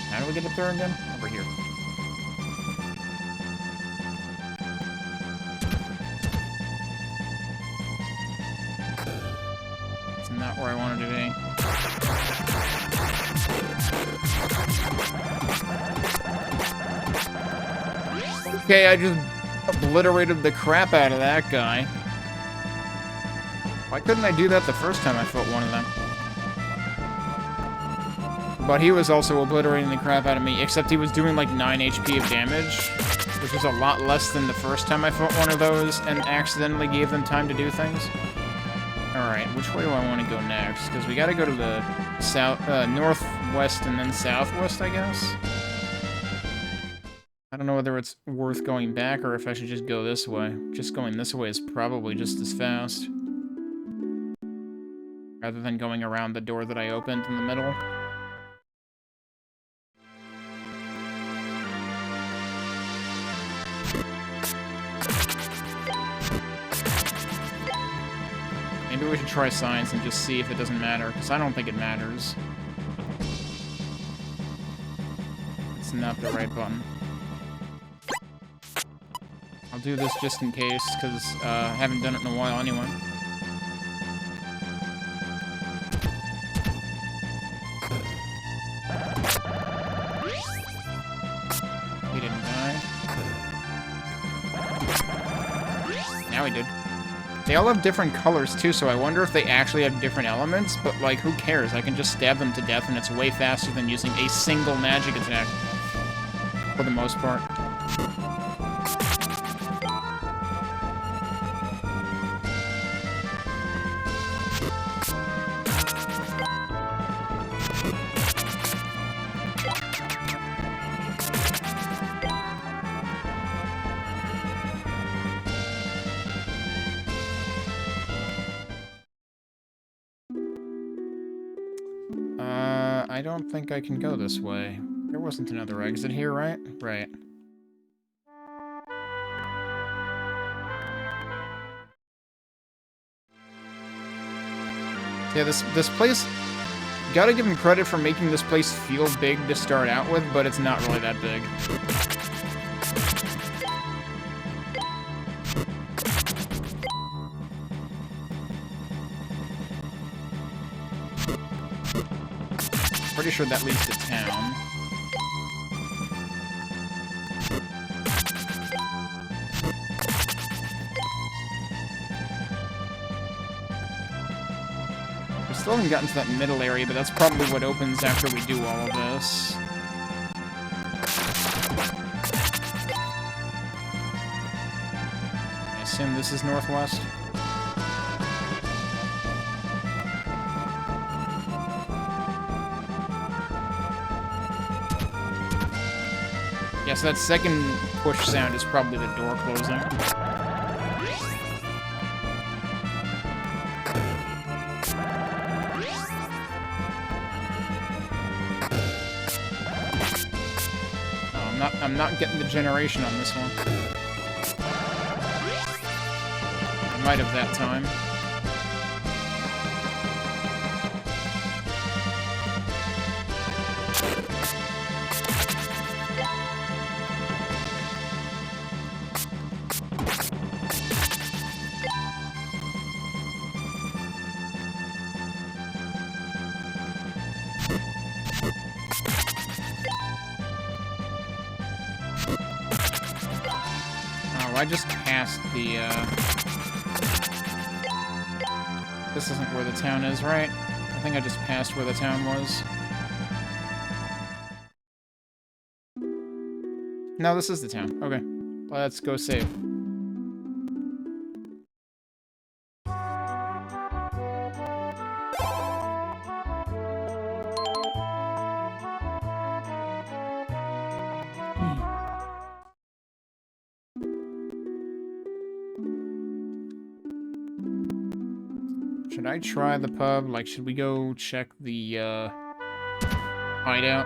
How do we get up there again? Over here. Okay, I just obliterated the crap out of that guy. Why couldn't I do that the first time I fought one of them? But he was also obliterating the crap out of me, except he was doing like 9 HP of damage, which was a lot less than the first time I fought one of those and accidentally gave them time to do things. Alright, which way do I want to go next? Because we gotta go to the south, northwest and then southwest, I guess? I don't know whether it's worth going back or if I should just go this way. Just going this way is probably just as fast. Rather than going around the door that I opened in the middle. Maybe we should try science and just see if it doesn't matter, because I don't think it matters. It's not the right button. I'll do this just in case, because I haven't done it in a while anyway. He didn't die. Now he did. They all have different colors, too, so I wonder if they actually have different elements, but, like, who cares? I can just stab them to death, and it's way faster than using a single magic attack. For the most part. I don't think I can go this way. There wasn't another exit here, right? Right. Yeah, this place... Gotta give him credit for making this place feel big to start out with, but it's not really that big. Pretty sure that leads to town. We still haven't gotten to that middle area, but that's probably what opens after we do all of this. I assume this is northwest. Yeah, so that second push sound is probably the door closing. Oh, I'm not getting the generation on this one. I might have that time. I just passed the, This isn't where the town is, right? I think I just passed where the town was. No, this is the town. Okay. Let's go save. Should I try the pub? Like, should we go check the, hideout?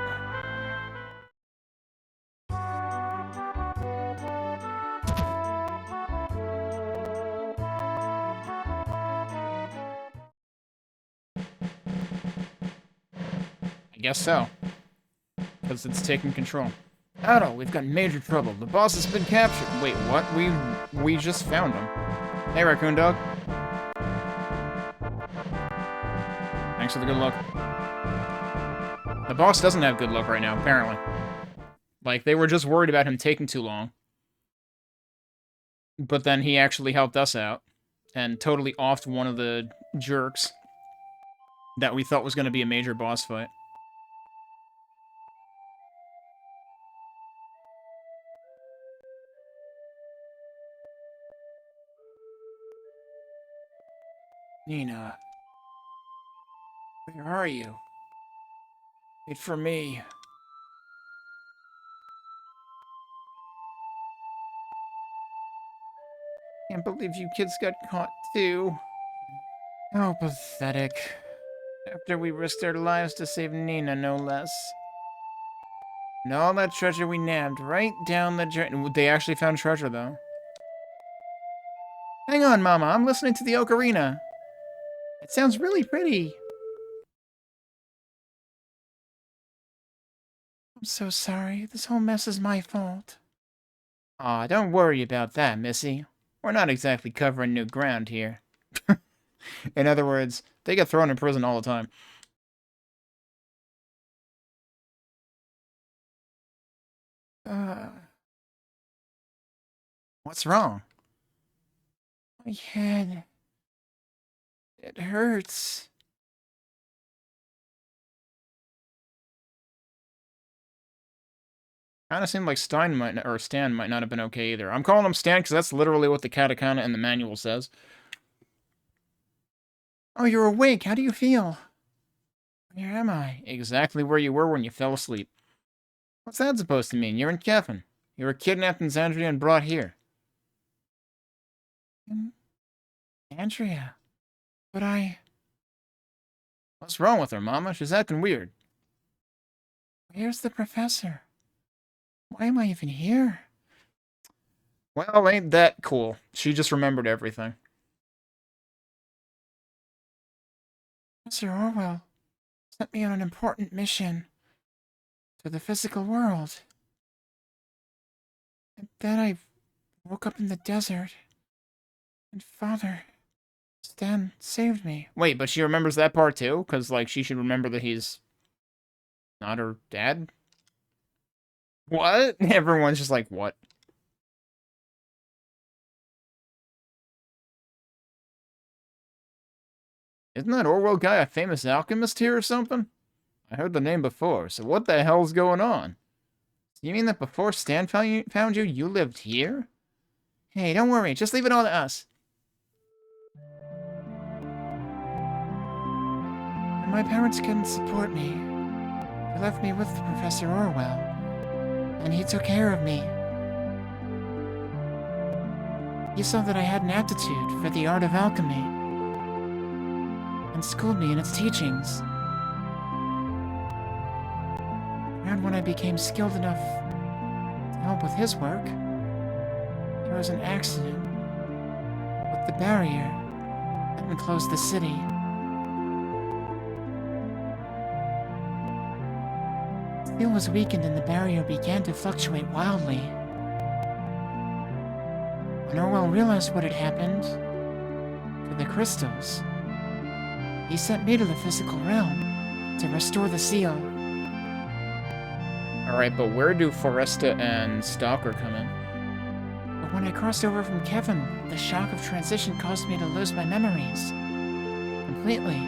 I guess so. Because it's taking control. Otto, we've got major trouble. The boss has been captured. Wait, what? We just found him. Hey, Raccoon Dog. Thanks for the good luck. The boss doesn't have good luck right now, apparently. Like, they were just worried about him taking too long. But then he actually helped us out and totally offed one of the jerks that we thought was going to be a major boss fight. Nina, where are you? Wait for me. Can't believe you kids got caught too. How pathetic. After we risked our lives to save Nina, no less. And all that treasure we nabbed right down the drain. They actually found treasure, though. Hang on, Mama. I'm listening to the ocarina. It sounds really pretty. I'm so sorry. This whole mess is my fault. Aw, don't worry about that, Missy. We're not exactly covering new ground here. In other words, they get thrown in prison all the time. What's wrong? My head. It hurts. Kinda seemed like Stan might not have been okay either. I'm calling him Stan because that's literally what the katakana in the manual says. Oh, you're awake. How do you feel? Where am I? Exactly where you were when you fell asleep. What's that supposed to mean? You're in Kefin. You were kidnapped in Xandria and brought here. Andrea. But What's wrong with her, Mama? She's acting weird. Where's the professor? Why am I even here? Well, ain't that cool. She just remembered everything. Professor Orwell sent me on an important mission to the physical world. And then I woke up in the desert, and Father, Stan, saved me. Wait, but she remembers that part too? Because, like, she should remember that he's not her dad? What? Everyone's just like, what? Isn't that Orwell guy a famous alchemist here or something? I heard the name before, so what the hell's going on? You mean that before Stan found you, you lived here? Hey, don't worry, just leave it all to us. When my parents couldn't support me, they left me with Professor Orwell, and he took care of me. He saw that I had an aptitude for the art of alchemy, and schooled me in its teachings. And when I became skilled enough to help with his work, there was an accident with the barrier that enclosed the city. The steel was weakened and the barrier began to fluctuate wildly. When Orwell realized what had happened to the crystals, he sent me to the physical realm to restore the seal. Alright, but where do Foresta and Stalker come in? But when I crossed over from Kevin, the shock of transition caused me to lose my memories. Completely.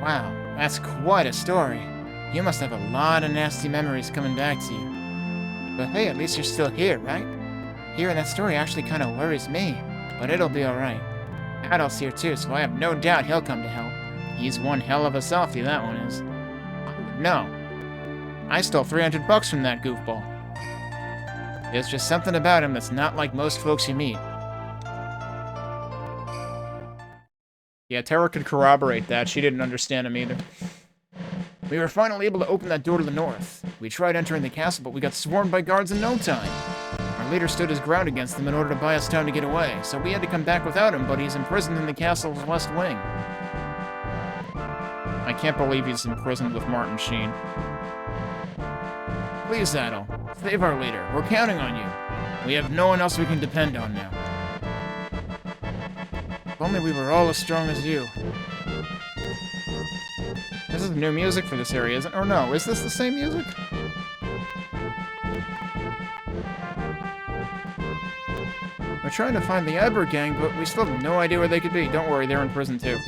Wow, that's quite a story. You must have a lot of nasty memories coming back to you. But hey, at least you're still here, right? Hearing that story actually kind of worries me, but it'll be alright. Adolf's here too, so I have no doubt he'll come to help. He's one hell of a softie, that one is. No. I stole $300 from that goofball. There's just something about him that's not like most folks you meet. Yeah, Tara could corroborate that. She didn't understand him either. We were finally able to open that door to the north. We tried entering the castle, but we got swarmed by guards in no time. Our leader stood his ground against them in order to buy us time to get away, so we had to come back without him, but he's imprisoned in the castle's west wing. I can't believe he's imprisoned with Martin Sheen. Please, Adol, save our leader. We're counting on you. We have no one else we can depend on now. If only we were all as strong as you. This is new music for this area, isn't it? Or no, is this the same music? We're trying to find the Eber gang, but we still have no idea where they could be. Don't worry, they're in prison too.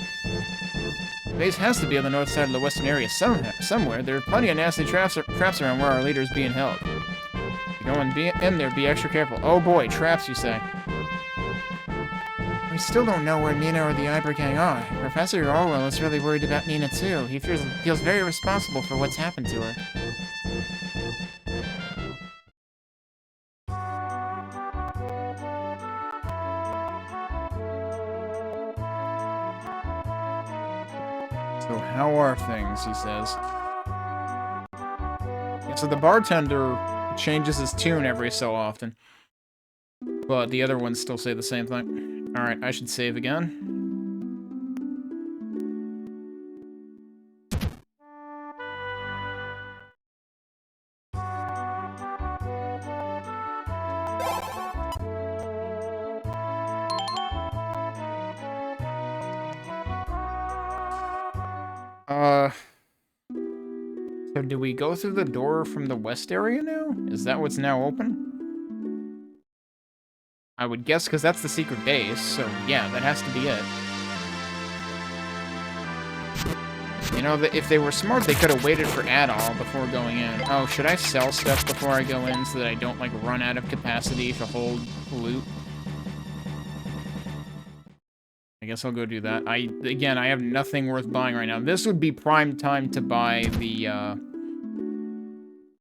The base has to be on the north side of the western area somewhere. There are plenty of nasty traps around where our leader is being held. If you go and be in there, be extra careful. Oh boy, traps, you say. We still don't know where Nina or the Eber gang are. Professor Orwell is really worried about Nina too. He feels very responsible for what's happened to her. So how are things, he says. Yeah, so the bartender changes his tune every so often. But the other ones still say the same thing. Alright, I should save again. So do we go through the door from the west area now? Is that what's now open? I would guess, because that's the secret base, so yeah, that has to be it. You know, if they were smart, they could have waited for Adol before going in. Oh, should I sell stuff before I go in so that I don't, like, run out of capacity to hold loot? I guess I'll go do that. Again, I have nothing worth buying right now. This would be prime time to buy the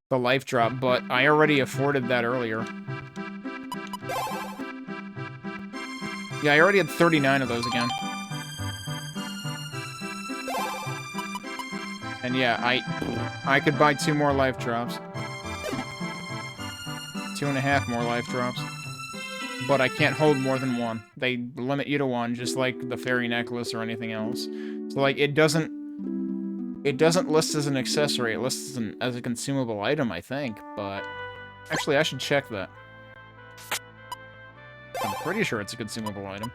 life drop, but I already afforded that earlier. Yeah, I already had 39 of those again. And yeah, I could buy 2 more life drops. 2.5 more life drops. But I can't hold more than 1. They limit you to 1, just like the fairy necklace or anything else. So, like, it doesn't list as an accessory, it lists as a consumable item, I think, but... Actually, I should check that. I'm pretty sure it's a consumable item.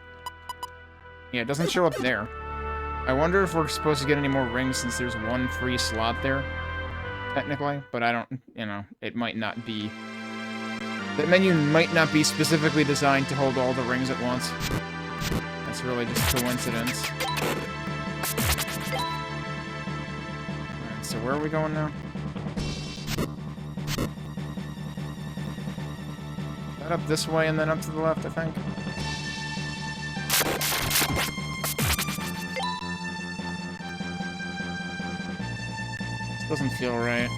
Yeah, it doesn't show up there. I wonder if we're supposed to get any more rings since there's 1 free slot there, technically, but I don't, you know, it might not be... That menu might not be specifically designed to hold all the rings at once. That's really just coincidence. Alright, so where are we going now? That up this way and then up to the left, I think. This doesn't feel right.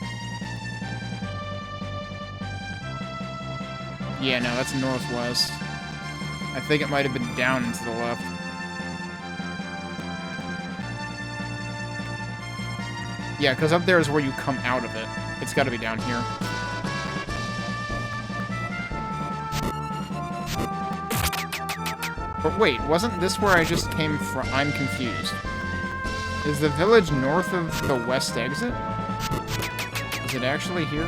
Yeah, no, that's northwest. I think it might have been down and to the left. Yeah, because up there is where you come out of it. It's got to be down here. But wait, wasn't this where I just came from? I'm confused. Is the village north of the west exit? Is it actually here?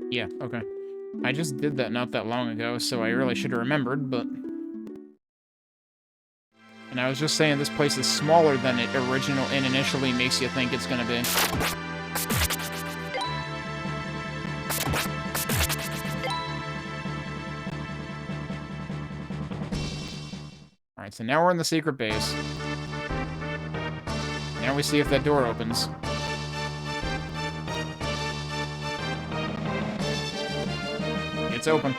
Yeah, okay. I just did that not that long ago, so I really should have remembered, but... And I was just saying this place is smaller than it initially makes you think it's gonna be. Alright, so now we're in the secret base. Now we see if that door opens. It's open.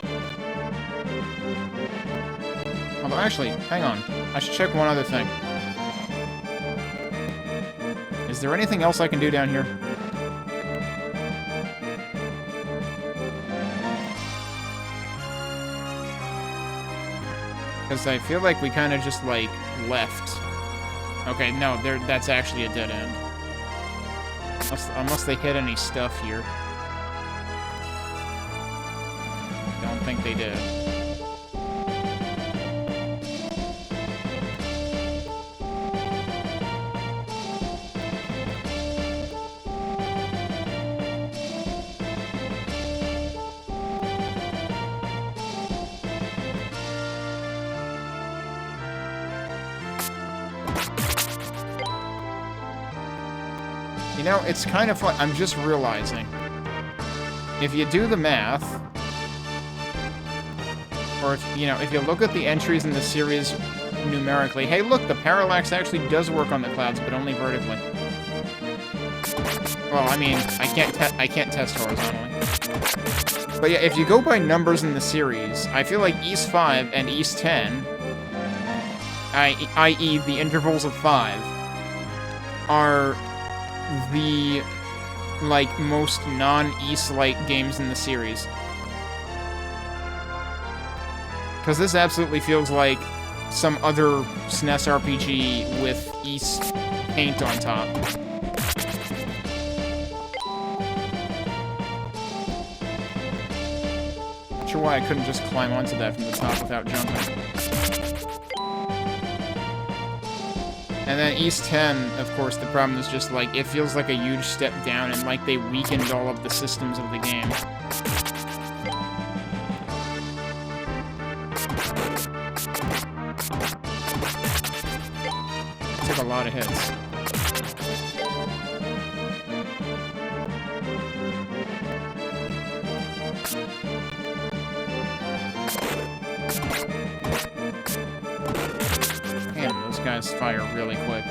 Although, actually, hang on. I should check one other thing. Is there anything else I can do down here? Because I feel like we kind of just, like, left. Okay, no, that's actually a dead end. Unless they hit any stuff here. Don't think they did. You know, it's kind of fun. I'm just realizing. If you do the math, or if, you know, if you look at the entries in the series numerically, hey, look, the parallax actually does work on the clouds, but only vertically. Well, I mean, I can't test horizontally. But yeah, if you go by numbers in the series, I feel like East 5 and East 10, i.e. the intervals of 5, are the, like, most non-East-like games in the series. Because this absolutely feels like some other SNES RPG with East paint on top. Not sure why I couldn't just climb onto that from the top without jumping. And then East 10, of course, the problem is just, like, it feels like a huge step down, and, like, they weakened all of the systems of the game. Took a lot of hits. Damn, those guys fire really quick.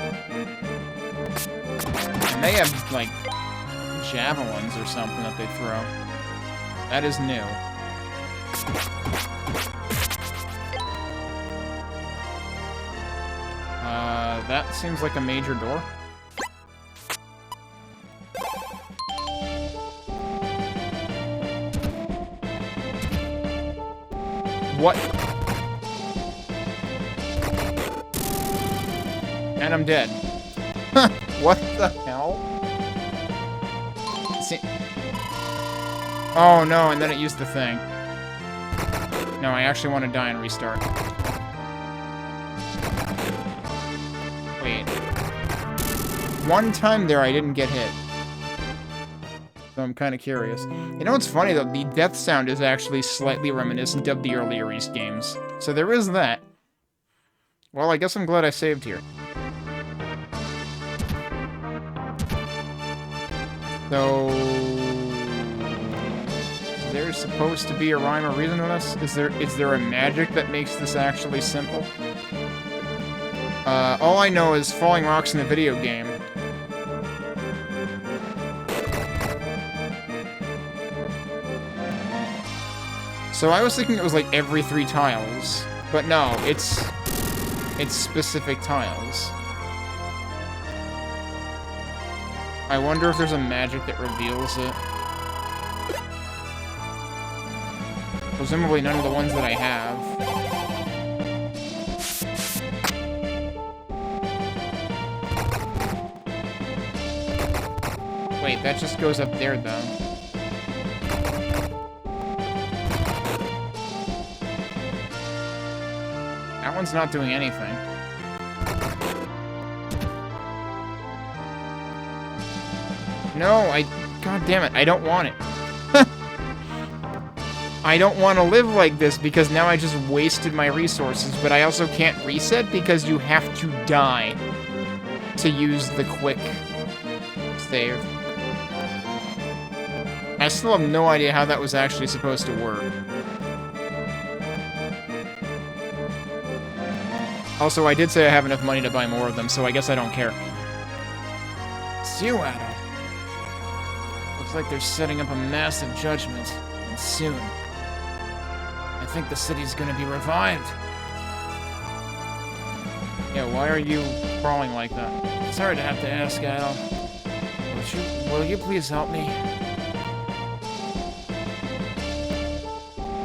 And they have, like, javelins or something that they throw. That is new. That seems like a major door. What? And I'm dead. What the hell? See? Oh no, and then it used the thing. No, I actually want to die and restart. Wait. One time there I didn't get hit. So I'm kind of curious. You know what's funny though? The death sound is actually slightly reminiscent of the earlier East games. So there is that. Well, I guess I'm glad I saved here. So... there's supposed to be a rhyme or reason to this? Is there a magic that makes this actually simple? All I know is falling rocks in the video game. So I was thinking it was like every 3 tiles, but no, it's specific tiles. I wonder if there's a magic that reveals it. Presumably none of the ones that I have. Wait, that just goes up there, though. That one's not doing anything. No, God damn it, I don't want it. I don't want to live like this because now I just wasted my resources, but I also can't reset because you have to die to use the quick save. I still have no idea how that was actually supposed to work. Also, I did say I have enough money to buy more of them, so I guess I don't care. Seattle. Looks like they're setting up a massive judgment, and soon. I think the city's gonna be revived. Yeah, why are you crawling like that? Sorry to have to ask, Al. Will you please help me?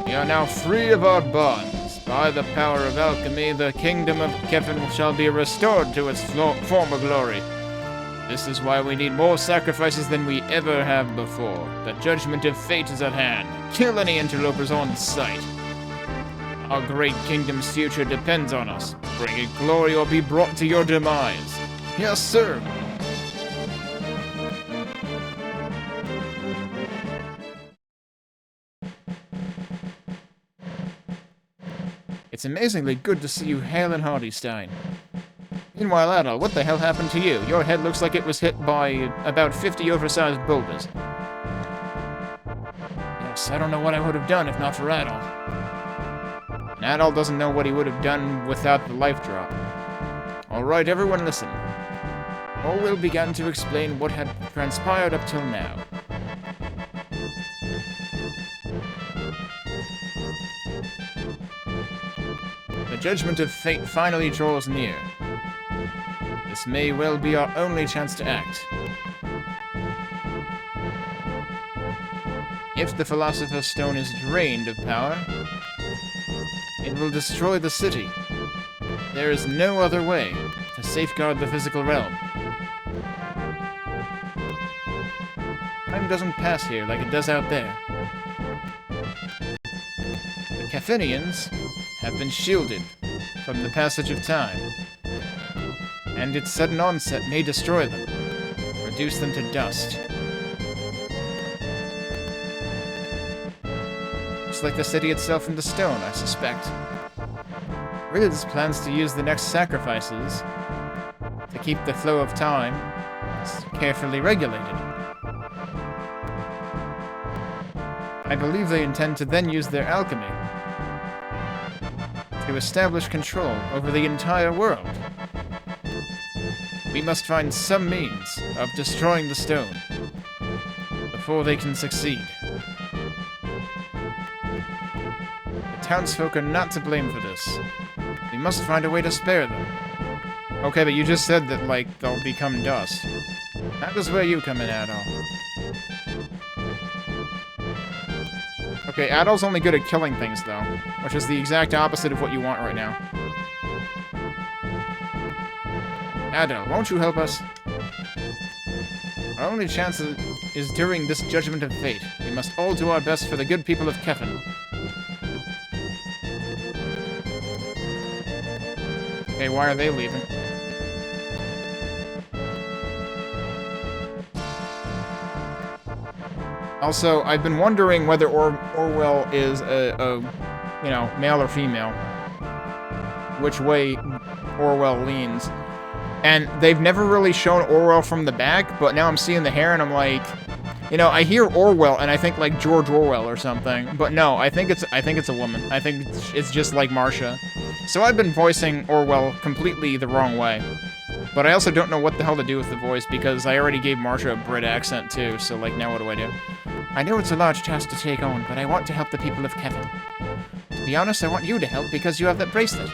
We are now free of our bonds. By the power of alchemy, the kingdom of Kefin shall be restored to its former glory. This is why we need more sacrifices than we ever have before. The judgment of fate is at hand. Kill any interlopers on sight. Our great kingdom's future depends on us. Bring it glory or be brought to your demise. Yes, sir. It's amazingly good to see you hale and hearty, Stein. Meanwhile, Adol, what the hell happened to you? Your head looks like it was hit by about 50 oversized boulders. Yes, I don't know what I would have done if not for Adol. And Adol doesn't know what he would have done without the life drop. Alright, everyone listen. Orwell began to explain what had transpired up till now. The judgment of fate finally draws near. This may well be our only chance to act. If the Philosopher's Stone is drained of power, it will destroy the city. There is no other way to safeguard the physical realm. Time doesn't pass here like it does out there. The Kefinians have been shielded from the passage of time, and its sudden onset may destroy them, reduce them to dust. Just like the city itself into stone, I suspect. Riz plans to use the next sacrifices to keep the flow of time carefully regulated. I believe they intend to then use their alchemy to establish control over the entire world. We must find some means of destroying the stone before they can succeed. The townsfolk are not to blame for this. We must find a way to spare them. Okay, but you just said that, like, they'll become dust. That is where you come in, Adol. Okay, Adol's only good at killing things, though, which is the exact opposite of what you want right now. Adol, won't you help us? Our only chance is during this judgment of fate. We must all do our best for the good people of Kefin. Okay, why are they leaving? Also, I've been wondering whether Orwell is a male or female. Which way Orwell leans. And they've never really shown Orwell from the back, but now I'm seeing the hair and I'm like, I hear Orwell and I think like George Orwell or something. But no, I think it's a woman. I think it's just like Marcia. So I've been voicing Orwell completely the wrong way. But I also don't know what the hell to do with the voice because I already gave Marcia a Brit accent too, so like now what do I do? I know it's a large task to take on, but I want to help the people of Kefin. To be honest, I want you to help because you have that bracelet.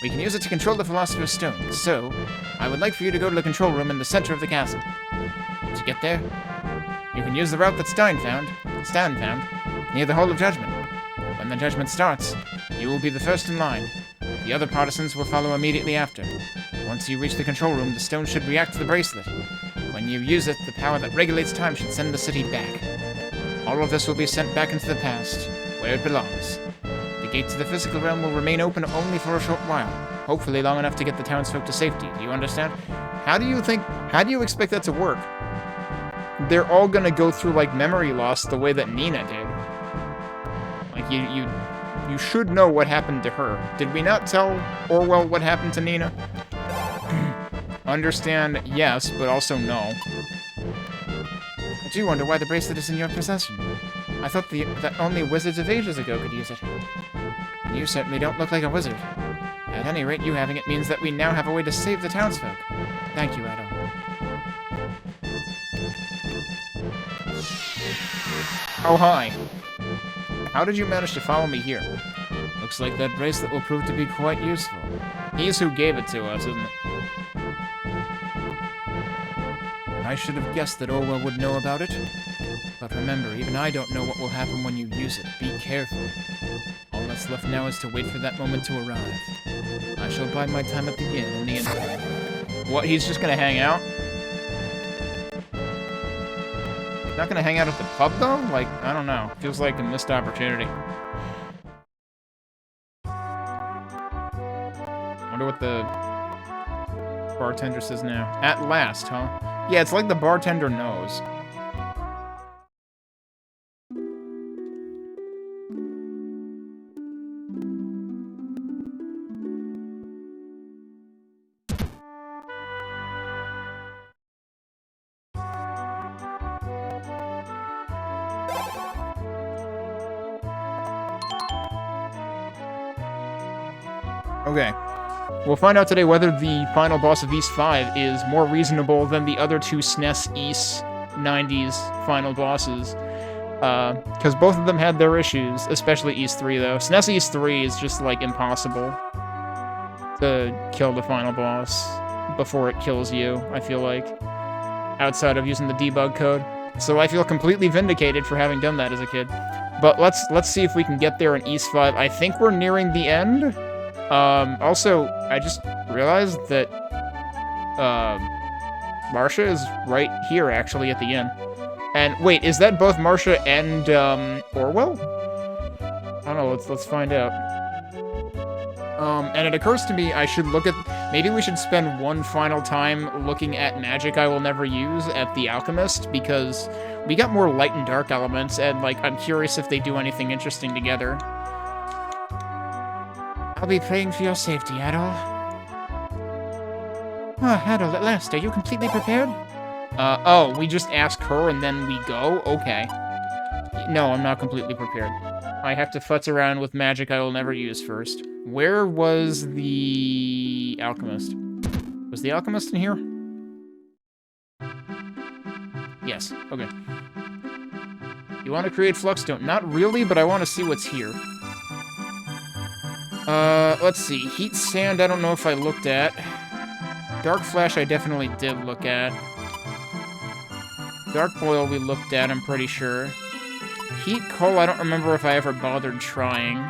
We can use it to control the Philosopher's Stone, so I would like for you to go to the control room in the center of the castle. To get there, you can use the route that Stan found, near the Hall of Judgment. When the judgment starts, you will be the first in line. The other partisans will follow immediately after. Once you reach the control room, the stone should react to the bracelet. When you use it, the power that regulates time should send the city back. All of this will be sent back into the past, where it belongs. The gate to the physical realm will remain open only for a short while, hopefully long enough to get the townsfolk to safety. Do you understand? How do you expect that to work? They're all gonna go through, like, memory loss the way that Nina did. Like, you should know what happened to her. Did we not tell Orwell what happened to Nina? Understand, yes, but also no. I do wonder why the bracelet is in your possession. I thought that only wizards of ages ago could use it. You certainly don't look like a wizard. At any rate, you having it means that we now have a way to save the townsfolk. Thank you, Adol. Oh, hi. How did you manage to follow me here? Looks like that bracelet will prove to be quite useful. He's who gave it to us, isn't it? I should have guessed that Orwell would know about it. But remember, even I don't know what will happen when you use it. Be careful. All that's left now is to wait for that moment to arrive. I shall bide my time at the inn in the interim. What, he's just gonna hang out? Not gonna hang out at the pub, though? Like, I don't know. Feels like a missed opportunity. Wonder what the bartender says now. At last, huh? Yeah, it's like the bartender knows. Okay. We'll find out today whether the final boss of East 5 is more reasonable than the other two SNES East 90s final bosses. Because both of them had their issues, especially East 3, though. SNES East 3 is just, like, impossible to kill the final boss before it kills you, I feel like. Outside of using the debug code. So I feel completely vindicated for having done that as a kid. But let's see if we can get there in East 5. I think we're nearing the end. Also, I just realized that, Marcia is right here, actually, at the end. And, wait, is that both Marcia and, Orwell? I don't know, let's find out. And it occurs to me I should look at... Maybe we should spend one final time looking at magic I will never use at the Alchemist, because we got more light and dark elements, and, like, I'm curious if they do anything interesting together. I'll be praying for your safety, Adol. Ah, Adol, at last. Are you completely prepared? Oh, we just ask her and then we go? Okay. No, I'm not completely prepared. I have to futz around with magic I will never use first. Where was the Alchemist? Was the Alchemist in here? Yes, okay. You want to create Fluxstone? Not really, but I want to see what's here. Let's see. Heat Sand, I don't know if I looked at. Dark Flash, I definitely did look at. Dark Boil we looked at, I'm pretty sure. Heat Coal, I don't remember if I ever bothered trying.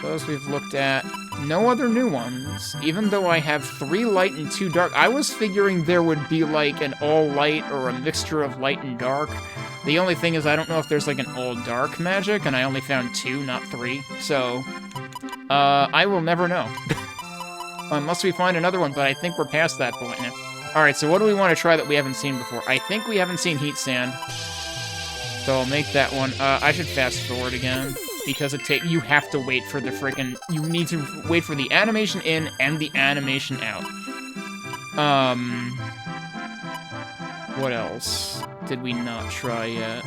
Those we've looked at. No other new ones. Even though I have 3 light and 2 dark. I was figuring there would be, like, an all-light or a mixture of light and dark. The only thing is I don't know if there's, like, an all-dark magic, and I only found 2, not 3. So, I will never know. Unless we find another one, but I think we're past that point now. Alright, so what do we want to try that we haven't seen before? I think we haven't seen Heat Sand. So I'll make that one. I should fast forward again. Because you have to wait for the frickin'... You need to wait for the animation in and the animation out. What else did we not try yet?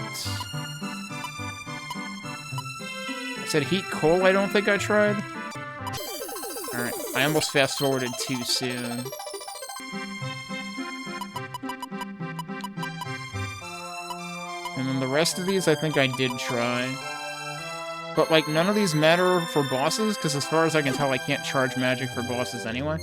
I said Heat Coal I don't think I tried. Alright, I almost fast forwarded too soon. And then the rest of these I think I did try. But, like, none of these matter for bosses, because as far as I can tell, I can't charge magic for bosses anyway.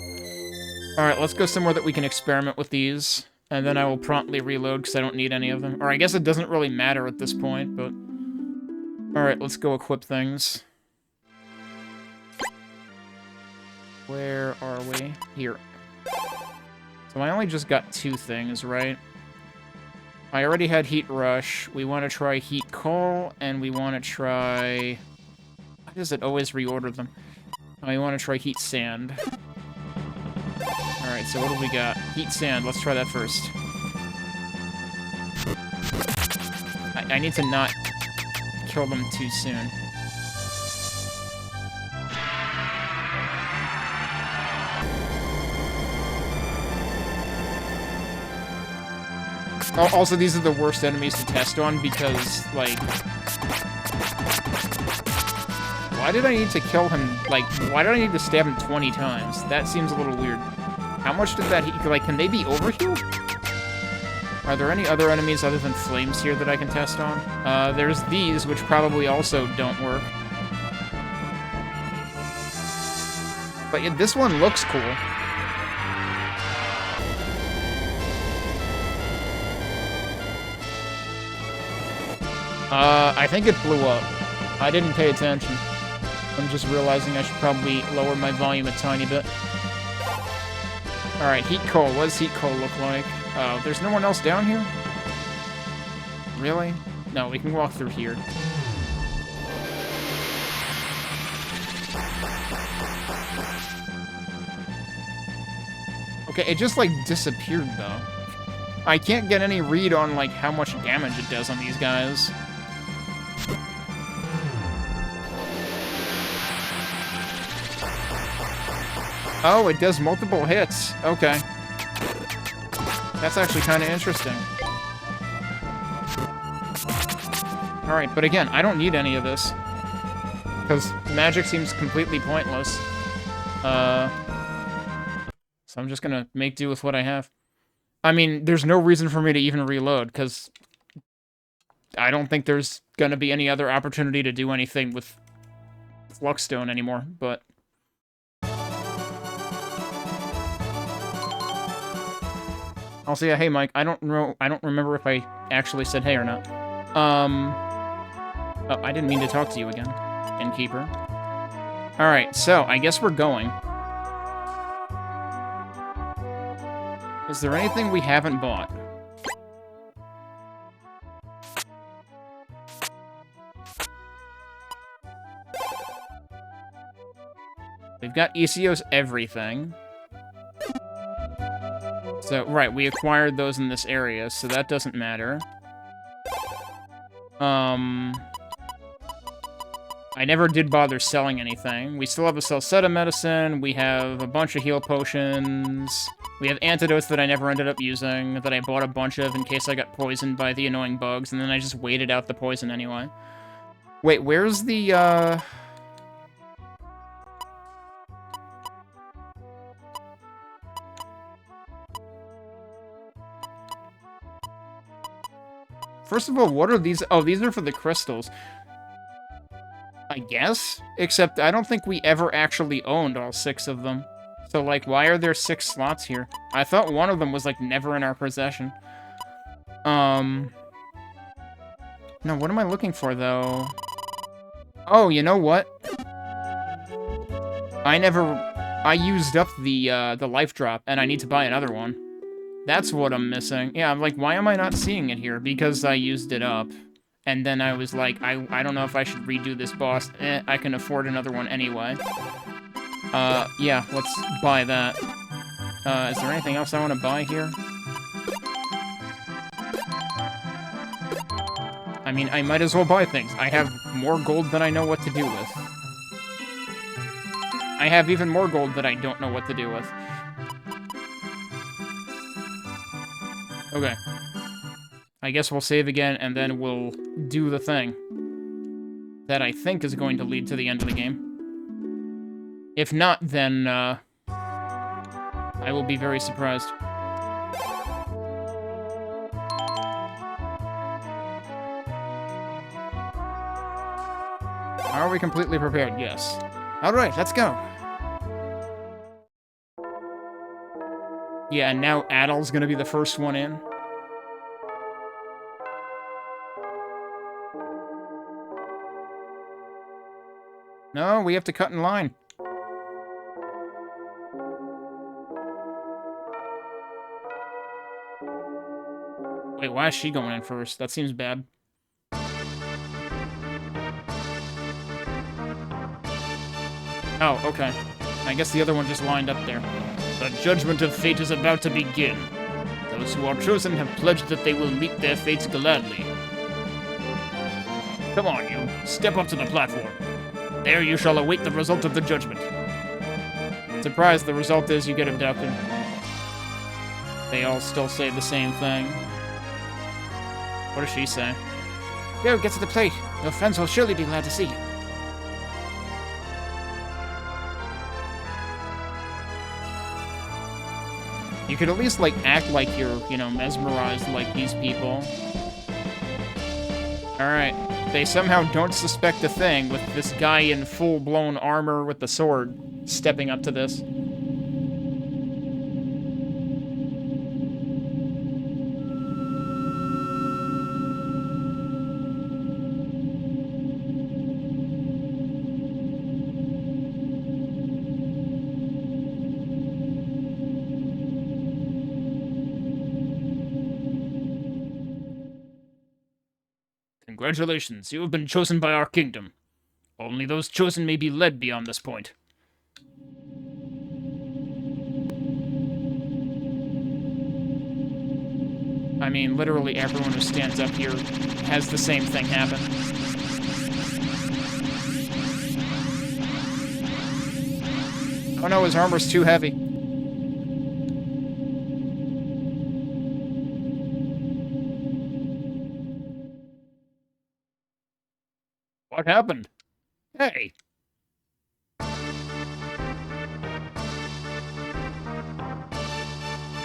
Alright, let's go somewhere that we can experiment with these, and then I will promptly reload, because I don't need any of them. Or I guess it doesn't really matter at this point, but... Alright, let's go equip things. Where are we? Here. So I only just got 2 things, right? I already had Heat Rush. We want to try Heat Coal, and we want to try... Why does it always reorder them? We want to try Heat Sand. Alright, so what do we got? Heat Sand. Let's try that first. I need to not kill them too soon. Also, these are the worst enemies to test on because, like... Why did I need to kill him? Like, why did I need to stab him 20 times? That seems a little weird. How much did that heat... Like, can they be overhealed? Are there any other enemies other than flames here that I can test on? There's these, which probably also don't work. But yeah, this one looks cool. I think it blew up. I didn't pay attention. I'm just realizing I should probably lower my volume a tiny bit. Alright, Heat Coal. What does Heat Coal look like? There's no one else down here? Really? No, we can walk through here. Okay, it just, like, disappeared, though. I can't get any read on, like, how much damage it does on these guys. Oh, it does multiple hits. Okay. That's actually kind of interesting. Alright, but again, I don't need any of this. Because magic seems completely pointless. So I'm just gonna make do with what I have. I mean, there's no reason for me to even reload, because I don't think there's gonna be any other opportunity to do anything with Fluxstone anymore, but... Also, yeah, hey, Mike, I don't remember if I actually said hey or not. Oh, I didn't mean to talk to you again, Innkeeper. Alright, so, I guess we're going. Is there anything we haven't bought? We've got ECO's everything. So, right, we acquired those in this area, so that doesn't matter. I never did bother selling anything. We still have a Salsetta medicine, we have a bunch of heal potions, we have antidotes that I never ended up using, that I bought a bunch of in case I got poisoned by the annoying bugs, and then I just waited out the poison anyway. Wait, where's the, First of all, what are these? Oh, these are for the crystals. I guess? Except I don't think we ever actually owned all 6 of them. So, like, why are there 6 slots here? I thought one of them was, like, never in our possession. No, what am I looking for, though? Oh, you know what? I used up the life drop, and I need to buy another one. That's what I'm missing. Yeah, I'm like, why am I not seeing it here? Because I used it up. And then I was like, I don't know if I should redo this boss. I can afford another one anyway. Yeah, let's buy that. Is there anything else I want to buy here? I mean, I might as well buy things. I have more gold than I know what to do with. I have even more gold that I don't know what to do with. Okay. I guess we'll save again, and then we'll do the thing that I think is going to lead to the end of the game. If not, then, I will be very surprised. Are we completely prepared? Yes. Alright, let's go. Yeah, and now Adol's gonna be the first one in. No, we have to cut in line. Wait, why is she going in first? That seems bad. Oh, okay. I guess the other one just lined up there. The judgment of fate is about to begin. Those who are chosen have pledged that they will meet their fates gladly. Come on, you. Step up to the platform. There you shall await the result of the judgment. Surprise, the result is you get abducted. They all still say the same thing. What does she say? Go, get to the plate. Your friends will surely be glad to see you. You could at least, like, act like you're, you know, mesmerized like these people. Alright. They somehow don't suspect a thing with this guy in full-blown armor with the sword stepping up to this. Congratulations, you have been chosen by our kingdom. Only those chosen may be led beyond this point. I mean, literally everyone who stands up here has the same thing happen. Oh no, his armor's too heavy. What happened? Hey!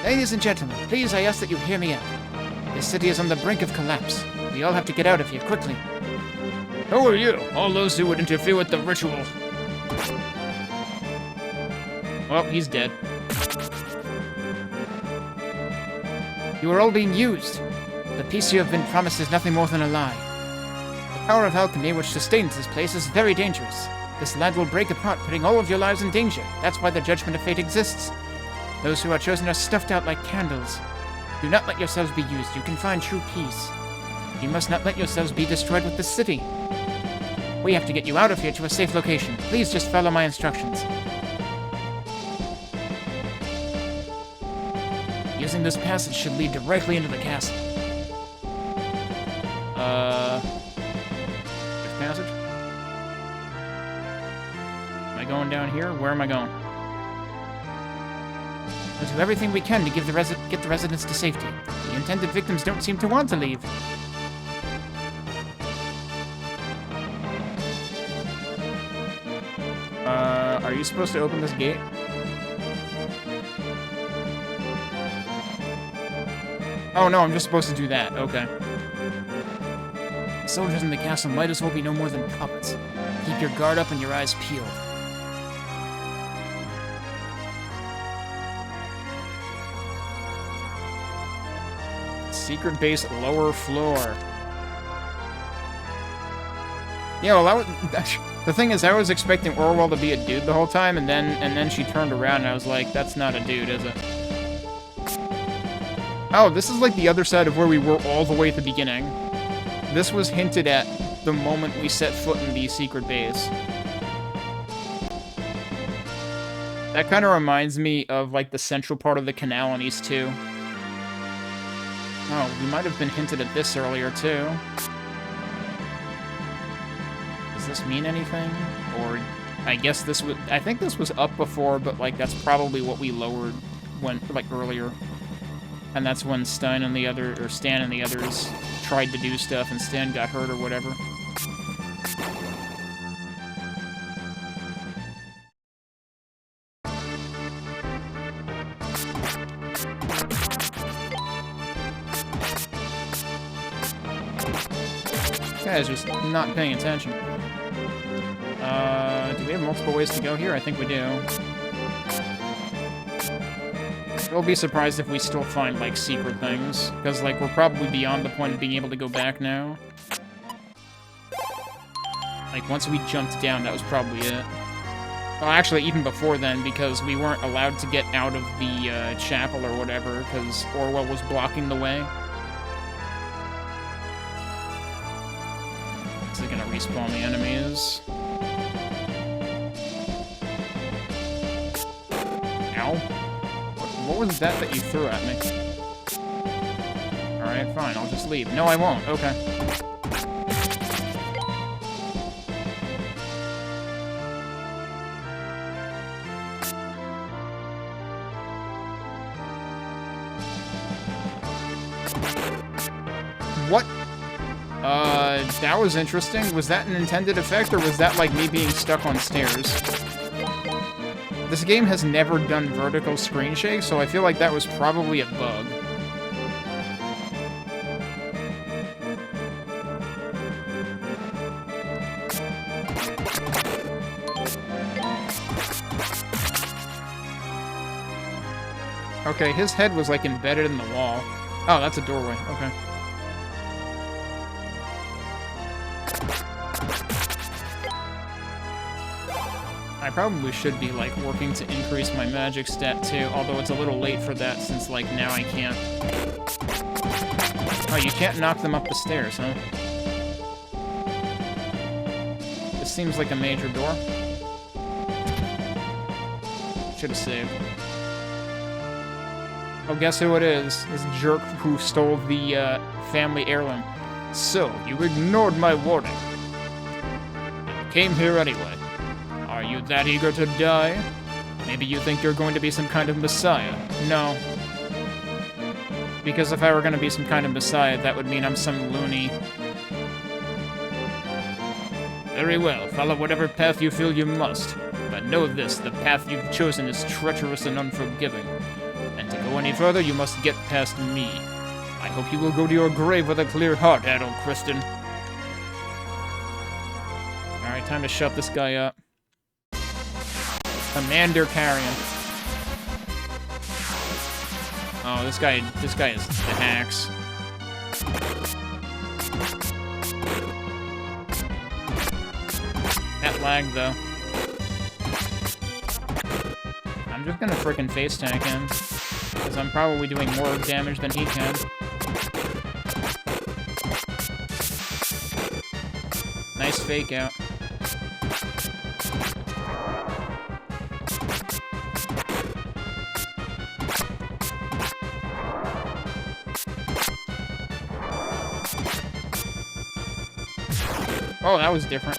Ladies and gentlemen, please I ask that you hear me out. This city is on the brink of collapse. We all have to get out of here quickly. Who are you? All those who would interfere with the ritual. Well, he's dead. You are all being used. The peace you have been promised is nothing more than a lie. The power of alchemy which sustains this place is very dangerous. This land will break apart, putting all of your lives in danger. That's why the judgment of fate exists. Those who are chosen are stuffed out like candles. Do not let yourselves be used. You can find true peace. You must not let yourselves be destroyed with the city. We have to get you out of here to a safe location. Please just follow my instructions. Using this passage should lead directly into the castle. This passage? Am I going down here? Where am I going? We'll do everything we can to get the residents to safety. The intended victims don't seem to want to leave. Are you supposed to open this gate? Oh no, I'm just supposed to do that. Okay. The soldiers in the castle might as well be no more than puppets. Keep your guard up and your eyes peeled. Secret base, lower floor. Yeah, well, the thing is, I was expecting Orwell to be a dude the whole time, and then she turned around, and I was like, that's not a dude, is it? Oh, this is like the other side of where we were all the way at the beginning. This was hinted at the moment we set foot in the secret base. That kind of reminds me of, like, the central part of the canal in East 2. Oh, we might have been hinted at this earlier, too. Does this mean anything? Or, I guess this was... I think this was up before, but, like, that's probably what we lowered when, like, earlier. And that's when Stan and the others tried to do stuff, and Stan got hurt or whatever. Guy's just not paying attention. Do we have multiple ways to go here? I think we do. I'll be surprised if we still find, like, secret things. Because, like, we're probably beyond the point of being able to go back now. Like, once we jumped down, that was probably it. Well, actually, even before then, because we weren't allowed to get out of the, chapel or whatever, because Orwell was blocking the way. Is it gonna respawn the enemies? Ow. What was that you threw at me? Alright, fine, I'll just leave. No, I won't. Okay. What? That was interesting. Was that an intended effect, or was that like me being stuck on stairs? This game has never done vertical screen shake, so I feel like that was probably a bug. Okay, his head was like embedded in the wall. Oh, that's a doorway. Okay. I probably should be, like, working to increase my magic stat, too, although it's a little late for that, since, like, now I can't... Oh, you can't knock them up the stairs, huh? This seems like a major door. Should've saved. Oh, guess who it is? This jerk who stole the, family heirloom. So, you ignored my warning. And came here anyway. Are you that eager to die? Maybe you think you're going to be some kind of messiah. No. Because if I were going to be some kind of messiah, that would mean I'm some loony. Very well, follow whatever path you feel you must. But know this, the path you've chosen is treacherous and unforgiving. And to go go any further, you must get past me. I hope you will go to your grave with a clear head, Adol Kristen. Alright, time to shut this guy up. Commander Carrion. Oh, this guy is the hacks. That lag, though. I'm just gonna frickin' face tank him, because I'm probably doing more damage than he can. Nice fake out. Oh, that was different.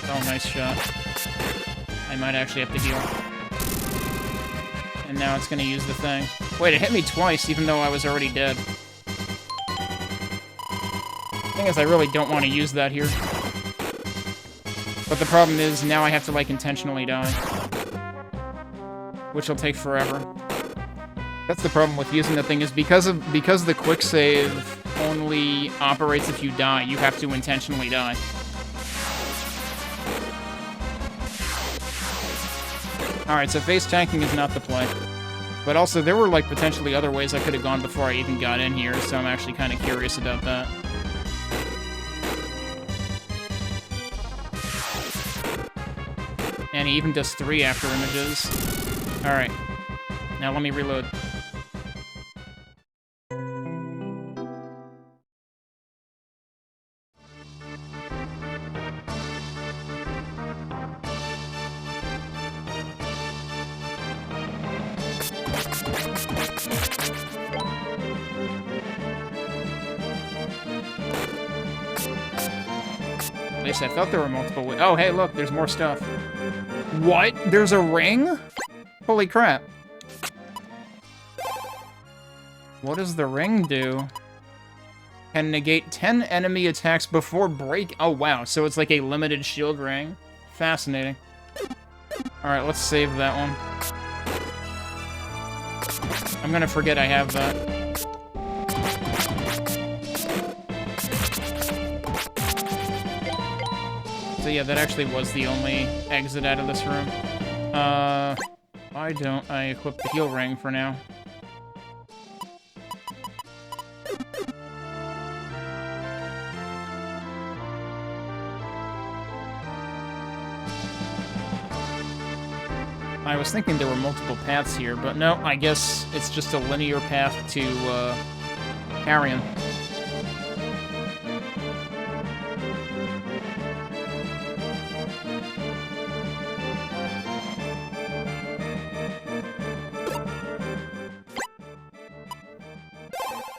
Oh, nice shot. I might actually have to heal. And now it's gonna use the thing. Wait, it hit me twice, even though I was already dead. Thing is, I really don't want to use that here. But the problem is, now I have to, like, intentionally die. Which will take forever. That's the problem with using the thing, is because the quick save only operates if you die, you have to intentionally die. Alright, so face tanking is not the play. But also, there were, like, potentially other ways I could have gone before I even got in here, so I'm actually kind of curious about that. And he even does 3 after images. Alright. Now let me reload. At least I thought there were multiple ways. Oh, hey, look, there's more stuff. What? There's a ring? Holy crap. What does the ring do? Can negate 10 enemy attacks before break. Oh, wow. So it's like a limited shield ring. Fascinating. Alright, let's save that one. I'm gonna forget I have that. So yeah, that actually was the only exit out of this room. Why don't I equip the heal ring for now? I was thinking there were multiple paths here, but no, I guess it's just a linear path to, Carrion.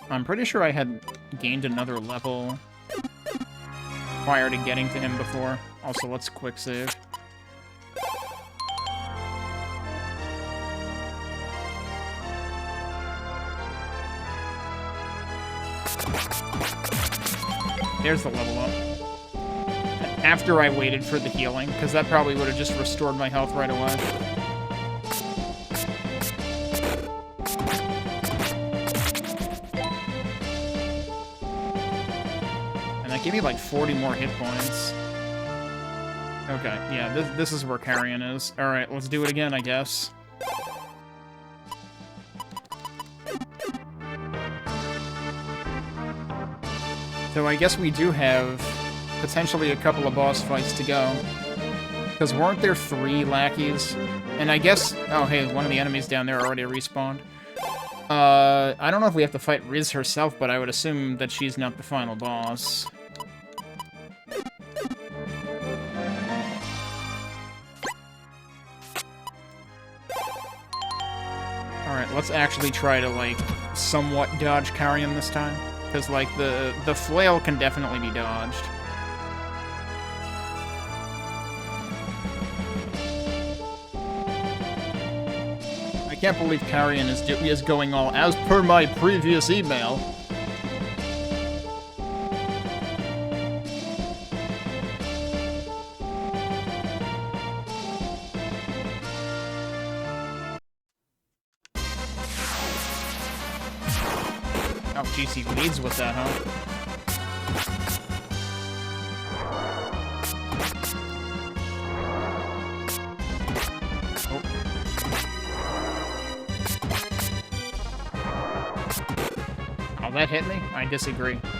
I'm pretty sure I had gained another level prior to getting to him before. Also, let's quick save. There's the level up. After I waited for the healing, because that probably would have just restored my health right away. And that gave me like 40 more hit points. Okay, yeah, this is where Carrion is. Alright, let's do it again, I guess. So I guess we do have potentially a couple of boss fights to go. Because weren't there 3 lackeys? And I guess... Oh, hey, one of the enemies down there already respawned. I don't know if we have to fight Riz herself, but I would assume that she's not the final boss. Alright, let's actually try to, like, somewhat dodge Carrion this time. Because, like, the flail can definitely be dodged. I can't believe Carrion is going all, as per my previous email. Oh, geez, he leads with that, huh? Oh, that hit me? I disagree. Oh,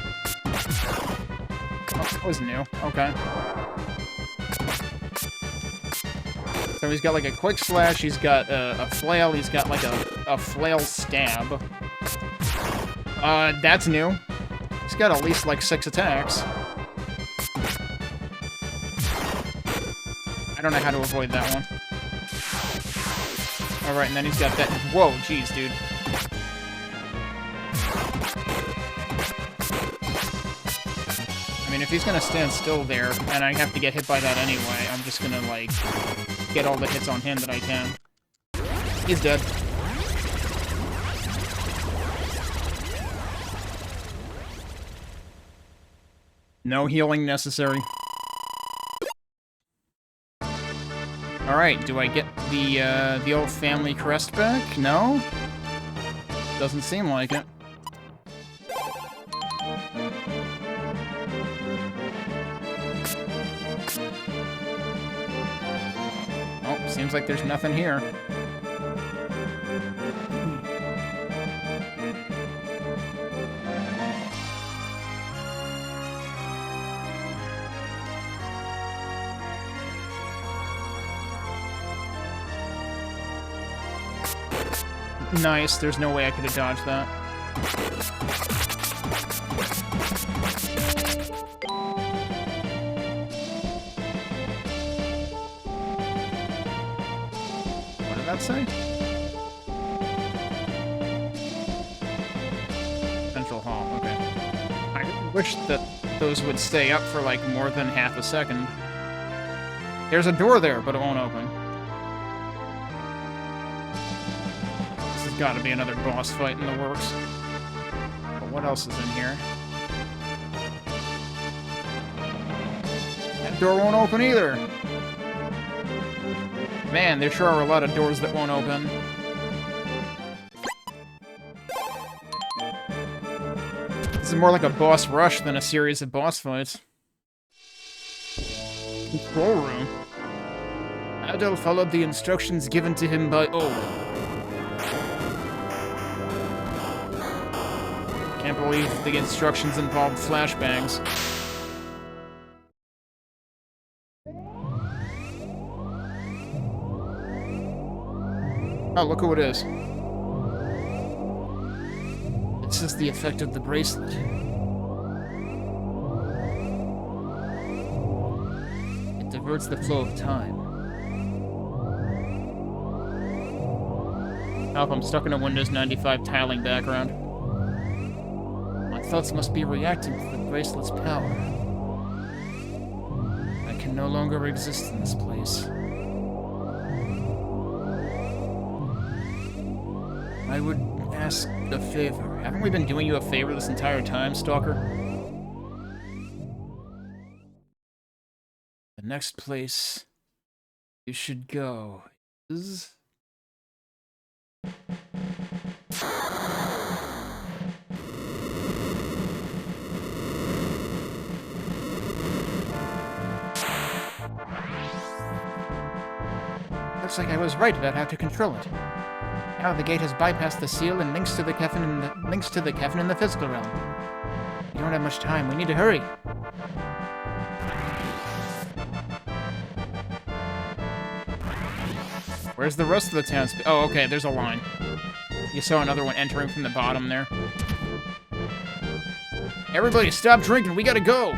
that was new. Okay. So he's got like a quick slash, he's got a flail, he's got like a flail stab. That's new. He's got at least like 6 attacks. I don't know how to avoid that one. Alright, and then he's got that. Whoa, jeez, dude. I mean, if he's gonna stand still there, and I have to get hit by that anyway, I'm just gonna, like, get all the hits on him that I can. He's dead. No healing necessary. Alright, do I get the old family crest back? No? Doesn't seem like it. Oh, seems like there's nothing here. Nice, there's no way I could have dodged that. What did that say? Central Hall, okay. I wish that those would stay up for like more than half a second. There's a door there, but it won't open. Gotta be another boss fight in the works. But what else is in here? That door won't open either! Man, there sure are a lot of doors that won't open. This is more like a boss rush than a series of boss fights. Control room. Adel followed the instructions given to him by Owen. Can't believe the instructions involved flashbangs. Oh, look who it is. This is the effect of the bracelet. It diverts the flow of time. Oh, I'm stuck in a Windows 95 tiling background. My thoughts must be reacting to the bracelet's power. I can no longer exist in this place. I would ask a favor. Haven't we been doing you a favor this entire time, Stalker? The next place you should go is... Looks like I was right about how to control it. Now the gate has bypassed the seal and links to the Kefin in the physical realm. We don't have much time. We need to hurry. Where's the rest of the town? Oh, okay. There's a line. You saw another one entering from the bottom there. Everybody, stop drinking. We gotta go.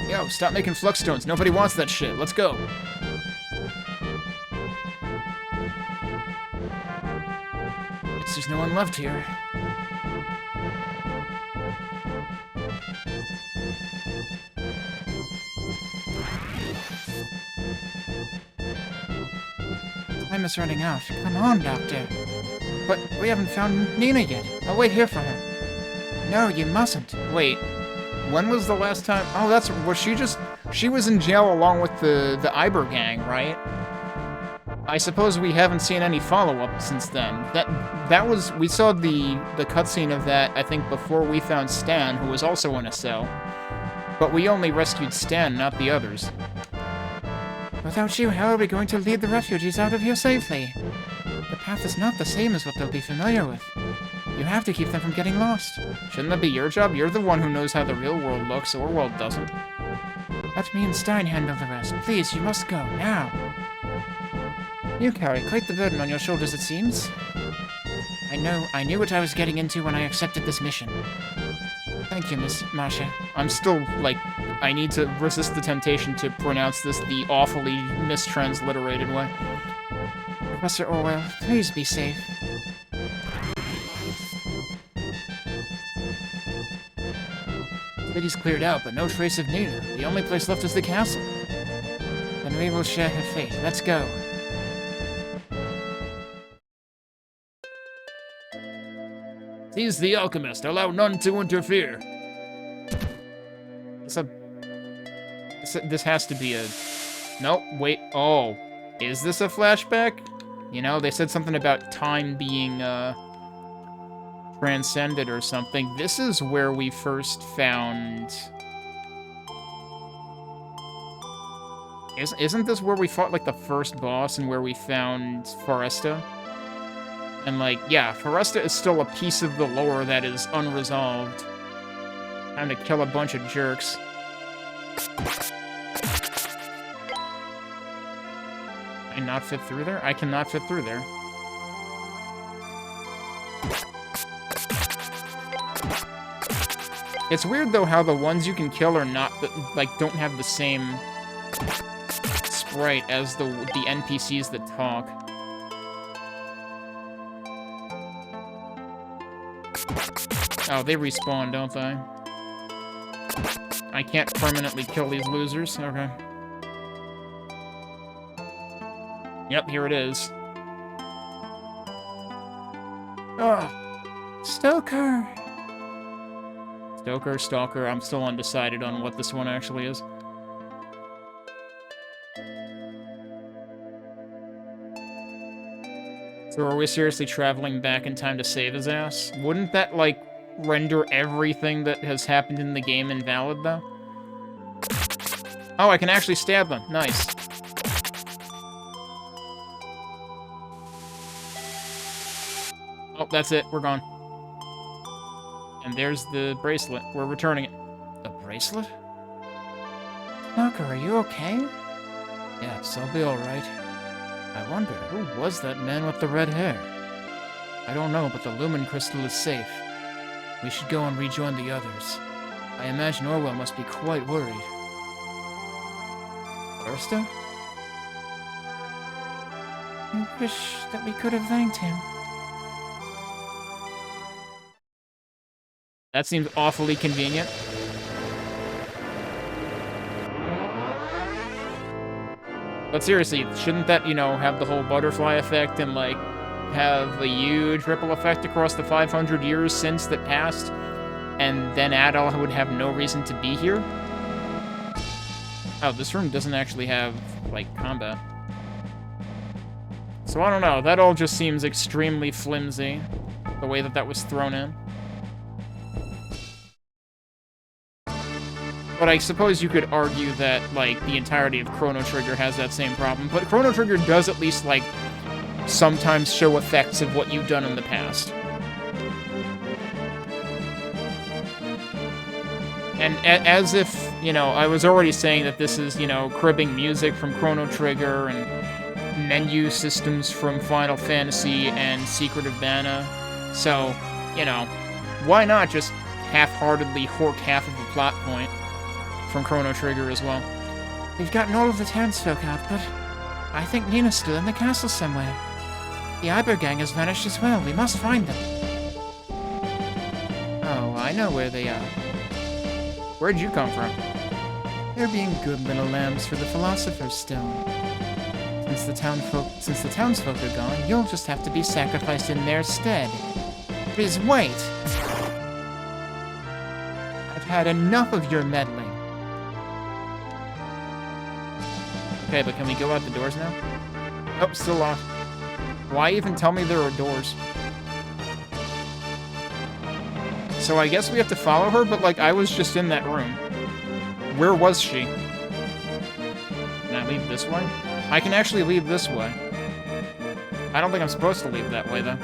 Yo, stop making flux stones. Nobody wants that shit. Let's go. Guess there's no one left here. Time is running out. Come on, Doctor. But we haven't found Nina yet. I'll wait here for her. No, you mustn't. Wait. When was the last time? Oh, was she just... She was in jail along with the Iber gang, right? I suppose we haven't seen any follow-up since then. That was... We saw the cutscene of that, I think, before we found Stan, who was also in a cell. But we only rescued Stan, not the others. Without you, how are we going to lead the refugees out of here safely? The path is not the same as what they'll be familiar with. You have to keep them from getting lost. Shouldn't that be your job? You're the one who knows how the real world looks. Our world doesn't. Let me and Stein handle the rest. Please, you must go, now. You carry quite the burden on your shoulders, it seems. I knew what I was getting into when I accepted this mission. Thank you, Miss Masha. I'm still, like, I need to resist the temptation to pronounce this the awfully mistransliterated way. Professor Orwell, please be safe. The city's cleared out, but no trace of Nina. The only place left is the castle. Then we will share her fate. Let's go. He's the alchemist. Allow none to interfere. This has to be a... Nope, wait. Oh. Is this a flashback? You know, they said something about time being, transcended or something. This is where we first found... Isn't this where we fought, like, the first boss and where we found Foresta? And, like, yeah, Foresta is still a piece of the lore that is unresolved. Time to kill a bunch of jerks. Can I not fit through there? I cannot fit through there. It's weird, though, how the ones you can kill are not, like, don't have the same sprite as the NPCs that talk. Oh, they respawn, don't they? I can't permanently kill these losers? Okay. Yep, here it is. Oh, Stoker! Stoker, Stalker, I'm still undecided on what this one actually is. So are we seriously traveling back in time to save his ass? Wouldn't that, like, render everything that has happened in the game invalid, though? Oh, I can actually stab them. Nice. Oh, that's it. We're gone. And there's the bracelet. We're returning it. A bracelet? Stalker, are you okay? Yes, I'll be alright. I wonder, who was that man with the red hair? I don't know, but the Lumen Crystal is safe. We should go and rejoin the others. I imagine Orwell must be quite worried. Foresta? I wish that we could have thanked him. That seems awfully convenient. But seriously, shouldn't that, you know, have the whole butterfly effect and, like, have a huge ripple effect across the 500 years since that passed? And then Adol would have no reason to be here? Oh, this room doesn't actually have, like, combat. So I don't know, that all just seems extremely flimsy, the way that was thrown in. But I suppose you could argue that, like, the entirety of Chrono Trigger has that same problem. But Chrono Trigger does at least, like, sometimes show effects of what you've done in the past. And as if, you know, I was already saying that this is, you know, cribbing music from Chrono Trigger and menu systems from Final Fantasy and Secret of Mana. So, you know, why not just half-heartedly hork half of a plot point from Chrono Trigger as well? We've gotten all of the townsfolk out, but I think Nina's still in the castle somewhere. The Iber gang has vanished as well. We must find them. Oh, I know where they are. Where'd you come from? They're being good little lambs for the Philosopher's Stone. Since the townsfolk are gone, you'll just have to be sacrificed in their stead. Please wait! I've had enough of your meddling. Okay, but can we go out the doors now? Oh, still locked. Why even tell me there are doors? So I guess we have to follow her, but, like, I was just in that room. Where was she? Can I leave this way? I can actually leave this way. I don't think I'm supposed to leave that way, though.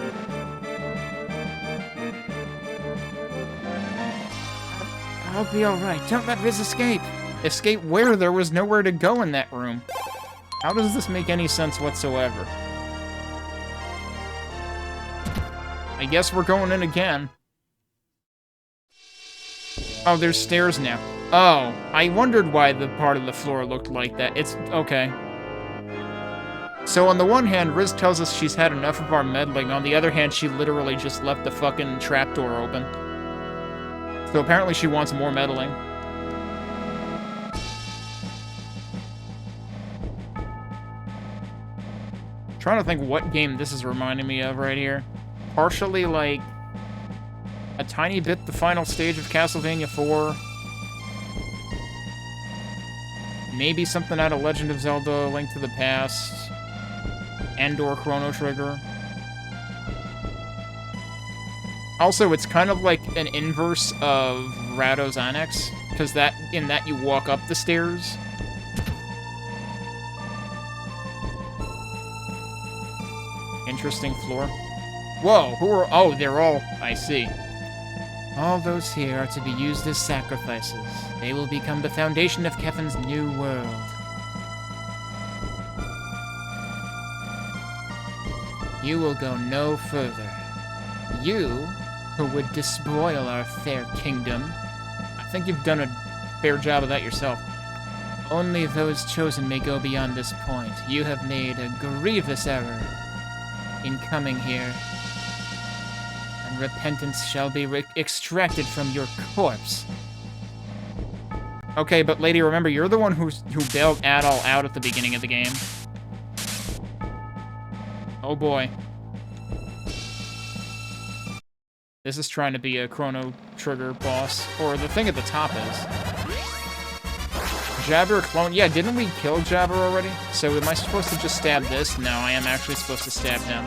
I'll be alright. Don't let Riz escape. Escape where? There was nowhere to go in that room. How does this make any sense whatsoever? I guess we're going in again. Oh, there's stairs now. Oh, I wondered why the part of the floor looked like that. It's okay. So on the one hand, Riz tells us she's had enough of our meddling. On the other hand, she literally just left the fucking trapdoor open. So apparently she wants more meddling. Trying to think what game this is reminding me of right here. Partially, like, a tiny bit the final stage of Castlevania 4. Maybe something out of Legend of Zelda, Link to the Past, and/or Chrono Trigger. Also, it's kind of like an inverse of Rado's Annex, because in that you walk up the stairs. Interesting floor. Whoa, oh, they're all, I see. All those here are to be used as sacrifices. They will become the foundation of Kefin's new world. You will go no further. You, who would despoil our fair kingdom. I think you've done a fair job of that yourself. Only those chosen may go beyond this point. You have made a grievous error in coming here. And repentance shall be extracted from your corpse. Okay, but lady, remember, you're the one who bailed Adol out at the beginning of the game. Oh boy. This is trying to be a Chrono Trigger boss, or the thing at the top is. Jabber clone, yeah, didn't we kill Jabber already? So am I supposed to just stab this? No, I am actually supposed to stab him.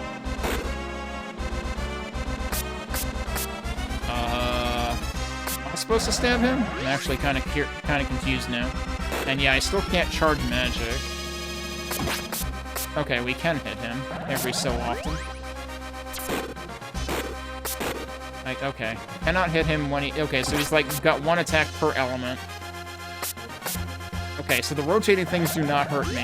Am I supposed to stab him? I'm actually kind of confused now. And yeah, I still can't charge magic. Okay, we can hit him every so often. Like, okay. Cannot hit him when he... Okay, so he's, like, got one attack per element. Okay, so the rotating things do not hurt me.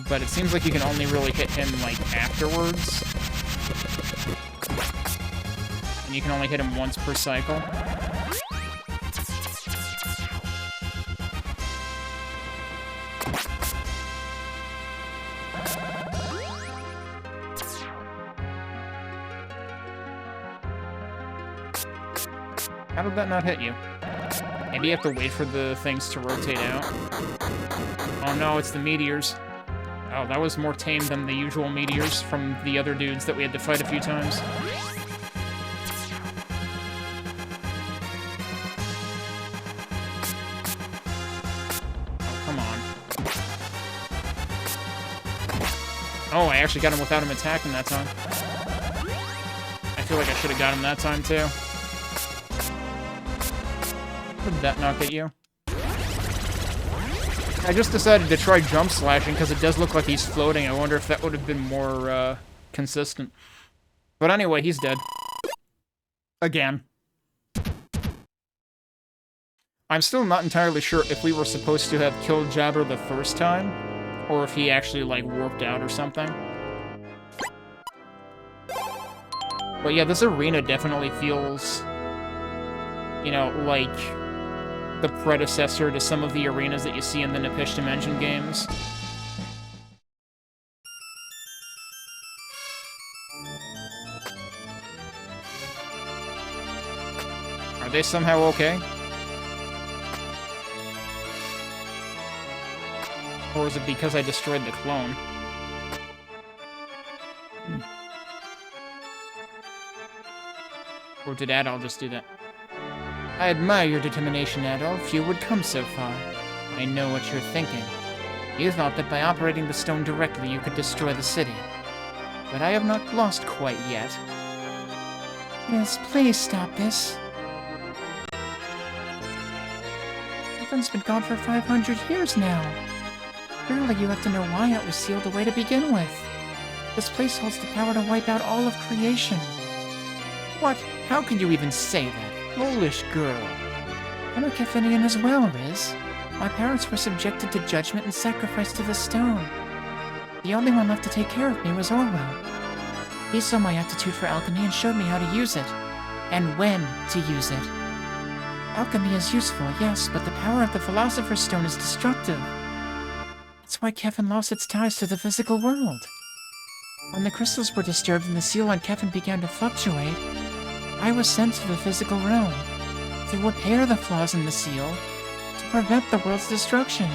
But it seems like you can only really hit him, like, afterwards. And you can only hit him once per cycle. How did that not hit you? Maybe you have to wait for the things to rotate out. Oh no, it's the meteors. Oh, that was more tame than the usual meteors from the other dudes that we had to fight a few times. Oh, come on. Oh, I actually got him without him attacking that time. I feel like I should have got him that time, too. Did that not get you? I just decided to try jump slashing because it does look like he's floating. I wonder if that would have been more consistent. But anyway, he's dead. Again. I'm still not entirely sure if we were supposed to have killed Jabber the first time, or if he actually, like, warped out or something. But yeah, this arena definitely feels, you know, like the predecessor to some of the arenas that you see in the Nepish Dimension games. Are they somehow okay? Or is it because I destroyed the clone? Or did Adol just do that? I admire your determination, Adol. Few would come so far. I know what you're thinking. You thought that by operating the stone directly you could destroy the city. But I have not lost quite yet. Yes, please stop this. Kefin's been gone for 500 years now. Surely you have to know why it was sealed away to begin with. This place holds the power to wipe out all of creation. What? How can you even say that? Foolish girl. I'm a Kefinian as well, Riz. My parents were subjected to judgment and sacrificed to the stone. The only one left to take care of me was Orwell. He saw my aptitude for alchemy and showed me how to use it. And when to use it. Alchemy is useful, yes, but the power of the Philosopher's Stone is destructive. That's why Kefin lost its ties to the physical world. When the crystals were disturbed and the seal on Kefin began to fluctuate, I was sent to the physical realm to repair the flaws in the seal, to prevent the world's destruction.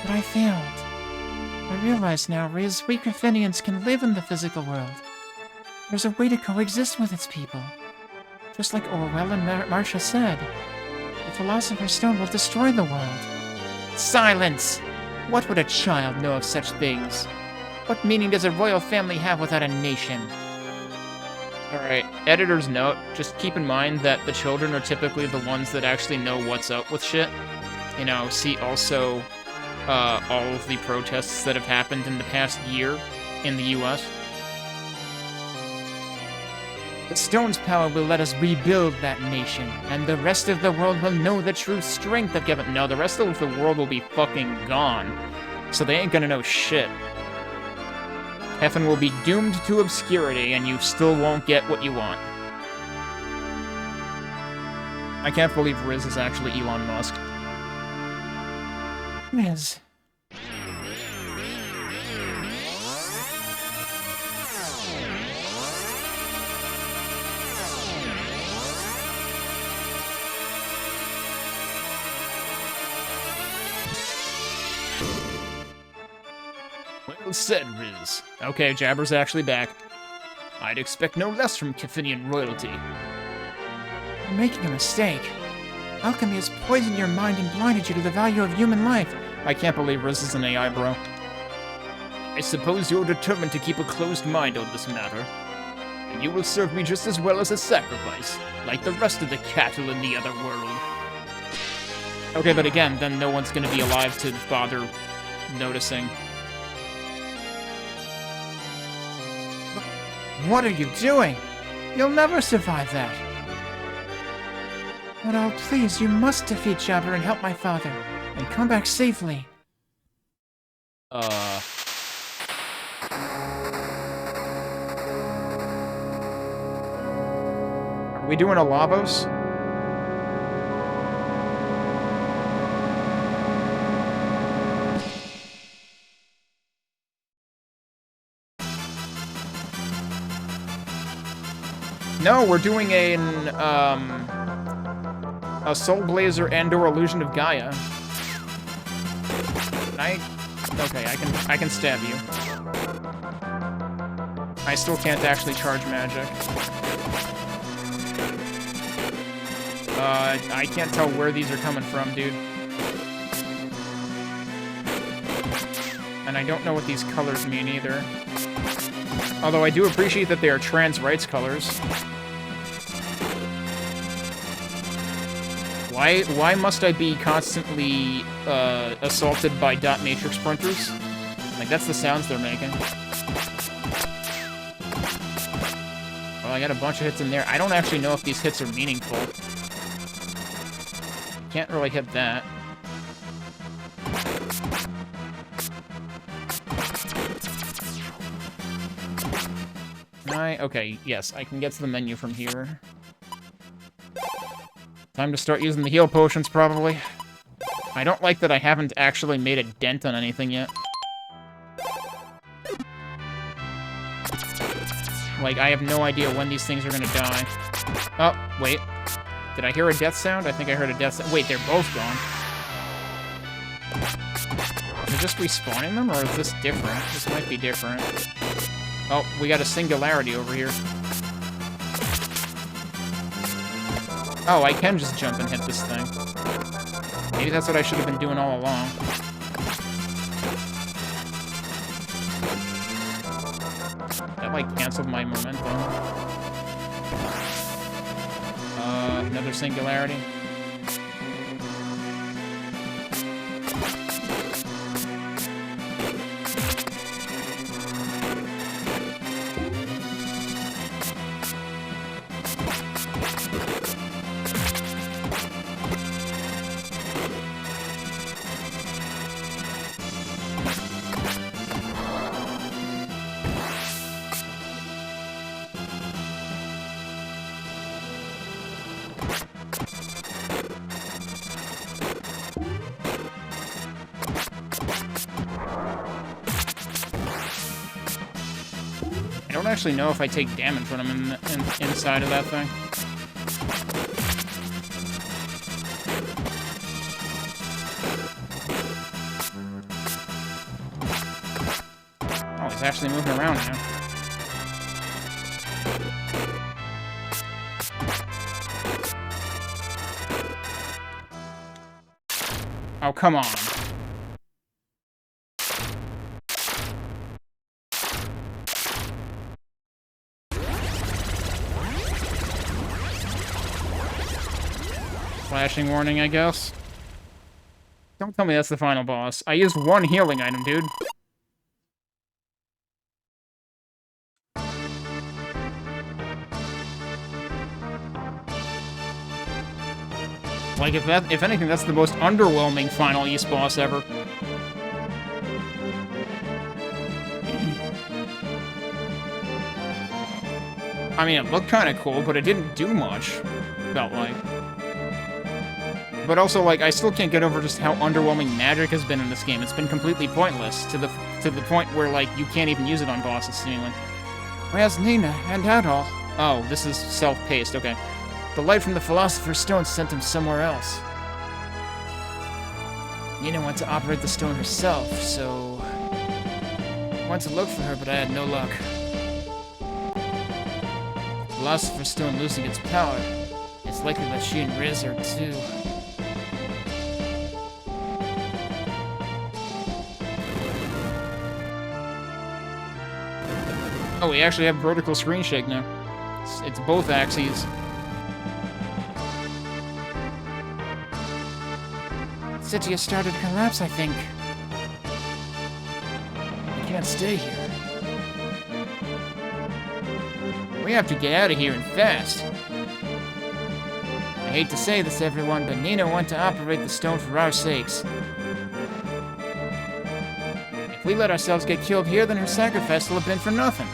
But I failed. I realize now, Riz, we Kefinians can live in the physical world. There's a way to coexist with its people. Just like Orwell and Marcia said, the Philosopher's Stone will destroy the world. Silence! What would a child know of such things? What meaning does a royal family have without a nation? Alright, editor's note, just keep in mind that the children are typically the ones that actually know what's up with shit. You know, see also all of the protests that have happened in the past year in the US. The stone's power will let us rebuild that nation, and the rest of the world will know the true strength of Kefin. No, the rest of the world will be fucking gone, so they ain't gonna know shit. Kefin will be doomed to obscurity, and you still won't get what you want. I can't believe Riz is actually Elon Musk. Riz. Well said, Riz. Okay, Jabber's actually back. I'd expect no less from Kefinian royalty. You're making a mistake. Alchemy has poisoned your mind and blinded you to the value of human life. I can't believe Riz is an AI, bro. I suppose you're determined to keep a closed mind on this matter. And you will serve me just as well as a sacrifice, like the rest of the cattle in the other world. Okay, but again, then no one's gonna be alive to bother noticing. What are you doing? You'll never survive that. But oh, please, you must defeat Jabber and help my father, and come back safely. Are we doing a Lavos? No, we're doing a Soul Blazer and/or Illusion of Gaia. Okay, I can stab you. I still can't actually charge magic. I can't tell where these are coming from, dude. And I don't know what these colors mean either. Although I do appreciate that they are trans rights colors. Why must I be constantly assaulted by dot matrix printers? Like, that's the sounds they're making. Well, I got a bunch of hits in there. I don't actually know if these hits are meaningful. Can't really hit that. Okay, yes, I can get to the menu from here. Time to start using the heal potions, probably. I don't like that I haven't actually made a dent on anything yet. Like, I have no idea when these things are gonna die. Oh, wait. Did I hear a death sound? I think I heard a death sound. Wait, they're both gone. Is it just respawning them, or is this different? This might be different. Oh, we got a singularity over here. Oh, I can just jump and hit this thing. Maybe that's what I should have been doing all along. That, like, canceled my momentum. Another singularity. I don't actually know if I take damage when I'm inside of that thing. Oh, he's actually moving around now. Oh, come on. Flashing warning, I guess. Don't tell me that's the final boss. I used one healing item, dude. Like, if anything, that's the most underwhelming final East boss ever. I mean, it looked kind of cool, but it didn't do much, felt like. But also, like, I still can't get over just how underwhelming magic has been in this game. It's been completely pointless, to the point where, like, you can't even use it on bosses, seemingly. Where's Nina and Adol? Oh, this is self-paced, okay. The light from the Philosopher's Stone sent him somewhere else. Nina went to operate the stone herself, so... I went to look for her, but I had no luck. Philosopher's Stone losing its power. It's likely that she and Riz are too. Oh, we actually have vertical screen shake now. It's both axes. The city has started to collapse, I think. We can't stay here. We have to get out of here and fast. I hate to say this, everyone, but Nina wanted to operate the stone for our sakes. If we let ourselves get killed here, then her sacrifice will have been for nothing.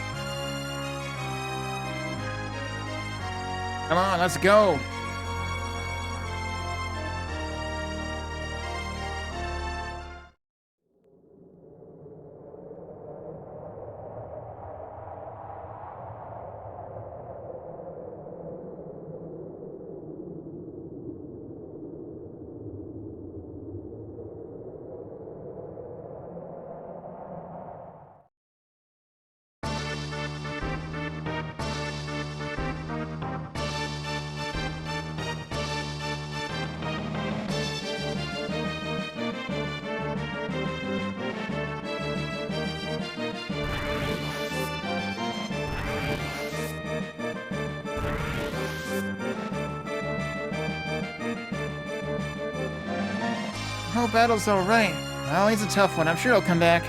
Come on, let's go. The whole battle's alright. Well, he's a tough one. I'm sure he'll come back.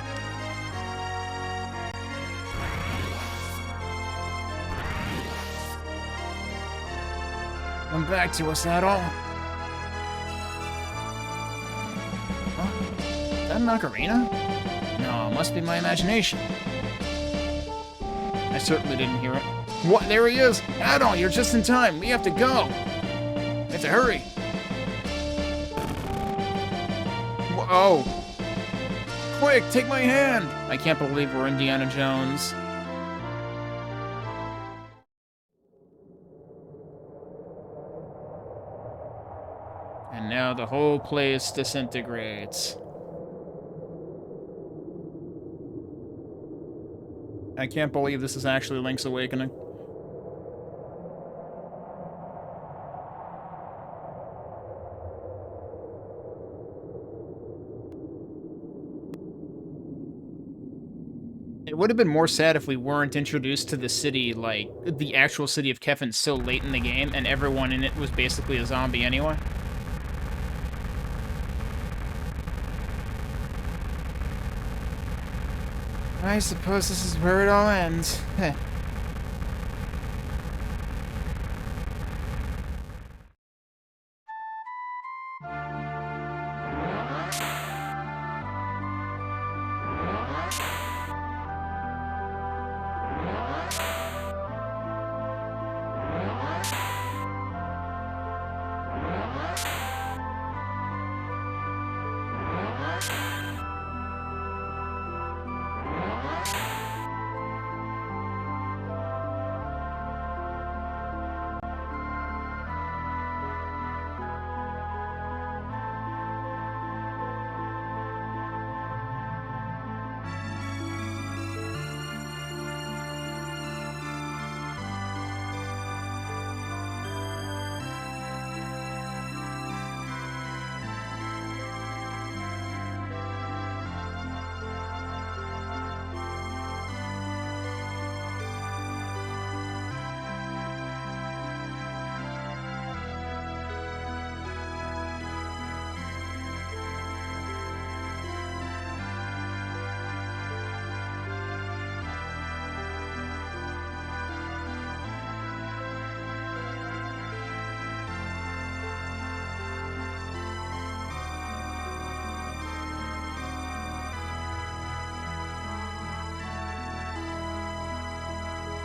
Come back to us at all. Huh? Is that an ocarina? No, it must be my imagination. I certainly didn't hear it. What? There he is! Adol, you're just in time. We have to go. We have to hurry. Oh. Quick, take my hand! I can't believe we're Indiana Jones. And now the whole place disintegrates. I can't believe this is actually Link's Awakening. It would have been more sad if we weren't introduced to the city, like, the actual city of Kefin so late in the game, and everyone in it was basically a zombie anyway. I suppose this is where it all ends. Heh.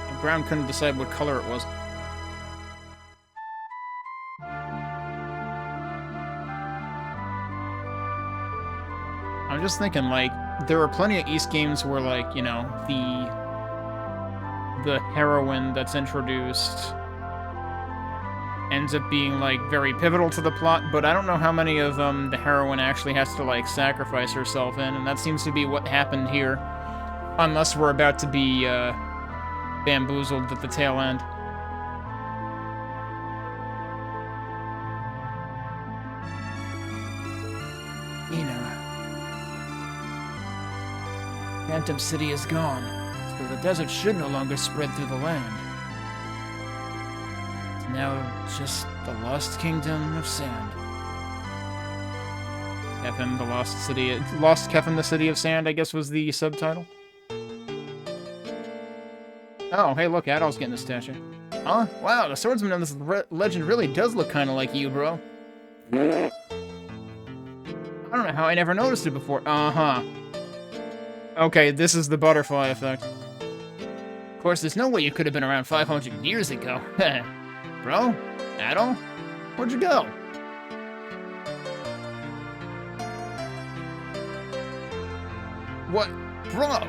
The ground couldn't decide what color it was. I'm just thinking, like, there are plenty of East games where, like, you know, the heroine that's introduced ends up being, like, very pivotal to the plot, but I don't know how many of them the heroine actually has to, like, sacrifice herself in, and that seems to be what happened here. Unless we're about to be, bamboozled at the tail end. Phantom City is gone, so the desert should no longer spread through the land. It's now just the Lost Kingdom of Sand. Kefin, the Lost City... Lost Kefin, the City of Sand, I guess was the subtitle. Oh, hey, look, Adol's getting a statue. Huh? Wow, the swordsman in this legend really does look kind of like you, bro. I don't know how I never noticed it before. Uh-huh. Okay, this is the butterfly effect. Of course, there's no way you could have been around 500 years ago. Bro? Adol? Where'd you go? What? Bro!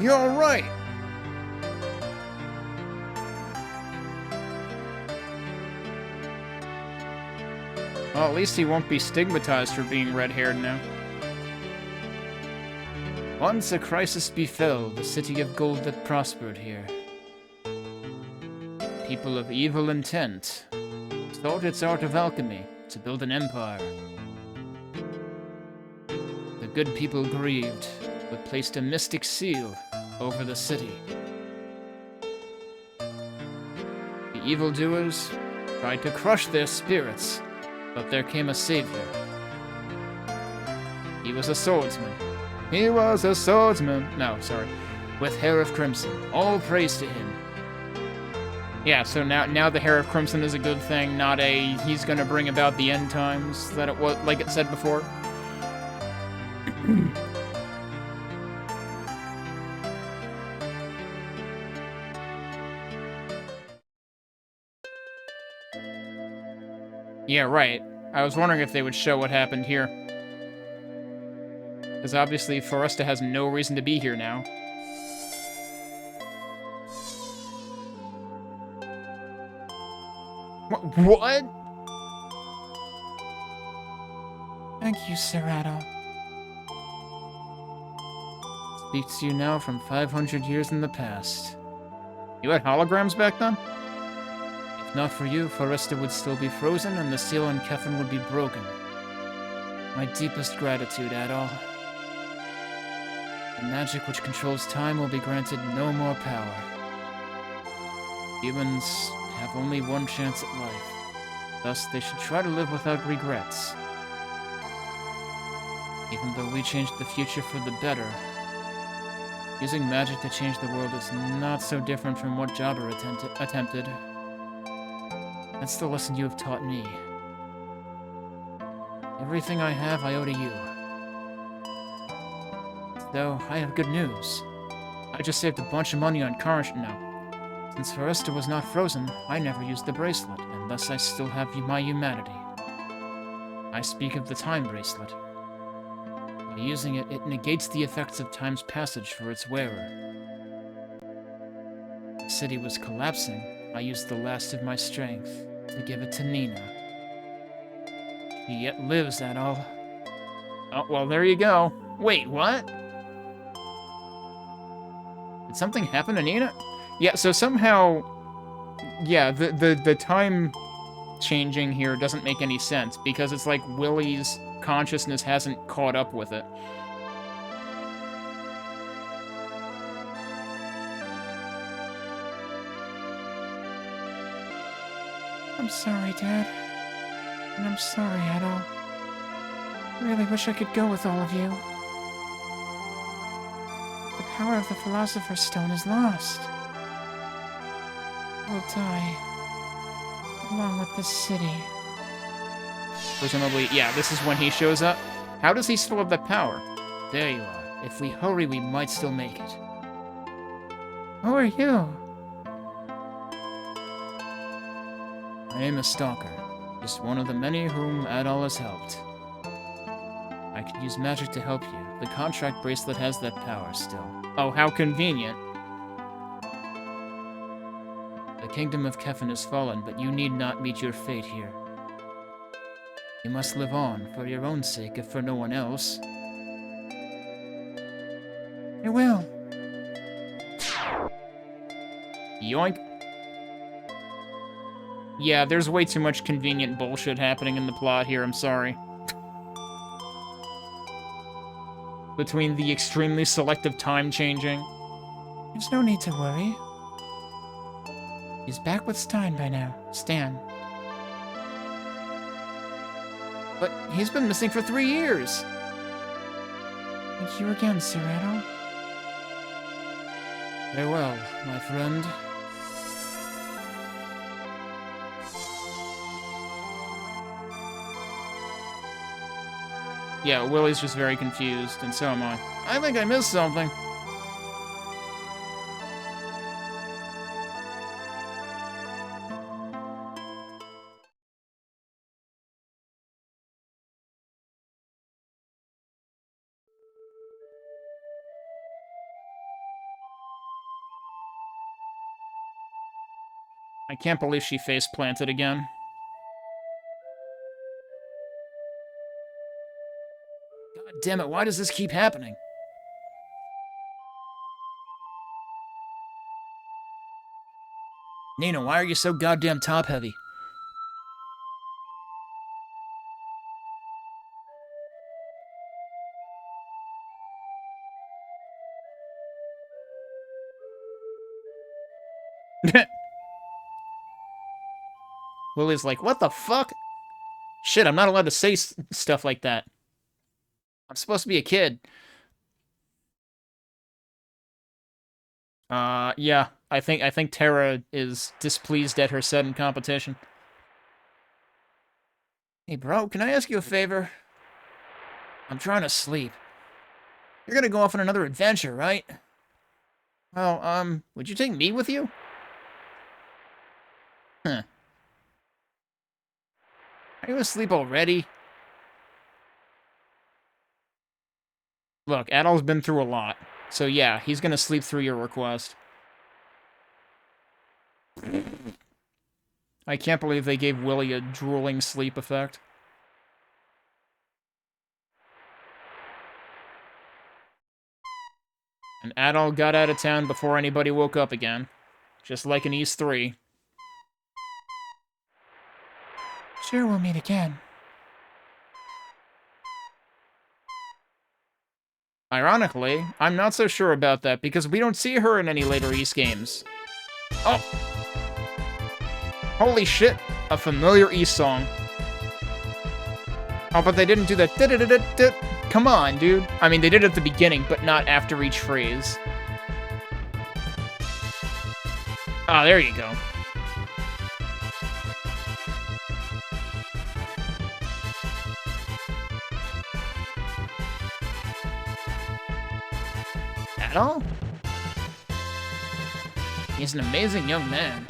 You're alright! Well, at least he won't be stigmatized for being red-haired now. Once a crisis befell the city of gold that prospered here. People of evil intent sought its art of alchemy to build an empire. The good people grieved, but placed a mystic seal over the city. The evildoers tried to crush their spirits, but there came a savior. He was a swordsman. He was a swordsman. No, sorry. With hair of crimson. All praise to him. Yeah, so now the hair of crimson is a good thing, not a he's gonna bring about the end times that it was, like it said before. Yeah, right. I was wondering if they would show what happened here. Because obviously Foresta has no reason to be here now. What? Thank you, Sir Adol. Speaks to you now from 500 years in the past. You had holograms back then? Not for you, Foresta would still be frozen and the seal on Kefin would be broken. My deepest gratitude, Adol. The magic which controls time will be granted no more power. Humans have only one chance at life. Thus, they should try to live without regrets. Even though we changed the future for the better, using magic to change the world is not so different from what Jabber attempted. That's the lesson you have taught me. Everything I have, I owe to you. Though, I have good news. I just saved a bunch of money on currency now. Since Foresta was not frozen, I never used the bracelet, and thus I still have my humanity. I speak of the time bracelet. By using it, it negates the effects of time's passage for its wearer. The city was collapsing. I used the last of my strength to give it to Nina. She yet lives, that all. Oh, well, there you go. Wait, what? Did something happen to Nina? Yeah, so somehow... Yeah, the time changing here doesn't make any sense, because it's like Willie's consciousness hasn't caught up with it. I'm sorry, Dad. And I'm sorry, Adol. I really wish I could go with all of you. The power of the Philosopher's Stone is lost. I will die. Along with this city. Presumably, yeah, this is when he shows up. How does he still have that power? There you are. If we hurry, we might still make it. Who are you? My name is Stalker. Just one of the many whom Adol has helped. I could use magic to help you. The contract bracelet has that power still. Oh, how convenient. The kingdom of Kefin has fallen, but you need not meet your fate here. You must live on, for your own sake, if for no one else. I will. Yoink. Yeah, there's way too much convenient bullshit happening in the plot here, I'm sorry. Between the extremely selective time changing. There's no need to worry. He's back with Stein by now. Stan. But he's been missing for 3 years! Thank you again, Sir Adol. Farewell, my friend. Yeah, Willie's just very confused, and so am I. I think I missed something. I can't believe she face-planted again. God damn it, why does this keep happening? Nina, why are you so goddamn top-heavy? Willie's like, what the fuck? Shit, I'm not allowed to say stuff like that. I'm supposed to be a kid. Yeah, I think Terra is displeased at her sudden competition. Hey, bro, can I ask you a favor? I'm trying to sleep. You're gonna go off on another adventure, right? Well, would you take me with you? Huh. Are you asleep already? Look, Adol's been through a lot. So yeah, he's gonna sleep through your request. I can't believe they gave Willie a drooling sleep effect. And Adol got out of town before anybody woke up again. Just like in East 3. Sure, we'll meet again. Ironically, I'm not so sure about that, because we don't see her in any later Ys games. Oh! Holy shit! A familiar Ys song. Oh, but they didn't do that. Da-da-da-da-da. Come on, dude. I mean, they did it at the beginning, but not after each phrase. Ah, there you go. At all? He's an amazing young man.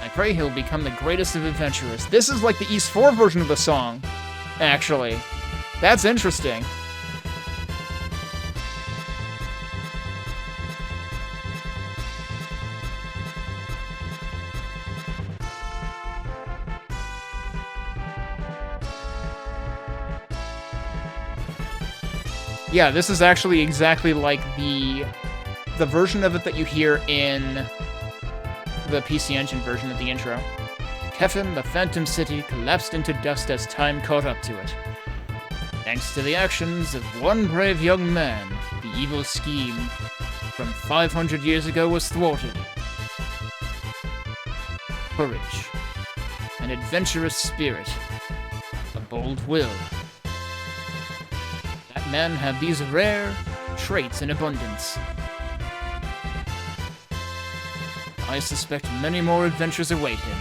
I pray he'll become the greatest of adventurers. This is like the Ys 4 version of the song, actually. That's interesting. Yeah, this is actually exactly like the version of it that you hear in the PC Engine version of the intro. Kefin, the Phantom City, collapsed into dust as time caught up to it. Thanks to the actions of one brave young man, the evil scheme from 500 years ago was thwarted. Courage, an adventurous spirit, a bold will. That man had these rare traits in abundance. I suspect many more adventures await him.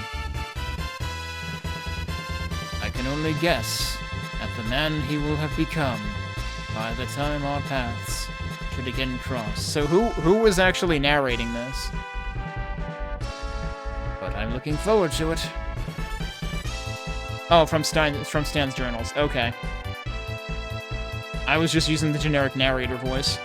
I can only guess at the man he will have become by the time our paths should again cross. So who was actually narrating this? But I'm looking forward to it. Oh, from Stan's journals. Okay. I was just using the generic narrator voice.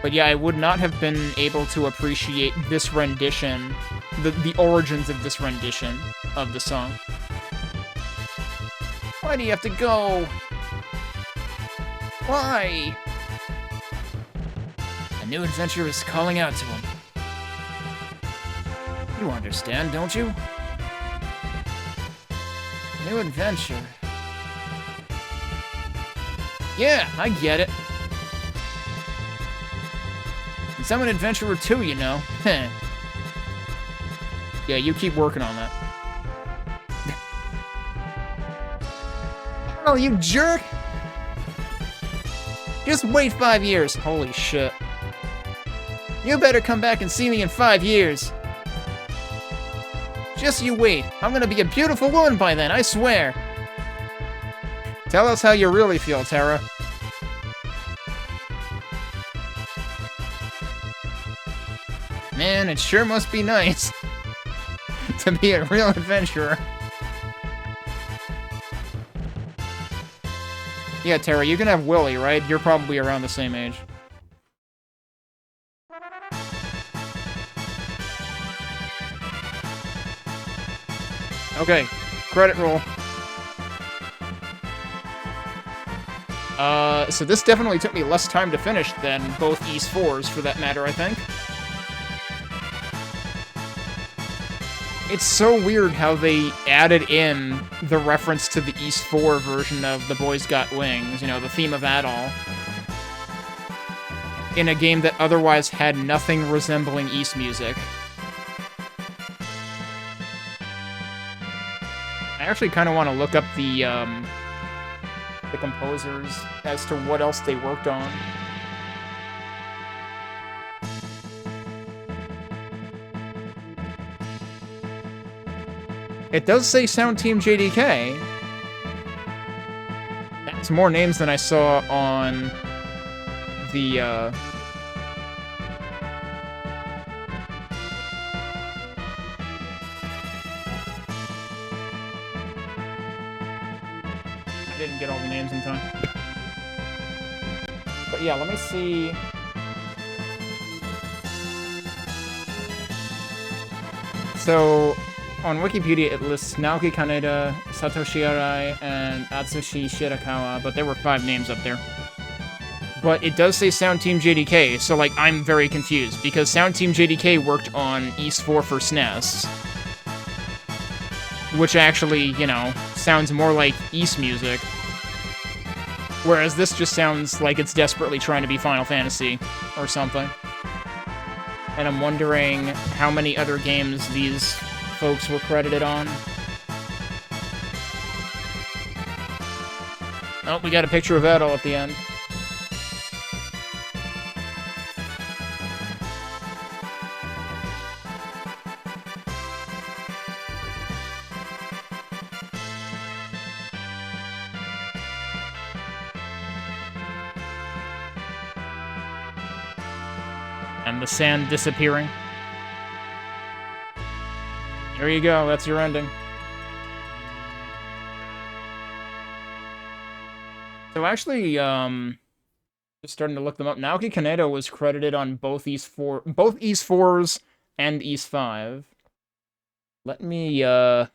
But yeah, I would not have been able to appreciate this rendition, the origins of this rendition of the song. Why do you have to go? Why? A new adventure is calling out to him. You understand, don't you? New adventure. Yeah, I get it. And I'm an adventurer too, you know. Yeah, you keep working on that. Oh, you jerk! Just wait 5 years. Holy shit. You better come back and see me in 5 years. Just you wait. I'm gonna be a beautiful woman by then, I swear. Tell us how you really feel, Terra. Man, it sure must be nice to be a real adventurer. Yeah, Terra, you can have Willy, right? You're probably around the same age. Okay, credit roll. So this definitely took me less time to finish than both Ys 4s, for that matter, I think. It's so weird how they added in the reference to the Ys 4 version of The Boys Got Wings, you know, the theme of Adol, in a game that otherwise had nothing resembling Ys music. I actually kind of want to look up the composers as to what else they worked on. It does say Sound Team JDK. That's more names than I saw on the, I didn't get all the names in time. But yeah, let me see. So, on Wikipedia, it lists Naoki Kaneda, Satoshi Arai, and Atsushi Shirakawa, but there were 5 names up there. but it does say Sound Team JDK, so, like, I'm very confused, because Sound Team JDK worked on Ys 4 for SNES, which actually, you know, sounds more like Ys music, whereas this just sounds like it's desperately trying to be Final Fantasy or something. And I'm wondering how many other games these folks were credited on. Oh, we got a picture of Edel at the end. And the sand disappearing. There you go, that's your ending. So actually, just starting to look them up. Naoki Kaneda was credited on both Ys 4s and Ys 5. Let me, I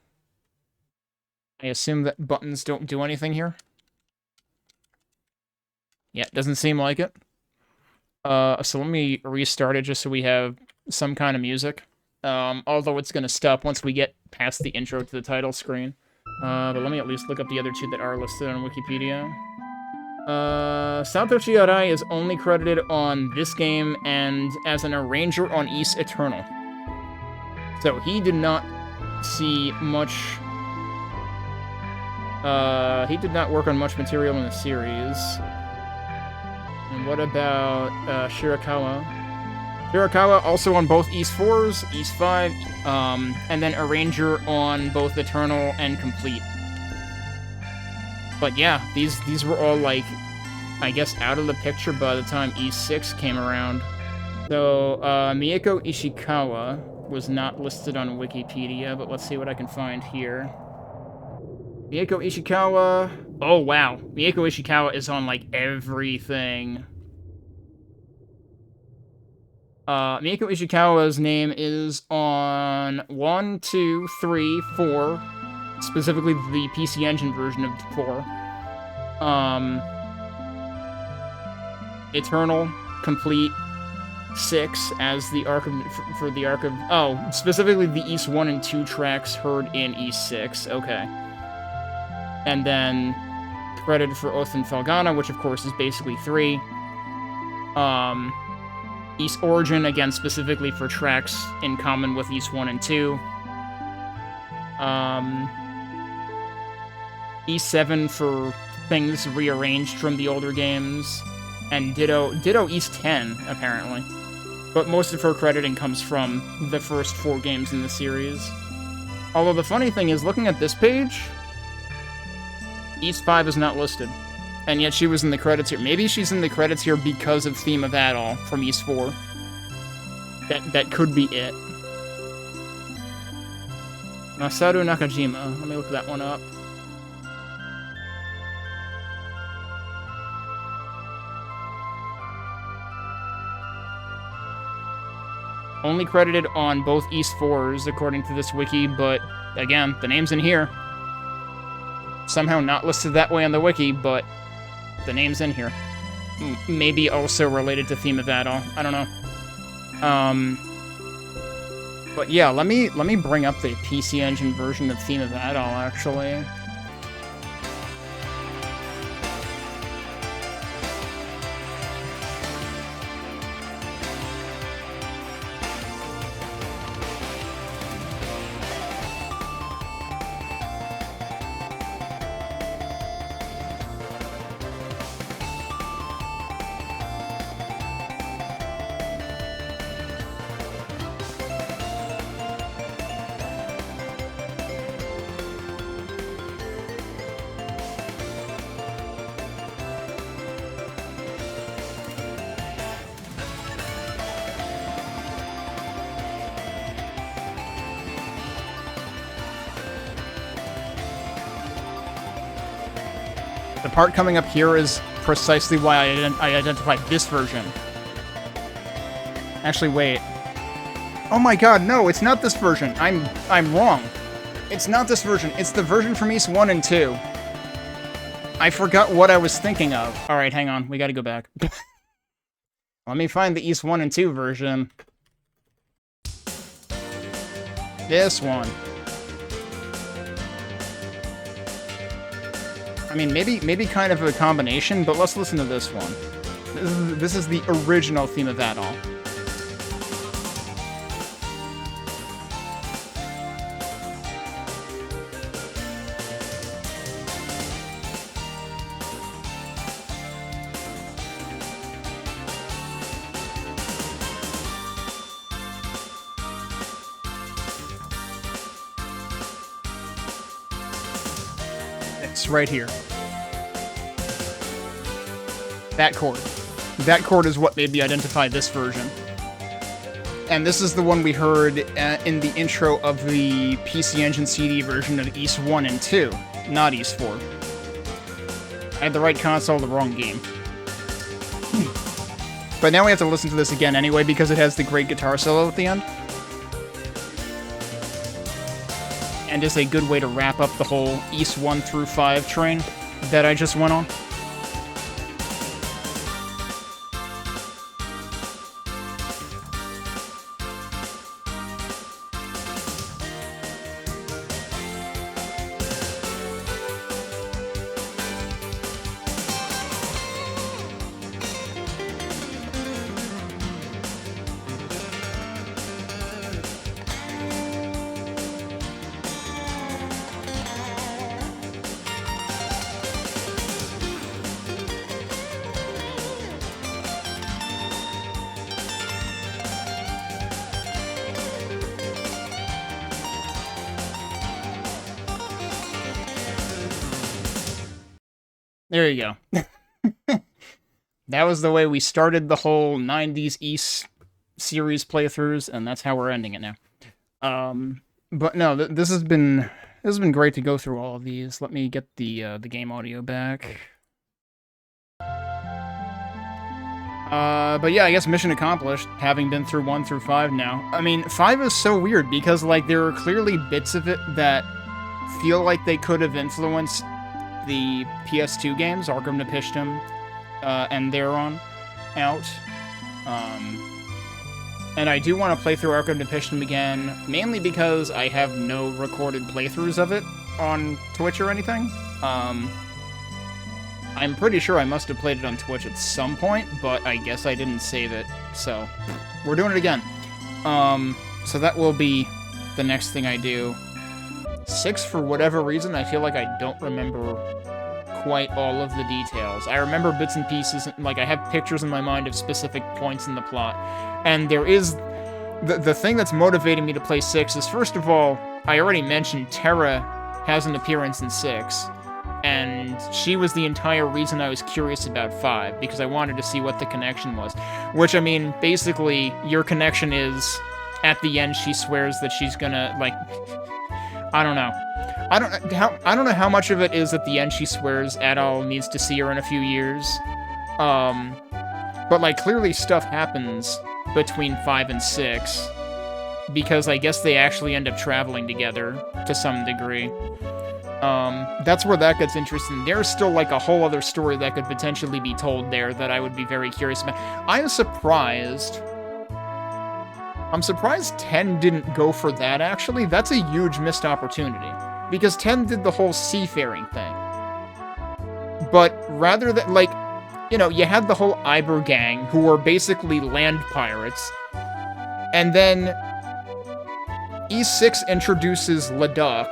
assume that buttons don't do anything here. Yeah, it doesn't seem like it. So let me restart it just so we have some kind of music. Although it's gonna stop once we get past the intro to the title screen. But let me at least look up the other two that are listed on Wikipedia. Satoshi Arai is only credited on this game and as an arranger on Ys Eternal. So he did not see much... he did not work on much material in the series. And what about Shirakawa? Shirakawa also on both Ys 4s, Ys 5, and then arranger on both Eternal and Complete. But yeah, these were all, like, I guess out of the picture by the time Ys 6 came around. So, Mieko Ishikawa was not listed on Wikipedia, but let's see what I can find here. Mieko Ishikawa... Oh, wow. Mieko Ishikawa is on, like, everything. Mieko Ishikawa's name is on 1, 2, 3, 4... Specifically the PC Engine version of 4. Eternal, Complete, 6 as the Arc of... for the Arc of... Oh, specifically the Ys 1 and 2 tracks heard in Ys 6, okay. And then credited for Oath and Felghana, which of course is basically 3. Ys Origin, again, specifically for tracks in common with Ys 1 and 2. E7 for things rearranged from the older games, and ditto Ys 10, apparently. But most of her crediting comes from the first 4 games in the series. Although the funny thing is, looking at this page, Ys 5 is not listed, and yet she was in the credits here. Maybe she's in the credits here because of Theme of Adol from Ys 4. That could be it. Masaru Nakajima. Let me look that one up. Only credited on both Ys 4s, according to this wiki, but, again, the name's in here. Somehow not listed that way on the wiki, but the name's in here. Maybe also related to Theme of Adol. I don't know. But yeah, let me bring up the PC Engine version of Theme of Adol, actually. The part coming up here is precisely why I identified this version. Actually, wait. Oh my god, no, it's not this version. I'm wrong. It's not this version. It's the version from Ys 1 and 2. I forgot what I was thinking of. Alright, hang on. We gotta go back. Let me find the East 1 and 2 version. This one. I mean, maybe kind of a combination, but let's listen to this one. This is the original theme of Adol. It's right here. That chord. That chord is what made me identify this version. And this is the one we heard in the intro of the PC Engine CD version of East 1 and 2, not East 4. I had the right console, the wrong game. But now we have to listen to this again anyway because it has the great guitar solo at the end. And is a good way to wrap up the whole East 1 through 5 train that I just went on. There you go. That was the way we started the whole 90s East series playthroughs, and that's how we're ending it now. But no, this has been great to go through all of these. Let me get the game audio back. But yeah, I guess mission accomplished, having been through 1 through 5 now. I mean, 5 is so weird, because, like, there are clearly bits of it that feel like they could have influenced the PS2 games, Arkham Nepishtim, and Theron out. And I do want to play through Arkham Nepishtim again, mainly because I have no recorded playthroughs of it on Twitch or anything. I'm pretty sure I must have played it on Twitch at some point, but I guess I didn't save it, so we're doing it again. So that will be the next thing I do. 6, for whatever reason, I feel like I don't remember quite all of the details. I remember bits and pieces, like I have pictures in my mind of specific points in the plot. And there is... The thing that's motivating me to play 6 is, first of all, I already mentioned Terra has an appearance in 6. And she was the entire reason I was curious about 5, because I wanted to see what the connection was. Which, I mean, basically, your connection is, at the end, she swears that she's gonna, like... I don't know. I don't know how much of it is at the end she swears Adol needs to see her in a few years. But, like, clearly stuff happens between 5 and 6. Because I guess they actually end up traveling together, to some degree. That's where that gets interesting. There's still, like, a whole other story that could potentially be told there that I would be very curious about. I'm surprised 10 didn't go for that, actually. That's a huge missed opportunity. Because 10 did the whole seafaring thing. But rather than, like, you know, you had the whole Iber gang, who were basically land pirates. And then E6 introduces Ladakh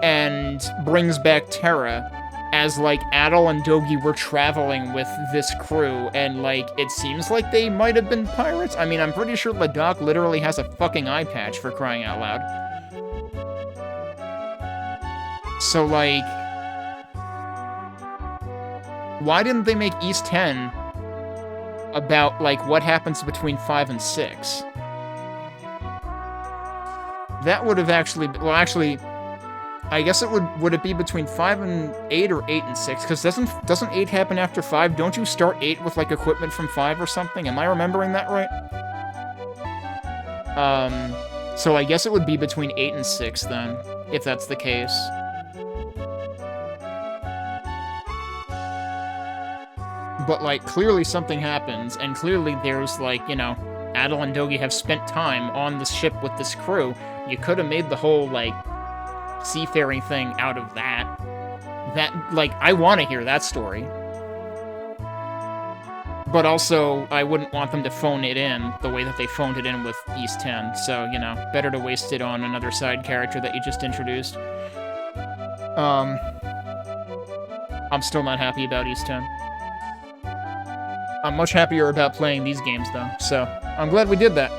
and brings back Terra as, like, Adol and Dogi were traveling with this crew, and, like, it seems like they might have been pirates. I mean, I'm pretty sure Ladakh literally has a fucking eye patch, for crying out loud. So, like, why didn't they make East 10 about, like, what happens between 5 and 6? That would have actually... Well, actually... I guess it would it be between 5 and 8 or 8 and 6? Because doesn't 8 happen after 5? Don't you start 8 with, like, equipment from 5 or something? Am I remembering that right? So I guess it would be between 8 and 6 then, if that's the case. but, like, clearly something happens, and clearly there's, like, you know, Adel and Dogi have spent time on this ship with this crew. You could have made the whole, like, seafaring thing out of that. That, like, I want to hear that story. But also, I wouldn't want them to phone it in the way that they phoned it in with East 10. So, you know, better to waste it on another side character that you just introduced. I'm still not happy about East 10. I'm much happier about playing these games, though. So, I'm glad we did that.